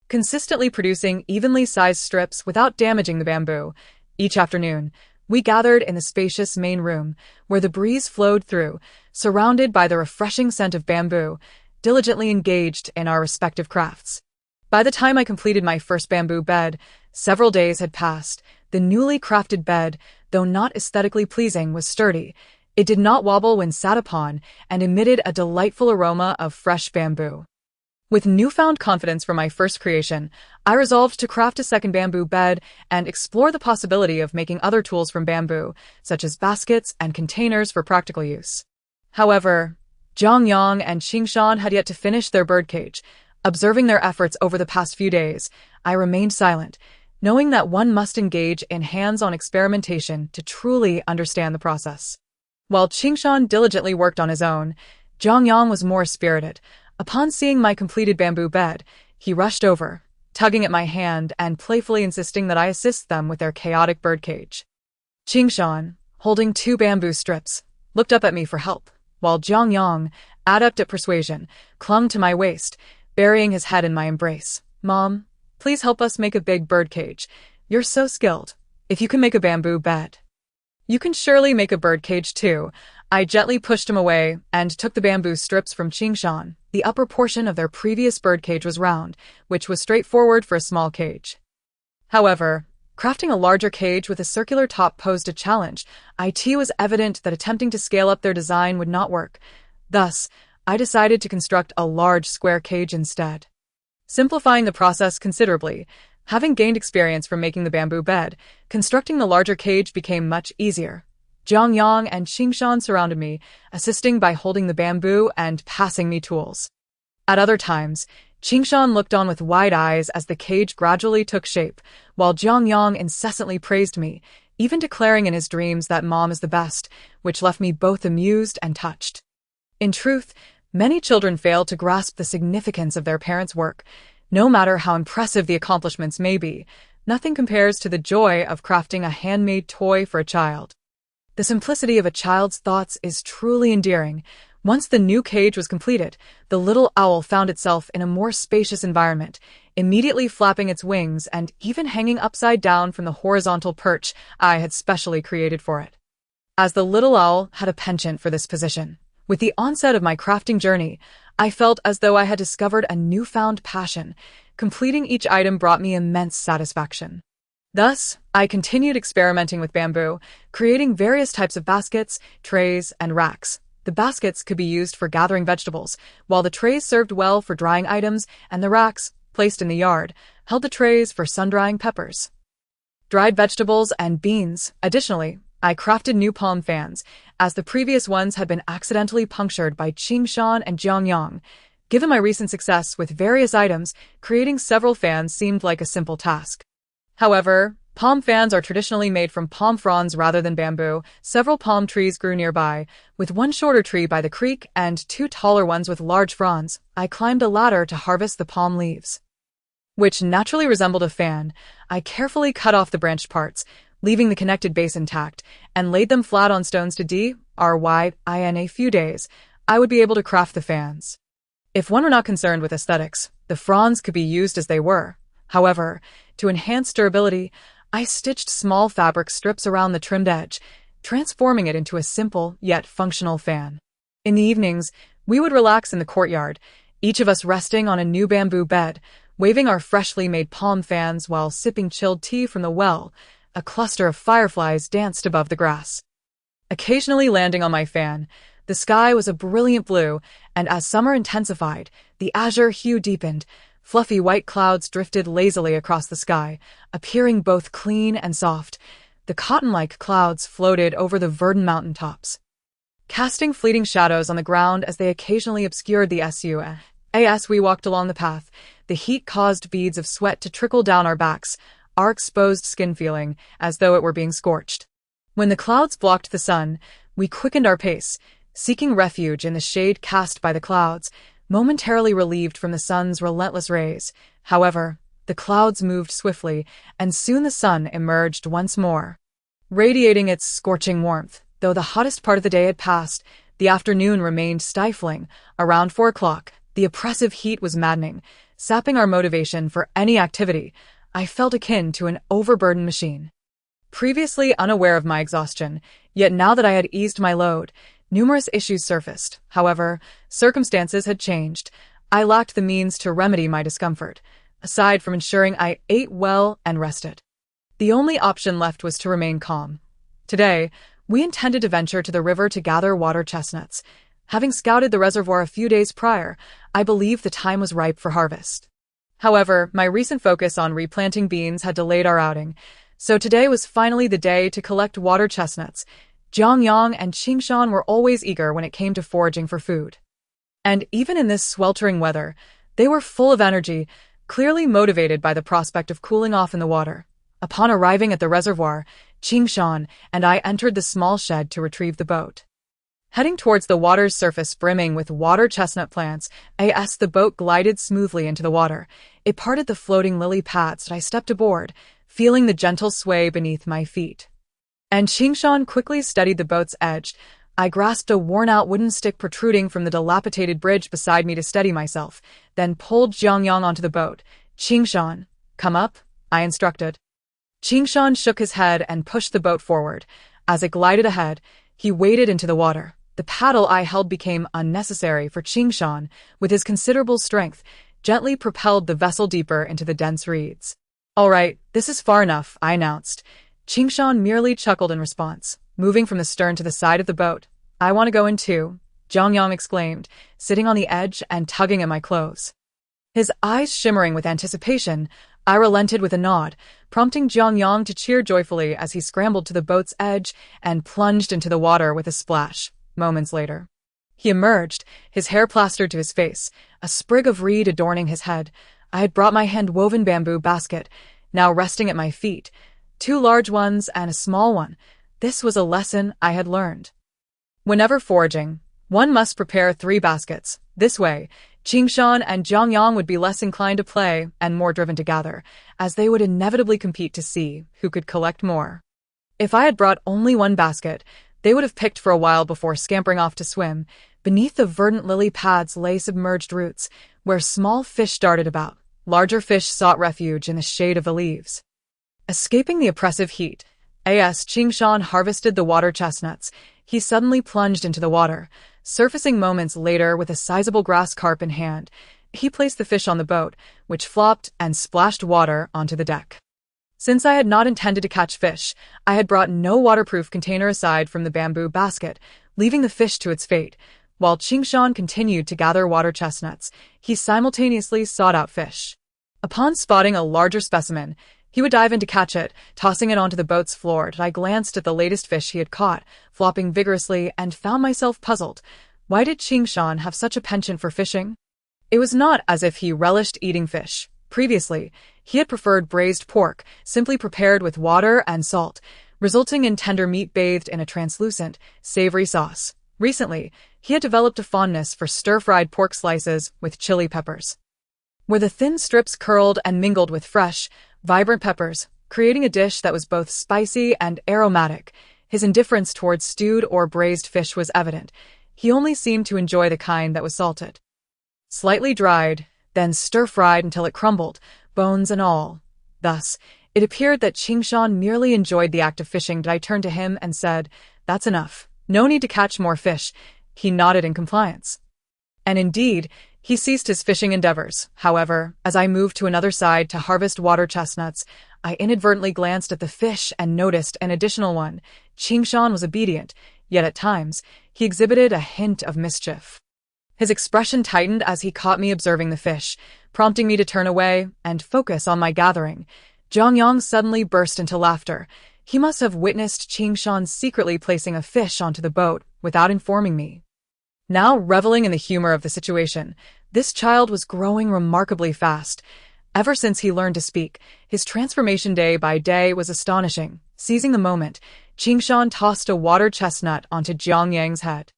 consistently producing evenly sized strips without damaging the bamboo. Each afternoon, we gathered in the spacious main room, where the breeze flowed through, surrounded by the refreshing scent of bamboo, diligently engaged in our respective crafts. By the time I completed my first bamboo bed, several days had passed. The newly crafted bed, though not aesthetically pleasing, was sturdy. It did not wobble when sat upon and emitted a delightful aroma of fresh bamboo. With newfound confidence from my first creation, I resolved to craft a second bamboo bed and explore the possibility of making other tools from bamboo, such as baskets and containers for practical use. However, Jiang Yang and Qingshan had yet to finish their birdcage. Observing their efforts over the past few days, I remained silent, knowing that one must engage in hands-on experimentation to truly understand the process. While Qingshan diligently worked on his own, Jiang Yang was more spirited. Upon seeing my completed bamboo bed, he rushed over, tugging at my hand and playfully insisting that I assist them with their chaotic birdcage. Qingshan, holding two bamboo strips, looked up at me for help, while Jiang Yang, adept at persuasion, clung to my waist, burying his head in my embrace. "Mom, Please help us make a big bird cage. You're so skilled. If you can make a bamboo bed, you can surely make a bird cage too. I gently pushed him away and took the bamboo strips from Qingshan. The upper portion of their previous bird cage was round, which was straightforward for a small cage. However, crafting a larger cage with a circular top posed a challenge. It was evident that attempting to scale up their design would not work. Thus, I decided to construct a large square cage instead, simplifying the process considerably. Having gained experience from making the bamboo bed, constructing the larger cage became much easier. Jiang Yang and Qingshan surrounded me, assisting by holding the bamboo and passing me tools. At other times, Qingshan looked on with wide eyes as the cage gradually took shape, while Jiang Yang incessantly praised me, even declaring in his dreams that mom is the best, which left me both amused and touched. In truth, many children fail to grasp the significance of their parents' work. No matter how impressive the accomplishments may be, nothing compares to the joy of crafting a handmade toy for a child. The simplicity of a child's thoughts is truly endearing. Once the new cage was completed, the little owl found itself in a more spacious environment, immediately flapping its wings and even hanging upside down from the horizontal perch I had specially created for it. As the little owl had a penchant for this position, with the onset of my crafting journey, I felt as though I had discovered a newfound passion. Completing each item brought me immense satisfaction. Thus, I continued experimenting with bamboo, creating various types of baskets, trays, and racks. The baskets could be used for gathering vegetables, while the trays served well for drying items, and the racks, placed in the yard, held the trays for sun-drying peppers, dried vegetables, and beans. Additionally, I crafted new palm fans, as the previous ones had been accidentally punctured by Qingshan and Jiang Yang. Given my recent success with various items, creating several fans seemed like a simple task. However, palm fans are traditionally made from palm fronds rather than bamboo. Several palm trees grew nearby, with one shorter tree by the creek and two taller ones with large fronds. I climbed a ladder to harvest the palm leaves, which naturally resembled a fan. I carefully cut off the branched parts, leaving the connected base intact, and laid them flat on stones to dry. In a few days, I would be able to craft the fans. If one were not concerned with aesthetics, the fronds could be used as they were. However, to enhance durability, I stitched small fabric strips around the trimmed edge, transforming it into a simple yet functional fan. In the evenings, we would relax in the courtyard, each of us resting on a new bamboo bed, waving our freshly made palm fans while sipping chilled tea from the well. A cluster of fireflies danced above the grass, occasionally landing on my fan. The sky was a brilliant blue, and as summer intensified, the azure hue deepened. Fluffy white clouds drifted lazily across the sky, appearing both clean and soft. The cotton-like clouds floated over the verdant mountaintops, casting fleeting shadows on the ground as they occasionally obscured the sun. As we walked along the path, the heat caused beads of sweat to trickle down our backs, our exposed skin feeling as though it were being scorched. When the clouds blocked the sun, we quickened our pace, seeking refuge in the shade cast by the clouds, momentarily relieved from the sun's relentless rays. However, the clouds moved swiftly, and soon the sun emerged once more, radiating its scorching warmth. Though the hottest part of the day had passed, the afternoon remained stifling. Around 4 o'clock, the oppressive heat was maddening, sapping our motivation for any activity. I felt akin to an overburdened machine. Previously unaware of my exhaustion, yet now that I had eased my load, numerous issues surfaced. However, circumstances had changed. I lacked the means to remedy my discomfort, aside from ensuring I ate well and rested. The only option left was to remain calm. Today, we intended to venture to the river to gather water chestnuts. Having scouted the reservoir a few days prior, I believed the time was ripe for harvest. However, my recent focus on replanting beans had delayed our outing, so today was finally the day to collect water chestnuts. Jiang Yang and Qingshan were always eager when it came to foraging for food. And even in this sweltering weather, they were full of energy, clearly motivated by the prospect of cooling off in the water. Upon arriving at the reservoir, Qingshan and I entered the small shed to retrieve the boat. Heading towards the water's surface brimming with water chestnut plants, the boat glided smoothly into the water. It parted the floating lily pads and I stepped aboard, feeling the gentle sway beneath my feet. And Qingshan quickly studied the boat's edge. I grasped a worn-out wooden stick protruding from the dilapidated bridge beside me to steady myself, then pulled Jiang Yang onto the boat. Qingshan, Come up, I instructed. Qingshan shook his head and pushed the boat forward. As it glided ahead, he waded into the water. The paddle I held became unnecessary for Qingshan, with his considerable strength, gently propelled the vessel deeper into the dense reeds. All right, this is far enough, I announced. Qingshan merely chuckled in response, moving from the stern to the side of the boat. I want to go in too, Jiang Yang exclaimed, sitting on the edge and tugging at my clothes. His eyes shimmering with anticipation, I relented with a nod, prompting Jiang Yang to cheer joyfully as he scrambled to the boat's edge and plunged into the water with a splash. Moments later, he emerged, his hair plastered to his face, a sprig of reed adorning his head. I had brought my hand-woven bamboo basket, now resting at my feet, 2 large ones and a small one. This was a lesson I had learned. Whenever foraging, one must prepare 3 baskets. This way, Qingshan and Jiang Yang would be less inclined to play and more driven to gather, as they would inevitably compete to see who could collect more. If I had brought only 1 basket, they would have picked for a while before scampering off to swim. Beneath the verdant lily pads lay submerged roots, where small fish darted about. Larger fish sought refuge in the shade of the leaves. Escaping the oppressive heat, as Qingshan harvested the water chestnuts, he suddenly plunged into the water, surfacing moments later with a sizable grass carp in hand. He placed the fish on the boat, which flopped and splashed water onto the deck. Since I had not intended to catch fish, I had brought no waterproof container aside from the bamboo basket, leaving the fish to its fate. While Qingshan continued to gather water chestnuts, he simultaneously sought out fish. Upon spotting a larger specimen, he would dive in to catch it, tossing it onto the boat's floor. I glanced at the latest fish he had caught, flopping vigorously, and found myself puzzled. Why did Qingshan have such a penchant for fishing? It was not as if he relished eating fish. Previously, he had preferred braised pork, simply prepared with water and salt, resulting in tender meat bathed in a translucent, savory sauce. Recently, he had developed a fondness for stir-fried pork slices with chili peppers, where the thin strips curled and mingled with fresh, vibrant peppers, creating a dish that was both spicy and aromatic. His indifference towards stewed or braised fish was evident. He only seemed to enjoy the kind that was salted, slightly dried, then stir-fried until it crumbled, bones and all. Thus, it appeared that Qingshan merely enjoyed the act of fishing. I turned to him and said, "That's enough. No need to catch more fish." He nodded in compliance. And indeed, he ceased his fishing endeavors. However, as I moved to another side to harvest water chestnuts, I inadvertently glanced at the fish and noticed an additional one. Qingshan was obedient, yet at times, he exhibited a hint of mischief. His expression tightened as he caught me observing the fish, prompting me to turn away and focus on my gathering. Jiang Yang suddenly burst into laughter. He must have witnessed Qingshan secretly placing a fish onto the boat without informing me. Now reveling in the humor of the situation, this child was growing remarkably fast. Ever since he learned to speak, his transformation day by day was astonishing. Seizing the moment, Qingshan tossed a water chestnut onto Jiang Yang's head.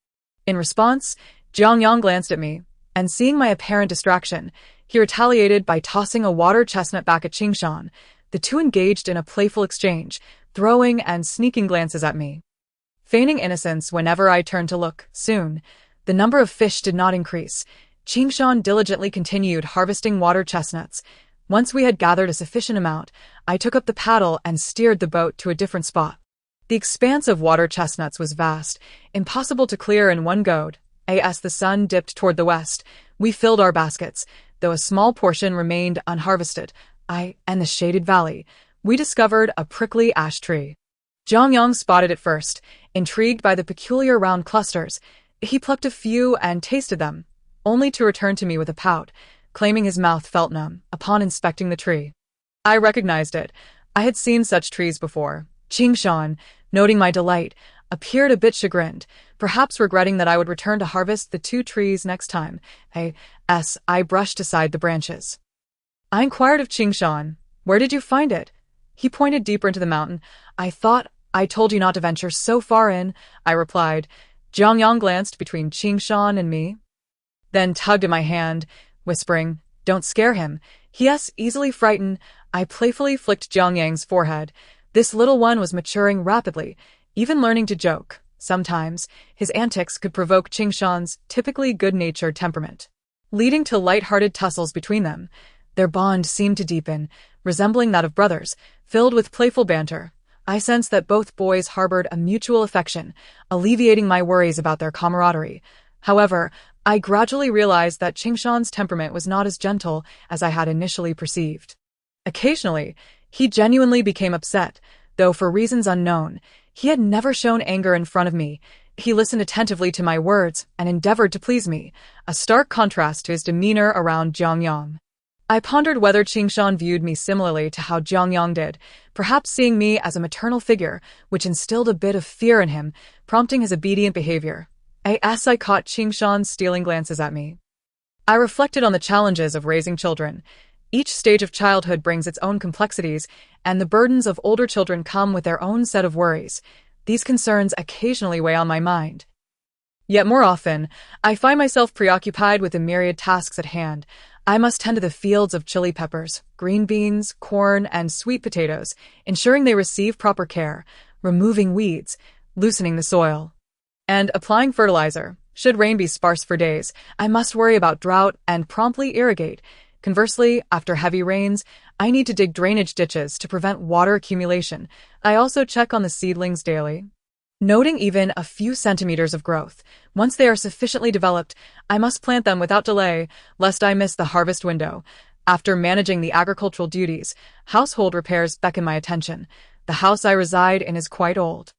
In response, Jiang Yang glanced at me, and seeing my apparent distraction, he retaliated by tossing a water chestnut back at Qingshan. The two engaged in a playful exchange, throwing and sneaking glances at me, feigning innocence whenever I turned to look. Soon, the number of fish did not increase. Qingshan diligently continued harvesting water chestnuts. Once we had gathered a sufficient amount, I took up the paddle and steered the boat to a different spot. The expanse of water chestnuts was vast, impossible to clear in one goad. As the sun dipped toward the west, we filled our baskets, though a small portion remained unharvested. In the shaded valley, we discovered a prickly ash tree. Jiang Yang spotted it first, intrigued by the peculiar round clusters. He plucked a few and tasted them, only to return to me with a pout, claiming his mouth felt numb upon inspecting the tree. I recognized it. I had seen such trees before. Qingshan, noting my delight, appeared a bit chagrined, perhaps regretting that I would return to harvest the 2 trees next time. I brushed aside the branches. I inquired of Qingshan, "Where did you find it?" He pointed deeper into the mountain. "I thought I told you not to venture so far in," I replied. Jiang Yang glanced between Qingshan and me, then tugged at my hand, whispering, "Don't scare him. He is easily frightened." I playfully flicked Jiang Yang's forehead. This little one was maturing rapidly, even learning to joke. Sometimes, his antics could provoke Qingshan's typically good-natured temperament, leading to light-hearted tussles between them. Their bond seemed to deepen, resembling that of brothers, filled with playful banter. I sensed that both boys harbored a mutual affection, alleviating my worries about their camaraderie. However, I gradually realized that Qingshan's temperament was not as gentle as I had initially perceived. Occasionally, he genuinely became upset, though for reasons unknown. He had never shown anger in front of me. He listened attentively to my words and endeavored to please me, a stark contrast to his demeanor around Jiang Yang. I pondered whether Qingshan viewed me similarly to how Jiang Yang did, perhaps seeing me as a maternal figure, which instilled a bit of fear in him, prompting his obedient behavior. I caught Qingshan's stealing glances at me. I reflected on the challenges of raising children. Each stage of childhood brings its own complexities, and the burdens of older children come with their own set of worries. These concerns occasionally weigh on my mind. Yet more often, I find myself preoccupied with the myriad tasks at hand. I must tend to the fields of chili peppers, green beans, corn, and sweet potatoes, ensuring they receive proper care, removing weeds, loosening the soil, and applying fertilizer. Should rain be sparse for days, I must worry about drought and promptly irrigate. Conversely, after heavy rains, I need to dig drainage ditches to prevent water accumulation. I also check on the seedlings daily, noting even a few centimeters of growth. Once they are sufficiently developed, I must plant them without delay, lest I miss the harvest window. After managing the agricultural duties, household repairs beckon my attention. The house I reside in is quite old.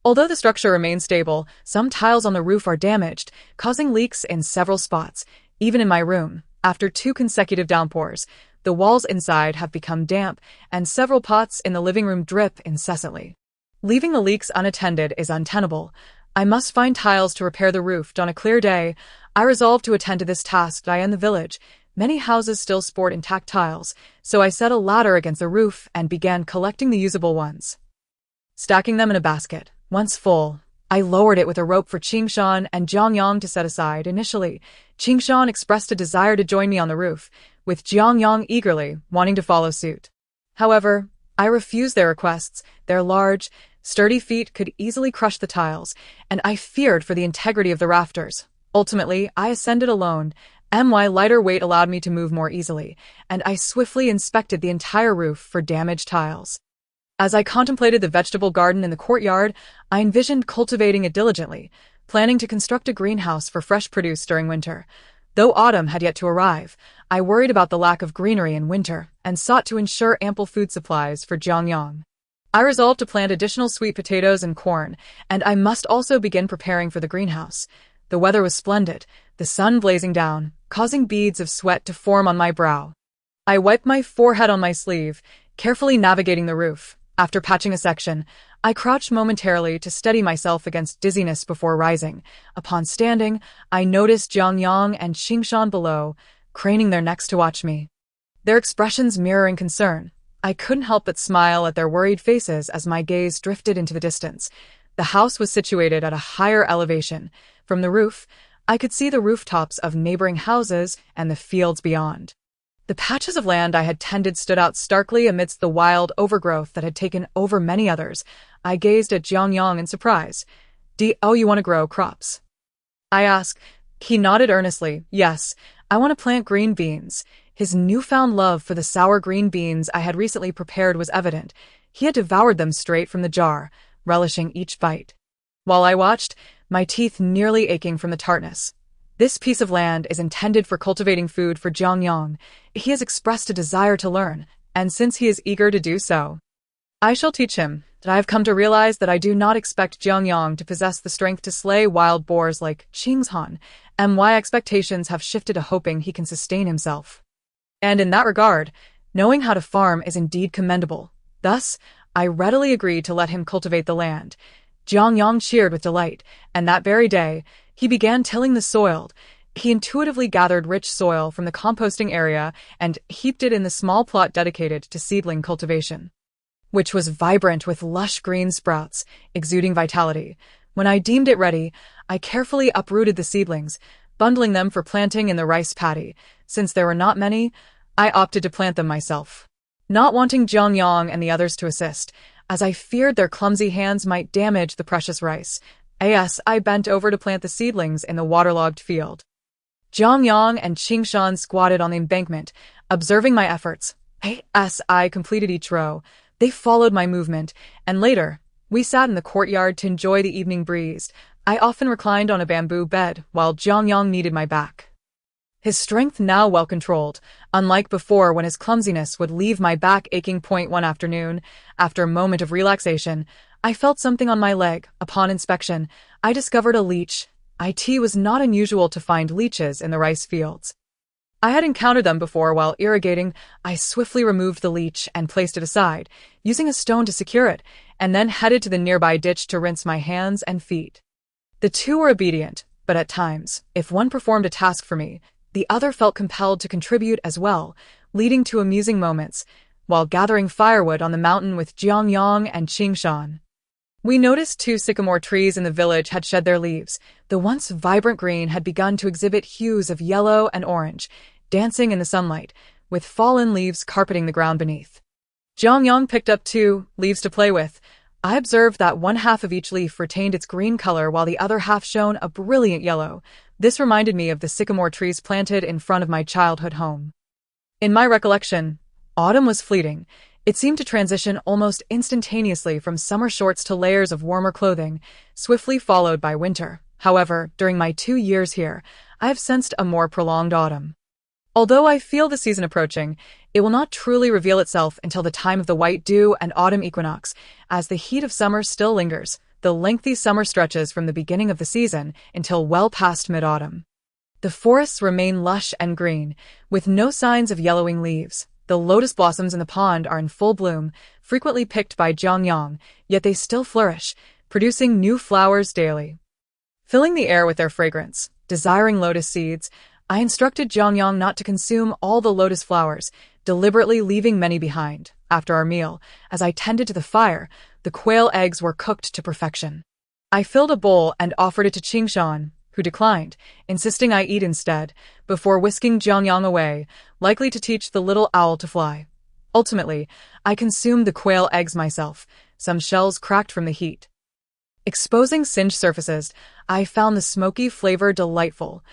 Although the structure remains stable, some tiles on the roof are damaged, causing leaks in several spots. Even in my room, after 2 consecutive downpours, the walls inside have become damp, and several pots in the living room drip incessantly. Leaving the leaks unattended is untenable. I must find tiles to repair the roof. On a clear day, I resolve to attend to this task. In the village, many houses still sport intact tiles, so I set a ladder against the roof and began collecting the usable ones, stacking them in a basket. Once full, I lowered it with a rope for Qingshan and Jiang Yang to set aside. Initially, Qingshan expressed a desire to join me on the roof, with Jiang Yang eagerly wanting to follow suit. However, I refused their requests. Their large, sturdy feet could easily crush the tiles, and I feared for the integrity of the rafters. Ultimately, I ascended alone. My lighter weight allowed me to move more easily, and I swiftly inspected the entire roof for damaged tiles. As I contemplated the vegetable garden in the courtyard, I envisioned cultivating it diligently, planning to construct a greenhouse for fresh produce during winter. Though autumn had yet to arrive, I worried about the lack of greenery in winter and sought to ensure ample food supplies for Jiang Yang. I resolved to plant additional sweet potatoes and corn, and I must also begin preparing for the greenhouse. The weather was splendid, the sun blazing down, causing beads of sweat to form on my brow. I wiped my forehead on my sleeve, carefully navigating the roof. After patching a section, I crouched momentarily to steady myself against dizziness before rising. Upon standing, I noticed Jiang Yang and Qingshan below, craning their necks to watch me, their expressions mirroring concern. I couldn't help but smile at their worried faces as my gaze drifted into the distance. The house was situated at a higher elevation. From the roof, I could see the rooftops of neighboring houses and the fields beyond. The patches of land I had tended stood out starkly amidst the wild overgrowth that had taken over many others. I gazed at Jiang Yang in surprise. "Oh, you want to grow crops?" I asked. He nodded earnestly. "Yes, I want to plant green beans." His newfound love for the sour green beans I had recently prepared was evident. He had devoured them straight from the jar, relishing each bite, while I watched, my teeth nearly aching from the tartness. This piece of land is intended for cultivating food for Jiang Yang. He has expressed a desire to learn, and since he is eager to do so, I shall teach him. I have come to realize that I do not expect Jiang Yang to possess the strength to slay wild boars like Qingshan, and my expectations have shifted to hoping he can sustain himself. And in that regard, knowing how to farm is indeed commendable. Thus, I readily agreed to let him cultivate the land. Jiang Yang cheered with delight, and that very day, he began tilling the soil. He intuitively gathered rich soil from the composting area and heaped it in the small plot dedicated to seedling cultivation, which was vibrant with lush green sprouts, exuding vitality. When I deemed it ready, I carefully uprooted the seedlings, bundling them for planting in the rice paddy. Since there were not many, I opted to plant them myself, not wanting Jiang Yang and the others to assist, as I feared their clumsy hands might damage the precious rice. I bent over to plant the seedlings in the waterlogged field. Jiang Yang and Qingshan squatted on the embankment, observing my efforts. As I completed each row, they followed my movement, and later, we sat in the courtyard to enjoy the evening breeze. I often reclined on a bamboo bed while Jiang Yang kneaded my back. His strength now well controlled, unlike before when his clumsiness would leave my back aching. One afternoon, after a moment of relaxation, I felt something on my leg. Upon inspection, I discovered a leech. It was not unusual to find leeches in the rice fields. I had encountered them before while irrigating. I swiftly removed the leech and placed it aside, using a stone to secure it, and then headed to the nearby ditch to rinse my hands and feet. The two were obedient, but at times, if one performed a task for me, the other felt compelled to contribute as well, leading to amusing moments, while gathering firewood on the mountain with Jiang Yang and Qingshan. We noticed 2 sycamore trees in the village had shed their leaves. The once vibrant green had begun to exhibit hues of yellow and orange, dancing in the sunlight, with fallen leaves carpeting the ground beneath. Jiang Yang picked up 2 leaves to play with. I observed that one half of each leaf retained its green color while the other half shone a brilliant yellow. This reminded me of the sycamore trees planted in front of my childhood home. In my recollection, autumn was fleeting. It seemed to transition almost instantaneously from summer shorts to layers of warmer clothing, swiftly followed by winter. However, during my 2 years here, I have sensed a more prolonged autumn. Although I feel the season approaching, it will not truly reveal itself until the time of the white dew and autumn equinox, as the heat of summer still lingers. The lengthy summer stretches from the beginning of the season until well past mid-autumn. The forests remain lush and green, with no signs of yellowing leaves. The lotus blossoms in the pond are in full bloom, frequently picked by Jiang Yang, yet they still flourish, producing new flowers daily. Filling the air with their fragrance, desiring lotus seeds, I instructed Jiang Yang not to consume all the lotus flowers, deliberately leaving many behind. After our meal, as I tended to the fire, the quail eggs were cooked to perfection. I filled a bowl and offered it to Qingshan, who declined, insisting I eat instead, before whisking Jiang Yang away, likely to teach the little owl to fly. Ultimately, I consumed the quail eggs myself, some shells cracked from the heat. Exposing singed surfaces, I found the smoky flavor delightful.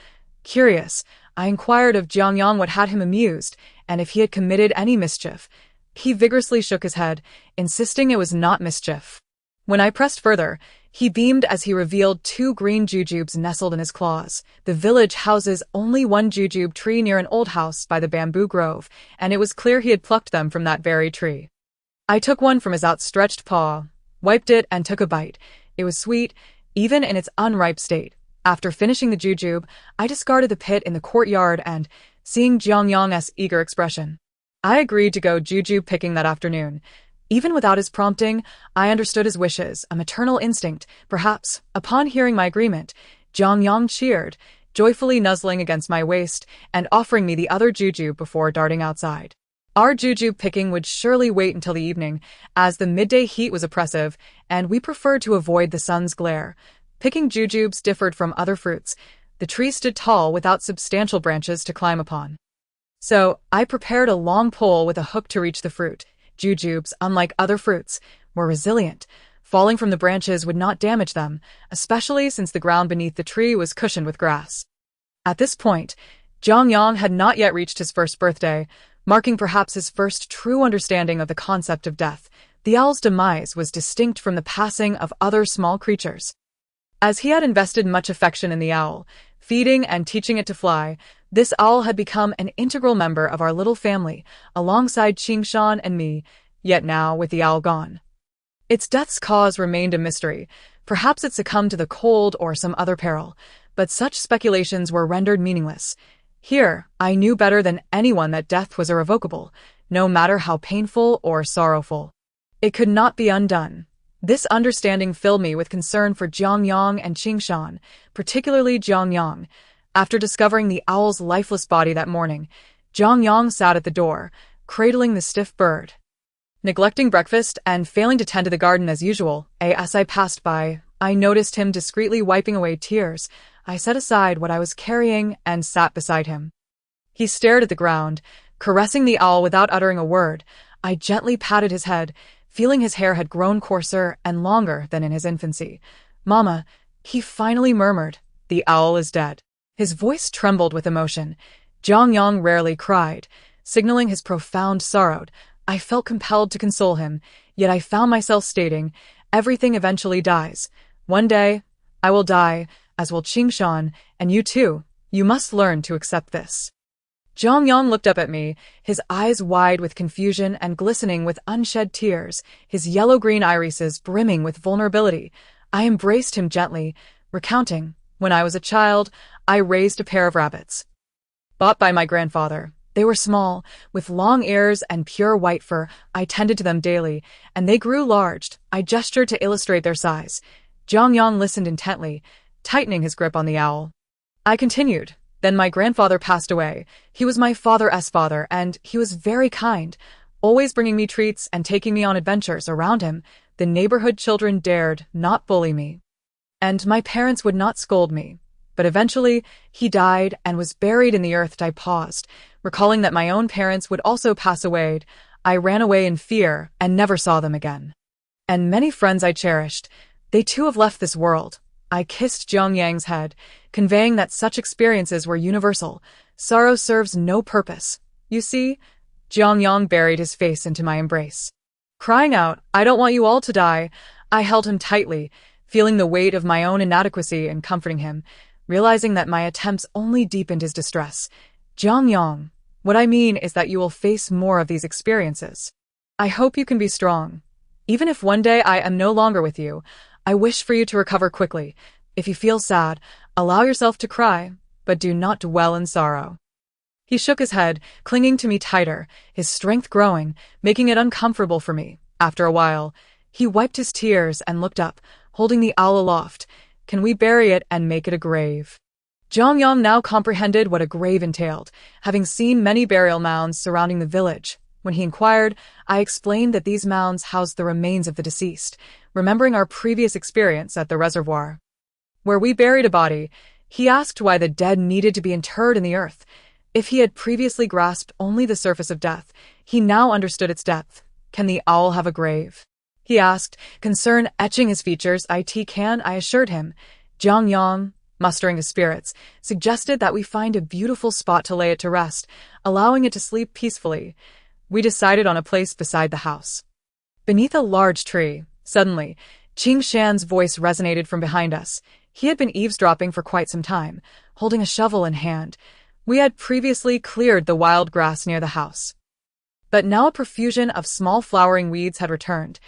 Curious, I inquired of Jiang Yang what had him amused, and if he had committed any mischief. He vigorously shook his head, insisting it was not mischief. When I pressed further, he beamed as he revealed 2 green jujubes nestled in his claws. The village houses only one jujube tree near an old house by the bamboo grove, and it was clear he had plucked them from that very tree. I took one from his outstretched paw, wiped it, and took a bite. It was sweet, even in its unripe state. After finishing the jujube, I discarded the pit in the courtyard and, seeing Jiang Yang's eager expression, I agreed to go jujube picking that afternoon. Even without his prompting, I understood his wishes, a maternal instinct, perhaps. Upon hearing my agreement, Jiang Yang cheered, joyfully nuzzling against my waist and offering me the other jujube before darting outside. Our jujube picking would surely wait until the evening, as the midday heat was oppressive, and we preferred to avoid the sun's glare. Picking jujubes differed from other fruits. The tree stood tall without substantial branches to climb upon. So, I prepared a long pole with a hook to reach the fruit. Jujubes, unlike other fruits, were resilient. Falling from the branches would not damage them, especially since the ground beneath the tree was cushioned with grass. At this point, Jiang Yang had not yet reached his first birthday, marking perhaps his first true understanding of the concept of death. The owl's demise was distinct from the passing of other small creatures. As he had invested much affection in the owl, feeding and teaching it to fly, this owl had become an integral member of our little family, alongside Qingshan and me, yet now, with the owl gone, its death's cause remained a mystery. Perhaps it succumbed to the cold or some other peril, but such speculations were rendered meaningless. Here, I knew better than anyone that death was irrevocable, no matter how painful or sorrowful. It could not be undone. This understanding filled me with concern for Jiang Yang and Qingshan, particularly Jiang Yang. After discovering the owl's lifeless body that morning, Jiang Yang sat at the door, cradling the stiff bird. Neglecting breakfast and failing to tend to the garden as usual, as I passed by, I noticed him discreetly wiping away tears. I set aside what I was carrying and sat beside him. He stared at the ground, caressing the owl without uttering a word. I gently patted his head, feeling his hair had grown coarser and longer than in his infancy. "Mama," he finally murmured, "the owl is dead." His voice trembled with emotion. Jiang Yang rarely cried. Signaling his profound sorrow, I felt compelled to console him, yet I found myself stating, everything eventually dies. One day, I will die, as will Qingshan, and you too. You must learn to accept this. Jiang Yang looked up at me, his eyes wide with confusion and glistening with unshed tears, his yellow-green irises brimming with vulnerability. I embraced him gently, recounting, when I was a child, I raised a pair of rabbits. Bought by my grandfather. They were small, with long ears and pure white fur. I tended to them daily, and they grew large. I gestured to illustrate their size. Jiang Yang listened intently, tightening his grip on the owl. I continued. Then my grandfather passed away. He was my father's father, and he was very kind, always bringing me treats and taking me on adventures around him. The neighborhood children dared not bully me, and my parents would not scold me. But eventually, he died and was buried in the earth. I paused, recalling that my own parents would also pass away. I ran away in fear and never saw them again. And many friends I cherished, they too have left this world. I kissed Jiang Yang's head, conveying that such experiences were universal. Sorrow serves no purpose. You see? Jiang Yang buried his face into my embrace. Crying out, I don't want you all to die. I held him tightly, feeling the weight of my own inadequacy and comforting him, realizing that my attempts only deepened his distress. Jiang Yang, what I mean is that you will face more of these experiences. I hope you can be strong. Even if one day I am no longer with you, I wish for you to recover quickly. If you feel sad, allow yourself to cry, but do not dwell in sorrow. He shook his head, clinging to me tighter, his strength growing, making it uncomfortable for me. After a while, he wiped his tears and looked up, holding the owl aloft. Can we bury it and make it a grave? Jiang Yang now comprehended what a grave entailed, having seen many burial mounds surrounding the village. When he inquired, I explained that these mounds housed the remains of the deceased, remembering our previous experience at the reservoir, where we buried a body. He asked why the dead needed to be interred in the earth. If he had previously grasped only the surface of death, he now understood its depth. Can the owl have a grave? He asked, concern etching his features. It can, I assured him. Jiang Yang, mustering his spirits, suggested that we find a beautiful spot to lay it to rest, allowing it to sleep peacefully. We decided on a place beside the house, beneath a large tree. Suddenly, Qingshan's voice resonated from behind us. He had been eavesdropping for quite some time, holding a shovel in hand. We had previously cleared the wild grass near the house, but now a profusion of small flowering weeds had returned.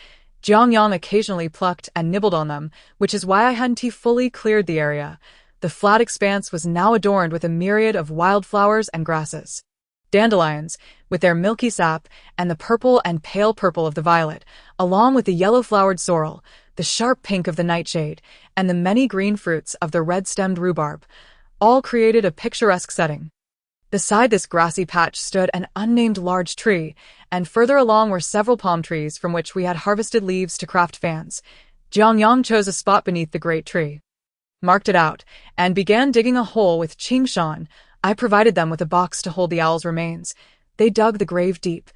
Jiang Yang occasionally plucked and nibbled on them, which is why I hadn't fully cleared the area. The flat expanse was now adorned with a myriad of wildflowers and grasses. Dandelions, with their milky sap, and the purple and pale purple of the violet, along with the yellow-flowered sorrel, the sharp pink of the nightshade, and the many green fruits of the red-stemmed rhubarb, all created a picturesque setting. Beside this grassy patch stood an unnamed large tree, and further along were several palm trees from which we had harvested leaves to craft fans. Jiang Yang chose a spot beneath the great tree, marked it out, and began digging a hole with Qingshan. I provided them with a box to hold the owl's remains. They dug the grave deep.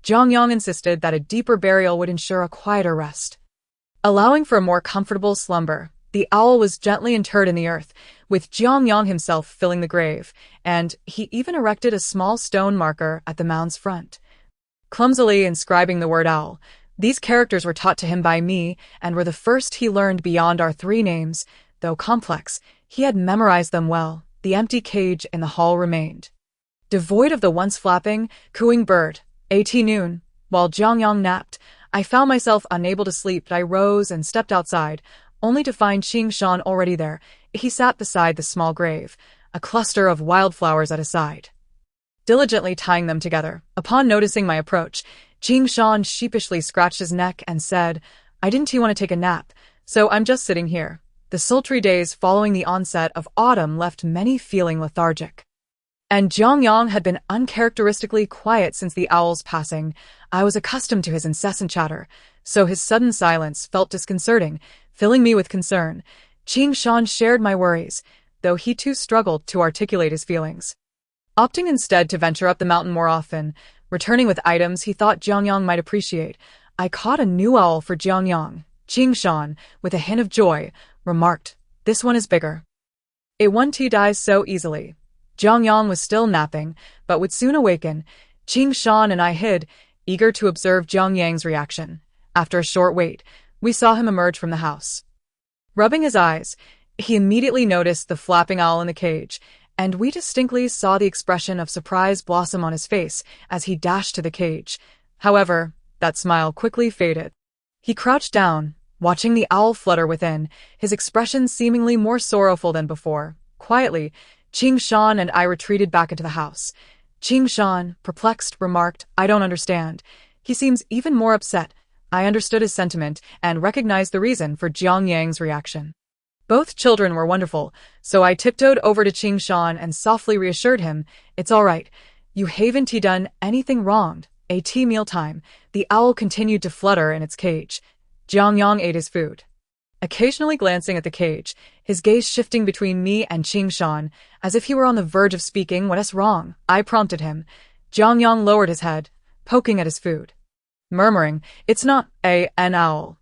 Jiang Yang insisted that a deeper burial would ensure a quieter rest, allowing for a more comfortable slumber. The owl was gently interred in the earth, with Jiang Yang himself filling the grave, and he even erected a small stone marker at the mound's front, clumsily inscribing the word owl. These characters were taught to him by me and were the first he learned beyond our three names. Though complex, he had memorized them well. The empty cage in the hall remained devoid of the once flapping, cooing bird. At noon, while Jiang Yang napped, I found myself unable to sleep. I rose and stepped outside, only to find Qingshan already there. He sat beside the small grave, a cluster of wildflowers at his side, diligently tying them together. Upon noticing my approach, Qingshan sheepishly scratched his neck and said, I didn't want to take a nap, so I'm just sitting here. The sultry days following the onset of autumn left many feeling lethargic, and Jiang Yang had been uncharacteristically quiet since the owl's passing. I was accustomed to his incessant chatter, so his sudden silence felt disconcerting, filling me with concern. Qingshan shared my worries, though he too struggled to articulate his feelings, opting instead to venture up the mountain more often, returning with items he thought Jiang Yang might appreciate. I caught a new owl for Jiang Yang. Qingshan, with a hint of joy, remarked, this one is bigger. It won't dies so easily. Jiang Yang was still napping, but would soon awaken. Qingshan and I hid, eager to observe Jiang Yang's reaction. After a short wait, we saw him emerge from the house. Rubbing his eyes, he immediately noticed the flapping owl in the cage, and we distinctly saw the expression of surprise blossom on his face as he dashed to the cage. However, that smile quickly faded. He crouched down, watching the owl flutter within, his expression seemingly more sorrowful than before. Quietly, Qingshan and I retreated back into the house. Qingshan, perplexed, remarked, "I don't understand. He seems even more upset." I understood his sentiment and recognized the reason for Jiang Yang's reaction. Both children were wonderful, so I tiptoed over to Qingshan and softly reassured him, "It's all right. You haven't done anything wrong." At mealtime, the owl continued to flutter in its cage. Jiang Yang ate his food, occasionally glancing at the cage, his gaze shifting between me and Qingshan, as if he were on the verge of speaking. "What's wrong?" I prompted him. Jiang Yang lowered his head, poking at his food, murmuring, "It's not an owl."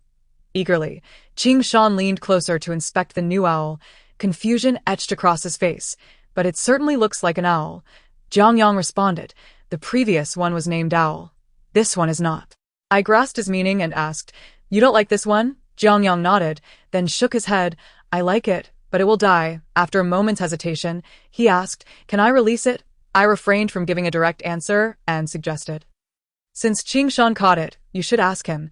Eagerly, Qingshan leaned closer to inspect the new owl, confusion etched across his face. "But it certainly looks like an owl." Jiang Yang responded. "The previous one was named Owl. This one is not." I grasped his meaning and asked, "You don't like this one?" Jiang Yang nodded, then shook his head. "I like it, but it will die." After a moment's hesitation, he asked, "Can I release it?" I refrained from giving a direct answer and suggested, "Since Qingshan caught it, you should ask him."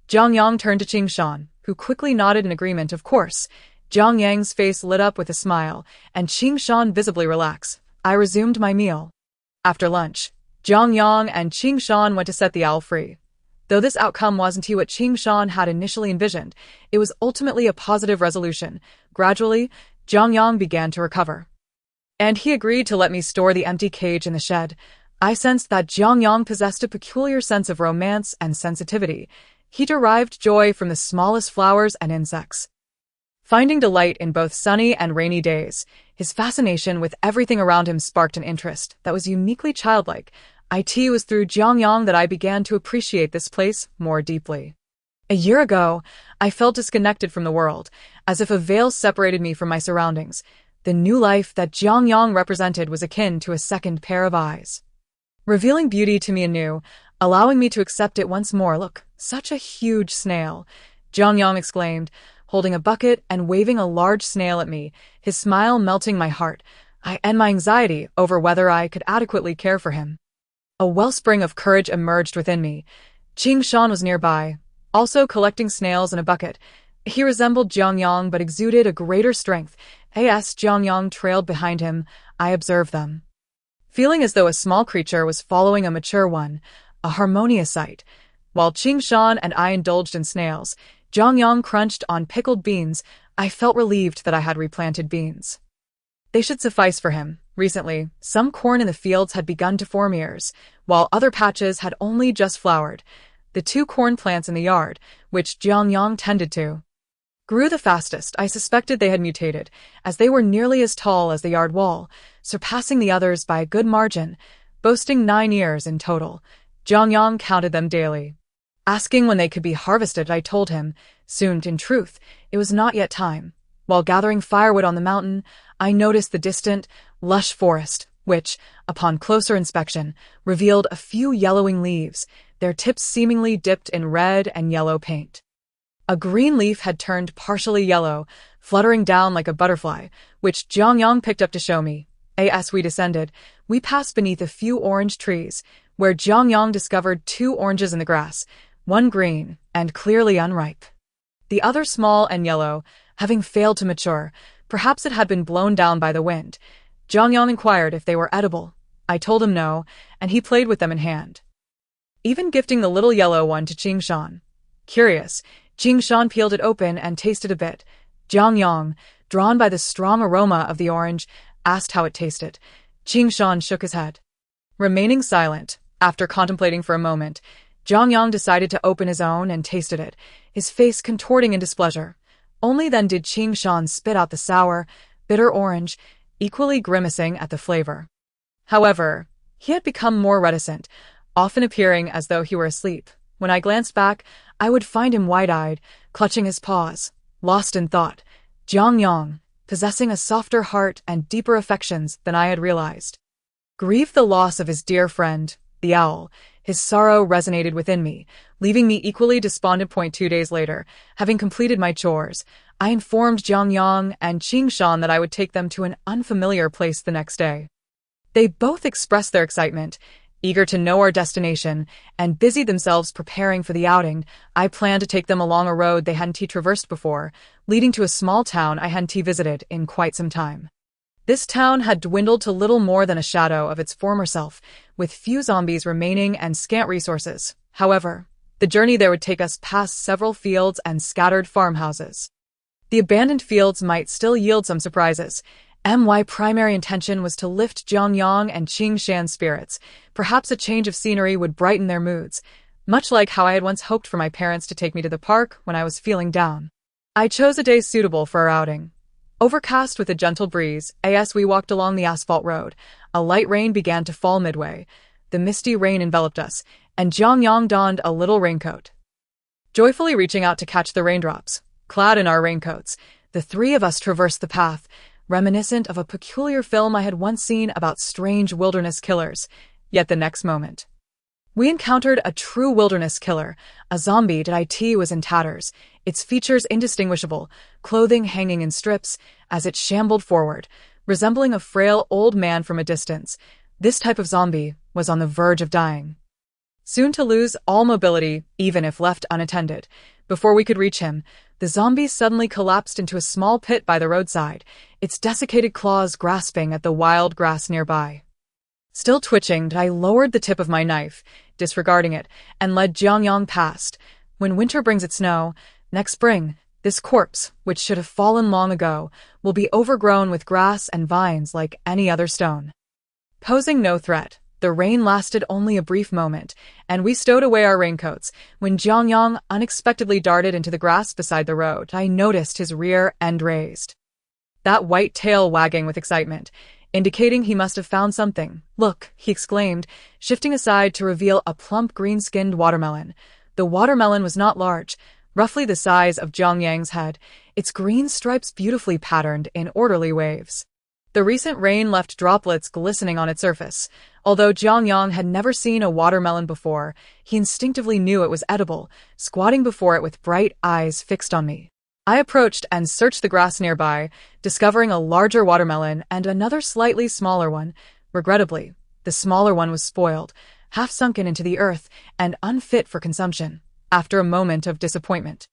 Jiang Yang turned to Qingshan, who quickly nodded in agreement. "Of course." Jiang Yang's face lit up with a smile, and Qingshan visibly relaxed. I resumed my meal. After lunch, Jiang Yang and Qingshan went to set the owl free. Though this outcome wasn't what Qingshan had initially envisioned, it was ultimately a positive resolution. Gradually, Jiang Yang began to recover, and he agreed to let me store the empty cage in the shed. I sensed that Jiang Yang possessed a peculiar sense of romance and sensitivity. He derived joy from the smallest flowers and insects, finding delight in both sunny and rainy days. His fascination with everything around him sparked an interest that was uniquely childlike. It was through Jiang Yang that I began to appreciate this place more deeply. A year ago, I felt disconnected from the world, as if a veil separated me from my surroundings. The new life that Jiang Yang represented was akin to a second pair of eyes, revealing beauty to me anew, allowing me to accept it once more. "Look, such a huge snail," Jiang Yang exclaimed, holding a bucket and waving a large snail at me, his smile melting my heart. I and my anxiety over whether I could adequately care for him. A wellspring of courage emerged within me. Qingshan was nearby, also collecting snails in a bucket. He resembled Jiang Yang but exuded a greater strength. As Jiang Yang trailed behind him, I observed them, feeling as though a small creature was following a mature one, a harmonious sight. While Qingshan and I indulged in snails, Jiang Yang crunched on pickled beans. I felt relieved that I had replanted beans. They should suffice for him. Recently, some corn in the fields had begun to form ears, while other patches had only just flowered. The 2 corn plants in the yard, which Jiang Yang tended to, grew the fastest. I suspected they had mutated, as they were nearly as tall as the yard wall, surpassing the others by a good margin, boasting 9 ears in total. Jiang Yang counted them daily. Asking when they could be harvested, I told him, soon. In truth, it was not yet time. While gathering firewood on the mountain, I noticed the distant, lush forest, which, upon closer inspection, revealed a few yellowing leaves, their tips seemingly dipped in red and yellow paint. A green leaf had turned partially yellow, fluttering down like a butterfly, which Jiang Yang picked up to show me. As we descended, we passed beneath a few orange trees, where Jiang Yang discovered 2 oranges in the grass, one green and clearly unripe, the other small and yellow, having failed to mature. Perhaps it had been blown down by the wind. Jiang Yang inquired if they were edible. I told him no, and he played with them in hand, even gifting the little yellow one to Qingshan. Curious, Qingshan peeled it open and tasted a bit. Jiang Yang, drawn by the strong aroma of the orange, asked how it tasted. Qingshan shook his head, remaining silent. After contemplating for a moment, Jiang Yang decided to open his own and tasted it, his face contorting in displeasure. Only then did Qingshan spit out the sour, bitter orange, equally grimacing at the flavor. However, he had become more reticent, often appearing as though he were asleep. When I glanced back, I would find him wide-eyed, clutching his paws, lost in thought. Jiang Yang, possessing a softer heart and deeper affections than I had realized, grieved the loss of his dear friend. the owl. His sorrow resonated within me, leaving me equally despondent. 2 days later, having completed my chores, I informed Jiang Yang and Qingshan that I would take them to an unfamiliar place the next day. They both expressed their excitement, eager to know our destination, and busied themselves preparing for the outing. I planned to take them along a road they hadn't traversed before, leading to a small town I hadn't visited in quite some time. This town had dwindled to little more than a shadow of its former self, with few zombies remaining and scant resources. However, the journey there would take us past several fields and scattered farmhouses. The abandoned fields might still yield some surprises. My primary intention was to lift Jiang Yang and Qingshan's spirits. Perhaps a change of scenery would brighten their moods, much like how I had once hoped for my parents to take me to the park when I was feeling down. I chose a day suitable for our outing. Overcast with a gentle breeze, as we walked along the asphalt road, a light rain began to fall midway. The misty rain enveloped us, and Jiang Yang donned a little raincoat. Joyfully reaching out to catch the raindrops, clad in our raincoats, the three of us traversed the path, reminiscent of a peculiar film I had once seen about strange wilderness killers. Yet the next moment, we encountered a true wilderness killer. A zombie that was in tatters, its features indistinguishable, clothing hanging in strips, as it shambled forward, resembling a frail old man from a distance. This type of zombie was on the verge of dying, soon to lose all mobility, even if left unattended. Before we could reach him, the zombie suddenly collapsed into a small pit by the roadside, its desiccated claws grasping at the wild grass nearby. Still twitching, I lowered the tip of my knife, disregarding it, and led Jiang Yang past. When winter brings its snow, next spring, this corpse, which should have fallen long ago, will be overgrown with grass and vines like any other stone. Posing no threat, the rain lasted only a brief moment, and we stowed away our raincoats. When Jiang Yang unexpectedly darted into the grass beside the road, I noticed his rear end raised, that white tail wagging with excitement, indicating he must have found something. "Look," he exclaimed, shifting aside to reveal a plump green-skinned watermelon. The watermelon was not large, roughly the size of Jiang Yang's head, its green stripes beautifully patterned in orderly waves. The recent rain left droplets glistening on its surface. Although Jiang Yang had never seen a watermelon before, he instinctively knew it was edible, squatting before it with bright eyes fixed on me. I approached and searched the grass nearby, discovering a larger watermelon and another slightly smaller one. Regrettably, the smaller one was spoiled, half sunken into the earth, and unfit for consumption. After a moment of disappointment,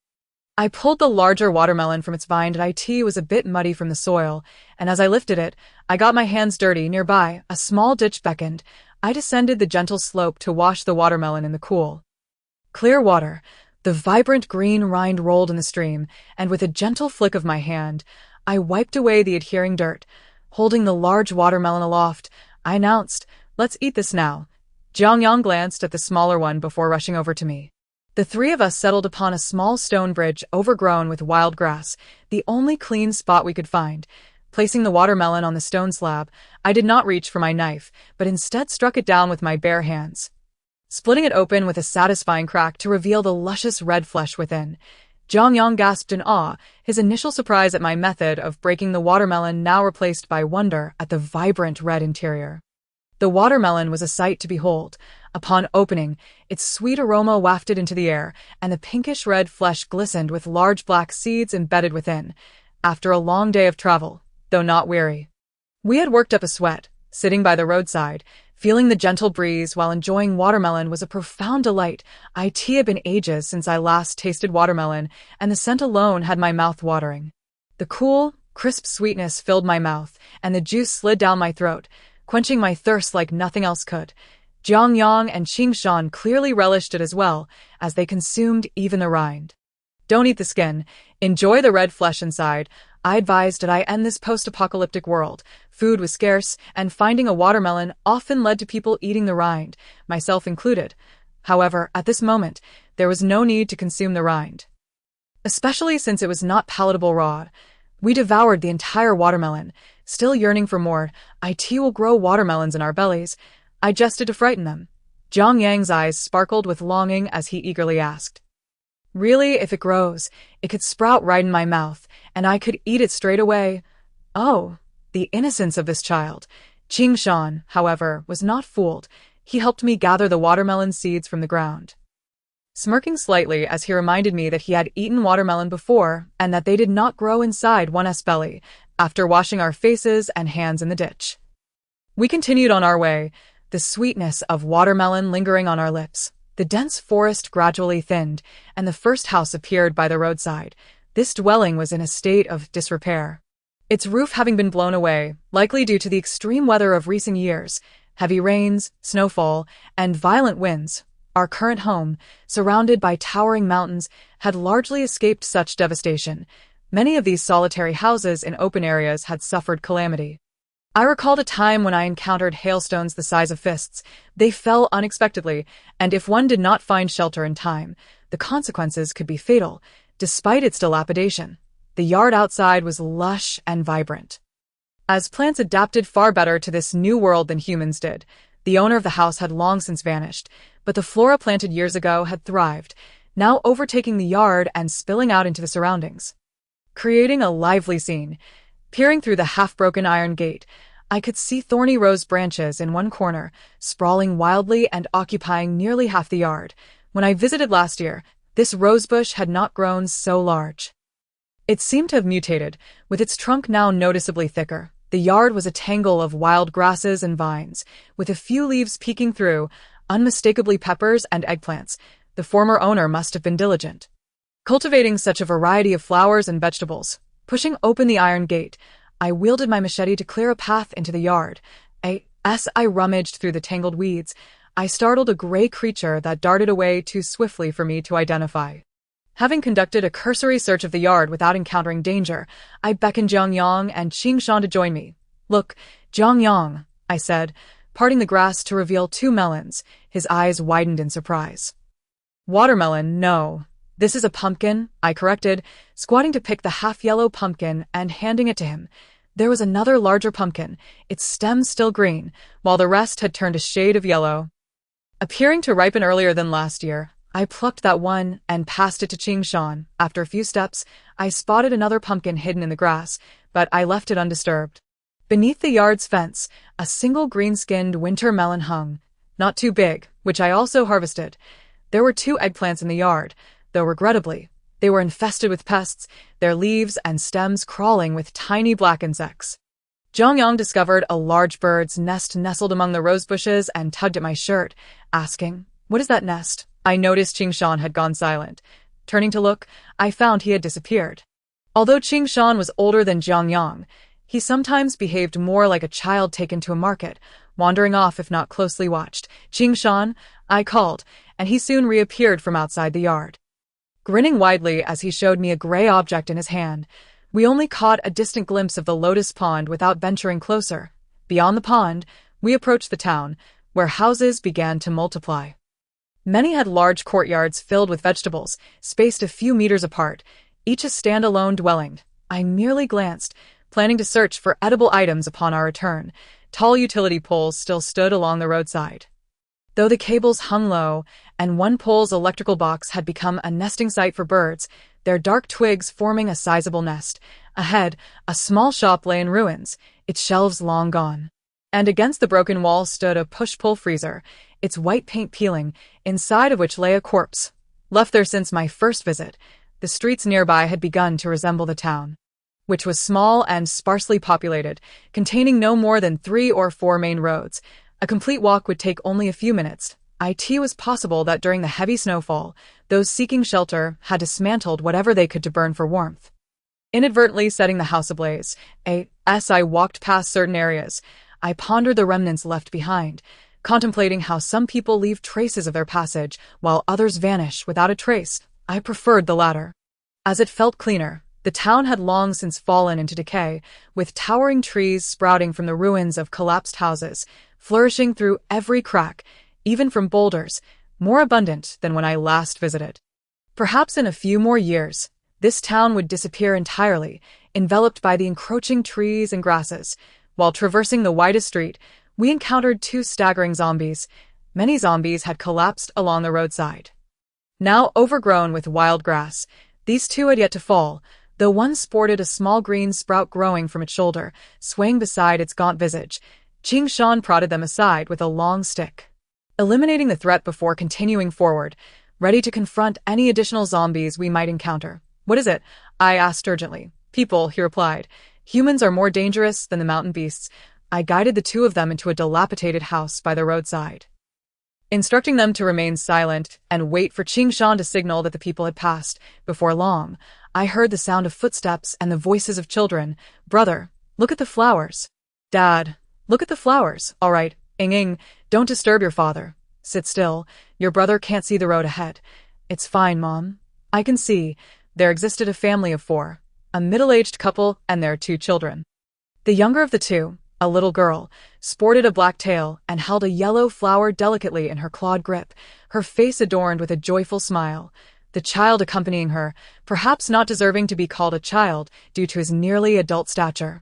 I pulled the larger watermelon from its vine. It was a bit muddy from the soil, and as I lifted it, I got my hands dirty. Nearby, a small ditch beckoned. I descended the gentle slope to wash the watermelon in the cool, clear water. The vibrant green rind rolled in the stream, and with a gentle flick of my hand, I wiped away the adhering dirt. Holding the large watermelon aloft, I announced, "Let's eat this now." Jiang Yang glanced at the smaller one before rushing over to me. The three of us settled upon a small stone bridge overgrown with wild grass, the only clean spot we could find. Placing the watermelon on the stone slab, I did not reach for my knife, but instead struck it down with my bare hands, splitting it open with a satisfying crack to reveal the luscious red flesh within. Jiang Yang gasped in awe, his initial surprise at my method of breaking the watermelon now replaced by wonder at the vibrant red interior. The watermelon was a sight to behold. Upon opening, its sweet aroma wafted into the air, and the pinkish-red flesh glistened with large black seeds embedded within. After a long day of travel, though not weary, we had worked up a sweat. Sitting by the roadside, feeling the gentle breeze while enjoying watermelon was a profound delight. It had been ages since I last tasted watermelon, and the scent alone had my mouth watering. The cool, crisp sweetness filled my mouth, and the juice slid down my throat, quenching my thirst like nothing else could. Jiang Yang and Qingshan clearly relished it as well, as they consumed even the rind. "Don't eat the skin. Enjoy the red flesh inside," I advised. I end this post-apocalyptic world. Food was scarce, and finding a watermelon often led to people eating the rind, myself included. However, at this moment, there was no need to consume the rind, especially since it was not palatable raw. We devoured the entire watermelon, still yearning for more. "It will grow watermelons in our bellies," I jested to frighten them. Jiang Yang's eyes sparkled with longing as he eagerly asked, "Really, if it grows, it could sprout right in my mouth, and I could eat it straight away." Oh, the innocence of this child. Qingshan, however, was not fooled. He helped me gather the watermelon seeds from the ground, smirking slightly as he reminded me that he had eaten watermelon before and that they did not grow inside one's belly after washing our faces and hands in the ditch. We continued on our way, the sweetness of watermelon lingering on our lips. The dense forest gradually thinned, and the first house appeared by the roadside. This dwelling was in a state of disrepair, its roof having been blown away, likely due to the extreme weather of recent years, heavy rains, snowfall, and violent winds. Our current home, surrounded by towering mountains, had largely escaped such devastation. Many of these solitary houses in open areas had suffered calamity. I recalled a time when I encountered hailstones the size of fists. They fell unexpectedly, and if one did not find shelter in time, the consequences could be fatal. Despite its dilapidation, the yard outside was lush and vibrant, as plants adapted far better to this new world than humans did. The owner of the house had long since vanished, but the flora planted years ago had thrived, now overtaking the yard and spilling out into the surroundings, creating a lively scene. Peering through the half-broken iron gate, I could see thorny rose branches in one corner, sprawling wildly and occupying nearly half the yard. When I visited last year, this rosebush had not grown so large. It seemed to have mutated, with its trunk now noticeably thicker. The yard was a tangle of wild grasses and vines, with a few leaves peeking through, unmistakably peppers and eggplants. The former owner must have been diligent, cultivating such a variety of flowers and vegetables. Pushing open the iron gate, I wielded my machete to clear a path into the yard. As I rummaged through the tangled weeds, I startled a gray creature that darted away too swiftly for me to identify. Having conducted a cursory search of the yard without encountering danger, I beckoned Jiang Yang and Qingshan to join me. "Look, Jiang Yang," I said, parting the grass to reveal 2 melons. His eyes widened in surprise. "Watermelon, no. This is a pumpkin," I corrected, squatting to pick the half-yellow pumpkin and handing it to him. There was another larger pumpkin, its stem still green, while the rest had turned a shade of yellow. Appearing to ripen earlier than last year, I plucked that one and passed it to Qingshan. After a few steps, I spotted another pumpkin hidden in the grass, but I left it undisturbed. Beneath the yard's fence, a single green-skinned winter melon hung, not too big, which I also harvested. There were 2 eggplants in the yard, though regrettably, they were infested with pests, their leaves and stems crawling with tiny black insects. Jiang Yang discovered a large bird's nest nestled among the rose bushes and tugged at my shirt, asking, "What is that nest?" I noticed Qingshan had gone silent. Turning to look, I found he had disappeared. Although Qingshan was older than Jiang Yang, he sometimes behaved more like a child taken to a market, wandering off if not closely watched. "Qingshan," I called, and he soon reappeared from outside the yard, grinning widely as he showed me a gray object in his hand. We only caught a distant glimpse of the lotus pond without venturing closer. Beyond the pond, we approached the town, where houses began to multiply. Many had large courtyards filled with vegetables, spaced a few meters apart, each a standalone dwelling. I merely glanced, planning to search for edible items upon our return. Tall utility poles still stood along the roadside, though the cables hung low, and one pole's electrical box had become a nesting site for birds, their dark twigs forming a sizable nest. Ahead, a small shop lay in ruins, its shelves long gone, and against the broken wall stood a push-pull freezer, its white paint peeling, inside of which lay a corpse. Left there since my first visit, the streets nearby had begun to resemble the town, which was small and sparsely populated, containing no more than 3 or 4 main roads. A complete walk would take only a few minutes. It was possible that during the heavy snowfall, those seeking shelter had dismantled whatever they could to burn for warmth, inadvertently setting the house ablaze. As I walked past certain areas, I pondered the remnants left behind, contemplating how some people leave traces of their passage, while others vanish without a trace. I preferred the latter, as it felt cleaner. The town had long since fallen into decay, with towering trees sprouting from the ruins of collapsed houses, flourishing through every crack, even from boulders, more abundant than when I last visited. Perhaps in a few more years, this town would disappear entirely, enveloped by the encroaching trees and grasses. While traversing the widest street, we encountered 2 staggering zombies. Many zombies had collapsed along the roadside, now overgrown with wild grass. These 2 had yet to fall, though one sported a small green sprout growing from its shoulder, swaying beside its gaunt visage. Qingshan prodded them aside with a long stick, eliminating the threat before continuing forward, ready to confront any additional zombies we might encounter. "What is it?" I asked urgently. "People," he replied. "Humans are more dangerous than the mountain beasts." I guided the two of them into a dilapidated house by the roadside, instructing them to remain silent and wait for Qingshan to signal that the people had passed. Before long, I heard the sound of footsteps and the voices of children. "Brother, look at the flowers." "Dad, look at the flowers." "All right, Ing, don't disturb your father. Sit still. Your brother can't see the road ahead." "It's fine, Mom. I can see." There existed a family of four, a middle-aged couple and their two children. The younger of the two, a little girl, sported a black tail and held a yellow flower delicately in her clawed grip, her face adorned with a joyful smile. The child accompanying her, perhaps not deserving to be called a child due to his nearly adult stature,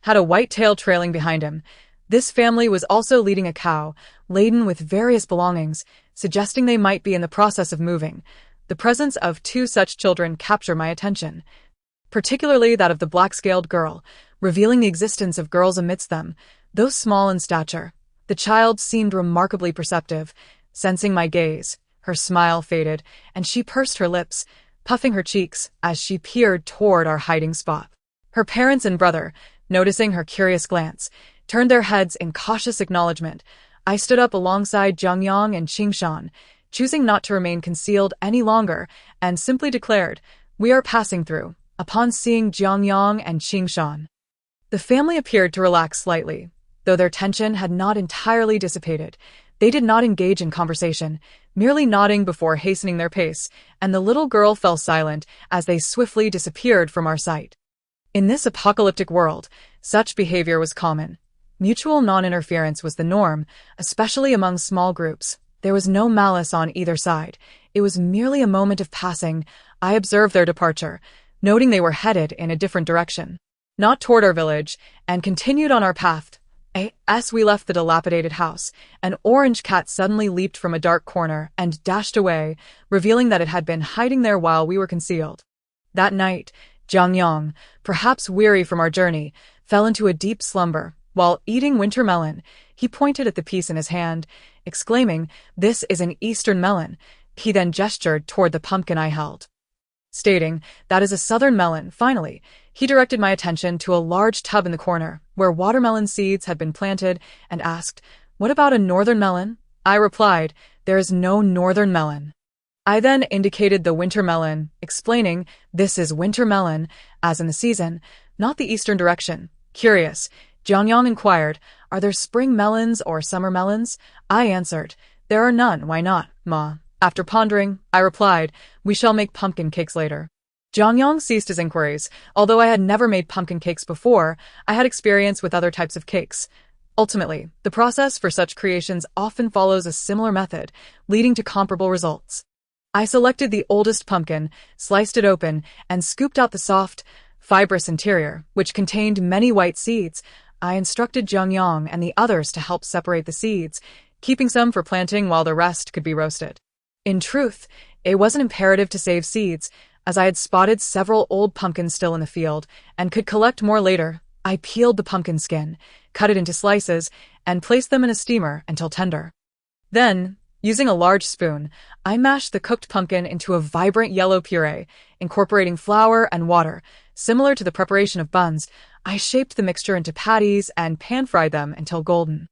had a white tail trailing behind him. This family was also leading a cow, laden with various belongings, suggesting they might be in the process of moving. The presence of two such children captured my attention, particularly that of the black-scaled girl, revealing the existence of girls amidst them. Though small in stature, the child seemed remarkably perceptive. Sensing my gaze, her smile faded, and she pursed her lips, puffing her cheeks as she peered toward our hiding spot. Her parents and brother, noticing her curious glance, turned their heads in cautious acknowledgement. I stood up alongside Jiang Yang and Qingshan, choosing not to remain concealed any longer, and simply declared, "We are passing through." Upon seeing Jiang Yang and Qingshan, the family appeared to relax slightly, though their tension had not entirely dissipated. They did not engage in conversation, merely nodding before hastening their pace, and the little girl fell silent as they swiftly disappeared from our sight. In this apocalyptic world, such behavior was common. Mutual non-interference was the norm, especially among small groups. There was no malice on either side. It was merely a moment of passing. I observed their departure, noting they were headed in a different direction, not toward our village, and continued on our path. As we left the dilapidated house, an orange cat suddenly leaped from a dark corner and dashed away, revealing that it had been hiding there while we were concealed. That night, Jiang Yang, perhaps weary from our journey, fell into a deep slumber. While eating winter melon, he pointed at the piece in his hand, exclaiming, "This is an Eastern melon." He then gestured toward the pumpkin I held, stating, "That is a southern melon." Finally, he directed my attention to a large tub in the corner, where watermelon seeds had been planted, and asked, "What about a northern melon?" I replied, "There is no northern melon." I then indicated the winter melon, explaining, "This is winter melon, as in the season, not the eastern direction." Curious, Jiang Yang inquired, "Are there spring melons or summer melons?" I answered, "There are none. Why not, Ma?" After pondering, I replied, "We shall make pumpkin cakes later." Jiang Yang ceased his inquiries. Although I had never made pumpkin cakes before, I had experience with other types of cakes. Ultimately, the process for such creations often follows a similar method, leading to comparable results. I selected the oldest pumpkin, sliced it open, and scooped out the soft, fibrous interior, which contained many white seeds. I instructed Jiang Yang and the others to help separate the seeds, keeping some for planting while the rest could be roasted. In truth, it wasn't imperative to save seeds, as I had spotted several old pumpkins still in the field and could collect more later. I peeled the pumpkin skin, cut it into slices, and placed them in a steamer until tender. Then, using a large spoon, I mashed the cooked pumpkin into a vibrant yellow puree, incorporating flour and water. Similar to the preparation of buns, I shaped the mixture into patties and pan-fried them until golden.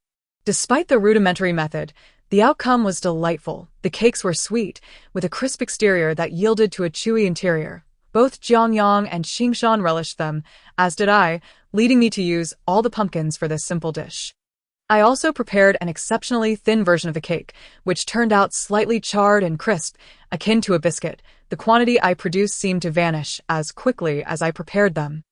Despite the rudimentary method, the outcome was delightful. The cakes were sweet, with a crisp exterior that yielded to a chewy interior. Both Jiang Yang and Qingshan relished them, as did I, leading me to use all the pumpkins for this simple dish. I also prepared an exceptionally thin version of the cake, which turned out slightly charred and crisp, akin to a biscuit. The quantity I produced seemed to vanish as quickly as I prepared them.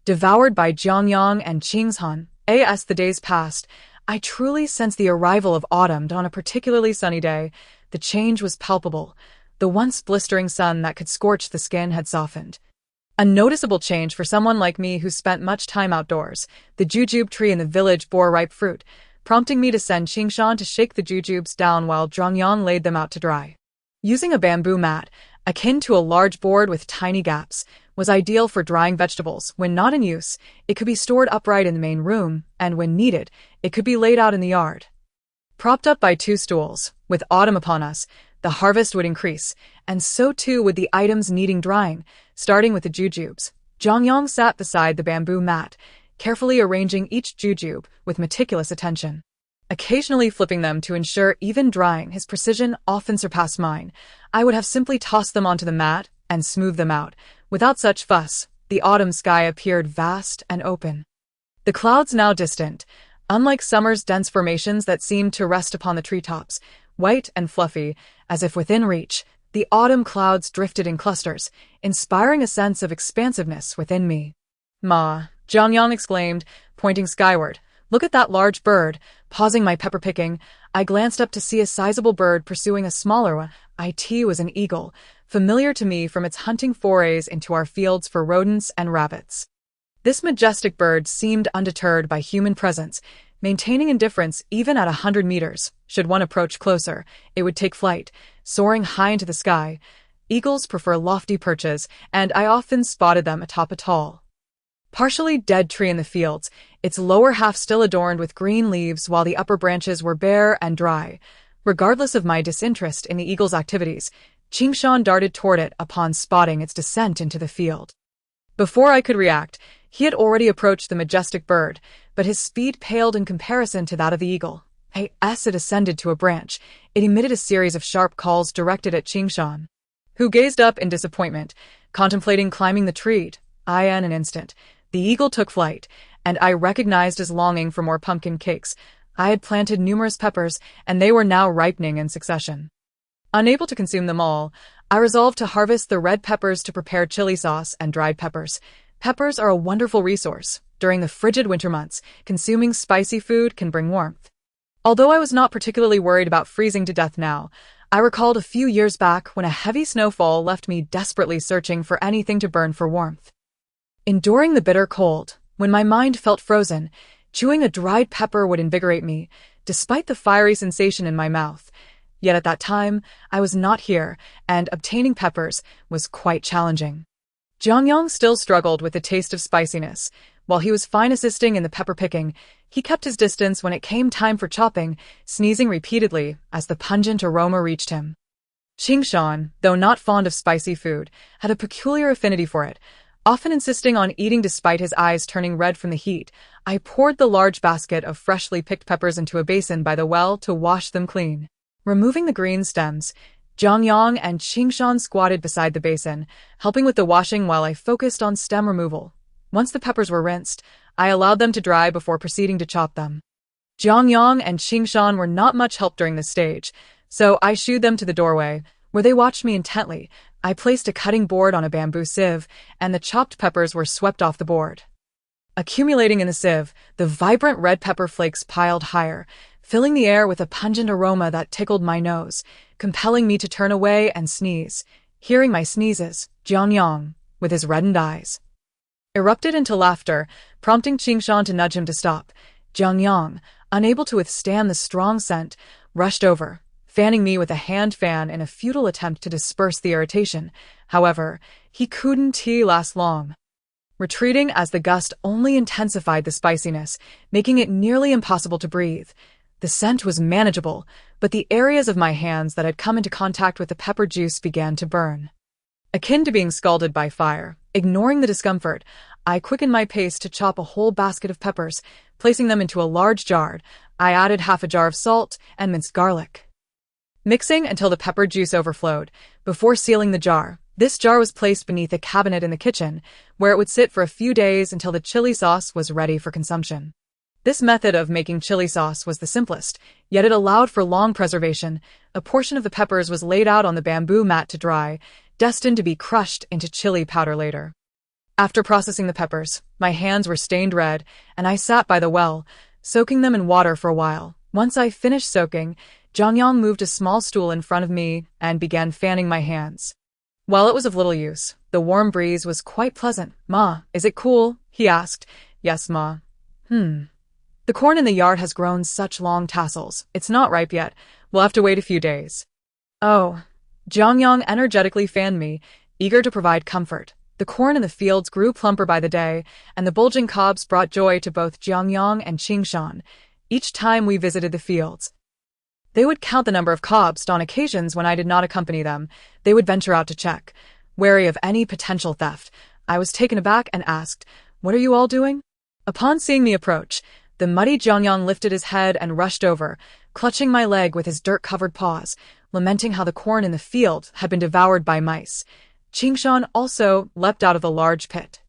Devoured by Jiang Yang and Qingshan, as the days passed, I truly sensed the arrival of autumn on a particularly sunny day. The change was palpable. The once blistering sun that could scorch the skin had softened. A noticeable change for someone like me who spent much time outdoors. The jujube tree in the village bore ripe fruit, prompting me to send Qingshan to shake the jujubes down while Jiang Yang laid them out to dry. Using a bamboo mat, akin to a large board with tiny gaps, was ideal for drying vegetables. When not in use, it could be stored upright in the main room, and when needed, it could be laid out in the yard. Propped up by two stools, with autumn upon us, the harvest would increase, and so too would the items needing drying, starting with the jujubes. Jiang Yang sat beside the bamboo mat, carefully arranging each jujube with meticulous attention. Occasionally flipping them to ensure even drying, his precision often surpassed mine. I would have simply tossed them onto the mat and smoothed them out. Without such fuss, the autumn sky appeared vast and open. The clouds now distant, unlike summer's dense formations that seemed to rest upon the treetops, white and fluffy, as if within reach, the autumn clouds drifted in clusters, inspiring a sense of expansiveness within me. "Ma," Jiang Yang exclaimed, pointing skyward. "Look at that large bird." Pausing my pepper picking, I glanced up to see a sizable bird pursuing a smaller one. It was an eagle, familiar to me from its hunting forays into our fields for rodents and rabbits. This majestic bird seemed undeterred by human presence, maintaining indifference even at 100 meters. Should one approach closer, it would take flight, soaring high into the sky. Eagles prefer lofty perches, and I often spotted them atop a tall, partially dead tree in the fields, its lower half still adorned with green leaves while the upper branches were bare and dry. Regardless of my disinterest in the eagle's activities, Qingshan darted toward it upon spotting its descent into the field. Before I could react, he had already approached the majestic bird, but his speed paled in comparison to that of the eagle. As it ascended to a branch, it emitted a series of sharp calls directed at Qingshan, who gazed up in disappointment, contemplating climbing the tree. In an instant, the eagle took flight, and I recognized his longing for more pumpkin cakes. I had planted numerous peppers, and they were now ripening in succession. Unable to consume them all, I resolved to harvest the red peppers to prepare chili sauce and dried peppers. Peppers are a wonderful resource. During the frigid winter months, consuming spicy food can bring warmth. Although I was not particularly worried about freezing to death now, I recalled a few years back when a heavy snowfall left me desperately searching for anything to burn for warmth. Enduring the bitter cold, when my mind felt frozen, chewing a dried pepper would invigorate me, despite the fiery sensation in my mouth. Yet at that time, I was not here, and obtaining peppers was quite challenging. Jiang Yang still struggled with the taste of spiciness. While he was fine assisting in the pepper picking, he kept his distance when it came time for chopping, sneezing repeatedly as the pungent aroma reached him. Qingshan, though not fond of spicy food, had a peculiar affinity for it, often insisting on eating despite his eyes turning red from the heat. I poured the large basket of freshly picked peppers into a basin by the well to wash them clean. Removing the green stems, Jiang Yang and Qingshan squatted beside the basin, helping with the washing while I focused on stem removal. Once the peppers were rinsed, I allowed them to dry before proceeding to chop them. Jiang Yang and Qingshan were not much help during this stage, so I shooed them to the doorway, where they watched me intently. I placed a cutting board on a bamboo sieve, and the chopped peppers were swept off the board. Accumulating in the sieve, the vibrant red pepper flakes piled higher, filling the air with a pungent aroma that tickled my nose, compelling me to turn away and sneeze. Hearing my sneezes, Jiang Yang, with his reddened eyes, erupted into laughter, prompting Qingshan to nudge him to stop. Jiang Yang, unable to withstand the strong scent, rushed over, fanning me with a hand fan in a futile attempt to disperse the irritation. However, he couldn't last long, retreating as the gust only intensified the spiciness, making it nearly impossible to breathe. The scent was manageable, but the areas of my hands that had come into contact with the pepper juice began to burn, akin to being scalded by fire. Ignoring the discomfort, I quickened my pace to chop a whole basket of peppers. Placing them into a large jar, I added half a jar of salt and minced garlic, mixing until the pepper juice overflowed. Before sealing the jar, this jar was placed beneath a cabinet in the kitchen, where it would sit for a few days until the chili sauce was ready for consumption. This method of making chili sauce was the simplest, yet it allowed for long preservation. A portion of the peppers was laid out on the bamboo mat to dry, destined to be crushed into chili powder later. After processing the peppers, my hands were stained red, and I sat by the well, soaking them in water for a while. Once I finished soaking, Jiang Yang moved a small stool in front of me and began fanning my hands. While it was of little use, the warm breeze was quite pleasant. "Ma, is it cool?" he asked. "Yes, Ma." The corn in the yard has grown such long tassels. It's not ripe yet. We'll have to wait a few days." "Oh." Jiang Yang energetically fanned me, eager to provide comfort. The corn in the fields grew plumper by the day, and the bulging cobs brought joy to both Jiang Yang and Qingshan. Each time we visited the fields, They would count the number of cobs. On occasions when I did not accompany them, they would venture out to check. Wary of any potential theft, I was taken aback and asked, "What are you all doing?" Upon seeing me approach, the muddy Jiang Yang lifted his head and rushed over, clutching my leg with his dirt-covered paws, lamenting how the corn in the field had been devoured by mice. Qingshan also leapt out of the large pit,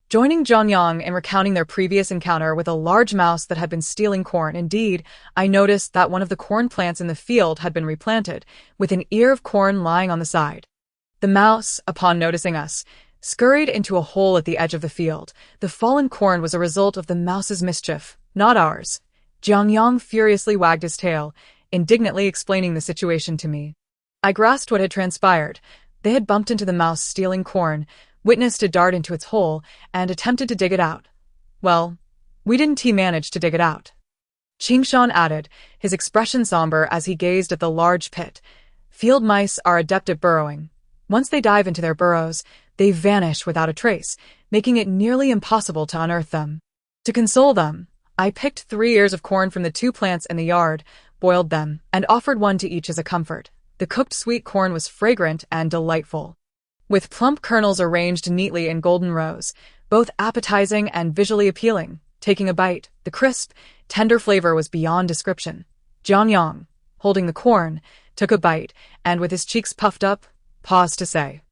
joining Jiang Yang in recounting their previous encounter with a large mouse that had been stealing corn. Indeed, I noticed that one of the corn plants in the field had been replanted, with an ear of corn lying on the side. The mouse, upon noticing us, scurried into a hole at the edge of the field. The fallen corn was a result of the mouse's mischief, not ours. Jiang Yang furiously wagged his tail, indignantly explaining the situation to me. I grasped what had transpired. They had bumped into the mouse stealing corn, witnessed it dart into its hole, and attempted to dig it out. Well, we didn't manage to dig it out. Qingshan added, his expression somber as he gazed at the large pit. Field mice are adept at burrowing. Once they dive into their burrows, they vanish without a trace, making it nearly impossible to unearth them. To console them, I picked 3 ears of corn from the 2 plants in the yard, boiled them, and offered one to each as a comfort. The cooked sweet corn was fragrant and delightful, with plump kernels arranged neatly in golden rows, both appetizing and visually appealing. Taking a bite, the crisp, tender flavor was beyond description. Jiang Yang, holding the corn, took a bite, and with his cheeks puffed up, paused to say,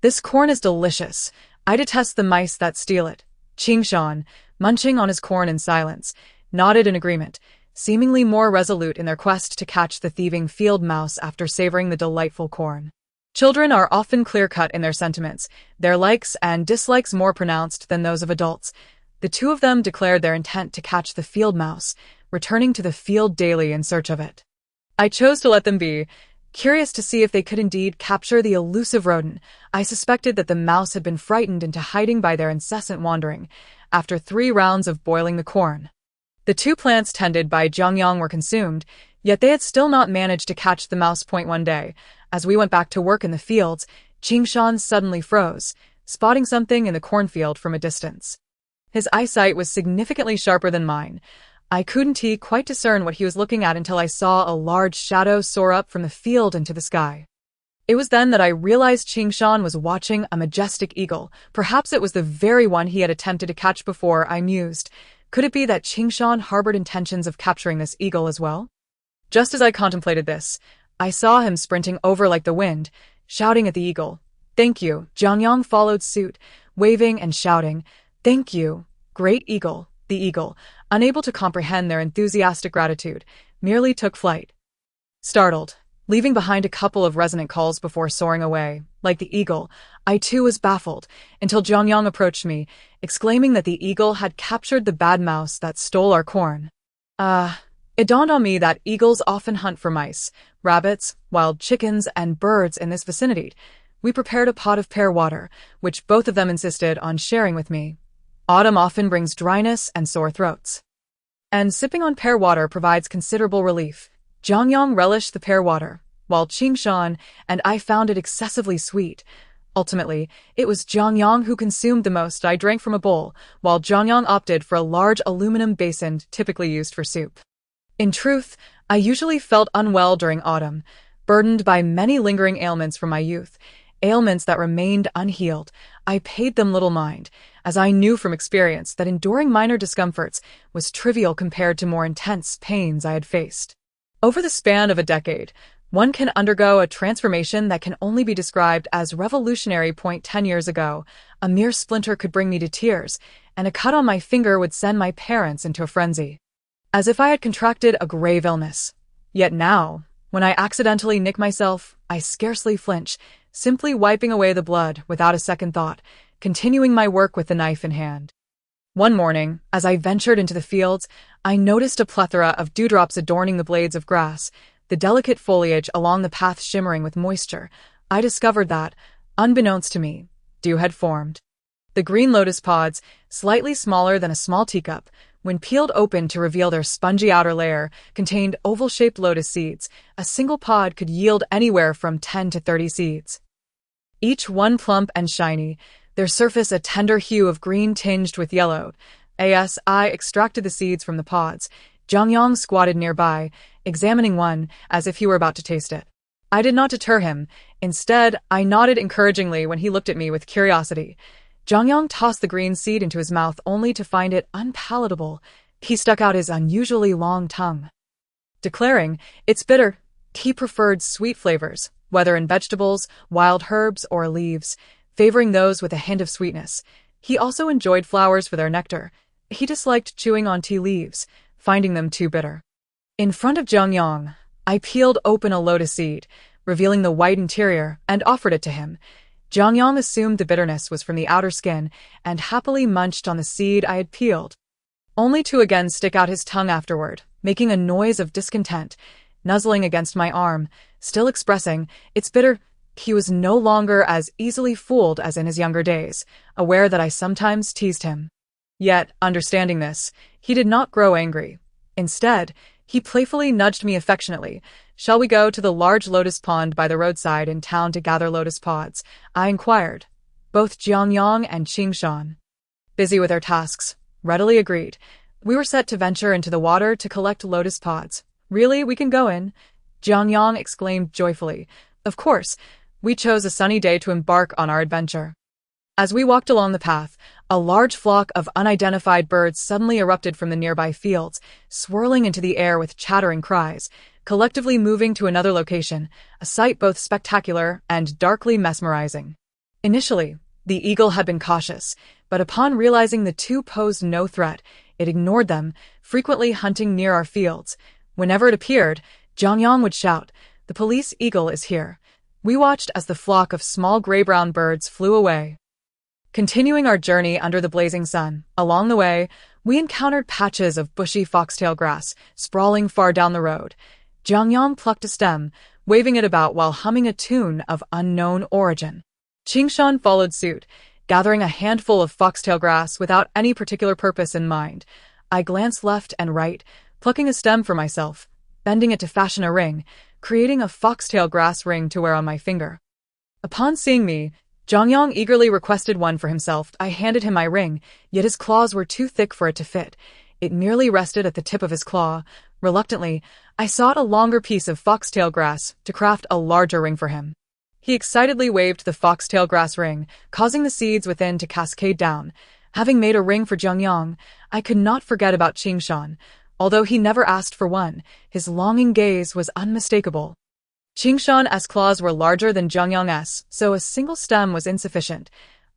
"This corn is delicious. I detest the mice that steal it." Qingshan, munching on his corn in silence, nodded in agreement, seemingly more resolute in their quest to catch the thieving field mouse after savoring the delightful corn. Children are often clear-cut in their sentiments, their likes and dislikes more pronounced than those of adults. The 2 of them declared their intent to catch the field mouse, returning to the field daily in search of it. I chose to let them be, curious to see if they could indeed capture the elusive rodent. I suspected that the mouse had been frightened into hiding by their incessant wandering. After 3 rounds of boiling the corn, the 2 plants tended by Jiang Yang were consumed, yet they had still not managed to catch the mouse. One day, as we went back to work in the fields, Qingshan suddenly froze, spotting something in the cornfield from a distance. His eyesight was significantly sharper than mine. I couldn't quite discern what he was looking at until I saw a large shadow soar up from the field into the sky. It was then that I realized Qingshan was watching a majestic eagle. Perhaps it was the very one he had attempted to catch before. I mused. Could it be that Qingshan harbored intentions of capturing this eagle as well? Just as I contemplated this, I saw him sprinting over like the wind, shouting at the eagle. "Thank you." Jiang Yang followed suit, waving and shouting, "Thank you, great eagle." The eagle, unable to comprehend their enthusiastic gratitude, merely took flight. Startled, leaving behind a couple of resonant calls before soaring away. Like the eagle, I too was baffled, until Jiang Yang approached me, exclaiming that the eagle had captured the bad mouse that stole our corn. It dawned on me that eagles often hunt for mice, rabbits, wild chickens, and birds in this vicinity. We prepared a pot of pear water, which both of them insisted on sharing with me. Autumn often brings dryness and sore throats, and sipping on pear water provides considerable relief. Jiang Yang relished the pear water, while Qingshan and I found it excessively sweet. Ultimately, it was Jiang Yang who consumed the most. I drank from a bowl, while Jiang Yang opted for a large aluminum basin typically used for soup. In truth, I usually felt unwell during autumn, burdened by many lingering ailments from my youth, ailments that remained unhealed. I paid them little mind, as I knew from experience that enduring minor discomforts was trivial compared to more intense pains I had faced. Over the span of a decade, one can undergo a transformation that can only be described as revolutionary. 10 years ago, a mere splinter could bring me to tears, and a cut on my finger would send my parents into a frenzy, as if I had contracted a grave illness. Yet now, when I accidentally nick myself, I scarcely flinch, simply wiping away the blood without a second thought, continuing my work with the knife in hand. One morning, as I ventured into the fields, I noticed a plethora of dewdrops adorning the blades of grass, the delicate foliage along the path shimmering with moisture. I discovered that, unbeknownst to me, dew had formed. The green lotus pods, slightly smaller than a small teacup, when peeled open to reveal their spongy outer layer, contained oval-shaped lotus seeds. A single pod could yield anywhere from 10 to 30 seeds, each one plump and shiny, their surface a tender hue of green tinged with yellow. As I extracted the seeds from the pods, Jiang Yang squatted nearby, examining one as if he were about to taste it. I did not deter him. Instead, I nodded encouragingly when he looked at me with curiosity. Jiang Yang tossed the green seed into his mouth only to find it unpalatable. He stuck out his unusually long tongue, declaring, "It's bitter." He preferred sweet flavors, whether in vegetables, wild herbs, or leaves, favoring those with a hint of sweetness. He also enjoyed flowers for their nectar. He disliked chewing on tea leaves, finding them too bitter. In front of Jiang Yang, I peeled open a lotus seed, revealing the white interior, and offered it to him. Jiang Yang assumed the bitterness was from the outer skin and happily munched on the seed I had peeled, only to again stick out his tongue afterward, making a noise of discontent, nuzzling against my arm, still expressing, "It's bitter." He was no longer as easily fooled as in his younger days, aware that I sometimes teased him. Yet, understanding this, he did not grow angry. Instead, he playfully nudged me affectionately. "Shall we go to the large lotus pond by the roadside in town to gather lotus pods?" I inquired. Both Jiang Yang and Qingshan, busy with their tasks, readily agreed. We were set to venture into the water to collect lotus pods. "Really, we can go in?" Jiang Yang exclaimed joyfully. Of course, we chose a sunny day to embark on our adventure. As we walked along the path, a large flock of unidentified birds suddenly erupted from the nearby fields, swirling into the air with chattering cries, collectively moving to another location, a sight both spectacular and darkly mesmerizing. Initially, the eagle had been cautious, but upon realizing the two posed no threat, it ignored them, frequently hunting near our fields. Whenever it appeared, Jiang Yang would shout, "The police eagle is here." We watched as the flock of small gray-brown birds flew away, continuing our journey under the blazing sun. Along the way, we encountered patches of bushy foxtail grass sprawling far down the road. Jiang Yang plucked a stem, waving it about while humming a tune of unknown origin. Qingshan followed suit, gathering a handful of foxtail grass without any particular purpose in mind. I glanced left and right, plucking a stem for myself, bending it to fashion a ring, creating a foxtail grass ring to wear on my finger. Upon seeing me, Jiang Yang eagerly requested one for himself. I handed him my ring, yet his claws were too thick for it to fit. It merely rested at the tip of his claw. Reluctantly, I sought a longer piece of foxtail grass to craft a larger ring for him. He excitedly waved the foxtail grass ring, causing the seeds within to cascade down. Having made a ring for Jiang Yang, I could not forget about Qingshan. Although he never asked for one, his longing gaze was unmistakable. Qingshan's claws were larger than Jiang Yang's, so a single stem was insufficient.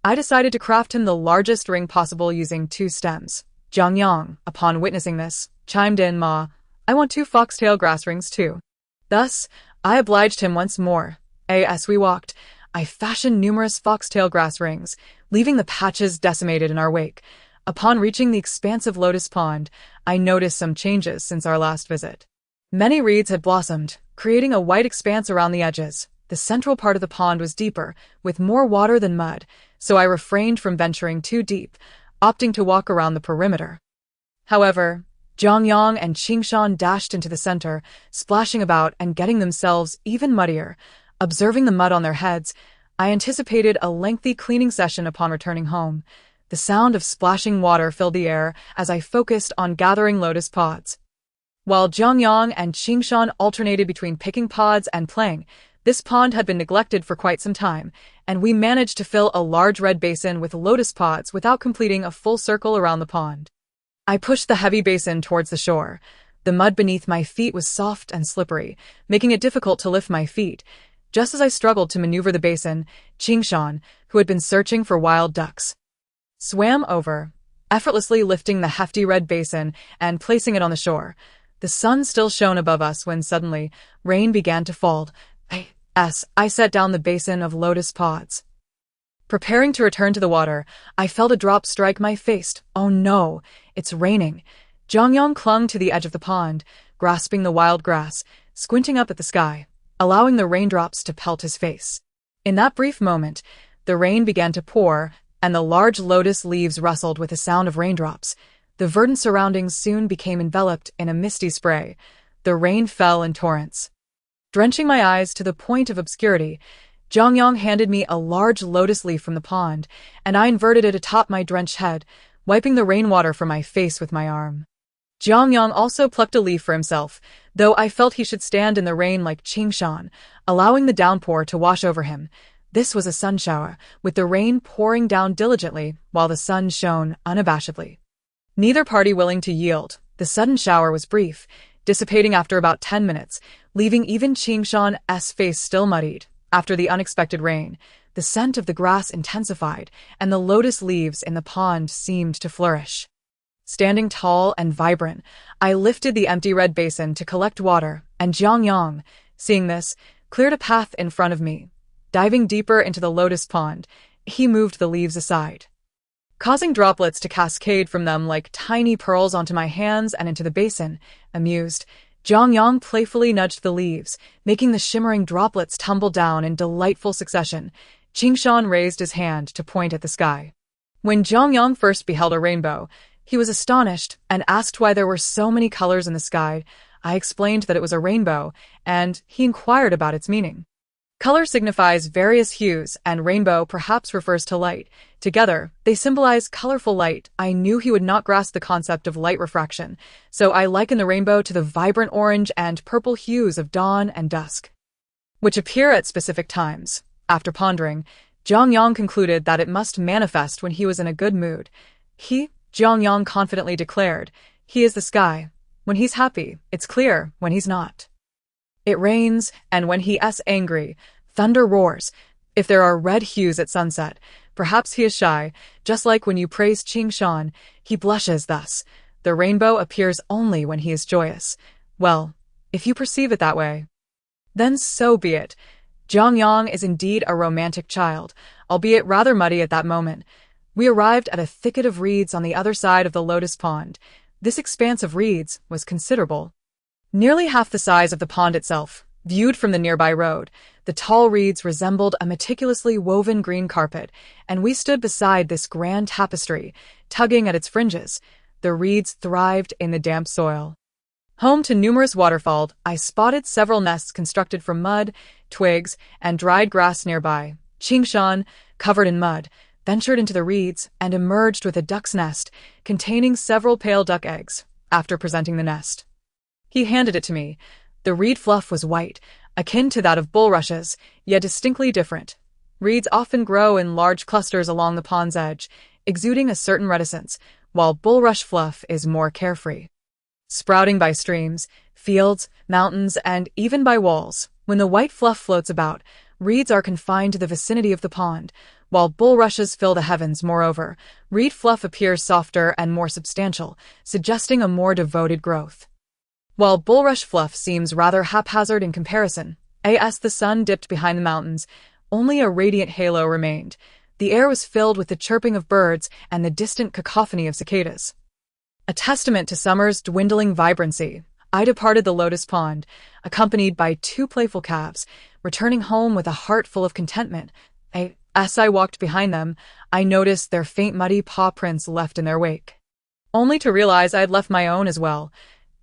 I decided to craft him the largest ring possible using 2 stems. Jiang Yang, upon witnessing this, chimed in, "Ma, I want 2 foxtail grass rings too." Thus, I obliged him once more. As we walked, I fashioned numerous foxtail grass rings, leaving the patches decimated in our wake. Upon reaching the expansive lotus pond, I noticed some changes since our last visit. Many reeds had blossomed, creating a white expanse around the edges. The central part of the pond was deeper, with more water than mud, so I refrained from venturing too deep, opting to walk around the perimeter. However, Jiang Yang and Qingshan dashed into the center, splashing about and getting themselves even muddier. Observing the mud on their heads, I anticipated a lengthy cleaning session upon returning home. The sound of splashing water filled the air as I focused on gathering lotus pods. While Jiang Yang and Qingshan alternated between picking pods and playing, this pond had been neglected for quite some time, and we managed to fill a large red basin with lotus pods without completing a full circle around the pond. I pushed the heavy basin towards the shore. The mud beneath my feet was soft and slippery, making it difficult to lift my feet. Just as I struggled to maneuver the basin, Qingshan, who had been searching for wild ducks, swam over, effortlessly lifting the hefty red basin and placing it on the shore. The sun still shone above us when suddenly rain began to fall. I set down the basin of lotus pods. Preparing to return to the water, I felt a drop strike my face. Oh no, it's raining. Jiang Yang clung to the edge of the pond, grasping the wild grass, squinting up at the sky, allowing the raindrops to pelt his face. In that brief moment, the rain began to pour, and the large lotus leaves rustled with the sound of raindrops. The verdant surroundings soon became enveloped in a misty spray. The rain fell in torrents, drenching my eyes to the point of obscurity. Jiang Yang handed me a large lotus leaf from the pond, and I inverted it atop my drenched head, wiping the rainwater from my face with my arm. Jiang Yang also plucked a leaf for himself, though I felt he should stand in the rain like Qingshan, allowing the downpour to wash over him. This was a sun shower, with the rain pouring down diligently while the sun shone unabashedly. Neither party willing to yield, the sudden shower was brief, dissipating after about 10 minutes, leaving even Qingshan's face still muddied. After the unexpected rain, the scent of the grass intensified, and the lotus leaves in the pond seemed to flourish. Standing tall and vibrant, I lifted the empty red basin to collect water, and Jiang Yang, seeing this, cleared a path in front of me. Diving deeper into the lotus pond, he moved the leaves aside, causing droplets to cascade from them like tiny pearls onto my hands and into the basin. Amused, Jiang Yang playfully nudged the leaves, making the shimmering droplets tumble down in delightful succession. Qingshan raised his hand to point at the sky. When Jiang Yang first beheld a rainbow, he was astonished and asked why there were so many colors in the sky. I explained that it was a rainbow, and he inquired about its meaning. Color signifies various hues, and rainbow perhaps refers to light. Together, they symbolize colorful light. I knew he would not grasp the concept of light refraction, so I likened the rainbow to the vibrant orange and purple hues of dawn and dusk, which appear at specific times. After pondering, Jiang Yang concluded that it must manifest when he was in a good mood. Jiang Yang confidently declared, he is the sky. When he's happy, it's clear. When he's not, it rains, and when he's angry, thunder roars. If there are red hues at sunset, perhaps he is shy, just like when you praise Qingshan, he blushes thus. The rainbow appears only when he is joyous. Well, if you perceive it that way, then so be it. Jiang Yang is indeed a romantic child, albeit rather muddy at that moment. We arrived at a thicket of reeds on the other side of the lotus pond. This expanse of reeds was considerable, nearly half the size of the pond itself. Viewed from the nearby road, the tall reeds resembled a meticulously woven green carpet, and we stood beside this grand tapestry, tugging at its fringes. The reeds thrived in the damp soil. Home to numerous waterfalls, I spotted several nests constructed from mud, twigs, and dried grass nearby. Qingshan, covered in mud, ventured into the reeds and emerged with a duck's nest containing several pale duck eggs. After presenting the nest, he handed it to me. The reed fluff was white, akin to that of bulrushes, yet distinctly different. Reeds often grow in large clusters along the pond's edge, exuding a certain reticence, while bulrush fluff is more carefree, sprouting by streams, fields, mountains, and even by walls. When the white fluff floats about, reeds are confined to the vicinity of the pond, while bulrushes fill the heavens. Moreover, reed fluff appears softer and more substantial, suggesting a more devoted growth, while bulrush fluff seems rather haphazard in comparison. As the sun dipped behind the mountains, only a radiant halo remained. The air was filled with the chirping of birds and the distant cacophony of cicadas, a testament to summer's dwindling vibrancy. I departed the lotus pond, accompanied by 2 playful calves, returning home with a heart full of contentment. As I walked behind them, I noticed their faint muddy paw prints left in their wake, only to realize I had left my own as well.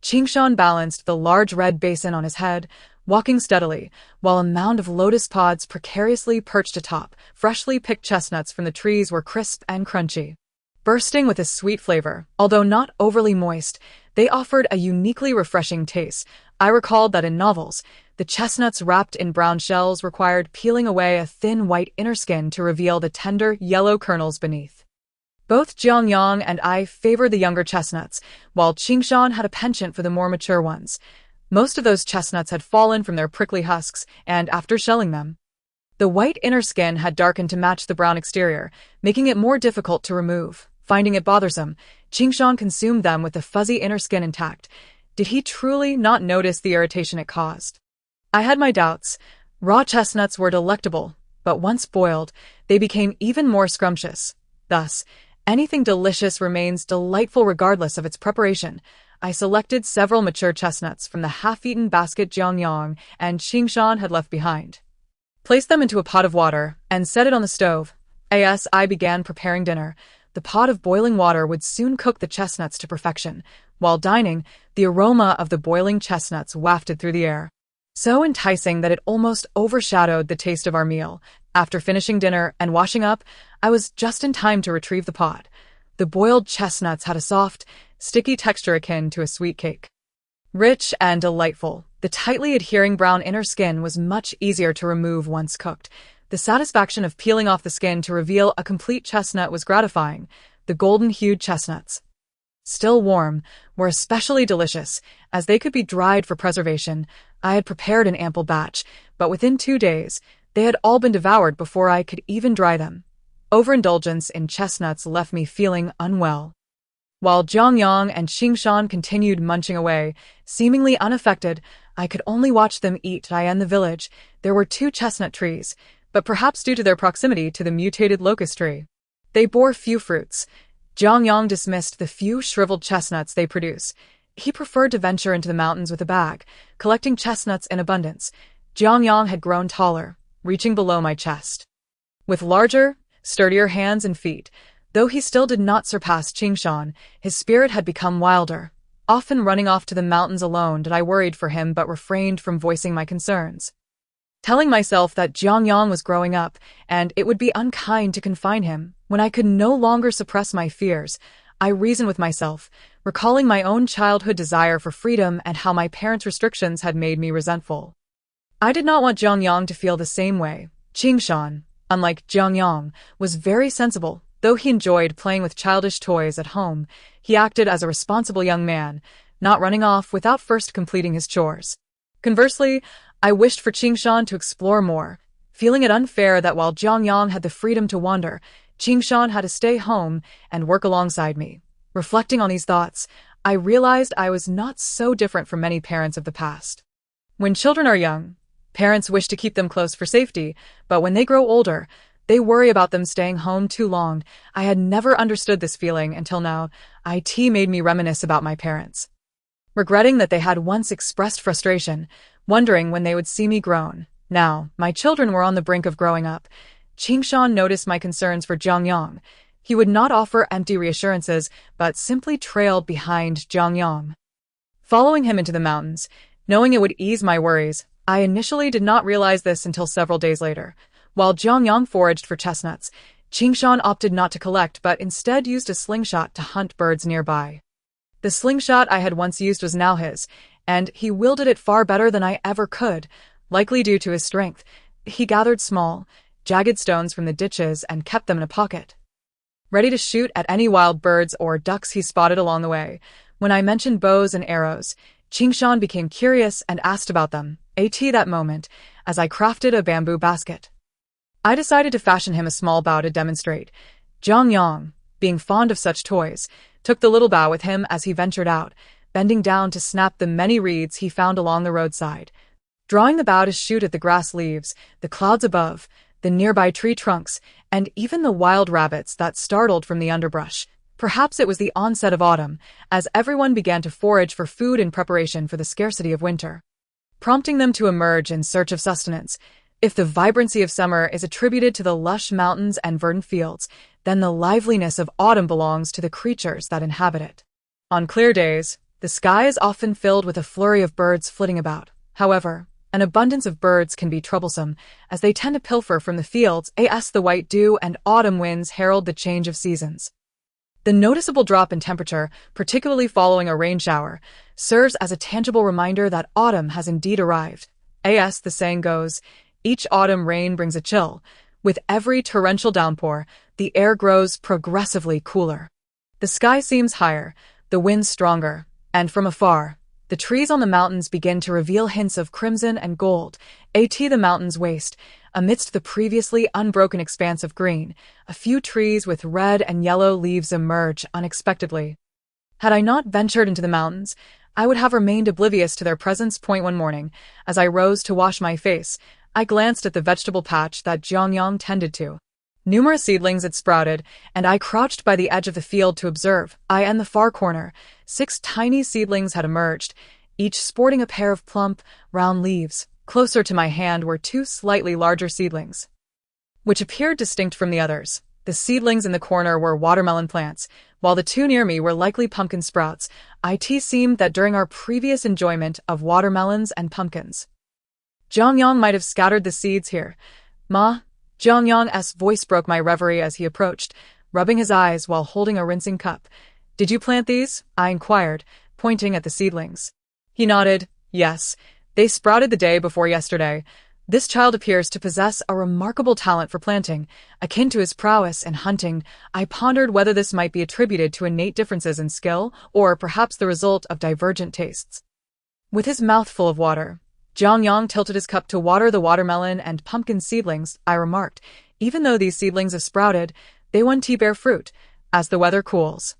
Qingshan balanced the large red basin on his head, walking steadily, while a mound of lotus pods precariously perched atop. Freshly picked chestnuts from the trees were crisp and crunchy, bursting with a sweet flavor. Although not overly moist, they offered a uniquely refreshing taste. I recalled that in novels, the chestnuts wrapped in brown shells required peeling away a thin white inner skin to reveal the tender yellow kernels beneath. Both Jiang Yang and I favored the younger chestnuts, while Qingshan had a penchant for the more mature ones. Most of those chestnuts had fallen from their prickly husks, and after shelling them, the white inner skin had darkened to match the brown exterior, making it more difficult to remove. Finding it bothersome, Qingshan consumed them with the fuzzy inner skin intact. Did he truly not notice the irritation it caused? I had my doubts. Raw chestnuts were delectable, but once boiled, they became even more scrumptious. Thus, anything delicious remains delightful regardless of its preparation. I selected several mature chestnuts from the half-eaten basket Jiang Yang and Qingshan had left behind, placed them into a pot of water, and set it on the stove. As I began preparing dinner, the pot of boiling water would soon cook the chestnuts to perfection. While dining, the aroma of the boiling chestnuts wafted through the air, so enticing that it almost overshadowed the taste of our meal. After finishing dinner and washing up, I was just in time to retrieve the pot. The boiled chestnuts had a soft, sticky texture akin to a sweet cake. Rich and delightful, the tightly adhering brown inner skin was much easier to remove once cooked. The satisfaction of peeling off the skin to reveal a complete chestnut was gratifying. The golden-hued chestnuts, still warm, were especially delicious, as they could be dried for preservation. I had prepared an ample batch, but within 2 days, they had all been devoured before I could even dry them. Overindulgence in chestnuts left me feeling unwell. While Jiang Yang and Qingshan continued munching away, seemingly unaffected, I could only watch them eat. In the village, there were 2 chestnut trees, but perhaps due to their proximity to the mutated locust tree, they bore few fruits. Jiang Yang dismissed the few shriveled chestnuts they produce. He preferred to venture into the mountains with a bag, collecting chestnuts in abundance. Jiang Yang had grown taller, reaching below my chest. With larger, sturdier hands and feet, though he still did not surpass Qingshan, his spirit had become wilder. Often running off to the mountains alone, I worried for him but refrained from voicing my concerns, telling myself that Jiang Yang was growing up, and it would be unkind to confine him. When I could no longer suppress my fears, I reasoned with myself, recalling my own childhood desire for freedom and how my parents' restrictions had made me resentful. I did not want Jiang Yang to feel the same way. Qingshan, unlike Jiang Yang, was very sensible. Though he enjoyed playing with childish toys at home, he acted as a responsible young man, not running off without first completing his chores. Conversely, I wished for Qingshan to explore more, feeling it unfair that while Jiang Yang had the freedom to wander, Qingshan had to stay home and work alongside me. Reflecting on these thoughts, I realized I was not so different from many parents of the past. When children are young, parents wish to keep them close for safety, but when they grow older, they worry about them staying home too long. I had never understood this feeling until now. It made me reminisce about my parents, regretting that they had once expressed frustration, wondering when they would see me grown. Now, my children were on the brink of growing up. Qingshan noticed my concerns for Jiang Yang. He would not offer empty reassurances, but simply trailed behind Jiang Yang, following him into the mountains, knowing it would ease my worries. I initially did not realize this until several days later. While Jiang Yang foraged for chestnuts, Qingshan opted not to collect but instead used a slingshot to hunt birds nearby. The slingshot I had once used was now his, and he wielded it far better than I ever could, likely due to his strength. He gathered small, jagged stones from the ditches and kept them in a pocket, ready to shoot at any wild birds or ducks he spotted along the way. When I mentioned bows and arrows, Qingshan became curious and asked about them. That moment, as I crafted a bamboo basket, I decided to fashion him a small bow to demonstrate. Jiang Yang, being fond of such toys, took the little bow with him as he ventured out, bending down to snap the many reeds he found along the roadside, drawing the bow to shoot at the grass leaves, the clouds above, the nearby tree trunks, and even the wild rabbits that startled from the underbrush. Perhaps it was the onset of autumn, as everyone began to forage for food in preparation for the scarcity of winter, prompting them to emerge in search of sustenance. If the vibrancy of summer is attributed to the lush mountains and verdant fields, then the liveliness of autumn belongs to the creatures that inhabit it. On clear days, the sky is often filled with a flurry of birds flitting about. However, an abundance of birds can be troublesome, as they tend to pilfer from the fields. The white dew and autumn winds herald the change of seasons. The noticeable drop in temperature, particularly following a rain shower, serves as a tangible reminder that autumn has indeed arrived. The saying goes, each autumn rain brings a chill. With every torrential downpour, the air grows progressively cooler. The sky seems higher, the winds stronger, and from afar, the trees on the mountains begin to reveal hints of crimson and gold. The mountain's waste, amidst the previously unbroken expanse of green, a few trees with red and yellow leaves emerge unexpectedly. Had I not ventured into the mountains, I would have remained oblivious to their presence. One morning, as I rose to wash my face, I glanced at the vegetable patch that Jiang Yang tended to. Numerous seedlings had sprouted, and I crouched by the edge of the field to observe. In the far corner, 6 tiny seedlings had emerged, each sporting a pair of plump, round leaves. Closer to my hand were 2 slightly larger seedlings, which appeared distinct from the others. The seedlings in the corner were watermelon plants, while the 2 near me were likely pumpkin sprouts. It seemed that during our previous enjoyment of watermelons and pumpkins, Jiang Yang might have scattered the seeds here. Ma, Jiang Yang's voice broke my reverie as he approached, rubbing his eyes while holding a rinsing cup. Did you plant these? I inquired, pointing at the seedlings. He nodded. Yes, they sprouted the day before yesterday. This child appears to possess a remarkable talent for planting, akin to his prowess in hunting. I pondered whether this might be attributed to innate differences in skill, or perhaps the result of divergent tastes. With his mouth full of water, Jiang Yang tilted his cup to water the watermelon and pumpkin seedlings. I remarked, even though these seedlings have sprouted, they one day bear fruit, as the weather cools.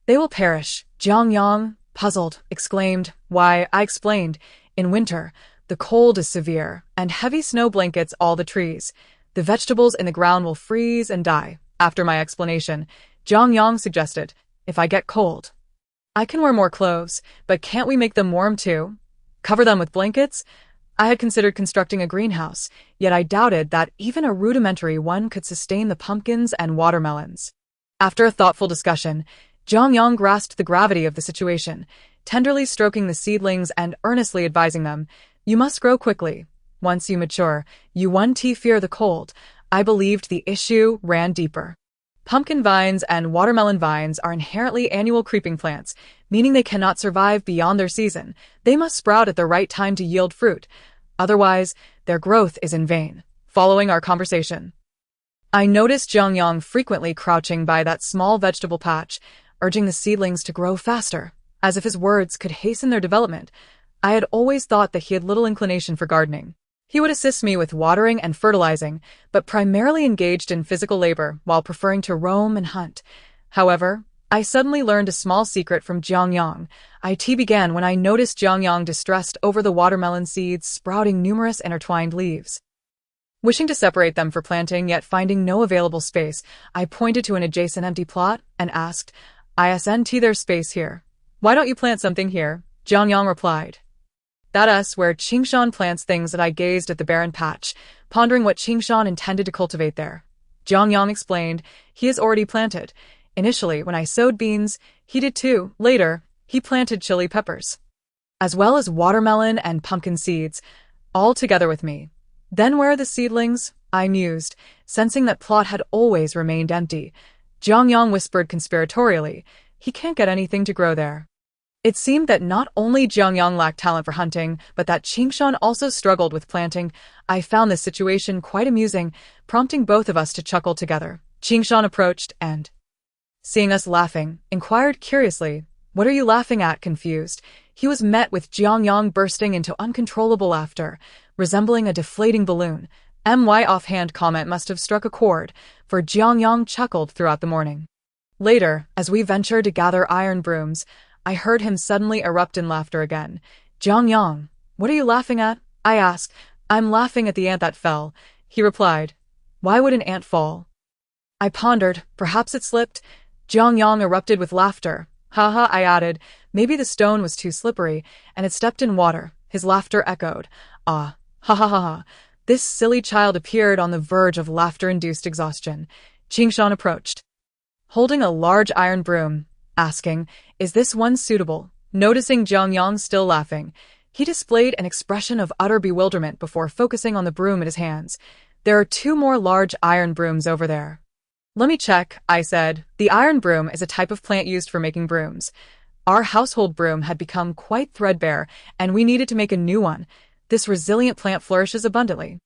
They will perish, Jiang Yang, puzzled, exclaimed. Why, I explained, in winter, the cold is severe, and heavy snow blankets all the trees. The vegetables in the ground will freeze and die. After my explanation, Jiang Yang suggested, if I get cold, I can wear more clothes, but can't we make them warm too? Cover them with blankets? I had considered constructing a greenhouse, yet I doubted that even a rudimentary one could sustain the pumpkins and watermelons. After a thoughtful discussion, Jiang Yang grasped the gravity of the situation, tenderly stroking the seedlings and earnestly advising them, you must grow quickly. Once you mature, you won't fear the cold. I believed the issue ran deeper. Pumpkin vines and watermelon vines are inherently annual creeping plants, meaning they cannot survive beyond their season. They must sprout at the right time to yield fruit. Otherwise, their growth is in vain. Following our conversation, I noticed Jiang Yang frequently crouching by that small vegetable patch, urging the seedlings to grow faster, as if his words could hasten their development. I had always thought that he had little inclination for gardening. He would assist me with watering and fertilizing, but primarily engaged in physical labor while preferring to roam and hunt. However, I suddenly learned a small secret from Jiang Yang. It began when I noticed Jiang Yang distressed over the watermelon seeds sprouting numerous intertwined leaves. Wishing to separate them for planting, yet finding no available space, I pointed to an adjacent empty plot and asked, Isn't there space here? Why don't you plant something here? Jiang Yang replied, That's where Qingshan plants things. That I gazed at the barren patch, pondering what Qingshan intended to cultivate there. Jiang Yang explained, he has already planted. Initially, when I sowed beans, he did too. Later, he planted chili peppers, as well as watermelon and pumpkin seeds, all together with me. Then where are the seedlings? I mused, sensing that plot had always remained empty. Jiang Yang whispered conspiratorially, he can't get anything to grow there. It seemed that not only Jiang Yang lacked talent for hunting, but that Qingshan also struggled with planting. I found this situation quite amusing, prompting both of us to chuckle together. Qingshan approached and, seeing us laughing, inquired curiously, What are you laughing at? Confused, he was met with Jiang Yang bursting into uncontrollable laughter, resembling a deflating balloon. My offhand comment must have struck a chord, for Jiang Yang chuckled throughout the morning. Later, as we ventured to gather iron brooms, I heard him suddenly erupt in laughter again. Jiang Yang, what are you laughing at? I asked. I'm laughing at the ant that fell, he replied. Why would an ant fall? I pondered. Perhaps it slipped. Jiang Yang erupted with laughter. Haha, I added. Maybe the stone was too slippery, and it stepped in water. His laughter echoed. Ah, ha ha ha ha. This silly child appeared on the verge of laughter-induced exhaustion. Qingshan approached, holding a large iron broom, asking, Is this one suitable? Noticing Jiang Yang still laughing, he displayed an expression of utter bewilderment before focusing on the broom in his hands. There are 2 more large iron brooms over there. Let me check, I said. The iron broom is a type of plant used for making brooms. Our household broom had become quite threadbare, and we needed to make a new one. This resilient plant flourishes abundantly,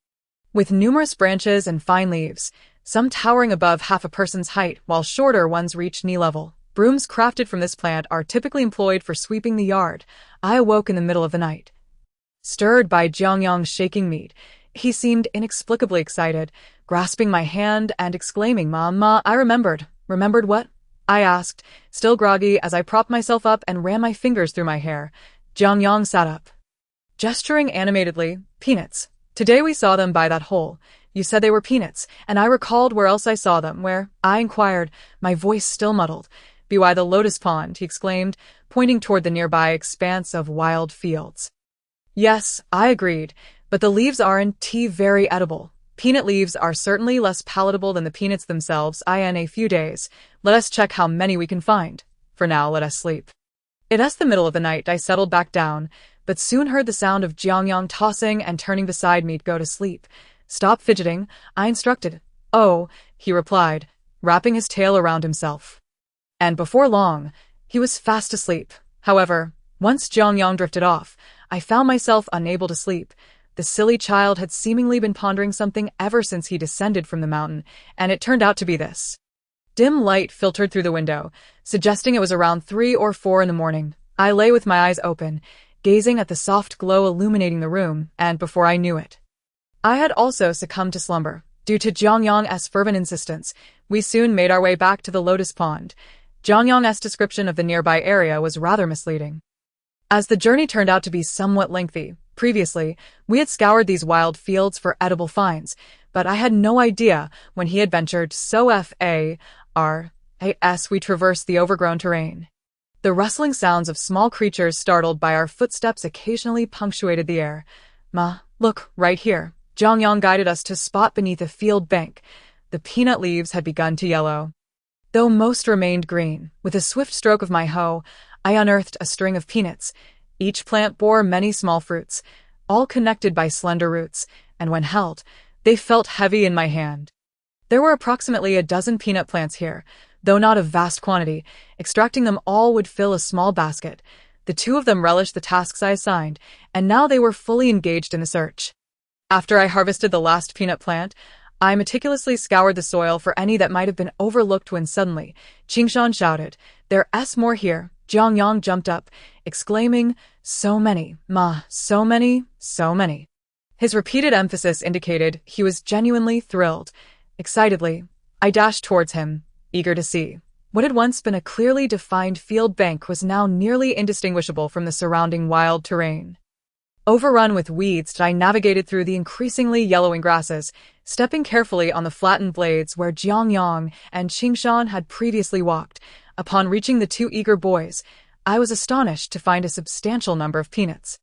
with numerous branches and fine leaves, some towering above half a person's height, while shorter ones reach knee level. Brooms crafted from this plant are typically employed for sweeping the yard. I awoke in the middle of the night, stirred by Jiang Yang's shaking meat. He seemed inexplicably excited, grasping my hand and exclaiming, Mama, I remembered. Remembered what? I asked, still groggy as I propped myself up and ran my fingers through my hair. Jiang Yang sat up, gesturing animatedly. Peanuts. Today we saw them by that hole. You said they were peanuts, and I recalled where else I saw them. Where? I inquired, my voice still muddled. By the lotus pond, he exclaimed, pointing toward the nearby expanse of wild fields. Yes, I agreed, but the leaves aren't very edible. Peanut leaves are certainly less palatable than the peanuts themselves. In a few days, let us check how many we can find. For now, let us sleep. It's the middle of the night. I settled back down, but soon heard the sound of Jiang Yang tossing and turning beside me to go to sleep. Stop fidgeting, I instructed. Oh, he replied, wrapping his tail around himself and before long, he was fast asleep. However, once Jiang Yang drifted off, I found myself unable to sleep. The silly child had seemingly been pondering something ever since he descended from the mountain, and it turned out to be this. Dim light filtered through the window, suggesting it was around 3 or 4 in the morning. I lay with my eyes open, gazing at the soft glow illuminating the room, and before I knew it, I had also succumbed to slumber. Due to Jiang Yang's fervent insistence, we soon made our way back to the Lotus Pond. Jiang Yang's description of the nearby area was rather misleading, as the journey turned out to be somewhat lengthy. Previously, we had scoured these wild fields for edible finds, but I had no idea when he had ventured so far as we traversed the overgrown terrain. The rustling sounds of small creatures startled by our footsteps occasionally punctuated the air. "Ma, look, right here." Jiang Yang guided us to a spot beneath a field bank. The peanut leaves had begun to yellow, though most remained green. With a swift stroke of my hoe, I unearthed a string of peanuts. Each plant bore many small fruits, all connected by slender roots, and when held, they felt heavy in my hand. There were approximately a dozen peanut plants here, though not a vast quantity. Extracting them all would fill a small basket. The two of them relished the tasks I assigned, and now they were fully engaged in the search. After I harvested the last peanut plant, I meticulously scoured the soil for any that might have been overlooked when suddenly, Qingshan shouted, "There's more here." Jiang Yang jumped up, exclaiming, "So many, Ma, so many, so many." His repeated emphasis indicated he was genuinely thrilled. Excitedly, I dashed towards him, eager to see. What had once been a clearly defined field bank was now nearly indistinguishable from the surrounding wild terrain. Overrun with weeds, I navigated through the increasingly yellowing grasses, stepping carefully on the flattened blades where Jiang Yang and Qingshan had previously walked. Upon reaching the two eager boys, I was astonished to find a substantial number of peanuts.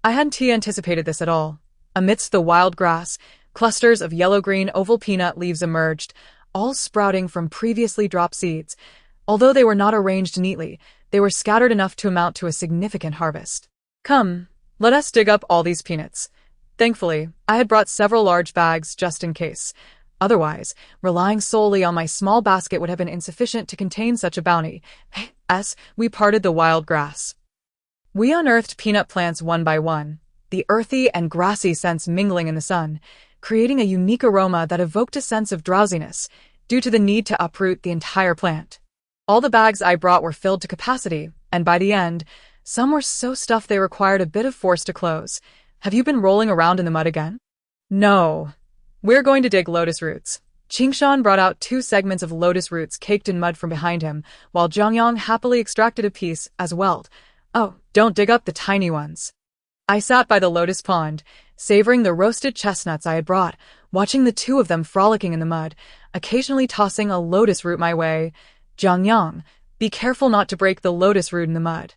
I hadn't anticipated this at all. Amidst the wild grass, clusters of yellow-green oval peanut leaves emerged, all sprouting from previously dropped seeds. Although they were not arranged neatly, they were scattered enough to amount to a significant harvest. "Come, let us dig up all these peanuts." Thankfully, I had brought several large bags just in case. Otherwise, relying solely on my small basket would have been insufficient to contain such a bounty. As we parted the wild grass, we unearthed peanut plants one by one, the earthy and grassy scents mingling in the sun, creating a unique aroma that evoked a sense of drowsiness due to the need to uproot the entire plant. All the bags I brought were filled to capacity, and by the end, some were so stuffed they required a bit of force to close. "Have you been rolling around in the mud again?" "No. We're going to dig lotus roots." Qingshan brought out 2 segments of lotus roots caked in mud from behind him, while Jiang Yang happily extracted a piece as well. "Oh, don't dig up the tiny ones." I sat by the lotus pond, savoring the roasted chestnuts I had brought, watching the two of them frolicking in the mud, occasionally tossing a lotus root my way. "Jiang Yang, be careful not to break the lotus root in the mud.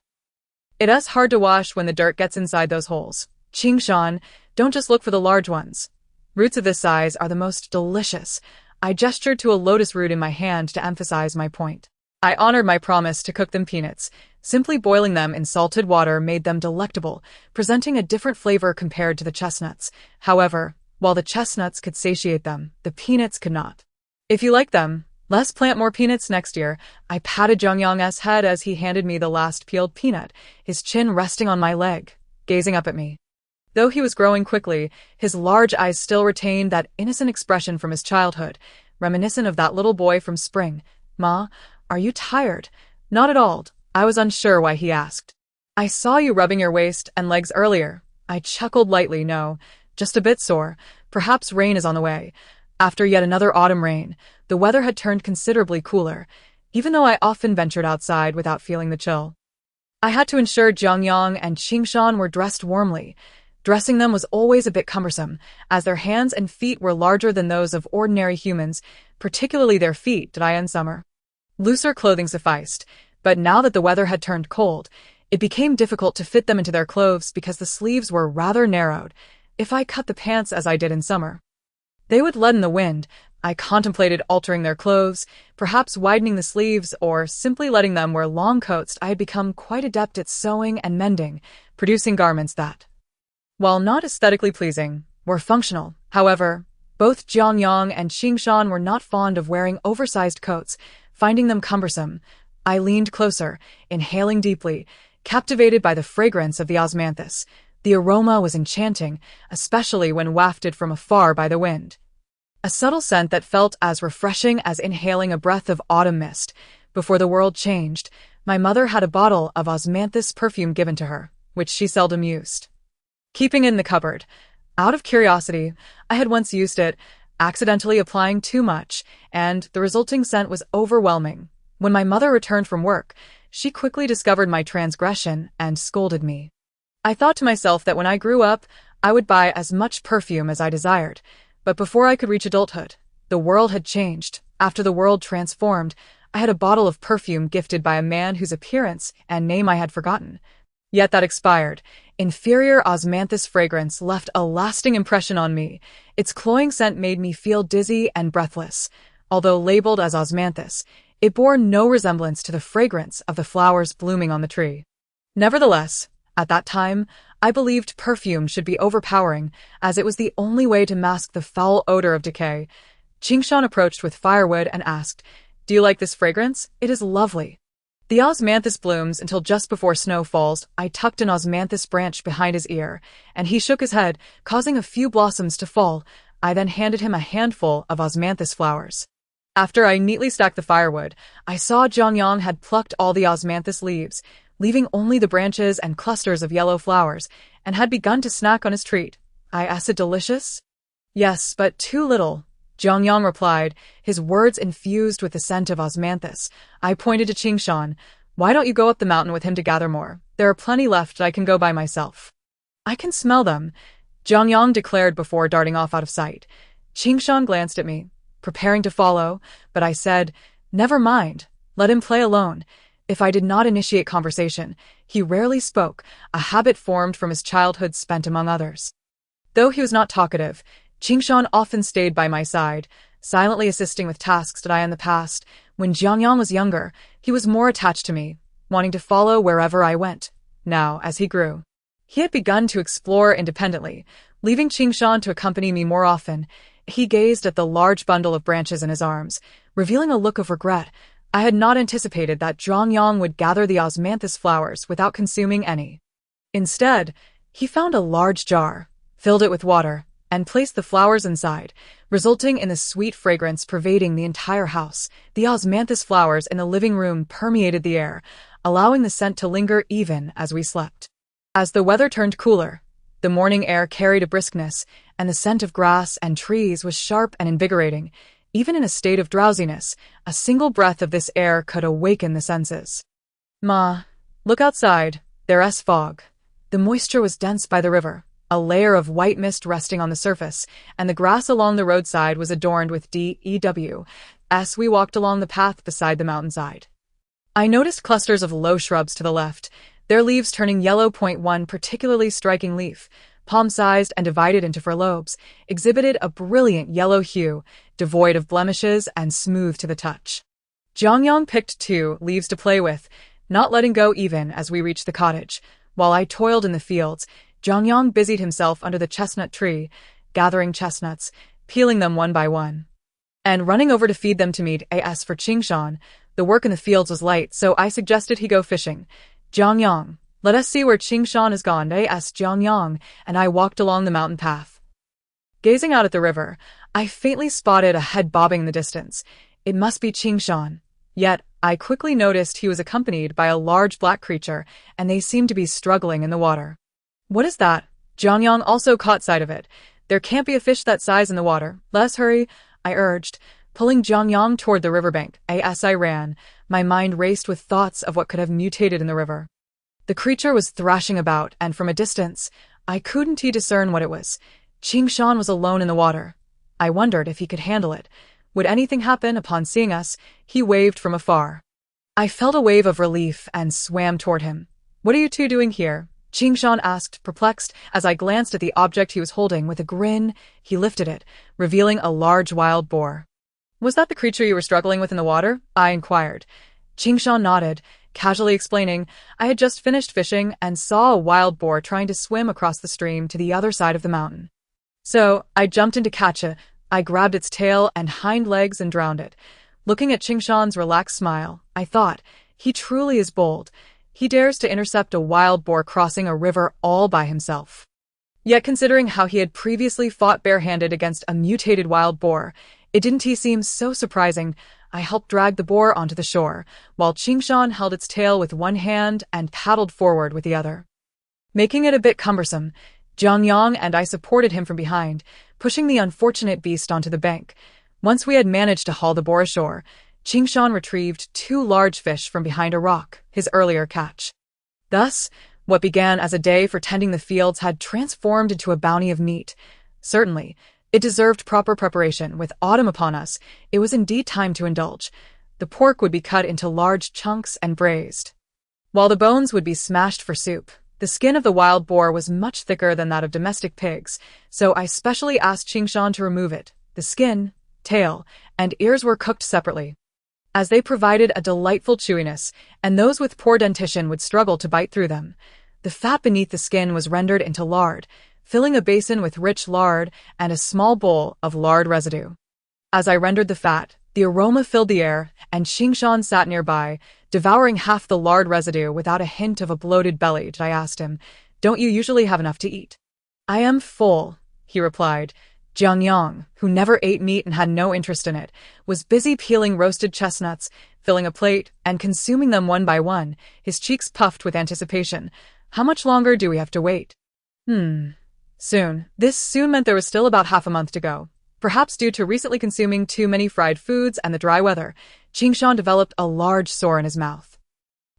It's hard to wash when the dirt gets inside those holes." "Qingshan, don't just look for the large ones. Roots of this size are the most delicious." I gestured to a lotus root in my hand to emphasize my point. I honored my promise to cook them peanuts. Simply boiling them in salted water made them delectable, presenting a different flavor compared to the chestnuts. However, while the chestnuts could satiate them, the peanuts could not. "If you like them, let's plant more peanuts next year." I patted Jiang Yang's head as he handed me the last peeled peanut, his chin resting on my leg, gazing up at me. Though he was growing quickly, his large eyes still retained that innocent expression from his childhood, reminiscent of that little boy from spring. "Ma, are you tired?" "Not at all." I was unsure why he asked. "I saw you rubbing your waist and legs earlier." I chuckled lightly. "No, just a bit sore. Perhaps rain is on the way." After yet another autumn rain, the weather had turned considerably cooler, even though I often ventured outside without feeling the chill. I had to ensure Jiang Yang and Qingshan were dressed warmly. Dressing them was always a bit cumbersome, as their hands and feet were larger than those of ordinary humans, particularly their feet, dry in summer. Looser clothing sufficed, but now that the weather had turned cold, it became difficult to fit them into their clothes because the sleeves were rather narrowed. If I cut the pants as I did in summer, they would leaden the wind. I contemplated altering their clothes, perhaps widening the sleeves or simply letting them wear long coats. I had become quite adept at sewing and mending, producing garments that, while not aesthetically pleasing, were functional. However, both Jiang Yang and Qingshan were not fond of wearing oversized coats, finding them cumbersome. I leaned closer, inhaling deeply, captivated by the fragrance of the osmanthus. The aroma was enchanting, especially when wafted from afar by the wind. A subtle scent that felt as refreshing as inhaling a breath of autumn mist. Before the world changed, my mother had a bottle of osmanthus perfume given to her, which she seldom used. Keeping it in the cupboard. Out of curiosity, I had once used it, accidentally applying too much, and the resulting scent was overwhelming. When my mother returned from work, she quickly discovered my transgression and scolded me. I thought to myself that when I grew up, I would buy as much perfume as I desired, but before I could reach adulthood, the world had changed. After the world transformed, I had a bottle of perfume gifted by a man whose appearance and name I had forgotten. Yet that expired. Inferior osmanthus fragrance left a lasting impression on me. Its cloying scent made me feel dizzy and breathless. Although labeled as osmanthus, it bore no resemblance to the fragrance of the flowers blooming on the tree. Nevertheless, at that time, I believed perfume should be overpowering, as it was the only way to mask the foul odor of decay. Qingshan approached with firewood and asked, "Do you like this fragrance? It is lovely." The osmanthus blooms until just before snow falls. I tucked an osmanthus branch behind his ear, and he shook his head, causing a few blossoms to fall. I then handed him a handful of osmanthus flowers. After I neatly stacked the firewood, I saw Jiang Yang had plucked all the osmanthus leaves, leaving only the branches and clusters of yellow flowers, and had begun to snack on his treat. I asked, "It delicious?" "Yes, but too little," Jiang Yang replied, his words infused with the scent of osmanthus. I pointed to Qingshan. "Why don't you go up the mountain with him to gather more? There are plenty left. I can go by myself." "I can smell them," Jiang Yang declared before darting off out of sight. Qingshan glanced at me, preparing to follow, but I said, "Never mind. Let him play alone." If I did not initiate conversation, he rarely spoke, a habit formed from his childhood spent among others. Though he was not talkative, Qingshan often stayed by my side, silently assisting with tasks that I in the past. When Jiang Yang was younger, he was more attached to me, wanting to follow wherever I went. Now, as he grew, he had begun to explore independently, leaving Qingshan to accompany me more often. He gazed at the large bundle of branches in his arms, revealing a look of regret. I had not anticipated that Jiang Yang would gather the osmanthus flowers without consuming any. Instead, he found a large jar, filled it with water, and placed the flowers inside, resulting in the sweet fragrance pervading the entire house. The osmanthus flowers in the living room permeated the air, allowing the scent to linger even as we slept. As the weather turned cooler, the morning air carried a briskness, and the scent of grass and trees was sharp and invigorating. Even in a state of drowsiness, a single breath of this air could awaken the senses. "Ma, look outside. There's fog." The moisture was dense by the river, a layer of white mist resting on the surface, and the grass along the roadside was adorned with dew. As we walked along the path beside the mountainside, I noticed clusters of low shrubs to the left, their leaves turning yellow. One particularly striking leaf, palm-sized and divided into 4 lobes, exhibited a brilliant yellow hue, devoid of blemishes and smooth to the touch. Jiang Yang picked 2 leaves to play with, not letting go even as we reached the cottage. While I toiled in the fields, Jiang Yang busied himself under the chestnut tree, gathering chestnuts, peeling them one by one, and running over to feed them to me. As for Qingshan, the work in the fields was light, so I suggested he go fishing. "Jiang Yang, let us see where Qingshan has gone," asked Jiang Yang, and I walked along the mountain path. Gazing out at the river, I faintly spotted a head bobbing in the distance. It must be Qingshan. Yet, I quickly noticed he was accompanied by a large black creature, and they seemed to be struggling in the water. "What is that?" Jiang Yang also caught sight of it. "There can't be a fish that size in the water. Let's hurry," I urged, pulling Jiang Yang toward the riverbank. As I ran, my mind raced with thoughts of what could have mutated in the river. The creature was thrashing about, and from a distance, I couldn't discern what it was. Qingshan was alone in the water. I wondered if he could handle it. Would anything happen upon seeing us? He waved from afar. I felt a wave of relief and swam toward him. "What are you 2 doing here?" Qingshan asked, perplexed, as I glanced at the object he was holding. With a grin, he lifted it, revealing a large wild boar. "Was that the creature you were struggling with in the water?" I inquired. Qingshan nodded, casually explaining, "I had just finished fishing and saw a wild boar trying to swim across the stream to the other side of the mountain. So, I jumped in to catch it. I grabbed its tail and hind legs and drowned it." Looking at Qingshan's relaxed smile, I thought, He truly is bold. He dares to intercept a wild boar crossing a river all by himself. Yet considering how he had previously fought barehanded against a mutated wild boar, it didn't seem so surprising. I helped drag the boar onto the shore, while Qingshan held its tail with one hand and paddled forward with the other. Making it a bit cumbersome, Jiang Yang and I supported him from behind, pushing the unfortunate beast onto the bank. Once we had managed to haul the boar ashore, Qingshan retrieved 2 large fish from behind a rock, his earlier catch. Thus, what began as a day for tending the fields had transformed into a bounty of meat. Certainly, it deserved proper preparation. With autumn upon us, it was indeed time to indulge. The pork would be cut into large chunks and braised, while the bones would be smashed for soup. The skin of the wild boar was much thicker than that of domestic pigs, so I specially asked Qingshan to remove it. The skin, tail, and ears were cooked separately, as they provided a delightful chewiness, and those with poor dentition would struggle to bite through them. The fat beneath the skin was rendered into lard, filling a basin with rich lard and a small bowl of lard residue. As I rendered the fat, the aroma filled the air, and Qingshan sat nearby, devouring half the lard residue without a hint of a bloated belly. I asked him, "Don't you usually have enough to eat?" "I am full," he replied. Jiang Yang, who never ate meat and had no interest in it, was busy peeling roasted chestnuts, filling a plate, and consuming them one by one, his cheeks puffed with anticipation. "How much longer do we have to wait?" Soon. This soon meant there was still about half a month to go. Perhaps due to recently consuming too many fried foods and the dry weather, Qingshan developed a large sore in his mouth.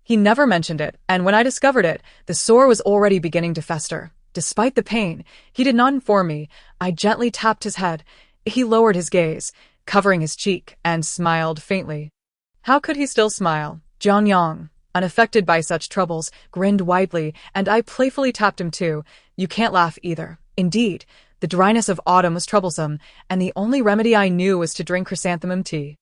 He never mentioned it, and when I discovered it, the sore was already beginning to fester. Despite the pain, he did not inform me. I gently tapped his head. He lowered his gaze, covering his cheek, and smiled faintly. How could he still smile? Jiang Yang, unaffected by such troubles, grinned widely, and I playfully tapped him too. "You can't laugh either." Indeed, the dryness of autumn was troublesome, and the only remedy I knew was to drink chrysanthemum tea.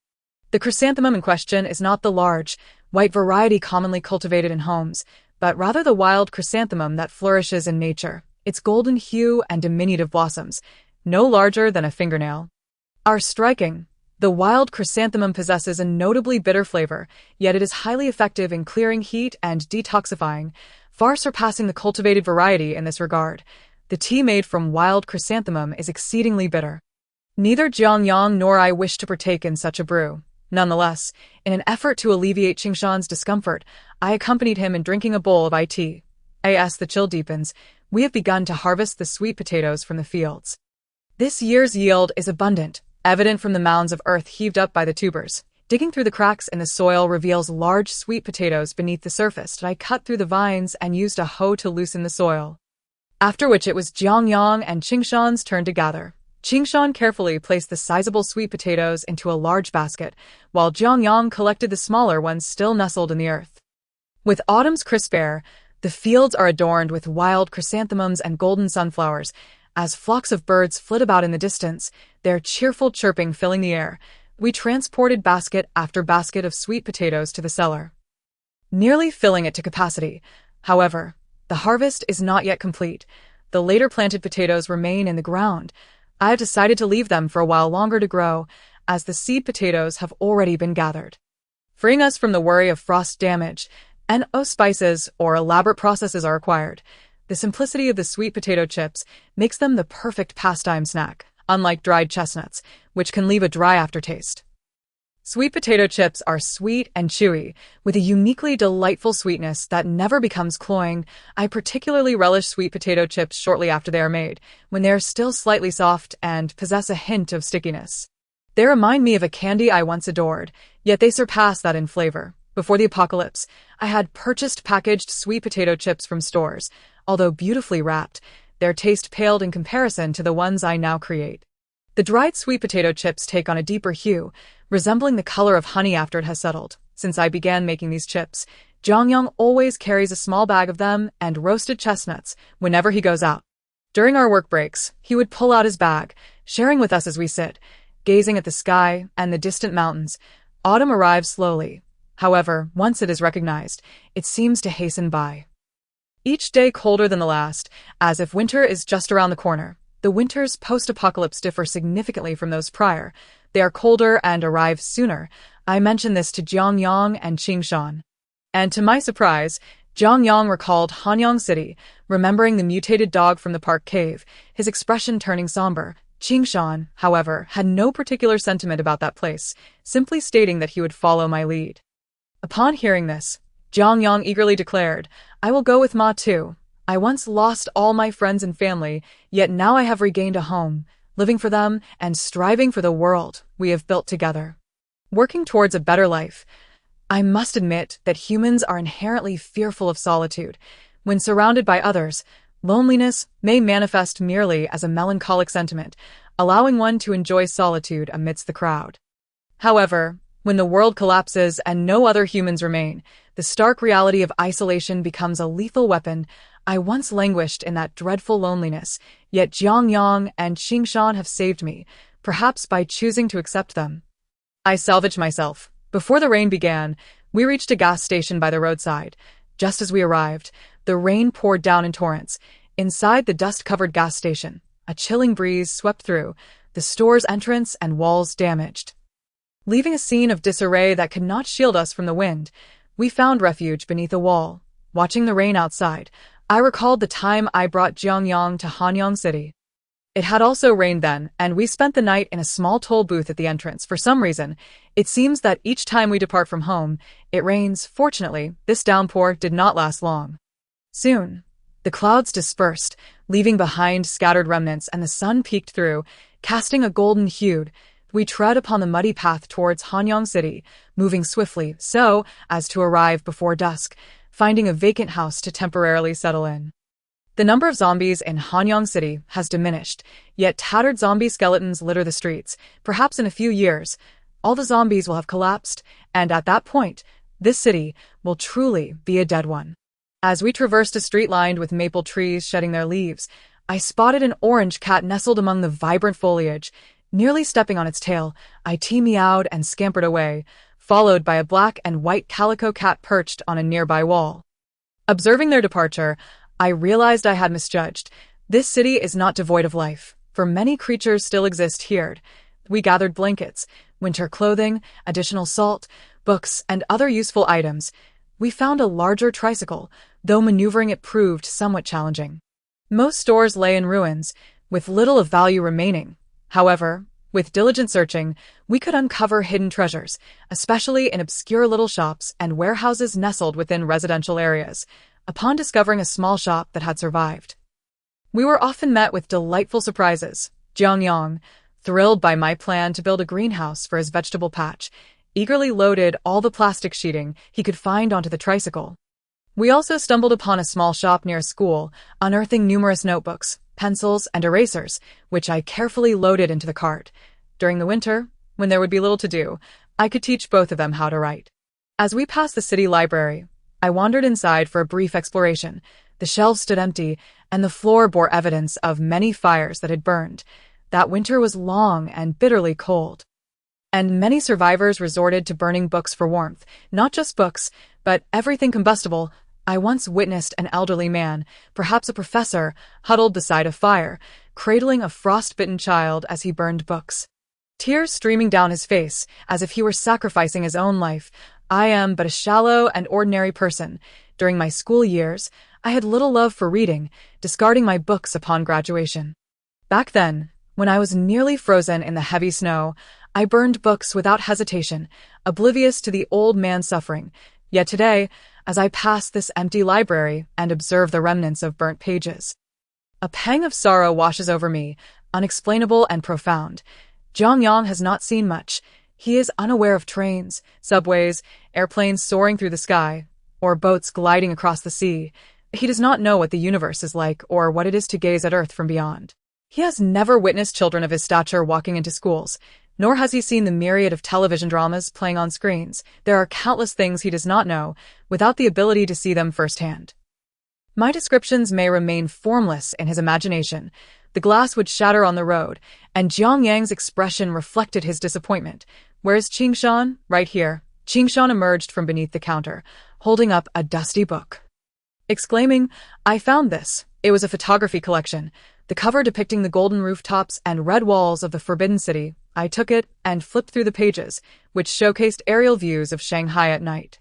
The chrysanthemum in question is not the large, white variety commonly cultivated in homes, but rather the wild chrysanthemum that flourishes in nature, its golden hue and diminutive blossoms, no larger than a fingernail, are striking. The wild chrysanthemum possesses a notably bitter flavor, yet it is highly effective in clearing heat and detoxifying, far surpassing the cultivated variety in this regard. The tea made from wild chrysanthemum is exceedingly bitter. Neither Jiang Yang nor I wished to partake in such a brew. Nonetheless, in an effort to alleviate Qingshan's discomfort, I accompanied him in drinking a bowl of tea. As the chill deepens, we have begun to harvest the sweet potatoes from the fields. This year's yield is abundant, evident from the mounds of earth heaved up by the tubers. Digging through the cracks in the soil reveals large sweet potatoes beneath the surface. I cut through the vines and used a hoe to loosen the soil, after which it was Jiang Yang and Qingshan's turn to gather. Qingshan carefully placed the sizable sweet potatoes into a large basket, while Jiang Yang collected the smaller ones still nestled in the earth. With autumn's crisp air, the fields are adorned with wild chrysanthemums and golden sunflowers. As flocks of birds flit about in the distance, their cheerful chirping filling the air, we transported basket after basket of sweet potatoes to the cellar, nearly filling it to capacity. However, the harvest is not yet complete. The later planted potatoes remain in the ground. I have decided to leave them for a while longer to grow, as the seed potatoes have already been gathered, freeing us from the worry of frost damage, and no spices or elaborate processes are required. The simplicity of the sweet potato chips makes them the perfect pastime snack, unlike dried chestnuts, which can leave a dry aftertaste. Sweet potato chips are sweet and chewy, with a uniquely delightful sweetness that never becomes cloying. I particularly relish sweet potato chips shortly after they are made, when they are still slightly soft and possess a hint of stickiness. They remind me of a candy I once adored, yet they surpass that in flavor. Before the apocalypse, I had purchased packaged sweet potato chips from stores. Although beautifully wrapped, their taste paled in comparison to the ones I now create. The dried sweet potato chips take on a deeper hue, resembling the color of honey after it has settled. Since I began making these chips, Jiang Yang always carries a small bag of them and roasted chestnuts whenever he goes out. During our work breaks, he would pull out his bag, sharing with us as we sit, gazing at the sky and the distant mountains. Autumn arrives slowly. However, once it is recognized, it seems to hasten by, each day colder than the last, as if winter is just around the corner. The winters post-apocalypse differ significantly from those prior. They are colder and arrive sooner. I mentioned this to Jiang Yang and Qingshan. And to my surprise, Jiang Yang recalled Hanyang City, remembering the mutated dog from the park cave, his expression turning somber. Qingshan, however, had no particular sentiment about that place, simply stating that he would follow my lead. Upon hearing this, Jiang Yang eagerly declared, "I will go with Ma too. I once lost all my friends and family, yet now I have regained a home, living for them and striving for the world we have built together. Working towards a better life." I must admit that humans are inherently fearful of solitude. When surrounded by others, loneliness may manifest merely as a melancholic sentiment, allowing one to enjoy solitude amidst the crowd. However, when the world collapses and no other humans remain, the stark reality of isolation becomes a lethal weapon. I once languished in that dreadful loneliness, yet Jiang Yang and Qingshan have saved me, perhaps by choosing to accept them. I salvaged myself. Before the rain began, we reached a gas station by the roadside. Just as we arrived, the rain poured down in torrents. Inside the dust-covered gas station, a chilling breeze swept through, the store's entrance and walls damaged. Leaving a scene of disarray that could not shield us from the wind, we found refuge beneath a wall. Watching the rain outside, I recalled the time I brought Jiang Yang to Hanyang City. It had also rained then, and we spent the night in a small toll booth at the entrance. For some reason, it seems that each time we depart from home, it rains. Fortunately, this downpour did not last long. Soon, the clouds dispersed, leaving behind scattered remnants, and the sun peeked through, casting a golden hue. We tread upon the muddy path towards Hanyang City, moving swiftly so as to arrive before dusk, finding a vacant house to temporarily settle in. The number of zombies in Hanyang City has diminished, yet tattered zombie skeletons litter the streets. Perhaps in a few years, all the zombies will have collapsed, and at that point, this city will truly be a dead one. As we traversed a street lined with maple trees shedding their leaves, I spotted an orange cat nestled among the vibrant foliage. Nearly stepping on its tail, I meowed and scampered away, followed by a black and white calico cat perched on a nearby wall. Observing their departure, I realized I had misjudged. This city is not devoid of life, for many creatures still exist here. We gathered blankets, winter clothing, additional salt, books, and other useful items. We found a larger tricycle, though maneuvering it proved somewhat challenging. Most stores lay in ruins, with little of value remaining. However, with diligent searching, we could uncover hidden treasures, especially in obscure little shops and warehouses nestled within residential areas. Upon discovering a small shop that had survived, we were often met with delightful surprises. Jiang Yang, thrilled by my plan to build a greenhouse for his vegetable patch, eagerly loaded all the plastic sheeting he could find onto the tricycle. We also stumbled upon a small shop near a school, unearthing numerous notebooks, pencils, and erasers, which I carefully loaded into the cart. During the winter, when there would be little to do, I could teach both of them how to write. As we passed the city library, I wandered inside for a brief exploration. The shelves stood empty, and the floor bore evidence of many fires that had burned. That winter was long and bitterly cold, and many survivors resorted to burning books for warmth. Not just books, but everything combustible. I once witnessed an elderly man, perhaps a professor, huddled beside a fire, cradling a frost-bitten child as he burned books, tears streaming down his face as if he were sacrificing his own life. I am but a shallow and ordinary person. During my school years, I had little love for reading, discarding my books upon graduation. Back then, when I was nearly frozen in the heavy snow, I burned books without hesitation, oblivious to the old man's suffering. Yet today, as I pass this empty library and observe the remnants of burnt pages, a pang of sorrow washes over me, unexplainable and profound. Jiang Yang has not seen much. He is unaware of trains, subways, airplanes soaring through the sky, or boats gliding across the sea. He does not know what the universe is like or what it is to gaze at Earth from beyond. He has never witnessed children of his stature walking into schools, nor has he seen the myriad of television dramas playing on screens. There are countless things he does not know, without the ability to see them firsthand. My descriptions may remain formless in his imagination. The glass would shatter on the road, and Jiang Yang's expression reflected his disappointment. "Where's Qingshan?" "Right here." Qingshan emerged from beneath the counter, holding up a dusty book, exclaiming, "I found this." It was a photography collection, the cover depicting the golden rooftops and red walls of the Forbidden City. I took it and flipped through the pages, which showcased aerial views of Shanghai at night.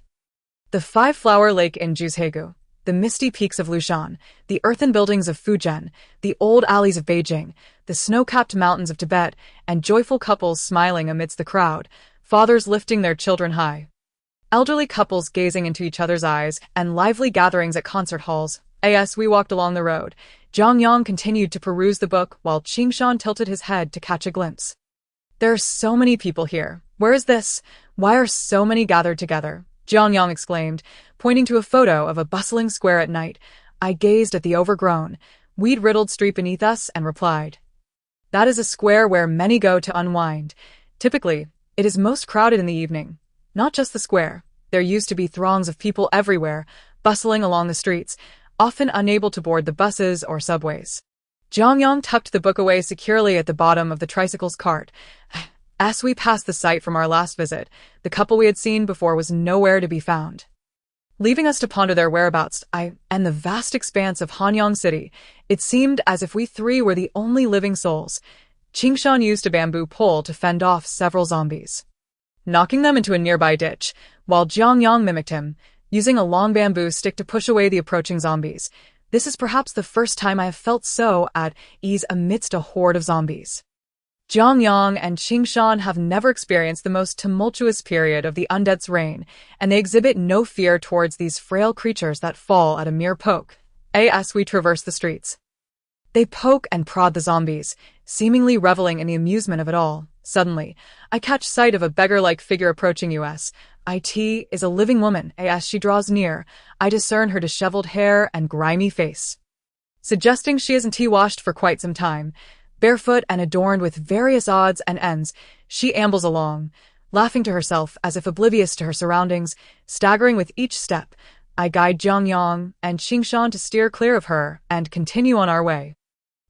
The five-flower lake in Juzhegu, the misty peaks of Lushan, the earthen buildings of Fujian, the old alleys of Beijing, the snow-capped mountains of Tibet, and joyful couples smiling amidst the crowd, fathers lifting their children high. Elderly couples gazing into each other's eyes, and lively gatherings at concert halls. As we walked along the road, Jiang Yang continued to peruse the book while Qingshan tilted his head to catch a glimpse. There are so many people here. Where is this? Why are so many gathered together? Jiang Yang exclaimed, pointing to a photo of a bustling square at night. I gazed at the overgrown, weed-riddled street beneath us and replied, "That is a square where many go to unwind. Typically, it is most crowded in the evening. Not just the square. There used to be throngs of people everywhere, bustling along the streets, often unable to board the buses or subways." Jiang Yang tucked the book away securely at the bottom of the tricycle's cart. As we passed the site from our last visit, the couple we had seen before was nowhere to be found. Leaving us to ponder their whereabouts, and the vast expanse of Hanyang City, it seemed as if we three were the only living souls. Qingshan used a bamboo pole to fend off several zombies, knocking them into a nearby ditch, while Jiang Yang mimicked him, using a long bamboo stick to push away the approaching zombies. This is perhaps the first time I have felt so at ease amidst a horde of zombies. Jiang Yang and Qingshan have never experienced the most tumultuous period of the undead's reign, and they exhibit no fear towards these frail creatures that fall at a mere poke. As we traverse the streets, they poke and prod the zombies, seemingly reveling in the amusement of it all. Suddenly, I catch sight of a beggar-like figure approaching us. It is a living woman. As she draws near, I discern her disheveled hair and grimy face, suggesting she hasn't tea-washed for quite some time. Barefoot and adorned with various odds and ends, she ambles along, laughing to herself as if oblivious to her surroundings, staggering with each step. I guide Jiang Yang and Qingshan to steer clear of her and continue on our way.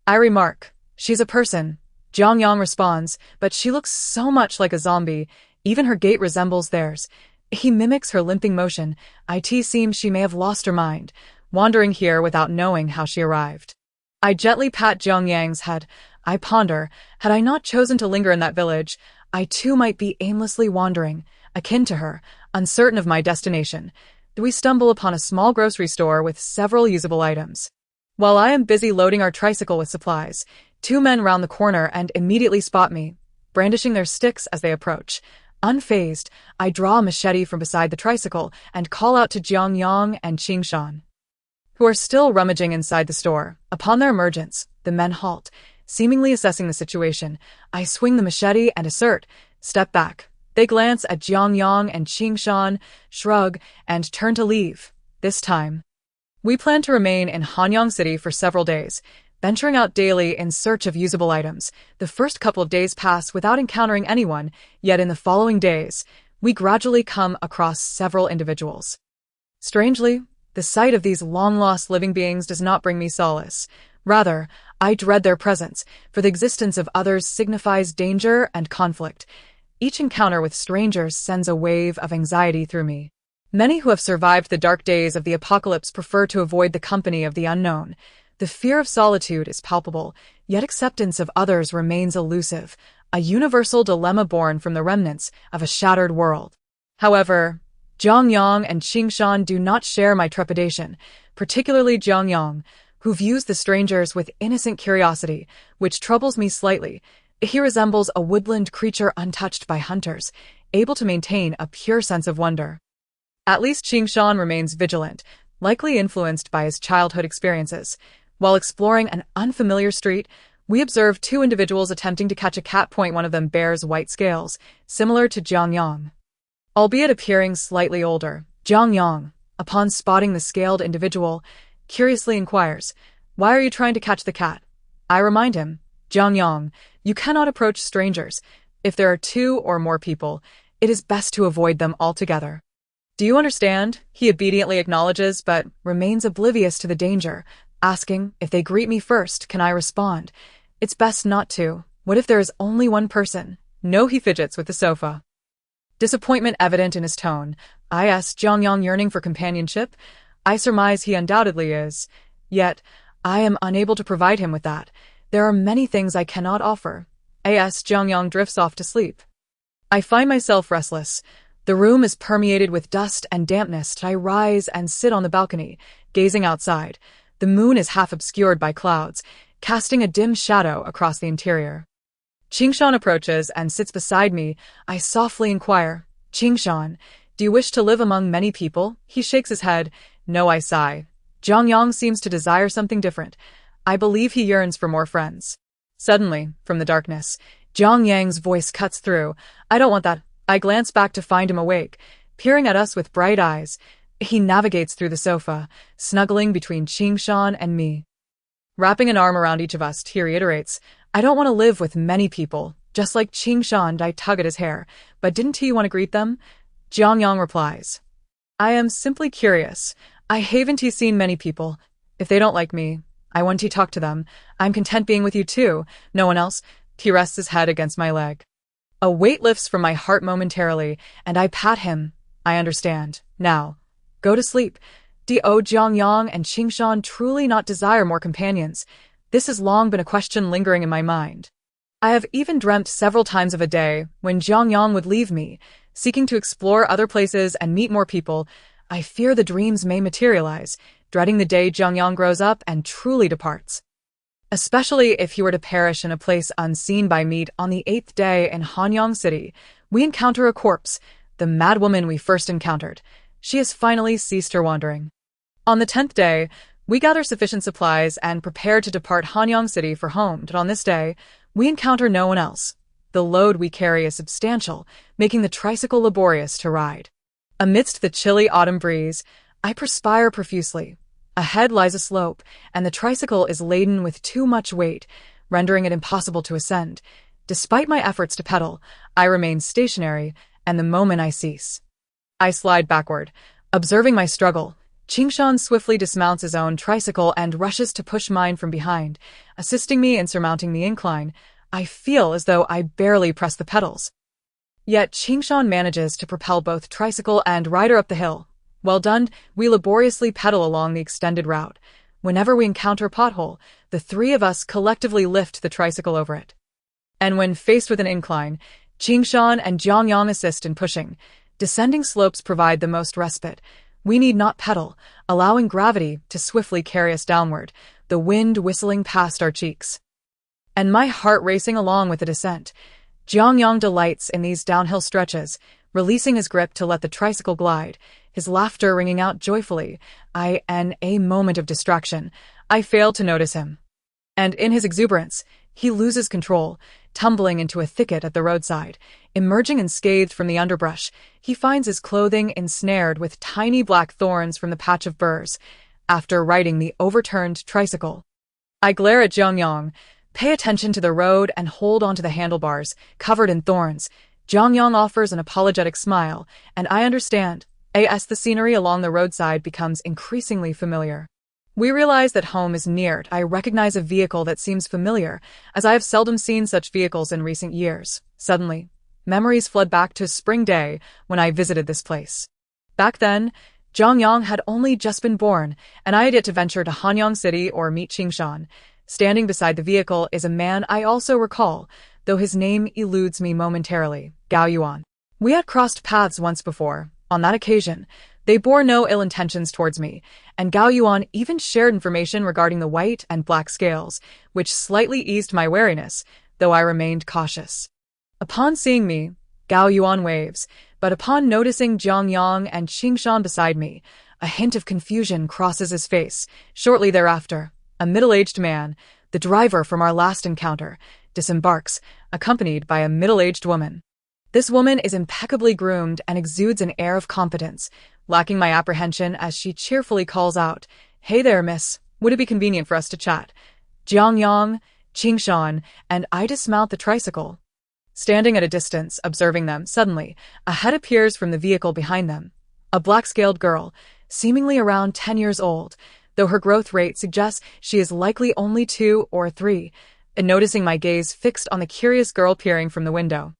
I remark, "She's a person." Jiang Yang responds, "But she looks so much like a zombie. Even her gait resembles theirs." He mimics her limping motion. It seems she may have lost her mind, wandering here without knowing how she arrived. I gently pat Jiang Yang's head. I ponder, had I not chosen to linger in that village, I too might be aimlessly wandering, akin to her, uncertain of my destination. We stumble upon a small grocery store with several usable items. While I am busy loading our tricycle with supplies, two men round the corner and immediately spot me, brandishing their sticks as they approach. Unfazed, I draw a machete from beside the tricycle and call out to Jiang Yang and Qingshan, who are still rummaging inside the store. Upon their emergence, the men halt, seemingly assessing the situation. I swing the machete and assert, "Step back." They glance at Jiang Yang and Qingshan, shrug, and turn to leave. This time, we plan to remain in Hanyang City for several days, venturing out daily in search of usable items. The first couple of days pass without encountering anyone, yet in the following days, we gradually come across several individuals. Strangely, the sight of these long-lost living beings does not bring me solace. Rather, I dread their presence, for the existence of others signifies danger and conflict. Each encounter with strangers sends a wave of anxiety through me. Many who have survived the dark days of the apocalypse prefer to avoid the company of the unknown. The fear of solitude is palpable, yet acceptance of others remains elusive, a universal dilemma born from the remnants of a shattered world. However, Jiang Yang and Qingshan do not share my trepidation, particularly Jiang Yang, who views the strangers with innocent curiosity, which troubles me slightly. He resembles a woodland creature untouched by hunters, able to maintain a pure sense of wonder. At least Qingshan remains vigilant, likely influenced by his childhood experiences. While exploring an unfamiliar street, we observe two individuals attempting to catch a cat. One of them bears white scales, similar to Jiang Yang, albeit appearing slightly older. Jiang Yang, upon spotting the scaled individual, curiously inquires, "Why are you trying to catch the cat?" I remind him, "Jiang Yang, you cannot approach strangers. If there are two or more people, it is best to avoid them altogether." "Do you understand?" He obediently acknowledges, but remains oblivious to the danger, asking, "If they greet me first, can I respond?" "It's best not to. What if there is only one person?" "No," he fidgets with the sofa, disappointment evident in his tone. I ask Jiang Yang, yearning for companionship. I surmise he undoubtedly is. Yet, I am unable to provide him with that. There are many things I cannot offer. As Jiang Yang drifts off to sleep, I find myself restless. The room is permeated with dust and dampness. I rise and sit on the balcony, gazing outside. The moon is half obscured by clouds, casting a dim shadow across the interior. Qingshan approaches and sits beside me. I softly inquire, "Qingshan, do you wish to live among many people?" He shakes his head. "No," I sigh. "Jiang Yang seems to desire something different. I believe he yearns for more friends." Suddenly, from the darkness, Jiang Yang's voice cuts through. "I don't want that." I glance back to find him awake, peering at us with bright eyes. He navigates through the sofa, snuggling between Qingshan and me. Wrapping an arm around each of us, he reiterates, "I don't want to live with many people." Just like Qingshan, I tug at his hair. "But didn't he want to greet them?" Jiang Yang replies, "I am simply curious. I haven't he seen many people. If they don't like me, I want to talk to them. I'm content being with you too. No one else." He rests his head against my leg. A weight lifts from my heart momentarily, and I pat him. "I understand. Now, go to sleep." Do Jiang Yang and Qingshan truly not desire more companions? This has long been a question lingering in my mind. I have even dreamt several times of a day when Jiang Yang would leave me, seeking to explore other places and meet more people. I fear the dreams may materialize, dreading the day Jiang Yang grows up and truly departs. Especially if he were to perish in a place unseen by me. On the 8th day in Hanyang City, we encounter a corpse, the mad woman we first encountered. She has finally ceased her wandering. On the 10th day, we gather sufficient supplies and prepare to depart Hanyang City for home. But on this day, we encounter no one else. The load we carry is substantial, making the tricycle laborious to ride. Amidst the chilly autumn breeze, I perspire profusely. Ahead lies a slope, and the tricycle is laden with too much weight, rendering it impossible to ascend. Despite my efforts to pedal, I remain stationary, and the moment I cease, I slide backward. Observing my struggle, Qingshan swiftly dismounts his own tricycle and rushes to push mine from behind, assisting me in surmounting the incline. I feel as though I barely press the pedals. Yet Qingshan manages to propel both tricycle and rider up the hill. Well done, we laboriously pedal along the extended route. Whenever we encounter a pothole, the three of us collectively lift the tricycle over it. And when faced with an incline, Qingshan and Jiang Yang assist in pushing. Descending slopes provide the most respite. We need not pedal, allowing gravity to swiftly carry us downward, the wind whistling past our cheeks. And my heart racing along with the descent. Jiang Yang delights in these downhill stretches, releasing his grip to let the tricycle glide, his laughter ringing out joyfully. In a moment of distraction, I fail to notice him. And in his exuberance, he loses control, tumbling into a thicket at the roadside. Emerging unscathed from the underbrush, he finds his clothing ensnared with tiny black thorns from the patch of burrs. After riding the overturned tricycle, I glare at Jiang Yang, pay attention to the road and hold onto the handlebars, covered in thorns. Jiang Yang offers an apologetic smile, and I understand. As the scenery along the roadside becomes increasingly familiar. We realize that home is near. I recognize a vehicle that seems familiar, as I have seldom seen such vehicles in recent years. Suddenly, memories flood back to a spring day when I visited this place. Back then, Jiang Yang had only just been born, and I had yet to venture to Hanyang City or meet Qingshan. Standing beside the vehicle is a man I also recall, though his name eludes me momentarily, Gao Yuan. We had crossed paths once before. On that occasion, they bore no ill intentions towards me, and Gao Yuan even shared information regarding the white and black scales, which slightly eased my wariness, though I remained cautious. Upon seeing me, Gao Yuan waves, but upon noticing Jiang Yang and Qingshan beside me, a hint of confusion crosses his face. Shortly thereafter, a middle-aged man, the driver from our last encounter, disembarks, accompanied by a middle-aged woman. This woman is impeccably groomed and exudes an air of competence, lacking my apprehension as she cheerfully calls out, "Hey there, miss. Would it be convenient for us to chat?" Jiang Yang, Qingshan, and I dismount the tricycle. Standing at a distance, observing them, suddenly, a head appears from the vehicle behind them. A black-scaled girl, seemingly around 10 years old, though her growth rate suggests she is likely only 2 or 3, and noticing my gaze fixed on the curious girl peering from the window.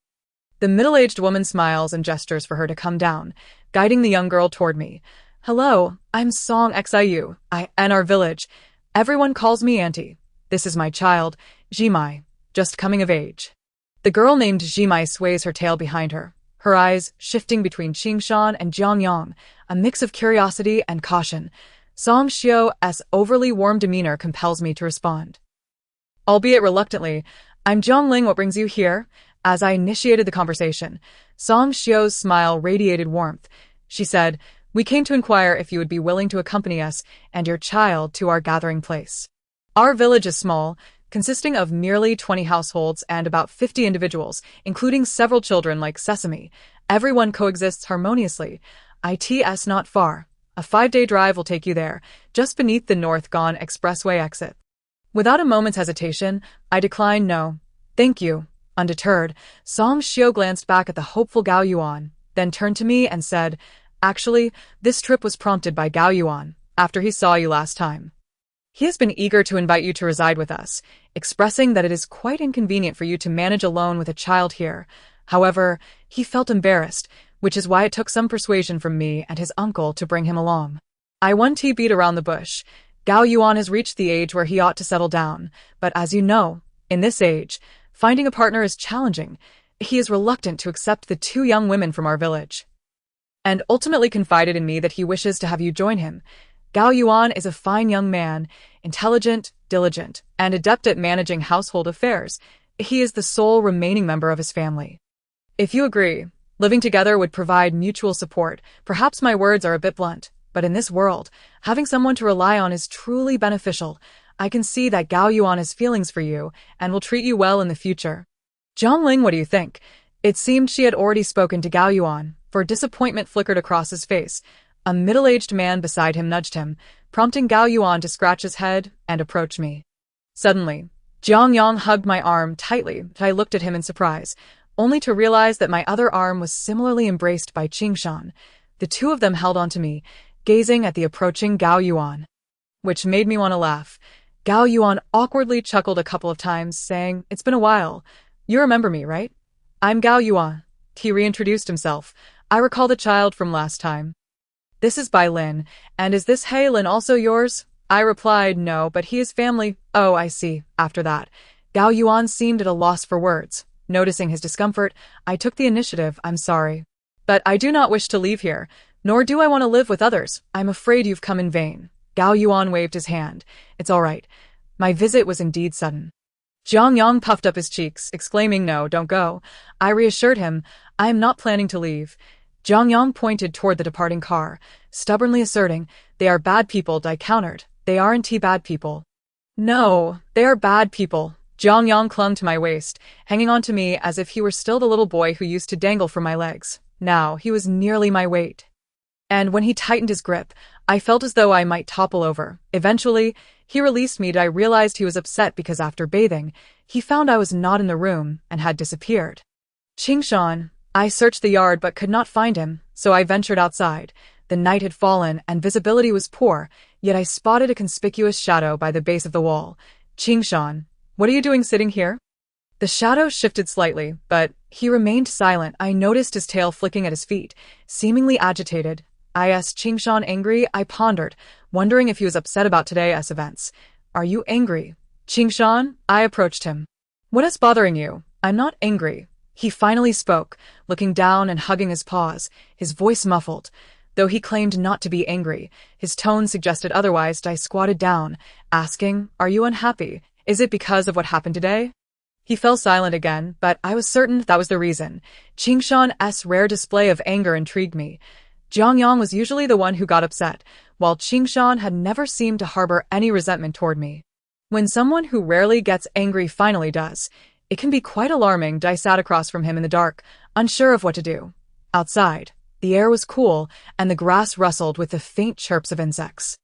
The middle-aged woman smiles and gestures for her to come down, guiding the young girl toward me. "Hello, I'm Song Xiu. In our village. Everyone calls me Auntie. This is my child, Jimai, just coming of age." The girl named Jimai sways her tail behind her, her eyes shifting between Qingshan and Jiang Yang, a mix of curiosity and caution. Song Xiu's overly warm demeanor compels me to respond. Albeit reluctantly, I'm Jiang Ling, what brings you here? As I initiated the conversation, Song Xiu's smile radiated warmth. She said, we came to inquire if you would be willing to accompany us and your child to our gathering place. Our village is small, consisting of merely 20 households and about 50 individuals, including several children like Sesame. Everyone coexists harmoniously. It's not far. A 5-day drive will take you there, just beneath the North Ghan Expressway exit. Without a moment's hesitation, I declined no. Thank you. Undeterred, Song Xiu glanced back at the hopeful Gao Yuan, then turned to me and said, actually, this trip was prompted by Gao Yuan, after he saw you last time. He has been eager to invite you to reside with us, expressing that it is quite inconvenient for you to manage alone with a child here. However, he felt embarrassed, which is why it took some persuasion from me and his uncle to bring him along. I beat around the bush. Gao Yuan has reached the age where he ought to settle down, but as you know, in this age, finding a partner is challenging. He is reluctant to accept the 2 young women from our village, and ultimately confided in me that he wishes to have you join him. Gao Yuan is a fine young man, intelligent, diligent, and adept at managing household affairs. He is the sole remaining member of his family. If you agree, living together would provide mutual support. Perhaps my words are a bit blunt, but in this world, having someone to rely on is truly beneficial. I can see that Gao Yuan has feelings for you and will treat you well in the future. Jiang Ling, what do you think? It seemed she had already spoken to Gao Yuan, for disappointment flickered across his face. A middle-aged man beside him nudged him, prompting Gao Yuan to scratch his head and approach me. Suddenly, Jiang Yang hugged my arm tightly, but I looked at him in surprise, only to realize that my other arm was similarly embraced by Qingshan. The 2 of them held onto me, gazing at the approaching Gao Yuan, which made me want to laugh. Gao Yuan awkwardly chuckled a couple of times, saying, it's been a while. You remember me, right? I'm Gao Yuan. He reintroduced himself. I recall the child from last time. This is Bai Lin, and is this He Lin also yours? I replied, no, but he is family. Oh, I see. After that, Gao Yuan seemed at a loss for words. Noticing his discomfort, I took the initiative. I'm sorry, but I do not wish to leave here, nor do I want to live with others. I'm afraid you've come in vain. Gao Yuan waved his hand. It's all right. My visit was indeed sudden. Jiang Yang puffed up his cheeks, exclaiming, no, don't go. I reassured him, I am not planning to leave. Jiang Yang pointed toward the departing car, stubbornly asserting, they are bad people. I countered, they aren't bad people. No, they are bad people. Jiang Yang clung to my waist, hanging on to me as if he were still the little boy who used to dangle from my legs. Now he was nearly my weight. And when he tightened his grip, I felt as though I might topple over. Eventually, he released me and I realized he was upset because after bathing, he found I was not in the room and had disappeared. Qingshan. I searched the yard but could not find him, so I ventured outside. The night had fallen and visibility was poor, yet I spotted a conspicuous shadow by the base of the wall. Qingshan, what are you doing sitting here? The shadow shifted slightly, but he remained silent. I noticed his tail flicking at his feet, seemingly agitated. Is Qingshan angry? I pondered, wondering if he was upset about today's events. Are you angry? Qingshan? I approached him. What is bothering you? I'm not angry. He finally spoke, looking down and hugging his paws, his voice muffled. Though he claimed not to be angry, his tone suggested otherwise. I squatted down, asking, are you unhappy? Is it because of what happened today? He fell silent again, but I was certain that was the reason. Qingshan's rare display of anger intrigued me. Jiang Yang was usually the one who got upset, while Qingshan had never seemed to harbor any resentment toward me. When someone who rarely gets angry finally does, it can be quite alarming. I sat across from him in the dark, unsure of what to do. Outside, the air was cool, and the grass rustled with the faint chirps of insects.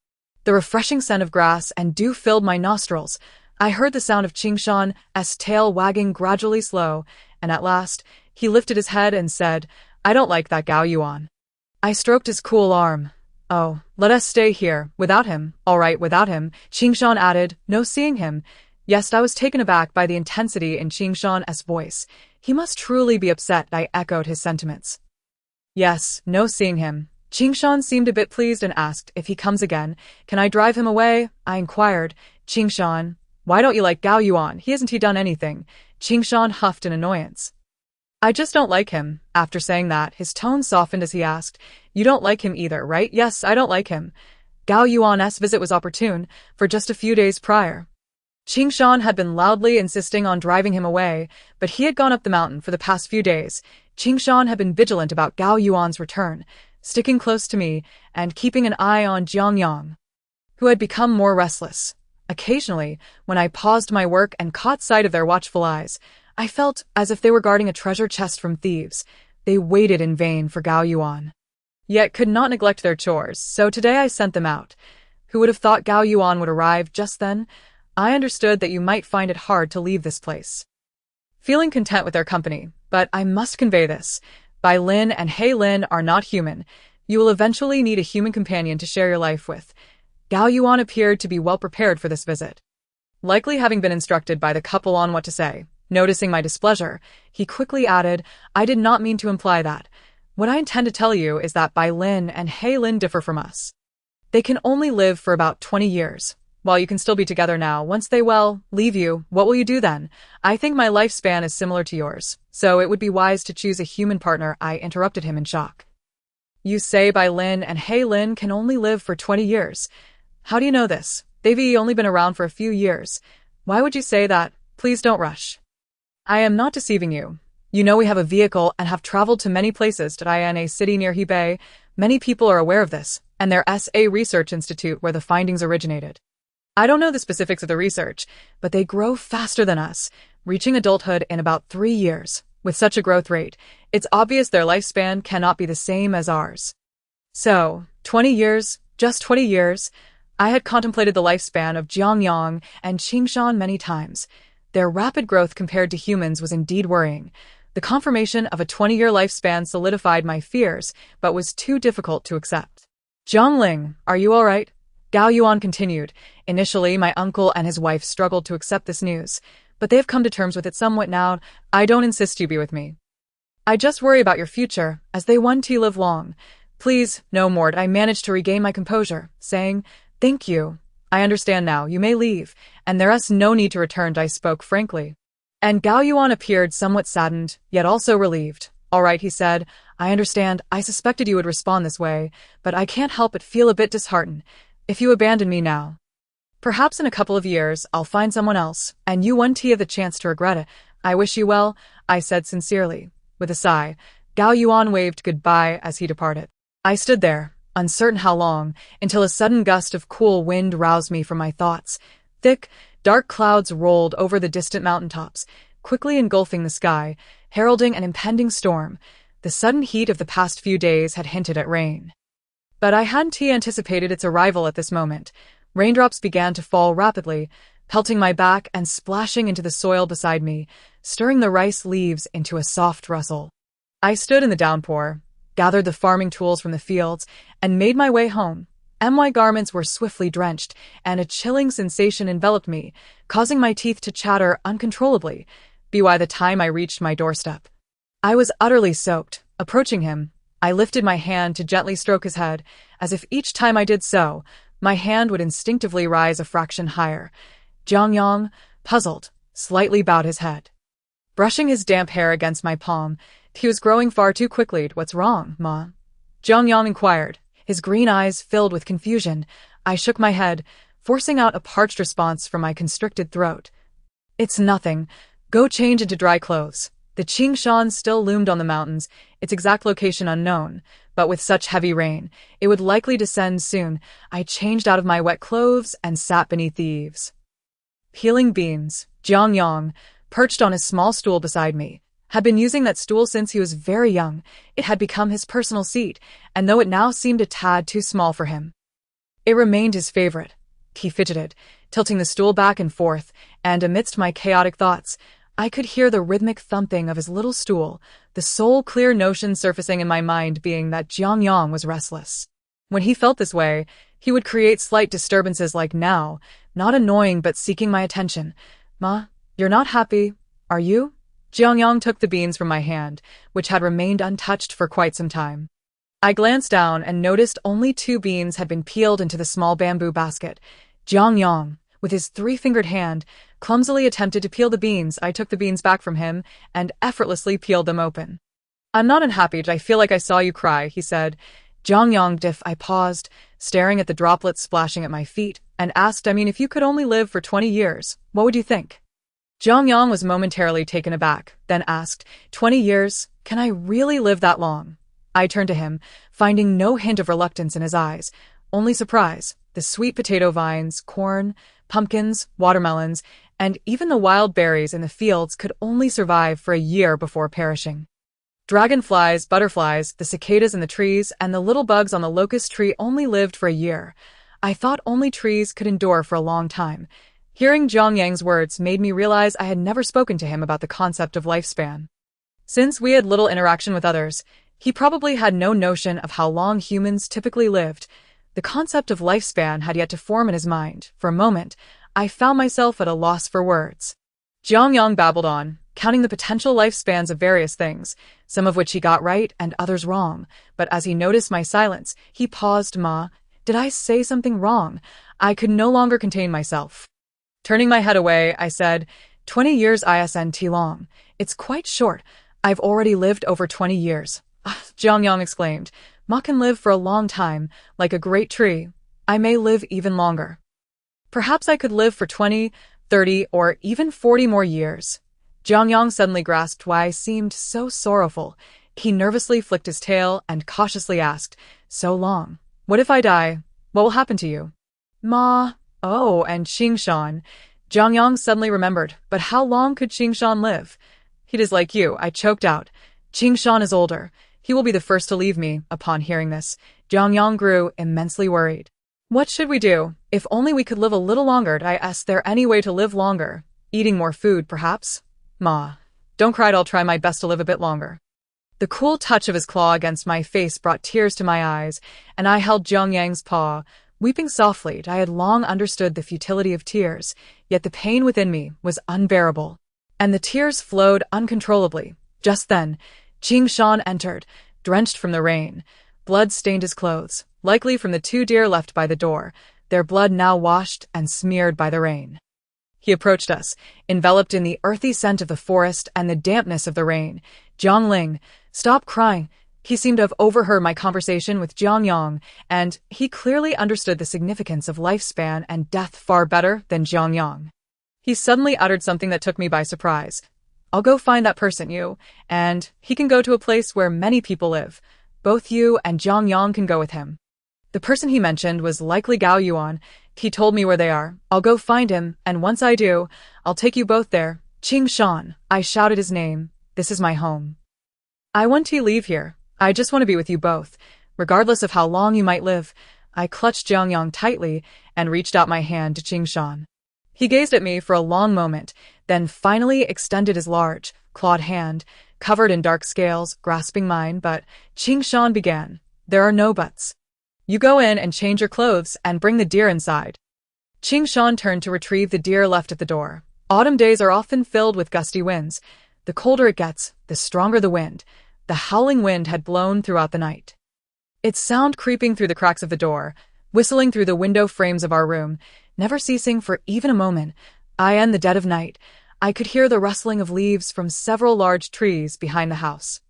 The refreshing scent of grass and dew filled my nostrils. I heard the sound of Qingshan's tail wagging gradually slow, and at last, he lifted his head and said, I don't like that Gao Yuan. I stroked his cool arm. Oh, let us stay here, without him. All right, without him, Qingshan added, no seeing him. Yes, I was taken aback by the intensity in Qingshan's voice. He must truly be upset. I echoed his sentiments. Yes, no seeing him. Qingshan seemed a bit pleased and asked, if he comes again, can I drive him away? I inquired. Qingshan, why don't you like Gao Yuan? He hasn't done anything. Qingshan huffed in annoyance. I just don't like him. After saying that, his tone softened as he asked, "You don't like him either, right?" "Yes, I don't like him." Gao Yuan's visit was opportune, for just a few days prior, Qingshan had been loudly insisting on driving him away, but he had gone up the mountain for the past few days. Qingshan had been vigilant about Gao Yuan's return, sticking close to me and keeping an eye on Jiang Yang, who had become more restless. Occasionally, when I paused my work and caught sight of their watchful eyes, I felt as if they were guarding a treasure chest from thieves. They waited in vain for Gao Yuan, yet could not neglect their chores, so today I sent them out. Who would have thought Gao Yuan would arrive just then? I understood that you might find it hard to leave this place, feeling content with their company, but I must convey this. Bai Lin and He Lin are not human. You will eventually need a human companion to share your life with. Gao Yuan appeared to be well prepared for this visit, likely having been instructed by the couple on what to say. Noticing my displeasure, he quickly added, "I did not mean to imply that. What I intend to tell you is that Bai Lin and He Lin differ from us. They can only live for about 20 years. While you can still be together now, once they, leave you, what will you do then? I think my lifespan is similar to yours, so it would be wise to choose a human partner." I interrupted him in shock. "You say Bai Lin and He Lin can only live for 20 years. How do you know this? They've only been around for a few years. Why would you say that? Please don't rush. I am not deceiving you. You know we have a vehicle and have traveled to many places to a city near Hebei. Many people are aware of this, and there's a research institute where the findings originated. I don't know the specifics of the research, but they grow faster than us, reaching adulthood in about 3 years. With such a growth rate, it's obvious their lifespan cannot be the same as ours. So, 20 years, just 20 years. I had contemplated the lifespan of Jiang Yang and Qingshan many times. Their rapid growth compared to humans was indeed worrying. The confirmation of a 20-year lifespan solidified my fears, but was too difficult to accept. "Jiang Ling, are you all right?" Gao Yuan continued. "Initially, my uncle and his wife struggled to accept this news, but they have come to terms with it somewhat now. I don't insist you be with me. I just worry about your future, as they want to live long. Please, no more." I managed to regain my composure, saying, "Thank you. I understand now. You may leave, and there's no need to return." I spoke frankly, and Gao Yuan appeared somewhat saddened, yet also relieved. "All right," he said. "I understand. I suspected you would respond this way, but I can't help but feel a bit disheartened. If you abandon me now, perhaps in a couple of years I'll find someone else, and you won't have the chance to regret it. I wish you well," I said sincerely. With a sigh, Gao Yuan waved goodbye as he departed. I stood there, uncertain how long, until a sudden gust of cool wind roused me from my thoughts. Thick, dark clouds rolled over the distant mountaintops, quickly engulfing the sky, heralding an impending storm. The sudden heat of the past few days had hinted at rain, but I hadn't anticipated its arrival at this moment. Raindrops began to fall rapidly, pelting my back and splashing into the soil beside me, stirring the rice leaves into a soft rustle. I stood in the downpour, gathered the farming tools from the fields, and made my way home. My garments were swiftly drenched, and a chilling sensation enveloped me, causing my teeth to chatter uncontrollably. By the time I reached my doorstep, I was utterly soaked. Approaching him, I lifted my hand to gently stroke his head, as if each time I did so, my hand would instinctively rise a fraction higher. Jiang Yang, puzzled, slightly bowed his head, brushing his damp hair against my palm. He was growing far too quickly. "What's wrong, Ma?" Jiang Yang inquired, his green eyes filled with confusion. I shook my head, forcing out a parched response from my constricted throat. "It's nothing. Go change into dry clothes." The Qingshan still loomed on the mountains, its exact location unknown, but with such heavy rain, it would likely descend soon. I changed out of my wet clothes and sat beneath the eaves, peeling beans. Jiang Yang, perched on a small stool beside me, had been using that stool since he was very young. It had become his personal seat, and though it now seemed a tad too small for him, it remained his favorite. He fidgeted, tilting the stool back and forth, and amidst my chaotic thoughts, I could hear the rhythmic thumping of his little stool, the sole clear notion surfacing in my mind being that Jiang Yang was restless. When he felt this way, he would create slight disturbances like now, not annoying but seeking my attention. "Ma, you're not happy, are you?" Jiang Yang took the beans from my hand, which had remained untouched for quite some time. I glanced down and noticed only 2 beans had been peeled into the small bamboo basket. Jiang Yang, With his three-fingered hand, clumsily attempted to peel the beans. I took the beans back from him and effortlessly peeled them open. I'm not unhappy, I feel like I saw you cry, he said. Jiang Yang diff. I paused, staring at the droplets splashing at my feet, and asked, if you could only live for 20 years, what would you think? Jiang Yang was momentarily taken aback, then asked, 20 years? Can I really live that long? I turned to him, finding no hint of reluctance in his eyes, only surprise. The sweet potato vines, corn, pumpkins, watermelons, and even the wild berries in the fields could only survive for a year before perishing. Dragonflies, butterflies, the cicadas in the trees, and the little bugs on the locust tree only lived for a year. I thought only trees could endure for a long time. Hearing Jiang Yang's words made me realize I had never spoken to him about the concept of lifespan. Since we had little interaction with others, he probably had no notion of how long humans typically lived. The concept of lifespan had yet to form in his mind. For a moment, I found myself at a loss for words. Jiang Yang babbled on, counting the potential lifespans of various things, some of which he got right and others wrong, but as he noticed my silence, he paused. Ma, did I say something wrong? I could no longer contain myself. Turning my head away, I said, 20 years isn't long. It's quite short. I've already lived over 20 years. Jiang Yang exclaimed, Ma can live for a long time, like a great tree. I may live even longer. Perhaps I could live for 20, 30, or even 40 more years. Jiang Yang suddenly grasped why I seemed so sorrowful. He nervously flicked his tail and cautiously asked, so long. What if I die? What will happen to you? Ma, oh, and Qingshan. Jiang Yang suddenly remembered, but how long could Qingshan live? He is like you, I choked out. Qingshan is older. He will be the first to leave me. Upon hearing this, Jiang Yang grew immensely worried. What should we do? If only we could live a little longer. I asked, there any way to live longer? Eating more food, perhaps? Ma, don't cry, I'll try my best to live a bit longer. The cool touch of his claw against my face brought tears to my eyes, and I held Jiang Yang's paw, weeping softly. I had long understood the futility of tears, yet the pain within me was unbearable, and the tears flowed uncontrollably. Just then, Qingshan entered, drenched from the rain. Blood stained his clothes, likely from the 2 deer left by the door, their blood now washed and smeared by the rain. He approached us, enveloped in the earthy scent of the forest and the dampness of the rain. Jiang Ling, stop crying. He seemed to have overheard my conversation with Jiang Yang, and he clearly understood the significance of lifespan and death far better than Jiang Yang. He suddenly uttered something that took me by surprise. I'll go find that person, and he can go to a place where many people live. Both you and Jiang Yang can go with him. The person he mentioned was likely Gao Yuan. He told me where they are. I'll go find him, and once I do, I'll take you both there. Qingshan, I shouted his name. This is my home. I want to leave here. I just want to be with you both, regardless of how long you might live. I clutched Jiang Yang tightly and reached out my hand to Qingshan. He gazed at me for a long moment, then finally extended his large, clawed hand, covered in dark scales, grasping mine, but Qingshan began. There are no buts. You go in and change your clothes and bring the deer inside. Qingshan turned to retrieve the deer left at the door. Autumn days are often filled with gusty winds. The colder it gets, the stronger the wind. The howling wind had blown throughout the night. Its sound creeping through the cracks of the door, whistling through the window frames of our room, never ceasing for even a moment. In the dead of night, I could hear the rustling of leaves from several large trees behind the house,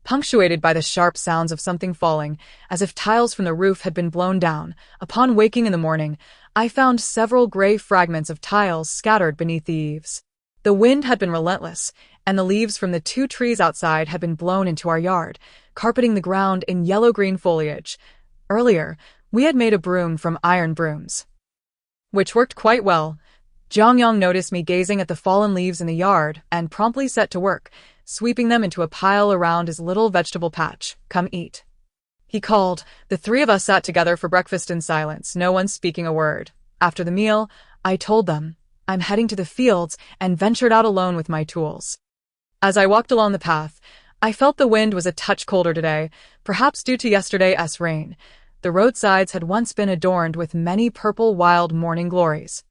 punctuated by the sharp sounds of something falling, as if tiles from the roof had been blown down. Upon waking in the morning, I found several gray fragments of tiles scattered beneath the eaves. The wind had been relentless, and the leaves from the 2 trees outside had been blown into our yard, carpeting the ground in yellow-green foliage. Earlier, we had made a broom from iron brooms, which worked quite well. Jiang Yang noticed me gazing at the fallen leaves in the yard and promptly set to work, sweeping them into a pile around his little vegetable patch. Come eat, he called. The 3 of us sat together for breakfast in silence, no one speaking a word. After the meal, I told them, I'm heading to the fields, and ventured out alone with my tools. As I walked along the path, I felt the wind was a touch colder today, perhaps due to yesterday's rain. The roadsides had once been adorned with many purple wild morning glories,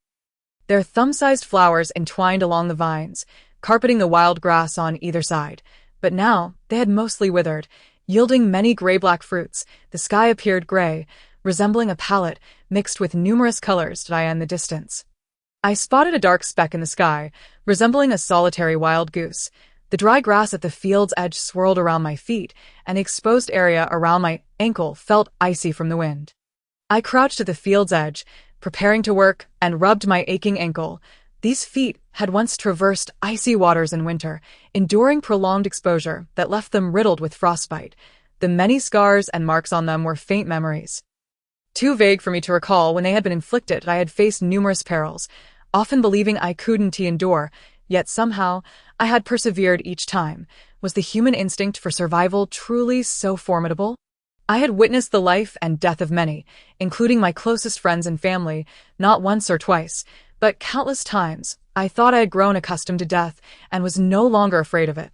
their thumb-sized flowers entwined along the vines, carpeting the wild grass on either side. But now they had mostly withered, yielding many gray-black fruits. The sky appeared gray, resembling a palette mixed with numerous colors in the distance. I spotted a dark speck in the sky, resembling a solitary wild goose. The dry grass at the field's edge swirled around my feet, and the exposed area around my ankle felt icy from the wind. I crouched at the field's edge, preparing to work, and rubbed my aching ankle. These feet had once traversed icy waters in winter, enduring prolonged exposure that left them riddled with frostbite. The many scars and marks on them were faint memories, too vague for me to recall when they had been inflicted. I had faced numerous perils, often believing I couldn't endure, yet somehow I had persevered each time. Was the human instinct for survival truly so formidable? I had witnessed the life and death of many, including my closest friends and family, not once or twice, but countless times. I thought I had grown accustomed to death and was no longer afraid of it.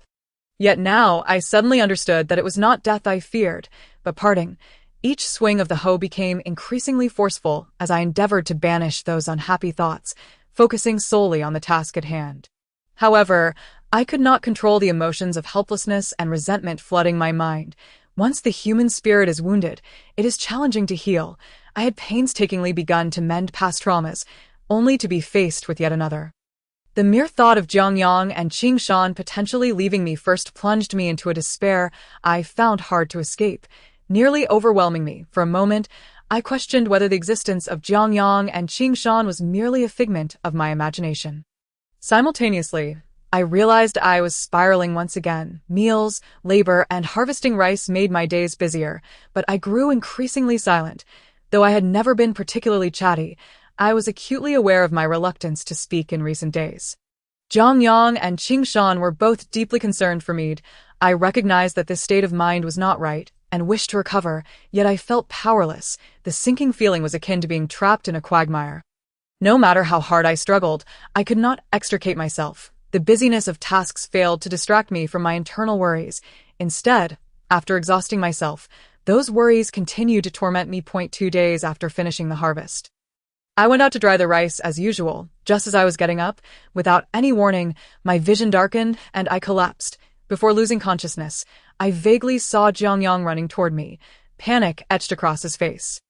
Yet now I suddenly understood that it was not death I feared, but parting. Each swing of the hoe became increasingly forceful as I endeavored to banish those unhappy thoughts, focusing solely on the task at hand. However, I could not control the emotions of helplessness and resentment flooding my mind. Once the human spirit is wounded, it is challenging to heal. I had painstakingly begun to mend past traumas, only to be faced with yet another. The mere thought of Jiang Yang and Qingshan potentially leaving me first plunged me into a despair I found hard to escape, nearly overwhelming me. For a moment, I questioned whether the existence of Jiang Yang and Qingshan was merely a figment of my imagination. Simultaneously, I realized I was spiraling once again. Meals, labor, and harvesting rice made my days busier, but I grew increasingly silent. Though I had never been particularly chatty, I was acutely aware of my reluctance to speak in recent days. Jiang Yang and Qingshan were both deeply concerned for me. I recognized that this state of mind was not right, and wished to recover, yet I felt powerless. The sinking feeling was akin to being trapped in a quagmire. No matter how hard I struggled, I could not extricate myself. The busyness of tasks failed to distract me from my internal worries. Instead, after exhausting myself, those worries continued to torment me. 2 days after finishing the harvest, I went out to dry the rice as usual. Just as I was getting up, without any warning, my vision darkened and I collapsed. Before losing consciousness, I vaguely saw Jiang Yang running toward me, panic etched across his face.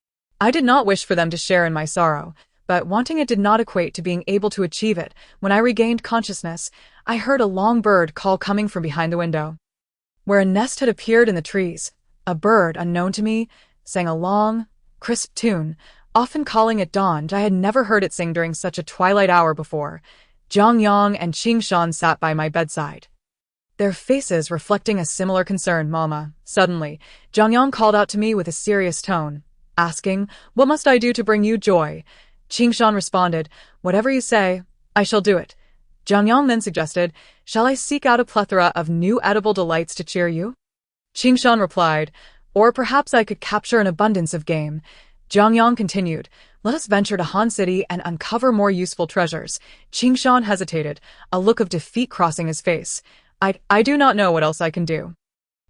I did not wish for them to share in my sorrow, but wanting it did not equate to being able to achieve it. When I regained consciousness, I heard a long bird call coming from behind the window, where a nest had appeared in the trees. A bird unknown to me sang a long, crisp tune, often calling at dawn. I had never heard it sing during such a twilight hour before. Jiang Yang and Qingshan sat by my bedside, their faces reflecting a similar concern. "Mama." Suddenly, Jiang Yang called out to me with a serious tone, asking, "What must I do to bring you joy?" Qingshan responded, "Whatever you say, I shall do it." Jiang Yang then suggested, "Shall I seek out a plethora of new edible delights to cheer you?" Qingshan replied, "Or perhaps I could capture an abundance of game." Jiang Yang continued, "Let us venture to Han City and uncover more useful treasures." Qingshan hesitated, a look of defeat crossing his face. I do not know what else I can do."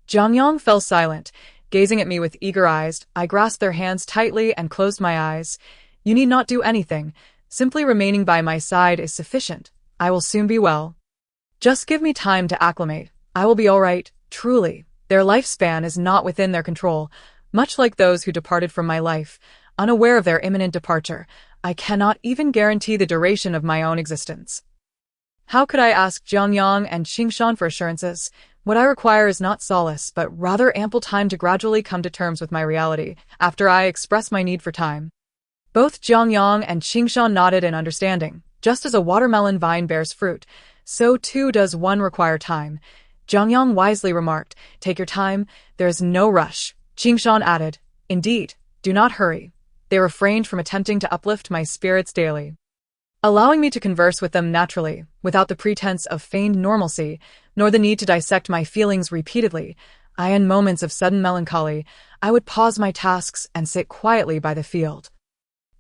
Jiang Yang fell silent, gazing at me with eager eyes. I grasped their hands tightly and closed my eyes. "You need not do anything. Simply remaining by my side is sufficient. I will soon be well. Just give me time to acclimate. I will be all right, truly." Their lifespan is not within their control. Much like those who departed from my life, unaware of their imminent departure, I cannot even guarantee the duration of my own existence. How could I ask Jiang Yang and Qingshan for assurances? What I require is not solace, but rather ample time to gradually come to terms with my reality. After I express my need for time, both Jiang Yang and Qingshan nodded in understanding. Just as a watermelon vine bears fruit, so too does one require time. Jiang Yang wisely remarked, "Take your time, there is no rush." Qingshan added, "Indeed, do not hurry." They refrained from attempting to uplift my spirits daily, allowing me to converse with them naturally, without the pretense of feigned normalcy, nor the need to dissect my feelings repeatedly. In moments of sudden melancholy, I would pause my tasks and sit quietly by the field,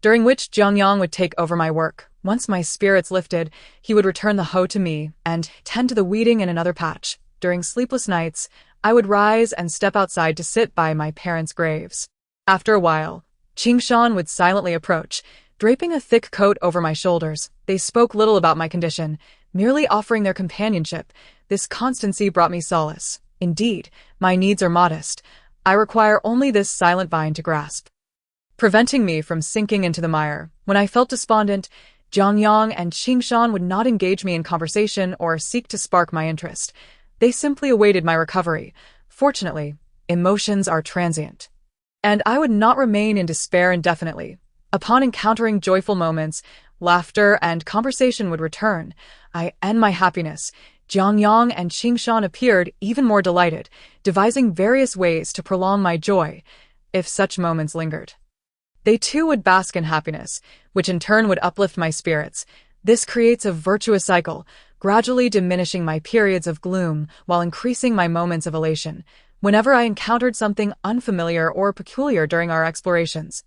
during which Jiang Yang would take over my work. Once my spirits lifted, he would return the hoe to me and tend to the weeding in another patch. During sleepless nights, I would rise and step outside to sit by my parents' graves. After a while, Qingshan would silently approach, draping a thick coat over my shoulders. They spoke little about my condition, merely offering their companionship. This constancy brought me solace. Indeed, my needs are modest. I require only this silent vine to grasp, preventing me from sinking into the mire. When I felt despondent, Jiang Yang and Qingshan would not engage me in conversation or seek to spark my interest. They simply awaited my recovery. Fortunately, emotions are transient. And I would not remain in despair indefinitely. Upon encountering joyful moments, laughter and conversation would return. I end my happiness. Jiang Yang and Qingshan appeared even more delighted, devising various ways to prolong my joy, if such moments lingered. They too would bask in happiness, which in turn would uplift my spirits. This creates a virtuous cycle, gradually diminishing my periods of gloom while increasing my moments of elation, whenever I encountered something unfamiliar or peculiar during our explorations.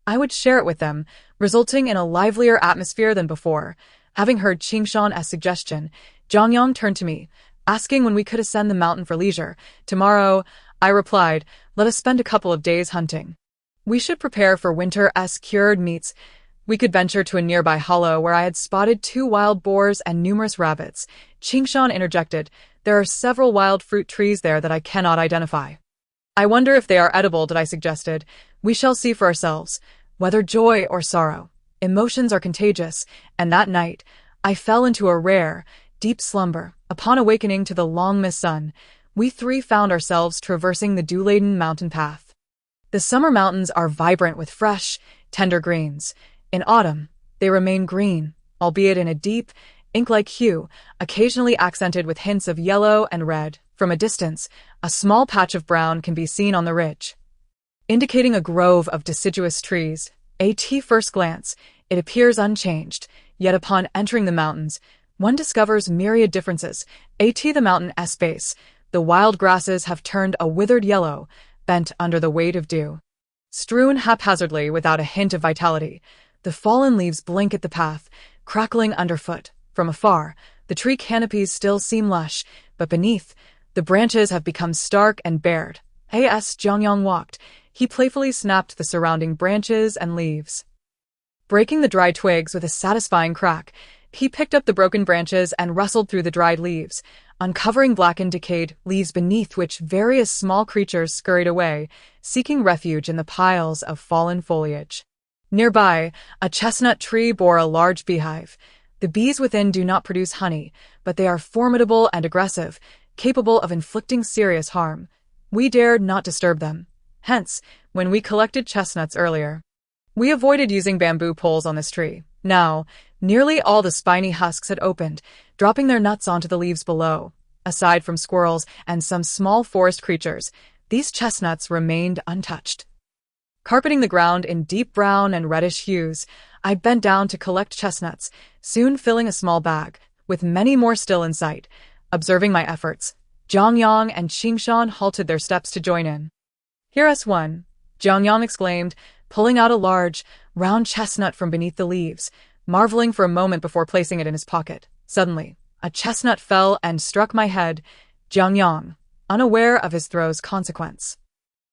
I would share it with them, resulting in a livelier atmosphere than before. Having heard Qingshan's suggestion, Jiang Yang turned to me, asking when we could ascend the mountain for leisure. Tomorrow, I replied, let us spend a couple of days hunting. We should prepare for winter's cured meats. We could venture to a nearby hollow where I had spotted 2 wild boars and numerous rabbits. Qingshan interjected, there are several wild fruit trees there that I cannot identify. I wonder if they are edible, I suggested. We shall see for ourselves. Whether joy or sorrow, emotions are contagious, and that night, I fell into a rare, deep slumber. Upon awakening to the long-missed sun, we 3 found ourselves traversing the dew-laden mountain path. The summer mountains are vibrant with fresh, tender greens. In autumn, they remain green, albeit in a deep, ink-like hue, occasionally accented with hints of yellow and red. From a distance, a small patch of brown can be seen on the ridge, indicating a grove of deciduous trees. At first glance, it appears unchanged, yet upon entering the mountains, one discovers myriad differences. At the mountain's base, the wild grasses have turned a withered yellow, bent under the weight of dew. Strewn haphazardly without a hint of vitality, the fallen leaves blink at the path, crackling underfoot. From afar, the tree canopies still seem lush, but beneath, the branches have become stark and bared. As Jiang Yang walked, he playfully snapped the surrounding branches and leaves, breaking the dry twigs with a satisfying crack. He picked up the broken branches and rustled through the dried leaves, uncovering blackened, decayed leaves beneath which various small creatures scurried away, seeking refuge in the piles of fallen foliage. Nearby, a chestnut tree bore a large beehive. The bees within do not produce honey, but they are formidable and aggressive, capable of inflicting serious harm. We dared not disturb them. Hence, when we collected chestnuts earlier, we avoided using bamboo poles on this tree. Now, nearly all the spiny husks had opened, dropping their nuts onto the leaves below. Aside from squirrels and some small forest creatures, these chestnuts remained untouched. Carpeting the ground in deep brown and reddish hues, I bent down to collect chestnuts, soon filling a small bag, with many more still in sight. Observing my efforts, Jiang Yang and Qingshan halted their steps to join in. Here's one, Jiang Yang exclaimed, pulling out a large, round chestnut from beneath the leaves, marveling for a moment before placing it in his pocket. Suddenly, a chestnut fell and struck my head. Jiang Yang, unaware of his throw's consequence,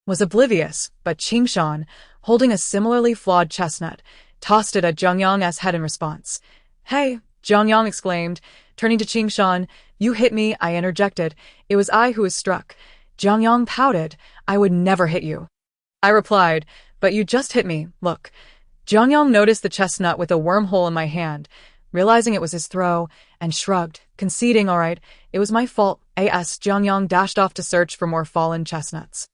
was oblivious, but Qingshan, holding a similarly flawed chestnut, tossed it at Jiang Yang's head in response. Hey, Jiang Yang exclaimed, turning to Qingshan. You hit me, I interjected. It was I who was struck. Jiang Yang pouted. I would never hit you, I replied, but you just hit me, look. Jiang Yang noticed the chestnut with a wormhole in my hand, realizing it was his throw, and shrugged, conceding, all right, it was my fault. Jiang Yang dashed off to search for more fallen chestnuts.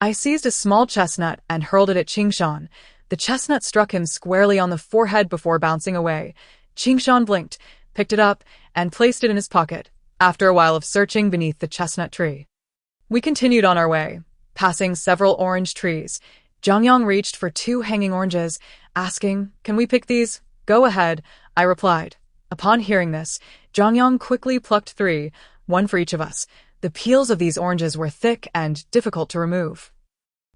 I seized a small chestnut and hurled it at Qingshan. The chestnut struck him squarely on the forehead before bouncing away. Qingshan blinked, picked it up, and placed it in his pocket, after a while of searching beneath the chestnut tree. We continued on our way, passing several orange trees. Jiang Yang reached for 2 hanging oranges, asking, can we pick these? Go ahead, I replied. Upon hearing this, Jiang Yang quickly plucked 3, 1 for each of us. The peels of these oranges were thick and difficult to remove,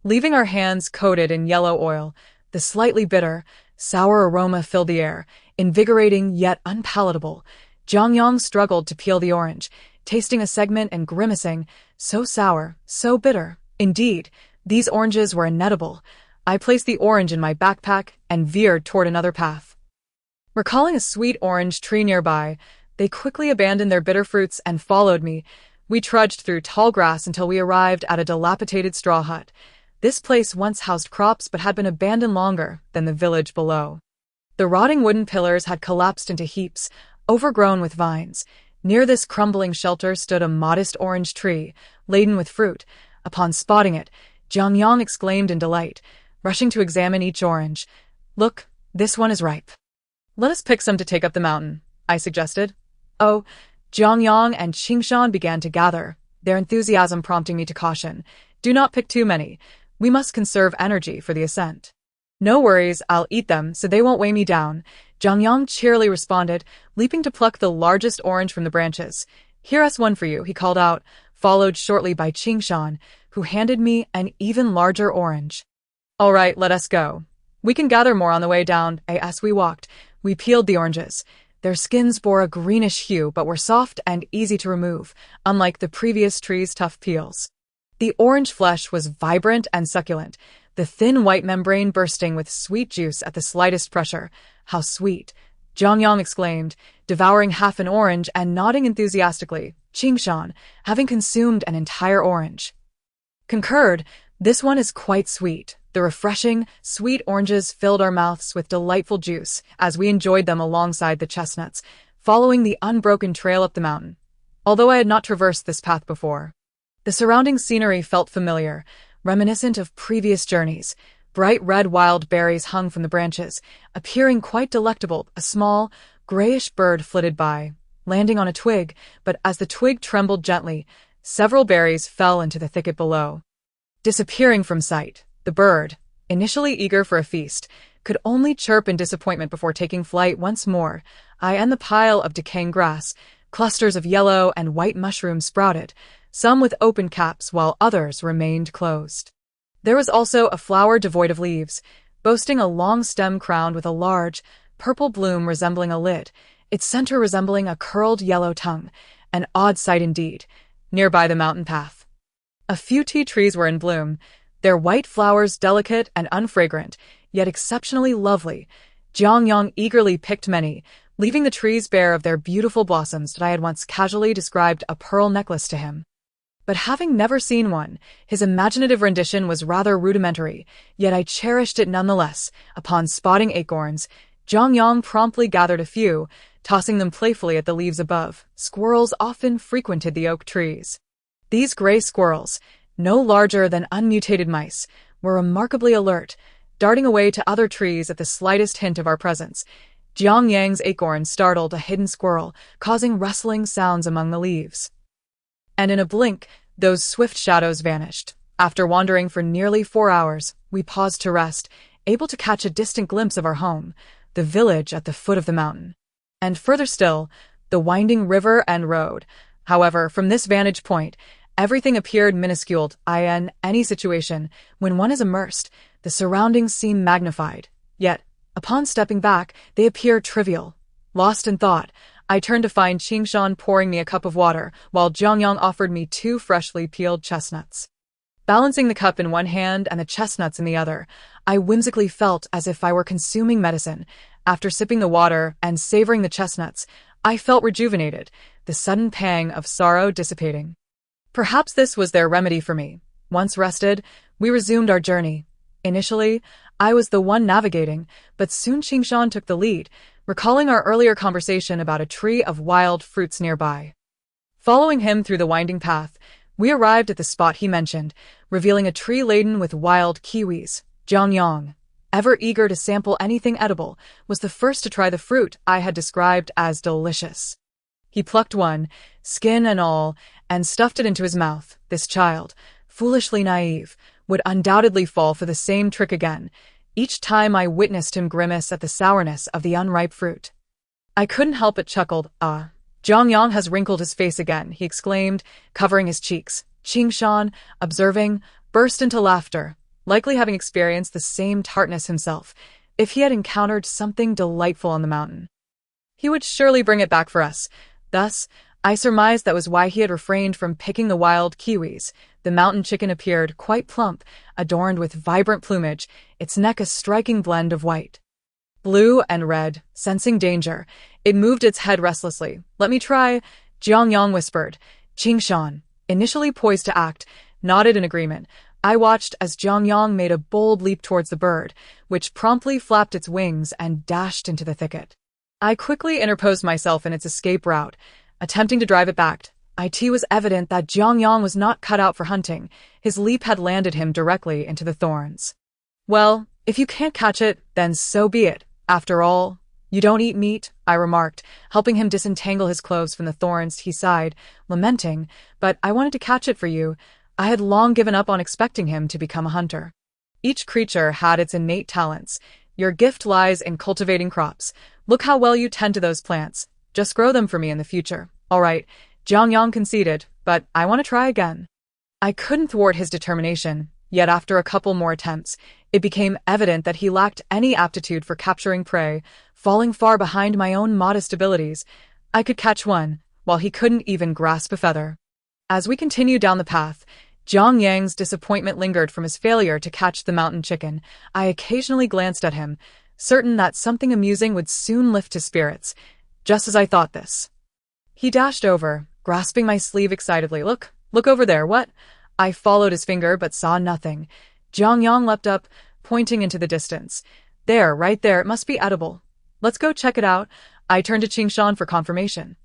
leaving our hands coated in yellow oil. The slightly bitter, sour aroma filled the air, invigorating yet unpalatable. Jiang Yang struggled to peel the orange, tasting a segment and grimacing, so sour, so bitter. Indeed, these oranges were inedible. I placed the orange in my backpack and veered toward another path. Recalling a sweet orange tree nearby, they quickly abandoned their bitter fruits and followed me. We trudged through tall grass until we arrived at a dilapidated straw hut. This place once housed crops but had been abandoned longer than the village below. The rotting wooden pillars had collapsed into heaps, overgrown with vines. Near this crumbling shelter stood a modest orange tree, laden with fruit. Upon spotting it, Jiang Yang exclaimed in delight, rushing to examine each orange. "Look, this one is ripe. Let us pick some to take up the mountain," I suggested. "Oh," Jiang Yang and Qingshan began to gather, their enthusiasm prompting me to caution. "Do not pick too many. We must conserve energy for the ascent." "No worries, I'll eat them so they won't weigh me down," Jiang Yang cheerily responded, leaping to pluck the largest orange from the branches. "Here's one for you," he called out, followed shortly by Qingshan, who handed me an even larger orange. "All right, let us go. We can gather more on the way down." As we walked, we peeled the oranges. Their skins bore a greenish hue but were soft and easy to remove, unlike the previous tree's tough peels. The orange flesh was vibrant and succulent, the thin white membrane bursting with sweet juice at the slightest pressure. "How sweet!" Jiang Yang exclaimed, devouring half an orange and nodding enthusiastically. Qingshan, having consumed an entire orange, concurred, "This one is quite sweet." The refreshing, sweet oranges filled our mouths with delightful juice as we enjoyed them alongside the chestnuts, following the unbroken trail up the mountain. Although I had not traversed this path before, the surrounding scenery felt familiar, reminiscent of previous journeys. Bright red wild berries hung from the branches, appearing quite delectable. A small, grayish bird flitted by, landing on a twig, but as the twig trembled gently, several berries fell into the thicket below, disappearing from sight. The bird, initially eager for a feast, could only chirp in disappointment before taking flight once more. I and the pile of decaying grass, clusters of yellow and white mushrooms sprouted, some with open caps while others remained closed. There was also a flower devoid of leaves, boasting a long stem crowned with a large, purple bloom resembling a lid, its center resembling a curled yellow tongue, an odd sight indeed, nearby the mountain path. A few tea trees were in bloom, their white flowers delicate and unfragrant, yet exceptionally lovely. Jiang Yang eagerly picked many, leaving the trees bare of their beautiful blossoms that I had once casually described a pearl necklace to him. But having never seen one, his imaginative rendition was rather rudimentary, yet I cherished it nonetheless. Upon spotting acorns, Jiang Yang promptly gathered a few, tossing them playfully at the leaves above. Squirrels often frequented the oak trees. These gray squirrels, no larger than unmutated mice, were remarkably alert, darting away to other trees at the slightest hint of our presence. Jiang Yang's acorn startled a hidden squirrel, causing rustling sounds among the leaves. And in a blink, those swift shadows vanished. After wandering for nearly 4 hours, we paused to rest, able to catch a distant glimpse of our home, the village at the foot of the mountain. And further still, the winding river and road. However, from this vantage point, everything appeared minuscule. In any situation, when one is immersed, the surroundings seem magnified. Yet, upon stepping back, they appear trivial. Lost in thought, I turned to find Qingshan pouring me a cup of water, while Jiang Yang offered me 2 freshly peeled chestnuts. Balancing the cup in one hand and the chestnuts in the other, I whimsically felt as if I were consuming medicine. After sipping the water and savoring the chestnuts, I felt rejuvenated, the sudden pang of sorrow dissipating. Perhaps this was their remedy for me. Once rested, we resumed our journey. Initially, I was the one navigating, but soon Qingshan took the lead, recalling our earlier conversation about a tree of wild fruits nearby. Following him through the winding path, we arrived at the spot he mentioned, revealing a tree laden with wild kiwis. Jiang Yang, ever eager to sample anything edible, was the first to try the fruit I had described as delicious. He plucked one, skin and all, and stuffed it into his mouth. This child, foolishly naive, would undoubtedly fall for the same trick again. Each time I witnessed him grimace at the sourness of the unripe fruit. I couldn't help but chuckled. "Ah, Jiang Yang has wrinkled his face again," he exclaimed, covering his cheeks. Qingshan, observing, burst into laughter, likely having experienced the same tartness himself. If he had encountered something delightful on the mountain, he would surely bring it back for us. Thus, I surmised that was why he had refrained from picking the wild kiwis. The mountain chicken appeared quite plump, adorned with vibrant plumage, its neck a striking blend of white, blue, and red. Sensing danger, it moved its head restlessly. "Let me try," Jiang Yang whispered. Qingshan, initially poised to act, nodded in agreement, I watched as Jiang Yang made a bold leap towards the bird, which promptly flapped its wings and dashed into the thicket. I quickly interposed myself in its escape route, attempting to drive it back. It was evident that Jiang Yang was not cut out for hunting. His leap had landed him directly into the thorns. "Well, if you can't catch it, then so be it. After all, you don't eat meat," I remarked, helping him disentangle his clothes from the thorns. He sighed, lamenting, "But I wanted to catch it for you." I had long given up on expecting him to become a hunter. Each creature had its innate talents. Your gift lies in cultivating crops. Look how well you tend to those plants. Just grow them for me in the future. All right, Jiang Yang conceded, but I want to try again. I couldn't thwart his determination, yet after a couple more attempts, it became evident that he lacked any aptitude for capturing prey, falling far behind my own modest abilities. I could catch one, while he couldn't even grasp a feather. As we continued down the path, Jiang Yang's disappointment lingered from his failure to catch the mountain chicken. I occasionally glanced at him, certain that something amusing would soon lift his spirits. Just as I thought this, he dashed over, grasping my sleeve excitedly. Look over there, what?" I followed his finger but saw nothing. Jiang Yang leapt up, pointing into the distance. "There, right there, it must be edible. Let's go check it out." I turned to Qingshan for confirmation,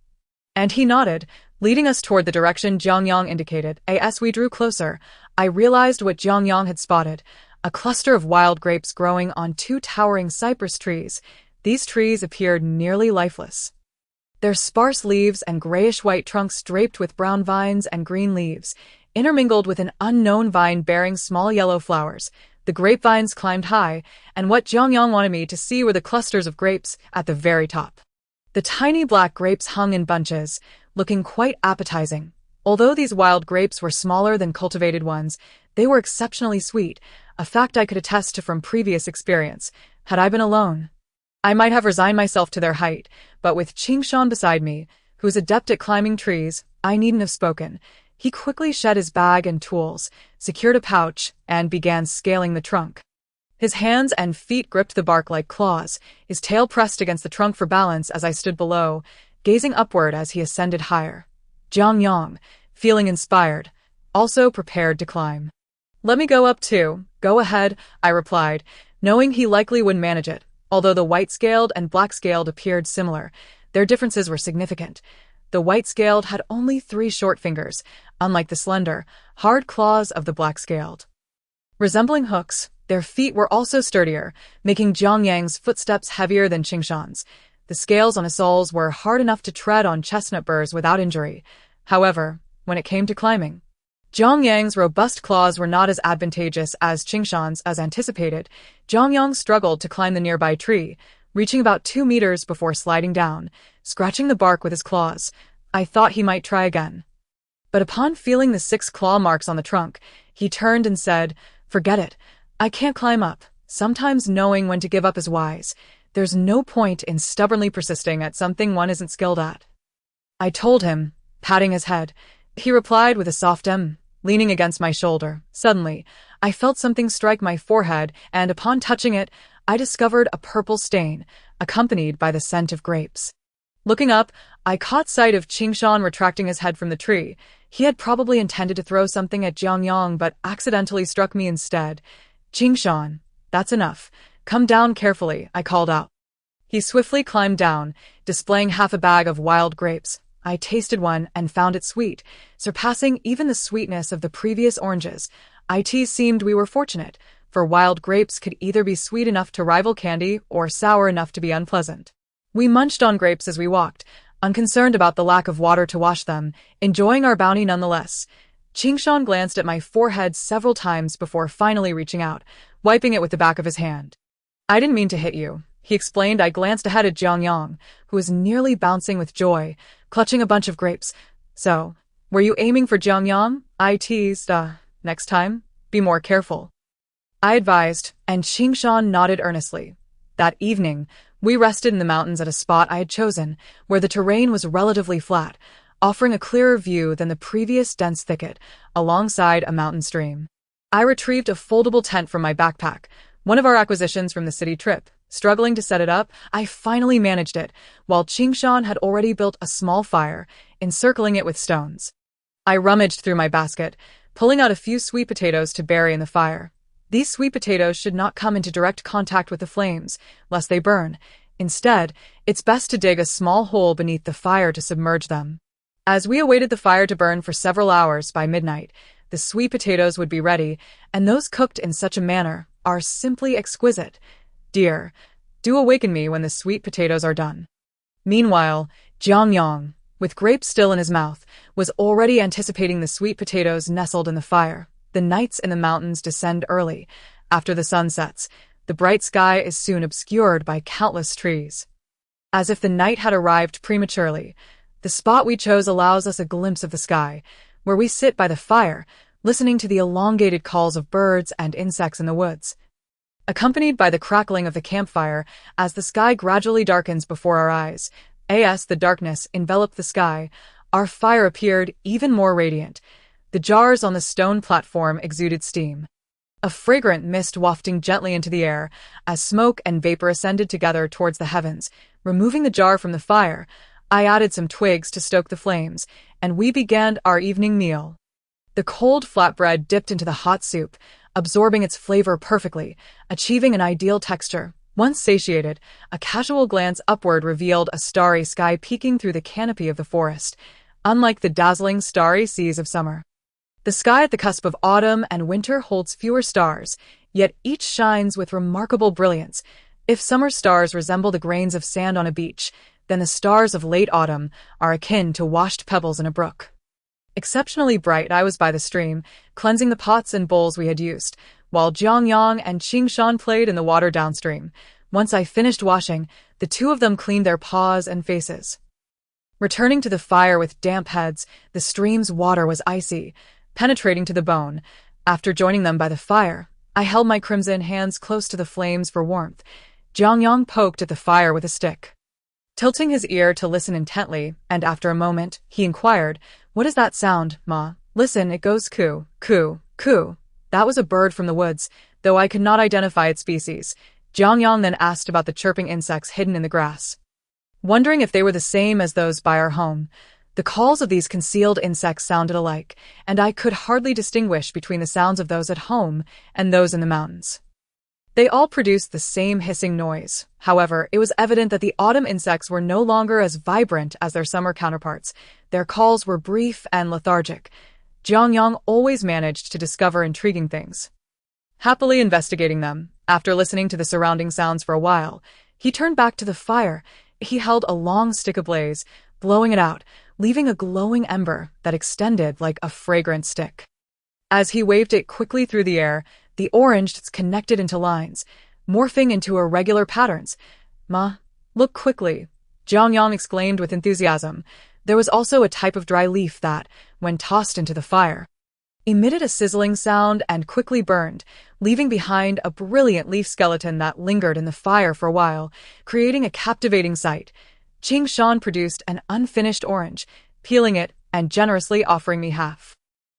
and he nodded, leading us toward the direction Jiang Yang indicated. As we drew closer, I realized what Jiang Yang had spotted, a cluster of wild grapes growing on two towering cypress trees. These trees appeared nearly lifeless, their sparse leaves and grayish-white trunks draped with brown vines and green leaves, intermingled with an unknown vine bearing small yellow flowers. The grapevines climbed high, and what Jiang Yang wanted me to see were the clusters of grapes at the very top. The tiny black grapes hung in bunches, looking quite appetizing. Although these wild grapes were smaller than cultivated ones, they were exceptionally sweet, a fact I could attest to from previous experience. Had I been alone, I might have resigned myself to their height, but with Qingshan beside me, who was adept at climbing trees, I needn't have spoken. He quickly shed his bag and tools, secured a pouch, and began scaling the trunk. His hands and feet gripped the bark like claws, his tail pressed against the trunk for balance as I stood below, gazing upward as he ascended higher. Jiang Yang, feeling inspired, also prepared to climb. "Let me go up too." "Go ahead," I replied, knowing he likely wouldn't manage it. Although the white-scaled and black-scaled appeared similar, their differences were significant. The white-scaled had only 3 short fingers, unlike the slender, hard claws of the black-scaled. Resembling hooks, their feet were also sturdier, making Jiang Yang's footsteps heavier than Qingshan's. The scales on his soles were hard enough to tread on chestnut burrs without injury. However, when it came to climbing, Jiang Yang's robust claws were not as advantageous as Qingshan's as anticipated. Jiang Yang struggled to climb the nearby tree, reaching about 2 meters before sliding down, scratching the bark with his claws. I thought he might try again, but upon feeling the 6 claw marks on the trunk, he turned and said, "Forget it. I can't climb up." Sometimes knowing when to give up is wise. There's no point in stubbornly persisting at something one isn't skilled at, I told him, patting his head. He replied with a soft leaning against my shoulder. Suddenly, I felt something strike my forehead, and upon touching it, I discovered a purple stain, accompanied by the scent of grapes. Looking up, I caught sight of Qingshan retracting his head from the tree. He had probably intended to throw something at Jiang Yang, but accidentally struck me instead. "Qingshan, that's enough. Come down carefully," I called out. He swiftly climbed down, displaying half a bag of wild grapes. I tasted one and found it sweet, surpassing even the sweetness of the previous oranges. It seemed we were fortunate, for wild grapes could either be sweet enough to rival candy or sour enough to be unpleasant. We munched on grapes as we walked, unconcerned about the lack of water to wash them, enjoying our bounty nonetheless. Qingshan glanced at my forehead several times before finally reaching out, wiping it with the back of his hand. "I didn't mean to hit you," he explained. I glanced ahead at Jiang Yang, who was nearly bouncing with joy, clutching a bunch of grapes. "So, were you aiming for Jiang Yang?" I teased. Next time, be more careful," I advised, and Qingshan nodded earnestly. That evening, we rested in the mountains at a spot I had chosen, where the terrain was relatively flat, offering a clearer view than the previous dense thicket, alongside a mountain stream. I retrieved a foldable tent from my backpack, one of our acquisitions from the city trip. Struggling to set it up, I finally managed it, while Qingshan had already built a small fire, encircling it with stones. I rummaged through my basket, pulling out a few sweet potatoes to bury in the fire. These sweet potatoes should not come into direct contact with the flames, lest they burn. Instead, it's best to dig a small hole beneath the fire to submerge them. As we awaited the fire to burn for several hours, by midnight, the sweet potatoes would be ready, and those cooked in such a manner are simply exquisite. Dear, do awaken me when the sweet potatoes are done. Meanwhile, Jiang Yang, with grapes still in his mouth, was already anticipating the sweet potatoes nestled in the fire. The nights in the mountains descend early. After the sun sets, the bright sky is soon obscured by countless trees. As if the night had arrived prematurely, the spot we chose allows us a glimpse of the sky, where we sit by the fire, listening to the elongated calls of birds and insects in the woods. Accompanied by the crackling of the campfire, as the sky gradually darkens before our eyes, as the darkness enveloped the sky, our fire appeared even more radiant. The jars on the stone platform exuded steam, a fragrant mist wafting gently into the air, as smoke and vapor ascended together towards the heavens. Removing the jar from the fire, I added some twigs to stoke the flames, and we began our evening meal. The cold flatbread dipped into the hot soup, absorbing its flavor perfectly, achieving an ideal texture. Once satiated, a casual glance upward revealed a starry sky peeking through the canopy of the forest, unlike the dazzling starry seas of summer. The sky at the cusp of autumn and winter holds fewer stars, yet each shines with remarkable brilliance. If summer stars resemble the grains of sand on a beach, then the stars of late autumn are akin to washed pebbles in a brook. Exceptionally bright, I was by the stream, cleansing the pots and bowls we had used, while Jiang Yang and Qingshan played in the water downstream. Once I finished washing, the two of them cleaned their paws and faces. Returning to the fire with damp heads, the stream's water was icy, penetrating to the bone. After joining them by the fire, I held my crimson hands close to the flames for warmth. Jiang Yang poked at the fire with a stick, tilting his ear to listen intently, and after a moment, he inquired, "What is that sound, Ma?" "Listen, it goes coo, coo, coo." That was a bird from the woods, though I could not identify its species. Jiang Yang then asked about the chirping insects hidden in the grass, wondering if they were the same as those by our home. The calls of these concealed insects sounded alike, and I could hardly distinguish between the sounds of those at home and those in the mountains. They all produced the same hissing noise. However, it was evident that the autumn insects were no longer as vibrant as their summer counterparts. Their calls were brief and lethargic. Jiang Yang always managed to discover intriguing things. Happily investigating them, after listening to the surrounding sounds for a while, he turned back to the fire. He held a long stick ablaze, blowing it out, leaving a glowing ember that extended like a fragrant stick. As he waved it quickly through the air, the orange connected into lines, morphing into irregular patterns. "Ma, look quickly," Jiang Yang exclaimed with enthusiasm. There was also a type of dry leaf that, when tossed into the fire, emitted a sizzling sound and quickly burned, leaving behind a brilliant leaf skeleton that lingered in the fire for a while, creating a captivating sight. Qingshan produced an unfinished orange, peeling it and generously offering me half,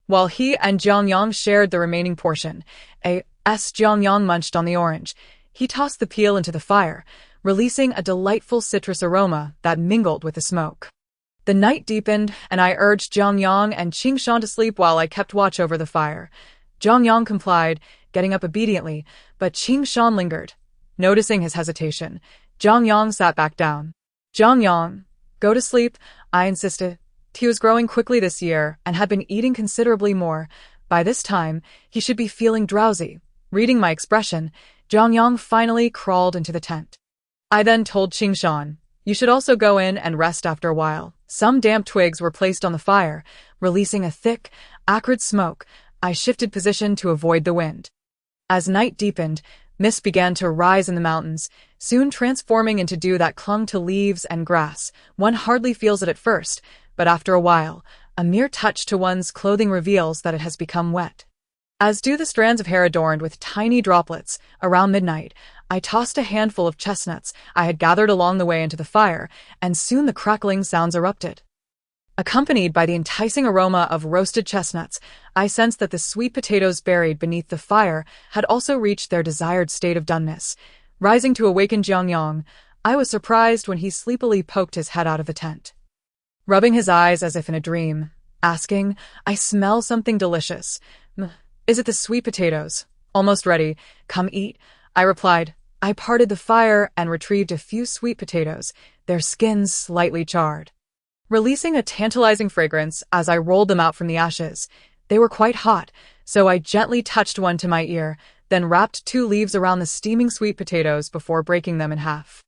while he and Jiang Yang shared the remaining portion. Jiang Yang munched on the orange. He tossed the peel into the fire, releasing a delightful citrus aroma that mingled with the smoke. The night deepened, and I urged Jiang Yang and Qingshan to sleep while I kept watch over the fire. Jiang Yang complied, getting up obediently, but Qingshan lingered. Noticing his hesitation, Jiang Yang sat back down. "Jiang Yang, go to sleep," I insisted. He was growing quickly this year and had been eating considerably more. By this time, he should be feeling drowsy. Reading my expression, Jiang Yang finally crawled into the tent. I then told Qingshan, "You should also go in and rest after a while." Some damp twigs were placed on the fire, releasing a thick, acrid smoke. I shifted position to avoid the wind. As night deepened, mist began to rise in the mountains, soon transforming into dew that clung to leaves and grass. One hardly feels it at first, but after a while, a mere touch to one's clothing reveals that it has become wet. As do the strands of hair adorned with tiny droplets. Around midnight, I tossed a handful of chestnuts I had gathered along the way into the fire, and soon the crackling sounds erupted. Accompanied by the enticing aroma of roasted chestnuts, I sensed that the sweet potatoes buried beneath the fire had also reached their desired state of doneness. Rising to awaken Jiang Yang, I was surprised when he sleepily poked his head out of the tent. Rubbing his eyes as if in a dream, asking, "I smell something delicious. Is it the sweet potatoes?" "Almost ready. Come eat," I replied. I parted the fire and retrieved a few sweet potatoes, their skins slightly charred. Releasing a tantalizing fragrance as I rolled them out from the ashes, they were quite hot, so I gently touched one to my ear, then wrapped 2 leaves around the steaming sweet potatoes before breaking them in half.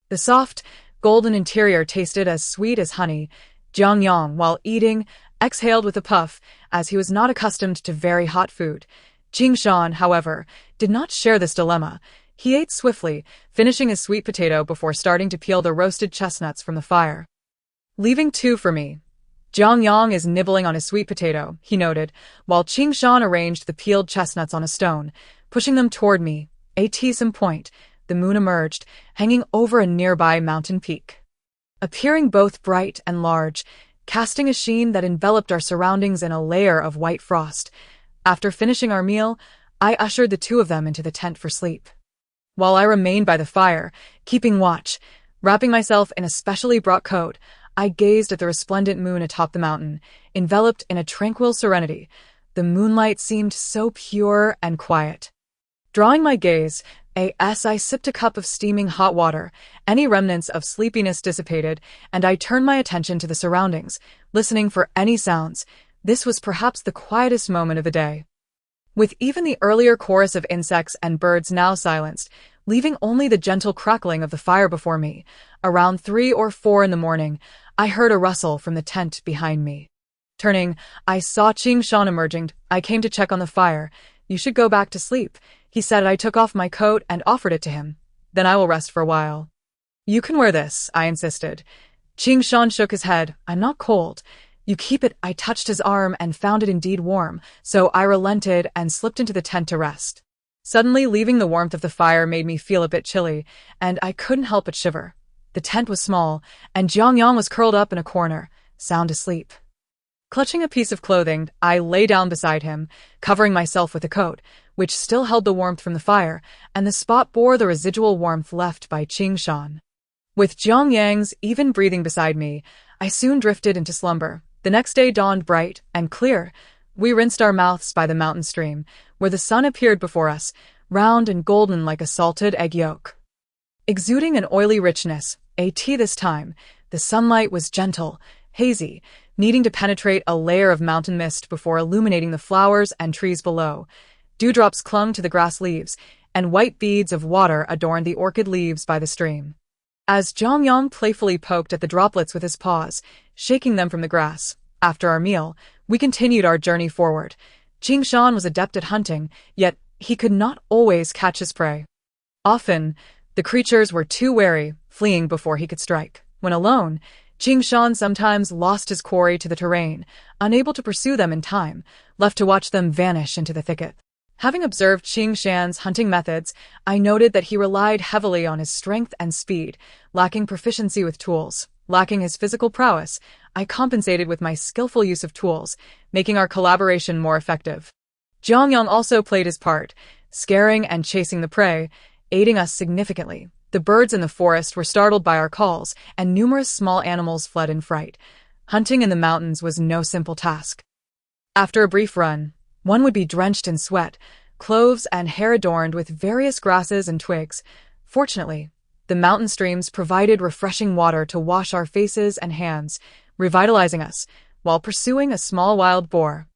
The soft, golden interior tasted as sweet as honey. Jiang Yang, while eating, exhaled with a puff, as he was not accustomed to very hot food. Qingshan, however, did not share this dilemma. He ate swiftly, finishing his sweet potato before starting to peel the roasted chestnuts from the fire. "Leaving 2 for me." "Jiang Yang is nibbling on his sweet potato," he noted, while Qingshan arranged the peeled chestnuts on a stone, pushing them toward me. At some point, the moon emerged, hanging over a nearby mountain peak. Appearing both bright and large, casting a sheen that enveloped our surroundings in a layer of white frost. After finishing our meal, I ushered the 2 of them into the tent for sleep. While I remained by the fire, keeping watch, wrapping myself in a specially brought coat, I gazed at the resplendent moon atop the mountain, enveloped in a tranquil serenity. The moonlight seemed so pure and quiet. Drawing my gaze, I sipped a cup of steaming hot water. Any remnants of sleepiness dissipated, and I turned my attention to the surroundings, listening for any sounds. This was perhaps the quietest moment of the day. With even the earlier chorus of insects and birds now silenced, leaving only the gentle crackling of the fire before me, around 3 or 4 in the morning, I heard a rustle from the tent behind me. Turning, I saw Qingshan emerging. "I came to check on the fire. You should go back to sleep," he said. I took off my coat and offered it to him. "Then I will rest for a while." "You can wear this," I insisted. Qingshan shook his head. "I'm not cold." "You keep it." I touched his arm and found it indeed warm, so I relented and slipped into the tent to rest. Suddenly, leaving the warmth of the fire made me feel a bit chilly, and I couldn't help but shiver. The tent was small, and Jiang Yang was curled up in a corner, sound asleep. Clutching a piece of clothing, I lay down beside him, covering myself with a coat, which still held the warmth from the fire, and the spot bore the residual warmth left by Qingshan. With Jiang Yang's even breathing beside me, I soon drifted into slumber. The next day dawned bright and clear. We rinsed our mouths by the mountain stream, where the sun appeared before us, round and golden like a salted egg yolk. Exuding an oily richness, this time, the sunlight was gentle, hazy, needing to penetrate a layer of mountain mist before illuminating the flowers and trees below. Dewdrops clung to the grass leaves, and white beads of water adorned the orchid leaves by the stream. As Jiang Yang playfully poked at the droplets with his paws, shaking them from the grass, after our meal, we continued our journey forward. Qingshan was adept at hunting, yet he could not always catch his prey. Often, the creatures were too wary, fleeing before he could strike. When alone, Qingshan sometimes lost his quarry to the terrain, unable to pursue them in time, left to watch them vanish into the thicket. Having observed Qingshan's hunting methods, I noted that he relied heavily on his strength and speed, lacking proficiency with tools. Lacking his physical prowess, I compensated with my skillful use of tools, making our collaboration more effective. Jiang Yang also played his part, scaring and chasing the prey, aiding us significantly. The birds in the forest were startled by our calls, and numerous small animals fled in fright. Hunting in the mountains was no simple task. After a brief run, one would be drenched in sweat, clothes and hair adorned with various grasses and twigs. Fortunately, the mountain streams provided refreshing water to wash our faces and hands, revitalizing us, while pursuing a small wild boar.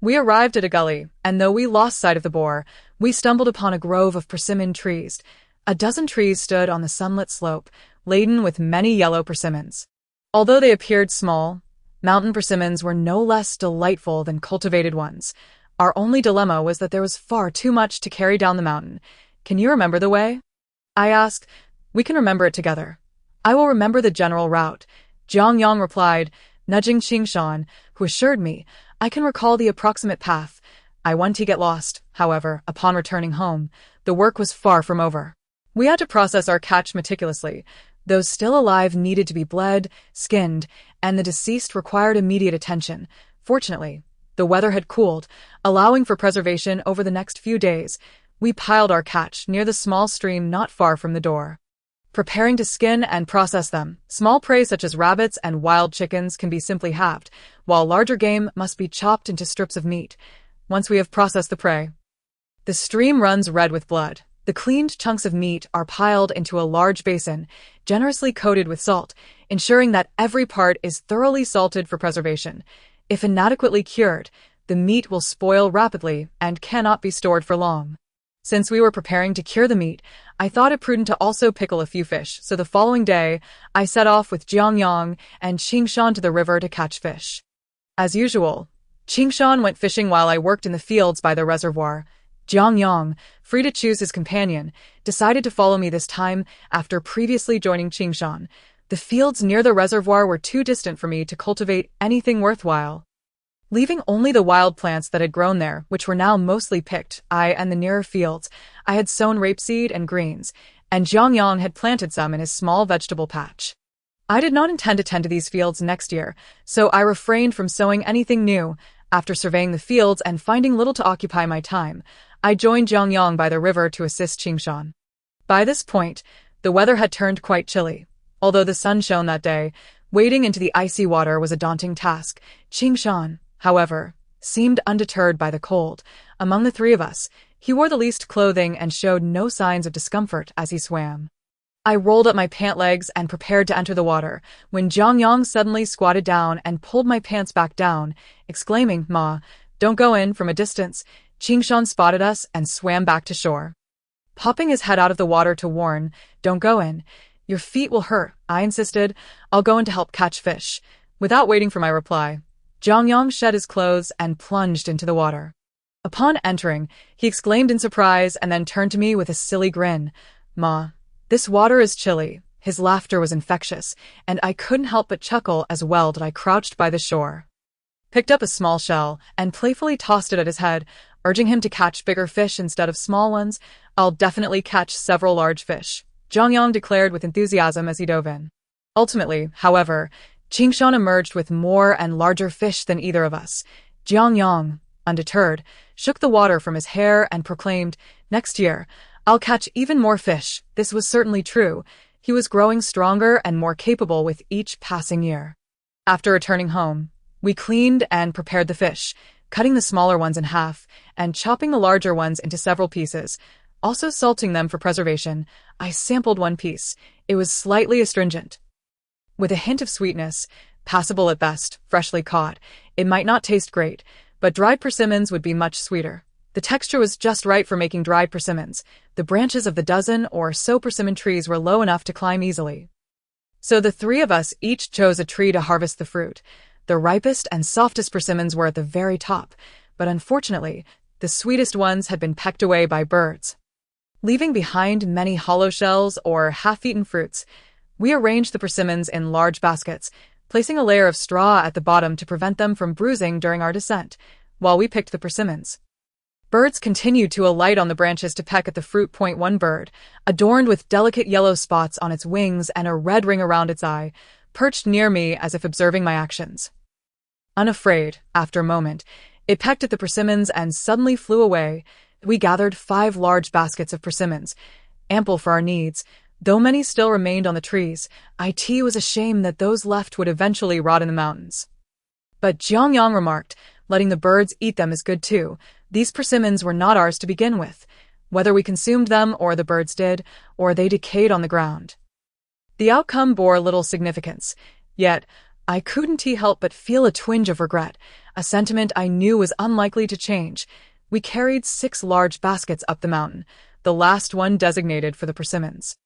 We arrived at a gully, and though we lost sight of the boar, we stumbled upon a grove of persimmon trees. A dozen trees stood on the sunlit slope, laden with many yellow persimmons. Although they appeared small, mountain persimmons were no less delightful than cultivated ones. Our only dilemma was that there was far too much to carry down the mountain. "Can you remember the way?" I asked. "We can remember it together." "I will remember the general route," Jiang Yang replied, nudging Qingshan, who assured me, "I can recall the approximate path." I wanted to get lost, however, upon returning home. The work was far from over. We had to process our catch meticulously. Those still alive needed to be bled, skinned, and the deceased required immediate attention. Fortunately, the weather had cooled, allowing for preservation over the next few days. We piled our catch near the small stream not far from the door. preparing to skin and process them. Small prey such as rabbits and wild chickens can be simply halved, while larger game must be chopped into strips of meat. Once we have processed the prey, the stream runs red with blood. The cleaned chunks of meat are piled into a large basin, generously coated with salt, ensuring that every part is thoroughly salted for preservation. If inadequately cured, the meat will spoil rapidly and cannot be stored for long. Since we were preparing to cure the meat, I thought it prudent to also pickle a few fish, so the following day, I set off with Jiang Yang and Qingshan to the river to catch fish. As usual, Qingshan went fishing while I worked in the fields by the reservoir. Jiang Yang, free to choose his companion, decided to follow me this time after previously joining Qingshan. The fields near the reservoir were too distant for me to cultivate anything worthwhile. Leaving only the wild plants that had grown there, which were now mostly picked, I and the nearer fields, I had sown rapeseed and greens, and Jiang Yang had planted some in his small vegetable patch. I did not intend to tend to these fields next year, so I refrained from sowing anything new. After surveying the fields and finding little to occupy my time, I joined Jiang Yang by the river to assist Qingshan. By this point, the weather had turned quite chilly. Although the sun shone that day, wading into the icy water was a daunting task. Qingshan, however, seemed undeterred by the cold. Among the three of us, he wore the least clothing and showed no signs of discomfort as he swam. I rolled up my pant legs and prepared to enter the water, when Jiang Yang suddenly squatted down and pulled my pants back down, exclaiming, "Ma, don't go in," from a distance. Qingshan spotted us and swam back to shore, popping his head out of the water to warn, "Don't go in. Your feet will hurt," I insisted. "I'll go in to help catch fish." Without waiting for my reply, Jiang Yang shed his clothes and plunged into the water. Upon entering, he exclaimed in surprise and then turned to me with a silly grin. "Ma, this water is chilly." His laughter was infectious, and I couldn't help but chuckle as well as I crouched by the shore, picked up a small shell, and playfully tossed it at his head, urging him to catch bigger fish instead of small ones. "I'll definitely catch several large fish," Jiang Yang declared with enthusiasm as he dove in. Ultimately, however, Qingshan emerged with more and larger fish than either of us. Jiang Yang, undeterred, shook the water from his hair and proclaimed, "Next year, I'll catch even more fish." This was certainly true. He was growing stronger and more capable with each passing year. After returning home, we cleaned and prepared the fish, cutting the smaller ones in half and chopping the larger ones into several pieces, also salting them for preservation. I sampled one piece. It was slightly astringent, with a hint of sweetness, passable at best. Freshly caught, it might not taste great, but dried persimmons would be much sweeter. The texture was just right for making dried persimmons. The branches of the dozen or so persimmon trees were low enough to climb easily, so the three of us each chose a tree to harvest the fruit. The ripest and softest persimmons were at the very top, but unfortunately, the sweetest ones had been pecked away by birds, leaving behind many hollow shells or half-eaten fruits. We arranged the persimmons in large baskets, placing a layer of straw at the bottom to prevent them from bruising during our descent. While we picked the persimmons, birds continued to alight on the branches to peck at the fruit. One bird, adorned with delicate yellow spots on its wings and a red ring around its eye, perched near me as if observing my actions. Unafraid, after a moment, it pecked at the persimmons and suddenly flew away. We gathered 5 large baskets of persimmons, ample for our needs. Though many still remained on the trees, it was a shame that those left would eventually rot in the mountains. But Jiang Yang remarked, "Letting the birds eat them is good too. These persimmons were not ours to begin with. Whether we consumed them or the birds did, or they decayed on the ground, the outcome bore little significance. Yet, I couldn't help but feel a twinge of regret, a sentiment I knew was unlikely to change. We carried 6 large baskets up the mountain, the last one designated for the persimmons.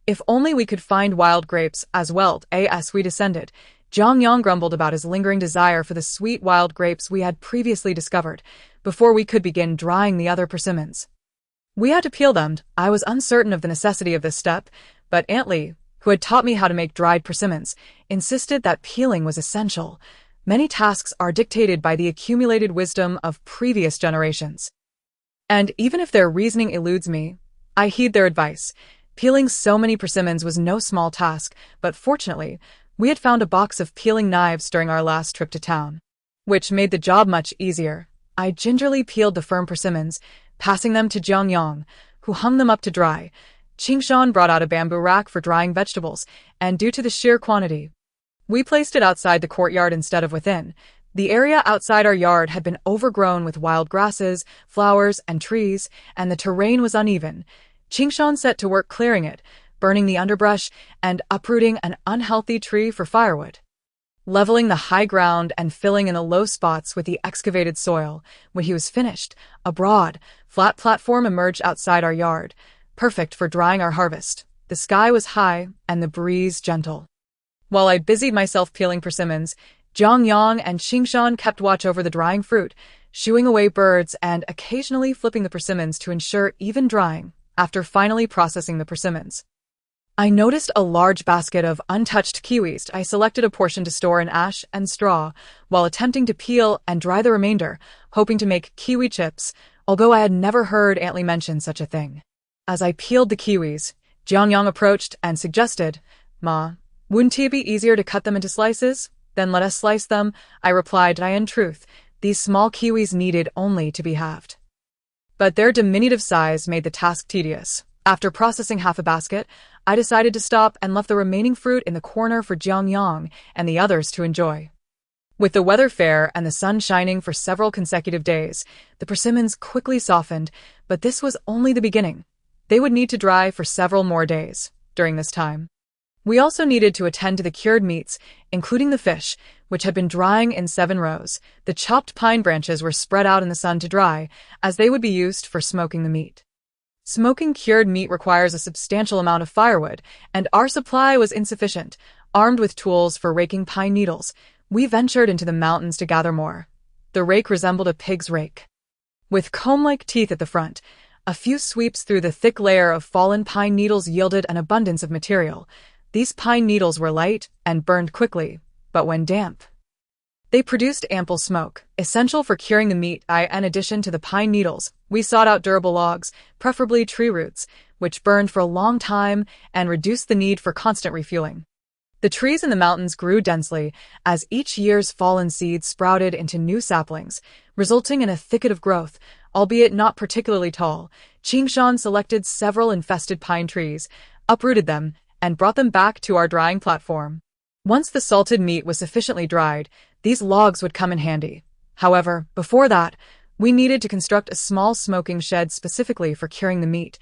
If only we could find wild grapes as well. As we descended, Jiang Yang grumbled about his lingering desire for the sweet wild grapes we had previously discovered, before we could begin drying the other persimmons. We had to peel them. I was uncertain of the necessity of this step, but Aunt Li, who had taught me how to make dried persimmons, insisted that peeling was essential. Many tasks are dictated by the accumulated wisdom of previous generations, and even if their reasoning eludes me, I heed their advice. Peeling so many persimmons was no small task, but fortunately, we had found a box of peeling knives during our last trip to town, which made the job much easier. I gingerly peeled the firm persimmons, passing them to Jiang Yang, who hung them up to dry. Qingshan brought out a bamboo rack for drying vegetables, and due to the sheer quantity, we placed it outside the courtyard instead of within. The area outside our yard had been overgrown with wild grasses, flowers, and trees, and the terrain was uneven. Qingshan set to work clearing it, burning the underbrush and uprooting an unhealthy tree for firewood. Leveling the high ground and filling in the low spots with the excavated soil. When he was finished, a broad, flat platform emerged outside our yard, perfect for drying our harvest. The sky was high and the breeze gentle. While I busied myself peeling persimmons, Jiang Yang and Qingshan kept watch over the drying fruit, shooing away birds and occasionally flipping the persimmons to ensure even drying. After finally processing the persimmons, I noticed a large basket of untouched kiwis. I selected a portion to store in ash and straw, while attempting to peel and dry the remainder, hoping to make kiwi chips, although I had never heard Aunt Lee mention such a thing. As I peeled the kiwis, Jiang Yang approached and suggested, "Ma, wouldn't it be easier to cut them into slices? Then let us slice them," I replied. In truth, these small kiwis needed only to be halved. But their diminutive size made the task tedious. After processing half a basket, I decided to stop and left the remaining fruit in the corner for Jiang Yang and the others to enjoy. With the weather fair and the sun shining for several consecutive days, the persimmons quickly softened, but this was only the beginning. They would need to dry for several more days. During this time, we also needed to attend to the cured meats, including the fish, which had been drying in 7 rows. The chopped pine branches were spread out in the sun to dry, as they would be used for smoking the meat. Smoking cured meat requires a substantial amount of firewood, and our supply was insufficient. Armed with tools for raking pine needles, we ventured into the mountains to gather more. The rake resembled a pig's rake, with comb-like teeth at the front. A few sweeps through the thick layer of fallen pine needles yielded an abundance of material. These pine needles were light and burned quickly, but when damp, they produced ample smoke, essential for curing the meat. In addition to the pine needles, we sought out durable logs, preferably tree roots, which burned for a long time and reduced the need for constant refueling. The trees in the mountains grew densely as each year's fallen seeds sprouted into new saplings, resulting in a thicket of growth, albeit not particularly tall. Qingshan selected several infested pine trees, uprooted them, and brought them back to our drying platform. Once the salted meat was sufficiently dried, these logs would come in handy. However, before that, we needed to construct a small smoking shed specifically for curing the meat.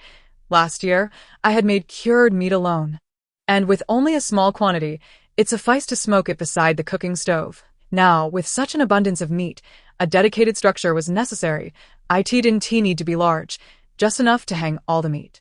Last year, I had made cured meat alone, and with only a small quantity, it sufficed to smoke it beside the cooking stove. Now, with such an abundance of meat, a dedicated structure was necessary. It didn't need to be large, just enough to hang all the meat.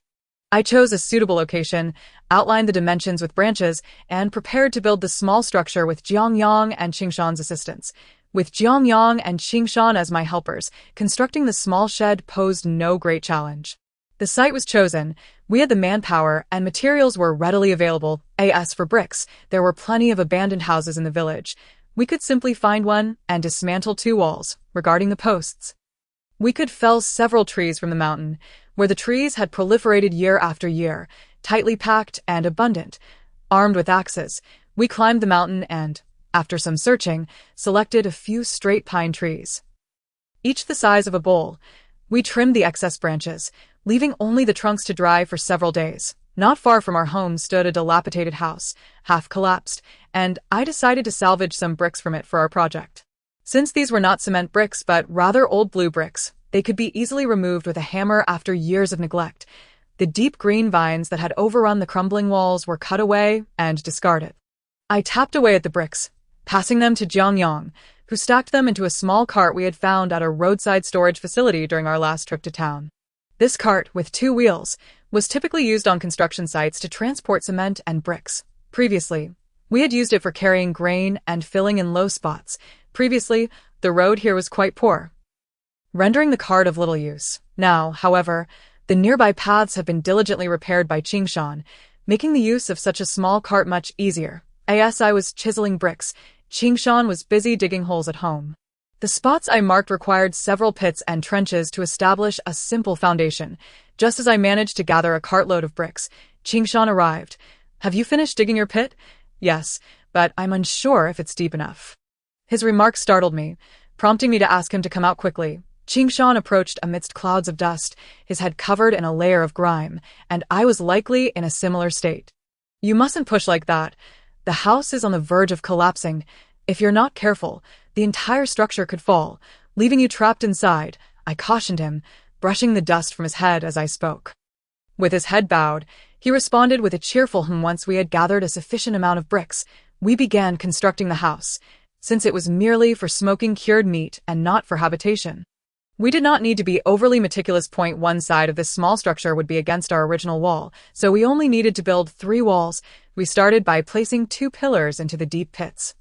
I chose a suitable location, outlined the dimensions with branches, and prepared to build the small structure with Jiang Yang and Qingshan's assistance. With Jiang Yang and Qingshan as my helpers, constructing the small shed posed no great challenge. The site was chosen, we had the manpower, and materials were readily available. As for bricks, there were plenty of abandoned houses in the village. We could simply find one and dismantle 2 walls. Regarding the posts, we could fell several trees from the mountain, where the trees had proliferated year after year, tightly packed and abundant. Armed with axes, we climbed the mountain and, after some searching, selected a few straight pine trees, each the size of a bowl. We trimmed the excess branches, leaving only the trunks to dry for several days. Not far from our home stood a dilapidated house, half collapsed, and I decided to salvage some bricks from it for our project. Since these were not cement bricks but rather old blue bricks, they could be easily removed with a hammer after years of neglect. The deep green vines that had overrun the crumbling walls were cut away and discarded. I tapped away at the bricks, passing them to Jiang Yang, who stacked them into a small cart we had found at a roadside storage facility during our last trip to town. This cart, with 2 wheels, was typically used on construction sites to transport cement and bricks. Previously, we had used it for carrying grain and filling in low spots. Previously, the road here was quite poor, rendering the cart of little use. Now, however, the nearby paths have been diligently repaired by Qingshan, making the use of such a small cart much easier. As I was chiseling bricks, Qingshan was busy digging holes at home. The spots I marked required several pits and trenches to establish a simple foundation. Just as I managed to gather a cartload of bricks, Qingshan arrived. "Have you finished digging your pit?" "Yes, but I'm unsure if it's deep enough." His remark startled me, prompting me to ask him to come out quickly. Qingshan approached amidst clouds of dust, his head covered in a layer of grime, and I was likely in a similar state. You mustn't push like that. The house is on the verge of collapsing. If you're not careful, the entire structure could fall, leaving you trapped inside, I cautioned him, brushing the dust from his head as I spoke. With his head bowed, he responded with a cheerful once we had gathered a sufficient amount of bricks, we began constructing the house, since it was merely for smoking cured meat and not for habitation. We did not need to be overly meticulous. One side of this small structure would be against our original wall, so we only needed to build 3 walls. We started by placing 2 pillars into the deep pits,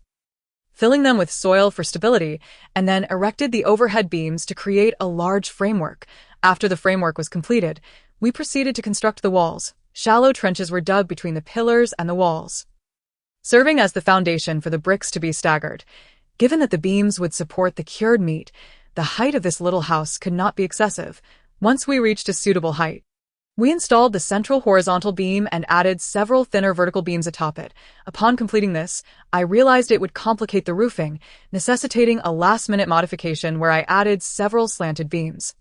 filling them with soil for stability, and then erected the overhead beams to create a large framework. After the framework was completed, we proceeded to construct the walls. Shallow trenches were dug between the pillars and the walls, serving as the foundation for the bricks to be staggered. Given that the beams would support the cured meat, the height of this little house could not be excessive. Once we reached a suitable height, we installed the central horizontal beam and added several thinner vertical beams atop it. Upon completing this, I realized it would complicate the roofing, necessitating a last-minute modification where I added several slanted beams,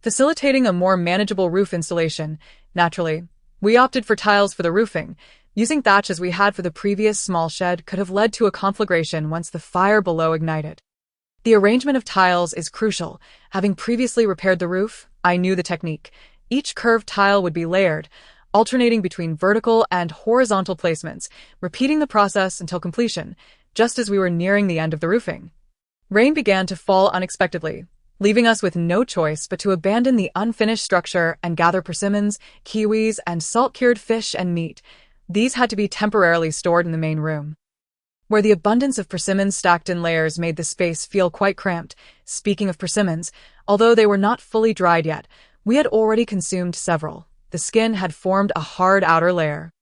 facilitating a more manageable roof installation. Naturally, we opted for tiles for the roofing. Using thatch as we had for the previous small shed could have led to a conflagration once the fire below ignited. The arrangement of tiles is crucial. Having previously repaired the roof, I knew the technique. Each curved tile would be layered, alternating between vertical and horizontal placements, repeating the process until completion. Just as we were nearing the end of the roofing, rain began to fall unexpectedly, leaving us with no choice but to abandon the unfinished structure and gather persimmons, kiwis, and salt-cured fish and meat. These had to be temporarily stored in the main room, where the abundance of persimmons stacked in layers made the space feel quite cramped. Speaking of persimmons, although they were not fully dried yet, we had already consumed several. The skin had formed a hard outer layer,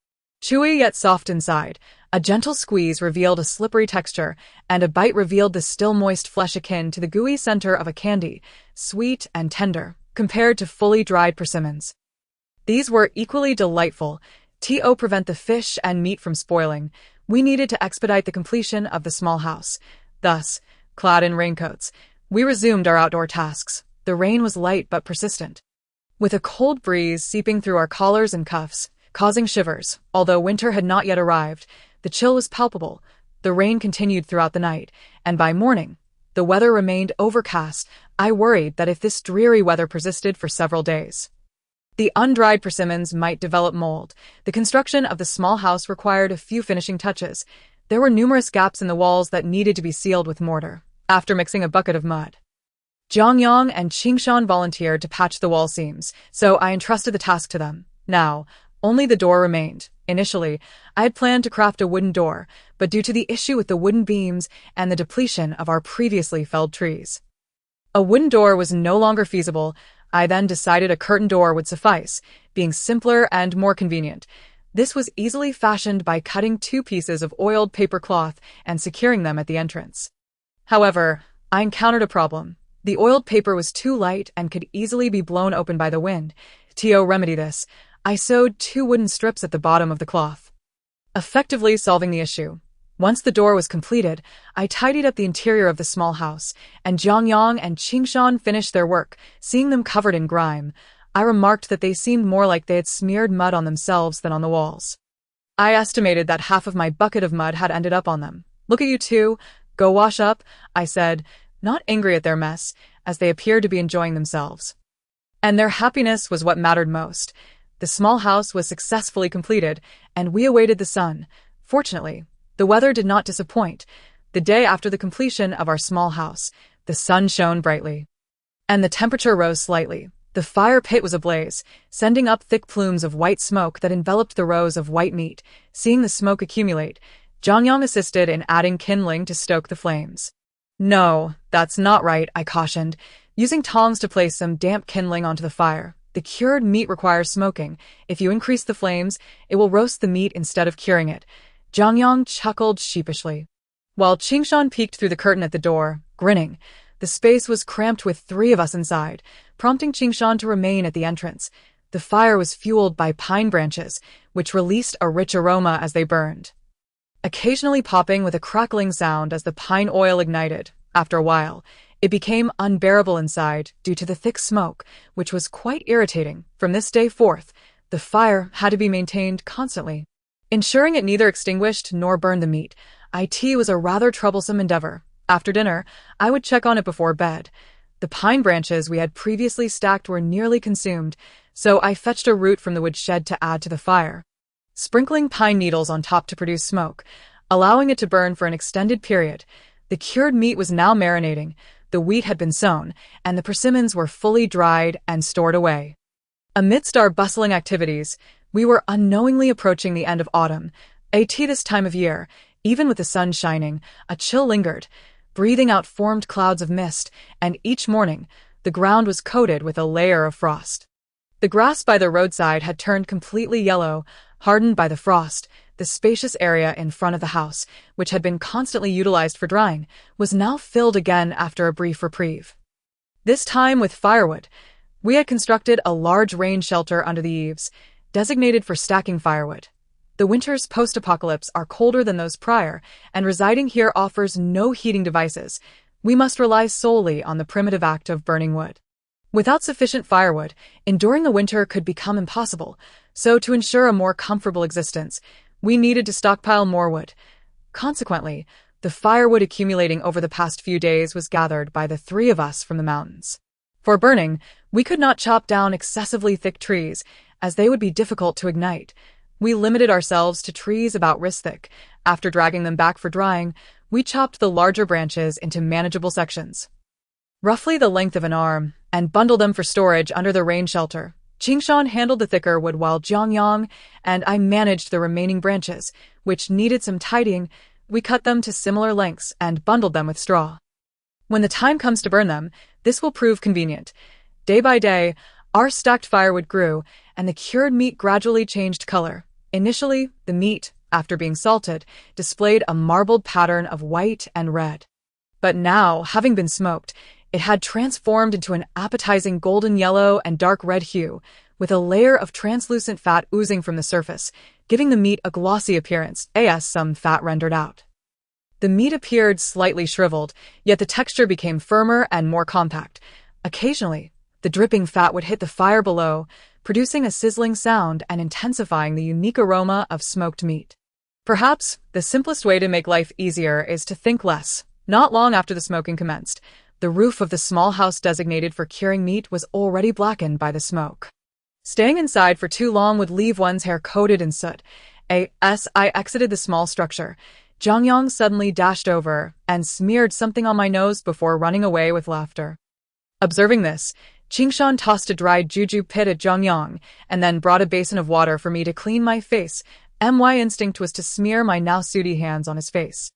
chewy yet soft inside. A gentle squeeze revealed a slippery texture, and a bite revealed the still moist flesh akin to the gooey center of a candy, sweet and tender, compared to fully dried persimmons. These were equally delightful. To prevent the fish and meat from spoiling, we needed to expedite the completion of the small house. Thus, clad in raincoats, we resumed our outdoor tasks. The rain was light but persistent, with a cold breeze seeping through our collars and cuffs, causing shivers. Although winter had not yet arrived, the chill was palpable. The rain continued throughout the night, and by morning, the weather remained overcast. I worried that if this dreary weather persisted for several days, the undried persimmons might develop mold. The construction of the small house required a few finishing touches. There were numerous gaps in the walls that needed to be sealed with mortar. After mixing a bucket of mud, Jiang Yang and Qingshan volunteered to patch the wall seams, so I entrusted the task to them. Now, only the door remained. Initially, I had planned to craft a wooden door, but due to the issue with the wooden beams and the depletion of our previously felled trees, a wooden door was no longer feasible. I then decided a curtain door would suffice, being simpler and more convenient. This was easily fashioned by cutting 2 pieces of oiled paper cloth and securing them at the entrance. However, I encountered a problem. The oiled paper was too light and could easily be blown open by the wind. To remedy this, I sewed 2 wooden strips at the bottom of the cloth, effectively solving the issue. Once the door was completed, I tidied up the interior of the small house, and Jiang Yang and Qingshan finished their work. Seeing them covered in grime, I remarked that they seemed more like they had smeared mud on themselves than on the walls. I estimated that half of my bucket of mud had ended up on them. "Look at you two, go wash up," I said, not angry at their mess, as they appeared to be enjoying themselves. And their happiness was what mattered most. The small house was successfully completed, and we awaited the sun. Fortunately, the weather did not disappoint. The day after the completion of our small house, the sun shone brightly, and the temperature rose slightly. The fire pit was ablaze, sending up thick plumes of white smoke that enveloped the rows of white meat. Seeing the smoke accumulate, Jiang Yang assisted in adding kindling to stoke the flames. "No, that's not right," I cautioned, using tongs to place some damp kindling onto the fire. "The cured meat requires smoking. If you increase the flames, it will roast the meat instead of curing it." Jiang Yang chuckled sheepishly, while Qingshan peeked through the curtain at the door, grinning. The space was cramped with 3 of us inside, prompting Qingshan to remain at the entrance. The fire was fueled by pine branches, which released a rich aroma as they burned, occasionally popping with a crackling sound as the pine oil ignited. After a while, It became unbearable inside due to the thick smoke, which was quite irritating. From this day forth, the fire had to be maintained constantly. Ensuring it neither extinguished nor burned the meat, it was a rather troublesome endeavor. After dinner, I would check on it before bed. The pine branches we had previously stacked were nearly consumed, so I fetched a root from the woodshed to add to the fire, sprinkling pine needles on top to produce smoke, allowing it to burn for an extended period. The cured meat was now marinating, the wheat had been sown, and the persimmons were fully dried and stored away. Amidst our bustling activities, we were unknowingly approaching the end of autumn. This time of year, even with the sun shining, a chill lingered, breathing out formed clouds of mist, and each morning, the ground was coated with a layer of frost. The grass by the roadside had turned completely yellow, hardened by the frost. The spacious area in front of the house, which had been constantly utilized for drying, was now filled again after a brief reprieve. This time with firewood. We had constructed a large rain shelter under the eaves, designated for stacking firewood. The winters post-apocalypse are colder than those prior, and residing here offers no heating devices. We must rely solely on the primitive act of burning wood. Without sufficient firewood, enduring the winter could become impossible, so to ensure a more comfortable existence, we needed to stockpile more wood. Consequently, the firewood accumulating over the past few days was gathered by the three of us from the mountains. For burning, we could not chop down excessively thick trees, as they would be difficult to ignite. We limited ourselves to trees about wrist thick. After dragging them back for drying, we chopped the larger branches into manageable sections, roughly the length of an arm, and bundled them for storage under the rain shelter. Qingshan handled the thicker wood while Jiang Yang and I managed the remaining branches, which needed some tidying. We cut them to similar lengths and bundled them with straw. When the time comes to burn them, this will prove convenient. Day by day, our stacked firewood grew, and the cured meat gradually changed color. Initially, the meat, after being salted, displayed a marbled pattern of white and red. But now, having been smoked, it had transformed into an appetizing golden yellow and dark red hue, with a layer of translucent fat oozing from the surface, giving the meat a glossy appearance, as some fat rendered out. The meat appeared slightly shriveled, yet the texture became firmer and more compact. Occasionally, the dripping fat would hit the fire below, producing a sizzling sound and intensifying the unique aroma of smoked meat. Perhaps the simplest way to make life easier is to think less. Not long after the smoking commenced, the roof of the small house designated for curing meat was already blackened by the smoke. Staying inside for too long would leave one's hair coated in soot. As I exited the small structure, Jiang Yang suddenly dashed over and smeared something on my nose before running away with laughter. Observing this, Qingshan tossed a dried juju pit at Jiang Yang and then brought a basin of water for me to clean my face. My instinct was to smear my now sooty hands on his face.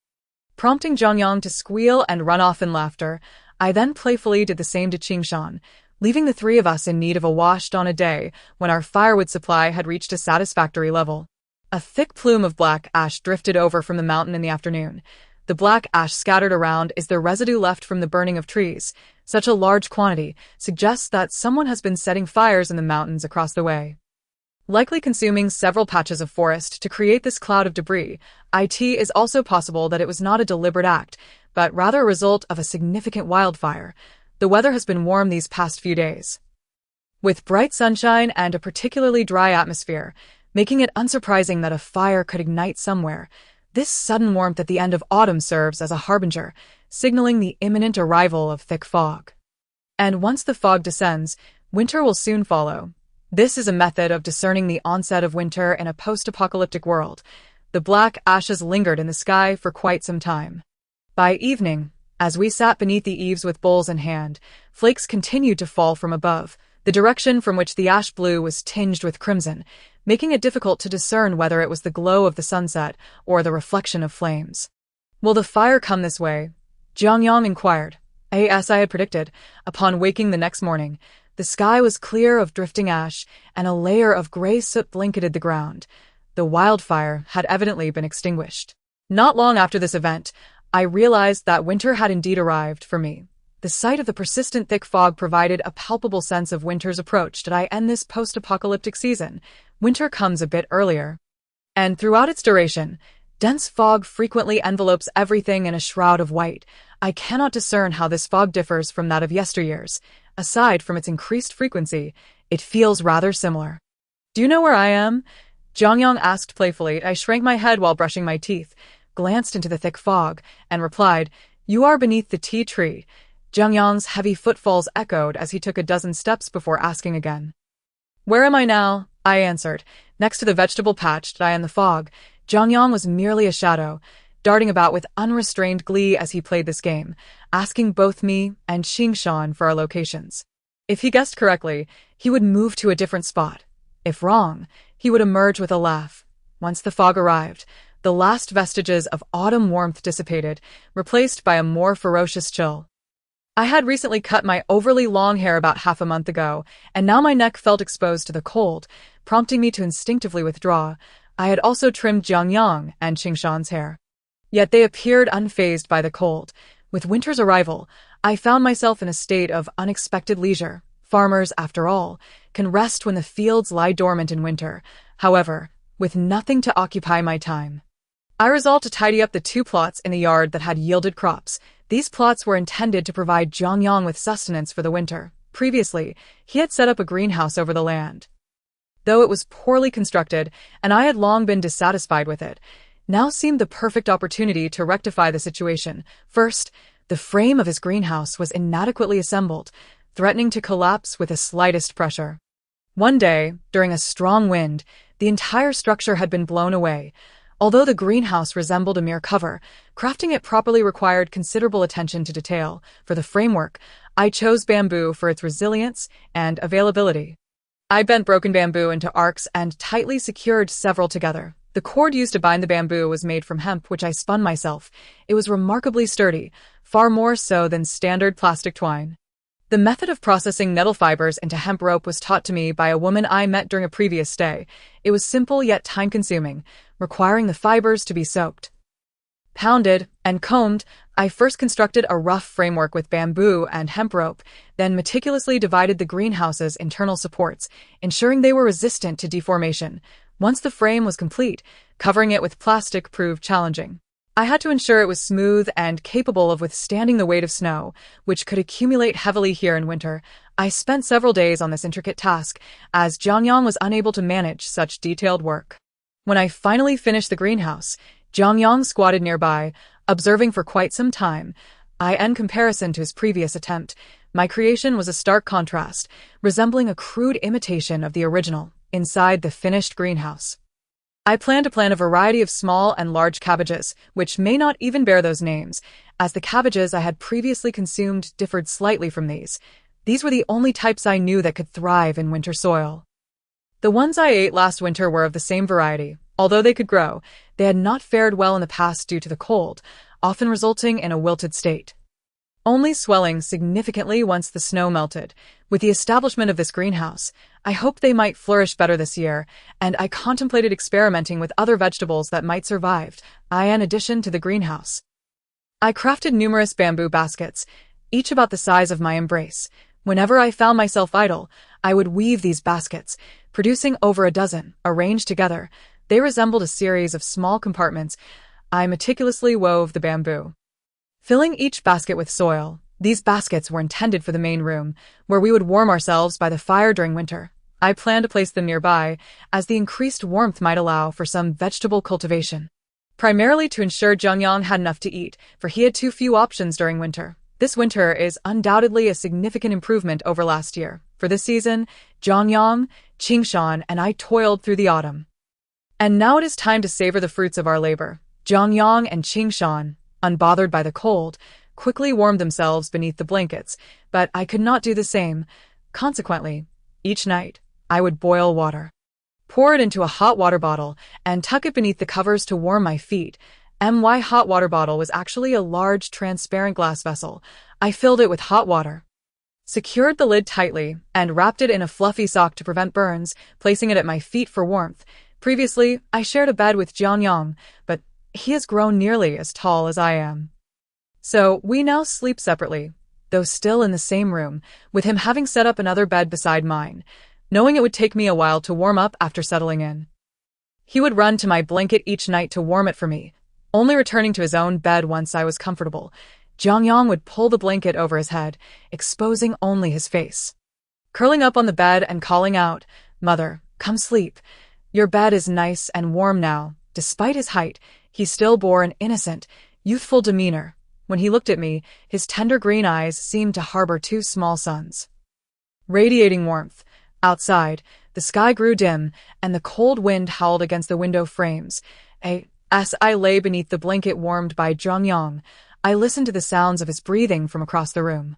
Prompting Jiang Yang to squeal and run off in laughter, I then playfully did the same to Qingshan, leaving the three of us in need of a wash on a day when our firewood supply had reached a satisfactory level. A thick plume of black ash drifted over from the mountain in the afternoon. The black ash scattered around is the residue left from the burning of trees. Such a large quantity suggests that someone has been setting fires in the mountains across the way, likely consuming several patches of forest to create this cloud of debris. It is also possible that it was not a deliberate act, but rather a result of a significant wildfire. The weather has been warm these past few days, with bright sunshine and a particularly dry atmosphere, making it unsurprising that a fire could ignite somewhere. This sudden warmth at the end of autumn serves as a harbinger, signaling the imminent arrival of thick fog. And once the fog descends, winter will soon follow. This is a method of discerning the onset of winter in a post-apocalyptic world. The black ashes lingered in the sky for quite some time. By evening, as we sat beneath the eaves with bowls in hand, flakes continued to fall from above. The direction from which the ash blew was tinged with crimson, making it difficult to discern whether it was the glow of the sunset or the reflection of flames. "Will the fire come this way?" Jiang Yang inquired. As I had predicted, upon waking the next morning, the sky was clear of drifting ash, and a layer of gray soot blanketed the ground. The wildfire had evidently been extinguished. Not long after this event, I realized that winter had indeed arrived for me. The sight of the persistent thick fog provided a palpable sense of winter's approach. Did I end this post-apocalyptic season? Winter comes a bit earlier, and throughout its duration, Dense fog frequently envelopes everything in a shroud of white. I cannot discern how this fog differs from that of yesteryears. Aside from its increased frequency, it feels rather similar. Do you know where I am? Jiang Yang asked playfully. I shrank my head while brushing my teeth, glanced into the thick fog, and replied, "You are beneath the tea tree." Jiang Yang's heavy footfalls echoed as he took a dozen steps before asking again. "Where am I now?" I answered. Next to the vegetable patch that I in the fog. Jiang Yang was merely a shadow, darting about with unrestrained glee as he played this game, asking both me and Qingshan for our locations. If he guessed correctly, he would move to a different spot. If wrong, he would emerge with a laugh. Once the fog arrived, the last vestiges of autumn warmth dissipated, replaced by a more ferocious chill. I had recently cut my overly long hair about half a month ago, and now my neck felt exposed to the cold, prompting me to instinctively withdraw. I had also trimmed Jiang Yang and Qingshan's hair. Yet they appeared unfazed by the cold. With winter's arrival, I found myself in a state of unexpected leisure. Farmers, after all, can rest when the fields lie dormant in winter. However, with nothing to occupy my time, I resolved to tidy up the 2 plots in the yard that had yielded crops. These plots were intended to provide Jiang Yang with sustenance for the winter. Previously, he had set up a greenhouse over the land. Though it was poorly constructed, and I had long been dissatisfied with it, now seemed the perfect opportunity to rectify the situation. First, the frame of his greenhouse was inadequately assembled, threatening to collapse with the slightest pressure. One day, during a strong wind, the entire structure had been blown away. Although the greenhouse resembled a mere cover, crafting it properly required considerable attention to detail. For the framework, I chose bamboo for its resilience and availability. I bent broken bamboo into arcs and tightly secured several together. The cord used to bind the bamboo was made from hemp, which I spun myself. It was remarkably sturdy, far more so than standard plastic twine. The method of processing nettle fibers into hemp rope was taught to me by a woman I met during a previous stay. It was simple yet time-consuming, requiring the fibers to be soaked, pounded, and combed. I first constructed a rough framework with bamboo and hemp rope, then meticulously divided the greenhouse's internal supports, ensuring they were resistant to deformation. Once the frame was complete, covering it with plastic proved challenging. I had to ensure it was smooth and capable of withstanding the weight of snow, which could accumulate heavily here in winter. I spent several days on this intricate task, as Jiang Yang was unable to manage such detailed work. When I finally finished the greenhouse, Jiang Yang squatted nearby, observing for quite some time. In comparison to his previous attempt, my creation was a stark contrast, resembling a crude imitation of the original, inside the finished greenhouse. I plan to plant a variety of small and large cabbages, which may not even bear those names, as the cabbages I had previously consumed differed slightly from these. These were the only types I knew that could thrive in winter soil. The ones I ate last winter were of the same variety. Although they could grow, they had not fared well in the past due to the cold, often resulting in a wilted state, only swelling significantly once the snow melted. With the establishment of this greenhouse, I hoped they might flourish better this year, and I contemplated experimenting with other vegetables that might survive, in addition to the greenhouse. I crafted numerous bamboo baskets, each about the size of my embrace. Whenever I found myself idle, I would weave these baskets, producing over a dozen, arranged together. They resembled a series of small compartments. I meticulously wove the bamboo, filling each basket with soil. These baskets were intended for the main room, where we would warm ourselves by the fire during winter. I planned to place them nearby, as the increased warmth might allow for some vegetable cultivation, primarily to ensure Jiang Yang had enough to eat, for he had too few options during winter. This winter is undoubtedly a significant improvement over last year. For this season, Jiang Yang, Qingshan, and I toiled through the autumn. And now it is time to savor the fruits of our labor. Jiang Yang and Qingshan, unbothered by the cold, quickly warmed themselves beneath the blankets, but I could not do the same. Consequently, each night, I would boil water, pour it into a hot water bottle, and tuck it beneath the covers to warm my feet. My hot water bottle was actually a large transparent glass vessel. I filled it with hot water, secured the lid tightly, and wrapped it in a fluffy sock to prevent burns, placing it at my feet for warmth. Previously, I shared a bed with Jiang Yang, but he has grown nearly as tall as I am. So we now sleep separately, though still in the same room, with him having set up another bed beside mine, knowing it would take me a while to warm up after settling in. He would run to my blanket each night to warm it for me, only returning to his own bed once I was comfortable. Jiang Yang would pull the blanket over his head, exposing only his face. Curling up on the bed and calling out, "Mother, come sleep. Your bed is nice and warm now." Despite his height, he still bore an innocent, youthful demeanor. When he looked at me, his tender green eyes seemed to harbor two small suns, radiating warmth. Outside, the sky grew dim, and the cold wind howled against the window frames. As I lay beneath the blanket warmed by Jiang Yang, I listened to the sounds of his breathing from across the room.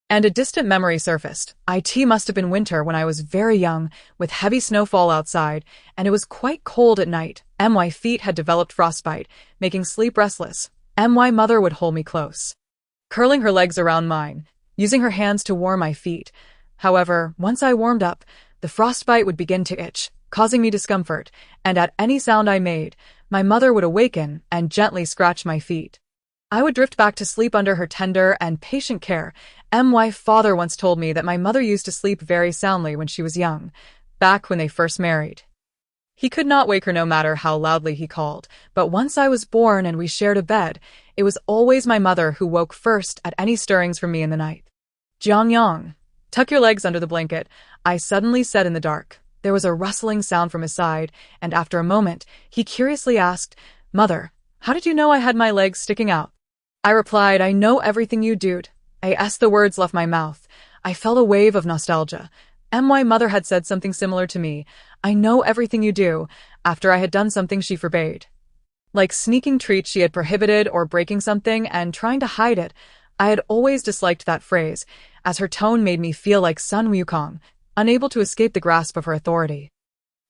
And a distant memory surfaced. It must have been winter when I was very young, with heavy snowfall outside, and it was quite cold at night. My feet had developed frostbite, making sleep restless. My mother would hold me close, curling her legs around mine, using her hands to warm my feet. However, once I warmed up, the frostbite would begin to itch, causing me discomfort, and at any sound I made, my mother would awaken and gently scratch my feet. I would drift back to sleep under her tender and patient care. My father once told me that my mother used to sleep very soundly when she was young, back when they first married. He could not wake her no matter how loudly he called, but once I was born and we shared a bed, it was always my mother who woke first at any stirrings from me in the night. "Jiang Yang, tuck your legs under the blanket," I suddenly said in the dark. There was a rustling sound from his side, and after a moment, he curiously asked, "Mother, how did you know I had my legs sticking out?" I replied, "I know everything you do." As the words left my mouth, I felt a wave of nostalgia. My mother had said something similar to me, "I know everything you do," after I had done something she forbade. Like sneaking treats she had prohibited or breaking something and trying to hide it. I had always disliked that phrase, as her tone made me feel like Sun Wukong, unable to escape the grasp of her authority.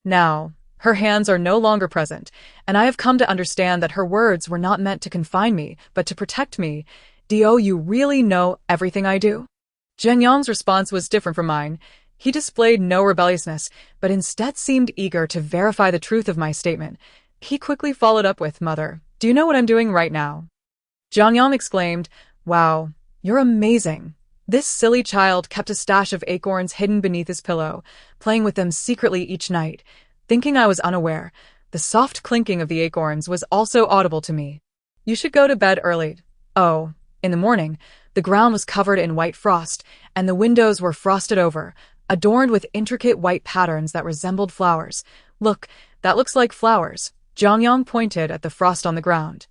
Now, her hands are no longer present, and I have come to understand that her words were not meant to confine me, but to protect me. "Do you really know everything I do?" Jiang Yang's response was different from mine. He displayed no rebelliousness, but instead seemed eager to verify the truth of my statement. He quickly followed up with, "Mother, do you know what I'm doing right now?" Jiang Yang exclaimed, "Wow, you're amazing." This silly child kept a stash of acorns hidden beneath his pillow, playing with them secretly each night. Thinking I was unaware, the soft clinking of the acorns was also audible to me. "You should go to bed early." In the morning, the ground was covered in white frost, and the windows were frosted over, adorned with intricate white patterns that resembled flowers. "Look, that looks like flowers." Jiang Yang pointed at the frost on the ground.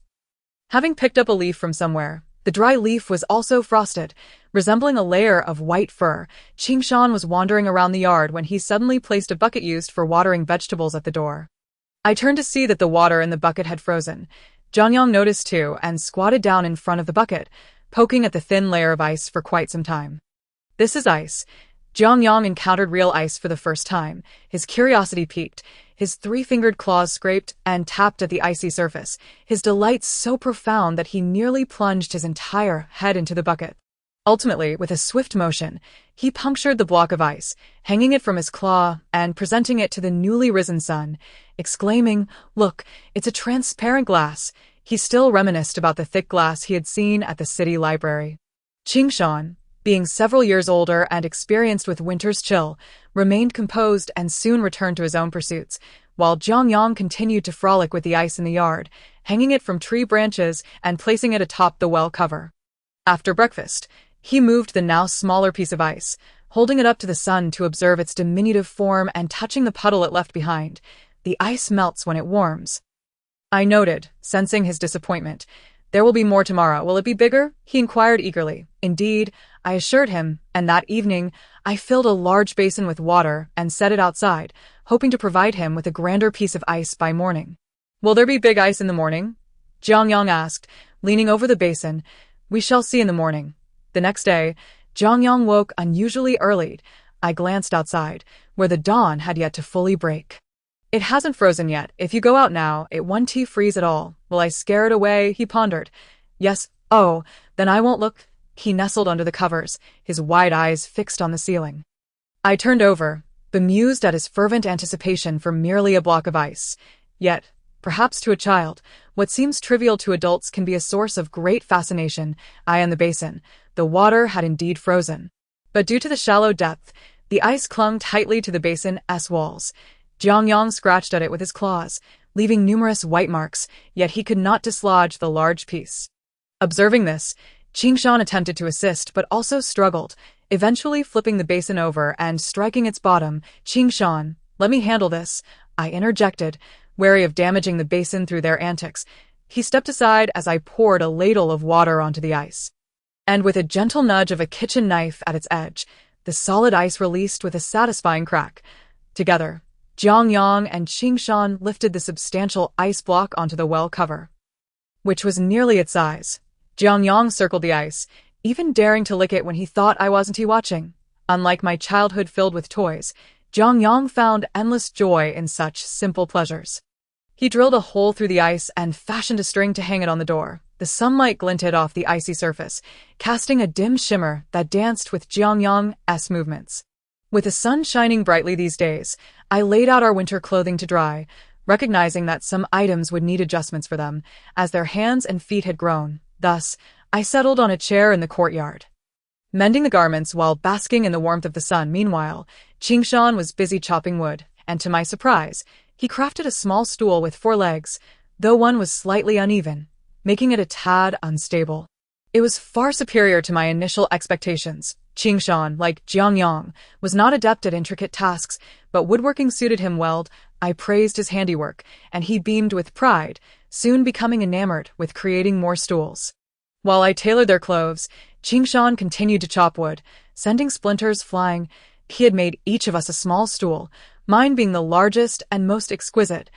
Having picked up a leaf from somewhere, the dry leaf was also frosted, resembling a layer of white fur. Qingshan was wandering around the yard when he suddenly placed a bucket used for watering vegetables at the door. I turned to see that the water in the bucket had frozen. Jiang Yang noticed too and squatted down in front of the bucket, poking at the thin layer of ice for quite some time. "This is ice." Jiang Yang encountered real ice for the first time. His curiosity piqued. His three-fingered claws scraped and tapped at the icy surface, his delight so profound that he nearly plunged his entire head into the bucket. Ultimately, with a swift motion, he punctured the block of ice, hanging it from his claw and presenting it to the newly risen sun, exclaiming, "Look, it's a transparent glass." He still reminisced about the thick glass he had seen at the city library. Qingshan, being several years older and experienced with winter's chill, remained composed and soon returned to his own pursuits, while Jiang Yang continued to frolic with the ice in the yard, hanging it from tree branches and placing it atop the well cover. After breakfast, he moved the now smaller piece of ice, holding it up to the sun to observe its diminutive form and touching the puddle it left behind. "The ice melts when it warms." I noted, sensing his disappointment. "There will be more tomorrow. Will it be bigger?" he inquired eagerly. "Indeed," I assured him, and that evening, I filled a large basin with water and set it outside, hoping to provide him with a grander piece of ice by morning. "Will there be big ice in the morning?" Jiang Yang asked, leaning over the basin. "We shall see in the morning." The next day, Jiang Yang woke unusually early. I glanced outside, where the dawn had yet to fully break. "It hasn't frozen yet. If you go out now, it won't freeze at all. Will I scare it away?" he pondered. "Yes." "Oh, then I won't look." He nestled under the covers, his wide eyes fixed on the ceiling. I turned over, bemused at his fervent anticipation for merely a block of ice. Yet, perhaps to a child, what seems trivial to adults can be a source of great fascination. I in the basin. The water had indeed frozen. But due to the shallow depth, the ice clung tightly to the basin's walls. Jiang Yang scratched at it with his claws, leaving numerous white marks, yet he could not dislodge the large piece. Observing this, Qingshan attempted to assist but also struggled, eventually flipping the basin over and striking its bottom. "Qingshan, let me handle this," I interjected, wary of damaging the basin through their antics. He stepped aside as I poured a ladle of water onto the ice. And with a gentle nudge of a kitchen knife at its edge, the solid ice released with a satisfying crack. Together, Jiang Yang and Qingshan lifted the substantial ice block onto the well cover, which was nearly its size. Jiang Yang circled the ice, even daring to lick it when he thought I wasn't watching. Unlike my childhood filled with toys, Jiang Yang found endless joy in such simple pleasures. He drilled a hole through the ice and fashioned a string to hang it on the door. The sunlight glinted off the icy surface, casting a dim shimmer that danced with Jiang Yang's movements. With the sun shining brightly these days, I laid out our winter clothing to dry, recognizing that some items would need adjustments for them, as their hands and feet had grown. Thus, I settled on a chair in the courtyard, mending the garments while basking in the warmth of the sun. Meanwhile, Qingshan was busy chopping wood, and to my surprise, he crafted a small stool with 4 legs, though one was slightly uneven, making it a tad unstable. It was far superior to my initial expectations. Qingshan, like Jiang Yang, was not adept at intricate tasks, but woodworking suited him well. I praised his handiwork, and he beamed with pride, soon becoming enamored with creating more stools. While I tailored their clothes, Qingshan continued to chop wood, sending splinters flying. He had made each of us a small stool, mine being the largest and most exquisite.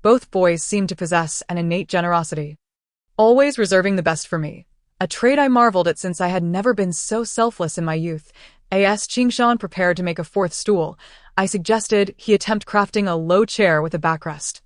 Both boys seemed to possess an innate generosity, always reserving the best for me, a trait I marveled at since I had never been so selfless in my youth. As Qingshan prepared to make a 4th stool, I suggested he attempt crafting a low chair with a backrest,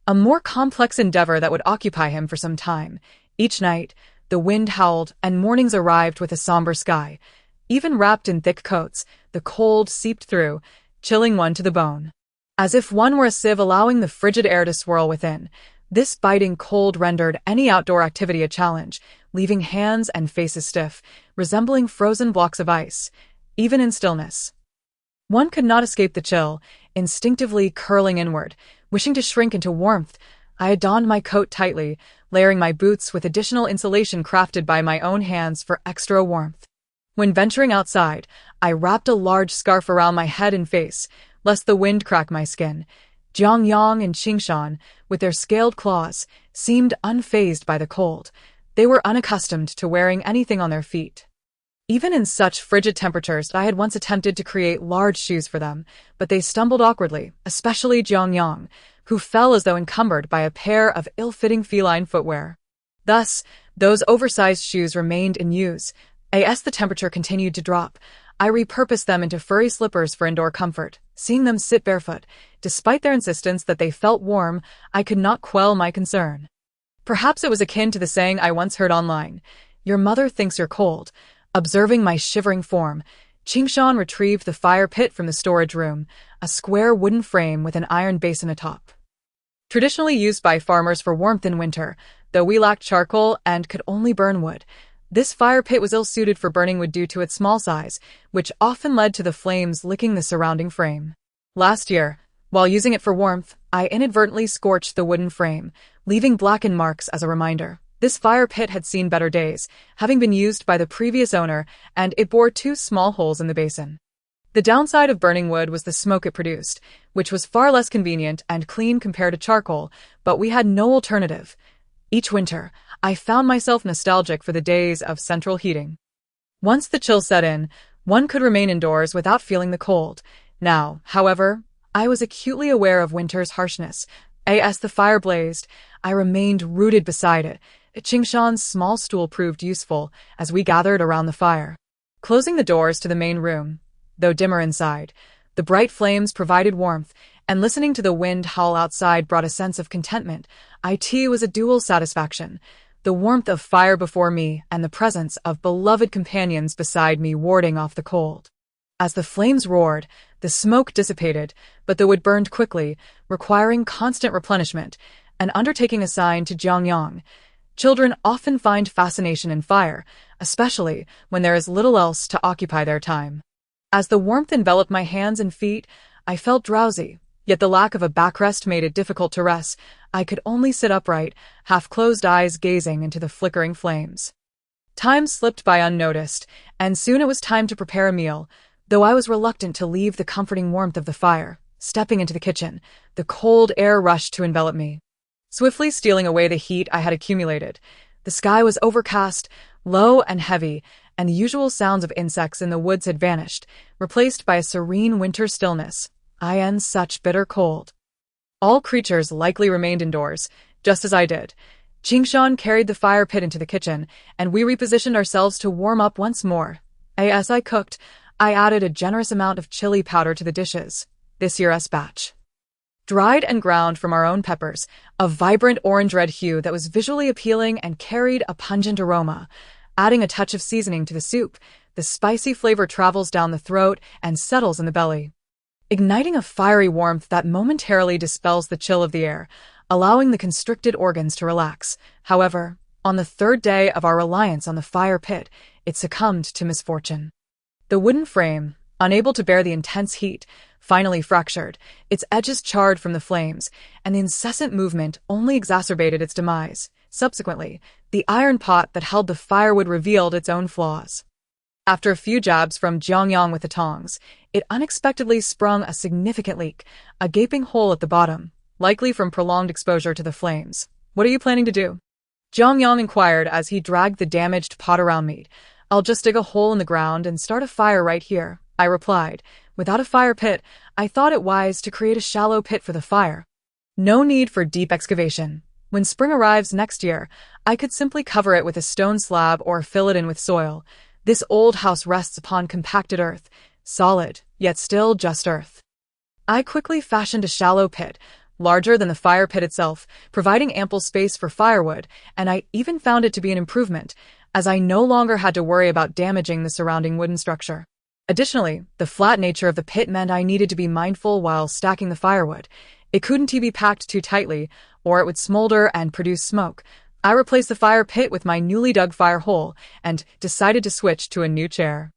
a more complex endeavor that would occupy him for some time. Each night, the wind howled and mornings arrived with a somber sky. Even wrapped in thick coats, the cold seeped through, chilling one to the bone, as if one were a sieve allowing the frigid air to swirl within. This biting cold rendered any outdoor activity a challenge, leaving hands and faces stiff, resembling frozen blocks of ice. Even in stillness, one could not escape the chill, instinctively curling inward, wishing to shrink into warmth. I had donned my coat tightly, layering my boots with additional insulation crafted by my own hands for extra warmth. When venturing outside, I wrapped a large scarf around my head and face, lest the wind crack my skin. Jiang Yang and Qingshan, with their scaled claws, seemed unfazed by the cold. They were unaccustomed to wearing anything on their feet. Even in such frigid temperatures, I had once attempted to create large shoes for them, but they stumbled awkwardly, especially Jiang Yang, who fell as though encumbered by a pair of ill-fitting feline footwear. Thus, those oversized shoes remained in use. As the temperature continued to drop, I repurposed them into furry slippers for indoor comfort. Seeing them sit barefoot, despite their insistence that they felt warm, I could not quell my concern. Perhaps it was akin to the saying I once heard online, "Your mother thinks you're cold." Observing my shivering form, Qingshan retrieved the fire pit from the storage room, a square wooden frame with an iron basin atop. Traditionally used by farmers for warmth in winter, though we lacked charcoal and could only burn wood, this fire pit was ill-suited for burning wood due to its small size, which often led to the flames licking the surrounding frame. Last year, while using it for warmth, I inadvertently scorched the wooden frame, leaving blackened marks as a reminder. This fire pit had seen better days, having been used by the previous owner, and it bore 2 small holes in the basin. The downside of burning wood was the smoke it produced, which was far less convenient and clean compared to charcoal, but we had no alternative. Each winter, I found myself nostalgic for the days of central heating. Once the chill set in, one could remain indoors without feeling the cold. Now, however, I was acutely aware of winter's harshness. As the fire blazed, I remained rooted beside it. Qingshan's small stool proved useful as we gathered around the fire. Closing the doors to the main room, though dimmer inside, the bright flames provided warmth, and listening to the wind howl outside brought a sense of contentment. It was a dual satisfaction, the warmth of fire before me and the presence of beloved companions beside me warding off the cold. As the flames roared, the smoke dissipated, but the wood burned quickly, requiring constant replenishment, an undertaking assigned to Jiang Yang. Children often find fascination in fire, especially when there is little else to occupy their time. As the warmth enveloped my hands and feet, I felt drowsy, Yet the lack of a backrest made it difficult to rest. I could only sit upright, half-closed eyes gazing into the flickering flames. Time slipped by unnoticed, and soon it was time to prepare a meal, though I was reluctant to leave the comforting warmth of the fire. Stepping into the kitchen, the cold air rushed to envelop me, swiftly stealing away the heat I had accumulated. The sky was overcast, low and heavy, and the usual sounds of insects in the woods had vanished, replaced by a serene winter stillness. Such bitter cold. All creatures likely remained indoors, just as I did. Qingshan carried the fire pit into the kitchen, and we repositioned ourselves to warm up once more. As I cooked, I added a generous amount of chili powder to the dishes. This year's batch, dried and ground from our own peppers, a vibrant orange-red hue that was visually appealing and carried a pungent aroma. Adding a touch of seasoning to the soup, the spicy flavor travels down the throat and settles in the belly, igniting a fiery warmth that momentarily dispels the chill of the air, allowing the constricted organs to relax. However, on the third day of our reliance on the fire pit, it succumbed to misfortune. The wooden frame, unable to bear the intense heat, finally fractured, its edges charred from the flames, and the incessant movement only exacerbated its demise. Subsequently, the iron pot that held the firewood revealed its own flaws. After a few jabs from Jiang Yang with the tongs, it unexpectedly sprung a significant leak, a gaping hole at the bottom, likely from prolonged exposure to the flames. "What are you planning to do?" Jiang Yang inquired as he dragged the damaged pot around me. "I'll just dig a hole in the ground and start a fire right here," I replied. Without a fire pit, I thought it wise to create a shallow pit for the fire. No need for deep excavation. When spring arrives next year, I could simply cover it with a stone slab or fill it in with soil. This old house rests upon compacted earth, solid, yet still just earth. I quickly fashioned a shallow pit, larger than the fire pit itself, providing ample space for firewood, and I even found it to be an improvement, as I no longer had to worry about damaging the surrounding wooden structure. Additionally, the flat nature of the pit meant I needed to be mindful while stacking the firewood. It couldn't be packed too tightly, or it would smolder and produce smoke. I replaced the fire pit with my newly dug fire hole and decided to switch to a new chair.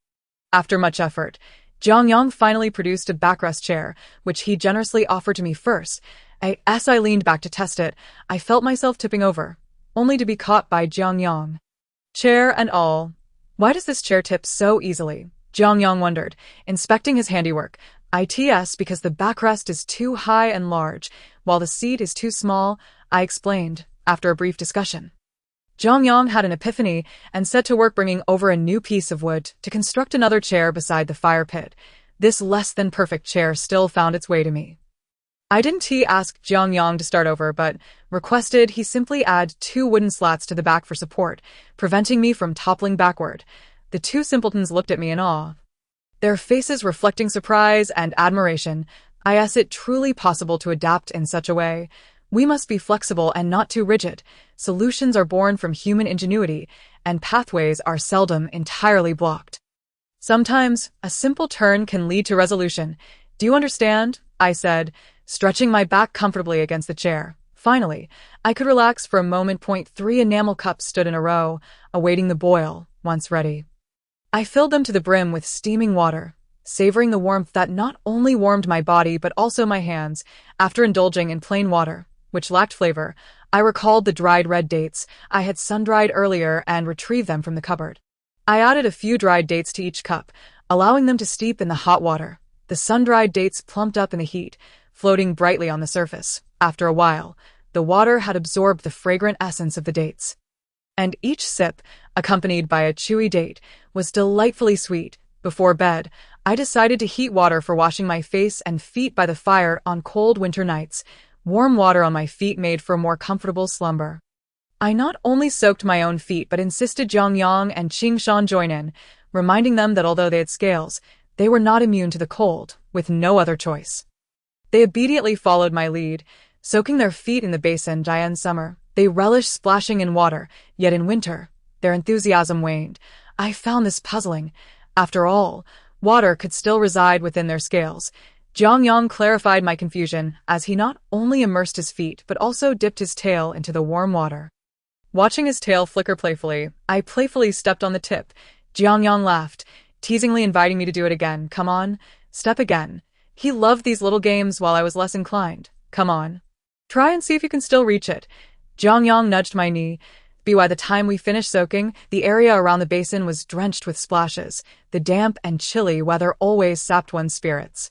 After much effort, Jiang Yang finally produced a backrest chair, which he generously offered to me first. As I leaned back to test it, I felt myself tipping over, only to be caught by Jiang Yang. Chair and all. "Why does this chair tip so easily?" Jiang Yang wondered, inspecting his handiwork. "It's because the backrest is too high and large, while the seat is too small," I explained, after a brief discussion. Jiang Yang had an epiphany and set to work bringing over a new piece of wood to construct another chair beside the fire pit. This less-than-perfect chair still found its way to me. I didn't ask Jiang Yang to start over, but requested he simply add 2 wooden slats to the back for support, preventing me from toppling backward. The 2 simpletons looked at me in awe, their faces reflecting surprise and admiration. Is it truly possible to adapt in such a way? We must be flexible and not too rigid. Solutions are born from human ingenuity, and pathways are seldom entirely blocked. Sometimes, a simple turn can lead to resolution. "Do you understand?" I said, stretching my back comfortably against the chair. Finally, I could relax for a moment. 3 enamel cups stood in a row, awaiting the boil, once ready. I filled them to the brim with steaming water, savoring the warmth that not only warmed my body but also my hands. After indulging in plain water, which lacked flavor, I recalled the dried red dates I had sun-dried earlier and retrieved them from the cupboard. I added a few dried dates to each cup, allowing them to steep in the hot water. The sun-dried dates plumped up in the heat, floating brightly on the surface. After a while, the water had absorbed the fragrant essence of the dates, and each sip, accompanied by a chewy date, was delightfully sweet. Before bed, I decided to heat water for washing my face and feet by the fire on cold winter nights. Warm water on my feet made for a more comfortable slumber. I not only soaked my own feet but insisted Jiang Yang and Qingshan join in, reminding them that although they had scales, they were not immune to the cold, with no other choice. They immediately followed my lead, soaking their feet in the basin. In summer, they relished splashing in water, yet in winter, their enthusiasm waned. I found this puzzling. After all, water could still reside within their scales. Jiang Yang clarified my confusion as he not only immersed his feet but also dipped his tail into the warm water. Watching his tail flicker playfully, I playfully stepped on the tip. Jiang Yang laughed, teasingly inviting me to do it again. "Come on, step again." He loved these little games while I was less inclined. Come on. Try and see if you can still reach it. Jiang Yang nudged my knee. By the time we finished soaking, the area around the basin was drenched with splashes. The damp and chilly weather always sapped one's spirits.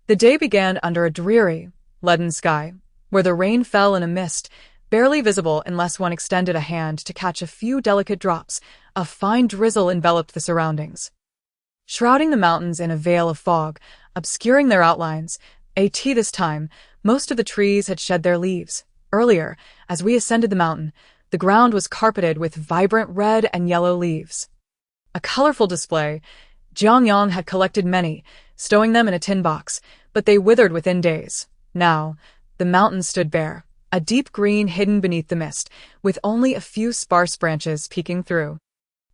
The day began under a dreary, leaden sky, where the rain fell in a mist, barely visible unless one extended a hand to catch a few delicate drops. A fine drizzle enveloped the surroundings, shrouding the mountains in a veil of fog, obscuring their outlines. This time, most of the trees had shed their leaves. Earlier, as we ascended the mountain, the ground was carpeted with vibrant red and yellow leaves. A colorful display. Jiang Yang had collected many, stowing them in a tin box, but they withered within days. Now, the mountain stood bare, a deep green hidden beneath the mist, with only a few sparse branches peeking through.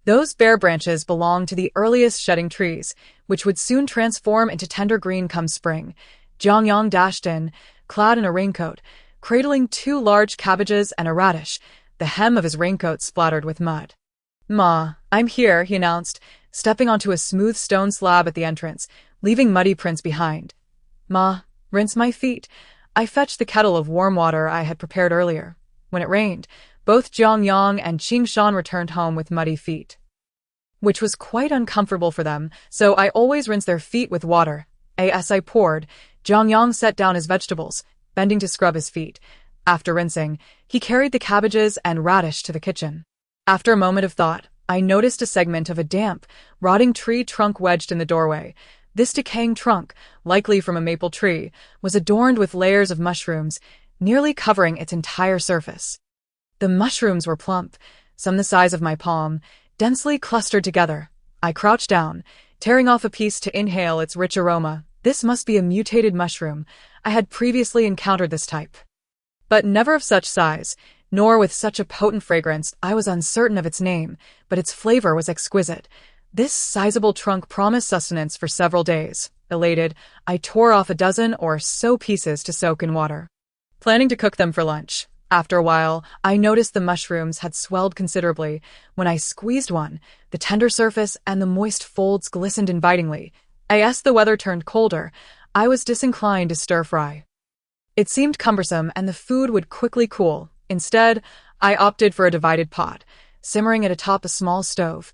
Those bare branches belonged to the earliest shedding trees, which would soon transform into tender green come spring. Jiang Yang dashed in, clad in a raincoat, cradling 2 large cabbages and a radish. The hem of his raincoat splattered with mud. "Ma, I'm here," he announced, stepping onto a smooth stone slab at the entrance, leaving muddy prints behind. "Ma, rinse my feet." I fetched the kettle of warm water I had prepared earlier. When it rained, both Jiang Yang and Qingshan returned home with muddy feet, which was quite uncomfortable for them, so I always rinsed their feet with water. As I poured, Jiang Yang set down his vegetables, bending to scrub his feet. After rinsing, he carried the cabbages and radish to the kitchen. After a moment of thought, I noticed a segment of a damp, rotting tree trunk wedged in the doorway. This decaying trunk, likely from a maple tree, was adorned with layers of mushrooms, nearly covering its entire surface. The mushrooms were plump, some the size of my palm, densely clustered together. I crouched down, tearing off a piece to inhale its rich aroma. This must be a mutated mushroom. I had previously encountered this type, but never of such size, nor with such a potent fragrance. I was uncertain of its name, but its flavor was exquisite. This sizable trunk promised sustenance for several days. Elated, I tore off a dozen or so pieces to soak in water, planning to cook them for lunch. After a while, I noticed the mushrooms had swelled considerably. When I squeezed one, the tender surface and the moist folds glistened invitingly. As the weather turned colder, I was disinclined to stir-fry. It seemed cumbersome and the food would quickly cool. Instead, I opted for a divided pot, simmering it atop a small stove.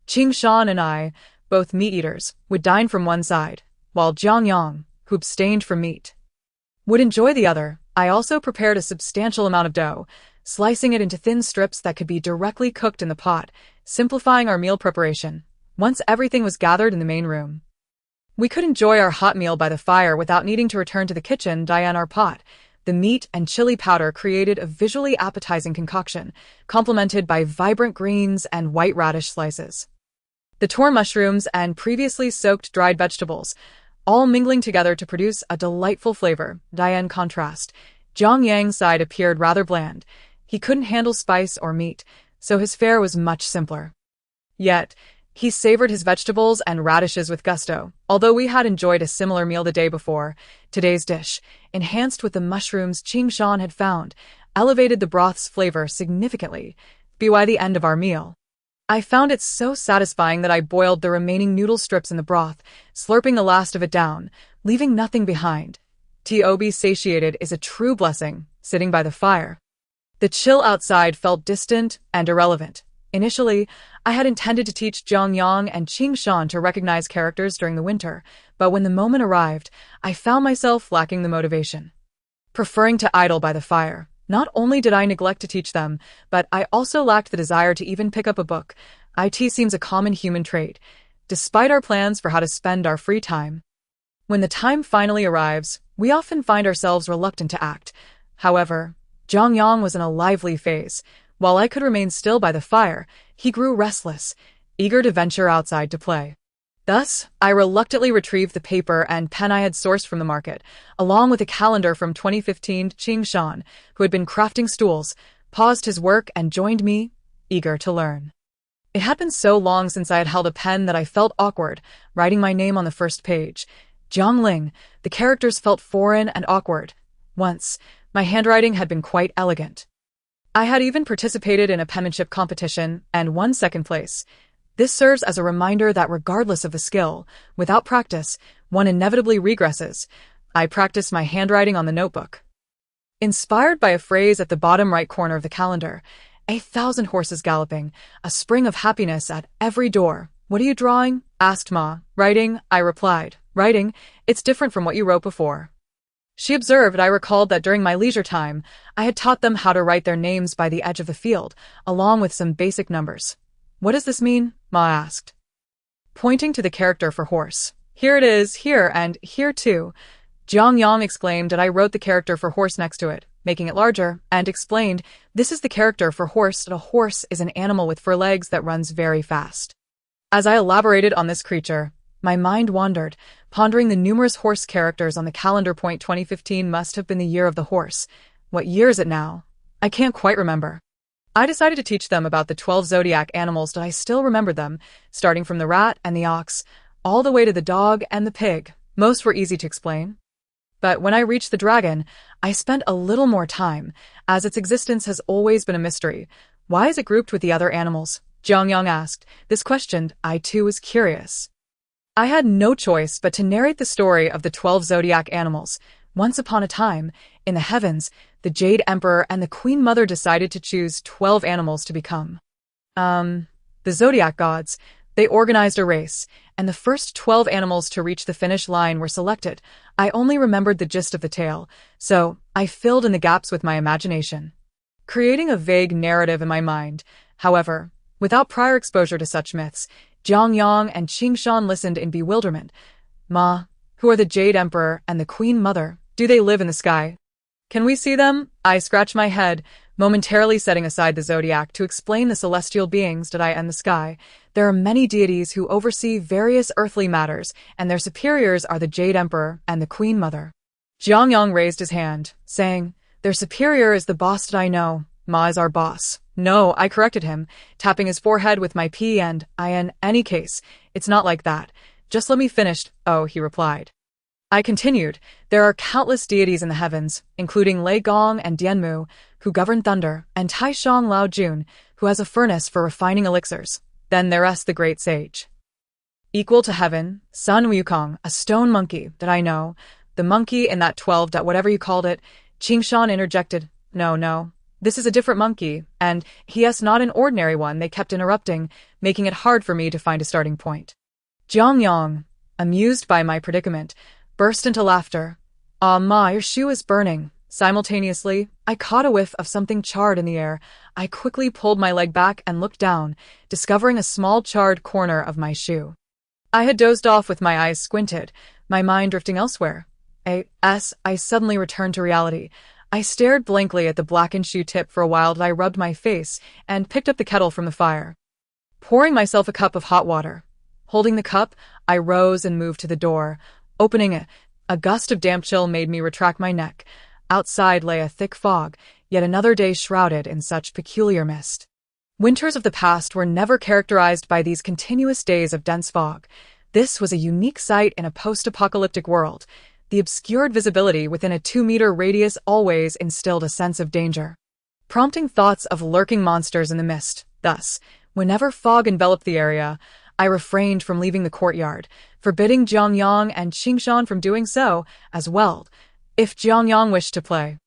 Qingshan and I, both meat-eaters, would dine from one side, while Jiang Yang, who abstained from meat, would enjoy the other. I also prepared a substantial amount of dough, slicing it into thin strips that could be directly cooked in the pot, simplifying our meal preparation. Once everything was gathered in the main room, we could enjoy our hot meal by the fire without needing to return to the kitchen to dye our pot. The meat and chili powder created a visually appetizing concoction, complemented by vibrant greens and white radish slices, the torn mushrooms and previously soaked dried vegetables, all mingling together to produce a delightful flavor. In contrast, Jiang Yang's side appeared rather bland. He couldn't handle spice or meat, so his fare was much simpler. Yet, he savored his vegetables and radishes with gusto. Although we had enjoyed a similar meal the day before, today's dish, enhanced with the mushrooms Qingshan had found, elevated the broth's flavor significantly. By the end of our meal, I found it so satisfying that I boiled the remaining noodle strips in the broth, slurping the last of it down, leaving nothing behind. To be satiated is a true blessing, sitting by the fire. The chill outside felt distant and irrelevant. Initially, I had intended to teach Jiang Yang and Qingshan to recognize characters during the winter, but when the moment arrived, I found myself lacking the motivation. Preferring to idle by the fire, not only did I neglect to teach them, but I also lacked the desire to even pick up a book. It seems a common human trait, despite our plans for how to spend our free time. When the time finally arrives, we often find ourselves reluctant to act. However, Jiang Yang was in a lively phase. While I could remain still by the fire, he grew restless, eager to venture outside to play. Thus, I reluctantly retrieved the paper and pen I had sourced from the market, along with a calendar from 2015. Qingshan, who had been crafting stools, paused his work and joined me, eager to learn. It had been so long since I had held a pen that I felt awkward, writing my name on the first page. Jiang Ling. The characters felt foreign and awkward. Once, my handwriting had been quite elegant. I had even participated in a penmanship competition and won second place. This serves as a reminder that regardless of the skill, without practice, one inevitably regresses. I practiced my handwriting on the notebook. Inspired by a phrase at the bottom right corner of the calendar, 1,000 horses galloping, a spring of happiness at every door. What are you drawing? Asked Ma. Writing, I replied. Writing? It's different from what you wrote before. She observed I recalled that during my leisure time, I had taught them how to write their names by the edge of the field, along with some basic numbers. What does this mean? Ma asked, pointing to the character for horse. Here it is, here, and here too. Jiang Yang exclaimed that I wrote the character for horse next to it, making it larger, and explained, this is the character for horse, that a horse is an animal with 4 legs that runs very fast. As I elaborated on this creature, my mind wandered, pondering the numerous horse characters on the calendar. 2015 must have been the year of the horse. What year is it now? I can't quite remember. I decided to teach them about the 12 zodiac animals, but I still remembered them, starting from the rat and the ox, all the way to the dog and the pig. Most were easy to explain. But when I reached the dragon, I spent a little more time, as its existence has always been a mystery. Why is it grouped with the other animals? Jiang Yang asked. This question, I too was curious. I had no choice but to narrate the story of the 12 zodiac animals. Once upon a time, in the heavens, the Jade Emperor and the Queen Mother decided to choose 12 animals to become the zodiac gods. They organized a race, and the first 12 animals to reach the finish line were selected. I only remembered the gist of the tale, so I filled in the gaps with my imagination, creating a vague narrative in my mind. However, without prior exposure to such myths, Jiang Yang and Qingshan listened in bewilderment. Ma, who are the Jade Emperor and the Queen Mother? Do they live in the sky? Can we see them? I scratched my head, momentarily setting aside the zodiac to explain the celestial beings that I in the sky. There are many deities who oversee various earthly matters, and their superiors are the Jade Emperor and the Queen Mother. Jiang Yang raised his hand, saying, their superior is the boss that I know. Ma is our boss. No, I corrected him, tapping his forehead with my P and I. In any case, it's not like that. Just let me finish. Oh, he replied. I continued, there are countless deities in the heavens, including Lei Gong and Dianmu, who govern thunder, and Taishang Lao Jun, who has a furnace for refining elixirs. Then there is the great sage, equal to heaven, Sun Wukong, a stone monkey that I know. The monkey in that 12. Whatever you called it. Qingshan interjected, no. This is a different monkey, and he is not an ordinary one. They kept interrupting, making it hard for me to find a starting point. Jiang Yang, amused by my predicament, burst into laughter. Ah, Ma, your shoe is burning. Simultaneously, I caught a whiff of something charred in the air. I quickly pulled my leg back and looked down, discovering a small charred corner of my shoe. I had dozed off with my eyes squinted, my mind drifting elsewhere. I suddenly returned to reality. I stared blankly at the blackened shoe tip for a while. I rubbed my face and picked up the kettle from the fire, pouring myself a cup of hot water. Holding the cup, I rose and moved to the door. Opening it, a gust of damp chill made me retract my neck. Outside lay a thick fog, yet another day shrouded in such peculiar mist. Winters of the past were never characterized by these continuous days of dense fog. This was a unique sight in a post-apocalyptic world. The obscured visibility within a 2-meter radius always instilled a sense of danger, prompting thoughts of lurking monsters in the mist. Thus, whenever fog enveloped the area, I refrained from leaving the courtyard, forbidding Jiang Yang and Qingshan from doing so as well. If Jiang Yang wished to play,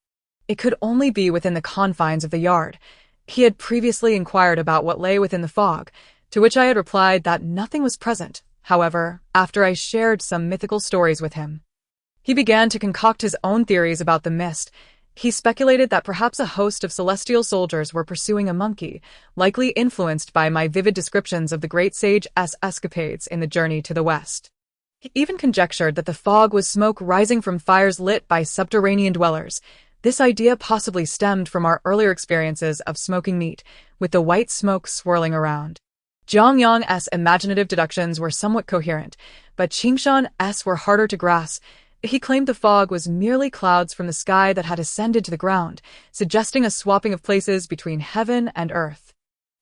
it could only be within the confines of the yard. He had previously inquired about what lay within the fog, to which I had replied that nothing was present. However, after I shared some mythical stories with him, he began to concoct his own theories about the mist. He speculated that perhaps a host of celestial soldiers were pursuing a monkey, likely influenced by my vivid descriptions of the great sage's escapades in the journey to the west. He even conjectured that the fog was smoke rising from fires lit by subterranean dwellers. This idea possibly stemmed from our earlier experiences of smoking meat, with the white smoke swirling around. Jiang Yang's imaginative deductions were somewhat coherent, but Qingshan's were harder to grasp. He claimed the fog was merely clouds from the sky that had ascended to the ground, suggesting a swapping of places between heaven and earth.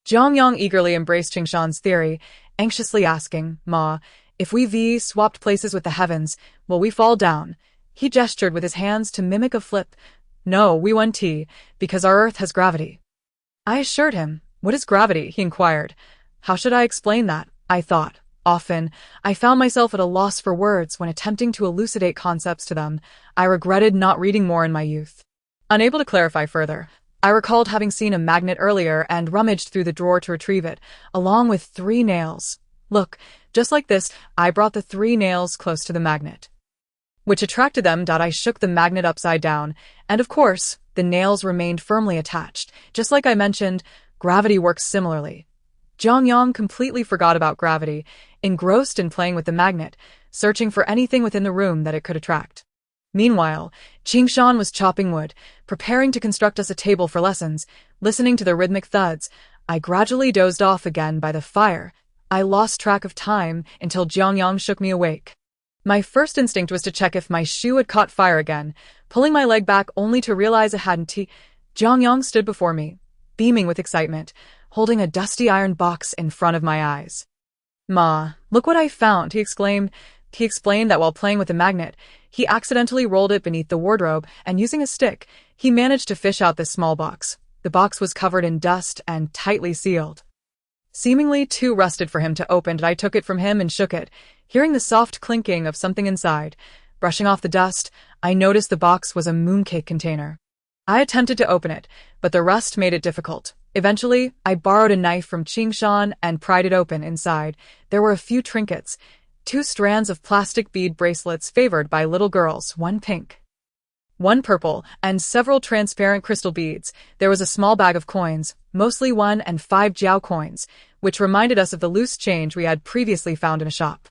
Jiang Yang eagerly embraced Qingshan's theory, anxiously asking, Ma, if we swapped places with the heavens, will we fall down? He gestured with his hands to mimic a flip. No, we won't, because our earth has gravity. I assured him. What is gravity? He inquired. How should I explain that? I thought. Often, I found myself at a loss for words when attempting to elucidate concepts to them. I regretted not reading more in my youth. Unable to clarify further, I recalled having seen a magnet earlier and rummaged through the drawer to retrieve it, along with 3 nails. Look, just like this, I brought the 3 nails close to the magnet, which attracted them. I shook the magnet upside down, and of course, the nails remained firmly attached. Just like I mentioned, gravity works similarly. Jiang Yang completely forgot about gravity, engrossed in playing with the magnet, searching for anything within the room that it could attract. Meanwhile, Qingshan was chopping wood, preparing to construct us a table for lessons. Listening to the rhythmic thuds, I gradually dozed off again by the fire. I lost track of time until Jiang Yang shook me awake. My first instinct was to check if my shoe had caught fire again, pulling my leg back only to realize it hadn't. Jiang Yang stood before me, beaming with excitement, holding a dusty iron box in front of my eyes. "Ma, look what I found," he exclaimed. He explained that while playing with the magnet, he accidentally rolled it beneath the wardrobe, and using a stick, he managed to fish out this small box. The box was covered in dust and tightly sealed, seemingly too rusted for him to open. I took it from him and shook it, hearing the soft clinking of something inside. Brushing off the dust, I noticed the box was a mooncake container. I attempted to open it, but the rust made it difficult. Eventually, I borrowed a knife from Qingshan and pried it open. Inside, there were a few trinkets, 2 strands of plastic bead bracelets favored by little girls, 1 pink, 1 purple, and several transparent crystal beads. There was a small bag of coins, mostly 1 and 5 jiao coins, which reminded us of the loose change we had previously found in a shop.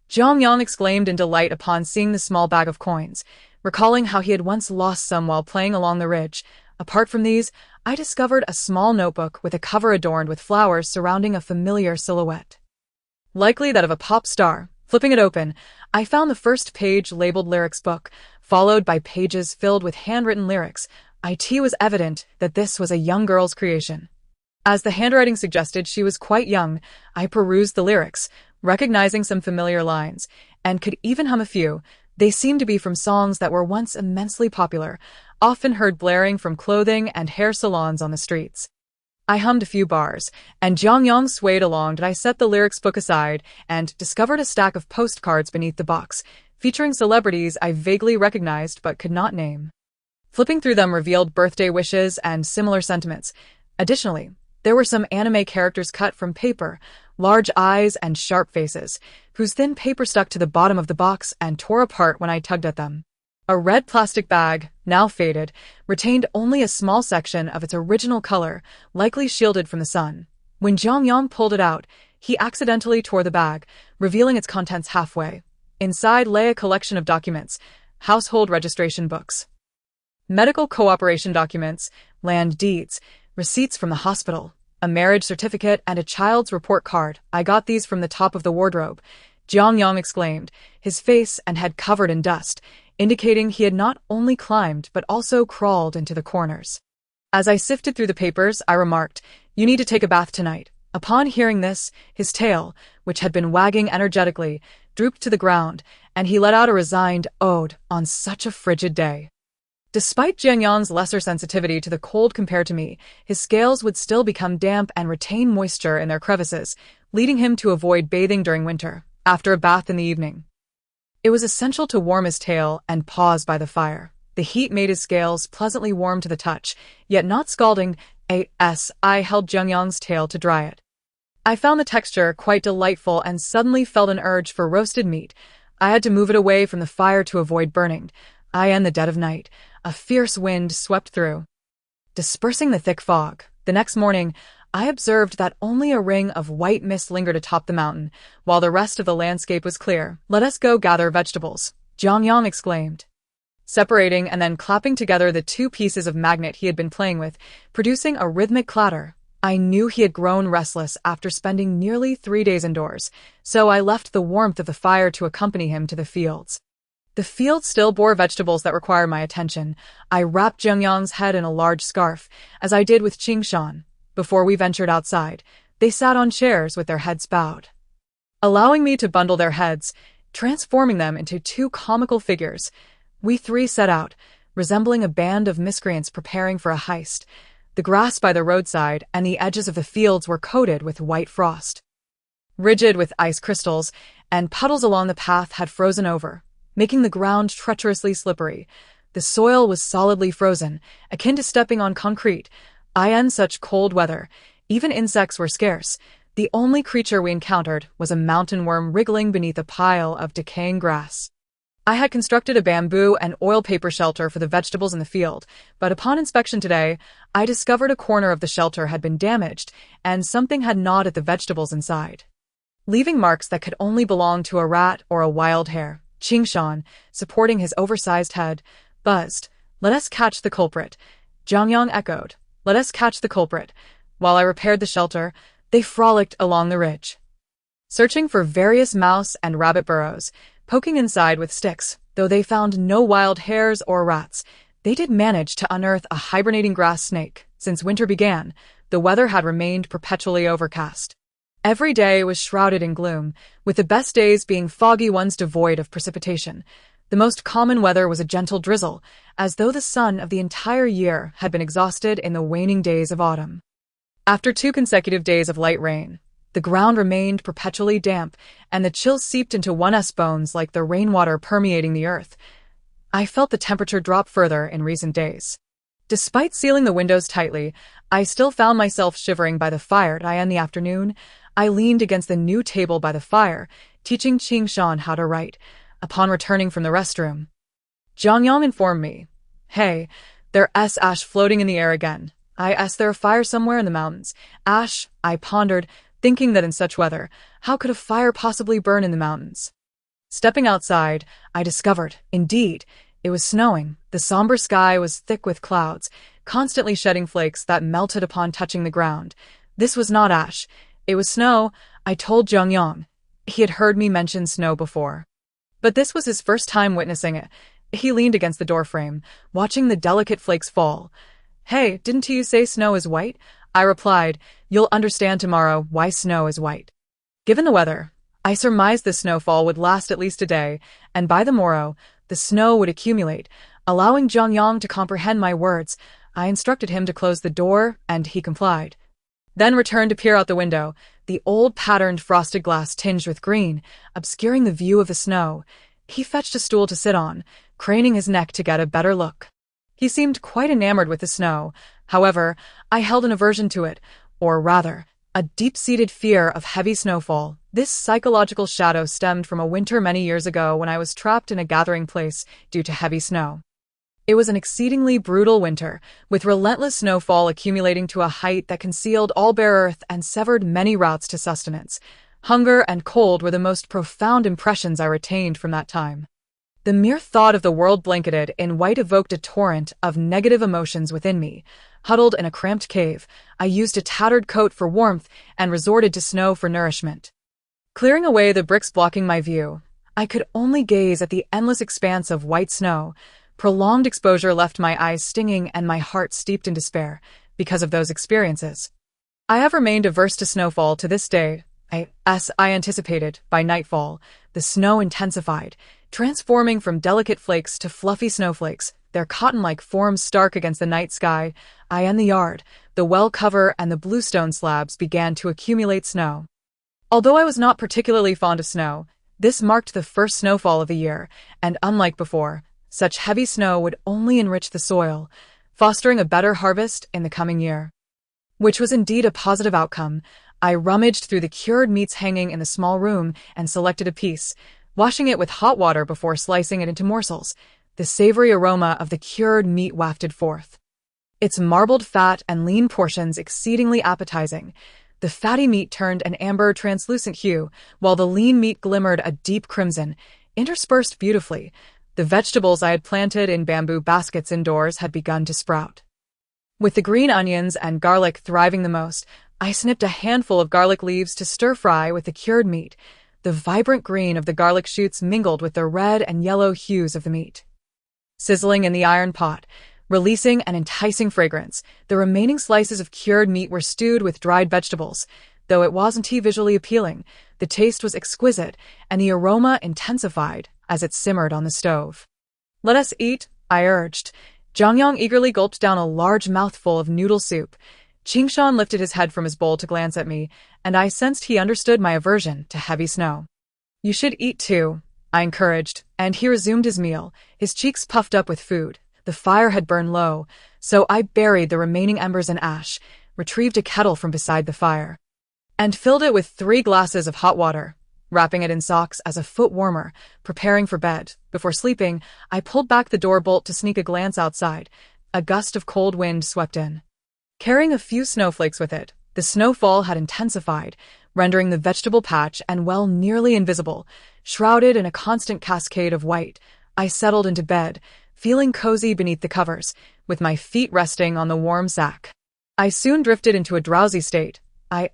Jiang Yang exclaimed in delight upon seeing the small bag of coins, recalling how he had once lost some while playing along the ridge. Apart from these, I discovered a small notebook with a cover adorned with flowers surrounding a familiar silhouette, likely that of a pop star. Flipping it open, I found the first page labeled Lyrics Book, followed by pages filled with handwritten lyrics. It was evident that this was a young girl's creation. As the handwriting suggested she was quite young, I perused the lyrics, recognizing some familiar lines, and could even hum a few. They seemed to be from songs that were once immensely popular, often heard blaring from clothing and hair salons on the streets. I hummed a few bars, and Jiang Yang swayed along. I set the lyrics book aside and discovered a stack of postcards beneath the box, featuring celebrities I vaguely recognized but could not name. Flipping through them revealed birthday wishes and similar sentiments. Additionally, there were some anime characters cut from paper, large eyes and sharp faces, whose thin paper stuck to the bottom of the box and tore apart when I tugged at them. A red plastic bag, now faded, retained only a small section of its original color, likely shielded from the sun. When Jiang Yang pulled it out, he accidentally tore the bag, revealing its contents halfway. Inside lay a collection of documents, household registration books, medical cooperation documents, land deeds, receipts from the hospital, a marriage certificate, and a child's report card. "I got these from the top of the wardrobe," Jiang Yang exclaimed, his face and head covered in dust, indicating he had not only climbed but also crawled into the corners. As I sifted through the papers, I remarked, "You need to take a bath tonight." Upon hearing this, his tail, which had been wagging energetically, drooped to the ground, and he let out a resigned ode on such a frigid day. Despite Jiang Yang's lesser sensitivity to the cold compared to me, his scales would still become damp and retain moisture in their crevices, leading him to avoid bathing during winter. After a bath in the evening, it was essential to warm his tail and paws by the fire. The heat made his scales pleasantly warm to the touch, yet not scalding. I held Jiang Yang's tail to dry it. I found the texture quite delightful and suddenly felt an urge for roasted meat. I had to move it away from the fire to avoid burning. In the dead of night, a fierce wind swept through, dispersing the thick fog. The next morning, I observed that only a ring of white mist lingered atop the mountain, while the rest of the landscape was clear. "Let us go gather vegetables," Jiang Yang exclaimed, separating and then clapping together the 2 pieces of magnet he had been playing with, producing a rhythmic clatter. I knew he had grown restless after spending nearly 3 days indoors, so I left the warmth of the fire to accompany him to the fields. The field still bore vegetables that required my attention. I wrapped Jiang Yang's head in a large scarf, as I did with Qingshan. Before we ventured outside, they sat on chairs with their heads bowed, allowing me to bundle their heads, transforming them into 2 comical figures. We 3 set out, resembling a band of miscreants preparing for a heist. The grass by the roadside and the edges of the fields were coated with white frost, rigid with ice crystals, and puddles along the path had frozen over, making the ground treacherously slippery. The soil was solidly frozen, akin to stepping on concrete. In such cold weather, even insects were scarce. The only creature we encountered was a mountain worm wriggling beneath a pile of decaying grass. I had constructed a bamboo and oil paper shelter for the vegetables in the field, but upon inspection today, I discovered a corner of the shelter had been damaged, and something had gnawed at the vegetables inside, leaving marks that could only belong to a rat or a wild hare. Qingshan, supporting his oversized head, buzzed. "Let us catch the culprit." Jiang Yang echoed. "Let us catch the culprit." While I repaired the shelter, they frolicked along the ridge, searching for various mouse and rabbit burrows, poking inside with sticks. Though they found no wild hares or rats, they did manage to unearth a hibernating grass snake. Since winter began, the weather had remained perpetually overcast. Every day was shrouded in gloom, with the best days being foggy ones devoid of precipitation. The most common weather was a gentle drizzle, as though the sun of the entire year had been exhausted in the waning days of autumn. After 2 consecutive days of light rain, the ground remained perpetually damp, and the chill seeped into one's bones like the rainwater permeating the earth. I felt the temperature drop further in recent days. Despite sealing the windows tightly, I still found myself shivering by the fire. In the afternoon, I leaned against the new table by the fire, teaching Qingshan how to write. Upon returning from the restroom, Jiang Yang informed me, "Hey, there's ash floating in the air again. There a fire somewhere in the mountains." Ash, I pondered, thinking that in such weather, how could a fire possibly burn in the mountains? Stepping outside, I discovered, indeed, it was snowing. The somber sky was thick with clouds, constantly shedding flakes that melted upon touching the ground. This was not ash. It was snow, I told Jiang Yang. He had heard me mention snow before, but this was his first time witnessing it. He leaned against the doorframe, watching the delicate flakes fall. "Hey, didn't you say snow is white?" I replied. "You'll understand tomorrow why snow is white." Given the weather, I surmised the snowfall would last at least a day, and by the morrow, the snow would accumulate. Allowing Jiang Yang to comprehend my words, I instructed him to close the door, and he complied. Then returned to peer out the window, the old patterned frosted glass tinged with green, obscuring the view of the snow. He fetched a stool to sit on, craning his neck to get a better look. He seemed quite enamored with the snow. However, I held an aversion to it, or rather, a deep-seated fear of heavy snowfall. This psychological shadow stemmed from a winter many years ago when I was trapped in a gathering place due to heavy snow. It was an exceedingly brutal winter, with relentless snowfall accumulating to a height that concealed all bare earth and severed many routes to sustenance. Hunger and cold were the most profound impressions I retained from that time. The mere thought of the world blanketed in white evoked a torrent of negative emotions within me. Huddled in a cramped cave, I used a tattered coat for warmth and resorted to snow for nourishment. Clearing away the bricks blocking my view, I could only gaze at the endless expanse of white snow. Prolonged exposure left my eyes stinging and my heart steeped in despair because of those experiences. I have remained averse to snowfall to this day. As I anticipated, by nightfall, the snow intensified, transforming from delicate flakes to fluffy snowflakes, their cotton-like forms stark against the night sky. In the yard, the well cover and the bluestone slabs began to accumulate snow. Although I was not particularly fond of snow, this marked the first snowfall of the year, and unlike before, such heavy snow would only enrich the soil, fostering a better harvest in the coming year. Which was indeed a positive outcome. I rummaged through the cured meats hanging in the small room and selected a piece, washing it with hot water before slicing it into morsels. The savory aroma of the cured meat wafted forth, its marbled fat and lean portions exceedingly appetizing. The fatty meat turned an amber translucent hue, while the lean meat glimmered a deep crimson, interspersed beautifully. The vegetables I had planted in bamboo baskets indoors had begun to sprout, with the green onions and garlic thriving the most. I snipped a handful of garlic leaves to stir-fry with the cured meat. The vibrant green of the garlic shoots mingled with the red and yellow hues of the meat, sizzling in the iron pot, releasing an enticing fragrance. The remaining slices of cured meat were stewed with dried vegetables. Though it wasn't visually appealing, the taste was exquisite, and the aroma intensified as it simmered on the stove. "Let us eat," I urged. Jiang Yang eagerly gulped down a large mouthful of noodle soup. Qingshan lifted his head from his bowl to glance at me, and I sensed he understood my aversion to heavy snow. "You should eat too," I encouraged, and he resumed his meal, his cheeks puffed up with food. The fire had burned low, so I buried the remaining embers in ash, retrieved a kettle from beside the fire, and filled it with 3 glasses of hot water, wrapping it in socks as a foot warmer, preparing for bed. Before sleeping, I pulled back the door bolt to sneak a glance outside. A gust of cold wind swept in, carrying a few snowflakes with it. The snowfall had intensified, rendering the vegetable patch and well nearly invisible, shrouded in a constant cascade of white. I settled into bed, feeling cozy beneath the covers, with my feet resting on the warm sack. I soon drifted into a drowsy state.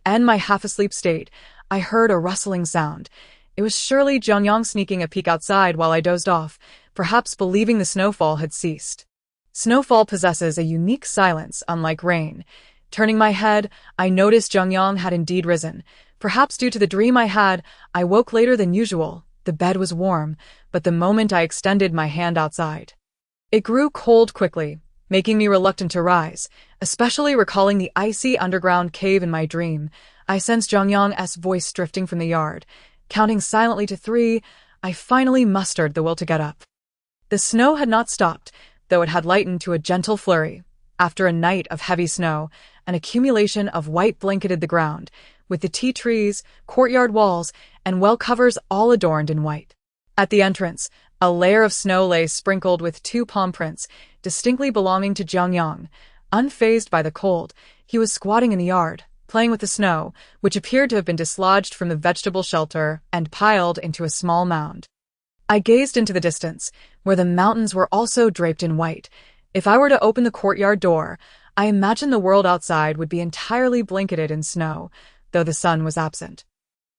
In my half-asleep state, I heard a rustling sound. It was surely Jiang Yang sneaking a peek outside while I dozed off, perhaps believing the snowfall had ceased. Snowfall possesses a unique silence, unlike rain. Turning my head, I noticed Jiang Yang had indeed risen. Perhaps due to the dream I had, I woke later than usual. The bed was warm, but the moment I extended my hand outside, it grew cold quickly, making me reluctant to rise, especially recalling the icy underground cave in my dream. I sensed Jiang Yang's voice drifting from the yard. Counting silently to 3, I finally mustered the will to get up. The snow had not stopped, though it had lightened to a gentle flurry. After a night of heavy snow, an accumulation of white blanketed the ground, with the tea trees, courtyard walls, and well covers all adorned in white. At the entrance, a layer of snow lay sprinkled with 2 palm prints, distinctly belonging to Jiang Yang. Unfazed by the cold, he was squatting in the yard, playing with the snow, which appeared to have been dislodged from the vegetable shelter and piled into a small mound. I gazed into the distance, where the mountains were also draped in white. If I were to open the courtyard door, I imagined the world outside would be entirely blanketed in snow, though the sun was absent.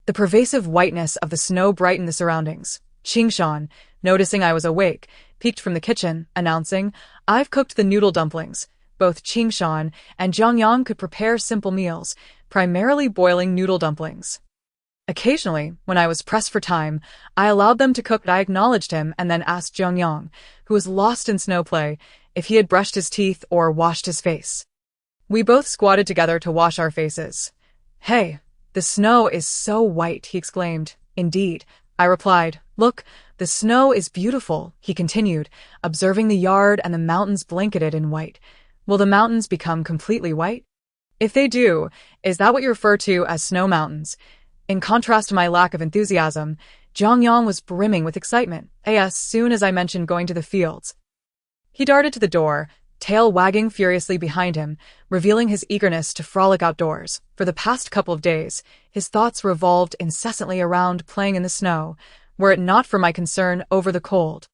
The pervasive whiteness of the snow brightened the surroundings. Qingshan, noticing I was awake, peeked from the kitchen, announcing, "I've cooked the noodle dumplings." Both Qingshan and Jiang Yang could prepare simple meals, primarily boiling noodle dumplings. Occasionally, when I was pressed for time, I allowed them to cook. I acknowledged him and then asked Jiang Yang, who was lost in snowplay, if he had brushed his teeth or washed his face. We both squatted together to wash our faces. "Hey, the snow is so white," he exclaimed. "Indeed," I replied. "Look, the snow is beautiful," he continued, observing the yard and the mountains blanketed in white. "Will the mountains become completely white? If they do, is that what you refer to as snow mountains?" In contrast to my lack of enthusiasm, Jiang Yang was brimming with excitement. As soon as I mentioned going to the fields, he darted to the door, tail wagging furiously behind him, revealing his eagerness to frolic outdoors. For the past couple of days, his thoughts revolved incessantly around playing in the snow, were it not for my concern over the cold.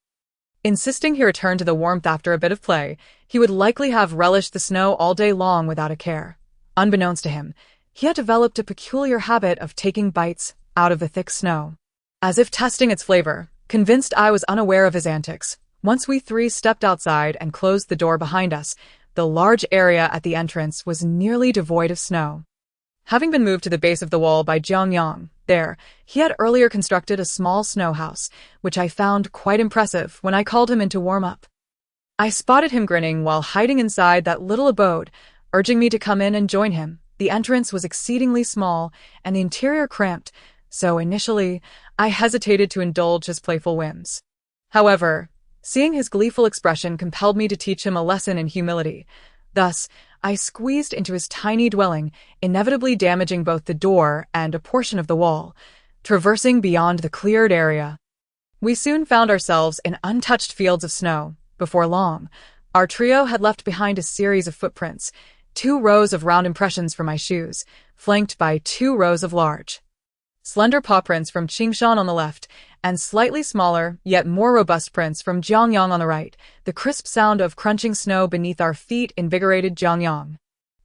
Insisting he return to the warmth after a bit of play, he would likely have relished the snow all day long without a care. Unbeknownst to him, he had developed a peculiar habit of taking bites out of the thick snow, as if testing its flavor. Convinced I was unaware of his antics, once we 3 stepped outside and closed the door behind us, the large area at the entrance was nearly devoid of snow. Having been moved to the base of the wall by Jiang Yang, he had earlier constructed a small snow house, which I found quite impressive when I called him in to warm up. I spotted him grinning while hiding inside that little abode, urging me to come in and join him. The entrance was exceedingly small and the interior cramped, so initially I hesitated to indulge his playful whims. However, seeing his gleeful expression compelled me to teach him a lesson in humility. Thus, I squeezed into his tiny dwelling, inevitably damaging both the door and a portion of the wall, traversing beyond the cleared area. We soon found ourselves in untouched fields of snow. Before long, our trio had left behind a series of footprints, 2 rows of round impressions for my shoes, flanked by 2 rows of large, slender paw prints from Qingshan on the left, and slightly smaller, yet more robust prints from Jiang Yang on the right. The crisp sound of crunching snow beneath our feet invigorated Jiang Yang,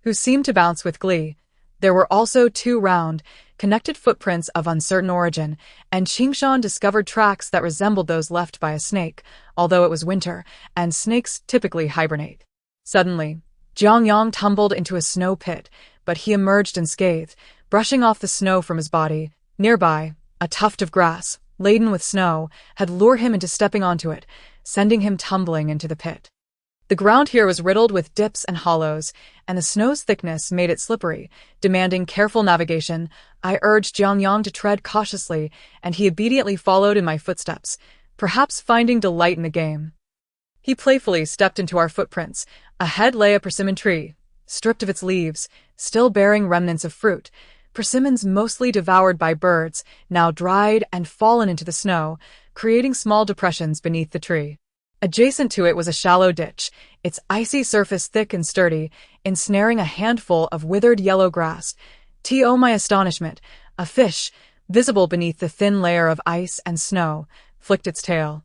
who seemed to bounce with glee. There were also 2 round, connected footprints of uncertain origin, and Qingshan discovered tracks that resembled those left by a snake, although it was winter, and snakes typically hibernate. Suddenly, Jiang Yang tumbled into a snow pit, but he emerged unscathed, brushing off the snow from his body. Nearby, a tuft of grass, laden with snow, had lured him into stepping onto it, sending him tumbling into the pit. The ground here was riddled with dips and hollows, and the snow's thickness made it slippery, demanding careful navigation. I urged Jiang Yang to tread cautiously, and he obediently followed in my footsteps, perhaps finding delight in the game. He playfully stepped into our footprints. Ahead lay a persimmon tree, stripped of its leaves, still bearing remnants of fruit. Persimmons mostly devoured by birds, now dried and fallen into the snow, creating small depressions beneath the tree. Adjacent to it was a shallow ditch, its icy surface thick and sturdy, ensnaring a handful of withered yellow grass. To my astonishment, a fish, visible beneath the thin layer of ice and snow, flicked its tail.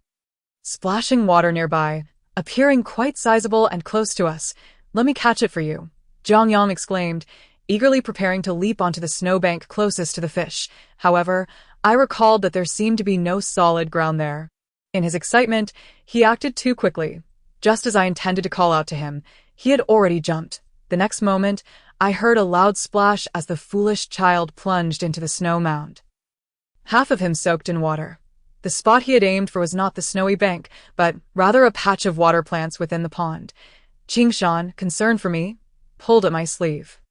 Splashing water nearby, appearing quite sizable and close to us. "Let me catch it for you," Jiang Yang exclaimed, eagerly preparing to leap onto the snowbank closest to the fish. However, I recalled that there seemed to be no solid ground there. In his excitement, he acted too quickly. Just as I intended to call out to him, he had already jumped. The next moment, I heard a loud splash as the foolish child plunged into the snow mound. Half of him soaked in water. The spot he had aimed for was not the snowy bank, but rather a patch of water plants within the pond. Qingshan, concerned for me, pulled at my sleeve.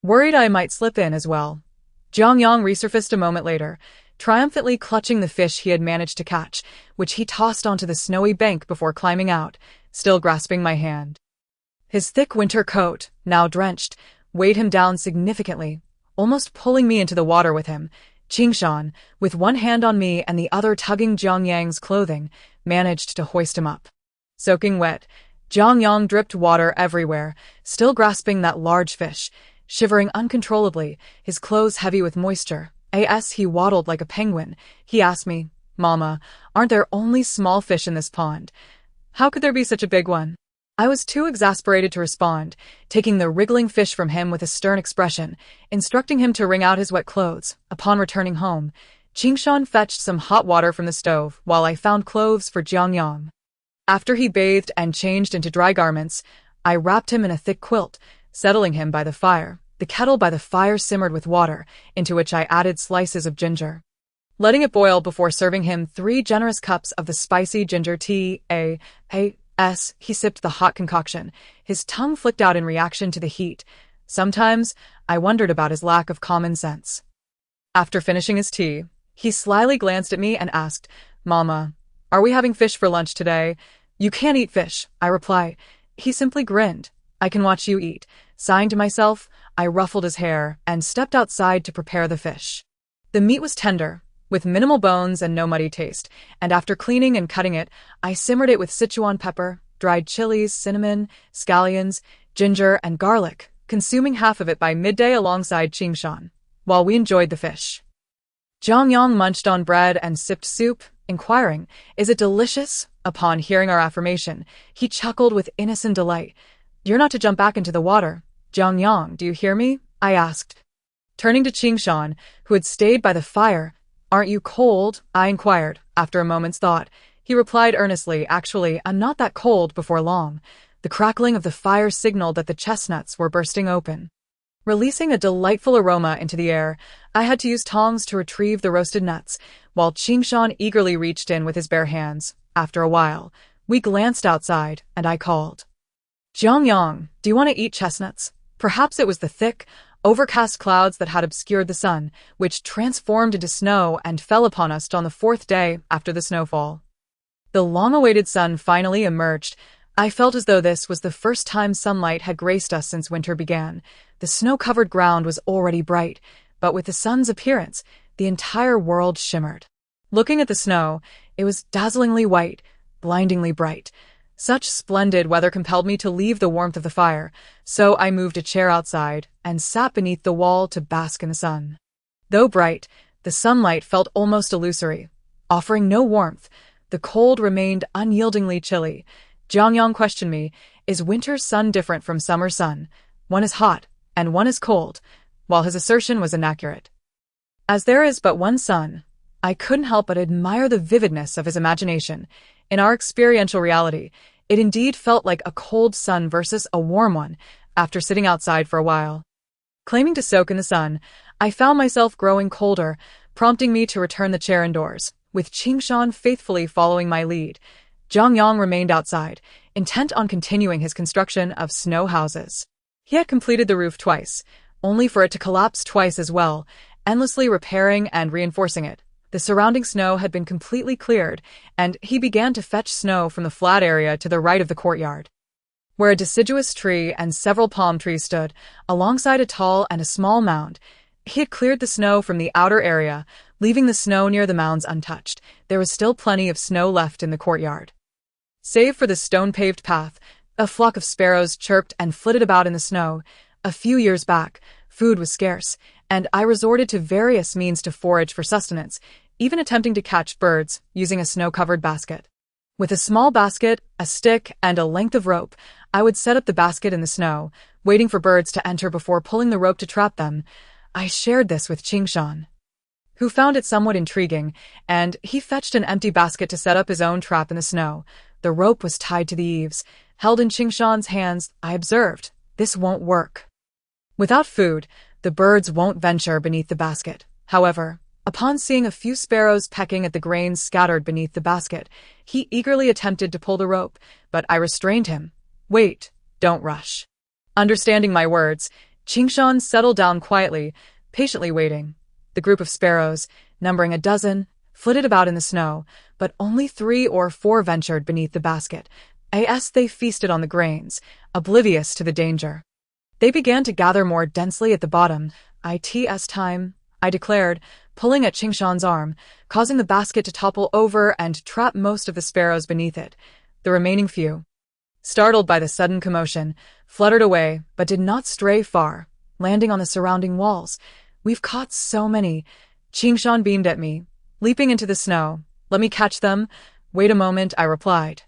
Worried I might slip in as well. Jiang Yang resurfaced a moment later, triumphantly clutching the fish he had managed to catch, which he tossed onto the snowy bank before climbing out, still grasping my hand. His thick winter coat, now drenched, weighed him down significantly, almost pulling me into the water with him. Qingshan, with one hand on me and the other tugging Jiang Yang's clothing, managed to hoist him up. Soaking wet, Jiang Yang dripped water everywhere, still grasping that large fish, shivering uncontrollably, his clothes heavy with moisture. As he waddled like a penguin, he asked me, "Mama, aren't there only small fish in this pond? How could there be such a big one?" I was too exasperated to respond, taking the wriggling fish from him with a stern expression, instructing him to wring out his wet clothes. Upon returning home, Qingshan fetched some hot water from the stove, while I found clothes for Jiang Yang. After he bathed and changed into dry garments, I wrapped him in a thick quilt, settling him by the fire. The kettle by the fire simmered with water, into which I added slices of ginger. Letting it boil before serving him 3 generous cups of the spicy ginger tea, he sipped the hot concoction, his tongue flicked out in reaction to the heat. Sometimes, I wondered about his lack of common sense. After finishing his tea, he slyly glanced at me and asked, "Mama, are we having fish for lunch today?" "You can't eat fish," I replied. He simply grinned. "I can watch you eat." Sighing to myself, I ruffled his hair and stepped outside to prepare the fish. The meat was tender, with minimal bones and no muddy taste, and after cleaning and cutting it, I simmered it with Sichuan pepper, dried chilies, cinnamon, scallions, ginger, and garlic, consuming half of it by midday alongside Qingshan, while we enjoyed the fish. Jiang Yang munched on bread and sipped soup, inquiring, "Is it delicious?" Upon hearing our affirmation, he chuckled with innocent delight. "You're not to jump back into the water. Jiang Yang, do you hear me?" I asked. Turning to Qingshan, who had stayed by the fire, "Aren't you cold?" I inquired, after a moment's thought. He replied earnestly, "Actually, I'm not that cold." Before long, the crackling of the fire signaled that the chestnuts were bursting open. Releasing a delightful aroma into the air, I had to use tongs to retrieve the roasted nuts, while Qingshan eagerly reached in with his bare hands. After a while, we glanced outside, and I called, "Jiang Yang, do you want to eat chestnuts?" Perhaps it was the thick, overcast clouds that had obscured the sun, which transformed into snow and fell upon us on the 4th day after the snowfall. The long-awaited sun finally emerged. I felt as though this was the first time sunlight had graced us since winter began. The snow-covered ground was already bright, but with the sun's appearance, the entire world shimmered. Looking at the snow, it was dazzlingly white, blindingly bright. Such splendid weather compelled me to leave the warmth of the fire, so I moved a chair outside and sat beneath the wall to bask in the sun. Though bright, the sunlight felt almost illusory. Offering no warmth, the cold remained unyieldingly chilly. Jiang Yang questioned me, "Is winter's sun different from summer sun? One is hot, and one is cold," while his assertion was inaccurate. As there is but one sun, I couldn't help but admire the vividness of his imagination. In our experiential reality, it indeed felt like a cold sun versus a warm one after sitting outside for a while. Claiming to soak in the sun, I found myself growing colder, prompting me to return the chair indoors, with Qingshan faithfully following my lead. Jiang Yang remained outside, intent on continuing his construction of snow houses. He had completed the roof twice, only for it to collapse twice as well, endlessly repairing and reinforcing it. The surrounding snow had been completely cleared, and he began to fetch snow from the flat area to the right of the courtyard, where a deciduous tree and several palm trees stood, alongside a tall and a small mound. He had cleared the snow from the outer area, leaving the snow near the mounds untouched. There was still plenty of snow left in the courtyard. Save for the stone-paved path, a flock of sparrows chirped and flitted about in the snow. A few years back, food was scarce, and I resorted to various means to forage for sustenance, even attempting to catch birds using a snow-covered basket. With a small basket, a stick, and a length of rope, I would set up the basket in the snow, waiting for birds to enter before pulling the rope to trap them. I shared this with Qingshan, who found it somewhat intriguing, and he fetched an empty basket to set up his own trap in the snow. The rope was tied to the eaves. Held in Qingshan's hands, I observed, this won't work. Without food, the birds won't venture beneath the basket. However, upon seeing a few sparrows pecking at the grains scattered beneath the basket, he eagerly attempted to pull the rope, but I restrained him. Wait, don't rush. Understanding my words, Qingshan settled down quietly, patiently waiting. The group of sparrows, numbering a dozen, flitted about in the snow, but only 3 or 4 ventured beneath the basket. As they feasted on the grains, oblivious to the danger. They began to gather more densely at the bottom. It's time, I declared, pulling at Qingshan's arm, causing the basket to topple over and trap most of the sparrows beneath it. The remaining few, startled by the sudden commotion, fluttered away but did not stray far, landing on the surrounding walls. We've caught so many. Qingshan beamed at me, leaping into the snow. Let me catch them. Wait a moment, I replied,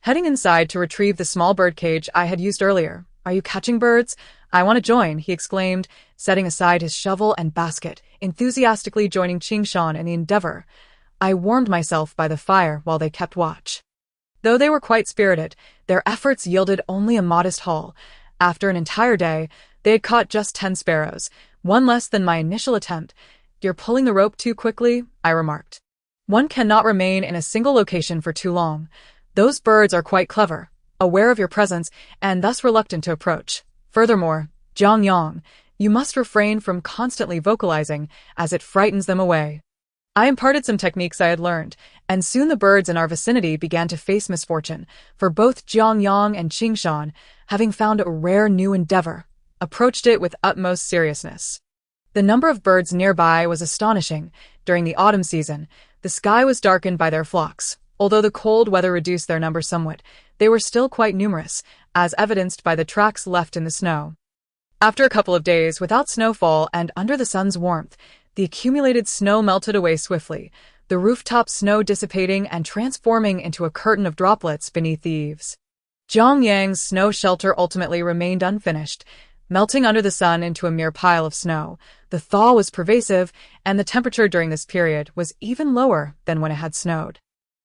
heading inside to retrieve the small bird cage I had used earlier. Are you catching birds? I want to join, he exclaimed, setting aside his shovel and basket, enthusiastically joining Qingshan in the endeavor. I warmed myself by the fire while they kept watch. Though they were quite spirited, their efforts yielded only a modest haul. After an entire day, they had caught just 10 sparrows, one less than my initial attempt. You're pulling the rope too quickly, I remarked. One cannot remain in a single location for too long. Those birds are quite clever, aware of your presence, and thus reluctant to approach. Furthermore, Jiang Yang, you must refrain from constantly vocalizing, as it frightens them away. I imparted some techniques I had learned, and soon the birds in our vicinity began to face misfortune, for both Jiang Yang and Qingshan, having found a rare new endeavor, approached it with utmost seriousness. The number of birds nearby was astonishing. During the autumn season, the sky was darkened by their flocks. Although the cold weather reduced their number somewhat, they were still quite numerous, as evidenced by the tracks left in the snow. After a couple of days without snowfall and under the sun's warmth, the accumulated snow melted away swiftly, the rooftop snow dissipating and transforming into a curtain of droplets beneath the eaves. Jiang Yang's snow shelter ultimately remained unfinished, melting under the sun into a mere pile of snow. The thaw was pervasive, and the temperature during this period was even lower than when it had snowed.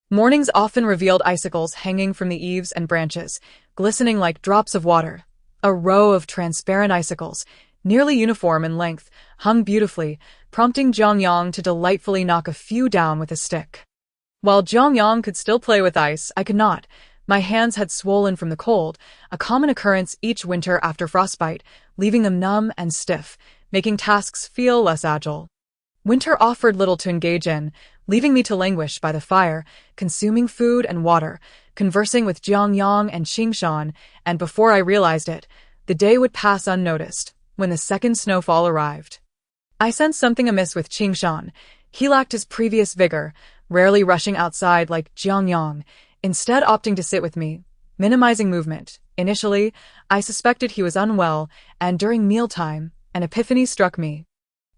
Mornings often revealed icicles hanging from the eaves and branches, glistening like drops of water. A row of transparent icicles, nearly uniform in length, hung beautifully, prompting Jiang Yang to delightfully knock a few down with a stick. While Jiang Yang could still play with ice, I could not. My hands had swollen from the cold, a common occurrence each winter after frostbite, leaving them numb and stiff, making tasks feel less agile. Winter offered little to engage in, leaving me to languish by the fire, consuming food and water, conversing with Jiang Yang and Qingshan, and before I realized it, the day would pass unnoticed, when the second snowfall arrived. I sensed something amiss with Qingshan. He lacked his previous vigor, rarely rushing outside like Jiang Yang, instead opting to sit with me, minimizing movement. Initially, I suspected he was unwell, and during mealtime, an epiphany struck me,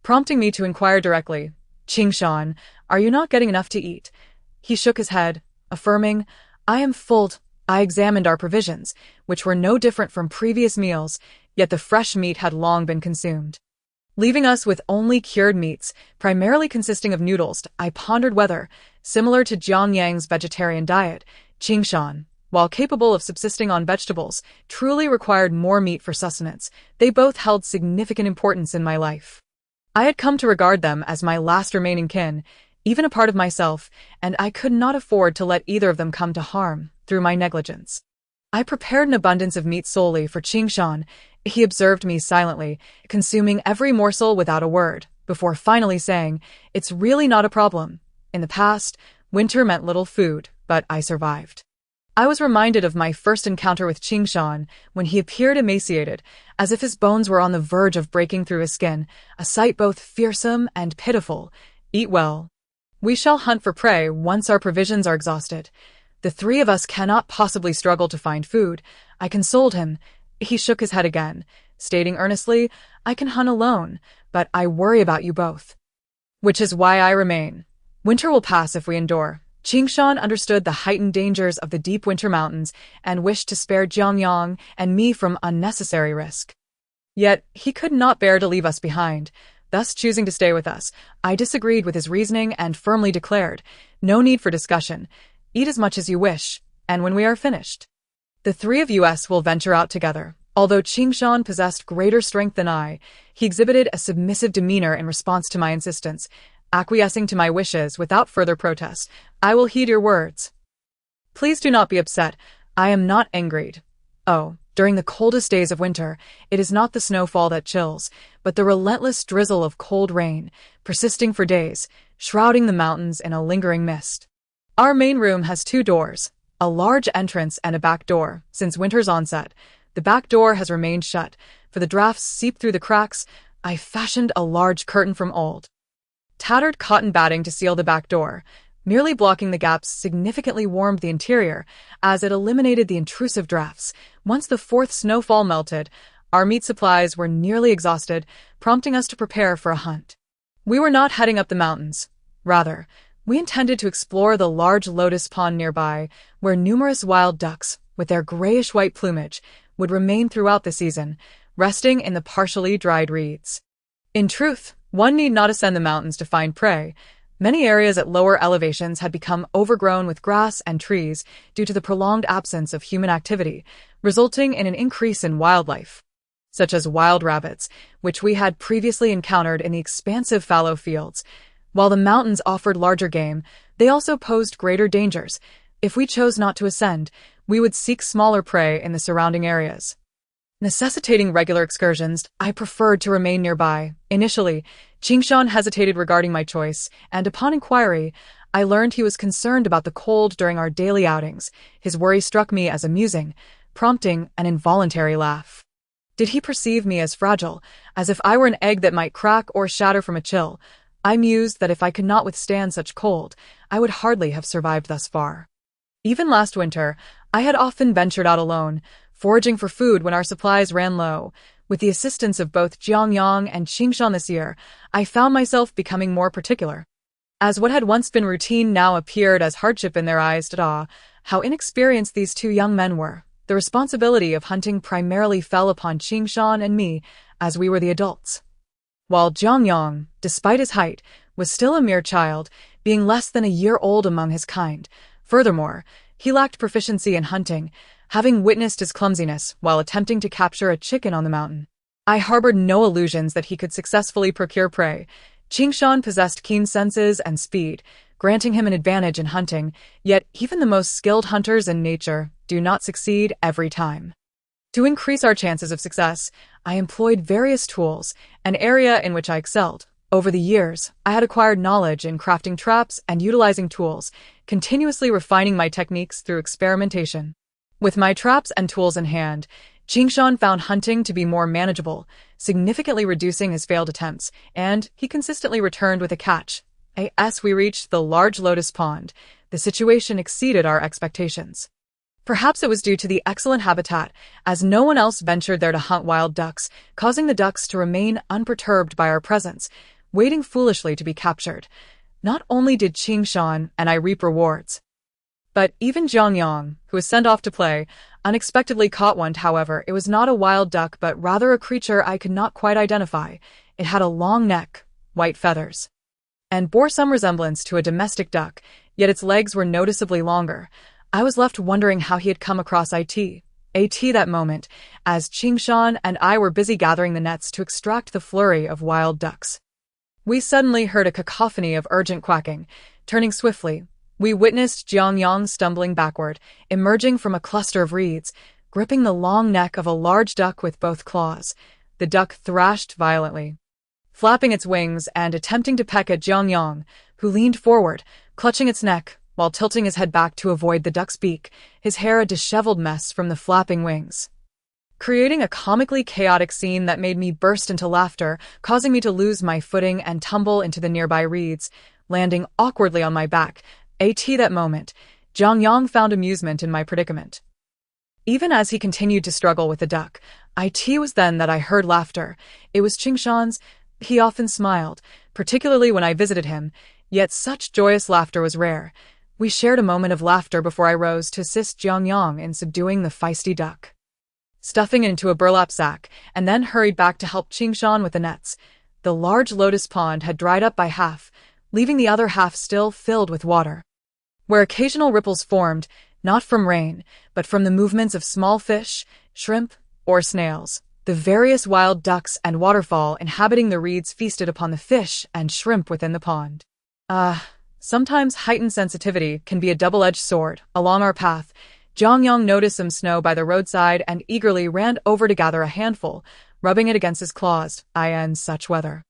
prompting me to inquire directly, Qingshan, are you not getting enough to eat? He shook his head, affirming, I am full. I examined our provisions, which were no different from previous meals, yet the fresh meat had long been consumed, leaving us with only cured meats, primarily consisting of noodles. I pondered whether, similar to Jiang Yang's vegetarian diet, Qingshan, while capable of subsisting on vegetables, truly required more meat for sustenance. They both held significant importance in my life. I had come to regard them as my last remaining kin, even a part of myself, and I could not afford to let either of them come to harm through my negligence. I prepared an abundance of meat solely for Qingshan. He observed me silently, consuming every morsel without a word, before finally saying, "It's really not a problem. In the past, winter meant little food, but I survived." I was reminded of my first encounter with Qingshan, when he appeared emaciated, as if his bones were on the verge of breaking through his skin, a sight both fearsome and pitiful. "Eat well. We shall hunt for prey once our provisions are exhausted. The three of us cannot possibly struggle to find food," I consoled him. He shook his head again, stating earnestly, "I can hunt alone, but I worry about you both. Which is why I remain. Winter will pass if we endure." Qingshan understood the heightened dangers of the deep winter mountains and wished to spare Jiang Yang and me from unnecessary risk. Yet he could not bear to leave us behind, thus choosing to stay with us. I disagreed with his reasoning and firmly declared, "No need for discussion. Eat as much as you wish, and when we are finished, the three of us will venture out together." Although Qingshan possessed greater strength than I, he exhibited a submissive demeanor in response to my insistence, acquiescing to my wishes without further protest. "I will heed your words. Please do not be upset. I am not angered. Oh, during the coldest days of winter, it is not the snowfall that chills, but the relentless drizzle of cold rain, persisting for days, shrouding the mountains in a lingering mist. Our main room has two doors, a large entrance and a back door. Since winter's onset, the back door has remained shut, for the drafts seep through the cracks. I fashioned a large curtain from old, tattered cotton batting to seal the back door. Merely blocking the gaps significantly warmed the interior, as it eliminated the intrusive drafts. Once the fourth snowfall melted, our meat supplies were nearly exhausted, prompting us to prepare for a hunt. We were not heading up the mountains. Rather, we intended to explore the large lotus pond nearby, where numerous wild ducks, with their grayish-white plumage, would remain throughout the season, resting in the partially dried reeds. In truth, one need not ascend the mountains to find prey. Many areas at lower elevations had become overgrown with grass and trees due to the prolonged absence of human activity, resulting in an increase in wildlife, such as wild rabbits, which we had previously encountered in the expansive fallow fields. While the mountains offered larger game, they also posed greater dangers. If we chose not to ascend, we would seek smaller prey in the surrounding areas, necessitating regular excursions. I preferred to remain nearby. Initially, Qingshan hesitated regarding my choice, and upon inquiry, I learned he was concerned about the cold during our daily outings. His worry struck me as amusing, prompting an involuntary laugh. Did he perceive me as fragile, as if I were an egg that might crack or shatter from a chill? I mused that if I could not withstand such cold, I would hardly have survived thus far. Even last winter, I had often ventured out alone, foraging for food when our supplies ran low. With the assistance of both Jiang Yang and Qingshan this year, I found myself becoming more particular, as what had once been routine now appeared as hardship in their eyes. How inexperienced these two young men were. The responsibility of hunting primarily fell upon Qingshan and me, as we were the adults, while Jiang Yang, despite his height, was still a mere child, being less than a year old among his kind. Furthermore, he lacked proficiency in hunting, having witnessed his clumsiness while attempting to capture a chicken on the mountain. I harbored no illusions that he could successfully procure prey. Qingshan possessed keen senses and speed, granting him an advantage in hunting, yet even the most skilled hunters in nature do not succeed every time. To increase our chances of success, I employed various tools, an area in which I excelled. Over the years, I had acquired knowledge in crafting traps and utilizing tools, continuously refining my techniques through experimentation. With my traps and tools in hand, Qingshan found hunting to be more manageable, significantly reducing his failed attempts, and he consistently returned with a catch. As we reached the large lotus pond, the situation exceeded our expectations. Perhaps it was due to the excellent habitat, as no one else ventured there to hunt wild ducks, causing the ducks to remain unperturbed by our presence, waiting foolishly to be captured. Not only did Qingshan and I reap rewards, but even Jiang Yang, who was sent off to play, unexpectedly caught one. However, it was not a wild duck but rather a creature I could not quite identify. It had a long neck, white feathers, and bore some resemblance to a domestic duck, yet its legs were noticeably longer. I was left wondering how he had come across it that moment, as Qingshan and I were busy gathering the nets to extract the flurry of wild ducks. We suddenly heard a cacophony of urgent quacking. Turning swiftly, We witnessed Jiang Yang stumbling backward, emerging from a cluster of reeds, gripping the long neck of a large duck with both claws. The duck thrashed violently, flapping its wings and attempting to peck at Jiang Yang, who leaned forward, clutching its neck, while tilting his head back to avoid the duck's beak, his hair a disheveled mess from the flapping wings, creating a comically chaotic scene that made me burst into laughter, causing me to lose my footing and tumble into the nearby reeds, landing awkwardly on my back. At that moment, Jiang Yang found amusement in my predicament. Even as he continued to struggle with the duck, it was then that I heard laughter. It was Qingshan's. He often smiled, particularly when I visited him, yet such joyous laughter was rare. We shared a moment of laughter before I rose to assist Jiang Yang in subduing the feisty duck, stuffing it into a burlap sack, and then hurried back to help Qingshan with the nets. The large lotus pond had dried up by half, leaving the other half still filled with water, where occasional ripples formed, not from rain, but from the movements of small fish, shrimp, or snails. The various wild ducks and waterfowl inhabiting the reeds feasted upon the fish and shrimp within the pond. Sometimes heightened sensitivity can be a double-edged sword. Along our path, Jiang Yang noticed some snow by the roadside and eagerly ran over to gather a handful, rubbing it against his claws. In such weather,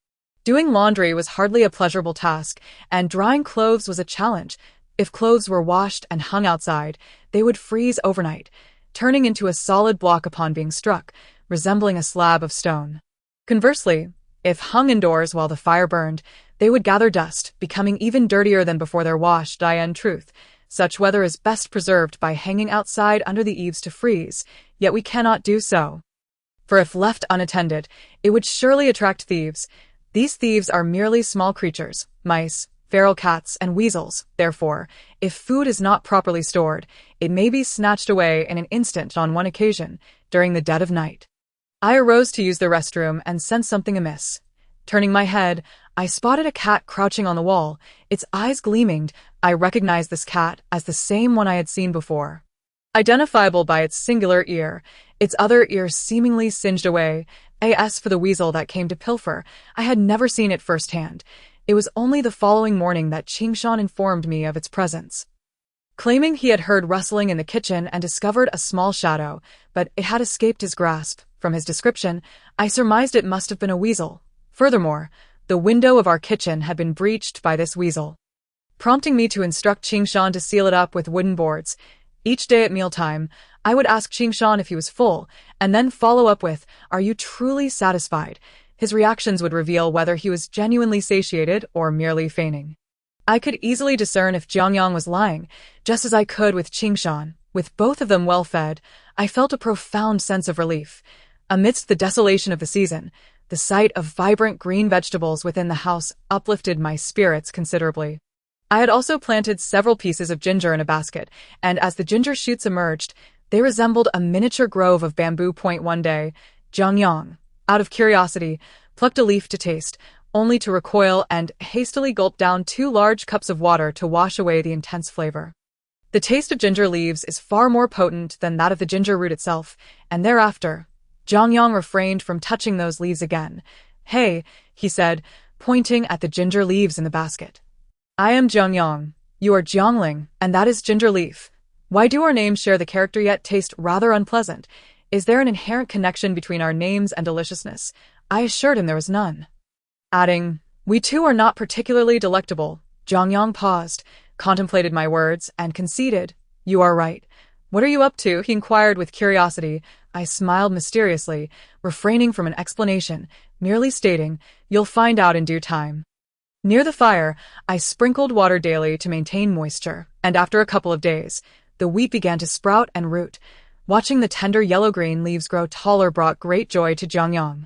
doing laundry was hardly a pleasurable task, and drying clothes was a challenge. If clothes were washed and hung outside, they would freeze overnight, turning into a solid block upon being struck, resembling a slab of stone. Conversely, if hung indoors while the fire burned, they would gather dust, becoming even dirtier than before they're washed. In truth, such weather is best preserved by hanging outside under the eaves to freeze, yet we cannot do so, for if left unattended, it would surely attract thieves. These thieves are merely small creatures, mice, feral cats, and weasels. Therefore, if food is not properly stored, it may be snatched away in an instant. On one occasion, during the dead of night, I arose to use the restroom and sensed something amiss. Turning my head, I spotted a cat crouching on the wall, its eyes gleaming. I recognized this cat as the same one I had seen before, identifiable by its singular ear, its other ear seemingly singed away. As for the weasel that came to pilfer, I had never seen it firsthand. It was only the following morning that Qingshan informed me of its presence, claiming he had heard rustling in the kitchen and discovered a small shadow, but it had escaped his grasp. From his description, I surmised it must have been a weasel. Furthermore, the window of our kitchen had been breached by this weasel, prompting me to instruct Qingshan to seal it up with wooden boards. Each day at mealtime, I would ask Qingshan if he was full, and then follow up with, "Are you truly satisfied?" His reactions would reveal whether he was genuinely satiated or merely feigning. I could easily discern if Jiang Yang was lying, just as I could with Qingshan. With both of them well fed, I felt a profound sense of relief. Amidst the desolation of the season, the sight of vibrant green vegetables within the house uplifted my spirits considerably. I had also planted several pieces of ginger in a basket, and as the ginger shoots emerged, they resembled a miniature grove of bamboo. One day, Jiang Yang, out of curiosity, plucked a leaf to taste, only to recoil and hastily gulp down 2 large cups of water to wash away the intense flavor. The taste of ginger leaves is far more potent than that of the ginger root itself, and thereafter, Jiang Yang refrained from touching those leaves again. "Hey," he said, pointing at the ginger leaves in the basket. "I am Jiang Yang. You are Jiang Ling, and that is ginger leaf. Why do our names share the character yet taste rather unpleasant? Is there an inherent connection between our names and deliciousness?" I assured him there was none, adding, "We too are not particularly delectable." Jiang Yang paused, contemplated my words, and conceded, "You are right. What are you up to?" he inquired with curiosity. I smiled mysteriously, refraining from an explanation, merely stating, "You'll find out in due time." Near the fire, I sprinkled water daily to maintain moisture, and after a couple of days, the wheat began to sprout and root. Watching the tender yellow-green leaves grow taller brought great joy to Jiang Yang,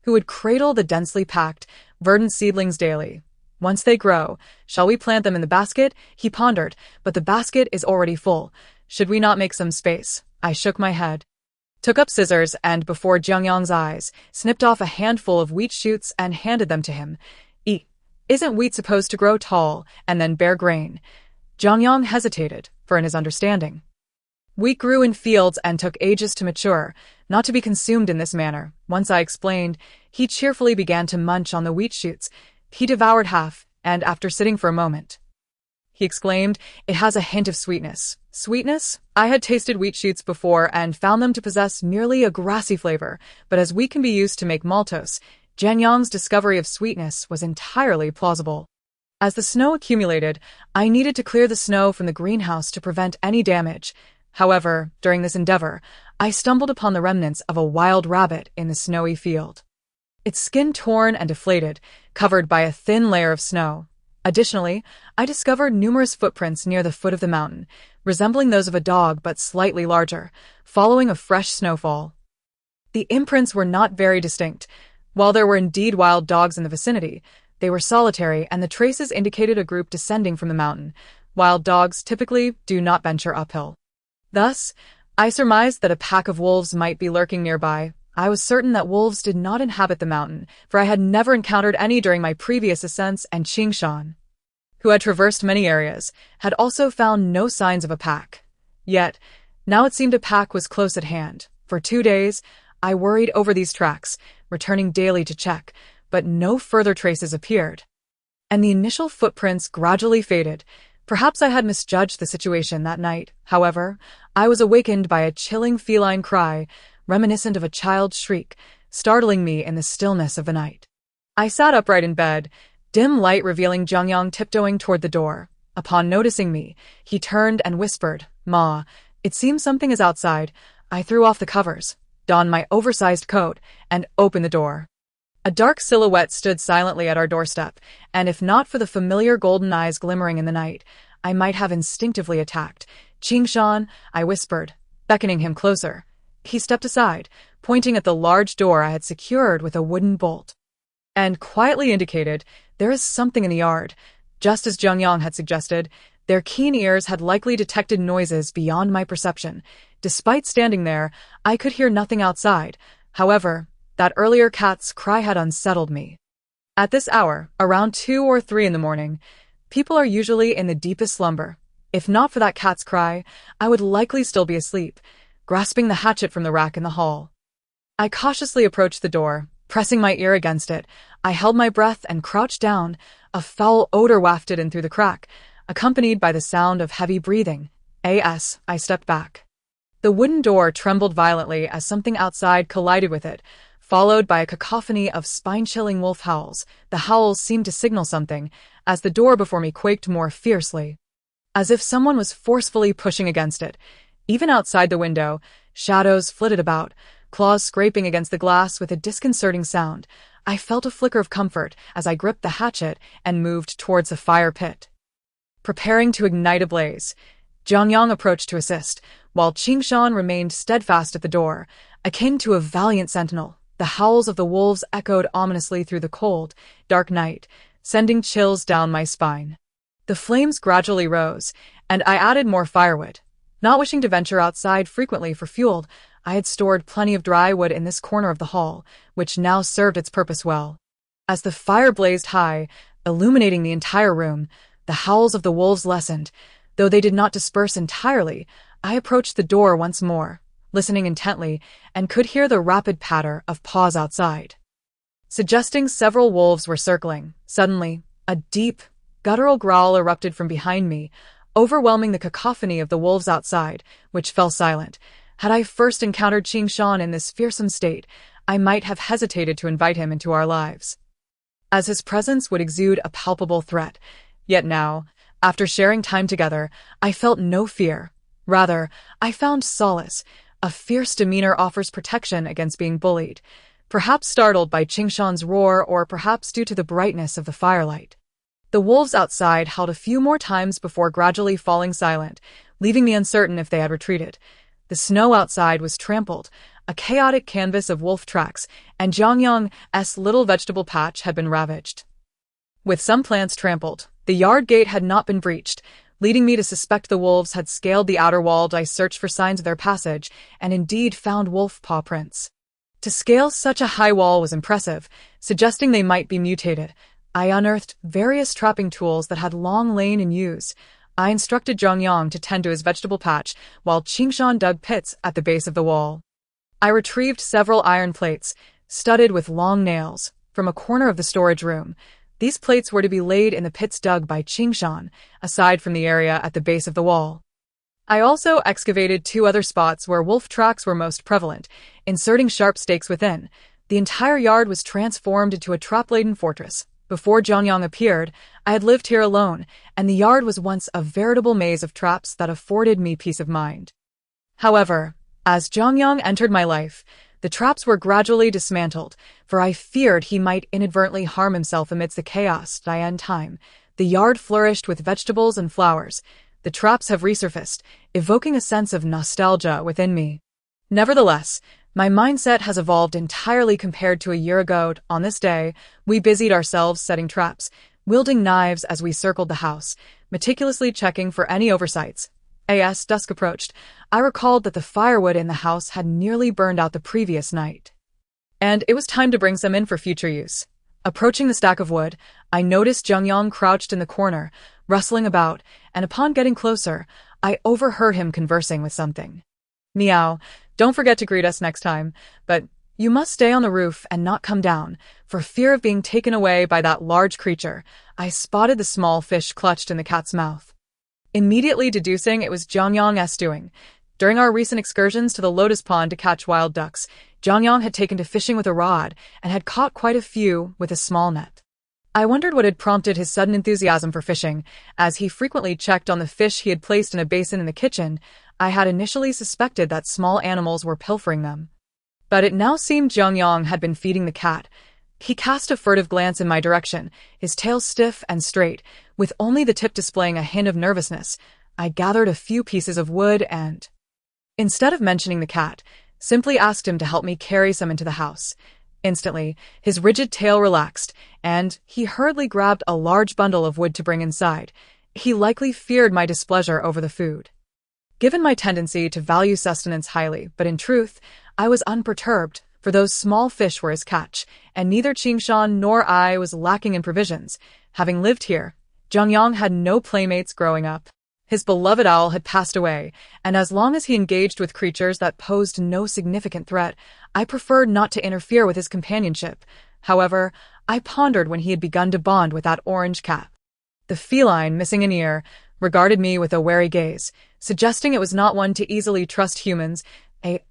who would cradle the densely packed, verdant seedlings daily. "Once they grow, shall we plant them in the basket?" he pondered, "but the basket is already full. Should we not make some space?" I shook my head, took up scissors, and before Jiang Yang's eyes, snipped off a handful of wheat shoots and handed them to him. Isn't wheat supposed to grow tall and then bear grain?" Jiang Yang hesitated, for in his understanding, wheat grew in fields and took ages to mature, not to be consumed in this manner. Once I explained, he cheerfully began to munch on the wheat shoots. He devoured half, and after sitting for a moment, he exclaimed. "It has a hint of sweetness." Sweetness? I had tasted wheat shoots before and found them to possess merely a grassy flavor, but as wheat can be used to make maltose, Jiang Yang's discovery of sweetness was entirely plausible. As the snow accumulated, I needed to clear the snow from the greenhouse to prevent any damage. However, during this endeavor, I stumbled upon the remnants of a wild rabbit in the snowy field. Its skin torn and deflated, covered by a thin layer of snow. Additionally, I discovered numerous footprints near the foot of the mountain, resembling those of a dog but slightly larger, following a fresh snowfall. The imprints were not very distinct. While there were indeed wild dogs in the vicinity, they were solitary and the traces indicated a group descending from the mountain. Wild dogs typically do not venture uphill. Thus, I surmised that a pack of wolves might be lurking nearby. I was certain that wolves did not inhabit the mountain, for I had never encountered any during my previous ascents, and Qingshan, who had traversed many areas, had also found no signs of a pack. Yet, now it seemed a pack was close at hand. For 2 days, I worried over these tracks, returning daily to check, but no further traces appeared. And the initial footprints gradually faded. Perhaps I had misjudged the situation that night. However, I was awakened by a chilling feline cry, reminiscent of a child's shriek, startling me in the stillness of the night. I sat upright in bed, dim light revealing Jiang Yang tiptoeing toward the door. Upon noticing me, he turned and whispered, "Ma, it seems something is outside." I threw off the covers, donned my oversized coat, and opened the door. A dark silhouette stood silently at our doorstep, and if not for the familiar golden eyes glimmering in the night, I might have instinctively attacked. "Qingshan," I whispered, beckoning him closer. He stepped aside, pointing at the large door I had secured with a wooden bolt, and quietly indicated, "There is something in the yard." Just as Jiang Yang had suggested, their keen ears had likely detected noises beyond my perception. Despite standing there, I could hear nothing outside. However, that earlier cat's cry had unsettled me. At this hour, around 2 or 3 in the morning, people are usually in the deepest slumber. If not for that cat's cry, I would likely still be asleep, grasping the hatchet from the rack in the hall. I cautiously approached the door, pressing my ear against it. I held my breath and crouched down. A foul odor wafted in through the crack, accompanied by the sound of heavy breathing. I stepped back. The wooden door trembled violently as something outside collided with it, followed by a cacophony of spine-chilling wolf howls. The howls seemed to signal something, as the door before me quaked more fiercely, as if someone was forcefully pushing against it. Even outside the window, shadows flitted about, claws scraping against the glass with a disconcerting sound. I felt a flicker of comfort as I gripped the hatchet and moved towards the fire pit, preparing to ignite a blaze. Jiang Yang approached to assist, while Qingshan remained steadfast at the door, akin to a valiant sentinel. The howls of the wolves echoed ominously through the cold, dark night, sending chills down my spine. The flames gradually rose, and I added more firewood. Not wishing to venture outside frequently for fuel, I had stored plenty of dry wood in this corner of the hall, which now served its purpose well. As the fire blazed high, illuminating the entire room, the howls of the wolves lessened. Though they did not disperse entirely, I approached the door once more, listening intently, and could hear the rapid patter of paws outside, suggesting several wolves were circling. Suddenly, a deep, guttural growl erupted from behind me, overwhelming the cacophony of the wolves outside, which fell silent. Had I first encountered Qingshan in this fearsome state, I might have hesitated to invite him into our lives, as his presence would exude a palpable threat. Yet now, after sharing time together, I felt no fear. Rather, I found solace. A fierce demeanor offers protection against being bullied, perhaps startled by Qingshan's roar or perhaps due to the brightness of the firelight. The wolves outside howled a few more times before gradually falling silent, leaving me uncertain if they had retreated. The snow outside was trampled, a chaotic canvas of wolf tracks, and Jiang Yang's little vegetable patch had been ravaged, with some plants trampled. The yard gate had not been breached, leading me to suspect the wolves had scaled the outer wall. I searched for signs of their passage, and indeed found wolf paw prints. To scale such a high wall was impressive, suggesting they might be mutated. I unearthed various trapping tools that had long lain in use. I instructed Jiang Yang to tend to his vegetable patch, while Qingshan dug pits at the base of the wall. I retrieved several iron plates, studded with long nails, from a corner of the storage room. These plates were to be laid in the pits dug by Qingshan, aside from the area at the base of the wall. I also excavated 2 other spots where wolf tracks were most prevalent, inserting sharp stakes within. The entire yard was transformed into a trap-laden fortress. Before Jiang Yang appeared, I had lived here alone, and the yard was once a veritable maze of traps that afforded me peace of mind. However, as Jiang Yang entered my life, the traps were gradually dismantled, for I feared he might inadvertently harm himself amidst the chaos. In time, the yard flourished with vegetables and flowers. The traps have resurfaced, evoking a sense of nostalgia within me. Nevertheless, my mindset has evolved entirely compared to a year ago. On this day, we busied ourselves setting traps, wielding knives as we circled the house, meticulously checking for any oversights. As dusk approached, I recalled that the firewood in the house had nearly burned out the previous night, and it was time to bring some in for future use. Approaching the stack of wood, I noticed Jiang Yang crouched in the corner, rustling about, and upon getting closer, I overheard him conversing with something. "Meow, don't forget to greet us next time, but you must stay on the roof and not come down, for fear of being taken away by that large creature." I spotted the small fish clutched in the cat's mouth, immediately deducing it was Jiang Yang's doing. During our recent excursions to the lotus pond to catch wild ducks, Jiang Yang had taken to fishing with a rod and had caught quite a few with a small net. I wondered what had prompted his sudden enthusiasm for fishing, as he frequently checked on the fish he had placed in a basin in the kitchen. I had initially suspected that small animals were pilfering them, but it now seemed Jiang Yang had been feeding the cat. He cast a furtive glance in my direction, his tail stiff and straight, with only the tip displaying a hint of nervousness. I gathered a few pieces of wood and, instead of mentioning the cat, simply asked him to help me carry some into the house. Instantly, his rigid tail relaxed, and he hurriedly grabbed a large bundle of wood to bring inside. He likely feared my displeasure over the food, given my tendency to value sustenance highly, but in truth, I was unperturbed, for those small fish were his catch, and neither Qingshan nor I was lacking in provisions. Having lived here, Jiang Yang had no playmates growing up. His beloved owl had passed away, and as long as he engaged with creatures that posed no significant threat, I preferred not to interfere with his companionship. However, I pondered when he had begun to bond with that orange cat. The feline, missing an ear, regarded me with a wary gaze, suggesting it was not one to easily trust humans.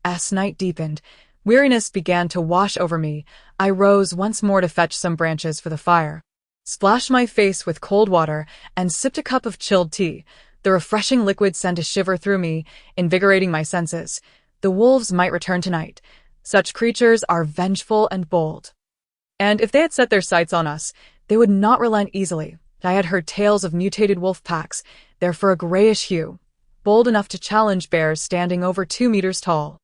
As night deepened, weariness began to wash over me. I rose once more to fetch some branches for the fire, splashed my face with cold water, and sipped a cup of chilled tea. The refreshing liquid sent a shiver through me, invigorating my senses. The wolves might return tonight. Such creatures are vengeful and bold, and if they had set their sights on us, they would not relent easily. I had heard tales of mutated wolf packs, their fur a grayish hue, bold enough to challenge bears standing over 2 meters tall.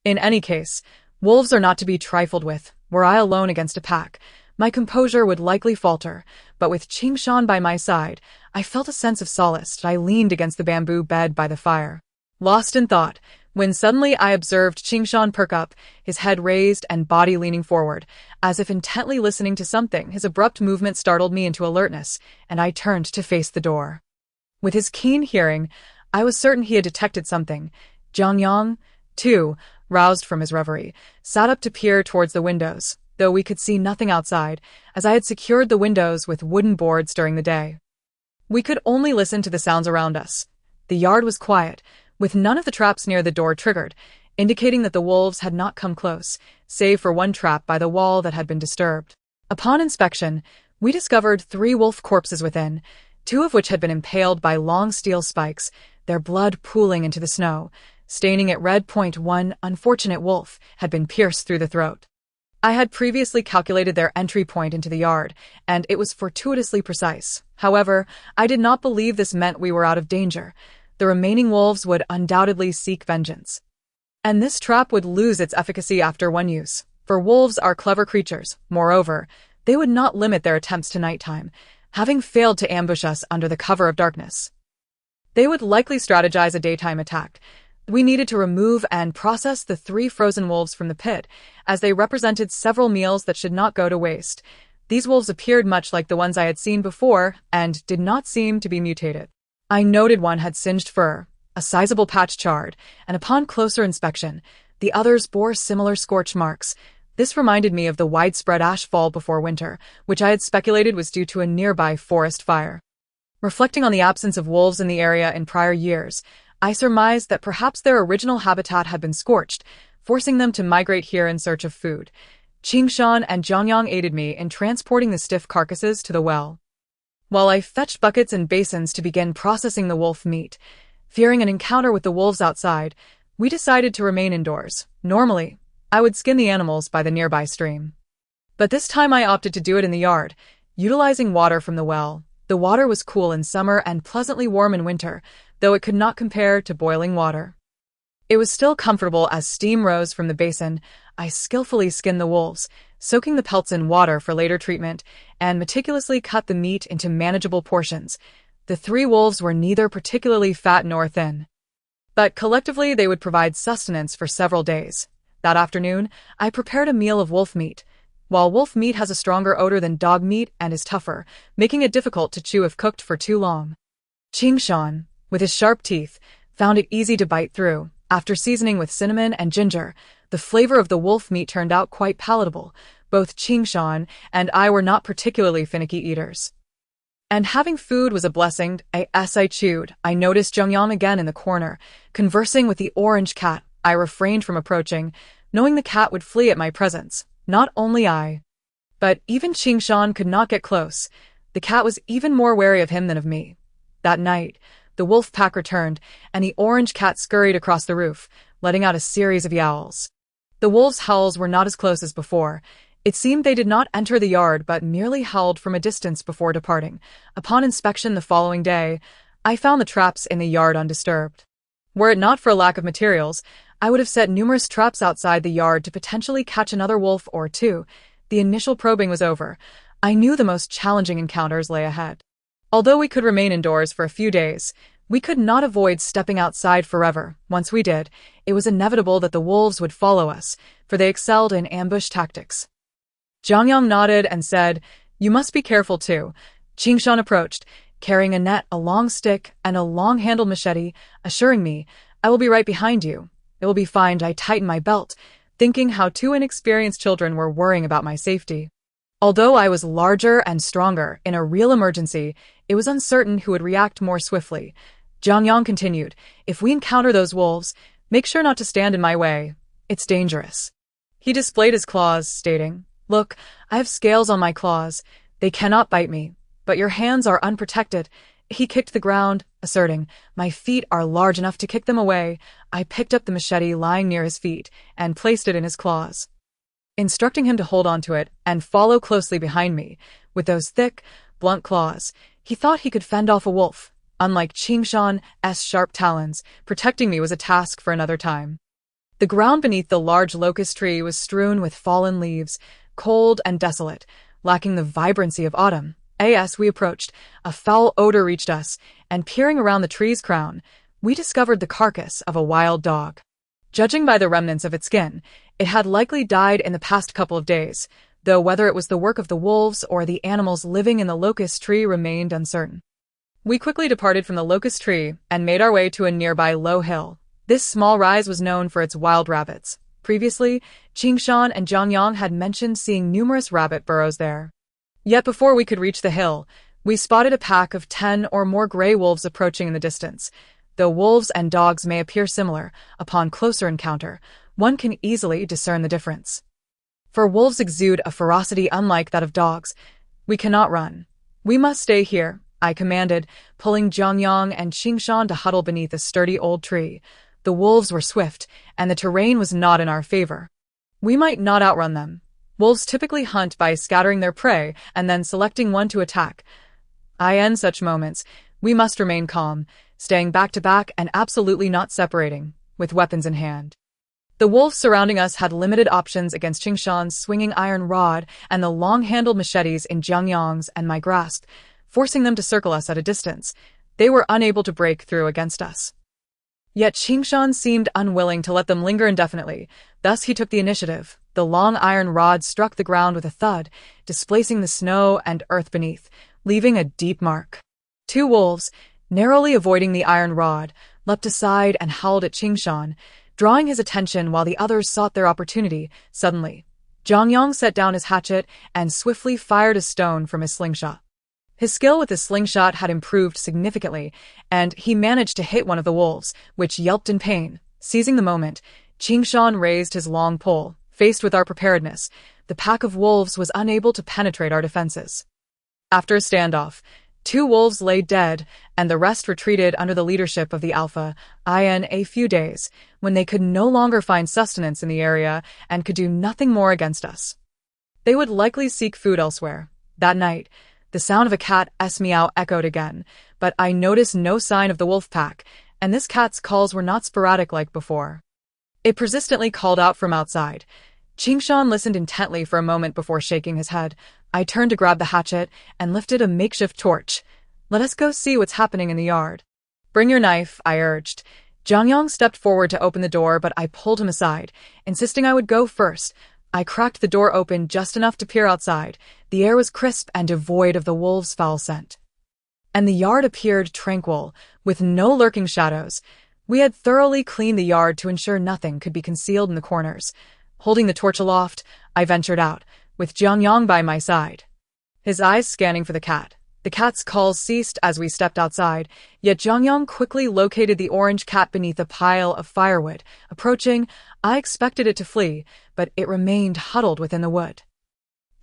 In any case, wolves are not to be trifled with. Were I alone against a pack, my composure would likely falter, but with Qingshan by my side, I felt a sense of solace. I leaned against the bamboo bed by the fire, lost in thought, when suddenly I observed Qingshan perk up, his head raised and body leaning forward, as if intently listening to something. His abrupt movement startled me into alertness, and I turned to face the door. With his keen hearing, I was certain he had detected something. Jiang Yang, too, roused from his reverie, sat up to peer towards the windows, though we could see nothing outside, as I had secured the windows with wooden boards during the day. We could only listen to the sounds around us. The yard was quiet, with none of the traps near the door triggered, indicating that the wolves had not come close, save for one trap by the wall that had been disturbed. Upon inspection, we discovered 3 wolf corpses within, 2 of which had been impaled by long steel spikes, their blood pooling into the snow, staining it red. One unfortunate wolf had been pierced through the throat. I had previously calculated their entry point into the yard, and it was fortuitously precise. However, I did not believe this meant we were out of danger. The remaining wolves would undoubtedly seek vengeance, and this trap would lose its efficacy after one use, for wolves are clever creatures. Moreover, they would not limit their attempts to nighttime, having failed to ambush us under the cover of darkness. They would likely strategize a daytime attack. We needed to remove and process the 3 frozen wolves from the pit, as they represented several meals that should not go to waste. These wolves appeared much like the ones I had seen before, and did not seem to be mutated. I noted one had singed fur, a sizable patch charred, and upon closer inspection, the others bore similar scorch marks. This reminded me of the widespread ash fall before winter, which I had speculated was due to a nearby forest fire. Reflecting on the absence of wolves in the area in prior years, I surmised that perhaps their original habitat had been scorched, forcing them to migrate here in search of food. Qingshan and Jiang Yang aided me in transporting the stiff carcasses to the well, while I fetched buckets and basins to begin processing the wolf meat. Fearing an encounter with the wolves outside, we decided to remain indoors. Normally, I would skin the animals by the nearby stream, but this time I opted to do it in the yard, utilizing water from the well. The water was cool in summer and pleasantly warm in winter, though it could not compare to boiling water. It was still comfortable as steam rose from the basin. I skillfully skinned the wolves, soaking the pelts in water for later treatment, and meticulously cut the meat into manageable portions. The 3 wolves were neither particularly fat nor thin, but collectively they would provide sustenance for several days. That afternoon, I prepared a meal of wolf meat. While wolf meat has a stronger odor than dog meat and is tougher, making it difficult to chew if cooked for too long, Qingshan, with his sharp teeth, found it easy to bite through. After seasoning with cinnamon and ginger, the flavor of the wolf meat turned out quite palatable. Both Qingshan and I were not particularly finicky eaters, and having food was a blessing. As I chewed, I noticed Jiang Yang again in the corner, conversing with the orange cat. I refrained from approaching, knowing the cat would flee at my presence. Not only I, but even Qingshan could not get close. The cat was even more wary of him than of me. That night, the wolf pack returned, and the orange cat scurried across the roof, letting out a series of yowls. The wolves' howls were not as close as before. It seemed they did not enter the yard but merely howled from a distance before departing. Upon inspection the following day, I found the traps in the yard undisturbed. Were it not for a lack of materials, I would have set numerous traps outside the yard to potentially catch another wolf or 2. The initial probing was over. I knew the most challenging encounters lay ahead. Although we could remain indoors for a few days, we could not avoid stepping outside forever. Once we did, it was inevitable that the wolves would follow us, for they excelled in ambush tactics. Jiang Yang nodded and said, "You must be careful too." Qingshan approached, carrying a net, a long stick, and a long-handled machete, assuring me, "I will be right behind you. It will be fine." I tightened my belt, thinking how 2 inexperienced children were worrying about my safety. Although I was larger and stronger, in a real emergency, it was uncertain who would react more swiftly. Jiang Yang continued, "If we encounter those wolves, make sure not to stand in my way. It's dangerous." He displayed his claws, stating, "Look, I have scales on my claws. They cannot bite me, but your hands are unprotected." He kicked the ground, asserting, "My feet are large enough to kick them away." I picked up the machete lying near his feet and placed it in his claws, instructing him to hold onto it and follow closely behind me. With those thick, blunt claws, he thought he could fend off a wolf. Unlike Qingshan's sharp talons, protecting me was a task for another time. The ground beneath the large locust tree was strewn with fallen leaves, cold and desolate, lacking the vibrancy of autumn. As we approached, a foul odor reached us, and peering around the tree's crown, we discovered the carcass of a wild dog. Judging by the remnants of its skin, it had likely died in the past couple of days, though whether it was the work of the wolves or the animals living in the locust tree remained uncertain. We quickly departed from the locust tree and made our way to a nearby low hill. This small rise was known for its wild rabbits. Previously, Qingshan and Jiang Yang had mentioned seeing numerous rabbit burrows there. Yet before we could reach the hill, we spotted a pack of 10 or more gray wolves approaching in the distance. Though wolves and dogs may appear similar, upon closer encounter, one can easily discern the difference. For wolves exude a ferocity unlike that of dogs. "We cannot run. We must stay here," I commanded, pulling Jiang Yang and Qingshan to huddle beneath a sturdy old tree. The wolves were swift, and the terrain was not in our favor. We might not outrun them. Wolves typically hunt by scattering their prey and then selecting one to attack. In such moments, we must remain calm, staying back to back and absolutely not separating, with weapons in hand. The wolves surrounding us had limited options against Qingshan's swinging iron rod and the long-handled machetes in Jiang Yang's and my grasp, forcing them to circle us at a distance. They were unable to break through against us. Yet Qingshan seemed unwilling to let them linger indefinitely. Thus he took the initiative. The long iron rod struck the ground with a thud, displacing the snow and earth beneath, leaving a deep mark. 2 wolves, narrowly avoiding the iron rod, leapt aside and howled at Qingshan, drawing his attention while the others sought their opportunity. Suddenly, Jiang Yang set down his hatchet and swiftly fired a stone from his slingshot. His skill with his slingshot had improved significantly, and he managed to hit one of the wolves, which yelped in pain. Seizing the moment, Qingshan raised his long pole. Faced with our preparedness, the pack of wolves was unable to penetrate our defenses. After a standoff, 2 wolves lay dead, and the rest retreated under the leadership of the Alpha. In a few days, when they could no longer find sustenance in the area and could do nothing more against us, they would likely seek food elsewhere. That night, the sound of a cat's meow echoed again, but I noticed no sign of the wolf pack, and this cat's calls were not sporadic like before. It persistently called out from outside. Qingshan listened intently for a moment before shaking his head. I turned to grab the hatchet and lifted a makeshift torch. Let us go see what's happening in the yard. Bring your knife, I urged. Jiang Yang stepped forward to open the door, but I pulled him aside, insisting I would go first. I cracked the door open just enough to peer outside. The air was crisp and devoid of the wolves' foul scent, and the yard appeared tranquil, with no lurking shadows. We had thoroughly cleaned the yard to ensure nothing could be concealed in the corners. Holding the torch aloft, I ventured out, with Jiang Yang by my side, his eyes scanning for the cat. The cat's calls ceased as we stepped outside, yet Jiang Yang quickly located the orange cat beneath a pile of firewood. Approaching, I expected it to flee, but it remained huddled within the wood,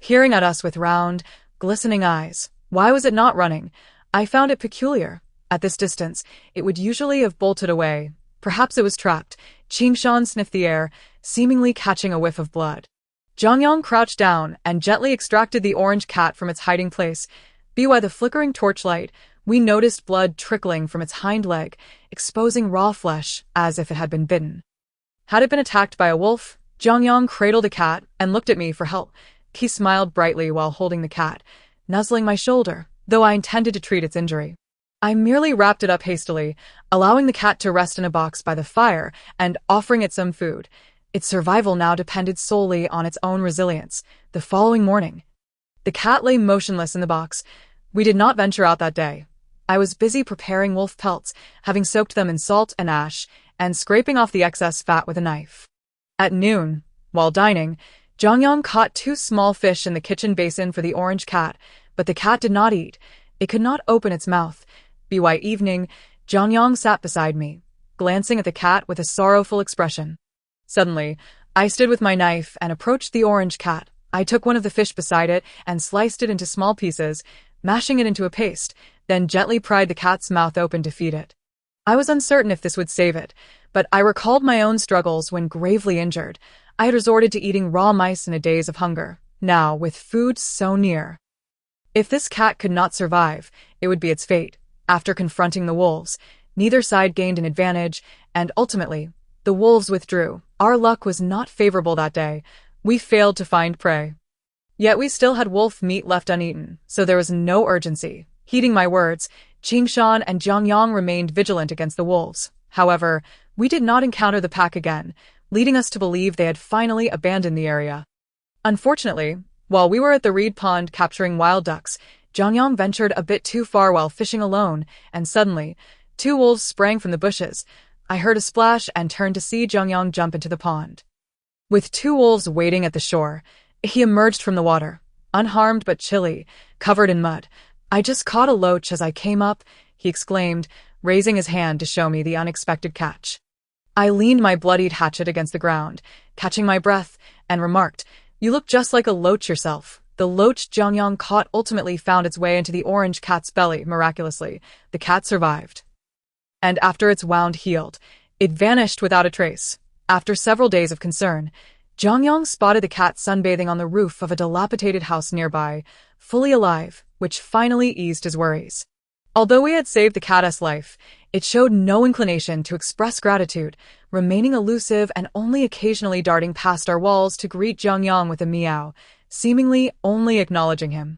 peering at us with round, glistening eyes. Why was it not running? I found it peculiar. At this distance, it would usually have bolted away. Perhaps it was trapped. Qingshan sniffed the air, seemingly catching a whiff of blood. Jiang Yang crouched down and gently extracted the orange cat from its hiding place. By the flickering torchlight, we noticed blood trickling from its hind leg, exposing raw flesh as if it had been bitten. Had it been attacked by a wolf? Jiang Yang cradled the cat and looked at me for help. He smiled brightly while holding the cat, nuzzling my shoulder, though I intended to treat its injury. I merely wrapped it up hastily, allowing the cat to rest in a box by the fire and offering it some food. Its survival now depended solely on its own resilience. The following morning, the cat lay motionless in the box. We did not venture out that day. I was busy preparing wolf pelts, having soaked them in salt and ash, and scraping off the excess fat with a knife. At noon, while dining, Jiang Yang caught 2 small fish in the kitchen basin for the orange cat, but the cat did not eat. It could not open its mouth. By evening, Jiang Yang sat beside me, glancing at the cat with a sorrowful expression. Suddenly, I stood with my knife and approached the orange cat. I took one of the fish beside it and sliced it into small pieces, mashing it into a paste, then gently pried the cat's mouth open to feed it. I was uncertain if this would save it, but I recalled my own struggles when gravely injured. I had resorted to eating raw mice in a daze of hunger. Now, with food so near, if this cat could not survive, it would be its fate. After confronting the wolves, neither side gained an advantage, and ultimately, the wolves withdrew. Our luck was not favorable that day. We failed to find prey. Yet we still had wolf meat left uneaten, so there was no urgency. Heeding my words, Qingshan and Jiang Yang remained vigilant against the wolves. However, we did not encounter the pack again, leading us to believe they had finally abandoned the area. Unfortunately, while we were at the reed pond capturing wild ducks, Jiang Yang ventured a bit too far while fishing alone, and suddenly, 2 wolves sprang from the bushes. I heard a splash and turned to see Jiang Yang jump into the pond. With 2 wolves waiting at the shore, he emerged from the water, unharmed but chilly, covered in mud. I just caught a loach as I came up, he exclaimed, raising his hand to show me the unexpected catch. I leaned my bloodied hatchet against the ground, catching my breath, and remarked, "You look just like a loach yourself." The loach Jiang Yang caught ultimately found its way into the orange cat's belly. Miraculously, the cat survived, and after its wound healed, it vanished without a trace. After several days of concern, Jiang Yang spotted the cat sunbathing on the roof of a dilapidated house nearby, fully alive, which finally eased his worries. Although we had saved the cat's life, it showed no inclination to express gratitude, remaining elusive and only occasionally darting past our walls to greet Jiang Yang with a meow, seemingly only acknowledging him.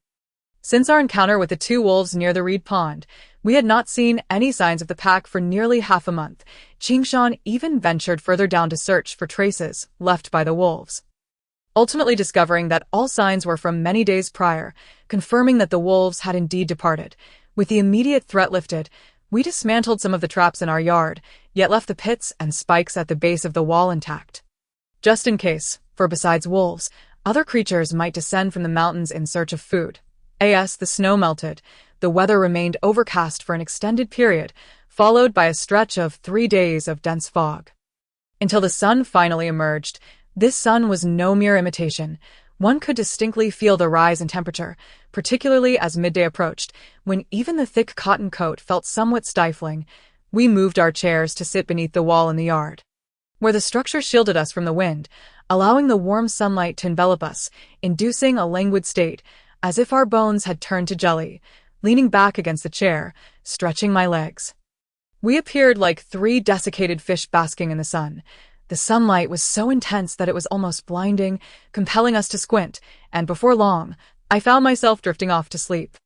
Since our encounter with the 2 wolves near the reed pond, we had not seen any signs of the pack for nearly half a month. Qingshan even ventured further down to search for traces left by the wolves, ultimately discovering that all signs were from many days prior, confirming that the wolves had indeed departed. With the immediate threat lifted, we dismantled some of the traps in our yard, yet left the pits and spikes at the base of the wall intact, just in case, for besides wolves, Other creatures might descend from the mountains in search of food. As the snow melted, the weather remained overcast for an extended period, followed by a stretch of 3 days of dense fog. Until the sun finally emerged. This sun was no mere imitation. One could distinctly feel the rise in temperature, particularly as midday approached, when even the thick cotton coat felt somewhat stifling. We moved our chairs to sit beneath the wall in the yard, where the structure shielded us from the wind, allowing the warm sunlight to envelop us, inducing a languid state, as if our bones had turned to jelly. Leaning back against the chair, stretching my legs, we appeared like 3 desiccated fish basking in the sun. The sunlight was so intense that it was almost blinding, compelling us to squint, and before long, I found myself drifting off to sleep.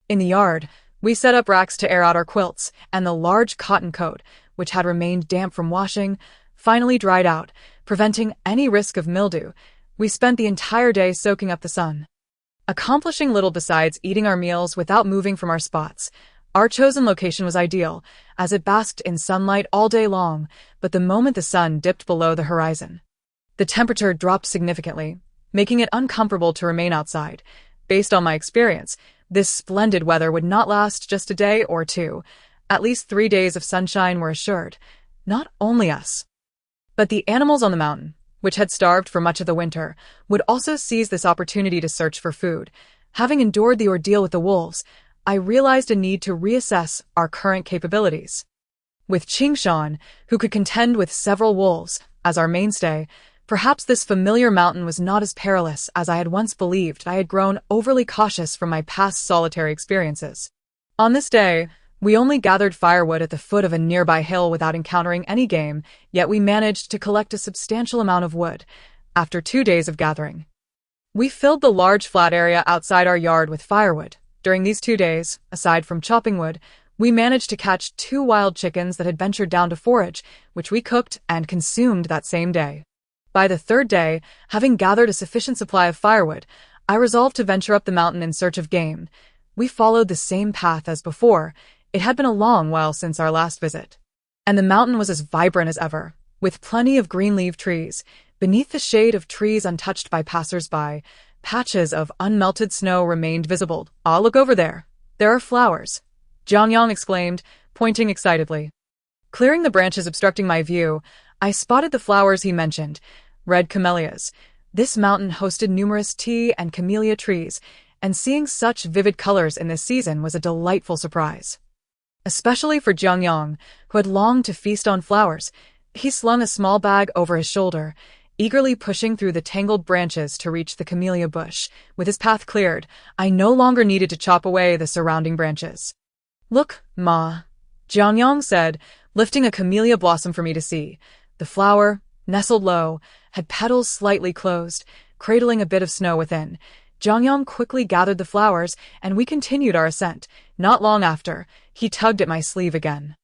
In the yard, we set up racks to air out our quilts, and the large cotton coat, which had remained damp from washing, finally dried out, preventing any risk of mildew. We spent the entire day soaking up the sun, accomplishing little besides eating our meals without moving from our spots. Our chosen location was ideal, as it basked in sunlight all day long, but the moment the sun dipped below the horizon, the temperature dropped significantly, making it uncomfortable to remain outside. Based on my experience, this splendid weather would not last just a day or two. At least 3 days of sunshine were assured. Not only us, but the animals on the mountain, which had starved for much of the winter, would also seize this opportunity to search for food. Having endured the ordeal with the wolves, I realized a need to reassess our current capabilities. With Qingshan, who could contend with several wolves, as our mainstay, perhaps this familiar mountain was not as perilous as I had once believed. I had grown overly cautious from my past solitary experiences. On this day, we only gathered firewood at the foot of a nearby hill without encountering any game, yet we managed to collect a substantial amount of wood. After 2 days of gathering, we filled the large flat area outside our yard with firewood. During these 2 days, aside from chopping wood, we managed to catch 2 wild chickens that had ventured down to forage, which we cooked and consumed that same day. By the 3rd day, having gathered a sufficient supply of firewood, I resolved to venture up the mountain in search of game. We followed the same path as before. It had been a long while since our last visit, and the mountain was as vibrant as ever, with plenty of green-leaved trees. Beneath the shade of trees untouched by passers-by, patches of unmelted snow remained visible. "Ah, look over there. There are flowers," Jiang Yang exclaimed, pointing excitedly. Clearing the branches obstructing my view, I spotted the flowers he mentioned, red camellias. This mountain hosted numerous tea and camellia trees, and seeing such vivid colors in this season was a delightful surprise, especially for Jiang Yang, who had longed to feast on flowers. He slung a small bag over his shoulder, eagerly pushing through the tangled branches to reach the camellia bush. With his path cleared, I no longer needed to chop away the surrounding branches. "Look, Ma," Jiang Yang said, lifting a camellia blossom for me to see. The flower, nestled low, had petals slightly closed, cradling a bit of snow within. Jiang Yang quickly gathered the flowers, and we continued our ascent. Not long after, he tugged at my sleeve again.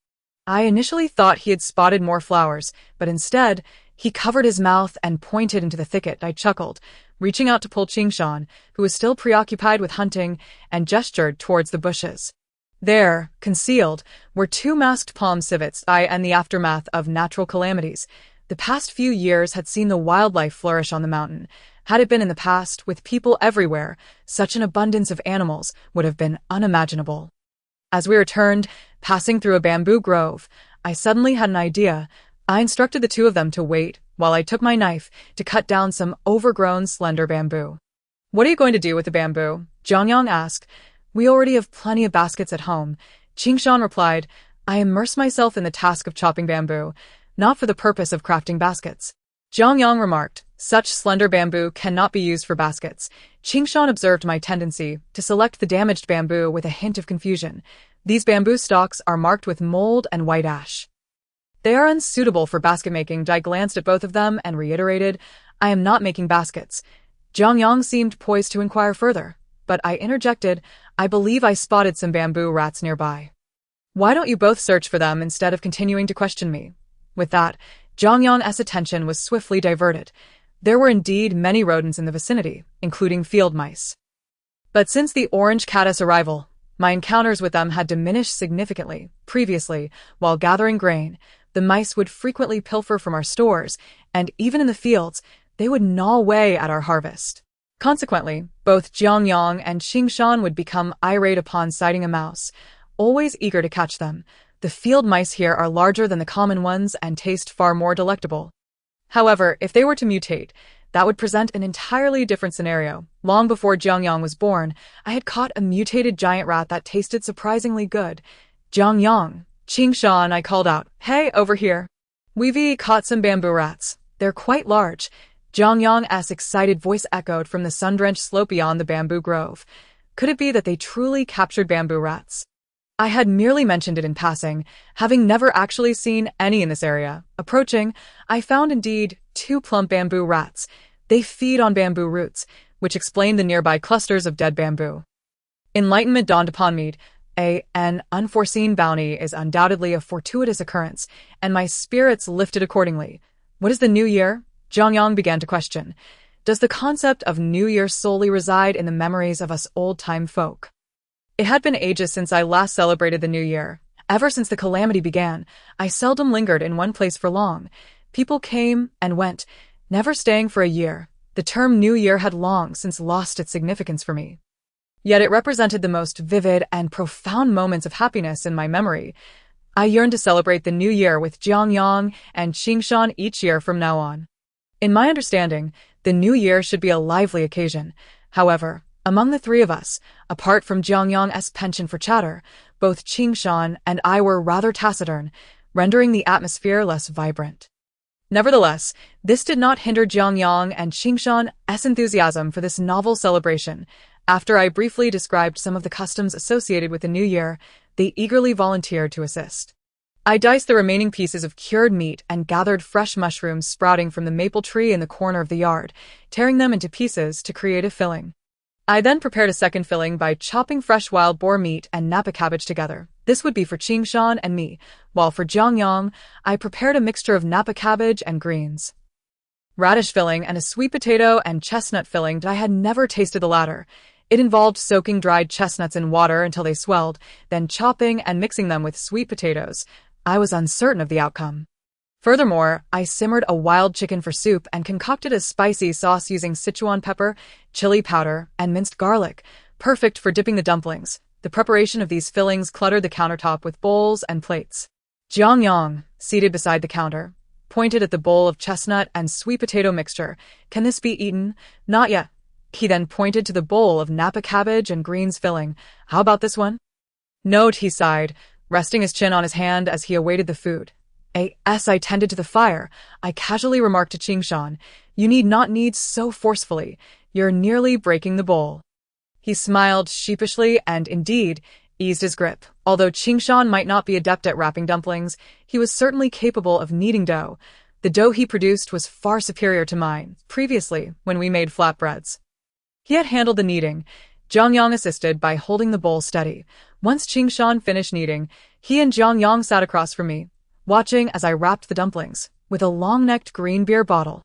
I initially thought he had spotted more flowers, but instead, he covered his mouth and pointed into the thicket. I chuckled, reaching out to pull Qingshan, who was still preoccupied with hunting, and gestured towards the bushes. There, concealed, were 2 masked palm civets. In the aftermath of natural calamities, the past few years had seen the wildlife flourish on the mountain. Had it been in the past, with people everywhere, such an abundance of animals would have been unimaginable. As we returned, passing through a bamboo grove, I suddenly had an idea. I instructed the 2 of them to wait while I took my knife to cut down some overgrown, slender bamboo. "What are you going to do with the bamboo?" Jiang Yang asked. "We already have plenty of baskets at home," Qingshan replied. "I immerse myself in the task of chopping bamboo, not for the purpose of crafting baskets." Jiang Yang remarked, "Such slender bamboo cannot be used for baskets." Qingshan observed my tendency to select the damaged bamboo with a hint of confusion. "These bamboo stalks are marked with mold and white ash. They are unsuitable for basket making." I glanced at both of them and reiterated, "I am not making baskets." Jiang Yang seemed poised to inquire further, but I interjected, "I believe I spotted some bamboo rats nearby. Why don't you both search for them instead of continuing to question me?" With that, Jiang Yang's attention was swiftly diverted. There were indeed many rodents in the vicinity, including field mice. But since the orange caddis arrival, my encounters with them had diminished significantly. Previously, while gathering grain, the mice would frequently pilfer from our stores, and even in the fields, they would gnaw away at our harvest. Consequently, both Jiang Yang and Qingshan would become irate upon sighting a mouse, always eager to catch them. The field mice here are larger than the common ones and taste far more delectable. However, if they were to mutate, that would present an entirely different scenario. Long before Jiang Yang was born, I had caught a mutated giant rat that tasted surprisingly good. Jiang Yang, Qingshan, I called out. Hey, over here. We've caught some bamboo rats. They're quite large. Jiang Yang's excited voice echoed from the sun-drenched slope beyond the bamboo grove. Could it be that they truly captured bamboo rats? I had merely mentioned it in passing, having never actually seen any in this area. Approaching, I found indeed 2 plump bamboo rats. They feed on bamboo roots, which explained the nearby clusters of dead bamboo. Enlightenment dawned upon me. An unforeseen bounty is undoubtedly a fortuitous occurrence, and my spirits lifted accordingly. What is the new year? Jiang Yang began to question. Does the concept of New Year solely reside in the memories of us old-time folk? It had been ages since I last celebrated the New Year. Ever since the calamity began, I seldom lingered in one place for long. People came and went, never staying for a year. The term New Year had long since lost its significance for me. Yet it represented the most vivid and profound moments of happiness in my memory. I yearned to celebrate the New Year with Jiang Yang and Qingshan each year from now on. In my understanding, the New Year should be a lively occasion. However, among the 3 of us, apart from Jiang Yang's penchant for chatter, both Qingshan and I were rather taciturn, rendering the atmosphere less vibrant. Nevertheless, this did not hinder Jiang Yang and Qingshan's enthusiasm for this novel celebration. After I briefly described some of the customs associated with the New Year, they eagerly volunteered to assist. I diced the remaining pieces of cured meat and gathered fresh mushrooms sprouting from the maple tree in the corner of the yard, tearing them into pieces to create a filling. I then prepared a second filling by chopping fresh wild boar meat and napa cabbage together. This would be for Qingshan and me, while for Jiang Yang, I prepared a mixture of napa cabbage and greens. Radish filling and a sweet potato and chestnut filling, but I had never tasted the latter. It involved soaking dried chestnuts in water until they swelled, then chopping and mixing them with sweet potatoes. I was uncertain of the outcome. Furthermore, I simmered a wild chicken for soup and concocted a spicy sauce using Sichuan pepper, chili powder, and minced garlic, perfect for dipping the dumplings. The preparation of these fillings cluttered the countertop with bowls and plates. Jiang Yang, seated beside the counter, pointed at the bowl of chestnut and sweet potato mixture. Can this be eaten? Not yet. He then pointed to the bowl of napa cabbage and greens filling. How about this one? No, he sighed, resting his chin on his hand as he awaited the food. As I tended to the fire, I casually remarked to Qingshan, You need not knead so forcefully. You're nearly breaking the bowl. He smiled sheepishly and, indeed, eased his grip. Although Qingshan might not be adept at wrapping dumplings, he was certainly capable of kneading dough. The dough he produced was far superior to mine, previously, when we made flatbreads. He had handled the kneading. Jiang Yang assisted by holding the bowl steady. Once Qingshan finished kneading, he and Jiang Yang sat across from me, watching as I wrapped the dumplings with a long-necked green beer bottle.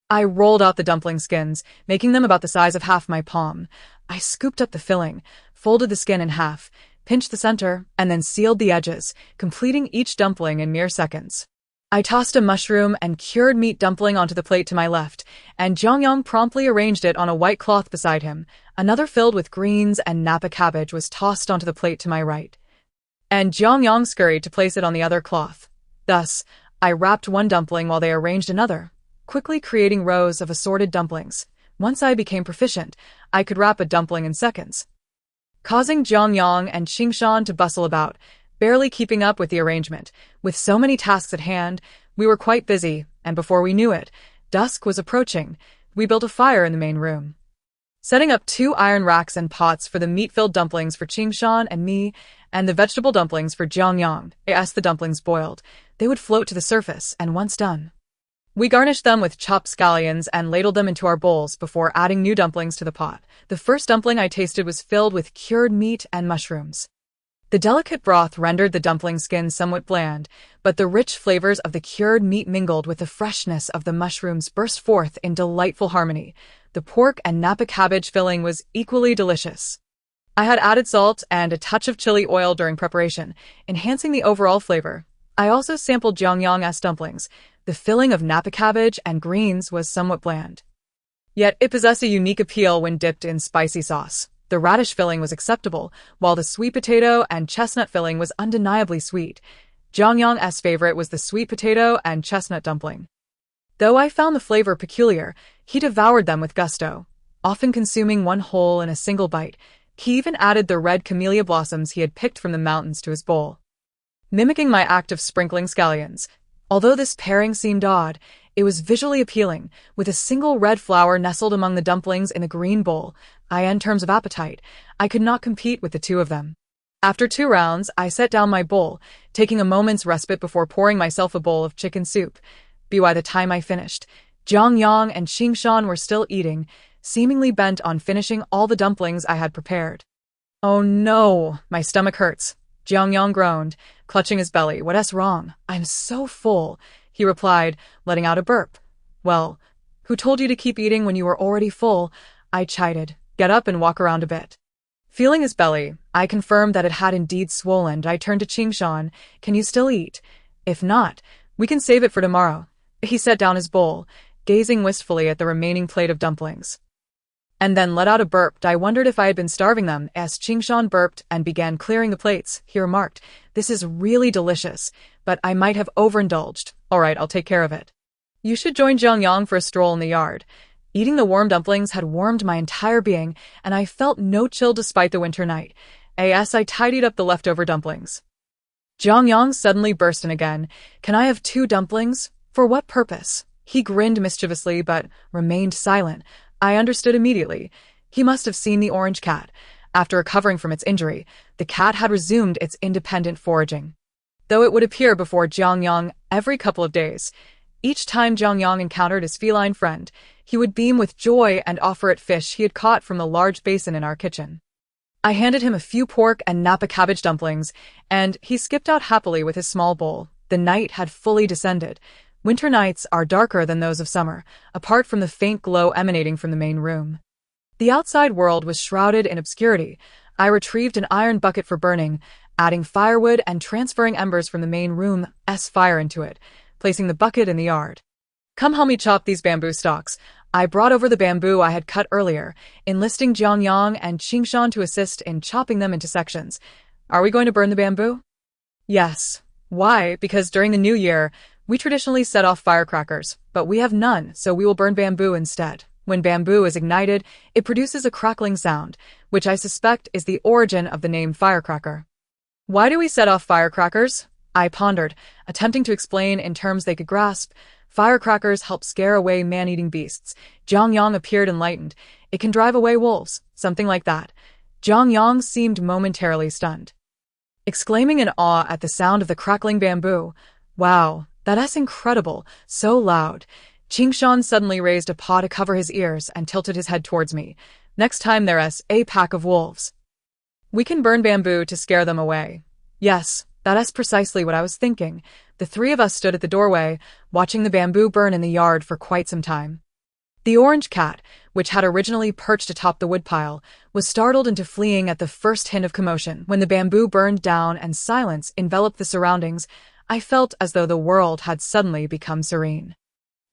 I rolled out the dumpling skins, making them about the size of half my palm. I scooped up the filling, folded the skin in half, pinched the center, and then sealed the edges, completing each dumpling in mere seconds. I tossed a mushroom and cured meat dumpling onto the plate to my left, and Jiang Yang promptly arranged it on a white cloth beside him. Another filled with greens and napa cabbage was tossed onto the plate to my right, and Jiang Yang scurried to place it on the other cloth. Thus, I wrapped one dumpling while they arranged another, quickly creating rows of assorted dumplings. Once I became proficient, I could wrap a dumpling in seconds, causing Jiang Yang and Qingshan to bustle about, barely keeping up with the arrangement. With so many tasks at hand, we were quite busy, and before we knew it, dusk was approaching. We built a fire in the main room, setting up 2 iron racks and pots for the meat-filled dumplings for Qingshan and me, and the vegetable dumplings for Jiang Yang. As the dumplings boiled, they would float to the surface, and once done, we garnished them with chopped scallions and ladled them into our bowls before adding new dumplings to the pot. The first dumpling I tasted was filled with cured meat and mushrooms. The delicate broth rendered the dumpling skin somewhat bland, but the rich flavors of the cured meat mingled with the freshness of the mushrooms burst forth in delightful harmony. The pork and napa cabbage filling was equally delicious. I had added salt and a touch of chili oil during preparation, enhancing the overall flavor. I also sampled Jiang Yang's dumplings. The filling of napa cabbage and greens was somewhat bland. Yet it possessed a unique appeal when dipped in spicy sauce. The radish filling was acceptable, while the sweet potato and chestnut filling was undeniably sweet. Jiang Yang's favorite was the sweet potato and chestnut dumpling. Though I found the flavor peculiar, he devoured them with gusto, often consuming one whole in a single bite. He even added the red camellia blossoms he had picked from the mountains to his bowl, mimicking my act of sprinkling scallions. Although this pairing seemed odd, it was visually appealing, with a single red flower nestled among the dumplings in the green bowl. In terms of appetite, I could not compete with the two of them. After 2 rounds, I set down my bowl, taking a moment's respite before pouring myself a bowl of chicken soup. By the time I finished, Jiang Yang and Qingshan were still eating, seemingly bent on finishing all the dumplings I had prepared. "Oh no, my stomach hurts," Jiang Yang groaned, clutching his belly. "What's wrong? I'm so full," he replied, letting out a burp. "Well, who told you to keep eating when you were already full?" I chided. "Get up and walk around a bit." Feeling his belly, I confirmed that it had indeed swollen. I turned to Qingshan. "Can you still eat? If not, we can save it for tomorrow." He set down his bowl, gazing wistfully at the remaining plate of dumplings, and then let out a burp. I wondered if I had been starving them as Qingshan burped and began clearing the plates. He remarked, "This is really delicious, but I might have overindulged. All right, I'll take care of it." "You should join Jiang Yang for a stroll in the yard." Eating the warm dumplings had warmed my entire being, and I felt no chill despite the winter night. As I tidied up the leftover dumplings, Jiang Yang suddenly burst in again. "Can I have 2 dumplings? For what purpose?" He grinned mischievously but remained silent. I understood immediately. He must have seen the orange cat. After recovering from its injury, the cat had resumed its independent foraging, though it would appear before Jiang Yang every couple of days. Each time Jiang Yang encountered his feline friend, he would beam with joy and offer it fish he had caught from the large basin in our kitchen. I handed him a few pork and napa cabbage dumplings, and he skipped out happily with his small bowl. The night had fully descended. Winter nights are darker than those of summer, apart from the faint glow emanating from the main room. The outside world was shrouded in obscurity. I retrieved an iron bucket for burning, adding firewood and transferring embers from the main room's fire into it, placing the bucket in the yard. "Come help me chop these bamboo stalks." I brought over the bamboo I had cut earlier, enlisting Jiang Yang and Qingshan to assist in chopping them into sections. "Are we going to burn the bamboo?" "Yes." "Why?" "Because during the New Year, we traditionally set off firecrackers, but we have none, so we will burn bamboo instead. When bamboo is ignited, it produces a crackling sound, which I suspect is the origin of the name firecracker." "Why do we set off firecrackers?" I pondered, attempting to explain in terms they could grasp. "Firecrackers help scare away man-eating beasts." Jiang Yang appeared enlightened. "It can drive away wolves, something like that." Jiang Yang seemed momentarily stunned, exclaiming in awe at the sound of the crackling bamboo. "Wow, that's incredible, so loud." Qingshan suddenly raised a paw to cover his ears and tilted his head towards me. "Next time there's a pack of wolves, we can burn bamboo to scare them away." "Yes, that's precisely what I was thinking." The 3 of us stood at the doorway, watching the bamboo burn in the yard for quite some time. The orange cat, which had originally perched atop the woodpile, was startled into fleeing at the first hint of commotion. When the bamboo burned down and silence enveloped the surroundings, I felt as though the world had suddenly become serene.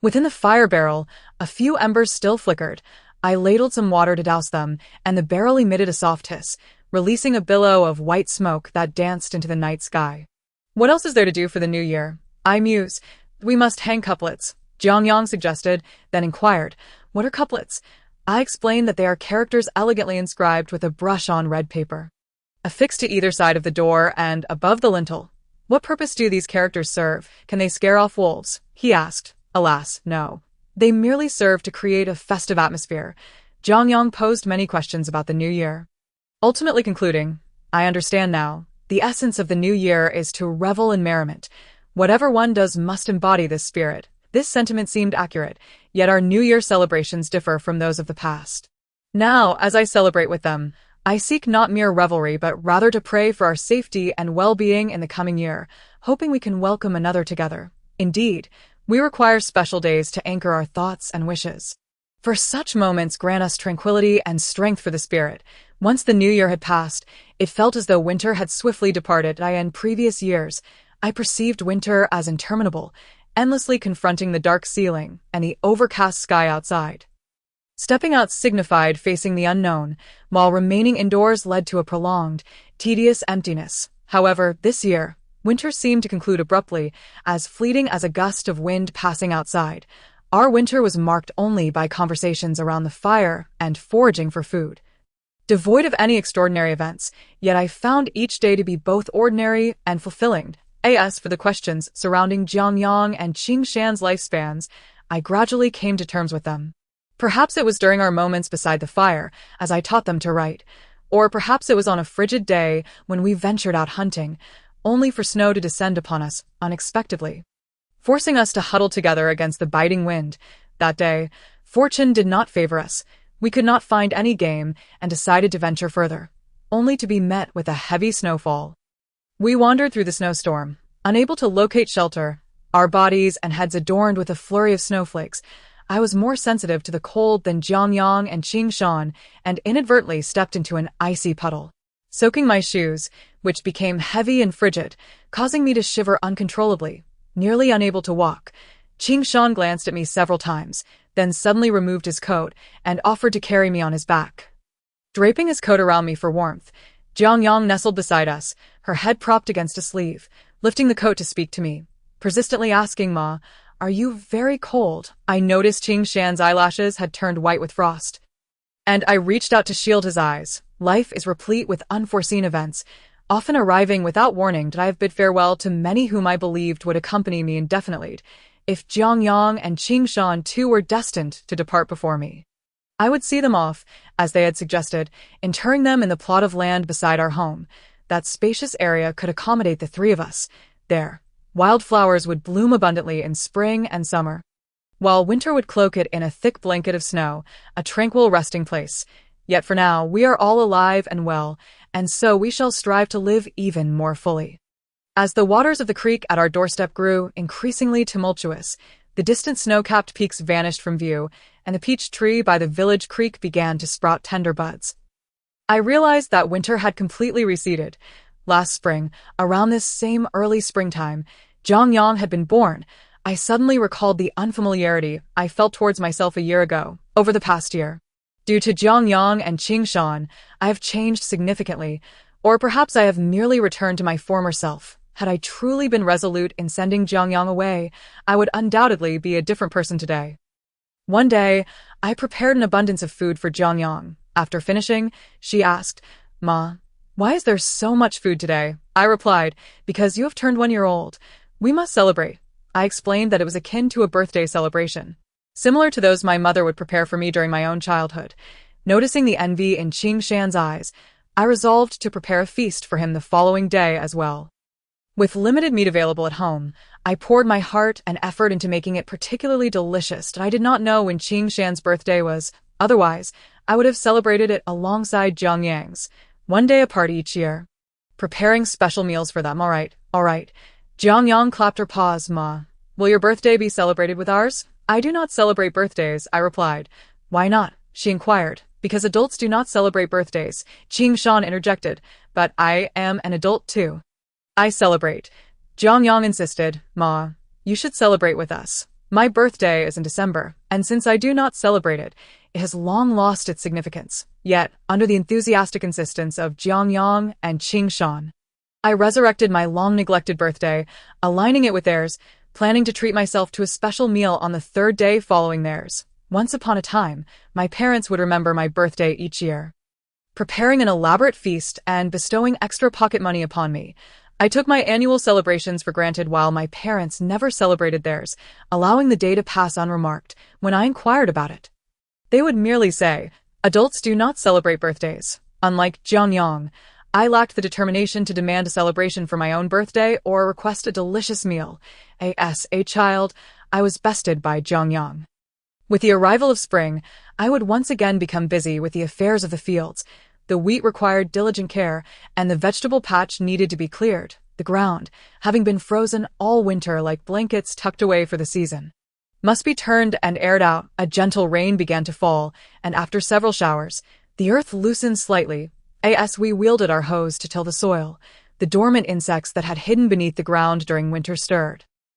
Within the fire barrel, a few embers still flickered. I ladled some water to douse them, and the barrel emitted a soft hiss, releasing a billow of white smoke that danced into the night sky. "What else is there to do for the New Year?" I mused. "We must hang couplets," Jiang Yang suggested, then inquired, "What are couplets?" I explained that they are characters elegantly inscribed with a brush on red paper, affixed to either side of the door and above the lintel. "What purpose do these characters serve? Can they scare off wolves?" he asked. "Alas, no. They merely serve to create a festive atmosphere." Jiang Yang posed many questions about the New Year, ultimately concluding, "I understand now. The essence of the New Year is to revel in merriment. Whatever one does must embody this spirit." This sentiment seemed accurate, yet our New Year celebrations differ from those of the past. Now, as I celebrate with them, I seek not mere revelry but rather to pray for our safety and well-being in the coming year, hoping we can welcome another together. Indeed, we require special days to anchor our thoughts and wishes. For such moments grant us tranquility and strength for the spirit. Once the New Year had passed, it felt as though winter had swiftly departed. In previous years, I perceived winter as interminable, endlessly confronting the dark ceiling and the overcast sky outside. Stepping out signified facing the unknown, while remaining indoors led to a prolonged, tedious emptiness. However, this year, winter seemed to conclude abruptly, as fleeting as a gust of wind passing outside. Our winter was marked only by conversations around the fire and foraging for food. Devoid of any extraordinary events, yet I found each day to be both ordinary and fulfilling. As for the questions surrounding Jiang Yang and Qingshan's lifespans, I gradually came to terms with them. Perhaps it was during our moments beside the fire, as I taught them to write, or perhaps it was on a frigid day when we ventured out hunting, only for snow to descend upon us unexpectedly, forcing us to huddle together against the biting wind. That day, fortune did not favor us. We could not find any game and decided to venture further, only to be met with a heavy snowfall. We wandered through the snowstorm, unable to locate shelter, our bodies and heads adorned with a flurry of snowflakes. I was more sensitive to the cold than Jiang Yang and Qingshan, and inadvertently stepped into an icy puddle, soaking my shoes, which became heavy and frigid, causing me to shiver uncontrollably. Nearly unable to walk, Qingshan glanced at me several times, then suddenly removed his coat and offered to carry me on his back. Draping his coat around me for warmth, Jiang Yang nestled beside us, her head propped against a sleeve, lifting the coat to speak to me, persistently asking, "Ma, are you very cold?" I noticed Qingshan's eyelashes had turned white with frost, and I reached out to shield his eyes. Life is replete with unforeseen events, often arriving without warning. Did I have bid farewell to many whom I believed would accompany me indefinitely? If Jiang Yang and Qingshan too were destined to depart before me, I would see them off, as they had suggested, interring them in the plot of land beside our home. That spacious area could accommodate the three of us. There, wildflowers would bloom abundantly in spring and summer, while winter would cloak it in a thick blanket of snow, a tranquil resting place. Yet for now, we are all alive and well, and so we shall strive to live even more fully. As the waters of the creek at our doorstep grew increasingly tumultuous, the distant snow-capped peaks vanished from view, and the peach tree by the village creek began to sprout tender buds. I realized that winter had completely receded. Last spring, around this same early springtime, Jiang Yang had been born. I suddenly recalled the unfamiliarity I felt towards myself a year ago. Over the past year, due to Jiang Yang and Qingshan, I have changed significantly, or perhaps I have merely returned to my former self. Had I truly been resolute in sending Jiang Yang away, I would undoubtedly be a different person today. One day, I prepared an abundance of food for Jiang Yang. After finishing, she asked, "Ma, why is there so much food today?" I replied, "Because you have turned 1 year old. We must celebrate." I explained that it was akin to a birthday celebration, similar to those my mother would prepare for me during my own childhood. Noticing the envy in Qingshan's eyes, I resolved to prepare a feast for him the following day as well. With limited meat available at home, I poured my heart and effort into making it particularly delicious. I did not know when Qingshan's birthday was. Otherwise, I would have celebrated it alongside Jiang Yang's, one day apart each year, preparing special meals for them. All right. Jiang Yang clapped her paws. "Ma, will your birthday be celebrated with ours?" "I do not celebrate birthdays," I replied. "Why not?" she inquired. "Because adults do not celebrate birthdays," Qingshan interjected. "But I am an adult too. I celebrate." Jiang Yang insisted. "Ma, you should celebrate with us. My birthday is in December, and since I do not celebrate it, it has long lost its significance." Yet, under the enthusiastic insistence of Jiang Yang and Qingshan, I resurrected my long-neglected birthday, aligning it with theirs, planning to treat myself to a special meal on the third day following theirs. Once upon a time, my parents would remember my birthday each year, preparing an elaborate feast and bestowing extra pocket money upon me. I took my annual celebrations for granted while my parents never celebrated theirs, allowing the day to pass unremarked. When I inquired about it, they would merely say, "Adults do not celebrate birthdays." Unlike Jiang Yang, I lacked the determination to demand a celebration for my own birthday or request a delicious meal. As a child, I was bested by Jiang Yang. With the arrival of spring, I would once again become busy with the affairs of the fields. The wheat required diligent care, and the vegetable patch needed to be cleared. The ground, having been frozen all winter like blankets tucked away for the season, must be turned and aired out. A gentle rain began to fall, and after several showers, the earth loosened slightly. As we wielded our hoes to till the soil, the dormant insects that had hidden beneath the ground during winter stirred.